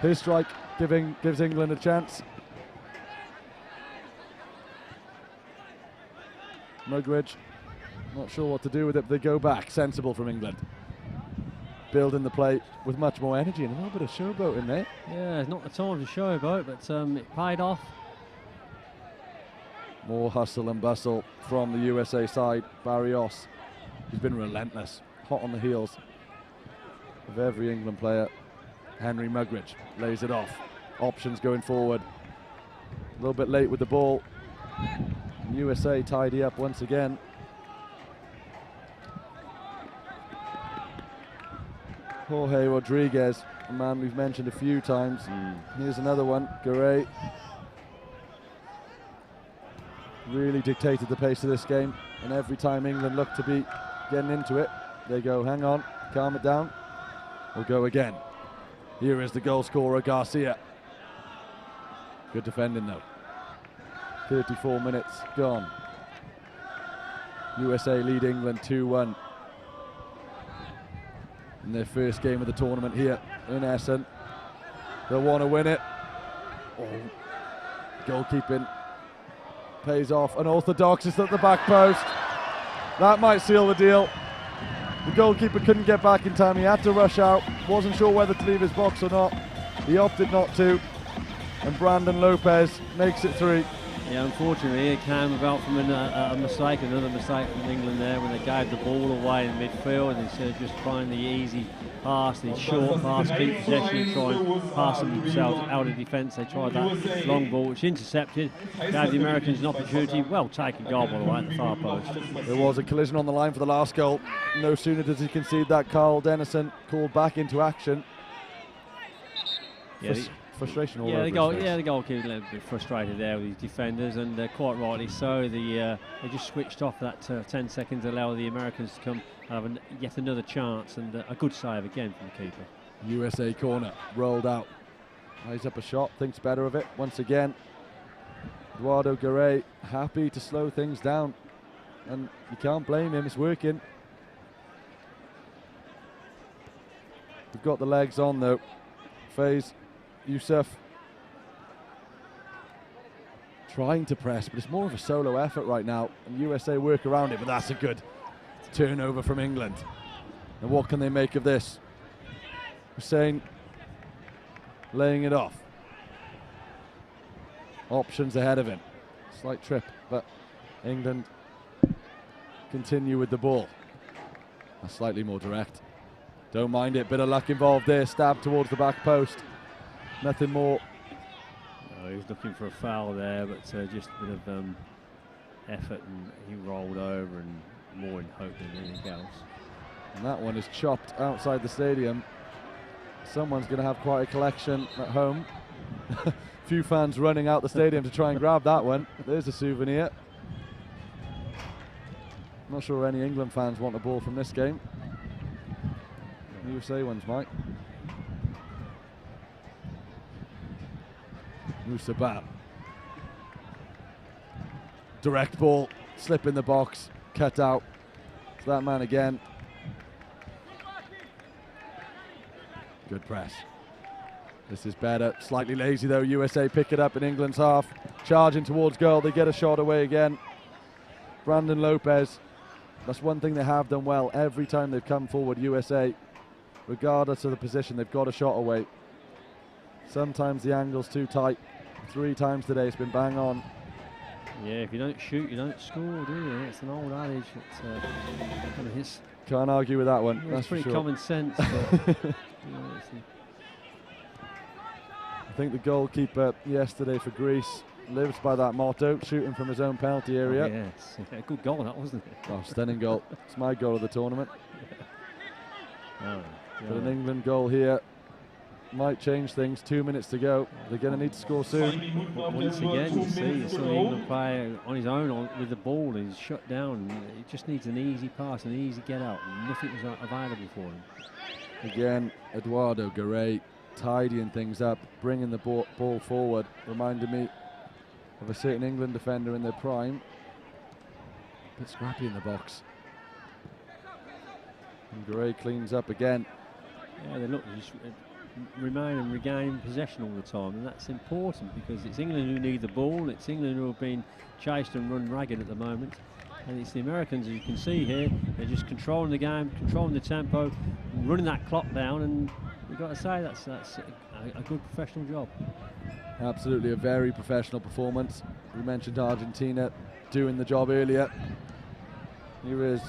His strike gives England a chance. Mugridge, not sure what to do with it, but they go back. Sensible from England. Building the play with much more energy and a little bit of showboat in there. Yeah, not the time to showboat, but it paid off. More hustle and bustle from the USA side. Barrios, he's been relentless, hot on the heels of every England player. Henry Mugridge lays it off. Options going forward. A little bit late with the ball. And USA tidy up once again. Jorge Rodriguez, a man we've mentioned a few times. Here's another one, Garay. Really dictated the pace of this game, and every time England looked to be getting into it, they go, hang on, calm it down, we'll go again. Here is the goal scorer, Garcia. Good defending though. 34 minutes gone. USA lead England 2-1. In their first game of the tournament here in Essen. They'll want to win it. Goalkeeping pays off. Unorthodox is at the back post. That might seal the deal. The goalkeeper couldn't get back in time. He had to rush out. Wasn't sure whether to leave his box or not. He opted not to. And Brandon Lopez makes it 3. Yeah, unfortunately, it came about from another mistake from England there when they gave the ball away in midfield, and instead of just trying the easy pass, the short pass, keep possession and try and pass themselves out of defence, they tried that long ball, which intercepted, gave the Americans an opportunity. Well taken goal, by the way, at the far post. There was a collision on the line for the last goal. No sooner does he concede that, Carl Dennison called back into action. Yeah, frustration all yeah, over his face. the goalkeeper a little bit frustrated there with his defenders, and quite rightly so. They just switched off that 10 seconds, allow the Americans to come and have yet another chance, and a good save again from the keeper. USA corner, rolled out. Eyes up a shot, thinks better of it once again. Eduardo Garay happy to slow things down, and you can't blame him, it's working. They've got the legs on though. Faze Youssef trying to press, but it's more of a solo effort right now, and USA work around it, but that's a good turnover from England. And what can they make of this? Hussein laying it off. Options ahead of him. Slight trip, but England continue with the ball. That's slightly more direct. Don't mind it, bit of luck involved there, stab towards the back post. Nothing more. He was looking for a foul there, but just a bit of effort, and he rolled over, and more in hope than anything else. And that one is chopped outside the stadium. Someone's going to have quite a collection at home. A few fans running out the stadium to try and grab that one. There's a souvenir. Not sure any England fans want a ball from this game. USA ones might. Musabat. Direct ball, slip in the box, cut out. It's that man again. Good press. This is better. Slightly lazy though. USA pick it up in England's half. Charging towards goal. They get a shot away again. Brandon Lopez. That's one thing they have done well. Every time they've come forward, USA, regardless of the position, they've got a shot away. Sometimes the angle's too tight. 3 times today it's been bang on. Yeah, if you don't shoot, you don't score, do you? It's an old adage. It's Can't argue with that one. Well, that's it's pretty for sure. common sense. But, I think the goalkeeper yesterday for Greece lives by that motto, shooting from his own penalty area. Oh, yes, yeah, good goal that, wasn't it? Oh, stunning goal. It's my goal of the tournament. But an England goal here might change things. 2 minutes to go. They're going to need to score soon. Once again, you see the England player on his own with the ball. He's shut down. He just needs an easy pass, an easy get out. Nothing was available for him. Again, Eduardo Garay tidying things up, bringing the ball forward, reminded me of a certain England defender in their prime. A bit scrappy in the box. And Garay cleans up again. Yeah, they look just remain and regaining possession all the time, and that's important because it's England who need the ball. It's England who have been chased and run ragged at the moment, and it's the Americans, as you can see here, they're just controlling the game, controlling the tempo, running that clock down, and we've got to say that's a good professional job. Absolutely a very professional performance. We mentioned Argentina doing the job earlier. Here is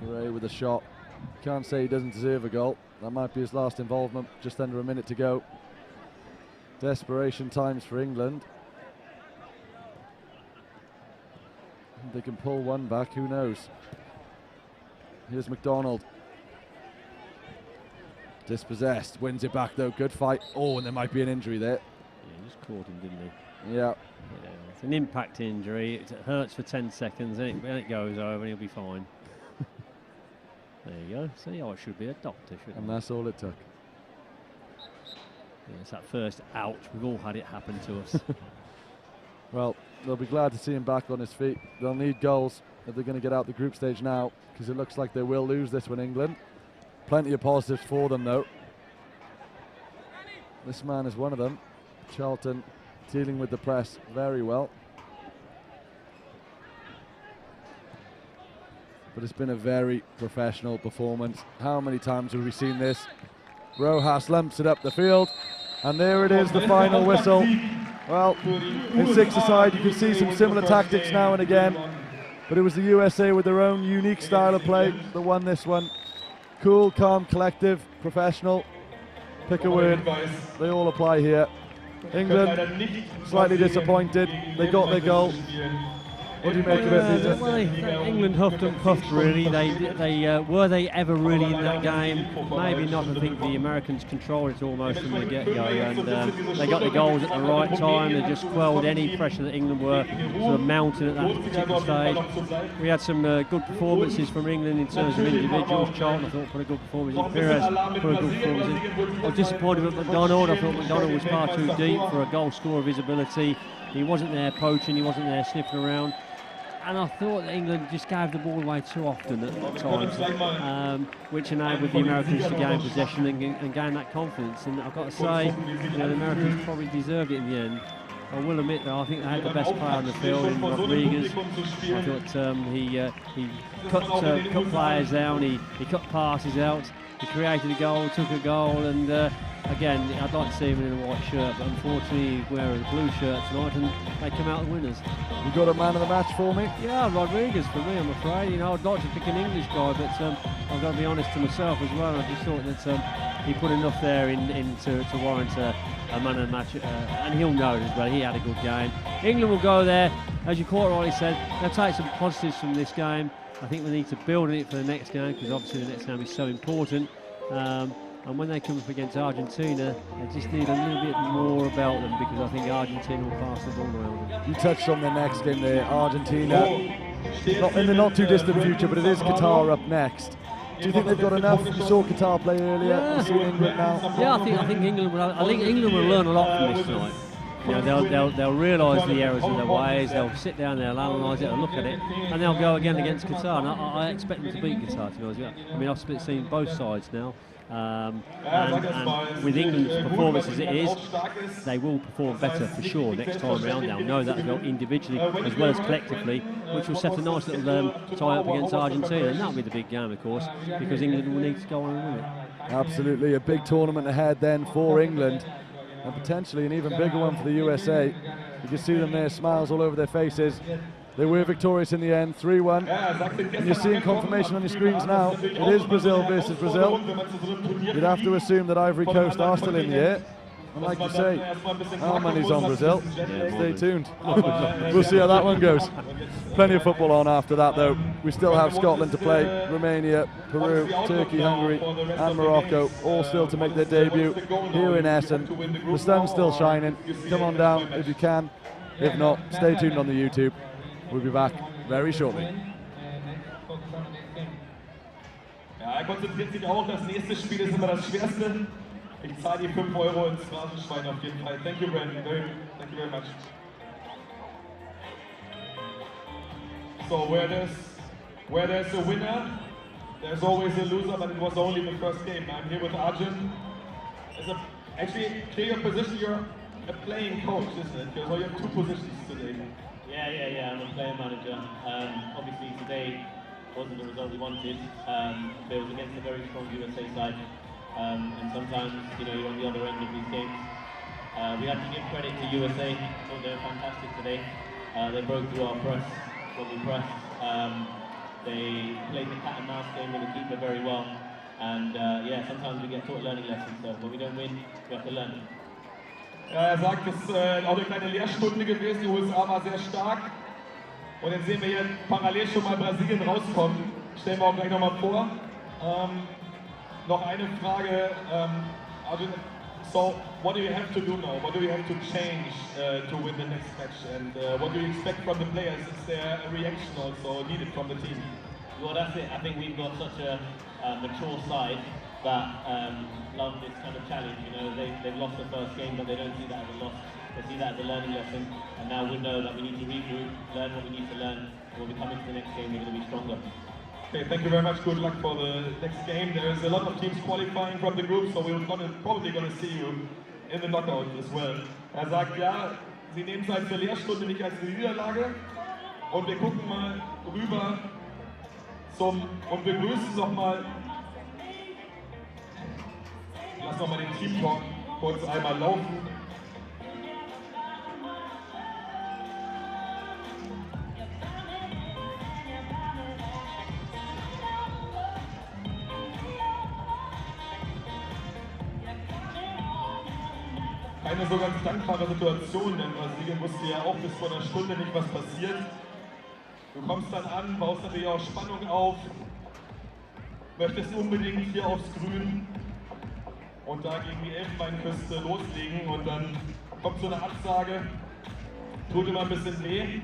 Garay with a shot. Can't say he doesn't deserve a goal. That might be his last involvement, just under a minute to go. Desperation times for England. If they can pull one back, who knows? Here's McDonald. Dispossessed, wins it back though, good fight. Oh, and there might be an injury there. Yeah, he just caught him, didn't he? Yeah. Yeah, it's an impact injury. It hurts for 10 seconds, and it goes over, and he'll be fine. There you go. See, oh, it should be a doctor, shouldn't it? And that's all it took. Yeah, it's that first ouch. We've all had it happen to us. Well, they'll be glad to see him back on his feet. They'll need goals if they're going to get out the group stage now, because it looks like they will lose this one, England. Plenty of positives for them, though. This man is one of them. Charlton dealing with the press very well. But it's been a very professional performance. How many times have we seen this? Rojas lumps it up the field, and there it is, the final whistle. Well, in 6-a-side you can see some similar tactics now and again, but it was the USA with their own unique style of play that won this one. Cool, calm, collective, professional. Pick a word, they all apply here. England, slightly disappointed. They got their goal. What do you make of it? Well, England huffed and puffed, really. Were they ever really in that game? Maybe not. I think the Americans controlled it almost from the get-go, and they got the goals at the right time. They just quelled any pressure that England were sort of mounting at that particular stage. We had some good performances from England in terms of individuals. Charlton, I thought, put a good performance in. Perez put a good performance in. I was disappointed with McDonald. I thought McDonald was far too deep for a goal scorer of his ability. He wasn't there poaching, he wasn't there sniffing around. And I thought that England just gave the ball away too often at times, which enabled the Americans to gain possession and gain that confidence. And I've got to say, the Americans probably deserved it in the end. I will admit, though, I think they had the best player on the field in Rodriguez. I thought he cut players down, he cut passes out, he created a goal, took a goal, and again, I'd like to see him in a white shirt, but unfortunately he's wearing a blue shirt tonight, and they come out winners. You got a man of the match for me? Yeah, Rodriguez for me, I'm afraid. I'd like to pick an English guy, but I've got to be honest to myself as well. I just thought that he put enough there to warrant a man of the match, and he'll know it as well. He had a good game. England will go there, as you quite rightly said. They'll take some positives from this game. I think we need to build on it for the next game, because obviously the next game is so important. And when they come up against Argentina, they just need a little bit more about them, because I think Argentina will pass the ball around them. You touched on the next game there, Argentina. Not in the not too distant future, but it is Qatar up next. Do you think they've got enough? You saw Qatar play earlier. Yeah. You see England now. Yeah, I think England will learn a lot from this tonight. You know, they'll realise the errors of their ways. They'll sit down, they'll analyse it, they'll look at it, and they'll go again against Qatar. And I expect them to beat Qatar, to be honest with you. I mean, I've seen both sides now. And with England's performance as it is, they will perform better for sure next time around. They'll know that they'll individually as well as collectively, which will set a nice little tie up against Argentina, and that'll be the big game, of course, because England will need to go on and win it. Absolutely, a big tournament ahead then for England, and potentially an even bigger one for the USA. You can see them there, smiles all over their faces. They were victorious in the end, 3-1. And you're seeing confirmation on your screens now. It is Brazil versus Brazil. You'd have to assume that Ivory Coast are still in the air. And like you say, our money's on Brazil. Stay tuned. We'll see how that one goes. Plenty of football on after that, though. We still have Scotland to play, Romania, Peru, Turkey, Hungary, and Morocco, all still to make their debut here in Essen. The sun's still shining. Come on down if you can. If not, stay tuned on the YouTube. We'll be back very shortly. Ja, konzentriert sich auch. Das nächste Spiel ist immer das schwerste. Ich zahle die 5 Euro ins Phrasenschwein auf jeden Fall. Thank you, Brandon. Thank you very much. So where there's a winner, there's always a loser, but it was only the first game. I'm here with Arjun. Actually, clear your position. You're a playing coach, isn't it? So you have 2 positions today. Yeah, I'm a player manager. Obviously today wasn't the result we wanted, but it was against a very strong USA side. And sometimes, you know, you're on the other end of these games. We have to give credit to USA. I thought they were fantastic today. They broke through our press when we pressed. They played the cat and mouse game with the keeper very well. And yeah, sometimes we get taught learning lessons. So when we don't win, we have to learn. Ja, sagt, es ist auch eine kleine Lehrstunde gewesen. Die USA war sehr stark. Und jetzt sehen wir hier parallel schon mal Brasilien rauskommen. Stellen wir auch gleich nochmal vor. Noch eine Frage. So, what do you have to do now? What do you have to change to win the next match? And what do you expect from the players? Is there a reaction also needed from the team? Well, that's it. I think we've got such a mature side that love this kind of challenge. You know, they've lost the first game, but they don't see that as a loss. They see that as a learning lesson, and now we know that we need to regroup, learn what we need to learn, and when we come into the next game, we're going to be stronger. Okay, thank you very much. Good luck for the next game. There is a lot of teams qualifying from the group, so we're probably going to see you in the knockout as well. Sagt, ja, Sie nehmen es als eine Lehrstunde, nicht als eine Niederlage. Und wir gucken mal rüber und begrüßen nochmal. Lass noch mal den Team Talk kurz einmal laufen. Keine so ganz dankbare Situation, denn Brasilien wusste ja auch bis vor einer Stunde nicht, was passiert. Du kommst dann an, baust natürlich auch Spannung auf, möchtest unbedingt hier aufs Grün und da gegen die Elfenbeinküste loslegen und dann kommt so eine Absage, tut immer ein bisschen weh,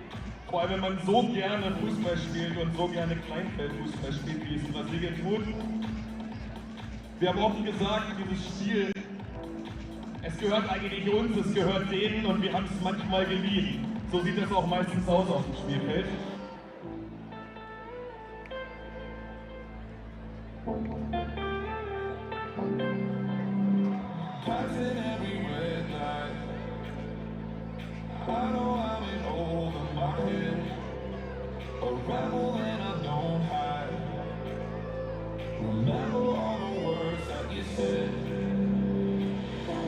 vor allem wenn man so gerne Fußball spielt und so gerne Kleinfeldfußball spielt, wie es Brasilien tut. Wir haben oft gesagt, dieses Spiel, es gehört eigentlich uns, es gehört denen und wir haben es manchmal geliehen. So sieht es auch meistens aus auf dem Spielfeld. Passing every red light. I know I'm in over my head, a rebel and I don't hide. Remember all the words that you said.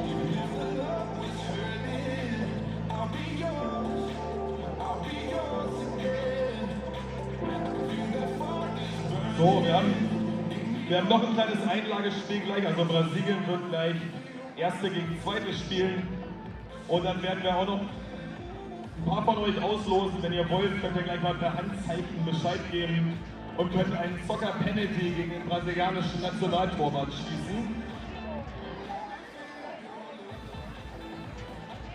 Even if the love was hurting, I'll be yours again. I feel that fire is burning. So, wir haben noch ein kleines Einlagespiel gleich, also Brasilien wird gleich Erste gegen Zweite spielen und dann werden wir auch noch ein paar von euch auslosen. Wenn ihr wollt, könnt ihr gleich mal per Handzeichen Bescheid geben und könnt einen Soccer Penalty gegen den brasilianischen Nationaltorwart schießen.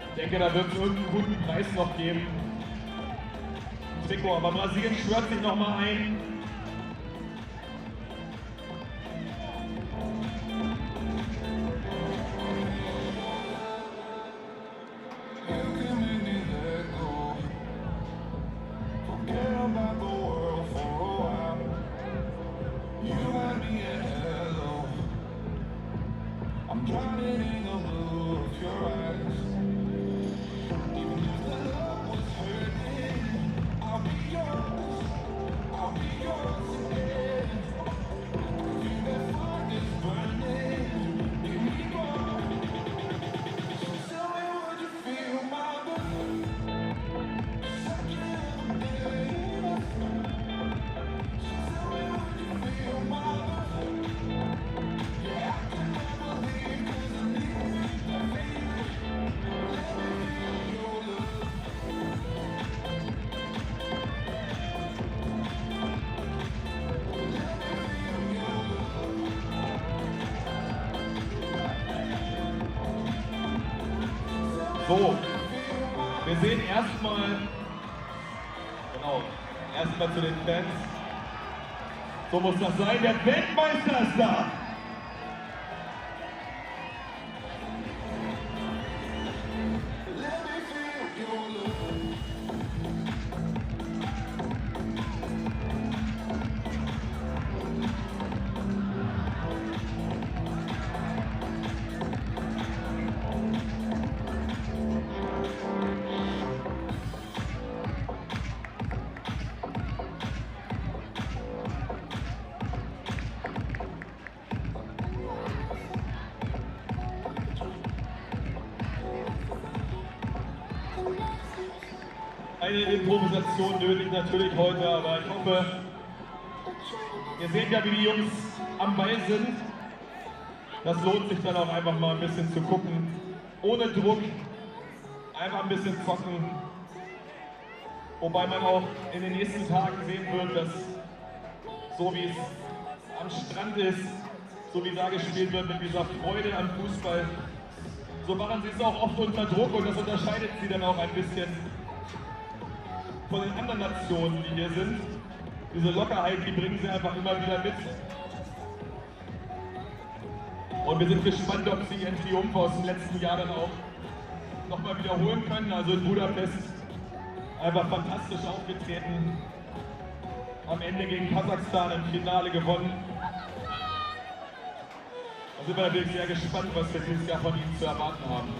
Ich denke, da wird es irgendeinen guten Preis noch geben. Ein Trikot, aber Brasilien schwört sich nochmal ein. You drowning in the blue of your eyes. Even if the love was hurting, I'll be yours again. Feel that fire is burning in me more. So tell me, would you feel my love? Second of the day. So tell me, would you feel my love? Yeah, I can never leave 'cause I need that feeling. Let me feel your love. So, wir sehen erstmal zu den Fans. So muss das sein, der Weltmeister ist da. Eine Improvisation nötig natürlich heute, aber ich hoffe, ihr seht ja, wie die Jungs am Ball sind. Das lohnt sich dann auch einfach mal ein bisschen zu gucken. Ohne Druck, einfach ein bisschen zocken. Wobei man auch in den nächsten Tagen sehen wird, dass so wie es am Strand ist, so wie da gespielt wird mit dieser Freude am Fußball, so machen sie es auch oft unter Druck und das unterscheidet sie dann auch ein bisschen von den anderen Nationen, die hier sind. Diese Lockerheit, die bringen sie einfach immer wieder mit. Und wir sind gespannt, ob sie ihren Triumph aus dem letzten Jahr dann auch nochmal wiederholen können. Also in Budapest einfach fantastisch aufgetreten. Am Ende gegen Kasachstan im Finale gewonnen. Da sind wir natürlich sehr gespannt, was wir dieses Jahr von ihnen zu erwarten haben.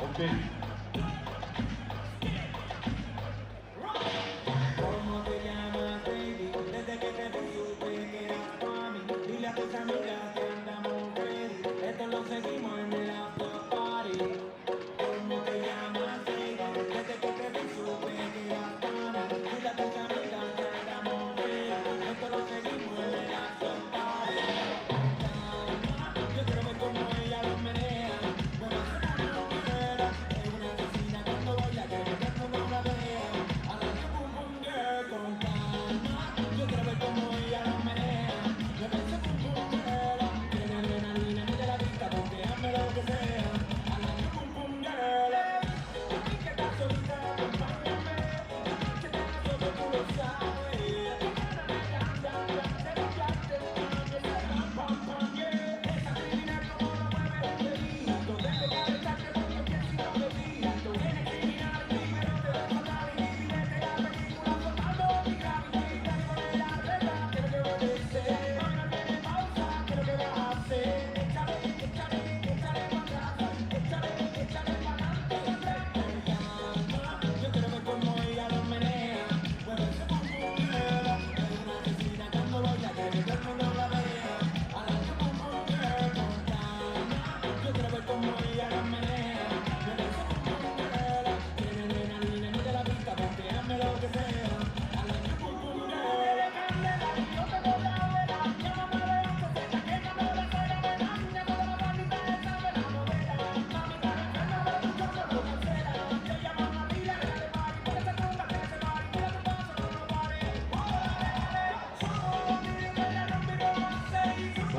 Okay. ¿Cómo te llamas, baby? Desde que te vi supe que eras pa' mí. Dile a tus amigas que andamos ready. Esto lo seguimos en el after party. ¿Cómo te llamas, baby? Desde que te vi supe que eras pa' mí. Dile a tus amigas que andamos ready. Esto lo seguimos en el after party. Yo quiero ver cómo ella lo menea.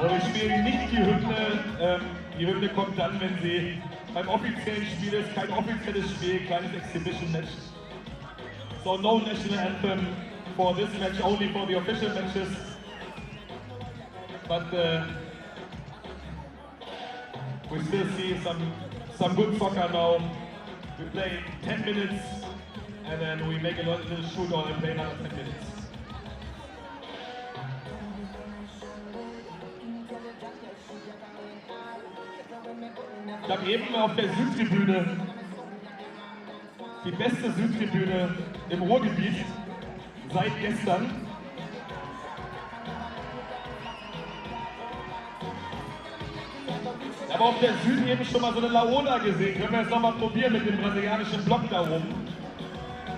Und wir spielen nicht die Hymne. Die Hymne kommt dann, wenn sie beim offiziellen Spiel ist. Kein offizielles Spiel, kleines Exhibition Match. So no national anthem for this match, only for the official matches. But we still see some good soccer now. We play 10 minutes and then we make a little shootout and play another 10 minutes. Ich habe eben auf der Südtribüne, die beste Südtribüne im Ruhrgebiet seit gestern. Ich habe auf der Süd eben schon mal so eine Laola gesehen. Können wir es nochmal probieren mit dem brasilianischen Block da oben?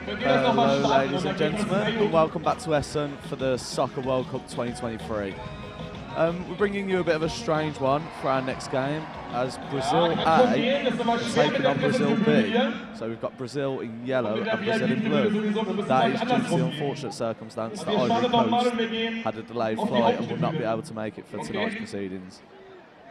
Hello, ladies and gentlemen, and welcome back to Essen for the Soccer World Cup 2023. We're bringing you a bit of a strange one for our next game, as Brazil A is taking on Brazil B. So we've got Brazil in yellow and Brazil in blue. That is due to the unfortunate circumstance that Ivory Coast had a delayed flight and will not be able to make it for tonight's proceedings.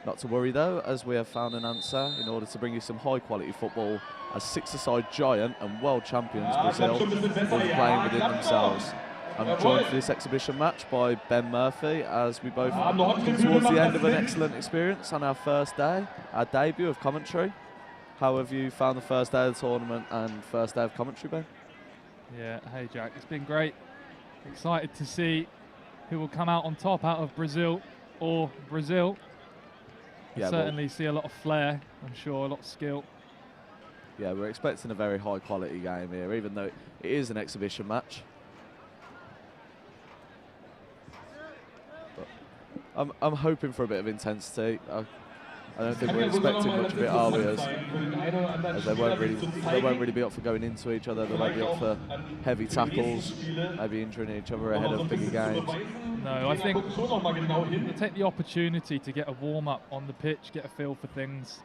Not to worry though, as we have found an answer in order to bring you some high quality football, as six-a-side giant and world champions Brazil will be playing within themselves. I'm joined for this exhibition match by Ben Murphy, as we both come towards the end of an excellent experience on our first day, our debut of commentary. How have you found the first day of the tournament and first day of commentary, Ben? Yeah, hey Jack, it's been great. Excited to see who will come out on top out of Brazil or Brazil. Yeah, certainly see a lot of flair, I'm sure, a lot of skill. Yeah, we're expecting a very high quality game here, even though it is an exhibition match. But I'm hoping for a bit of intensity. I don't think we're expecting much of it, are we? As they won't really be up for going into each other. They won't be up for heavy tackles, maybe injuring each other ahead of bigger games. No, I think they take the opportunity to get a warm-up on the pitch, get a feel for things.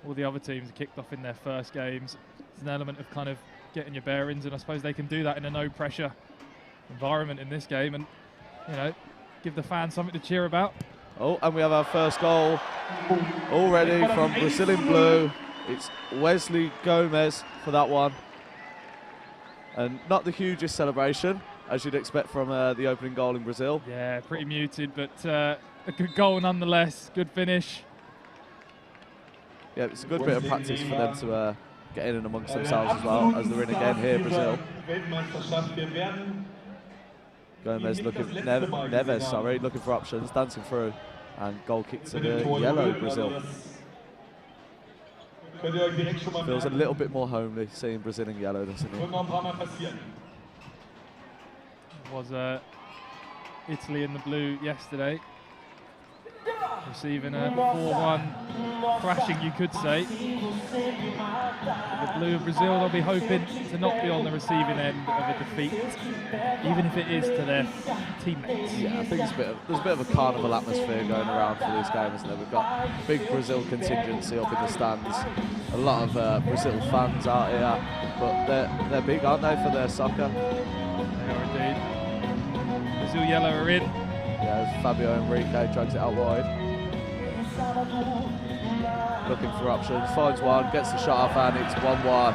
All the other teams are kicked off in their first games. It's an element of kind of getting your bearings, and I suppose they can do that in a no-pressure environment in this game, and give the fans something to cheer about. Oh, and we have our first goal already from Brazil in blue. It's Wesley Gomez for that one. And not the hugest celebration, as you'd expect from the opening goal in Brazil. Yeah, pretty muted, but a good goal nonetheless. Good finish. Yeah, it's a good bit of practice for them to get in and amongst themselves as well, as they're in again here, Brazil. Gomez Neves, looking for options, dancing through, and goal kick to the yellow Brazil. Feels a little bit more homely seeing Brazil in yellow, doesn't it? Was Italy in the blue yesterday, receiving a 4-1 thrashing, you could say. The blue of Brazil, they'll be hoping to not be on the receiving end of a defeat, even if it is to their teammates. Yeah, I think there's a bit of a carnival atmosphere going around for this game, isn't there? We've got big Brazil contingency up in the stands, a lot of Brazil fans out here, but they're big, aren't they, for their soccer? They are indeed. Brazil yellow are in. Yeah, as Fabio Enrique drags it out wide. Looking for options, finds one, gets the shot off, and it's 1-1.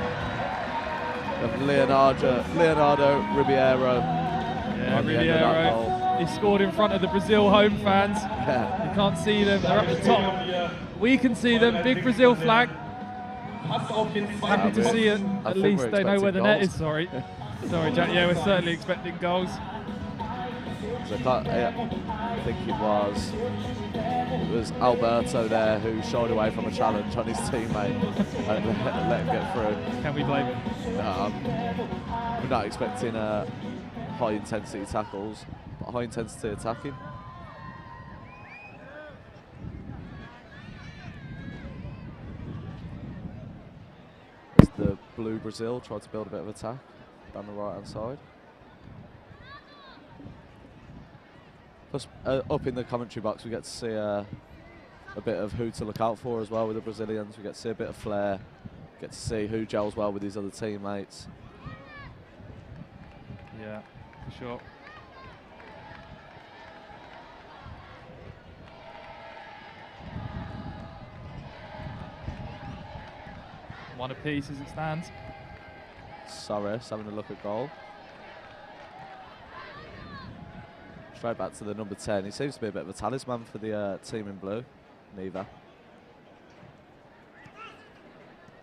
Of Leonardo Ribeiro. Yeah, Ribeiro. He scored in front of the Brazil home fans. Yeah. You can't see them, they're at the top. We can see them, big Brazil flag. Happy to see it. At least they know where the net is, sorry. Sorry, Jack, yeah, we're certainly expecting goals. I think it was Alberto there who shied away from a challenge on his teammate and let him get through. Can we blame him? We're not expecting high intensity tackles, but high intensity attacking. As the blue Brazil tried to build a bit of attack down the right hand side. Plus, up in the commentary box, we get to see a bit of who to look out for as well with the Brazilians. We get to see a bit of flair, get to see who gels well with his other teammates. Yeah, for sure. 1 apiece as it stands. Soros having a look at goal. Straight back to the number 10. He seems to be a bit of a talisman for the team in blue. Neither.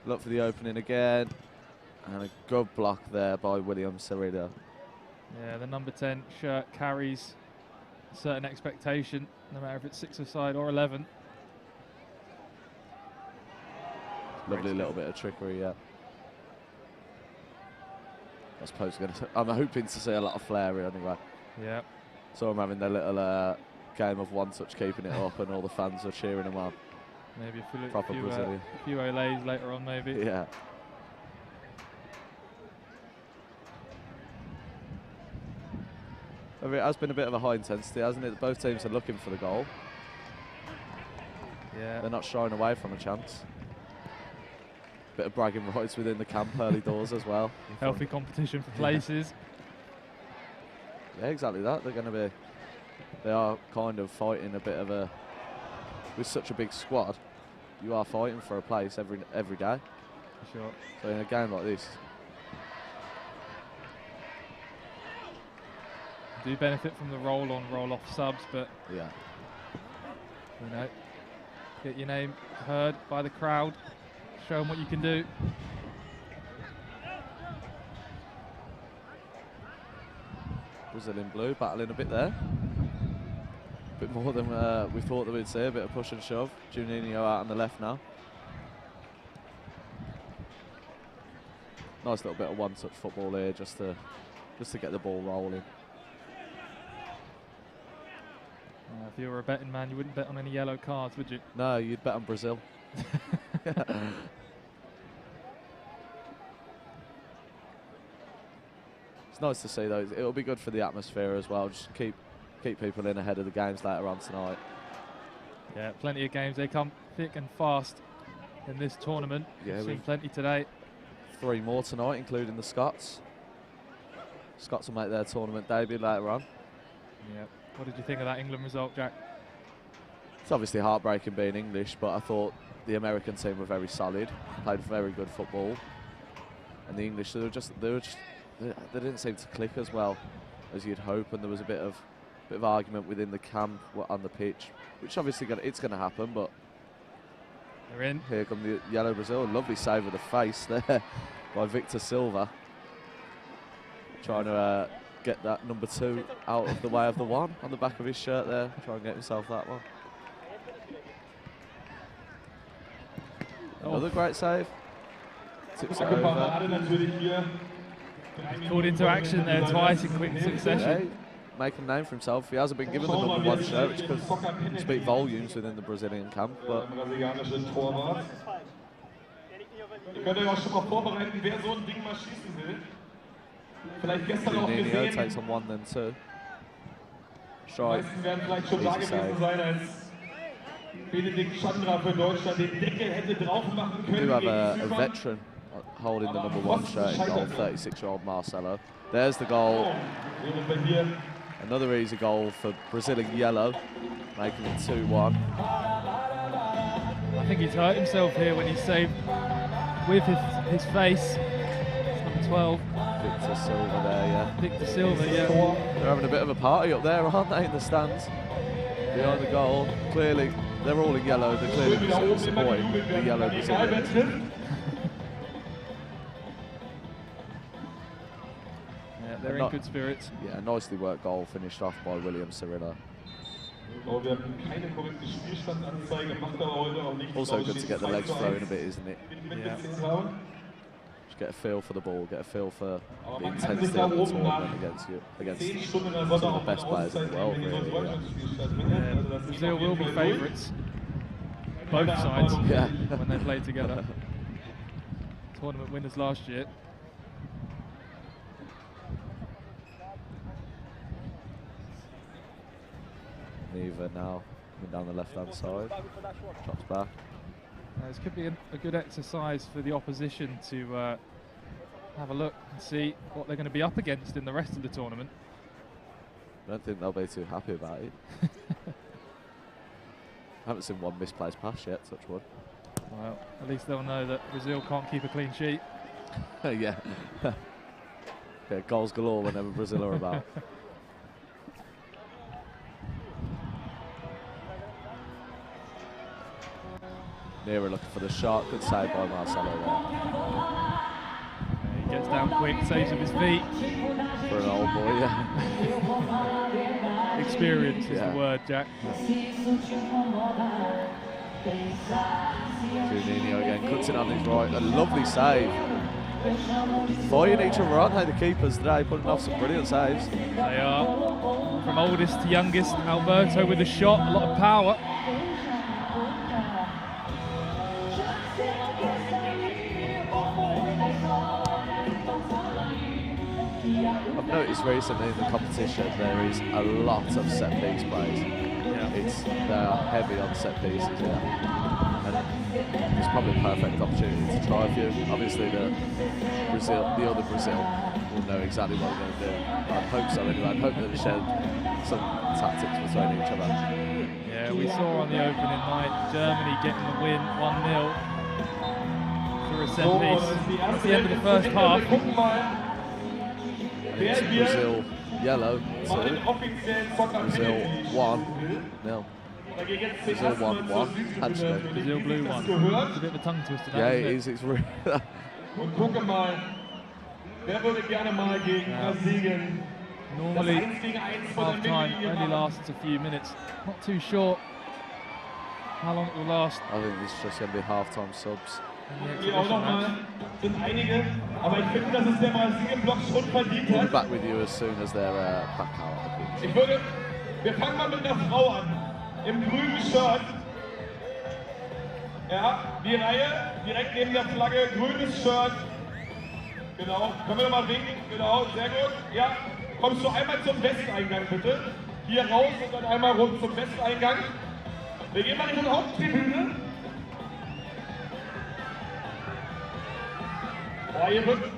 Look for the opening again. And a good block there by William Cerida. Yeah, the number 10 shirt carries a certain expectation, no matter if it's 6-a-side or 11. Lovely little bit of trickery, yeah. I suppose I'm hoping to see a lot of flair here anyway. Yeah. So I'm having their little game of one touch, keeping it up, and all the fans are cheering them on. Maybe Proper Brazilian. a few olays later on, maybe. Yeah. It has been a bit of a high intensity, hasn't it? Both teams are looking for the goal. Yeah. They're not shying away from a chance. Bit of bragging rights within the camp early doors as well. Healthy competition for places. Yeah, exactly that. They are kind of fighting a bit of a, with such a big squad, you are fighting for a place every day. For sure. So in a game like this, do benefit from the roll-on, roll-off subs, but yeah, you know, get your name heard by the crowd, show them what you can do. Brazilian blue battling a bit there. A bit more than we thought that we'd see, a bit of push and shove. Juninho out on the left now. Nice little bit of one-touch football here, just to get the ball rolling. If you were a betting man, you wouldn't bet on any yellow cards, would you? No, you'd bet on Brazil. It's nice to see though. It'll be good for the atmosphere as well. Just keep people in ahead of the games later on tonight. Yeah, plenty of games. They come thick and fast in this tournament. Yeah, we've seen we've plenty today. 3 more tonight, including the Scots. Scots will make their tournament debut later on. Yeah. What did you think of that England result, Jack? It's obviously heartbreaking being English, but I thought the American team were very solid, played very good football, and the English they didn't seem to click as well as you'd hope, and there was a bit of argument within the camp on the pitch, which obviously it's going to happen. But they're in. Here come the yellow Brazil. Lovely save with the face there by Victor Silva, trying to get that number 2 out of the way of the 1 on the back of his shirt there. Try and get himself that one. Another great save. Tips it over. Called into action there twice in quick succession. Yeah, make a name for himself. He hasn't been given the number 1 shirt, which could speak volumes within the Brazilian camp. But Ihr könnt euch auch schon mal vorbereiten, wer so ein Ding mal schießen will. Vielleicht gestern auch gesehen. Takes on 1 then 2. Die meisten werden vielleicht schon da gewesen sein, als Benedikt Chandra für Deutschland den Deckel hätte drauf machen können. We do have a veteran holding the number 1 shirt in goal, 36-year-old Marcelo. There's the goal. Another easy goal for Brazil in yellow, making it 2-1. I think he's hurt himself here when he saved with his face. It's number 12. Victor Silva there, yeah. Victor Silva, yeah. They're having a bit of a party up there, aren't they, in the stands? Behind the goal. Clearly, they're all in yellow. They're clearly supporting the yellow Brazilians. Yeah, they're in good spirits. Yeah, nicely worked goal finished off by William Cirillo. Also good to get the legs flowing a bit, isn't it? Yeah. Just get a feel for the ball, get a feel for the intensity of the tournament against some of the best players in the world, really. Yeah, Brazil will be favourites, both sides, when they play together. Tournament winners last year. Neva now coming down the left-hand side, drops back. This could be a good exercise for the opposition to have a look and see what they're going to be up against in the rest of the tournament. I don't think they'll be too happy about it. I haven't seen one misplaced pass yet, touch wood. Well, at least they'll know that Brazil can't keep a clean sheet. Yeah. Yeah, goals galore whenever Brazil are about. Nera looking for the shot. Good save by Marcelo there. He gets down quick, saves with his feet. For an old boy, yeah. Experience is the word, Jack. Juninho again cuts it on his right. A lovely save. Fighting each other on, hey, the keepers today putting off some brilliant saves. They are. From oldest to youngest, Alberto with a shot, a lot of power. I've noticed recently in the competition there is a lot of set piece plays. Yeah. They are heavy on set pieces, yeah. And it's probably a perfect opportunity to try a few. Obviously the other Brazil will know exactly what they're going to do. I hope so anyway. I hope that they share some tactics between each other. Yeah, we saw on the opening night Germany getting the win 1-0 through a set piece at the end of the first half. It's Brazil yellow, so Brazil 1-0. Brazil 1-1, actually. Brazil blue 1. It's a bit of a tongue twister. Yeah, it is. It's really. Und gucke mal, wer würde gerne mal gegen Brasilien? Normally, half time only lasts a few minutes. Not too sure how long it will last. I think it's just going to be half-time subs. Hier auch nochmal sind einige, aber ich finde, dass es der Brasilien-Block schon verdient We'll be hat. back with you as soon as they're back out. Wir fangen mal mit einer Frau an, im grünen Shirt. Ja, die Reihe, direkt neben der Flagge, grünes Shirt. Genau, können wir nochmal winken? Genau, sehr gut. Ja, kommst du einmal zum Westeingang bitte. Hier raus und dann einmal rund zum Westeingang. Wir gehen mal in die Haupttribüne.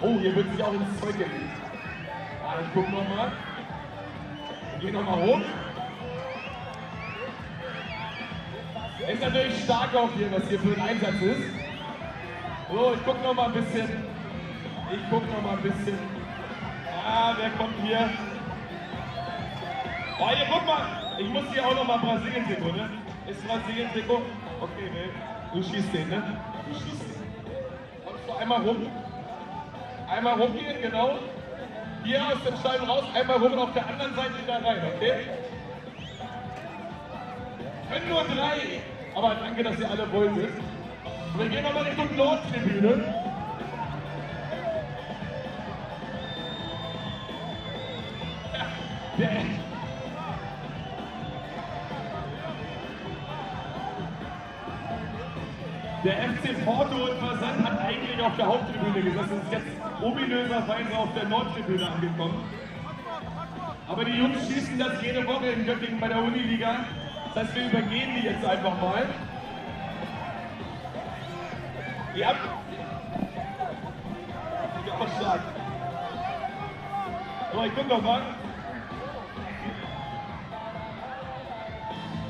Oh, hier wird sich auch ins Zeug gelegt. Ah, ich guck nochmal. Wir gehen nochmal hoch. Ist natürlich stark auch hier, was hier für ein Einsatz ist. So, ich guck nochmal ein bisschen. Ah, wer kommt hier? Oh, hier, guck mal. Ich muss hier auch nochmal Brasilien-Trikot, ne? Ist Brasilien-Trikot? Okay, ne? Du schießt den, ne? Du schießt den. Kommst du einmal rum? Einmal rumgehen, genau. Hier aus dem Stein raus, einmal rum und auf der anderen Seite wieder rein, okay? Können nur 3, aber danke, dass ihr alle wolltet. Wir gehen nochmal Richtung Nordtribüne. Der FC Porto und Versand hat eigentlich auf der Haupttribüne gesessen, ist jetzt ominöserweise auf der Nordtribüne angekommen. Aber die Jungs schießen das jede Woche in Göttingen bei der Uniliga. Das heißt, wir übergehen die jetzt einfach mal. Ja. Auch stark. So, ich guck noch mal.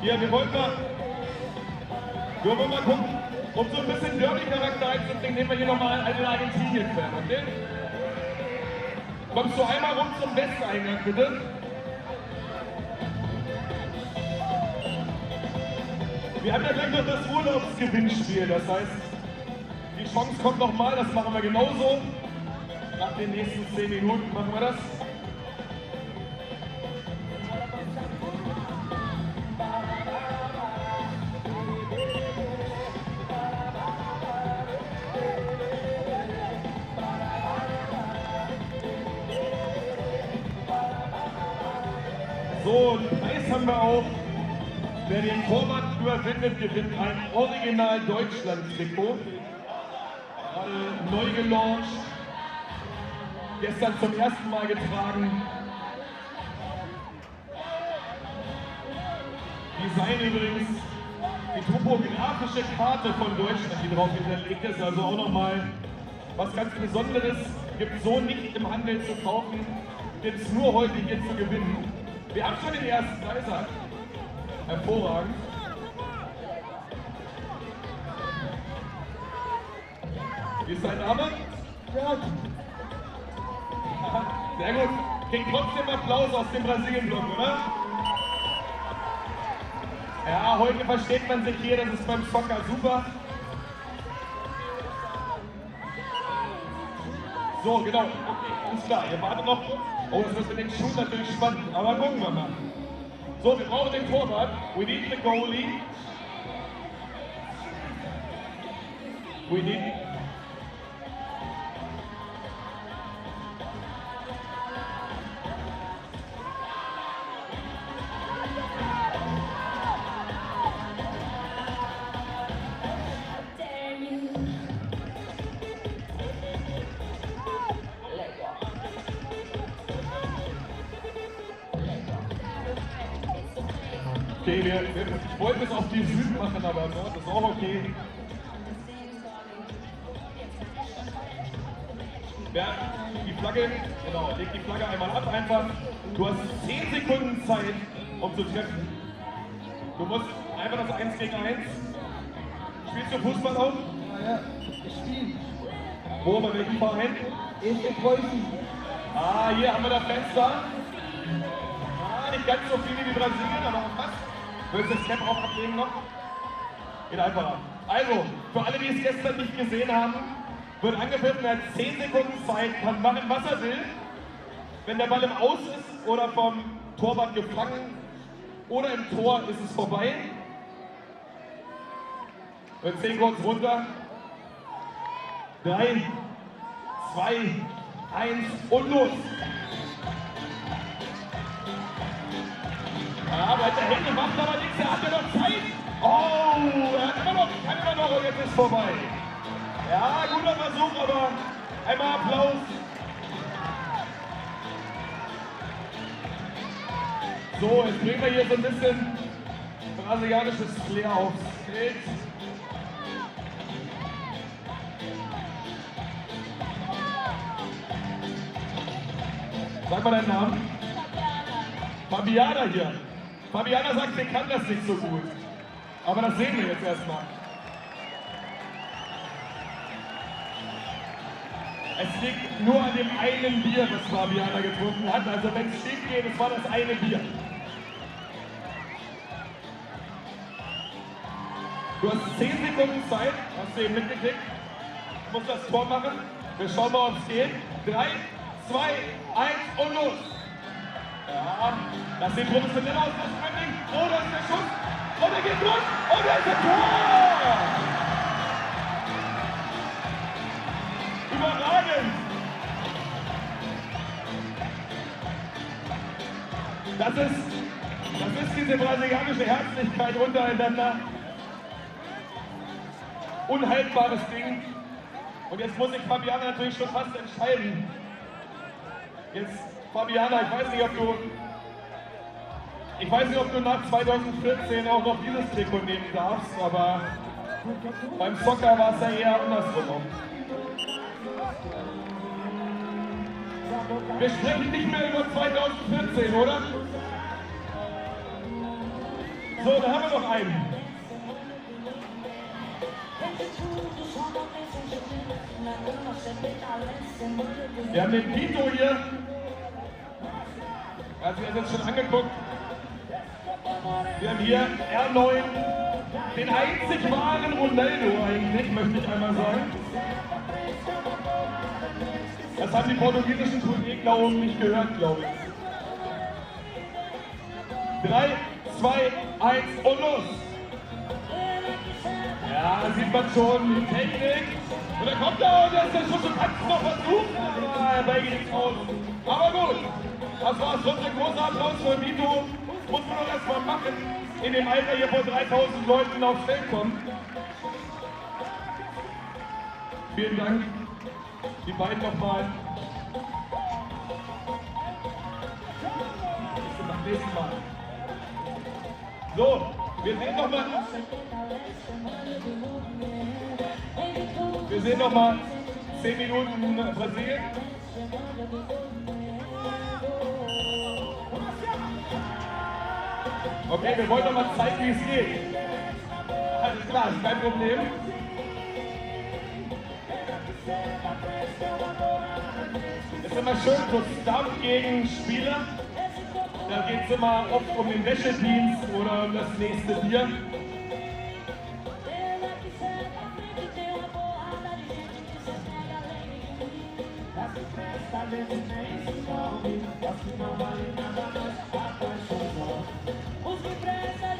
Ja, wir wollen mal gucken. Um so ein bisschen Derby-Charakter einzubringen, nehmen wir hier nochmal einen Argentinien-Fan, okay? Kommst du einmal rum zum Westeingang, bitte? Wir haben ja gleich noch das Urlaubsgewinnspiel, das heißt, die Chance kommt nochmal, das machen wir genauso. Nach den nächsten 10 Minuten machen wir das. So, einen Preis haben wir auch. Wer den Torwart überwindet, gewinnt ein Original Deutschland-Trikot. Gerade neu gelauncht. Gestern zum ersten Mal getragen. Design übrigens die topografische Karte von Deutschland, die drauf hinterlegt ist. Also auch nochmal was ganz Besonderes. Gibt es so nicht im Handel zu kaufen. Gibt es nur heute hier zu gewinnen. Wir haben schon den ersten, da ist er. Hervorragend. Wie ist dein Name? Ja. Sehr gut. Kriegt trotzdem Applaus aus dem Brasilien-Block, oder? Ja, heute versteht man sich hier, das ist beim Soccer super. So, genau. Okay, alles klar. Ihr wartet noch kurz. Oh, das ist mit den Schuhen natürlich spannend, aber gucken wir mal. So, wir brauchen den Torwart. We need the goalie. We need... Okay, ich wollte es auf die Süd machen, aber Nord ist auch okay. Wer die Flagge, genau, leg die Flagge einmal ab einfach. Du hast 10 Sekunden Zeit, um zu treffen. Du musst einfach das 1 gegen 1. Spielst du Fußball auch? Ja, ich spiele. Wo, bei welchem Verein? In Preußen. Ah, hier haben wir das Fenster. Ah, nicht ganz so viel wie Brasilien, aber fast. Willst du das Cap auch ablegen noch? Geht einfach ab. Also, für alle, die es gestern nicht gesehen haben, wird angepfiffen, er hat 10 Sekunden Zeit, kann machen, was er will. Wenn der Ball im Aus ist oder vom Torwart gefangen oder im Tor, ist es vorbei. Wir 10 kurz runter. 3, 2, 1 und los. Ja, bleibt da hinten, macht aber nichts, er hat ja noch Zeit. Oh, er hat immer noch, kann immer noch und jetzt ist vorbei. Ja, guter Versuch, aber einmal Applaus. So, jetzt bringen wir hier so ein bisschen brasilianisches Flair aufs Feld. Sag mal deinen Namen. Fabiana hier. Fabiana sagt, sie kann das nicht so gut. Aber das sehen wir jetzt erstmal. Es liegt nur an dem einen Bier, das Fabiana getrunken hat. Also wenn es schief geht, es war das eine Bier. Du hast 10 Sekunden Zeit, hast du eben mitgekriegt. Du musst das Tor machen. Wir schauen mal, ob es geht. 3, 2, 1 und los. Ja, das sieht professionell aus, das Ding. Oh, da ist der Schuss. Und er geht durch. Und er ist ein Tor. Überragend. Das ist diese brasilianische Herzlichkeit untereinander. Unhaltbares Ding. Und jetzt muss sich Fabiana natürlich schon fast entscheiden. Jetzt, Fabiana, ich weiß nicht, ob du nach 2014 auch noch dieses Trikot nehmen darfst, aber beim Soccer war es ja eher andersrum. Wir sprechen nicht mehr über 2014, oder? So, da haben wir noch einen. Wir haben den Vito hier. Er hat sich das jetzt schon angeguckt. Wir haben hier R9, den einzig wahren Ronaldo eigentlich, möchte ich einmal sagen. Das haben die portugiesischen Kollegen nicht gehört, glaube ich. 3, 2, 1 und los! Ja, da sieht man schon die Technik. Und dann kommt er und ist der Schuss und kann es noch versuchen, aber er geht nichts aus. Aber gut, das war trotzdem ein großer Applaus für Vito. Muss man doch erstmal machen, in dem Alter hier vor 3000 Leuten aufs Feld kommen. Vielen Dank. Die beiden nochmal. Bis zum nächsten Mal. So, wir sehen nochmal. Wir sehen nochmal 10 Minuten Brasilien. Okay, wir wollen noch mal zeigen, wie es geht. Alles klar, ist kein Problem. immer schön so Staff gegen Spieler. Da geht es immer oft um den Wäschedienst oder um das nächste Bier.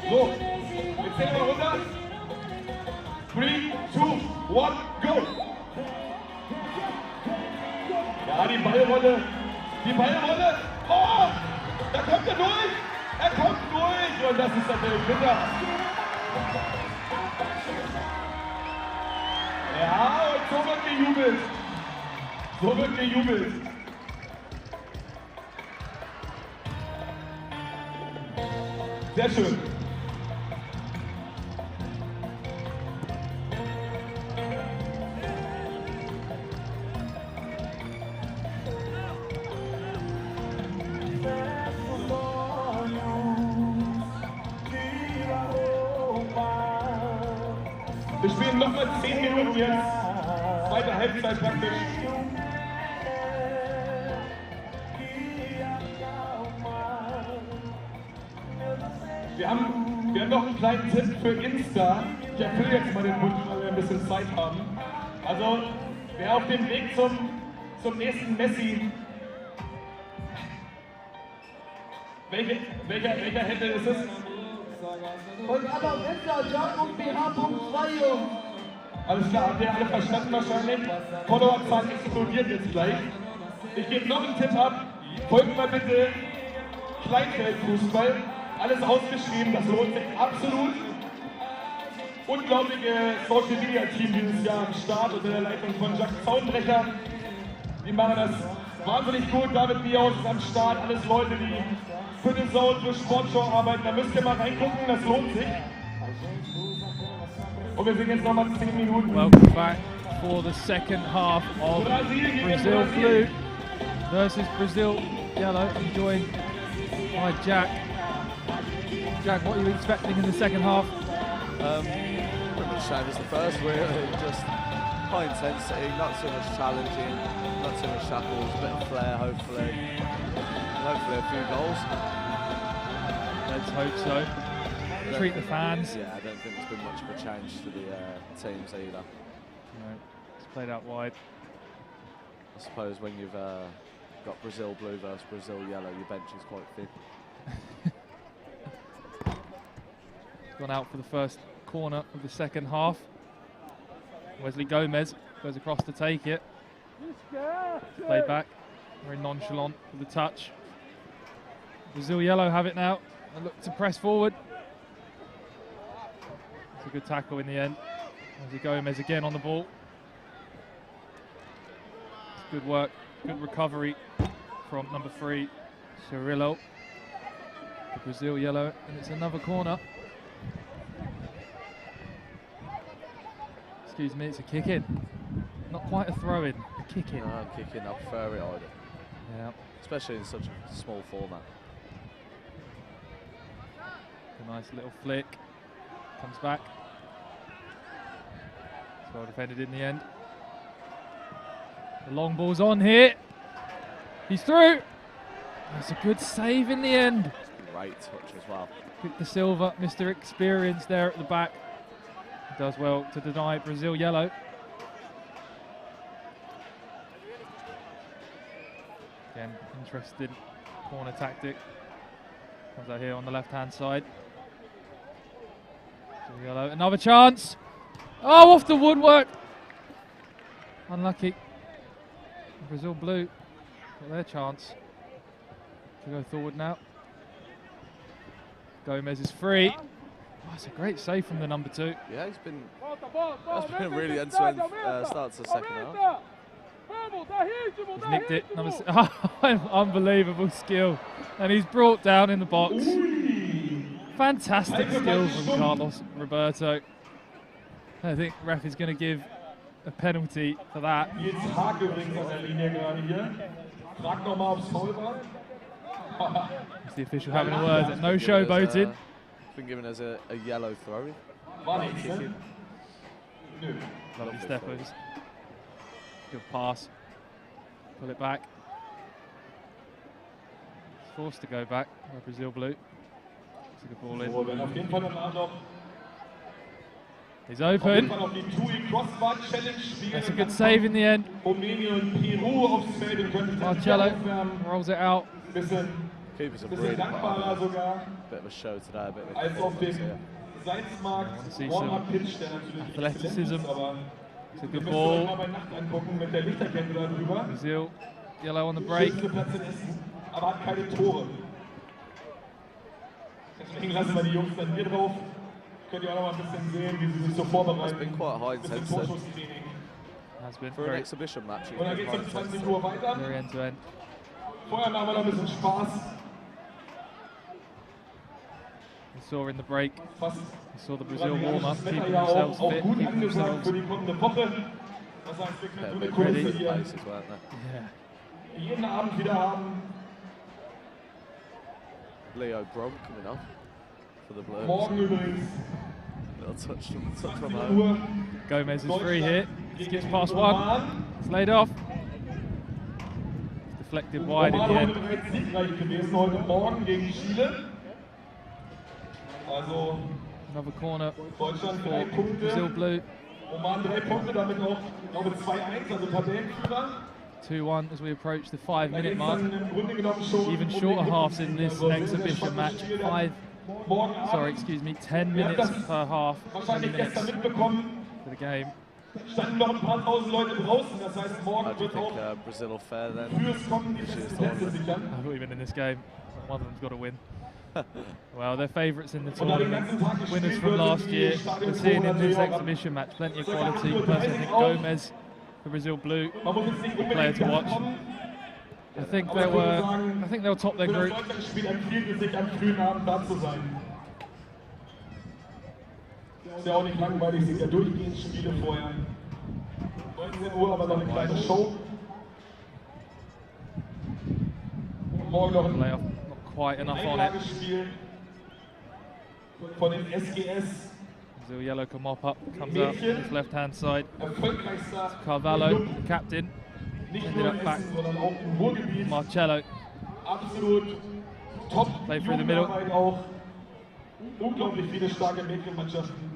So, jetzt zählen wir runter. 3, 2, 1, go! Ja, die Ballrolle. Die Ballrolle. Oh! Da kommt er durch! Er kommt durch! Und das ist natürlich bitter. Ja, und so wird gejubelt. So wird gejubelt. Sehr schön. Wir spielen nochmal 10 Minuten jetzt. Zweite Halbzeit praktisch. Wir haben noch einen kleinen Tipp für Insta. Ich erfülle jetzt mal den Wunsch, weil wir ein bisschen Zeit haben. Also, wer auf dem Weg zum nächsten Messi. Welcher Händel ist es? Und alle auf Insta, Jump.bh.2, Jungs. Alles klar, habt ihr alle verstanden wahrscheinlich? Followerzahl explodiert jetzt gleich. Ich gebe noch einen Tipp ab. Folgt mal bitte Kleinfeldfußball. Alles ausgeschrieben, das lohnt sich absolut. Unglaubliche Social Media Team dieses Jahr am Start unter der Leitung von Jacques Zaunbrecher. Die machen das wahnsinnig gut. David Biaus ist am Start. Alles Leute, die für den Zone, für Sportshow arbeiten. Da müsst ihr mal reingucken, das lohnt sich. Und wir sind jetzt nochmal 10 Minuten. Welcome back for the second half of Brazil Blue versus Brazil Yellow. I'm joined by Jack. Jack, what are you expecting in the second half? Pretty much same as the first, really. Just high intensity, not so much challenging, not so much shackles, a bit of flair, hopefully. And hopefully a few goals. Let's hope so. Treat the fans. Yeah, I don't think there's been much of a change to the teams either. No, it's played out wide. I suppose when you've got Brazil Blue versus Brazil Yellow, your bench is quite thin. Gone out for the first corner of the second half. Wesley Gomez goes across to take it. Played back, very nonchalant with the touch. Brazil Yellow have it now and look to press forward. It's a good tackle in the end. Wesley Gomez again on the ball. It's good work, good recovery from number 3, Cirillo. The Brazil Yellow, and it's another corner. Excuse me, it's a kick in. Not quite a throw in, a kick in. No, kick in, I prefer it either. Yeah. Especially in such a small format. A nice little flick. Comes back. It's well defended in the end. The long ball's on here. He's through. That's a good save in the end. Great touch as well. Victor Silva, Mr. Experience there at the back. Does well to deny Brazil Yellow. Again, interesting corner tactic. Comes out here on the left-hand side. Brazil Yellow, another chance. Oh, off the woodwork. Unlucky. Brazil Blue got their chance to go forward now. Gomez is free. Oh, it's a great save from the number 2. Yeah, he's been really end-to-end start to the second half. He's nicked it. Unbelievable skill. And he's brought down in the box. Fantastic skill from Carlos Roberto. I think ref is going to give a penalty for that. Jetzt Hake übrigens an der Linie gerade hier. Fragt nochmal, ob es Foul war. Is the official having a word? No showboating. Been given as a yellow throw. Lovely steppers. Good pass. Pull it back. forced to go back by Brazil Blue. It's a good ball in. So, wenn auf jeden Fall danach noch He's open. noch die TUI Crossbar-Challenge spielen. That's a good save in the end. Rumänien und Peru aufs Feld und könnte Marcello rolls it out. Keepers have bisschen really put dankbarer on sogar a bit of a show today, a bit of a als auf dem yeah. Salzmarkt Warm-Up-Pitch, der natürlich Athleticism. ist, aber It's a ihr good müsst euch mal ball. bei Nacht angucken mit der Lichterkette da drüber. Brazil, yellow on the break. Schönste Platz in Essen, aber hat keine Tore. Deswegen lassen wir die Jungs dann hier drauf. Könnt ihr auch noch mal ein bisschen sehen, wie sie sich so vorbereiten. It's been quite high Bisschen intensity. Torschusstraining. Has been For an very, exhibition match. Und dann geht es um 20 Uhr weiter. very end to end. Vorher machen wir noch ein bisschen Spaß. We saw in the break. We saw the Brazil warm up, Das keeping Wetter ja themselves auch fit, gut keeping angesagt themselves für die kommende Woche. Das heißt, wir können so eine ready. Kulisse hier Places, weren't they? jeden Abend wieder haben. Leo Brom coming on for the Blues. Morgen übrigens. Little touch from 20 home. Uhr. Gomez is free here. Skips past one. It's laid off. Deflected wide in the Oman end. bereits siegreich gewesen heute Morgen gegen Chile. Also Another corner Deutschland for 3 Punkte. Brazil Blue. Oman 3 Punkte, damit auch, glaube 2-1, also Tabellenführer. 2-1 as we approach the Da 5-minute geht's mark. dann im Grunde genommen schon Even um shorter den halves in this Also, sehr exhibition match. spannendes Spiel dann morgen Abend. 10 Ihr habt minutes das per half. 20 wahrscheinlich minutes gestern mitbekommen. for the game. Standen noch ein paar tausend Leute draußen, das heißt morgen How do you wird think auch Brazil will fare then? fürs Kommen die besten Plätze sichern. I thought even in this game, one of them's got to win. Well, they're favourites in the Und da den tournament. ganzen Tag Winners gespielt from wird, last sind die year. We're Stadionkurven seeing in this natürlich auch exhibition match plenty of circa quality. 8:30 Personally, I think auf. Gomez for Brazil Blue, Man muss jetzt nicht player unbedingt to watch. kommen, I think aber ich würde sagen, they'll top their für das group. Deutschlandspiel empfiehlt es sich am frühen Abend da zu sein. Ist ja auch nicht langweilig, sind ja durchgehend Spiele vorher. 19 Uhr, aber noch eine kleine Show. Und morgen noch ein Playoff, not quite enough on it. Einlagespiel von dem SGS. Brazil yellow can mop up, comes out on his left hand side. Erfolgreichster Carvalho, Club, the captain, nicht ended nur in up back. Essen, sondern auch im Ruhrgebiet. Marcello Absolut top Play through the middle. Jugendarbeit auch. Unglaublich viele starke Mädchenmannschaften.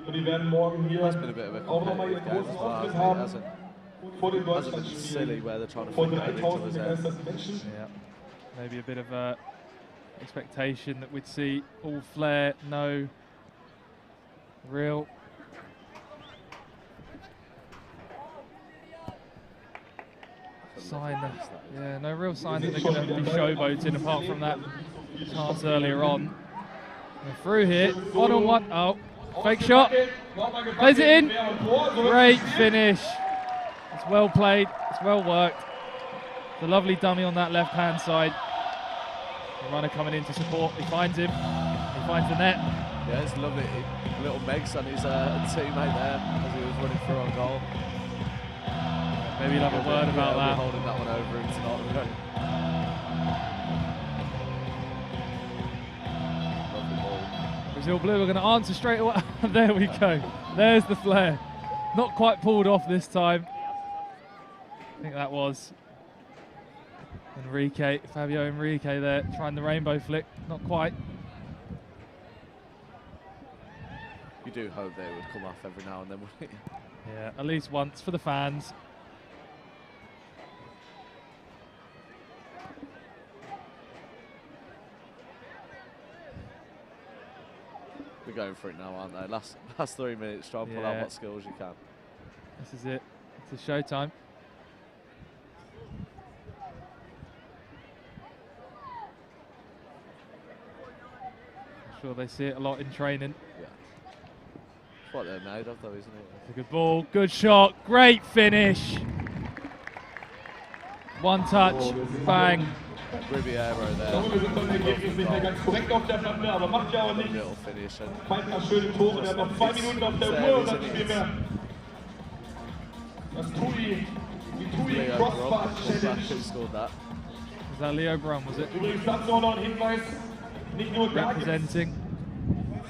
Und die werden morgen hier That's been a bit of a auch nochmal ihren competitive game großen as well, Auftritt hasn't it? haben Hasn't vor den it? Hasn't been silly Deutschlandspielen where they're trying to vor fit that into 3000 his head. begeisterten Menschen. Yeah, maybe a bit of expectation that we'd see all flair, no real sign. Yeah, no real sign that they're going to be showboating apart from that chance earlier on. They're through here, 1-on-1. Oh, fake shot. Plays it in. Great finish. It's well played. It's well worked. The lovely dummy on that left hand side. The runner coming in to support. He finds him. He finds the net. Yeah, it's lovely. Little Megs on his teammate there as he was running through on goal. Maybe you'll have a word about We'll be that. holding that one over him tonight. Lovely ball. Brazil Blue are going to answer straight away. There we go. There's the flare. Not quite pulled off this time. I think that was Fabio Enrique there, trying the rainbow flick. Not quite. You do hope they would come off every now and then, wouldn't you? Yeah, at least once for the fans. They're going for it now, aren't they? Last 3 minutes, try and pull Yeah. out what skills you can. This is it. It's a showtime. I'm sure they see it a lot in training. Yeah. It's what they're made of, though, isn't it? It's a good ball, good shot, great finish. One touch, bang. Riviera there. Ich glaube, wir sind beim Ergebnis nicht mehr ganz korrekt auf der Platte, aber macht ja auch nichts. Little finish. And Pfeift schöne Tore, wir haben noch 2 Minuten auf der Uhr und dann spielen wir das TUI, die TUI Leo Crossbar Brom, who Challenge. scored that. Was that Leo Brom, was it? Übrigens dazu auch noch ein Hinweis, nicht nur da gibt es Representing.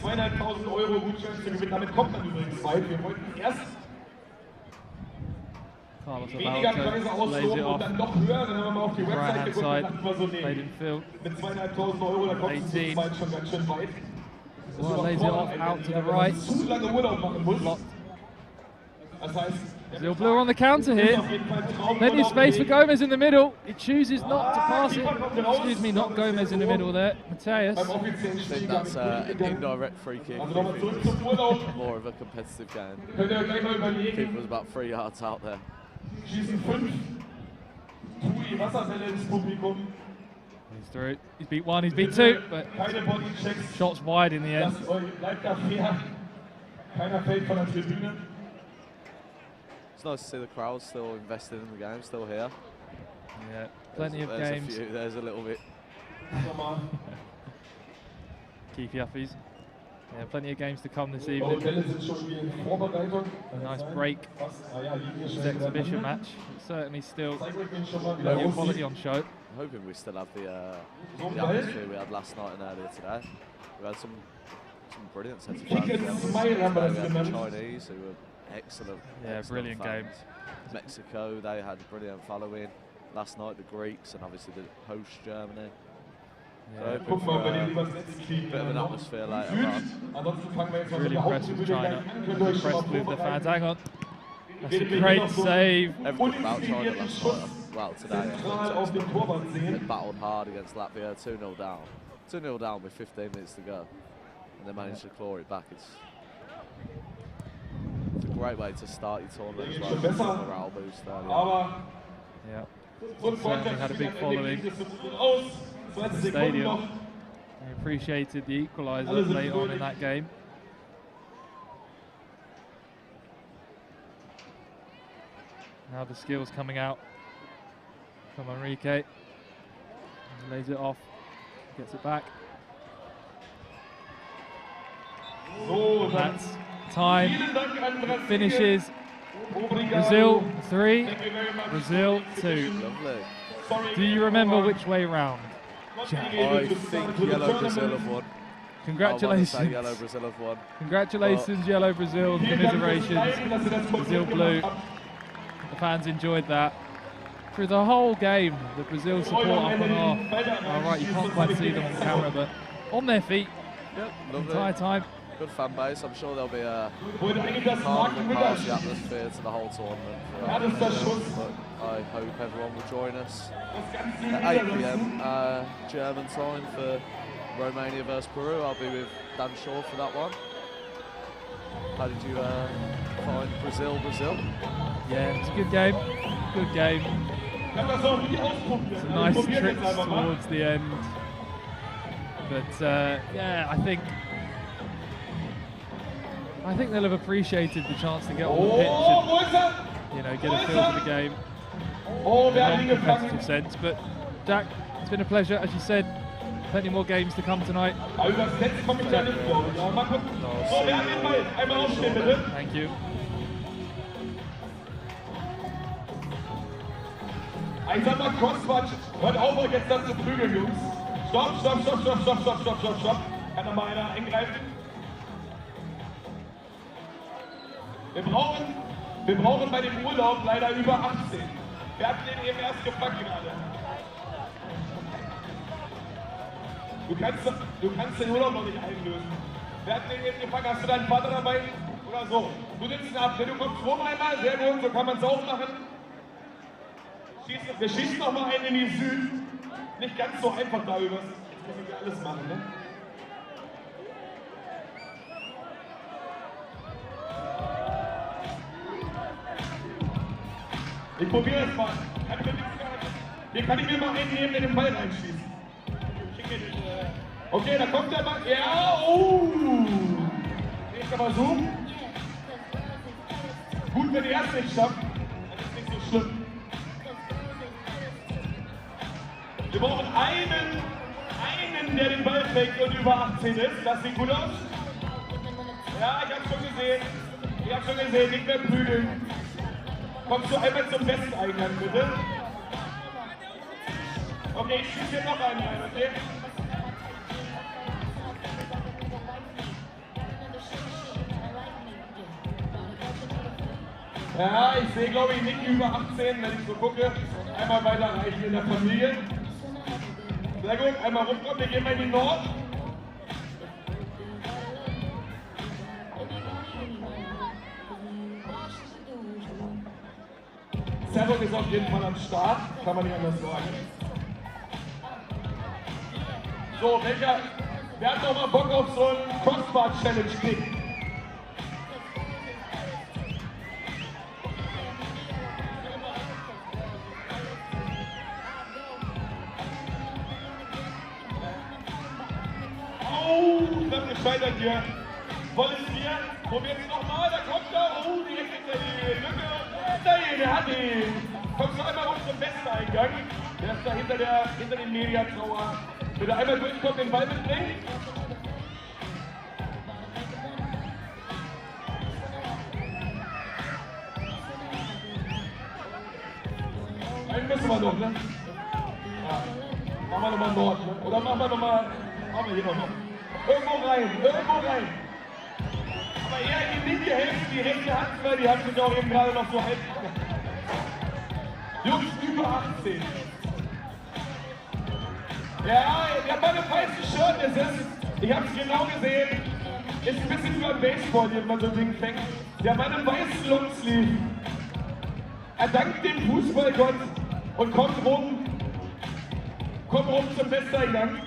2.500 € Gutschein zu gewinnen, damit kommt man übrigens weit. Wir wollten erst Carlos weniger Kreise lays it ausloben und off. dann noch höher. Dann haben wir mal auf die Right Website hand geguckt und side, dachten wir so, played nee, in field. mit 2.500 Euro, da kommst du zu zweit schon ganz schön weit. Das Well, lays it off out to the right. zu lange Urlaub machen muss. Das heißt, Brazil blue on the counter here. Plenty of space for Gomez in the middle. He chooses not to pass it. Excuse me, not Gomez in the middle there. Mateus. I think that's an indirect free kick. More of a competitive game. Keeper was about 3 yards out there. Schießen 5. Tui, Wasserbälle ins Publikum. He's through. He's beat 1, he's beat 2, but Keine Bodychecks. shots wide in the end. Bleibt da fair. Keiner fällt von der Tribüne. It's nice to see the crowd still invested in the game, still here. Yeah, plenty of games. There's a little bit. Keep yuppies. Yeah, plenty of games to come this evening. A nice break. This exhibition match. It's certainly still plenty of quality on show. I'm hoping we still have the atmosphere we had last night and earlier today. We had some brilliant sets of fans. Chinese who were excellent. Yeah, excellent brilliant fans. games. Mexico, they had a brilliant following. Last night the Greeks and obviously the host Germany. Yeah. So bit of an atmosphere later on. Really impressed with China. Impressed with the fans. Hang on. That's a great save. Everything about China last night. Well, today they battled hard against Latvia, 2-0 down. 2-0 down with 15 minutes to go. And they managed to claw it back. It's a great way to start your tournament as well. It's a morale boost earlier. Yeah. Certainly had a big following in the stadium. I appreciated the equaliser late on in that game. Now the skills coming out from Enrique. He lays it off, gets it back. And that's time. It finishes. Brazil 3, Brazil 2. Lovely. Do you remember which way round? I think yellow Brazil have won. Congratulations. I want to say yellow Brazil have won. Congratulations, yellow Brazil. Commiserations. Brazil blue. The fans enjoyed that. Through the whole game, the Brazil support up on our right. You can't quite see them on camera, but on their feet the entire time. Good fan base. I'm sure there'll be a carnival party atmosphere to the whole tournament. But I hope everyone will join us at 8 PM German time for Romania versus Peru. I'll be with Dan Shaw for that one. How did you find Brazil? Yeah, it's a good game. Good game. Some nice tricks towards the end. But yeah, I think they'll have appreciated the chance to get on the pitch and, you know, get a feel for the game in a non-competitive sense. But Jack, it's been a pleasure, as you said. Plenty more games to come tonight. Thank you. Einsamer Crosswatch. Hört auf, euch jetzt das zu prügeln, Jungs. Stopp. Kann da mal einer eingreifen? Wir brauchen bei dem Urlaub leider über 18. Wir hatten den eben erst gepackt gerade. Du kannst den Urlaub noch nicht einlösen. Wir hatten den eben gepackt. Hast du deinen Vater dabei? Oder so. Du nimmst ihn ab. Du kommst rum einmal. Sehr gut. So kann man es auch machen. Wir schießen noch mal einen in die Süd. Nicht ganz so einfach da über. Jetzt müssen wir alles machen, ne? Ich probiere es mal. Hier kann ich mir mal einen nehmen, der den Ball reinschießt. Okay, da kommt der Ball. Ja, Nächster Versuch. Gut, wenn ihr erst nicht schafft, dann ist nicht so schlimm. Wir brauchen einen, der den Ball trägt und über 18 ist. Das sieht gut aus. Ja, ich hab's schon gesehen. Nicht mehr prügeln. Kommst du einmal zum Westeingang, bitte? Okay, ich schieße hier noch einen rein, okay? Ja, ich sehe, glaube ich, nicht über 18, wenn ich so gucke. Einmal weiterreichen in der Familie. Sehr gut, einmal rumkommen, wir gehen mal in die Nord. Servus ist auf jeden Fall am Start, kann man nicht anders sagen. So, wer hat noch mal Bock auf so einen Crossbar-Challenge-Kick? Oh, das gescheitert hier. Wollen wir? Probieren wir nochmal, da kommt er. Oh, die Lücke. Der hat ihn. Kommst du einmal runter zum Westeneingang. Der ist da hinter dem Mediatower. Bitte einmal durchkommen, den Ball mitbringen. Einen müssen wir noch, ne? Ja. Machen wir nochmal Nord, ne? Oder machen wir hier noch. Irgendwo rein. Aber eher in die linke Hälfte, die rechte Hand, weil die hat sich auch eben gerade noch so halb. Jungs über 18. Ja, meine weiße Shirt ist es. Ich hab's genau gesehen. Ist ein bisschen über Baseball, wie man so ein Ding fängt. Der Mann im weißen Longsleeve. Er dankt dem Fußballgott und kommt rum zum Westeingang.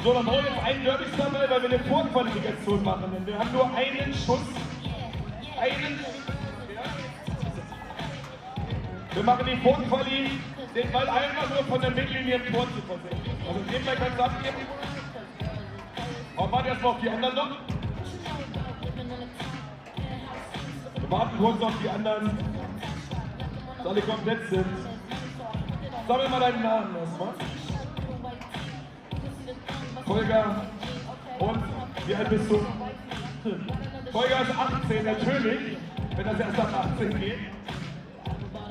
So, dann brauchen wir jetzt einen Derby-Stumble, weil wir eine Vorqualifikation machen. Denn wir haben nur einen Schuss. Wir machen die Vorquali, den Ball einfach nur von der Mittellinie im Tor zu versenken. Also den Ball kannst du abgeben. Aber warten erstmal auf die anderen noch. Wir warten kurz auf die anderen, dass alle komplett sind. Sammel mal deinen Namen erstmal. Volker, und wie alt bist du? Volker ist 18, natürlich, wenn das erst ab 18 geht.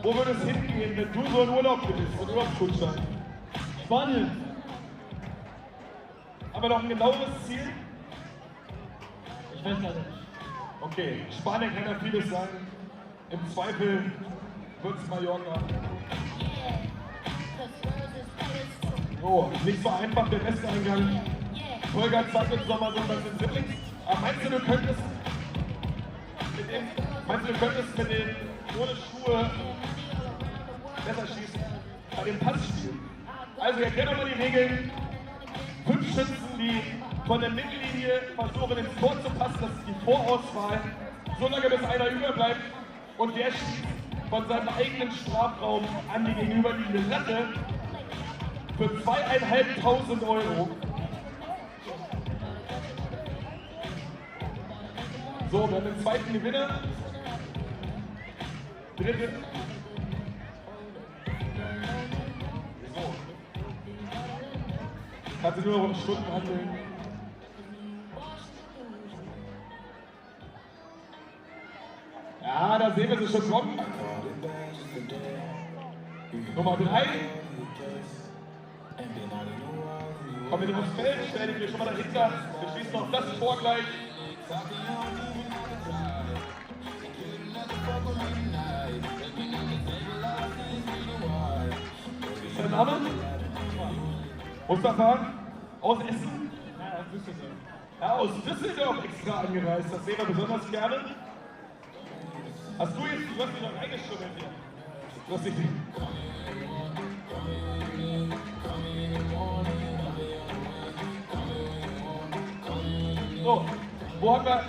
Wo würde es hingehen, wenn du so in Urlaub bist, so ein Urlaubsgutschein? Spanien. Aber noch ein genaueres Ziel? Ich weiß das nicht. Okay, Spanien kann ja vieles sein. Im Zweifel wird es Mallorca. So, nicht so einfach der Westeingang. Volker zeigt uns noch mal so ein bisschen Siblings. Aber meinst du, du könntest mit den ohne Schuhe besser schießen? Bei dem Passspiel. Also erklär doch mal die Regeln. 5 Schützen, die von der Mittellinie versuchen ins Tor zu passen, das ist die Vorauswahl. So lange bis einer überbleibt und der schießt von seinem eigenen Strafraum an die gegenüberliegende Latte. Für 2.500 €. So, wir haben den zweiten Gewinner. Dritte. So. Kann sich nur noch um Stunden handeln. Ja, da sehen wir sie schon kommen. Nummer 3. Komm mit aufs Feld, stell dich hier schon mal dahinter. Wir schließen noch das Tor gleich. Wie ist dein Name? Mustafa? Aus Essen? Ja, aus Düsseldorf. Ja, aus Düsseldorf extra angereist. Das sehen wir besonders gerne. Du hast dich noch reingeschummelt hier. Du hast dich... So, wo haben wir...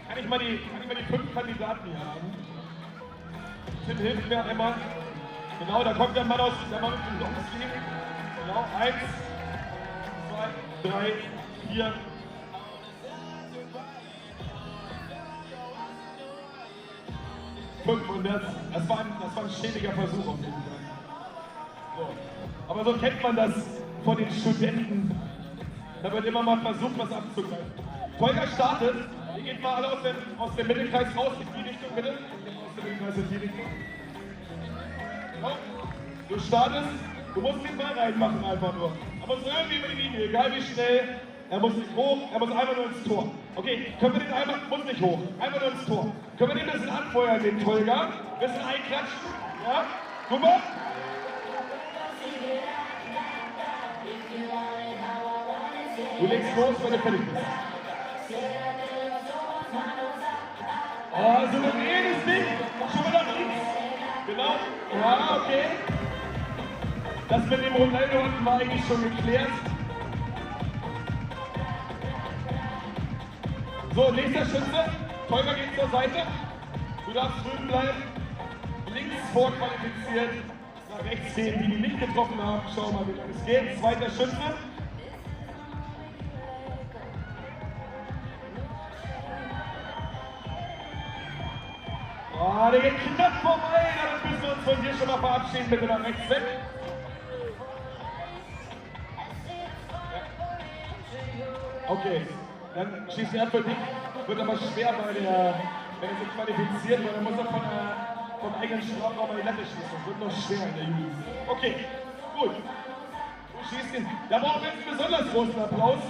Kann ich mal die 5 Kandidaten hier haben? Tim hilft mir einmal. Genau, da kommt der Mann mit dem Longsleeve. Genau, 1, 2, 3, 4. Und das war ein schädiger Versuch auf jeden Fall. So. Aber so kennt man das von den Studenten. Da wird immer mal versucht, was abzugreifen. Volker startet. Ihr geht mal alle aus dem Mittelkreis raus in die Richtung, bitte. Aus dem Mittelkreis in die Richtung. Genau. Du startest. Du musst den Ball reinmachen einfach nur. Aber so irgendwie über die Linie, egal wie schnell. Er muss nicht hoch, er muss einfach nur ins Tor. Okay, können wir den einmal, muss nicht hoch, einfach nur ins Tor. Können wir den ein bisschen anfeuern, den Tolga? Ein bisschen einklatschen? Ja? Guck mal. Du legst los, wenn du fertig bist. Oh, souveränes Ding. Schon mal nach links. Genau. Ja, okay. Das mit dem Ronaldo unten war eigentlich schon geklärt. So, nächster Schütze. Tolga geht zur Seite. Du darfst drüben bleiben. Links vorqualifiziert. Nach rechts gehen, die nicht getroffen haben. Schau mal, wie lange es geht. Zweiter Schütze. Oh, der geht knapp vorbei. Damit müssen wir uns von dir schon mal verabschieden. Bitte nach rechts weg. Okay, dann schießt er für dich. Wird aber schwer, weil wenn er sich qualifiziert, weil er muss er vom eigenen Strafraum an die Latte schießen. Das wird noch schwer in der Jugend. Okay, gut. Du schießt ihn. Da brauchen wir jetzt einen besonders großen Applaus.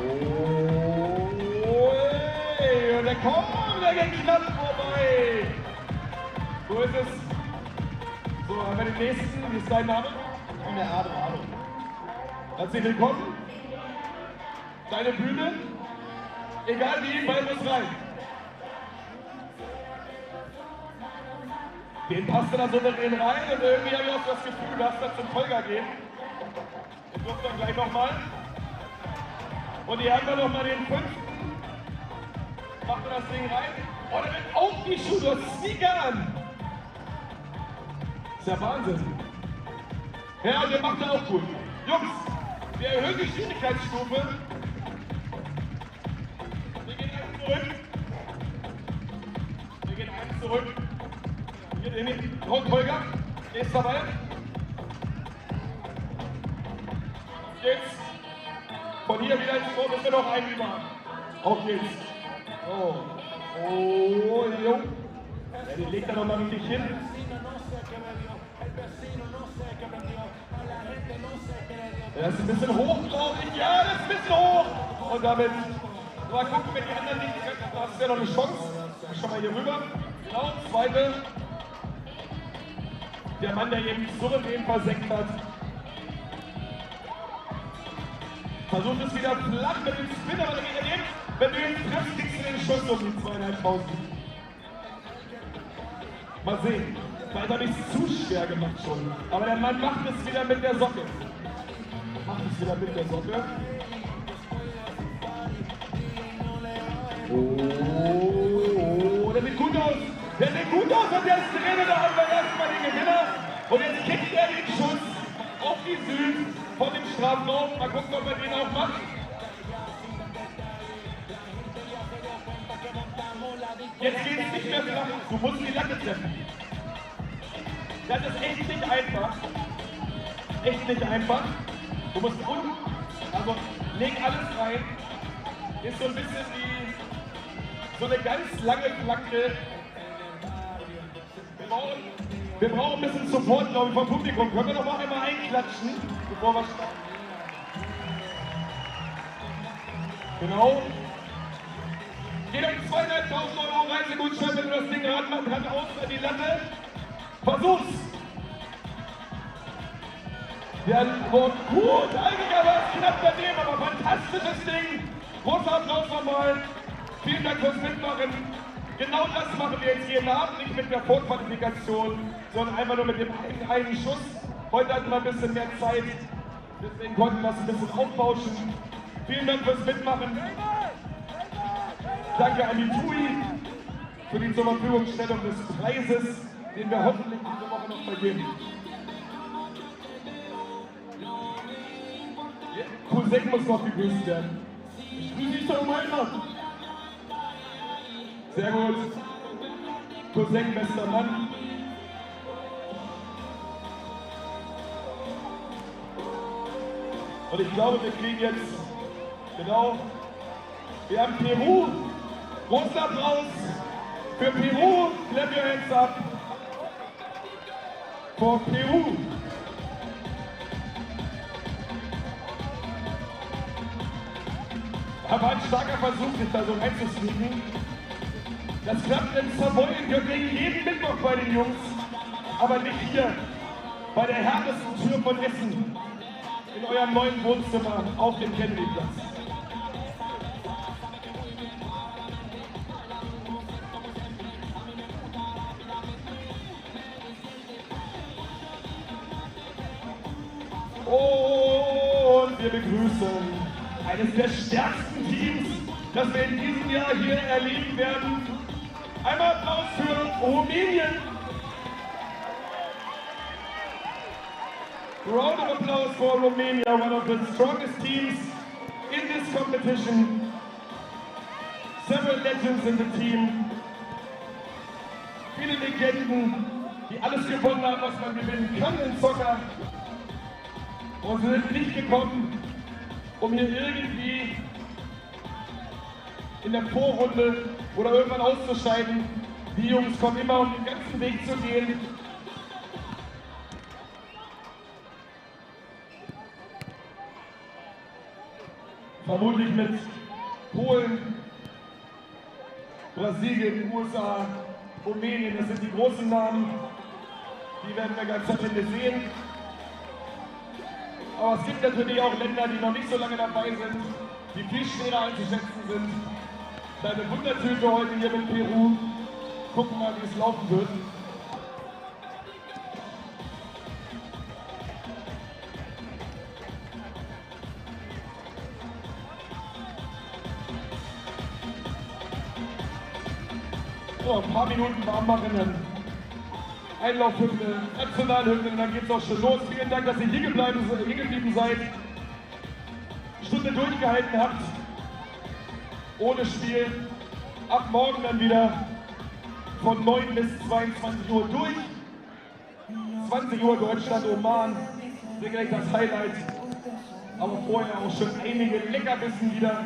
Oh, hey, und der kommt, der geht knapp vorbei. So ist es. So, haben wir den nächsten. Wie ist dein Name? Und der Adam. Herzlich willkommen. Deine Bühne. Egal wie, Ball muss rein. Den passt du da souverän rein und irgendwie habe ich auch das Gefühl, du darfst da zum Tolga gehen. Den durft dann gleich nochmal. Und hier haben wir nochmal den 5. Macht er das Ding rein. Oh, der wird auch die Schuhe, du hast Sneaker an. Das ist ja Wahnsinn. Ja, der macht er auch gut. Jungs, wir erhöhen die Schwierigkeitsstufe. Wir gehen einen zurück. Wir gehen einen zurück. Hier, den Holger. Nächster Ball. Jetzt. Von hier wieder ins Tor, müssen wir noch einen über. Auf geht's. Oh. Oh, jo. Ja, den legt er noch mal richtig hin. Das ist ein bisschen hoch, glaube ich. Ja, das ist ein bisschen hoch. Und damit, mal gucken, wenn die anderen nicht können, da hast du ja noch eine Chance. Schau mal hier rüber. Genau, zweite. Der Mann, der eben souverän versenkt hat. Versucht es wieder flach mit dem Spin, aber der geht daneben. Wenn du ihn triffst, kriegst du den Schuss um die 2.500. Mal sehen. Da ist er nicht zu schwer gemacht schon. Aber der Mann macht es wieder mit der Socke. Macht es wieder mit der Socke. Oh, der sieht gut aus. Der sieht gut aus und der ist drin. Da haben wir erstmal den Gewinner. Und jetzt kickt er den Schuss auf die Süd von dem Strafraum. Mal gucken, ob er den auch macht. Jetzt geht es nicht mehr flach. Du musst die Latte treffen. Das ist echt nicht einfach. Echt nicht einfach. Du musst unten, also leg alles rein. Ist so ein bisschen wie so eine ganz lange Flanke. Wir brauchen ein bisschen Support, glaube ich, vom Publikum. Können wir noch mal einmal einklatschen, bevor wir starten? Genau. Geht um 2.500 € Reisegutschein, wenn du das Ding ran aus an die Latte. Versuch's! Der Wort gut, eigentlich aber knapp daneben, aber fantastisches Ding. Großer Applaus nochmal. Vielen Dank fürs Mitmachen. Genau das machen wir jetzt jeden Abend, nicht mit der Vorqualifikation, sondern einfach nur mit dem einen Schuss. Heute hatten wir ein bisschen mehr Zeit, deswegen konnten wir es ein bisschen aufbauschen. Vielen Dank fürs Mitmachen. Danke an die TUI für die zur Verfügungstellung des Preises, den wir hoffentlich diese Woche noch vergeben. Cousin muss noch gegrüßt werden. Ich grüße dich doch mal noch. Sehr gut. Cousin, bester Mann. Und ich glaube, wir kriegen jetzt, genau, wir haben Peru. Großen Applaus für Peru. Clap your hands up. For Peru. Aber ein starker Versuch, sich da so reinzusneaken. Das klappt im Savoy in Göttingen jeden Mittwoch bei den Jungs. Aber nicht hier, bei der härtesten Tür von Essen. In eurem neuen Wohnzimmer auf dem Kennedyplatz. Und wir begrüßen eines der stärksten Teams, das wir in diesem Jahr hier erleben werden. Einmal Applaus für Rumänien. Round of applause for Romania, one of the strongest teams in this competition. Several legends in the team. Viele Legenden, die alles gewonnen haben, was man gewinnen kann in Soccer. Und sind nicht gekommen, um hier irgendwie in der Vorrunde oder irgendwann auszuscheiden. Die Jungs kommen immer, um den ganzen Weg zu gehen. Vermutlich mit Polen, Brasilien, USA, Rumänien, das sind die großen Namen. Die werden wir ganz am Ende sehen. Aber es gibt natürlich auch Länder, die noch nicht so lange dabei sind, die viel schwerer einzuschätzen sind. Eine Wundertüte heute hier mit Peru. Gucken mal, wie es laufen wird. So, ein paar Minuten warm machen. Einlaufhymne, Nationalhymne, und dann geht's auch schon los. Vielen Dank, dass ihr hier geblieben seid. Stunde durchgehalten habt. Ohne Spiel. Ab morgen dann wieder von 9 bis 22 Uhr durch. 20 Uhr Deutschland, Oman. Sicherlich das Highlight. Aber vorher auch schon einige Leckerbissen wieder.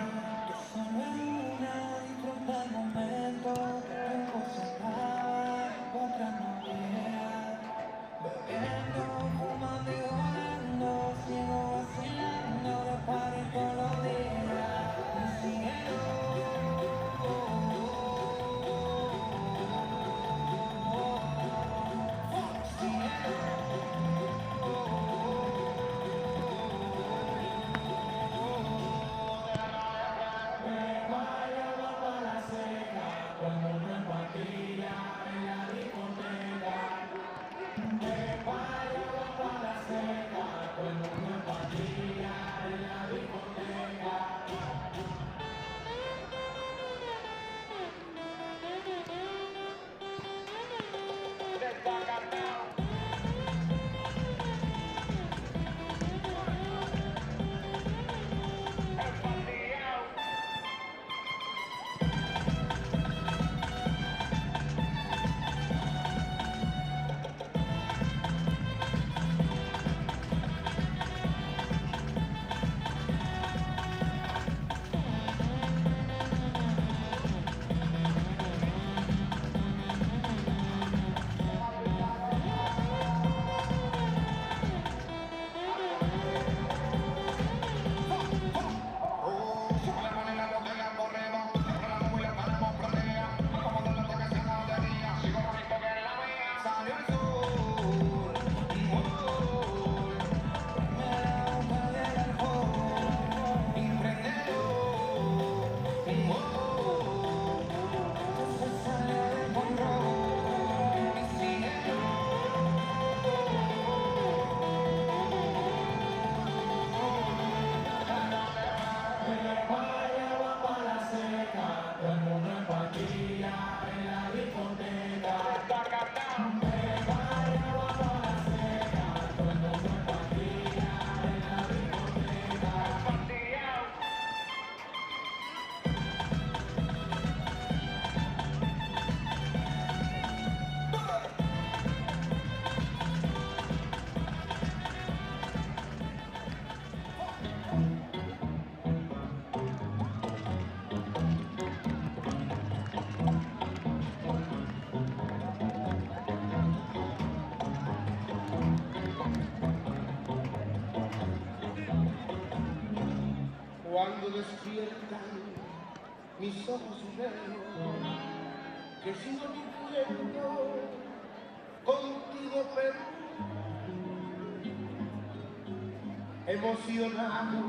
despiertan mis ojos veo que sigo viviendo contigo, Perú. Emocionado,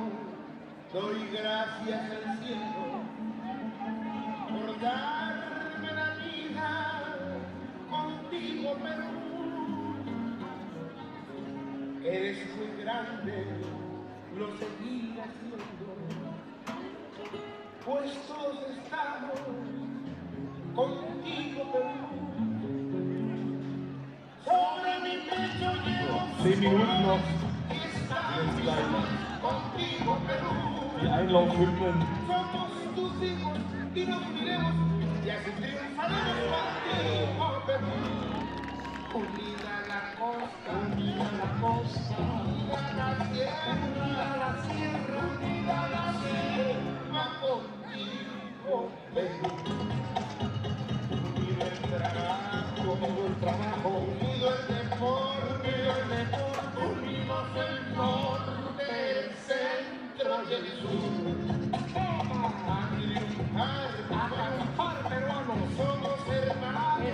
doy gracias al cielo por darme la vida contigo, Perú. Eres muy grande, lo seguiré haciendo, pues todos estamos contigo, Perú. Sobre mi pecho llevo 10 Minuten noch. Jetzt gleich contigo, Perú. Die Einlaufhymnen. Somos tus hijos y nos uniremos y así triunfaremos contigo, Perú. Unida la costa, unida la costa, unida la sierra, unida la selva contigo, Perú. Unido el trabajo, unido el deporte, unimos el norte, el centro y el sur. A triunfar, peruanos, somos hermanos,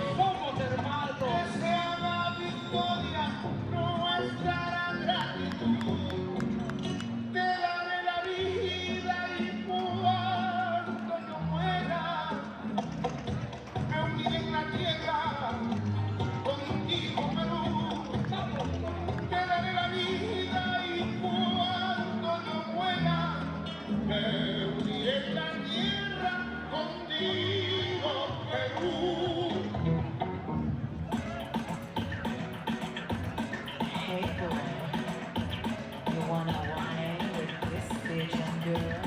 que sea la victoria nuestra gratitud. Te daré la vida y cuando yo muera, me uniré en la tierra contigo, Perú. Te daré la vida y cuando yo muera, me uniré en la tierra contigo, Perú. Hey boy, you wanna wine with this bitch and girl?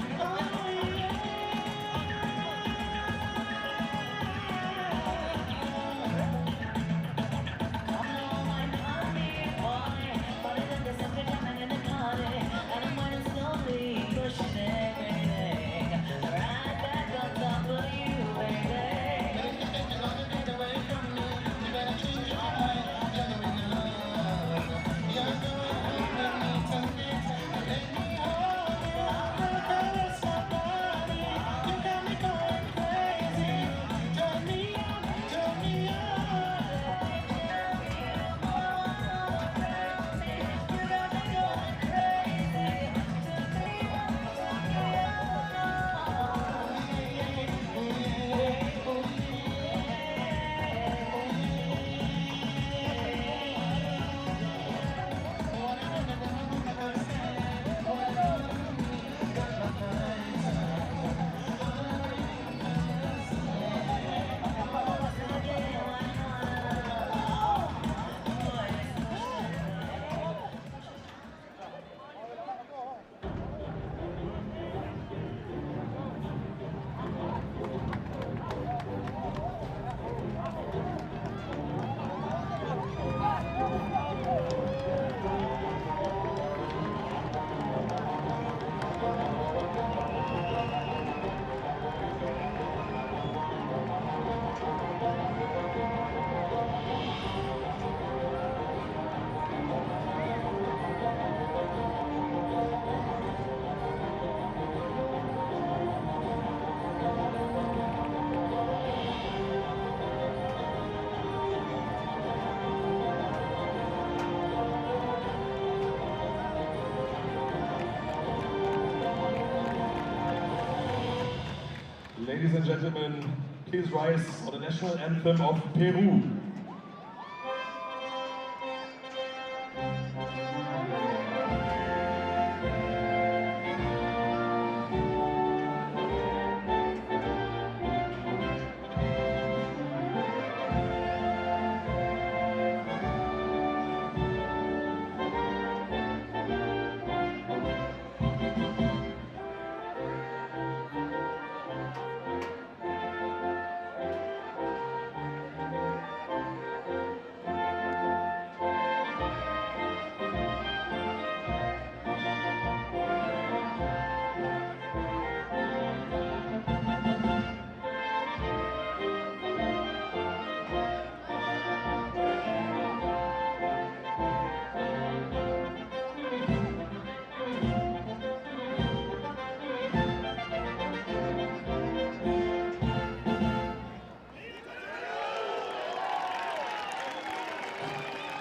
Ladies and gentlemen, please rise for the national anthem of Peru.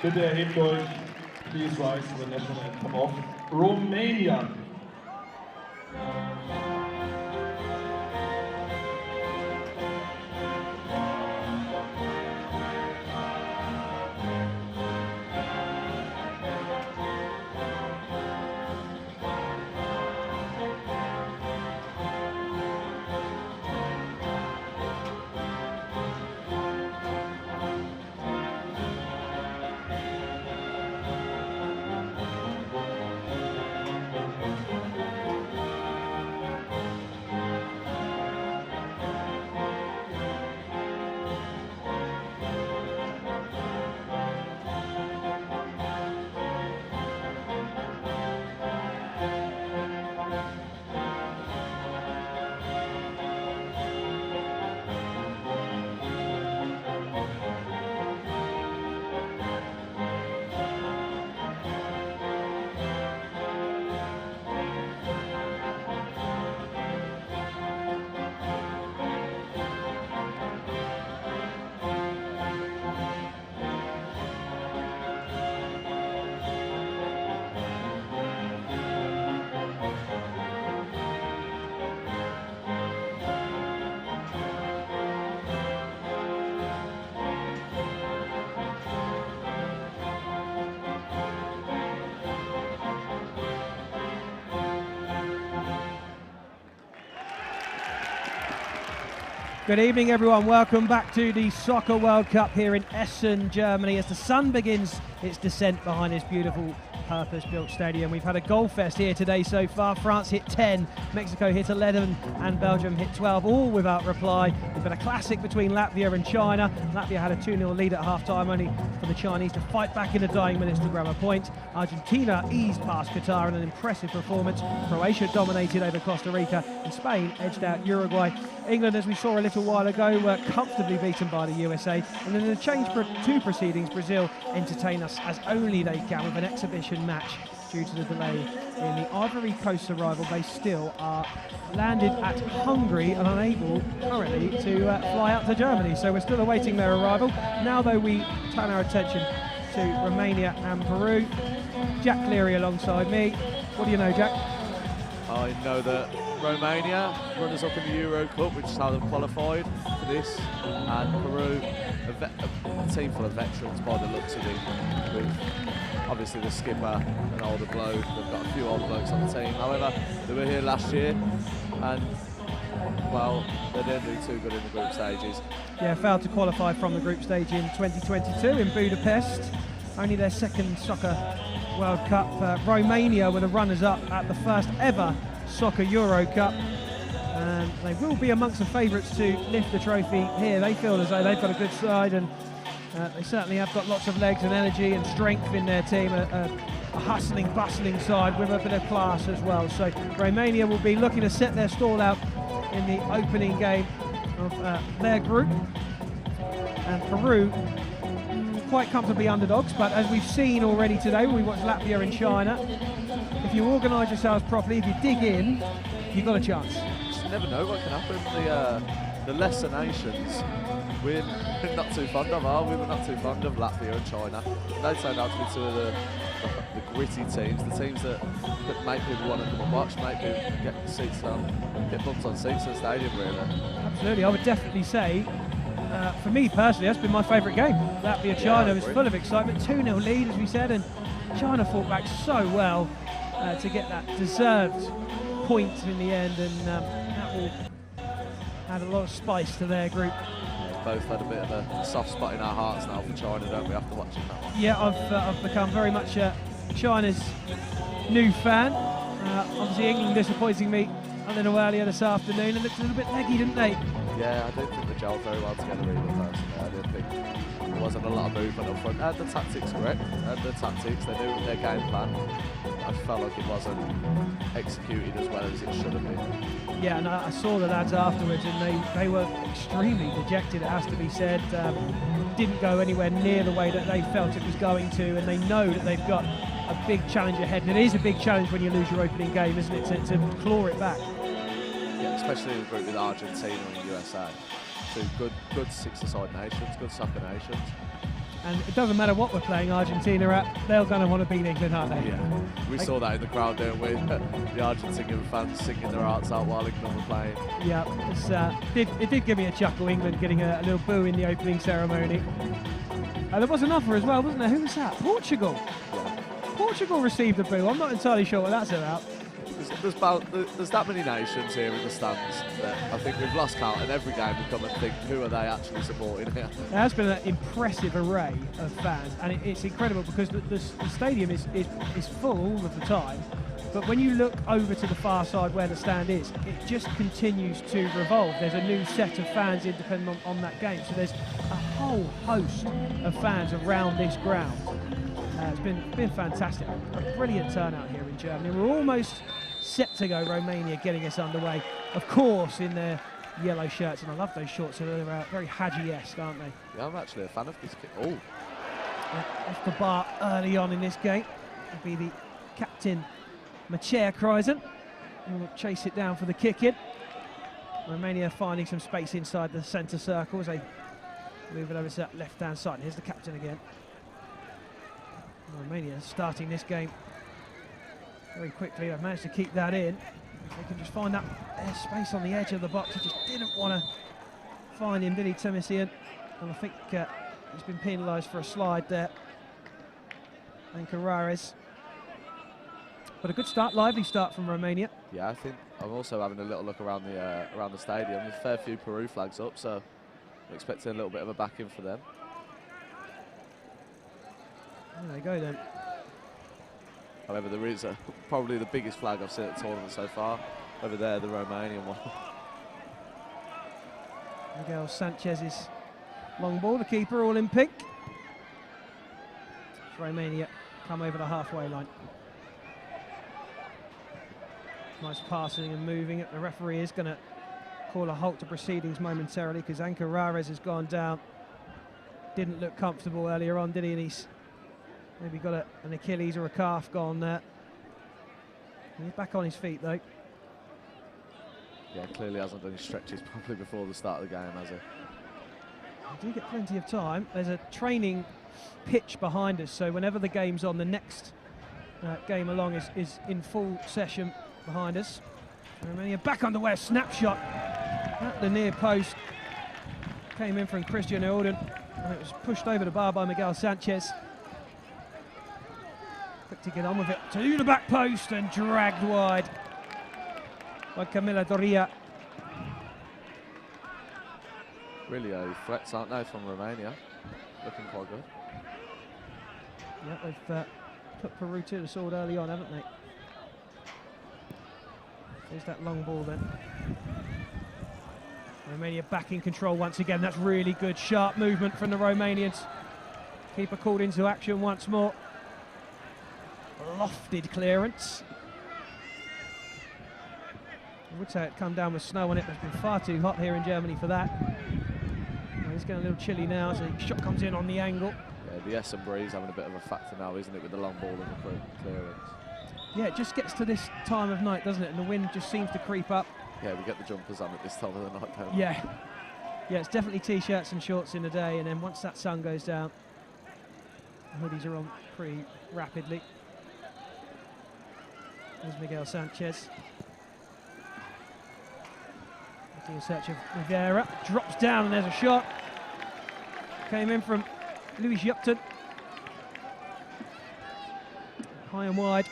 Bitte erhebt euch. Please rise to the national anthem of Romania. Good evening, everyone. Welcome back to the Soccer World Cup here in Essen, Germany, as the sun begins its descent behind this beautiful purpose-built stadium. We've had a goal fest here today so far. France hit 10, Mexico hit 11, and Belgium hit 12, all without reply. We've had a classic between Latvia and China. Latvia had a 2-0 lead at half-time, only for the Chinese to fight back in the dying minutes to grab a point. Argentina eased past Qatar in an impressive performance. Croatia dominated over Costa Rica, and Spain edged out Uruguay. England, as we saw a little while ago, were comfortably beaten by the USA. And in the change two proceedings, Brazil entertain us as only they can with an exhibition match. Due to the delay in the Ivory Coast arrival, they still are landed at Hungary and unable currently to fly out to Germany. So we're still awaiting their arrival. Now, though, we turn our attention to Romania and Peru. Jack Cleary alongside me. What do you know, Jack? I know that Romania, runners-up in the Euro Cup, which is how they've qualified for this, and Peru, a team full of veterans by the looks of it, with obviously the skipper, an older bloke. They've got a few older blokes on the team. However, they were here last year, and well, they didn't do too good in the group stages. Yeah, failed to qualify from the group stage in 2022 in Budapest. Only their second Soccer World Cup. Romania were the runners-up at the first ever Soccer Euro Cup. And they will be amongst the favourites to lift the trophy here. They feel as though they've got a good side, and they certainly have got lots of legs and energy and strength in their team. A hustling, bustling side with a bit of class as well. So Romania will be looking to set their stall out in the opening game of their group. And Peru, quite comfortably underdogs, but as we've seen already today when we watched Latvia and China, if you organise yourselves properly, if you dig in, you've got a chance. You never know what can happen. The lesser nations, we're not too fond of, are we? We're not too fond of Latvia and China. They turned out to be two of the gritty teams, the teams that make people want to come and watch, make people get bumps on seats in the stadium, really. Absolutely, I would definitely say, for me personally, that's been my favourite game. Latvia-China was full of excitement, 2-0 lead, as we said, and China fought back so well to get that deserved point in the end, and that will add a lot of spice to their group. Both had a bit of a soft spot in our hearts now for China, don't we, after watching that one? Yeah, I've become very much China's new fan. Obviously England disappointing me a little earlier this afternoon, and looked a little bit leggy, didn't they? Yeah, I don't think they gelled very well together either, personally. I didn't think there wasn't a lot of movement up front. They had the tactics correct, they knew their game plan. I felt like it wasn't executed as well as it should have been. Yeah, and I saw the lads afterwards, and they were extremely dejected, it has to be said. Didn't go anywhere near the way that they felt it was going to, and they know that they've got a big challenge ahead. And it is a big challenge when you lose your opening game, isn't it, to claw it back. Yeah, especially in a group with Argentina and USA. Two good six-a-side nations, good soccer nations. And it doesn't matter what we're playing Argentina at, they're going to want to beat England, aren't they? Yeah, we saw that in the crowd, didn't we? The Argentinian fans singing their hearts out while England were playing. Yeah, it did give me a chuckle, England getting a little boo in the opening ceremony. There was an offer as well, wasn't there? Who was that? Portugal. Portugal received a boo. I'm not entirely sure what that's about. There's that many nations here in the stands that I think we've lost count, and every game we come and think, who are they actually supporting here? There has been an impressive array of fans, and it's incredible because the stadium is full all of the time. But when you look over to the far side where the stand is, it just continues to revolve. There's a new set of fans in depending on that game. So there's a whole host of fans around this ground. It's been fantastic. A brilliant turnout here in Germany. We're almost set to go. Romania getting us underway, of course, in their yellow shirts, and I love those shorts. They're very Hadji-esque, aren't they? Yeah, I'm actually a fan of this kit. Oh, Off the bar early on in this game will be the captain, Macher Kreisen, who will chase it down for the kick in. Romania finding some space inside the centre circle as they move it over to that left-hand side. Here's the captain again. Romania starting this game very quickly. They've managed to keep that in. If they can just find that space on the edge of the box. He just didn't want to find him, did he, Temisian? And I think he's been penalised for a slide there. And Carrares. But a good start, lively start from Romania. yeah, I think I'm also having a little look around the stadium. There's a fair few Peru flags up, so I'm expecting a little bit of a backing for them. There they go then. However, there is probably the biggest flag I've seen at the tournament so far. Over there, the Romanian one. Miguel Sanchez's long ball, the keeper all in pink. Romania come over the halfway line. Nice passing and moving it. The referee is going to call a halt to proceedings momentarily because Ancarrares has gone down. Didn't look comfortable earlier on, did he? And he's maybe got an Achilles or a calf gone there. He's back on his feet though. Yeah, clearly hasn't done his stretches properly before the start of the game, has he? We do get plenty of time. There's a training pitch behind us, so whenever the game's on, the next game along is in full session behind us. Romania back underway, a snapshot at the near post. Came in from Christian Eulden, and it was pushed over the bar by Miguel Sanchez. Quick to get on with it, to the back post and dragged wide by Camila Doria. Really threats, aren't they, from Romania? Looking quite good. Yeah, they've put Peru to the sword early on, haven't they? There's that long ball then. Romania back in control once again. That's really good, sharp movement from the Romanians. Keeper called into action once more. Lofted clearance. I would say it come down with snow on it, but it's been far too hot here in Germany for that. It's getting a little chilly now as the shot comes in on the angle. Yeah, the Essen breeze having a bit of a factor now, isn't it, with the long ball and the clearance. Yeah, it just gets to this time of night, doesn't it? And the wind just seems to creep up. Yeah, we get the jumpers on at this time of the night, don't we? Yeah. Yeah, it's definitely t-shirts and shorts in the day, and then once that sun goes down, the hoodies are on pretty rapidly. There's Miguel Sanchez. Looking in search of Rivera. Drops down and there's a shot. Came in from Louis Jupton. High and wide.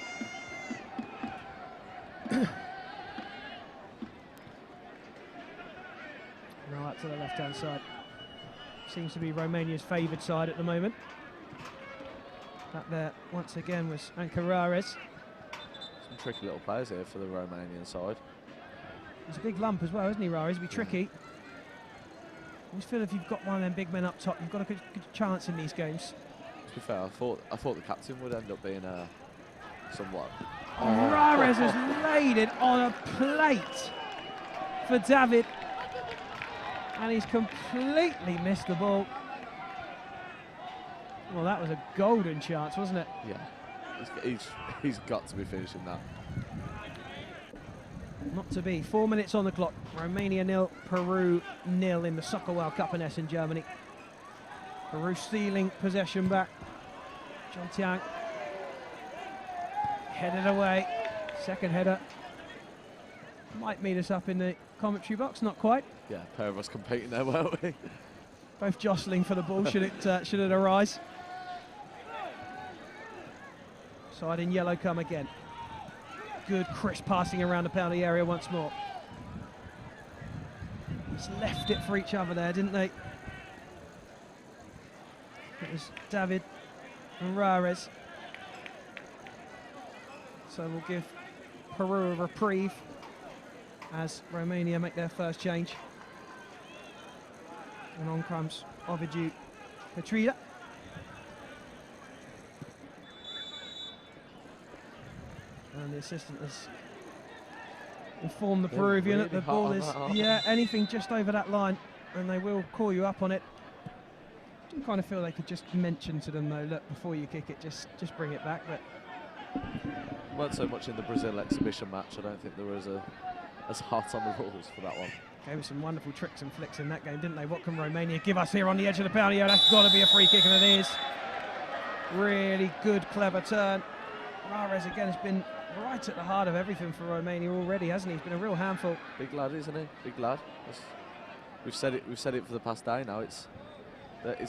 Now up to the left-hand side. Seems to be Romania's favoured side at the moment. That there, once again, was Ancarrares. Some tricky little players here for the Romanian side. He's a big lump as well, isn't he, Rares? He'll be tricky. I just feel if you've got one of them big men up top, you've got a good chance in these games. To be fair, I thought the captain would end up being somewhat. Rares has laid it on a plate for David, and he's completely missed the ball. Well, that was a golden chance, wasn't it? Yeah, he's got to be finishing that. Not to be. 4 minutes on the clock. Romania 0, Peru 0 in the Soccer World Cup in Essen, Germany. Peru stealing possession back. John Tiang headed away. Second header. Might meet us up in the commentary box, not quite. Yeah, a pair of us competing there, weren't we? Both jostling for the ball should it arise. Side in yellow come again. Good crisp passing around the penalty area once more. Just left it for each other there, didn't they? It was David and Rares. So we'll give Peru a reprieve as Romania make their first change. And on comes Ovidiu Petria. And the assistant has informed the Peruvian that the ball is, anything just over that line, and they will call you up on it. I do kind of feel they could just mention to them though, look, before you kick it, just bring it back. But weren't so much in the Brazil exhibition match. I don't think there was as hot on the rules for that one. Gave us some wonderful tricks and flicks in that game, didn't they? What can Romania give us here on the edge of the penalty area? That's got to be a free kick, and it is. Really good, clever turn. Rares again has been right at the heart of everything for Romania already, hasn't he? He's been a real handful. Big lad, isn't he? Big lad. We've said it for the past day now. It's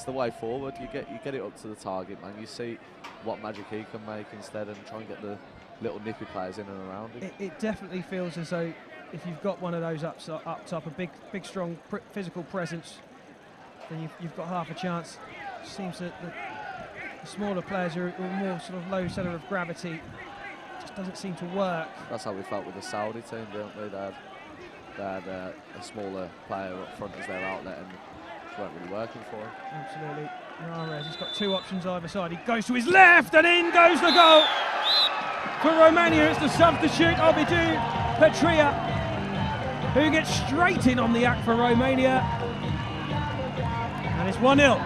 the way forward. You get it up to the target, man. You see what magic he can make instead, and try and get the little nippy players in and around him. It definitely feels as though if you've got one of those up top, a big strong physical presence, then you've got half a chance. It seems that the smaller players are more sort of low centre of gravity. Just doesn't seem to work. That's how we felt with the Saudi team, didn't we? They had a smaller player up front as their outlet, and it weren't really working for him. Absolutely. Rares, he's got two options either side. He goes to his left, and in goes the goal. For Romania, it's the substitute, Ovidiu Petria, who gets straight in on the act for Romania. And it's 1-0.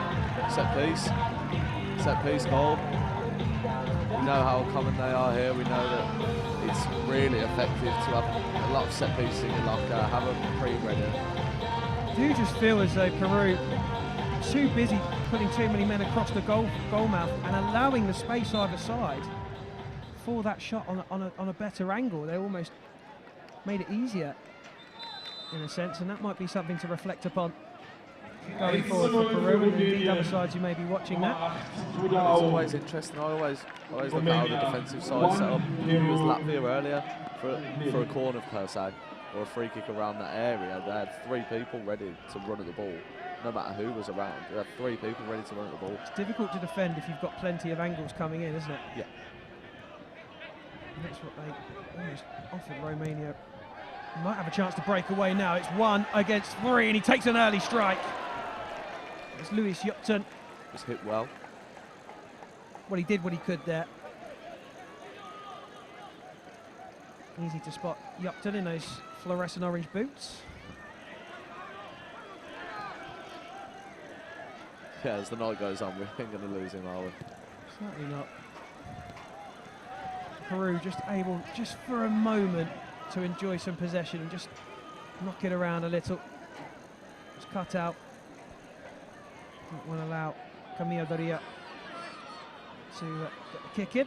Set piece goal. We know how common they are here. We know that it's really effective to have a lot of set pieces in your locker, have them pre-ready. I do just feel as though Peru are too busy putting too many men across the goal mouth and allowing the space either side for that shot on a better angle. They almost made it easier in a sense, and that might be something to reflect upon going forward for Peru and indeed other sides you may be watching that. It's always interesting. I always look at how the defensive side set up. It was Latvia earlier for a corner per se, or a free kick around that area. They had 3 people ready to run at the ball, no matter who was around. They had 3 people ready to run at the ball. It's difficult to defend if you've got plenty of angles coming in, isn't it? Yeah. And that's what they almost offered Romania. Might have a chance to break away now. It's 1 against 3, and he takes an early strike. It's Lewis Yupton. Just hit well. Well, he did what he could there. Easy to spot Yupton in those fluorescent orange boots. Yeah, as the night goes on, we ain't going to lose him, are we? Certainly not. Peru just able, just for a moment, to enjoy some possession and just knock it around a little. Just cut out. Don't want to allow Camille Doria to get the kick in.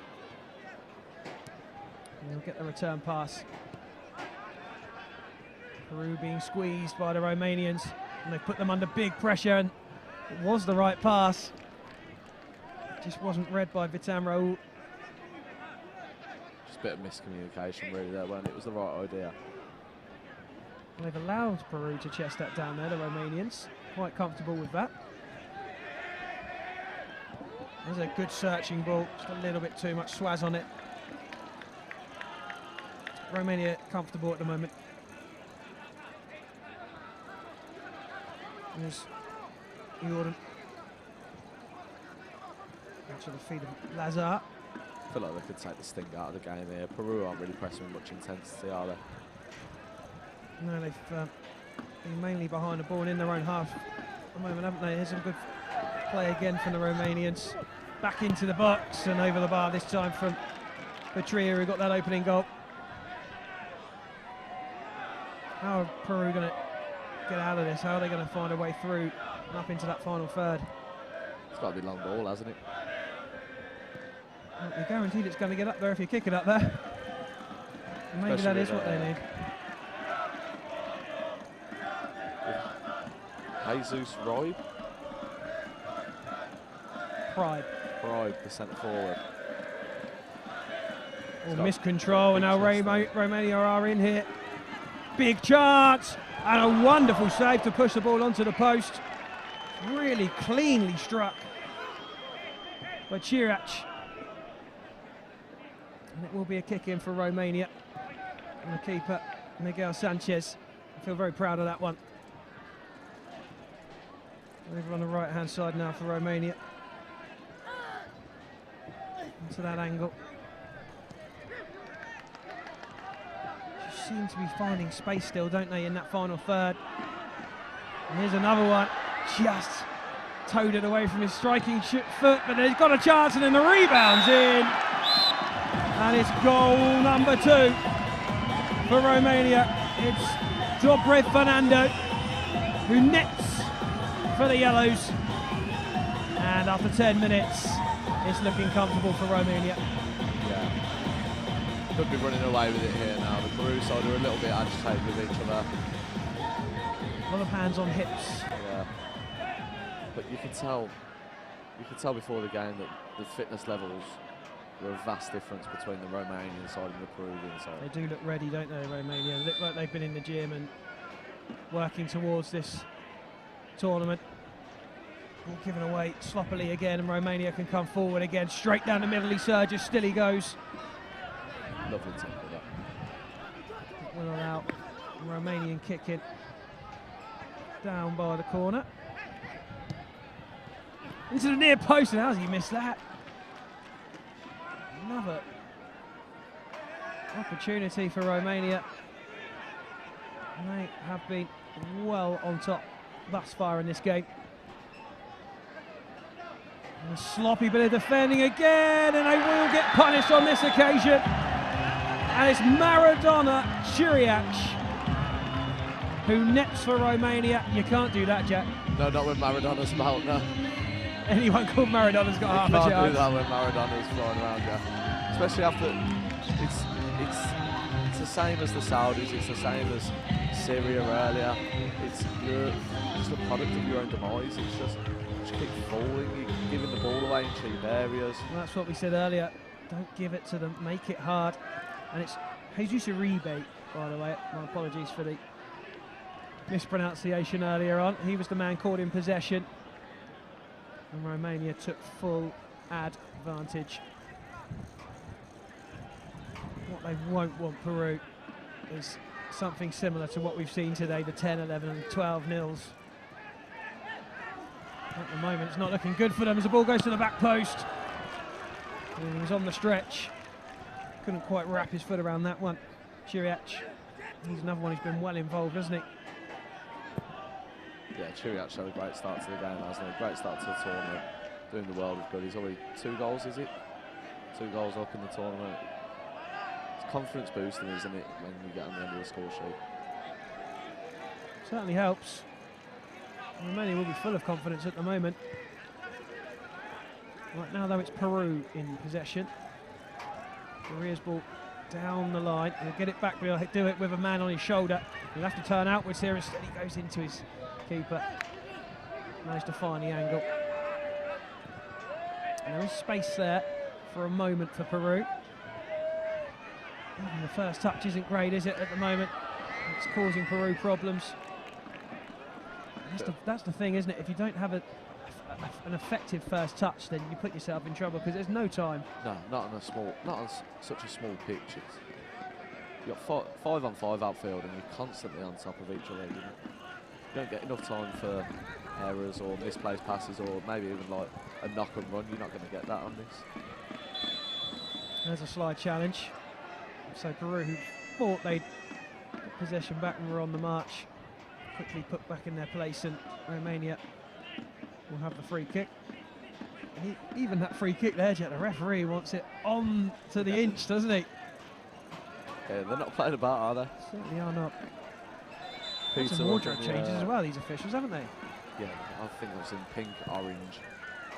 And he'll get the return pass. Peru being squeezed by the Romanians, and they put them under big pressure, and it was the right pass. It just wasn't read by Vitan Raoult. Just a bit of miscommunication really there, when it was the right idea. They've allowed Peru to chest that down there, the Romanians. Quite comfortable with that. There's a good searching ball, just a little bit too much swaz on it. Romania comfortable at the moment. There's Jordan. To the feet of Lazar. I feel like they could take the sting out of the game here. Peru aren't really pressing with much intensity, are they? No, they've been mainly behind the ball and in their own half at the moment, haven't they? Here's some good play again from the Romanians. Back into the box and over the bar this time from Petria, who got that opening goal. How are Peru going to get out of this? How are they going to find a way through and up into that final third? It's got to be long ball, hasn't it? Well, you're guaranteed it's going to get up there if you kick it up there. And maybe that is what they need. Jesus Roy. Pride, the centre forward. Oh, miscontrol, and now Romania are in here. Big chance, and a wonderful save to push the ball onto the post. Really cleanly struck by Chirac. And it will be a kick in for Romania. And the keeper, Miguel Sanchez. I feel very proud of that one. Over on the right hand side now for Romania. Into that angle. Just seem to be finding space still, don't they, in that final third. And here's another one. Just towed it away from his striking foot, but he's got a chance, and then the rebound's in. And it's goal number 2 for Romania. It's Dobrev Fernando who nets for the Yellows. And after 10 minutes, it's looking comfortable for Romania. Yeah. Could be running away with it here now. The Peru side are a little bit agitated with each other. A lot of hands on hips. Yeah. But you could tell before the game that the fitness levels were a vast difference between the Romanian side and the Peruvian side. They do look ready, don't they, Romania? They look like they've been in the gym and working towards this tournament. Ball given away sloppily again, and Romania can come forward again. Straight down the middle he surges, still he goes. Lovely tackle that. Well out. Romanian kicking down by the corner. Into the near post, and how's he missed that? Another opportunity for Romania. They have been well on top thus far in this game. And a sloppy bit of defending again, and they will get punished on this occasion. And it's Maradona Chiriac who nets for Romania. You can't do that, Jack. No, not when Maradona's about, no. Anyone called Maradona's got half a chance. You can't do that when Maradona's flying around, yeah. Especially after it's the same as the Saudis, it's the same as Syria earlier. It's just a product of your own demise. It's just keep falling, you're giving the ball away in cheap areas. Well, that's what we said earlier. Don't give it to them, make it hard. And it's Jesus Uribe, by the way. My apologies for the mispronunciation earlier on. He was the man caught in possession. And Romania took full advantage. What they won't want, Peru, is something similar to what we've seen today, the 10, 11 and 12 nils. At the moment, it's not looking good for them as the ball goes to the back post. And he was on the stretch. Couldn't quite wrap his foot around that one. Chiriac, he's another one who's been well involved, hasn't he? Yeah, Chiriac had a great start to the game, hasn't he? Great start to the tournament, doing the world of good. He's already 2 goals, is it? 2 goals up in the tournament. It's confidence boosting, isn't it, when you get on the end of the score sheet? Certainly helps. Romania will be full of confidence at the moment. Right now, though, it's Peru in possession. Korea's ball down the line. He'll get it back, but he'll do it with a man on his shoulder. He'll have to turn outwards here. Instead, he goes into his keeper. Managed to find the angle. And there is space there for a moment for Peru. And the first touch isn't great, is it, at the moment? It's causing Peru problems. That's the thing, isn't it? If you don't have an effective first touch, then you put yourself in trouble because there's no time. No, not on such a small pitch. You've got 5-on-5 outfield, and you're constantly on top of each other. You don't get enough time for errors or misplaced passes, or maybe even like a knock and run. You're not going to get that on this. There's a slide challenge. So Peru, who thought they'd put possession back and were on the march, quickly put back in their place, and Romania will have the free kick. And even that free kick there, Jack, the referee wants it on to the inch, doesn't he? Yeah, they're not playing about, are they? Certainly are not. Peter Some wardrobe changes as well, these officials, haven't they? Yeah, I think I've seen pink, orange,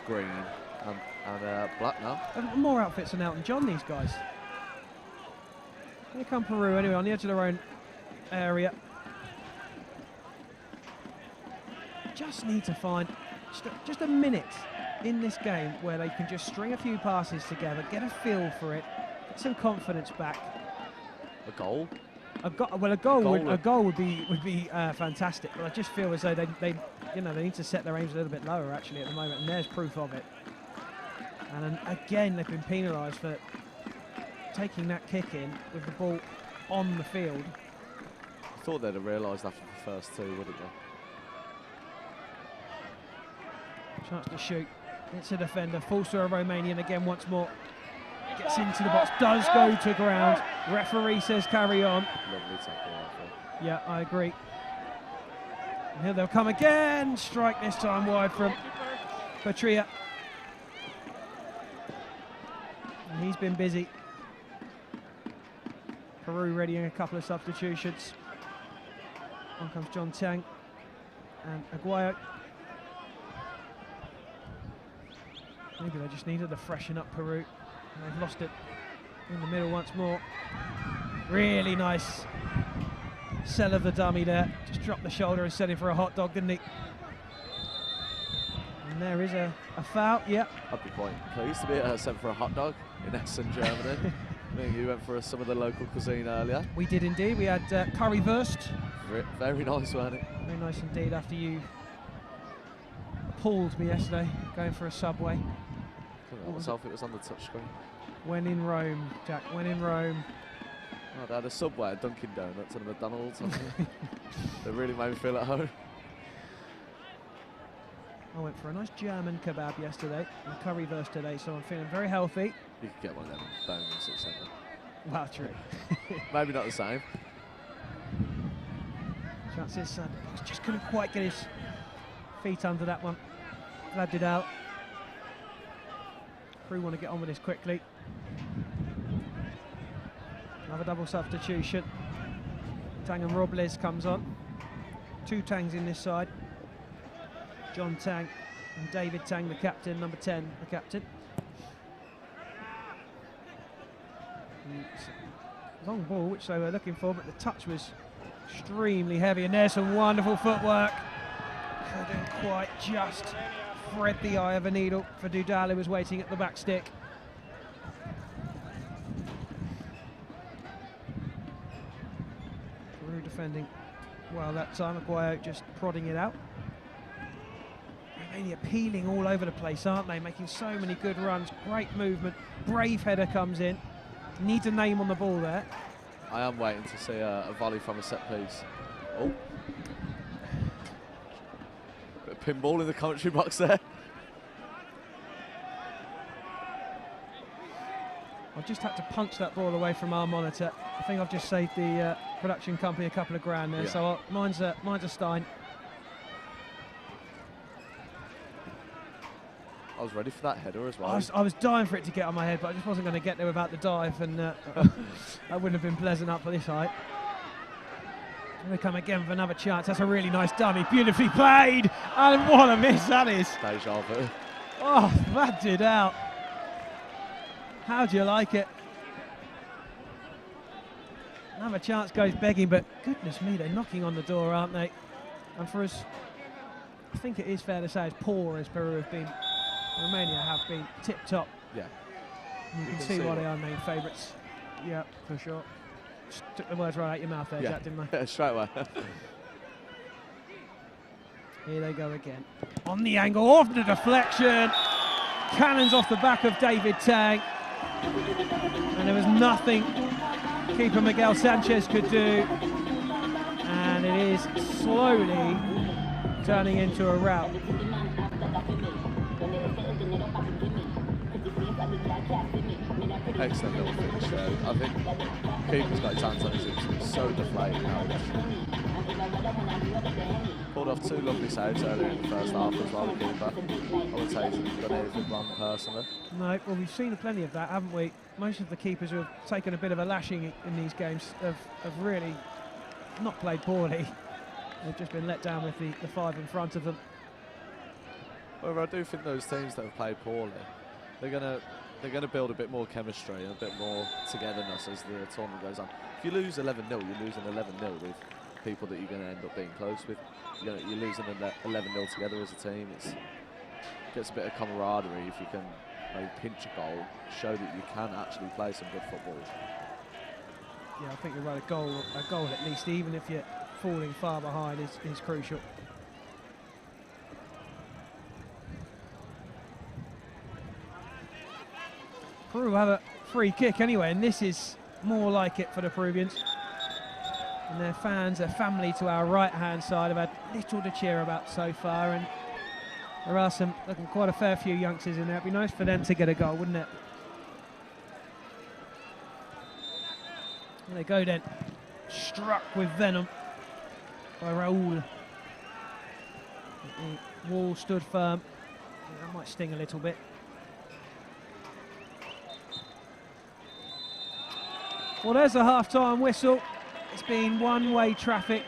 green and black now. More outfits than Elton John, these guys. Here come Peru anyway, on the edge of their own area. Just need to find just a minute in this game where they can just string a few passes together, get a feel for it, get some confidence back. A goal? A goal would be fantastic, but I just feel as though they need to set their aims a little bit lower actually at the moment, and there's proof of it. And again, they've been penalised for taking that kick in with the ball on the field. I thought they'd have realised after the first two, wouldn't they? Chance to shoot. It's a defender. Falls to a Romanian again once more. Gets into the box. Does go to ground. Referee says carry on. Lovely tackle, I thought. Yeah, I agree. And here they'll come again. Strike this time wide from Patria. And he's been busy. Peru readying a couple of substitutions. On comes John Tang and Aguayo. Maybe they just needed to freshen up Peru, and they've lost it in the middle once more. Really nice sell of the dummy there. Just dropped the shoulder and set him for a hot dog, didn't he? And there is a foul, yep. I'd be quite pleased to be sent for a hot dog in Essen, Germany. I think you went for some of the local cuisine earlier. We did indeed. We had currywurst. Very nice, wasn't it? Very nice indeed, after you appalled me yesterday going for a Subway. Couldn't help myself, it was on the touchscreen. When in Rome, Jack, when in Rome. Oh, they had a Subway, a Dunkin' Donuts and a McDonald's. They really made me feel at home. I went for a nice German kebab yesterday and currywurst today, so I'm feeling very healthy. You could get one of them bones at centre. Well, true. Maybe not the same. Chances, just couldn't quite get his feet under that one. Blabbed it out. Crew want to get on with this quickly. Another double substitution. Tang and Robles comes on. Two Tangs in this side. John Tang and David Tang, the captain, number 10, the captain. Long ball, which they were looking for, but the touch was extremely heavy, and there's some wonderful footwork. Couldn't quite just thread the eye of a needle for Dudal, who was waiting at the back stick. Peru defending well that time. Aguayo just prodding it out. Romania peeling all over the place, aren't they? Making so many good runs, great movement. Brave header comes in. Needs a name on the ball there. I am waiting to see a volley from a set piece. Oh. Bit of pinball in the commentary box there. I've just had to punch that ball away from our monitor. I think I've just saved the production company a couple of grand there. Yeah. So mine's a Stein. I was ready for that header as well. I was dying for it to get on my head, but I just wasn't going to get there without the dive, and that wouldn't have been pleasant up for this height. Here they come again for another chance. That's a really nice dummy, beautifully played, and what a miss that is. Deja vu. Oh, that did out. How do you like it? Another chance goes begging, but goodness me, they're knocking on the door, aren't they? And for us, I think it is fair to say, as poor as Peru have been, Romania have been tip-top. Yeah. You can see why they are main favourites. Yeah, for sure. Just took the words right out your mouth there, Jack, didn't I? Yeah, straight away. Here they go again. On the angle, off the deflection. Cannons off the back of David Tang. And there was nothing keeper Miguel Sanchez could do. And it is slowly turning into a rout. Excellent little finish there. I think keeper's got his hands on his hips. He's so deflated now. Pulled off two lovely saves earlier in the first half as well, the keeper. I would say he's done anything wrong personally. No, well, we've seen plenty of that, haven't we? Most of the keepers who have taken a bit of a lashing in these games have really not played poorly. They've just been let down with the five in front of them. However, I do think those teams that have played poorly, they're gonna build a bit more chemistry and a bit more togetherness as the tournament goes on. If you lose 11-0, you're losing 11-0 with people that you're going to end up being close with. You're losing 11-0 together as a team. It gets a bit of camaraderie if you can maybe pinch a goal, show that you can actually play some good football. Yeah, I think you're right. A goal at least, even if you're falling far behind, is crucial. Peru have a free kick anyway, and this is more like it for the Peruvians. And their fans, their family to our right-hand side have had little to cheer about so far, and there are looking quite a fair few youngsters in there. It'd be nice for them to get a goal, wouldn't it? There they go then. Struck with venom by Raul. The wall stood firm. That might sting a little bit. Well, there's a half-time whistle. It's been one-way traffic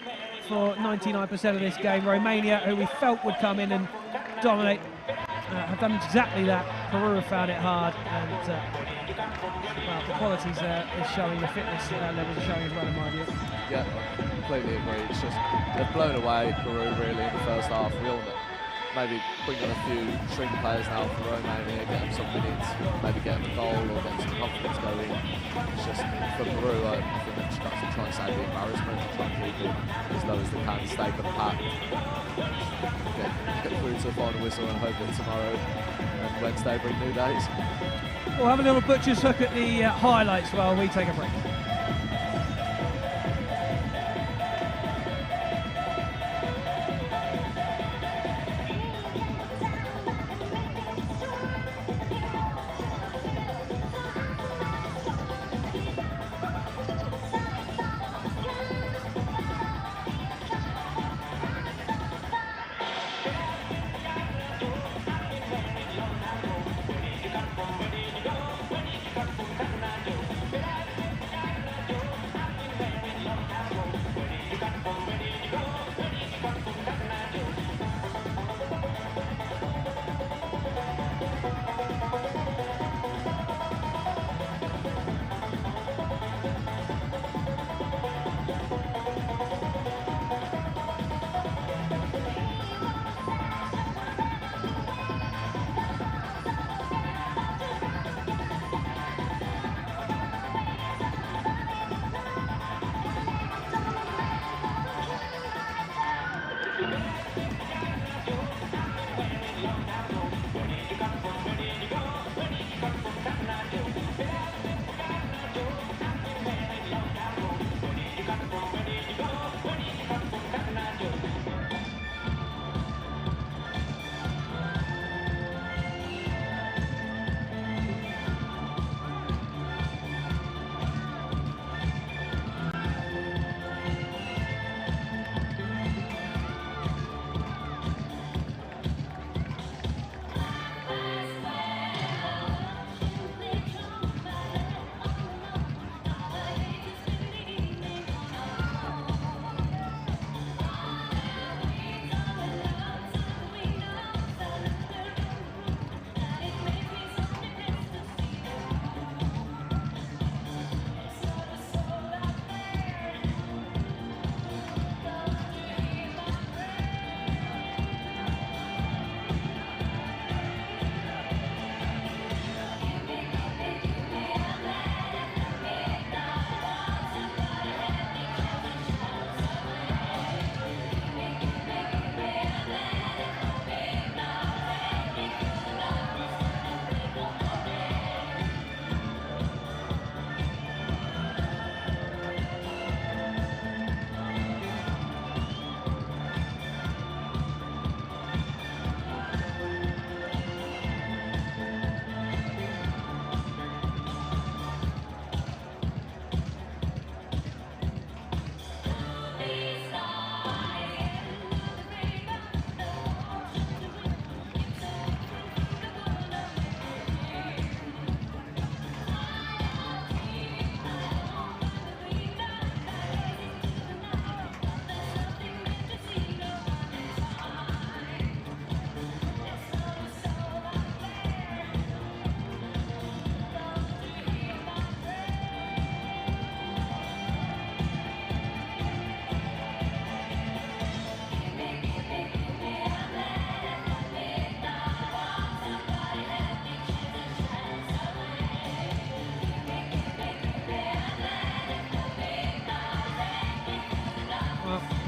for 99% of this game. Romania, who we felt would come in and dominate, have done exactly that. Peru have found it hard, and well, the qualities there is showing, the fitness levels are showing as well, in my view. Yeah, completely agree. It's just they've blown away Peru really in the first half. We all maybe bring on a few string players now for Romania, get them some minutes, maybe get them a goal or get some confidence going. It's just for Peru, I think they've just got to try and save the embarrassment, try and keep it as low as they can, stay compact, get through to the final whistle and hope that tomorrow and Wednesday bring new days. We'll have a little butcher's hook at the highlights while we take a break.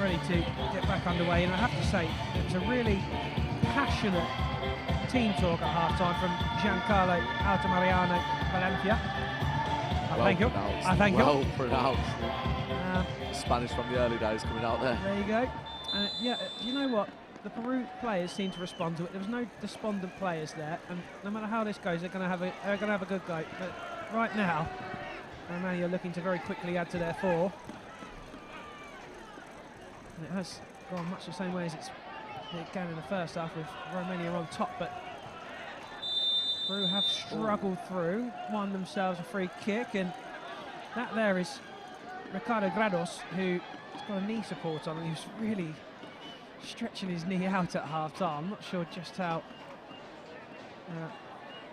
ready to get back underway, and I have to say it was a really passionate team talk at half-time from Giancarlo Altamariano Valencia. Thank you. Thank you. Well pronounced. Spanish from the early days coming out there. There you go. Yeah, you know what? The Peru players seem to respond to it. There was no despondent players there, and no matter how this goes, they're going to have a good go. But right now, Romania are looking to very quickly add to their 4. And it has gone much the same way as it began in the first half, with Romania on top, but Peru have struggled through, won themselves a free kick, and that there is Ricardo Grados, who's got a knee support on, and he's really stretching his knee out at half-time. I'm not sure just how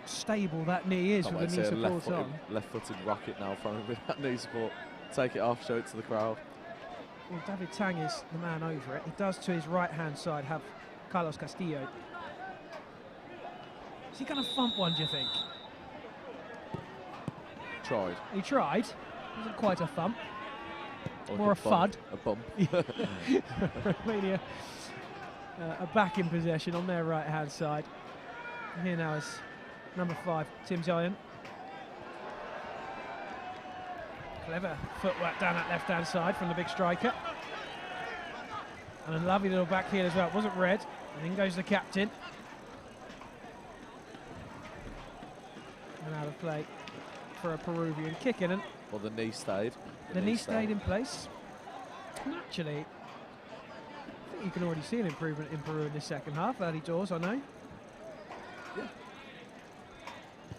stable that knee is with the knee support on. Left-footed rocket now from him with that knee support. Take it off, show it to the crowd. Well, David Tang is the man over it. He does, to his right-hand side, have Carlos Castillo. Is he going to thump one, do you think? Tried. He tried. Wasn't quite a thump. Like More a bump. fud. A bump. Romania are back in possession on their right-hand side. Here now is number 5, Tim Giant. Clever footwork down that left-hand side from the big striker. And a lovely little back heel as well. It wasn't red. And in goes the captain. And out of play for a Peruvian kick in. Well, the knee stayed. The knee stayed in place. And actually, I think you can already see an improvement in Peru in this second half. Early doors, I know. Yeah.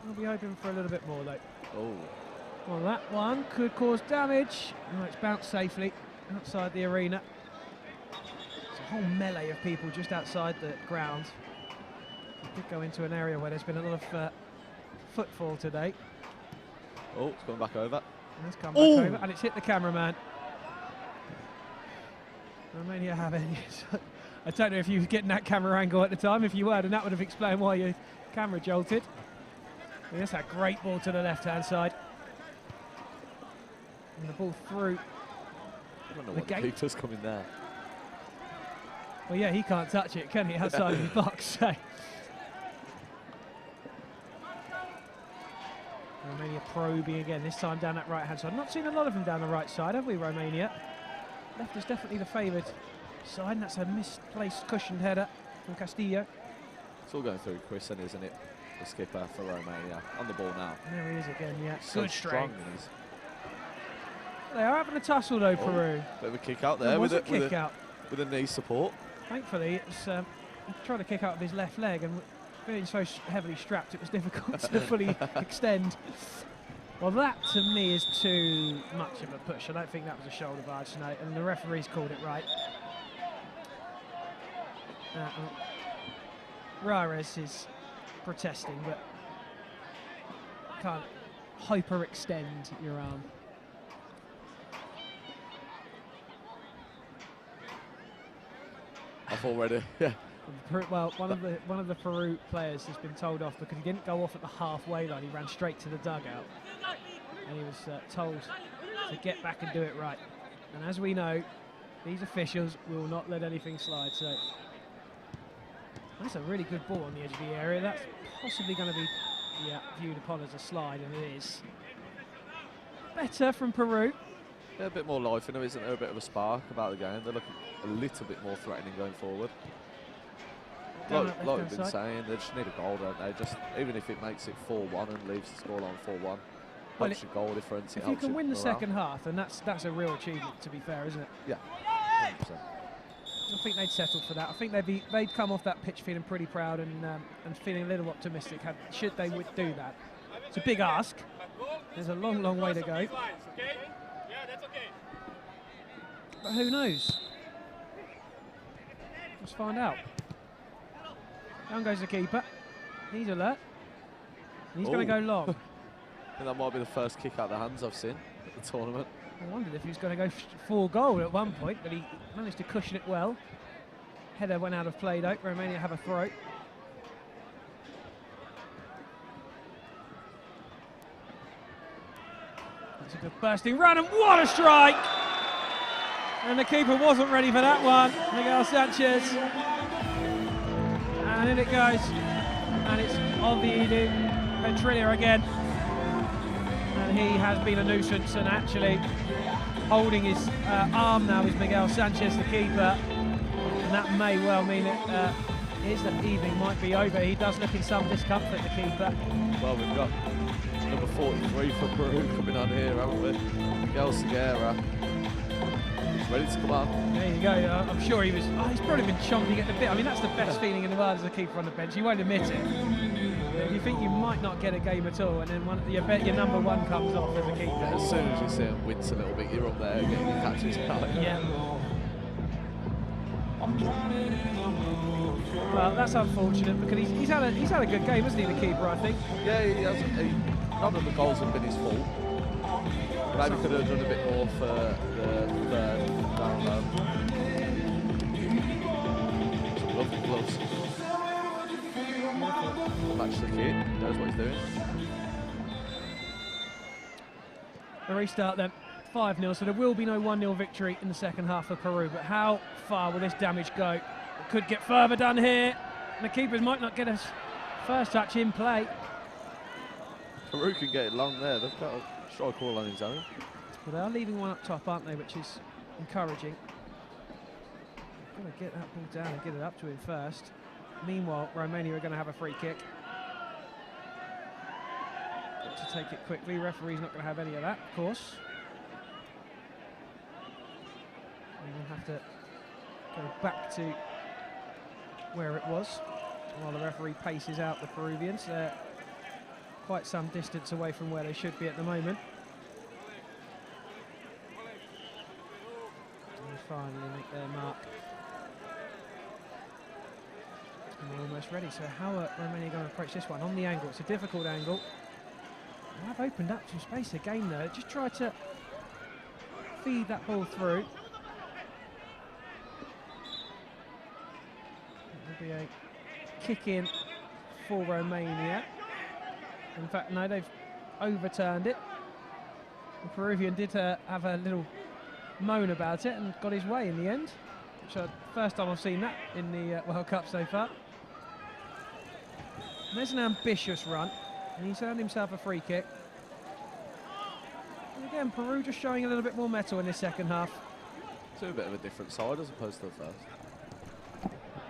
I'll be hoping for a little bit more, though. Oh. Well, that one could cause damage. Oh, it's bounced safely outside the arena. It's a whole melee of people just outside the ground. We did go into an area where there's been a lot of footfall today. Oh, it's going back over. And it's come back over, and it's hit the cameraman. Romania have it. I don't know if you were getting that camera angle at the time. If you were, then that would have explained why your camera jolted. And that's a great ball to the left-hand side. And the ball through I don't know the what gate. the keeper's coming there. Well, yeah, he can't touch it, can he, outside of the box? So. Romania probing again, this time down that right-hand side. Not seen a lot of them down the right side, have we, Romania? Left is definitely the favoured side, and that's a misplaced cushioned header from Castillo. It's all going through Chrisen, isn't it? The skipper for Romania. On the ball now. There he is again, yeah. So good strong. strength. They are having a tussle though, Peru. Bit of a kick out there, There was with a kick out. With a knee support. Thankfully, it's he tried to kick out of his left leg, and being so heavily strapped, it was difficult to fully extend. Well, that to me is too much of a push. I don't think that was a shoulder barge tonight, and the referee's called it right. Rares is protesting, but can't hyperextend your arm. I've already, yeah. Well, one of the Peru players has been told off because he didn't go off at the halfway line. He ran straight to the dugout, and he was told to get back and do it right. And as we know, these officials will not let anything slide. So that's a really good ball on the edge of the area. That's possibly going to be viewed upon as a slide, and it is. Better from Peru. Yeah, a bit more life in them, isn't there? A bit of a spark about the game. They're looking a little bit more threatening going forward. Like we've been saying, they just need a goal, don't they? Just even if it makes it 4-1 and leaves the scoreline 4-1, helps your goal difference. If you can win the second half, then that's a real achievement. To be fair, isn't it? Yeah, 100%. I think they'd settle for that. I think they'd come off that pitch feeling pretty proud and feeling a little optimistic. Should they would do that? It's a big ask. There's a long, long way to go. But who knows? Let's find out. Down goes the keeper. He's alert. He's going to go long. I think that might be the first kick out of the hands I've seen at the tournament. I wondered if he was going to go full goal at one point, but he managed to cushion it well. Header went out of play though. Romania have a throw. That's a good bursting run, and what a strike! And the keeper wasn't ready for that one, Miguel Sanchez. And in it goes. And it's on the Petrilia again. And he has been a nuisance, and actually holding his arm now is Miguel Sanchez, the keeper. And that may well mean that his evening might be over. He does look in some discomfort, the keeper. Well, we've got number 43 for Peru coming on here, haven't we? Miguel Segura. He's ready to come on. There you go. I'm sure he was. Oh, he's probably been chomping at the bit. I mean, that's the best feeling in the world as a keeper on the bench. You won't admit it. You think you might not get a game at all, and then you bet your number one comes off as a keeper. Yeah, as soon as you see him wince a little bit, you're up there getting your catches. Yeah. Well, that's unfortunate because he's had a good game, hasn't he, the keeper? I think. Yeah, he has. None of the goals have been his fault. Maybe could have done a bit more for the third down low. Some lovely gloves. Match the kid, knows what he's doing. The restart then, 5-0, so there will be no 1-0 victory in the second half of Peru, but how far will this damage go? It could get further done here, and the keepers might not get a first touch in play. Peru can get it long there, they've got a strike all on his own. Well, they are leaving one up top, aren't they, which is encouraging. Got to get that ball down and get it up to him first. Meanwhile, Romania are going to have a free kick. Got to take it quickly. Referee's not going to have any of that, of course. And we'll have to go back to where it was while the referee paces out the Peruvians. They're quite some distance away from where they should be at the moment. And finally make their mark. And they're almost ready. So how are Romania going to approach this one? On the angle, it's a difficult angle. They have opened up some space again though. Just try to feed that ball through. It'll be a kick in for Romania. In fact, no, they've overturned it. The Peruvian did have a little moan about it and got his way in the end. Which is the first time I've seen that in the World Cup so far. And there's an ambitious run, and he's earned himself a free kick. And again, Peru just showing a little bit more mettle in this second half. To a bit of a different side as opposed to the first.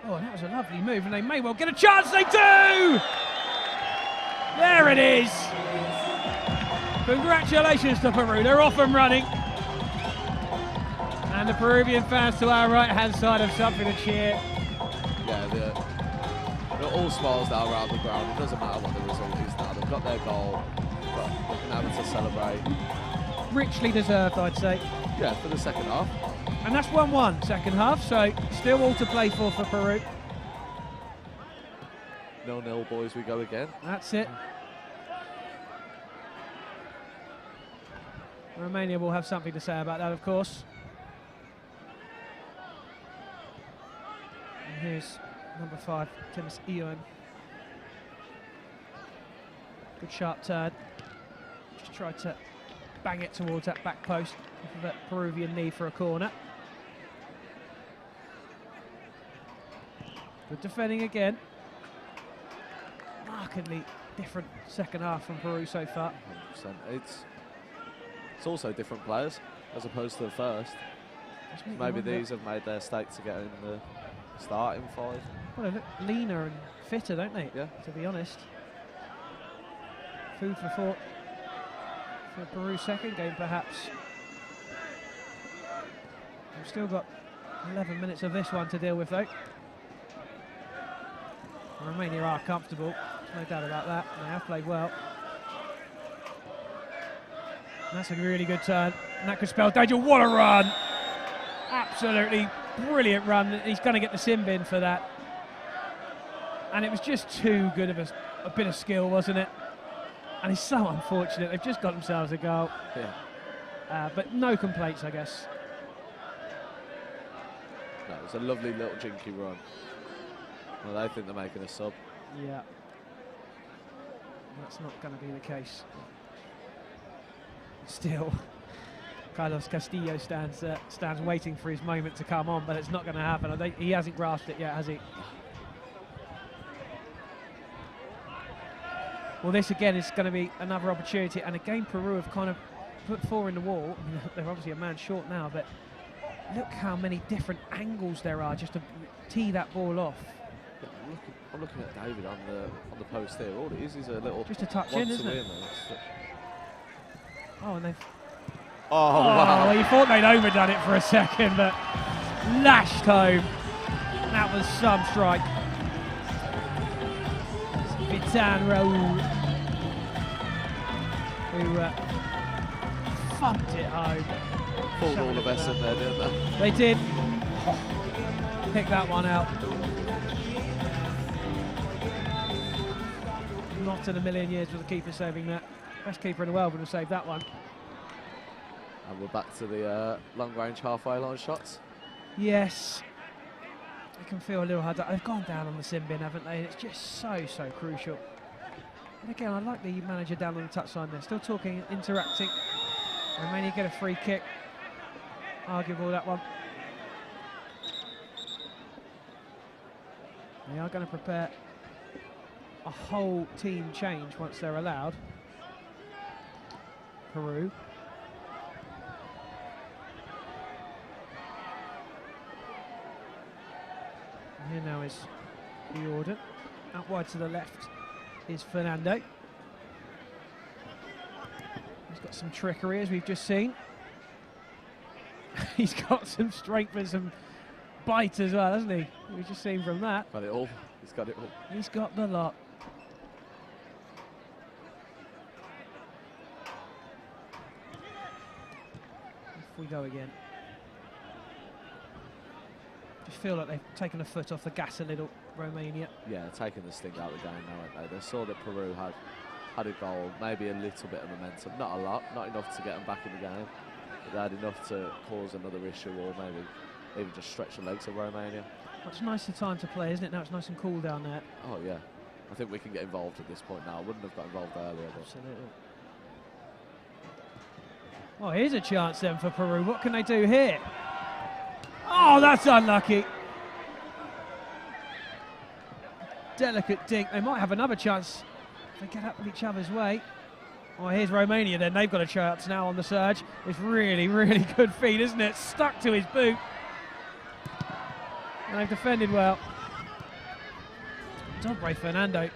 Oh, and that was a lovely move, and they may well get a chance. They do! There it is. Congratulations to Peru. They're off and running. And the Peruvian fans to our right-hand side have something to cheer. Yeah, they're all smiles now around the ground. It doesn't matter what the result is now. They've got their goal, but they can have it to celebrate. Richly deserved, I'd say. Yeah, for the second half. And that's 1-1 second half, so still all to play for Peru. 0-0, boys, we go again. That's it. Romania will have something to say about that, of course. And here's number 5, Timus Ion. Good sharp turn. Just tried to bang it towards that back post with that Peruvian need for a corner. Good defending again. Markedly different second half from Peru so far. 100%. It's also different players as opposed to the first. Maybe these have made their stake to get in the starting 5. Well, they look leaner and fitter, don't they? Yeah. To be honest. Food for thought for Peru's second game, perhaps. We've still got 11 minutes of this one to deal with, though. Romania are comfortable, no doubt about that. They have played well. And that's a really good turn, and that could spell danger. What a run! Absolutely brilliant run. He's going to get the sin bin for that. And it was just too good of a bit of skill, wasn't it? And it's so unfortunate. They've just got themselves a goal. Yeah. But no complaints, I guess. No, it was a lovely little jinky run. Well, they think they're making a sub. Yeah. That's not going to be the case. Still, Carlos Castillo stands waiting for his moment to come on, but it's not going to happen. He hasn't grasped it yet, has he? Well, this again is going to be another opportunity, and again Peru have kind of put 4 in the wall. I mean, they're obviously a man short now, but look how many different angles there are just to tee that ball off. Yeah, I'm looking at David on the post there. All it is a little just a touch in, isn't it? Oh, and they've. Oh, wow. Well, you thought they'd overdone it for a second, but lashed home. That was some strike. Vitan Raoul, who thumped it home. Pulled all of Essen there, didn't they? They did. Pick that one out. Not in a million years with the keeper saving that. Best keeper in the world would have saved that one. And we're back to the long-range halfway line shots. Yes. I can feel a little hard. They've gone down on the sin bin, haven't they? And it's just so crucial. And again, I like the manager down on the touchline there. Still talking, interacting. Romania get a free kick. Arguable, that one. They are going to prepare a whole team change once they're allowed. Peru. Here now is Riordan. Out wide to the left is Fernando. He's got some trickery, as we've just seen. He's got some strength and some bite as well, hasn't he? We've just seen from that. Got it all. He's got it all. He's got the lot. Off we go again. Just feel like they've taken a foot off the gas a little, Romania. Yeah, taking the sting out of the game now, aren't they? They saw that Peru had a goal, maybe a little bit of momentum, not a lot, not enough to get them back in the game, but they had enough to cause another issue or maybe even just stretch the legs of Romania. Much nicer time to play, isn't it? Now it's nice and cool down there. Oh yeah, I think we can get involved at this point now. I wouldn't have got involved earlier. But. Absolutely. Oh, here's a chance then for Peru. What can they do here? Oh, that's unlucky. Delicate dink. They might have another chance if they get up with each other's way. Oh, here's Romania then. They've got a chance now on the surge. It's really good feed, isn't it? Stuck to his boot. And they've defended well. Dobre Fernando.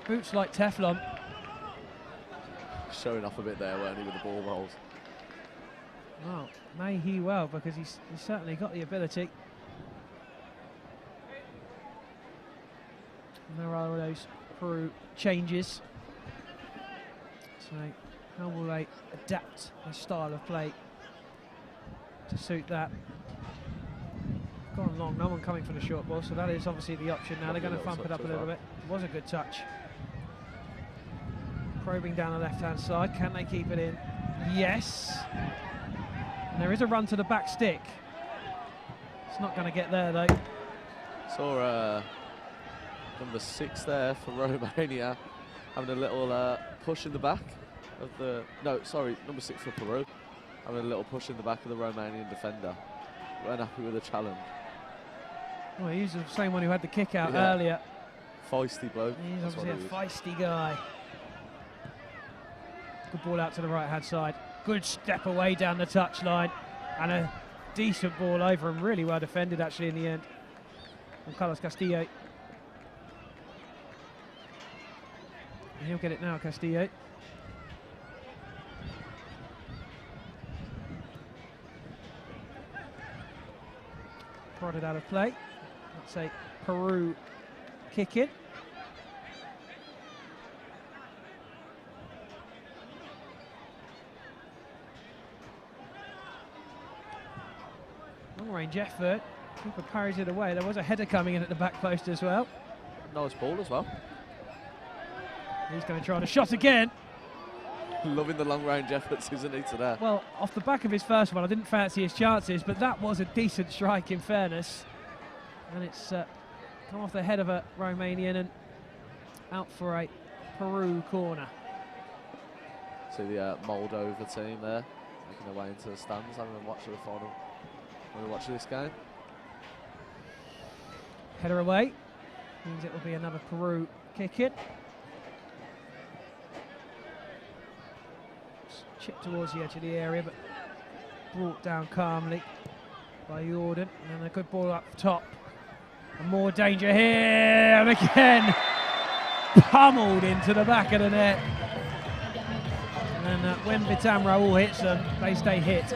Boots like Teflon. Showing off a bit there, weren't he, with the ball rolls? Well, may he well, because he's certainly got the ability. And there are all those Peru changes. So how will they adapt their style of play to suit that? Gone long, no one coming for the short ball, so that is obviously the option now. They're going to thump it up a little bit. It was a good touch. Probing down the left-hand side, can they keep it in? Yes. And there is a run to the back stick. It's not going to get there though. Saw number 6 there for Romania having a little push in the back of the... No, sorry, number 6 for Peru. Having a little push in the back of the Romanian defender. Weren't happy with the challenge. Well, he's the same one who had the kick out earlier. Feisty bloke. He's obviously a feisty guy. Good ball out to the right-hand side. Good step away down the touchline. And a decent ball over and really well defended, actually, in the end. From Carlos Castillo. And he'll get it now, Castillo. Prodded out of play. That's a Peru kick in. Long range effort. Keeper parries it away. There was a header coming in at the back post as well. Nice ball as well. He's going to try the shot again. Loving the long range efforts, isn't he, today? Well, off the back of his first one, I didn't fancy his chances, but that was a decent strike in fairness. And it's come off the head of a Romanian and out for a Peru corner. See the Moldova team there. making their way into the stands, having a watch of the final. When we watch this game. Header away. Means it will be another Peru kick in. Chip towards the edge of the area, but brought down calmly by Jordan. And then a good ball up top. And more danger here, and again pummeled into the back of the net. And when Vitam Raul hits them, they stay hit.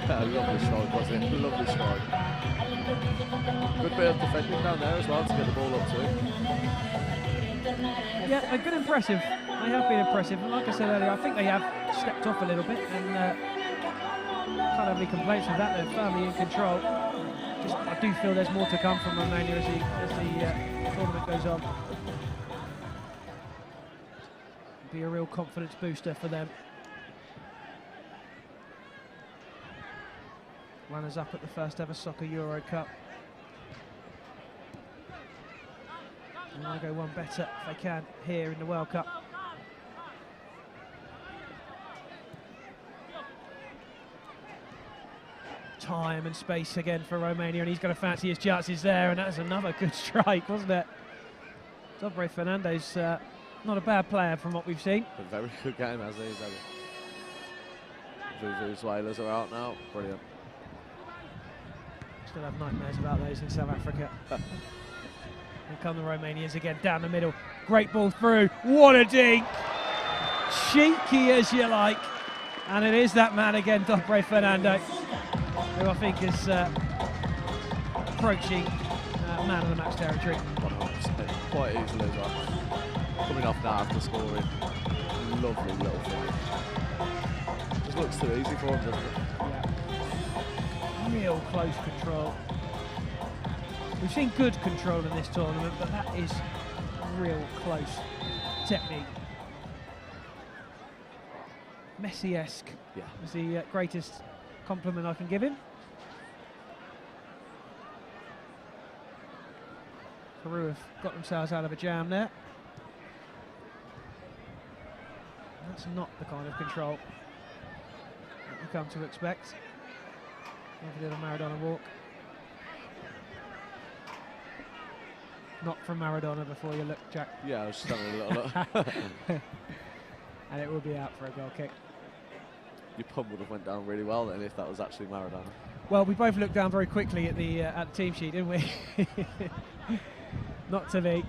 Lovely strike, wasn't it? Lovely strike. Good bit of defending down there as well to get the ball up to him. Yeah, they've been impressive. They have been impressive. And like I said earlier, I think they have stepped off a little bit, and can't have any complaints with that. They're firmly in control. Just, I do feel there's more to come from Romania as the tournament goes on. Be a real confidence booster for them. Runners up at the first ever Soccer Euro Cup. And want to go one better if they can here in the World Cup. Time and space again for Romania, and he's going to fancy his chances there, and that's another good strike, wasn't it? Dobre Fernando's not a bad player from what we've seen. A very good game, as he's had it. Venezuela's are out now. Brilliant. Still have nightmares about those in South Africa. Here come the Romanians again, down the middle. Great ball through. What a dink! Cheeky as you like. And it is that man again, Dobre Fernando, who I think is approaching man of the match territory. 100%, quite easily as well. Coming off that after scoring. Lovely little finish. Just looks too easy for him, doesn't it? Yeah. Real close control. We've seen good control in this tournament, but that is real close technique. Messi-esque is the greatest compliment I can give him. Peru have got themselves out of a jam there. That's not the kind of control that we come to expect. Lovely little Maradona walk. Not from Maradona before you look, Jack. Yeah, I was just having a little look. And it will be out for a goal kick. Your pun would have went down really well then if that was actually Maradona. Well, we both looked down very quickly at the team sheet, didn't we? Not to me.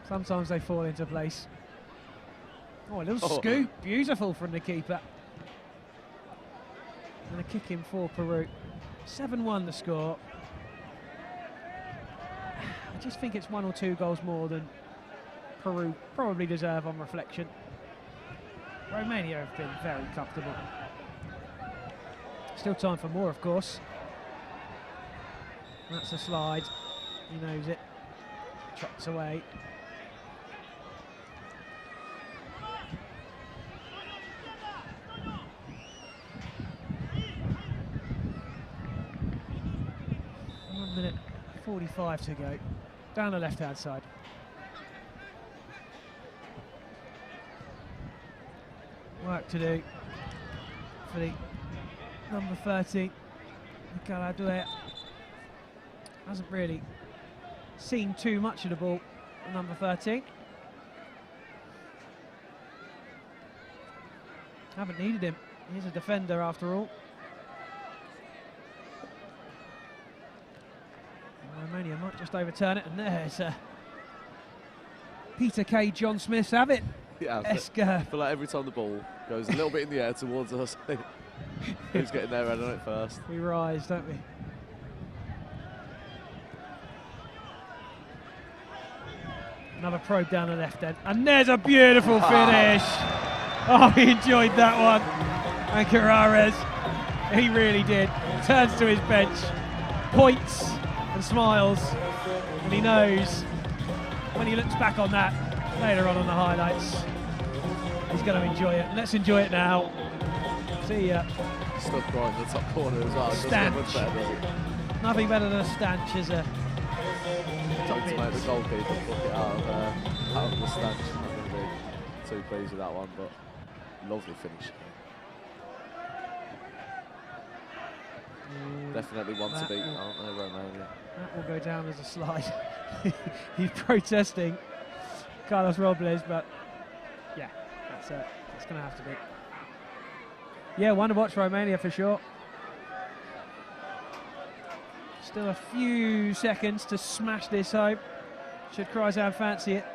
Sometimes they fall into place. Oh, a little scoop. Beautiful from the keeper. And a kick in for Peru. 7-1 the score. I just think it's 1 or 2 goals more than Peru probably deserve on reflection. Romania have been very comfortable. Still time for more, of course. That's a slide. He knows it. Chucks away. One minute 45 to go. Down the left-hand side. Work to do for the number 30, Nicola. Hasn't really seen too much of the ball, number 13. Haven't needed him. He's a defender after all. And Romania might just overturn it, and there's Peter K. John Smith's have it. Yeah, I feel like every time the ball goes a little bit in the air towards us, who's getting their head on it first? We rise, don't we? Another probe down the left end, and there's a beautiful finish. Oh, he enjoyed that one. And Carrares, he really did. Turns to his bench, points and smiles, and he knows when he looks back on that later on the highlights, he's going to enjoy it. Let's enjoy it now. See ya. Stuck right in the top corner as well. Stanch. Nothing better than a stanch as a Time to make the goalkeeper book it out of the stanch. I'm not going to be too pleased with that one, but lovely finish. definitely want to beat, aren't they, Romania? That will go down as a slide. He's protesting Carlos Robles, but yeah, that's going to have to be. Yeah, one to watch Romania for sure. Still a few seconds to smash this home. Should Kreisau fancy it.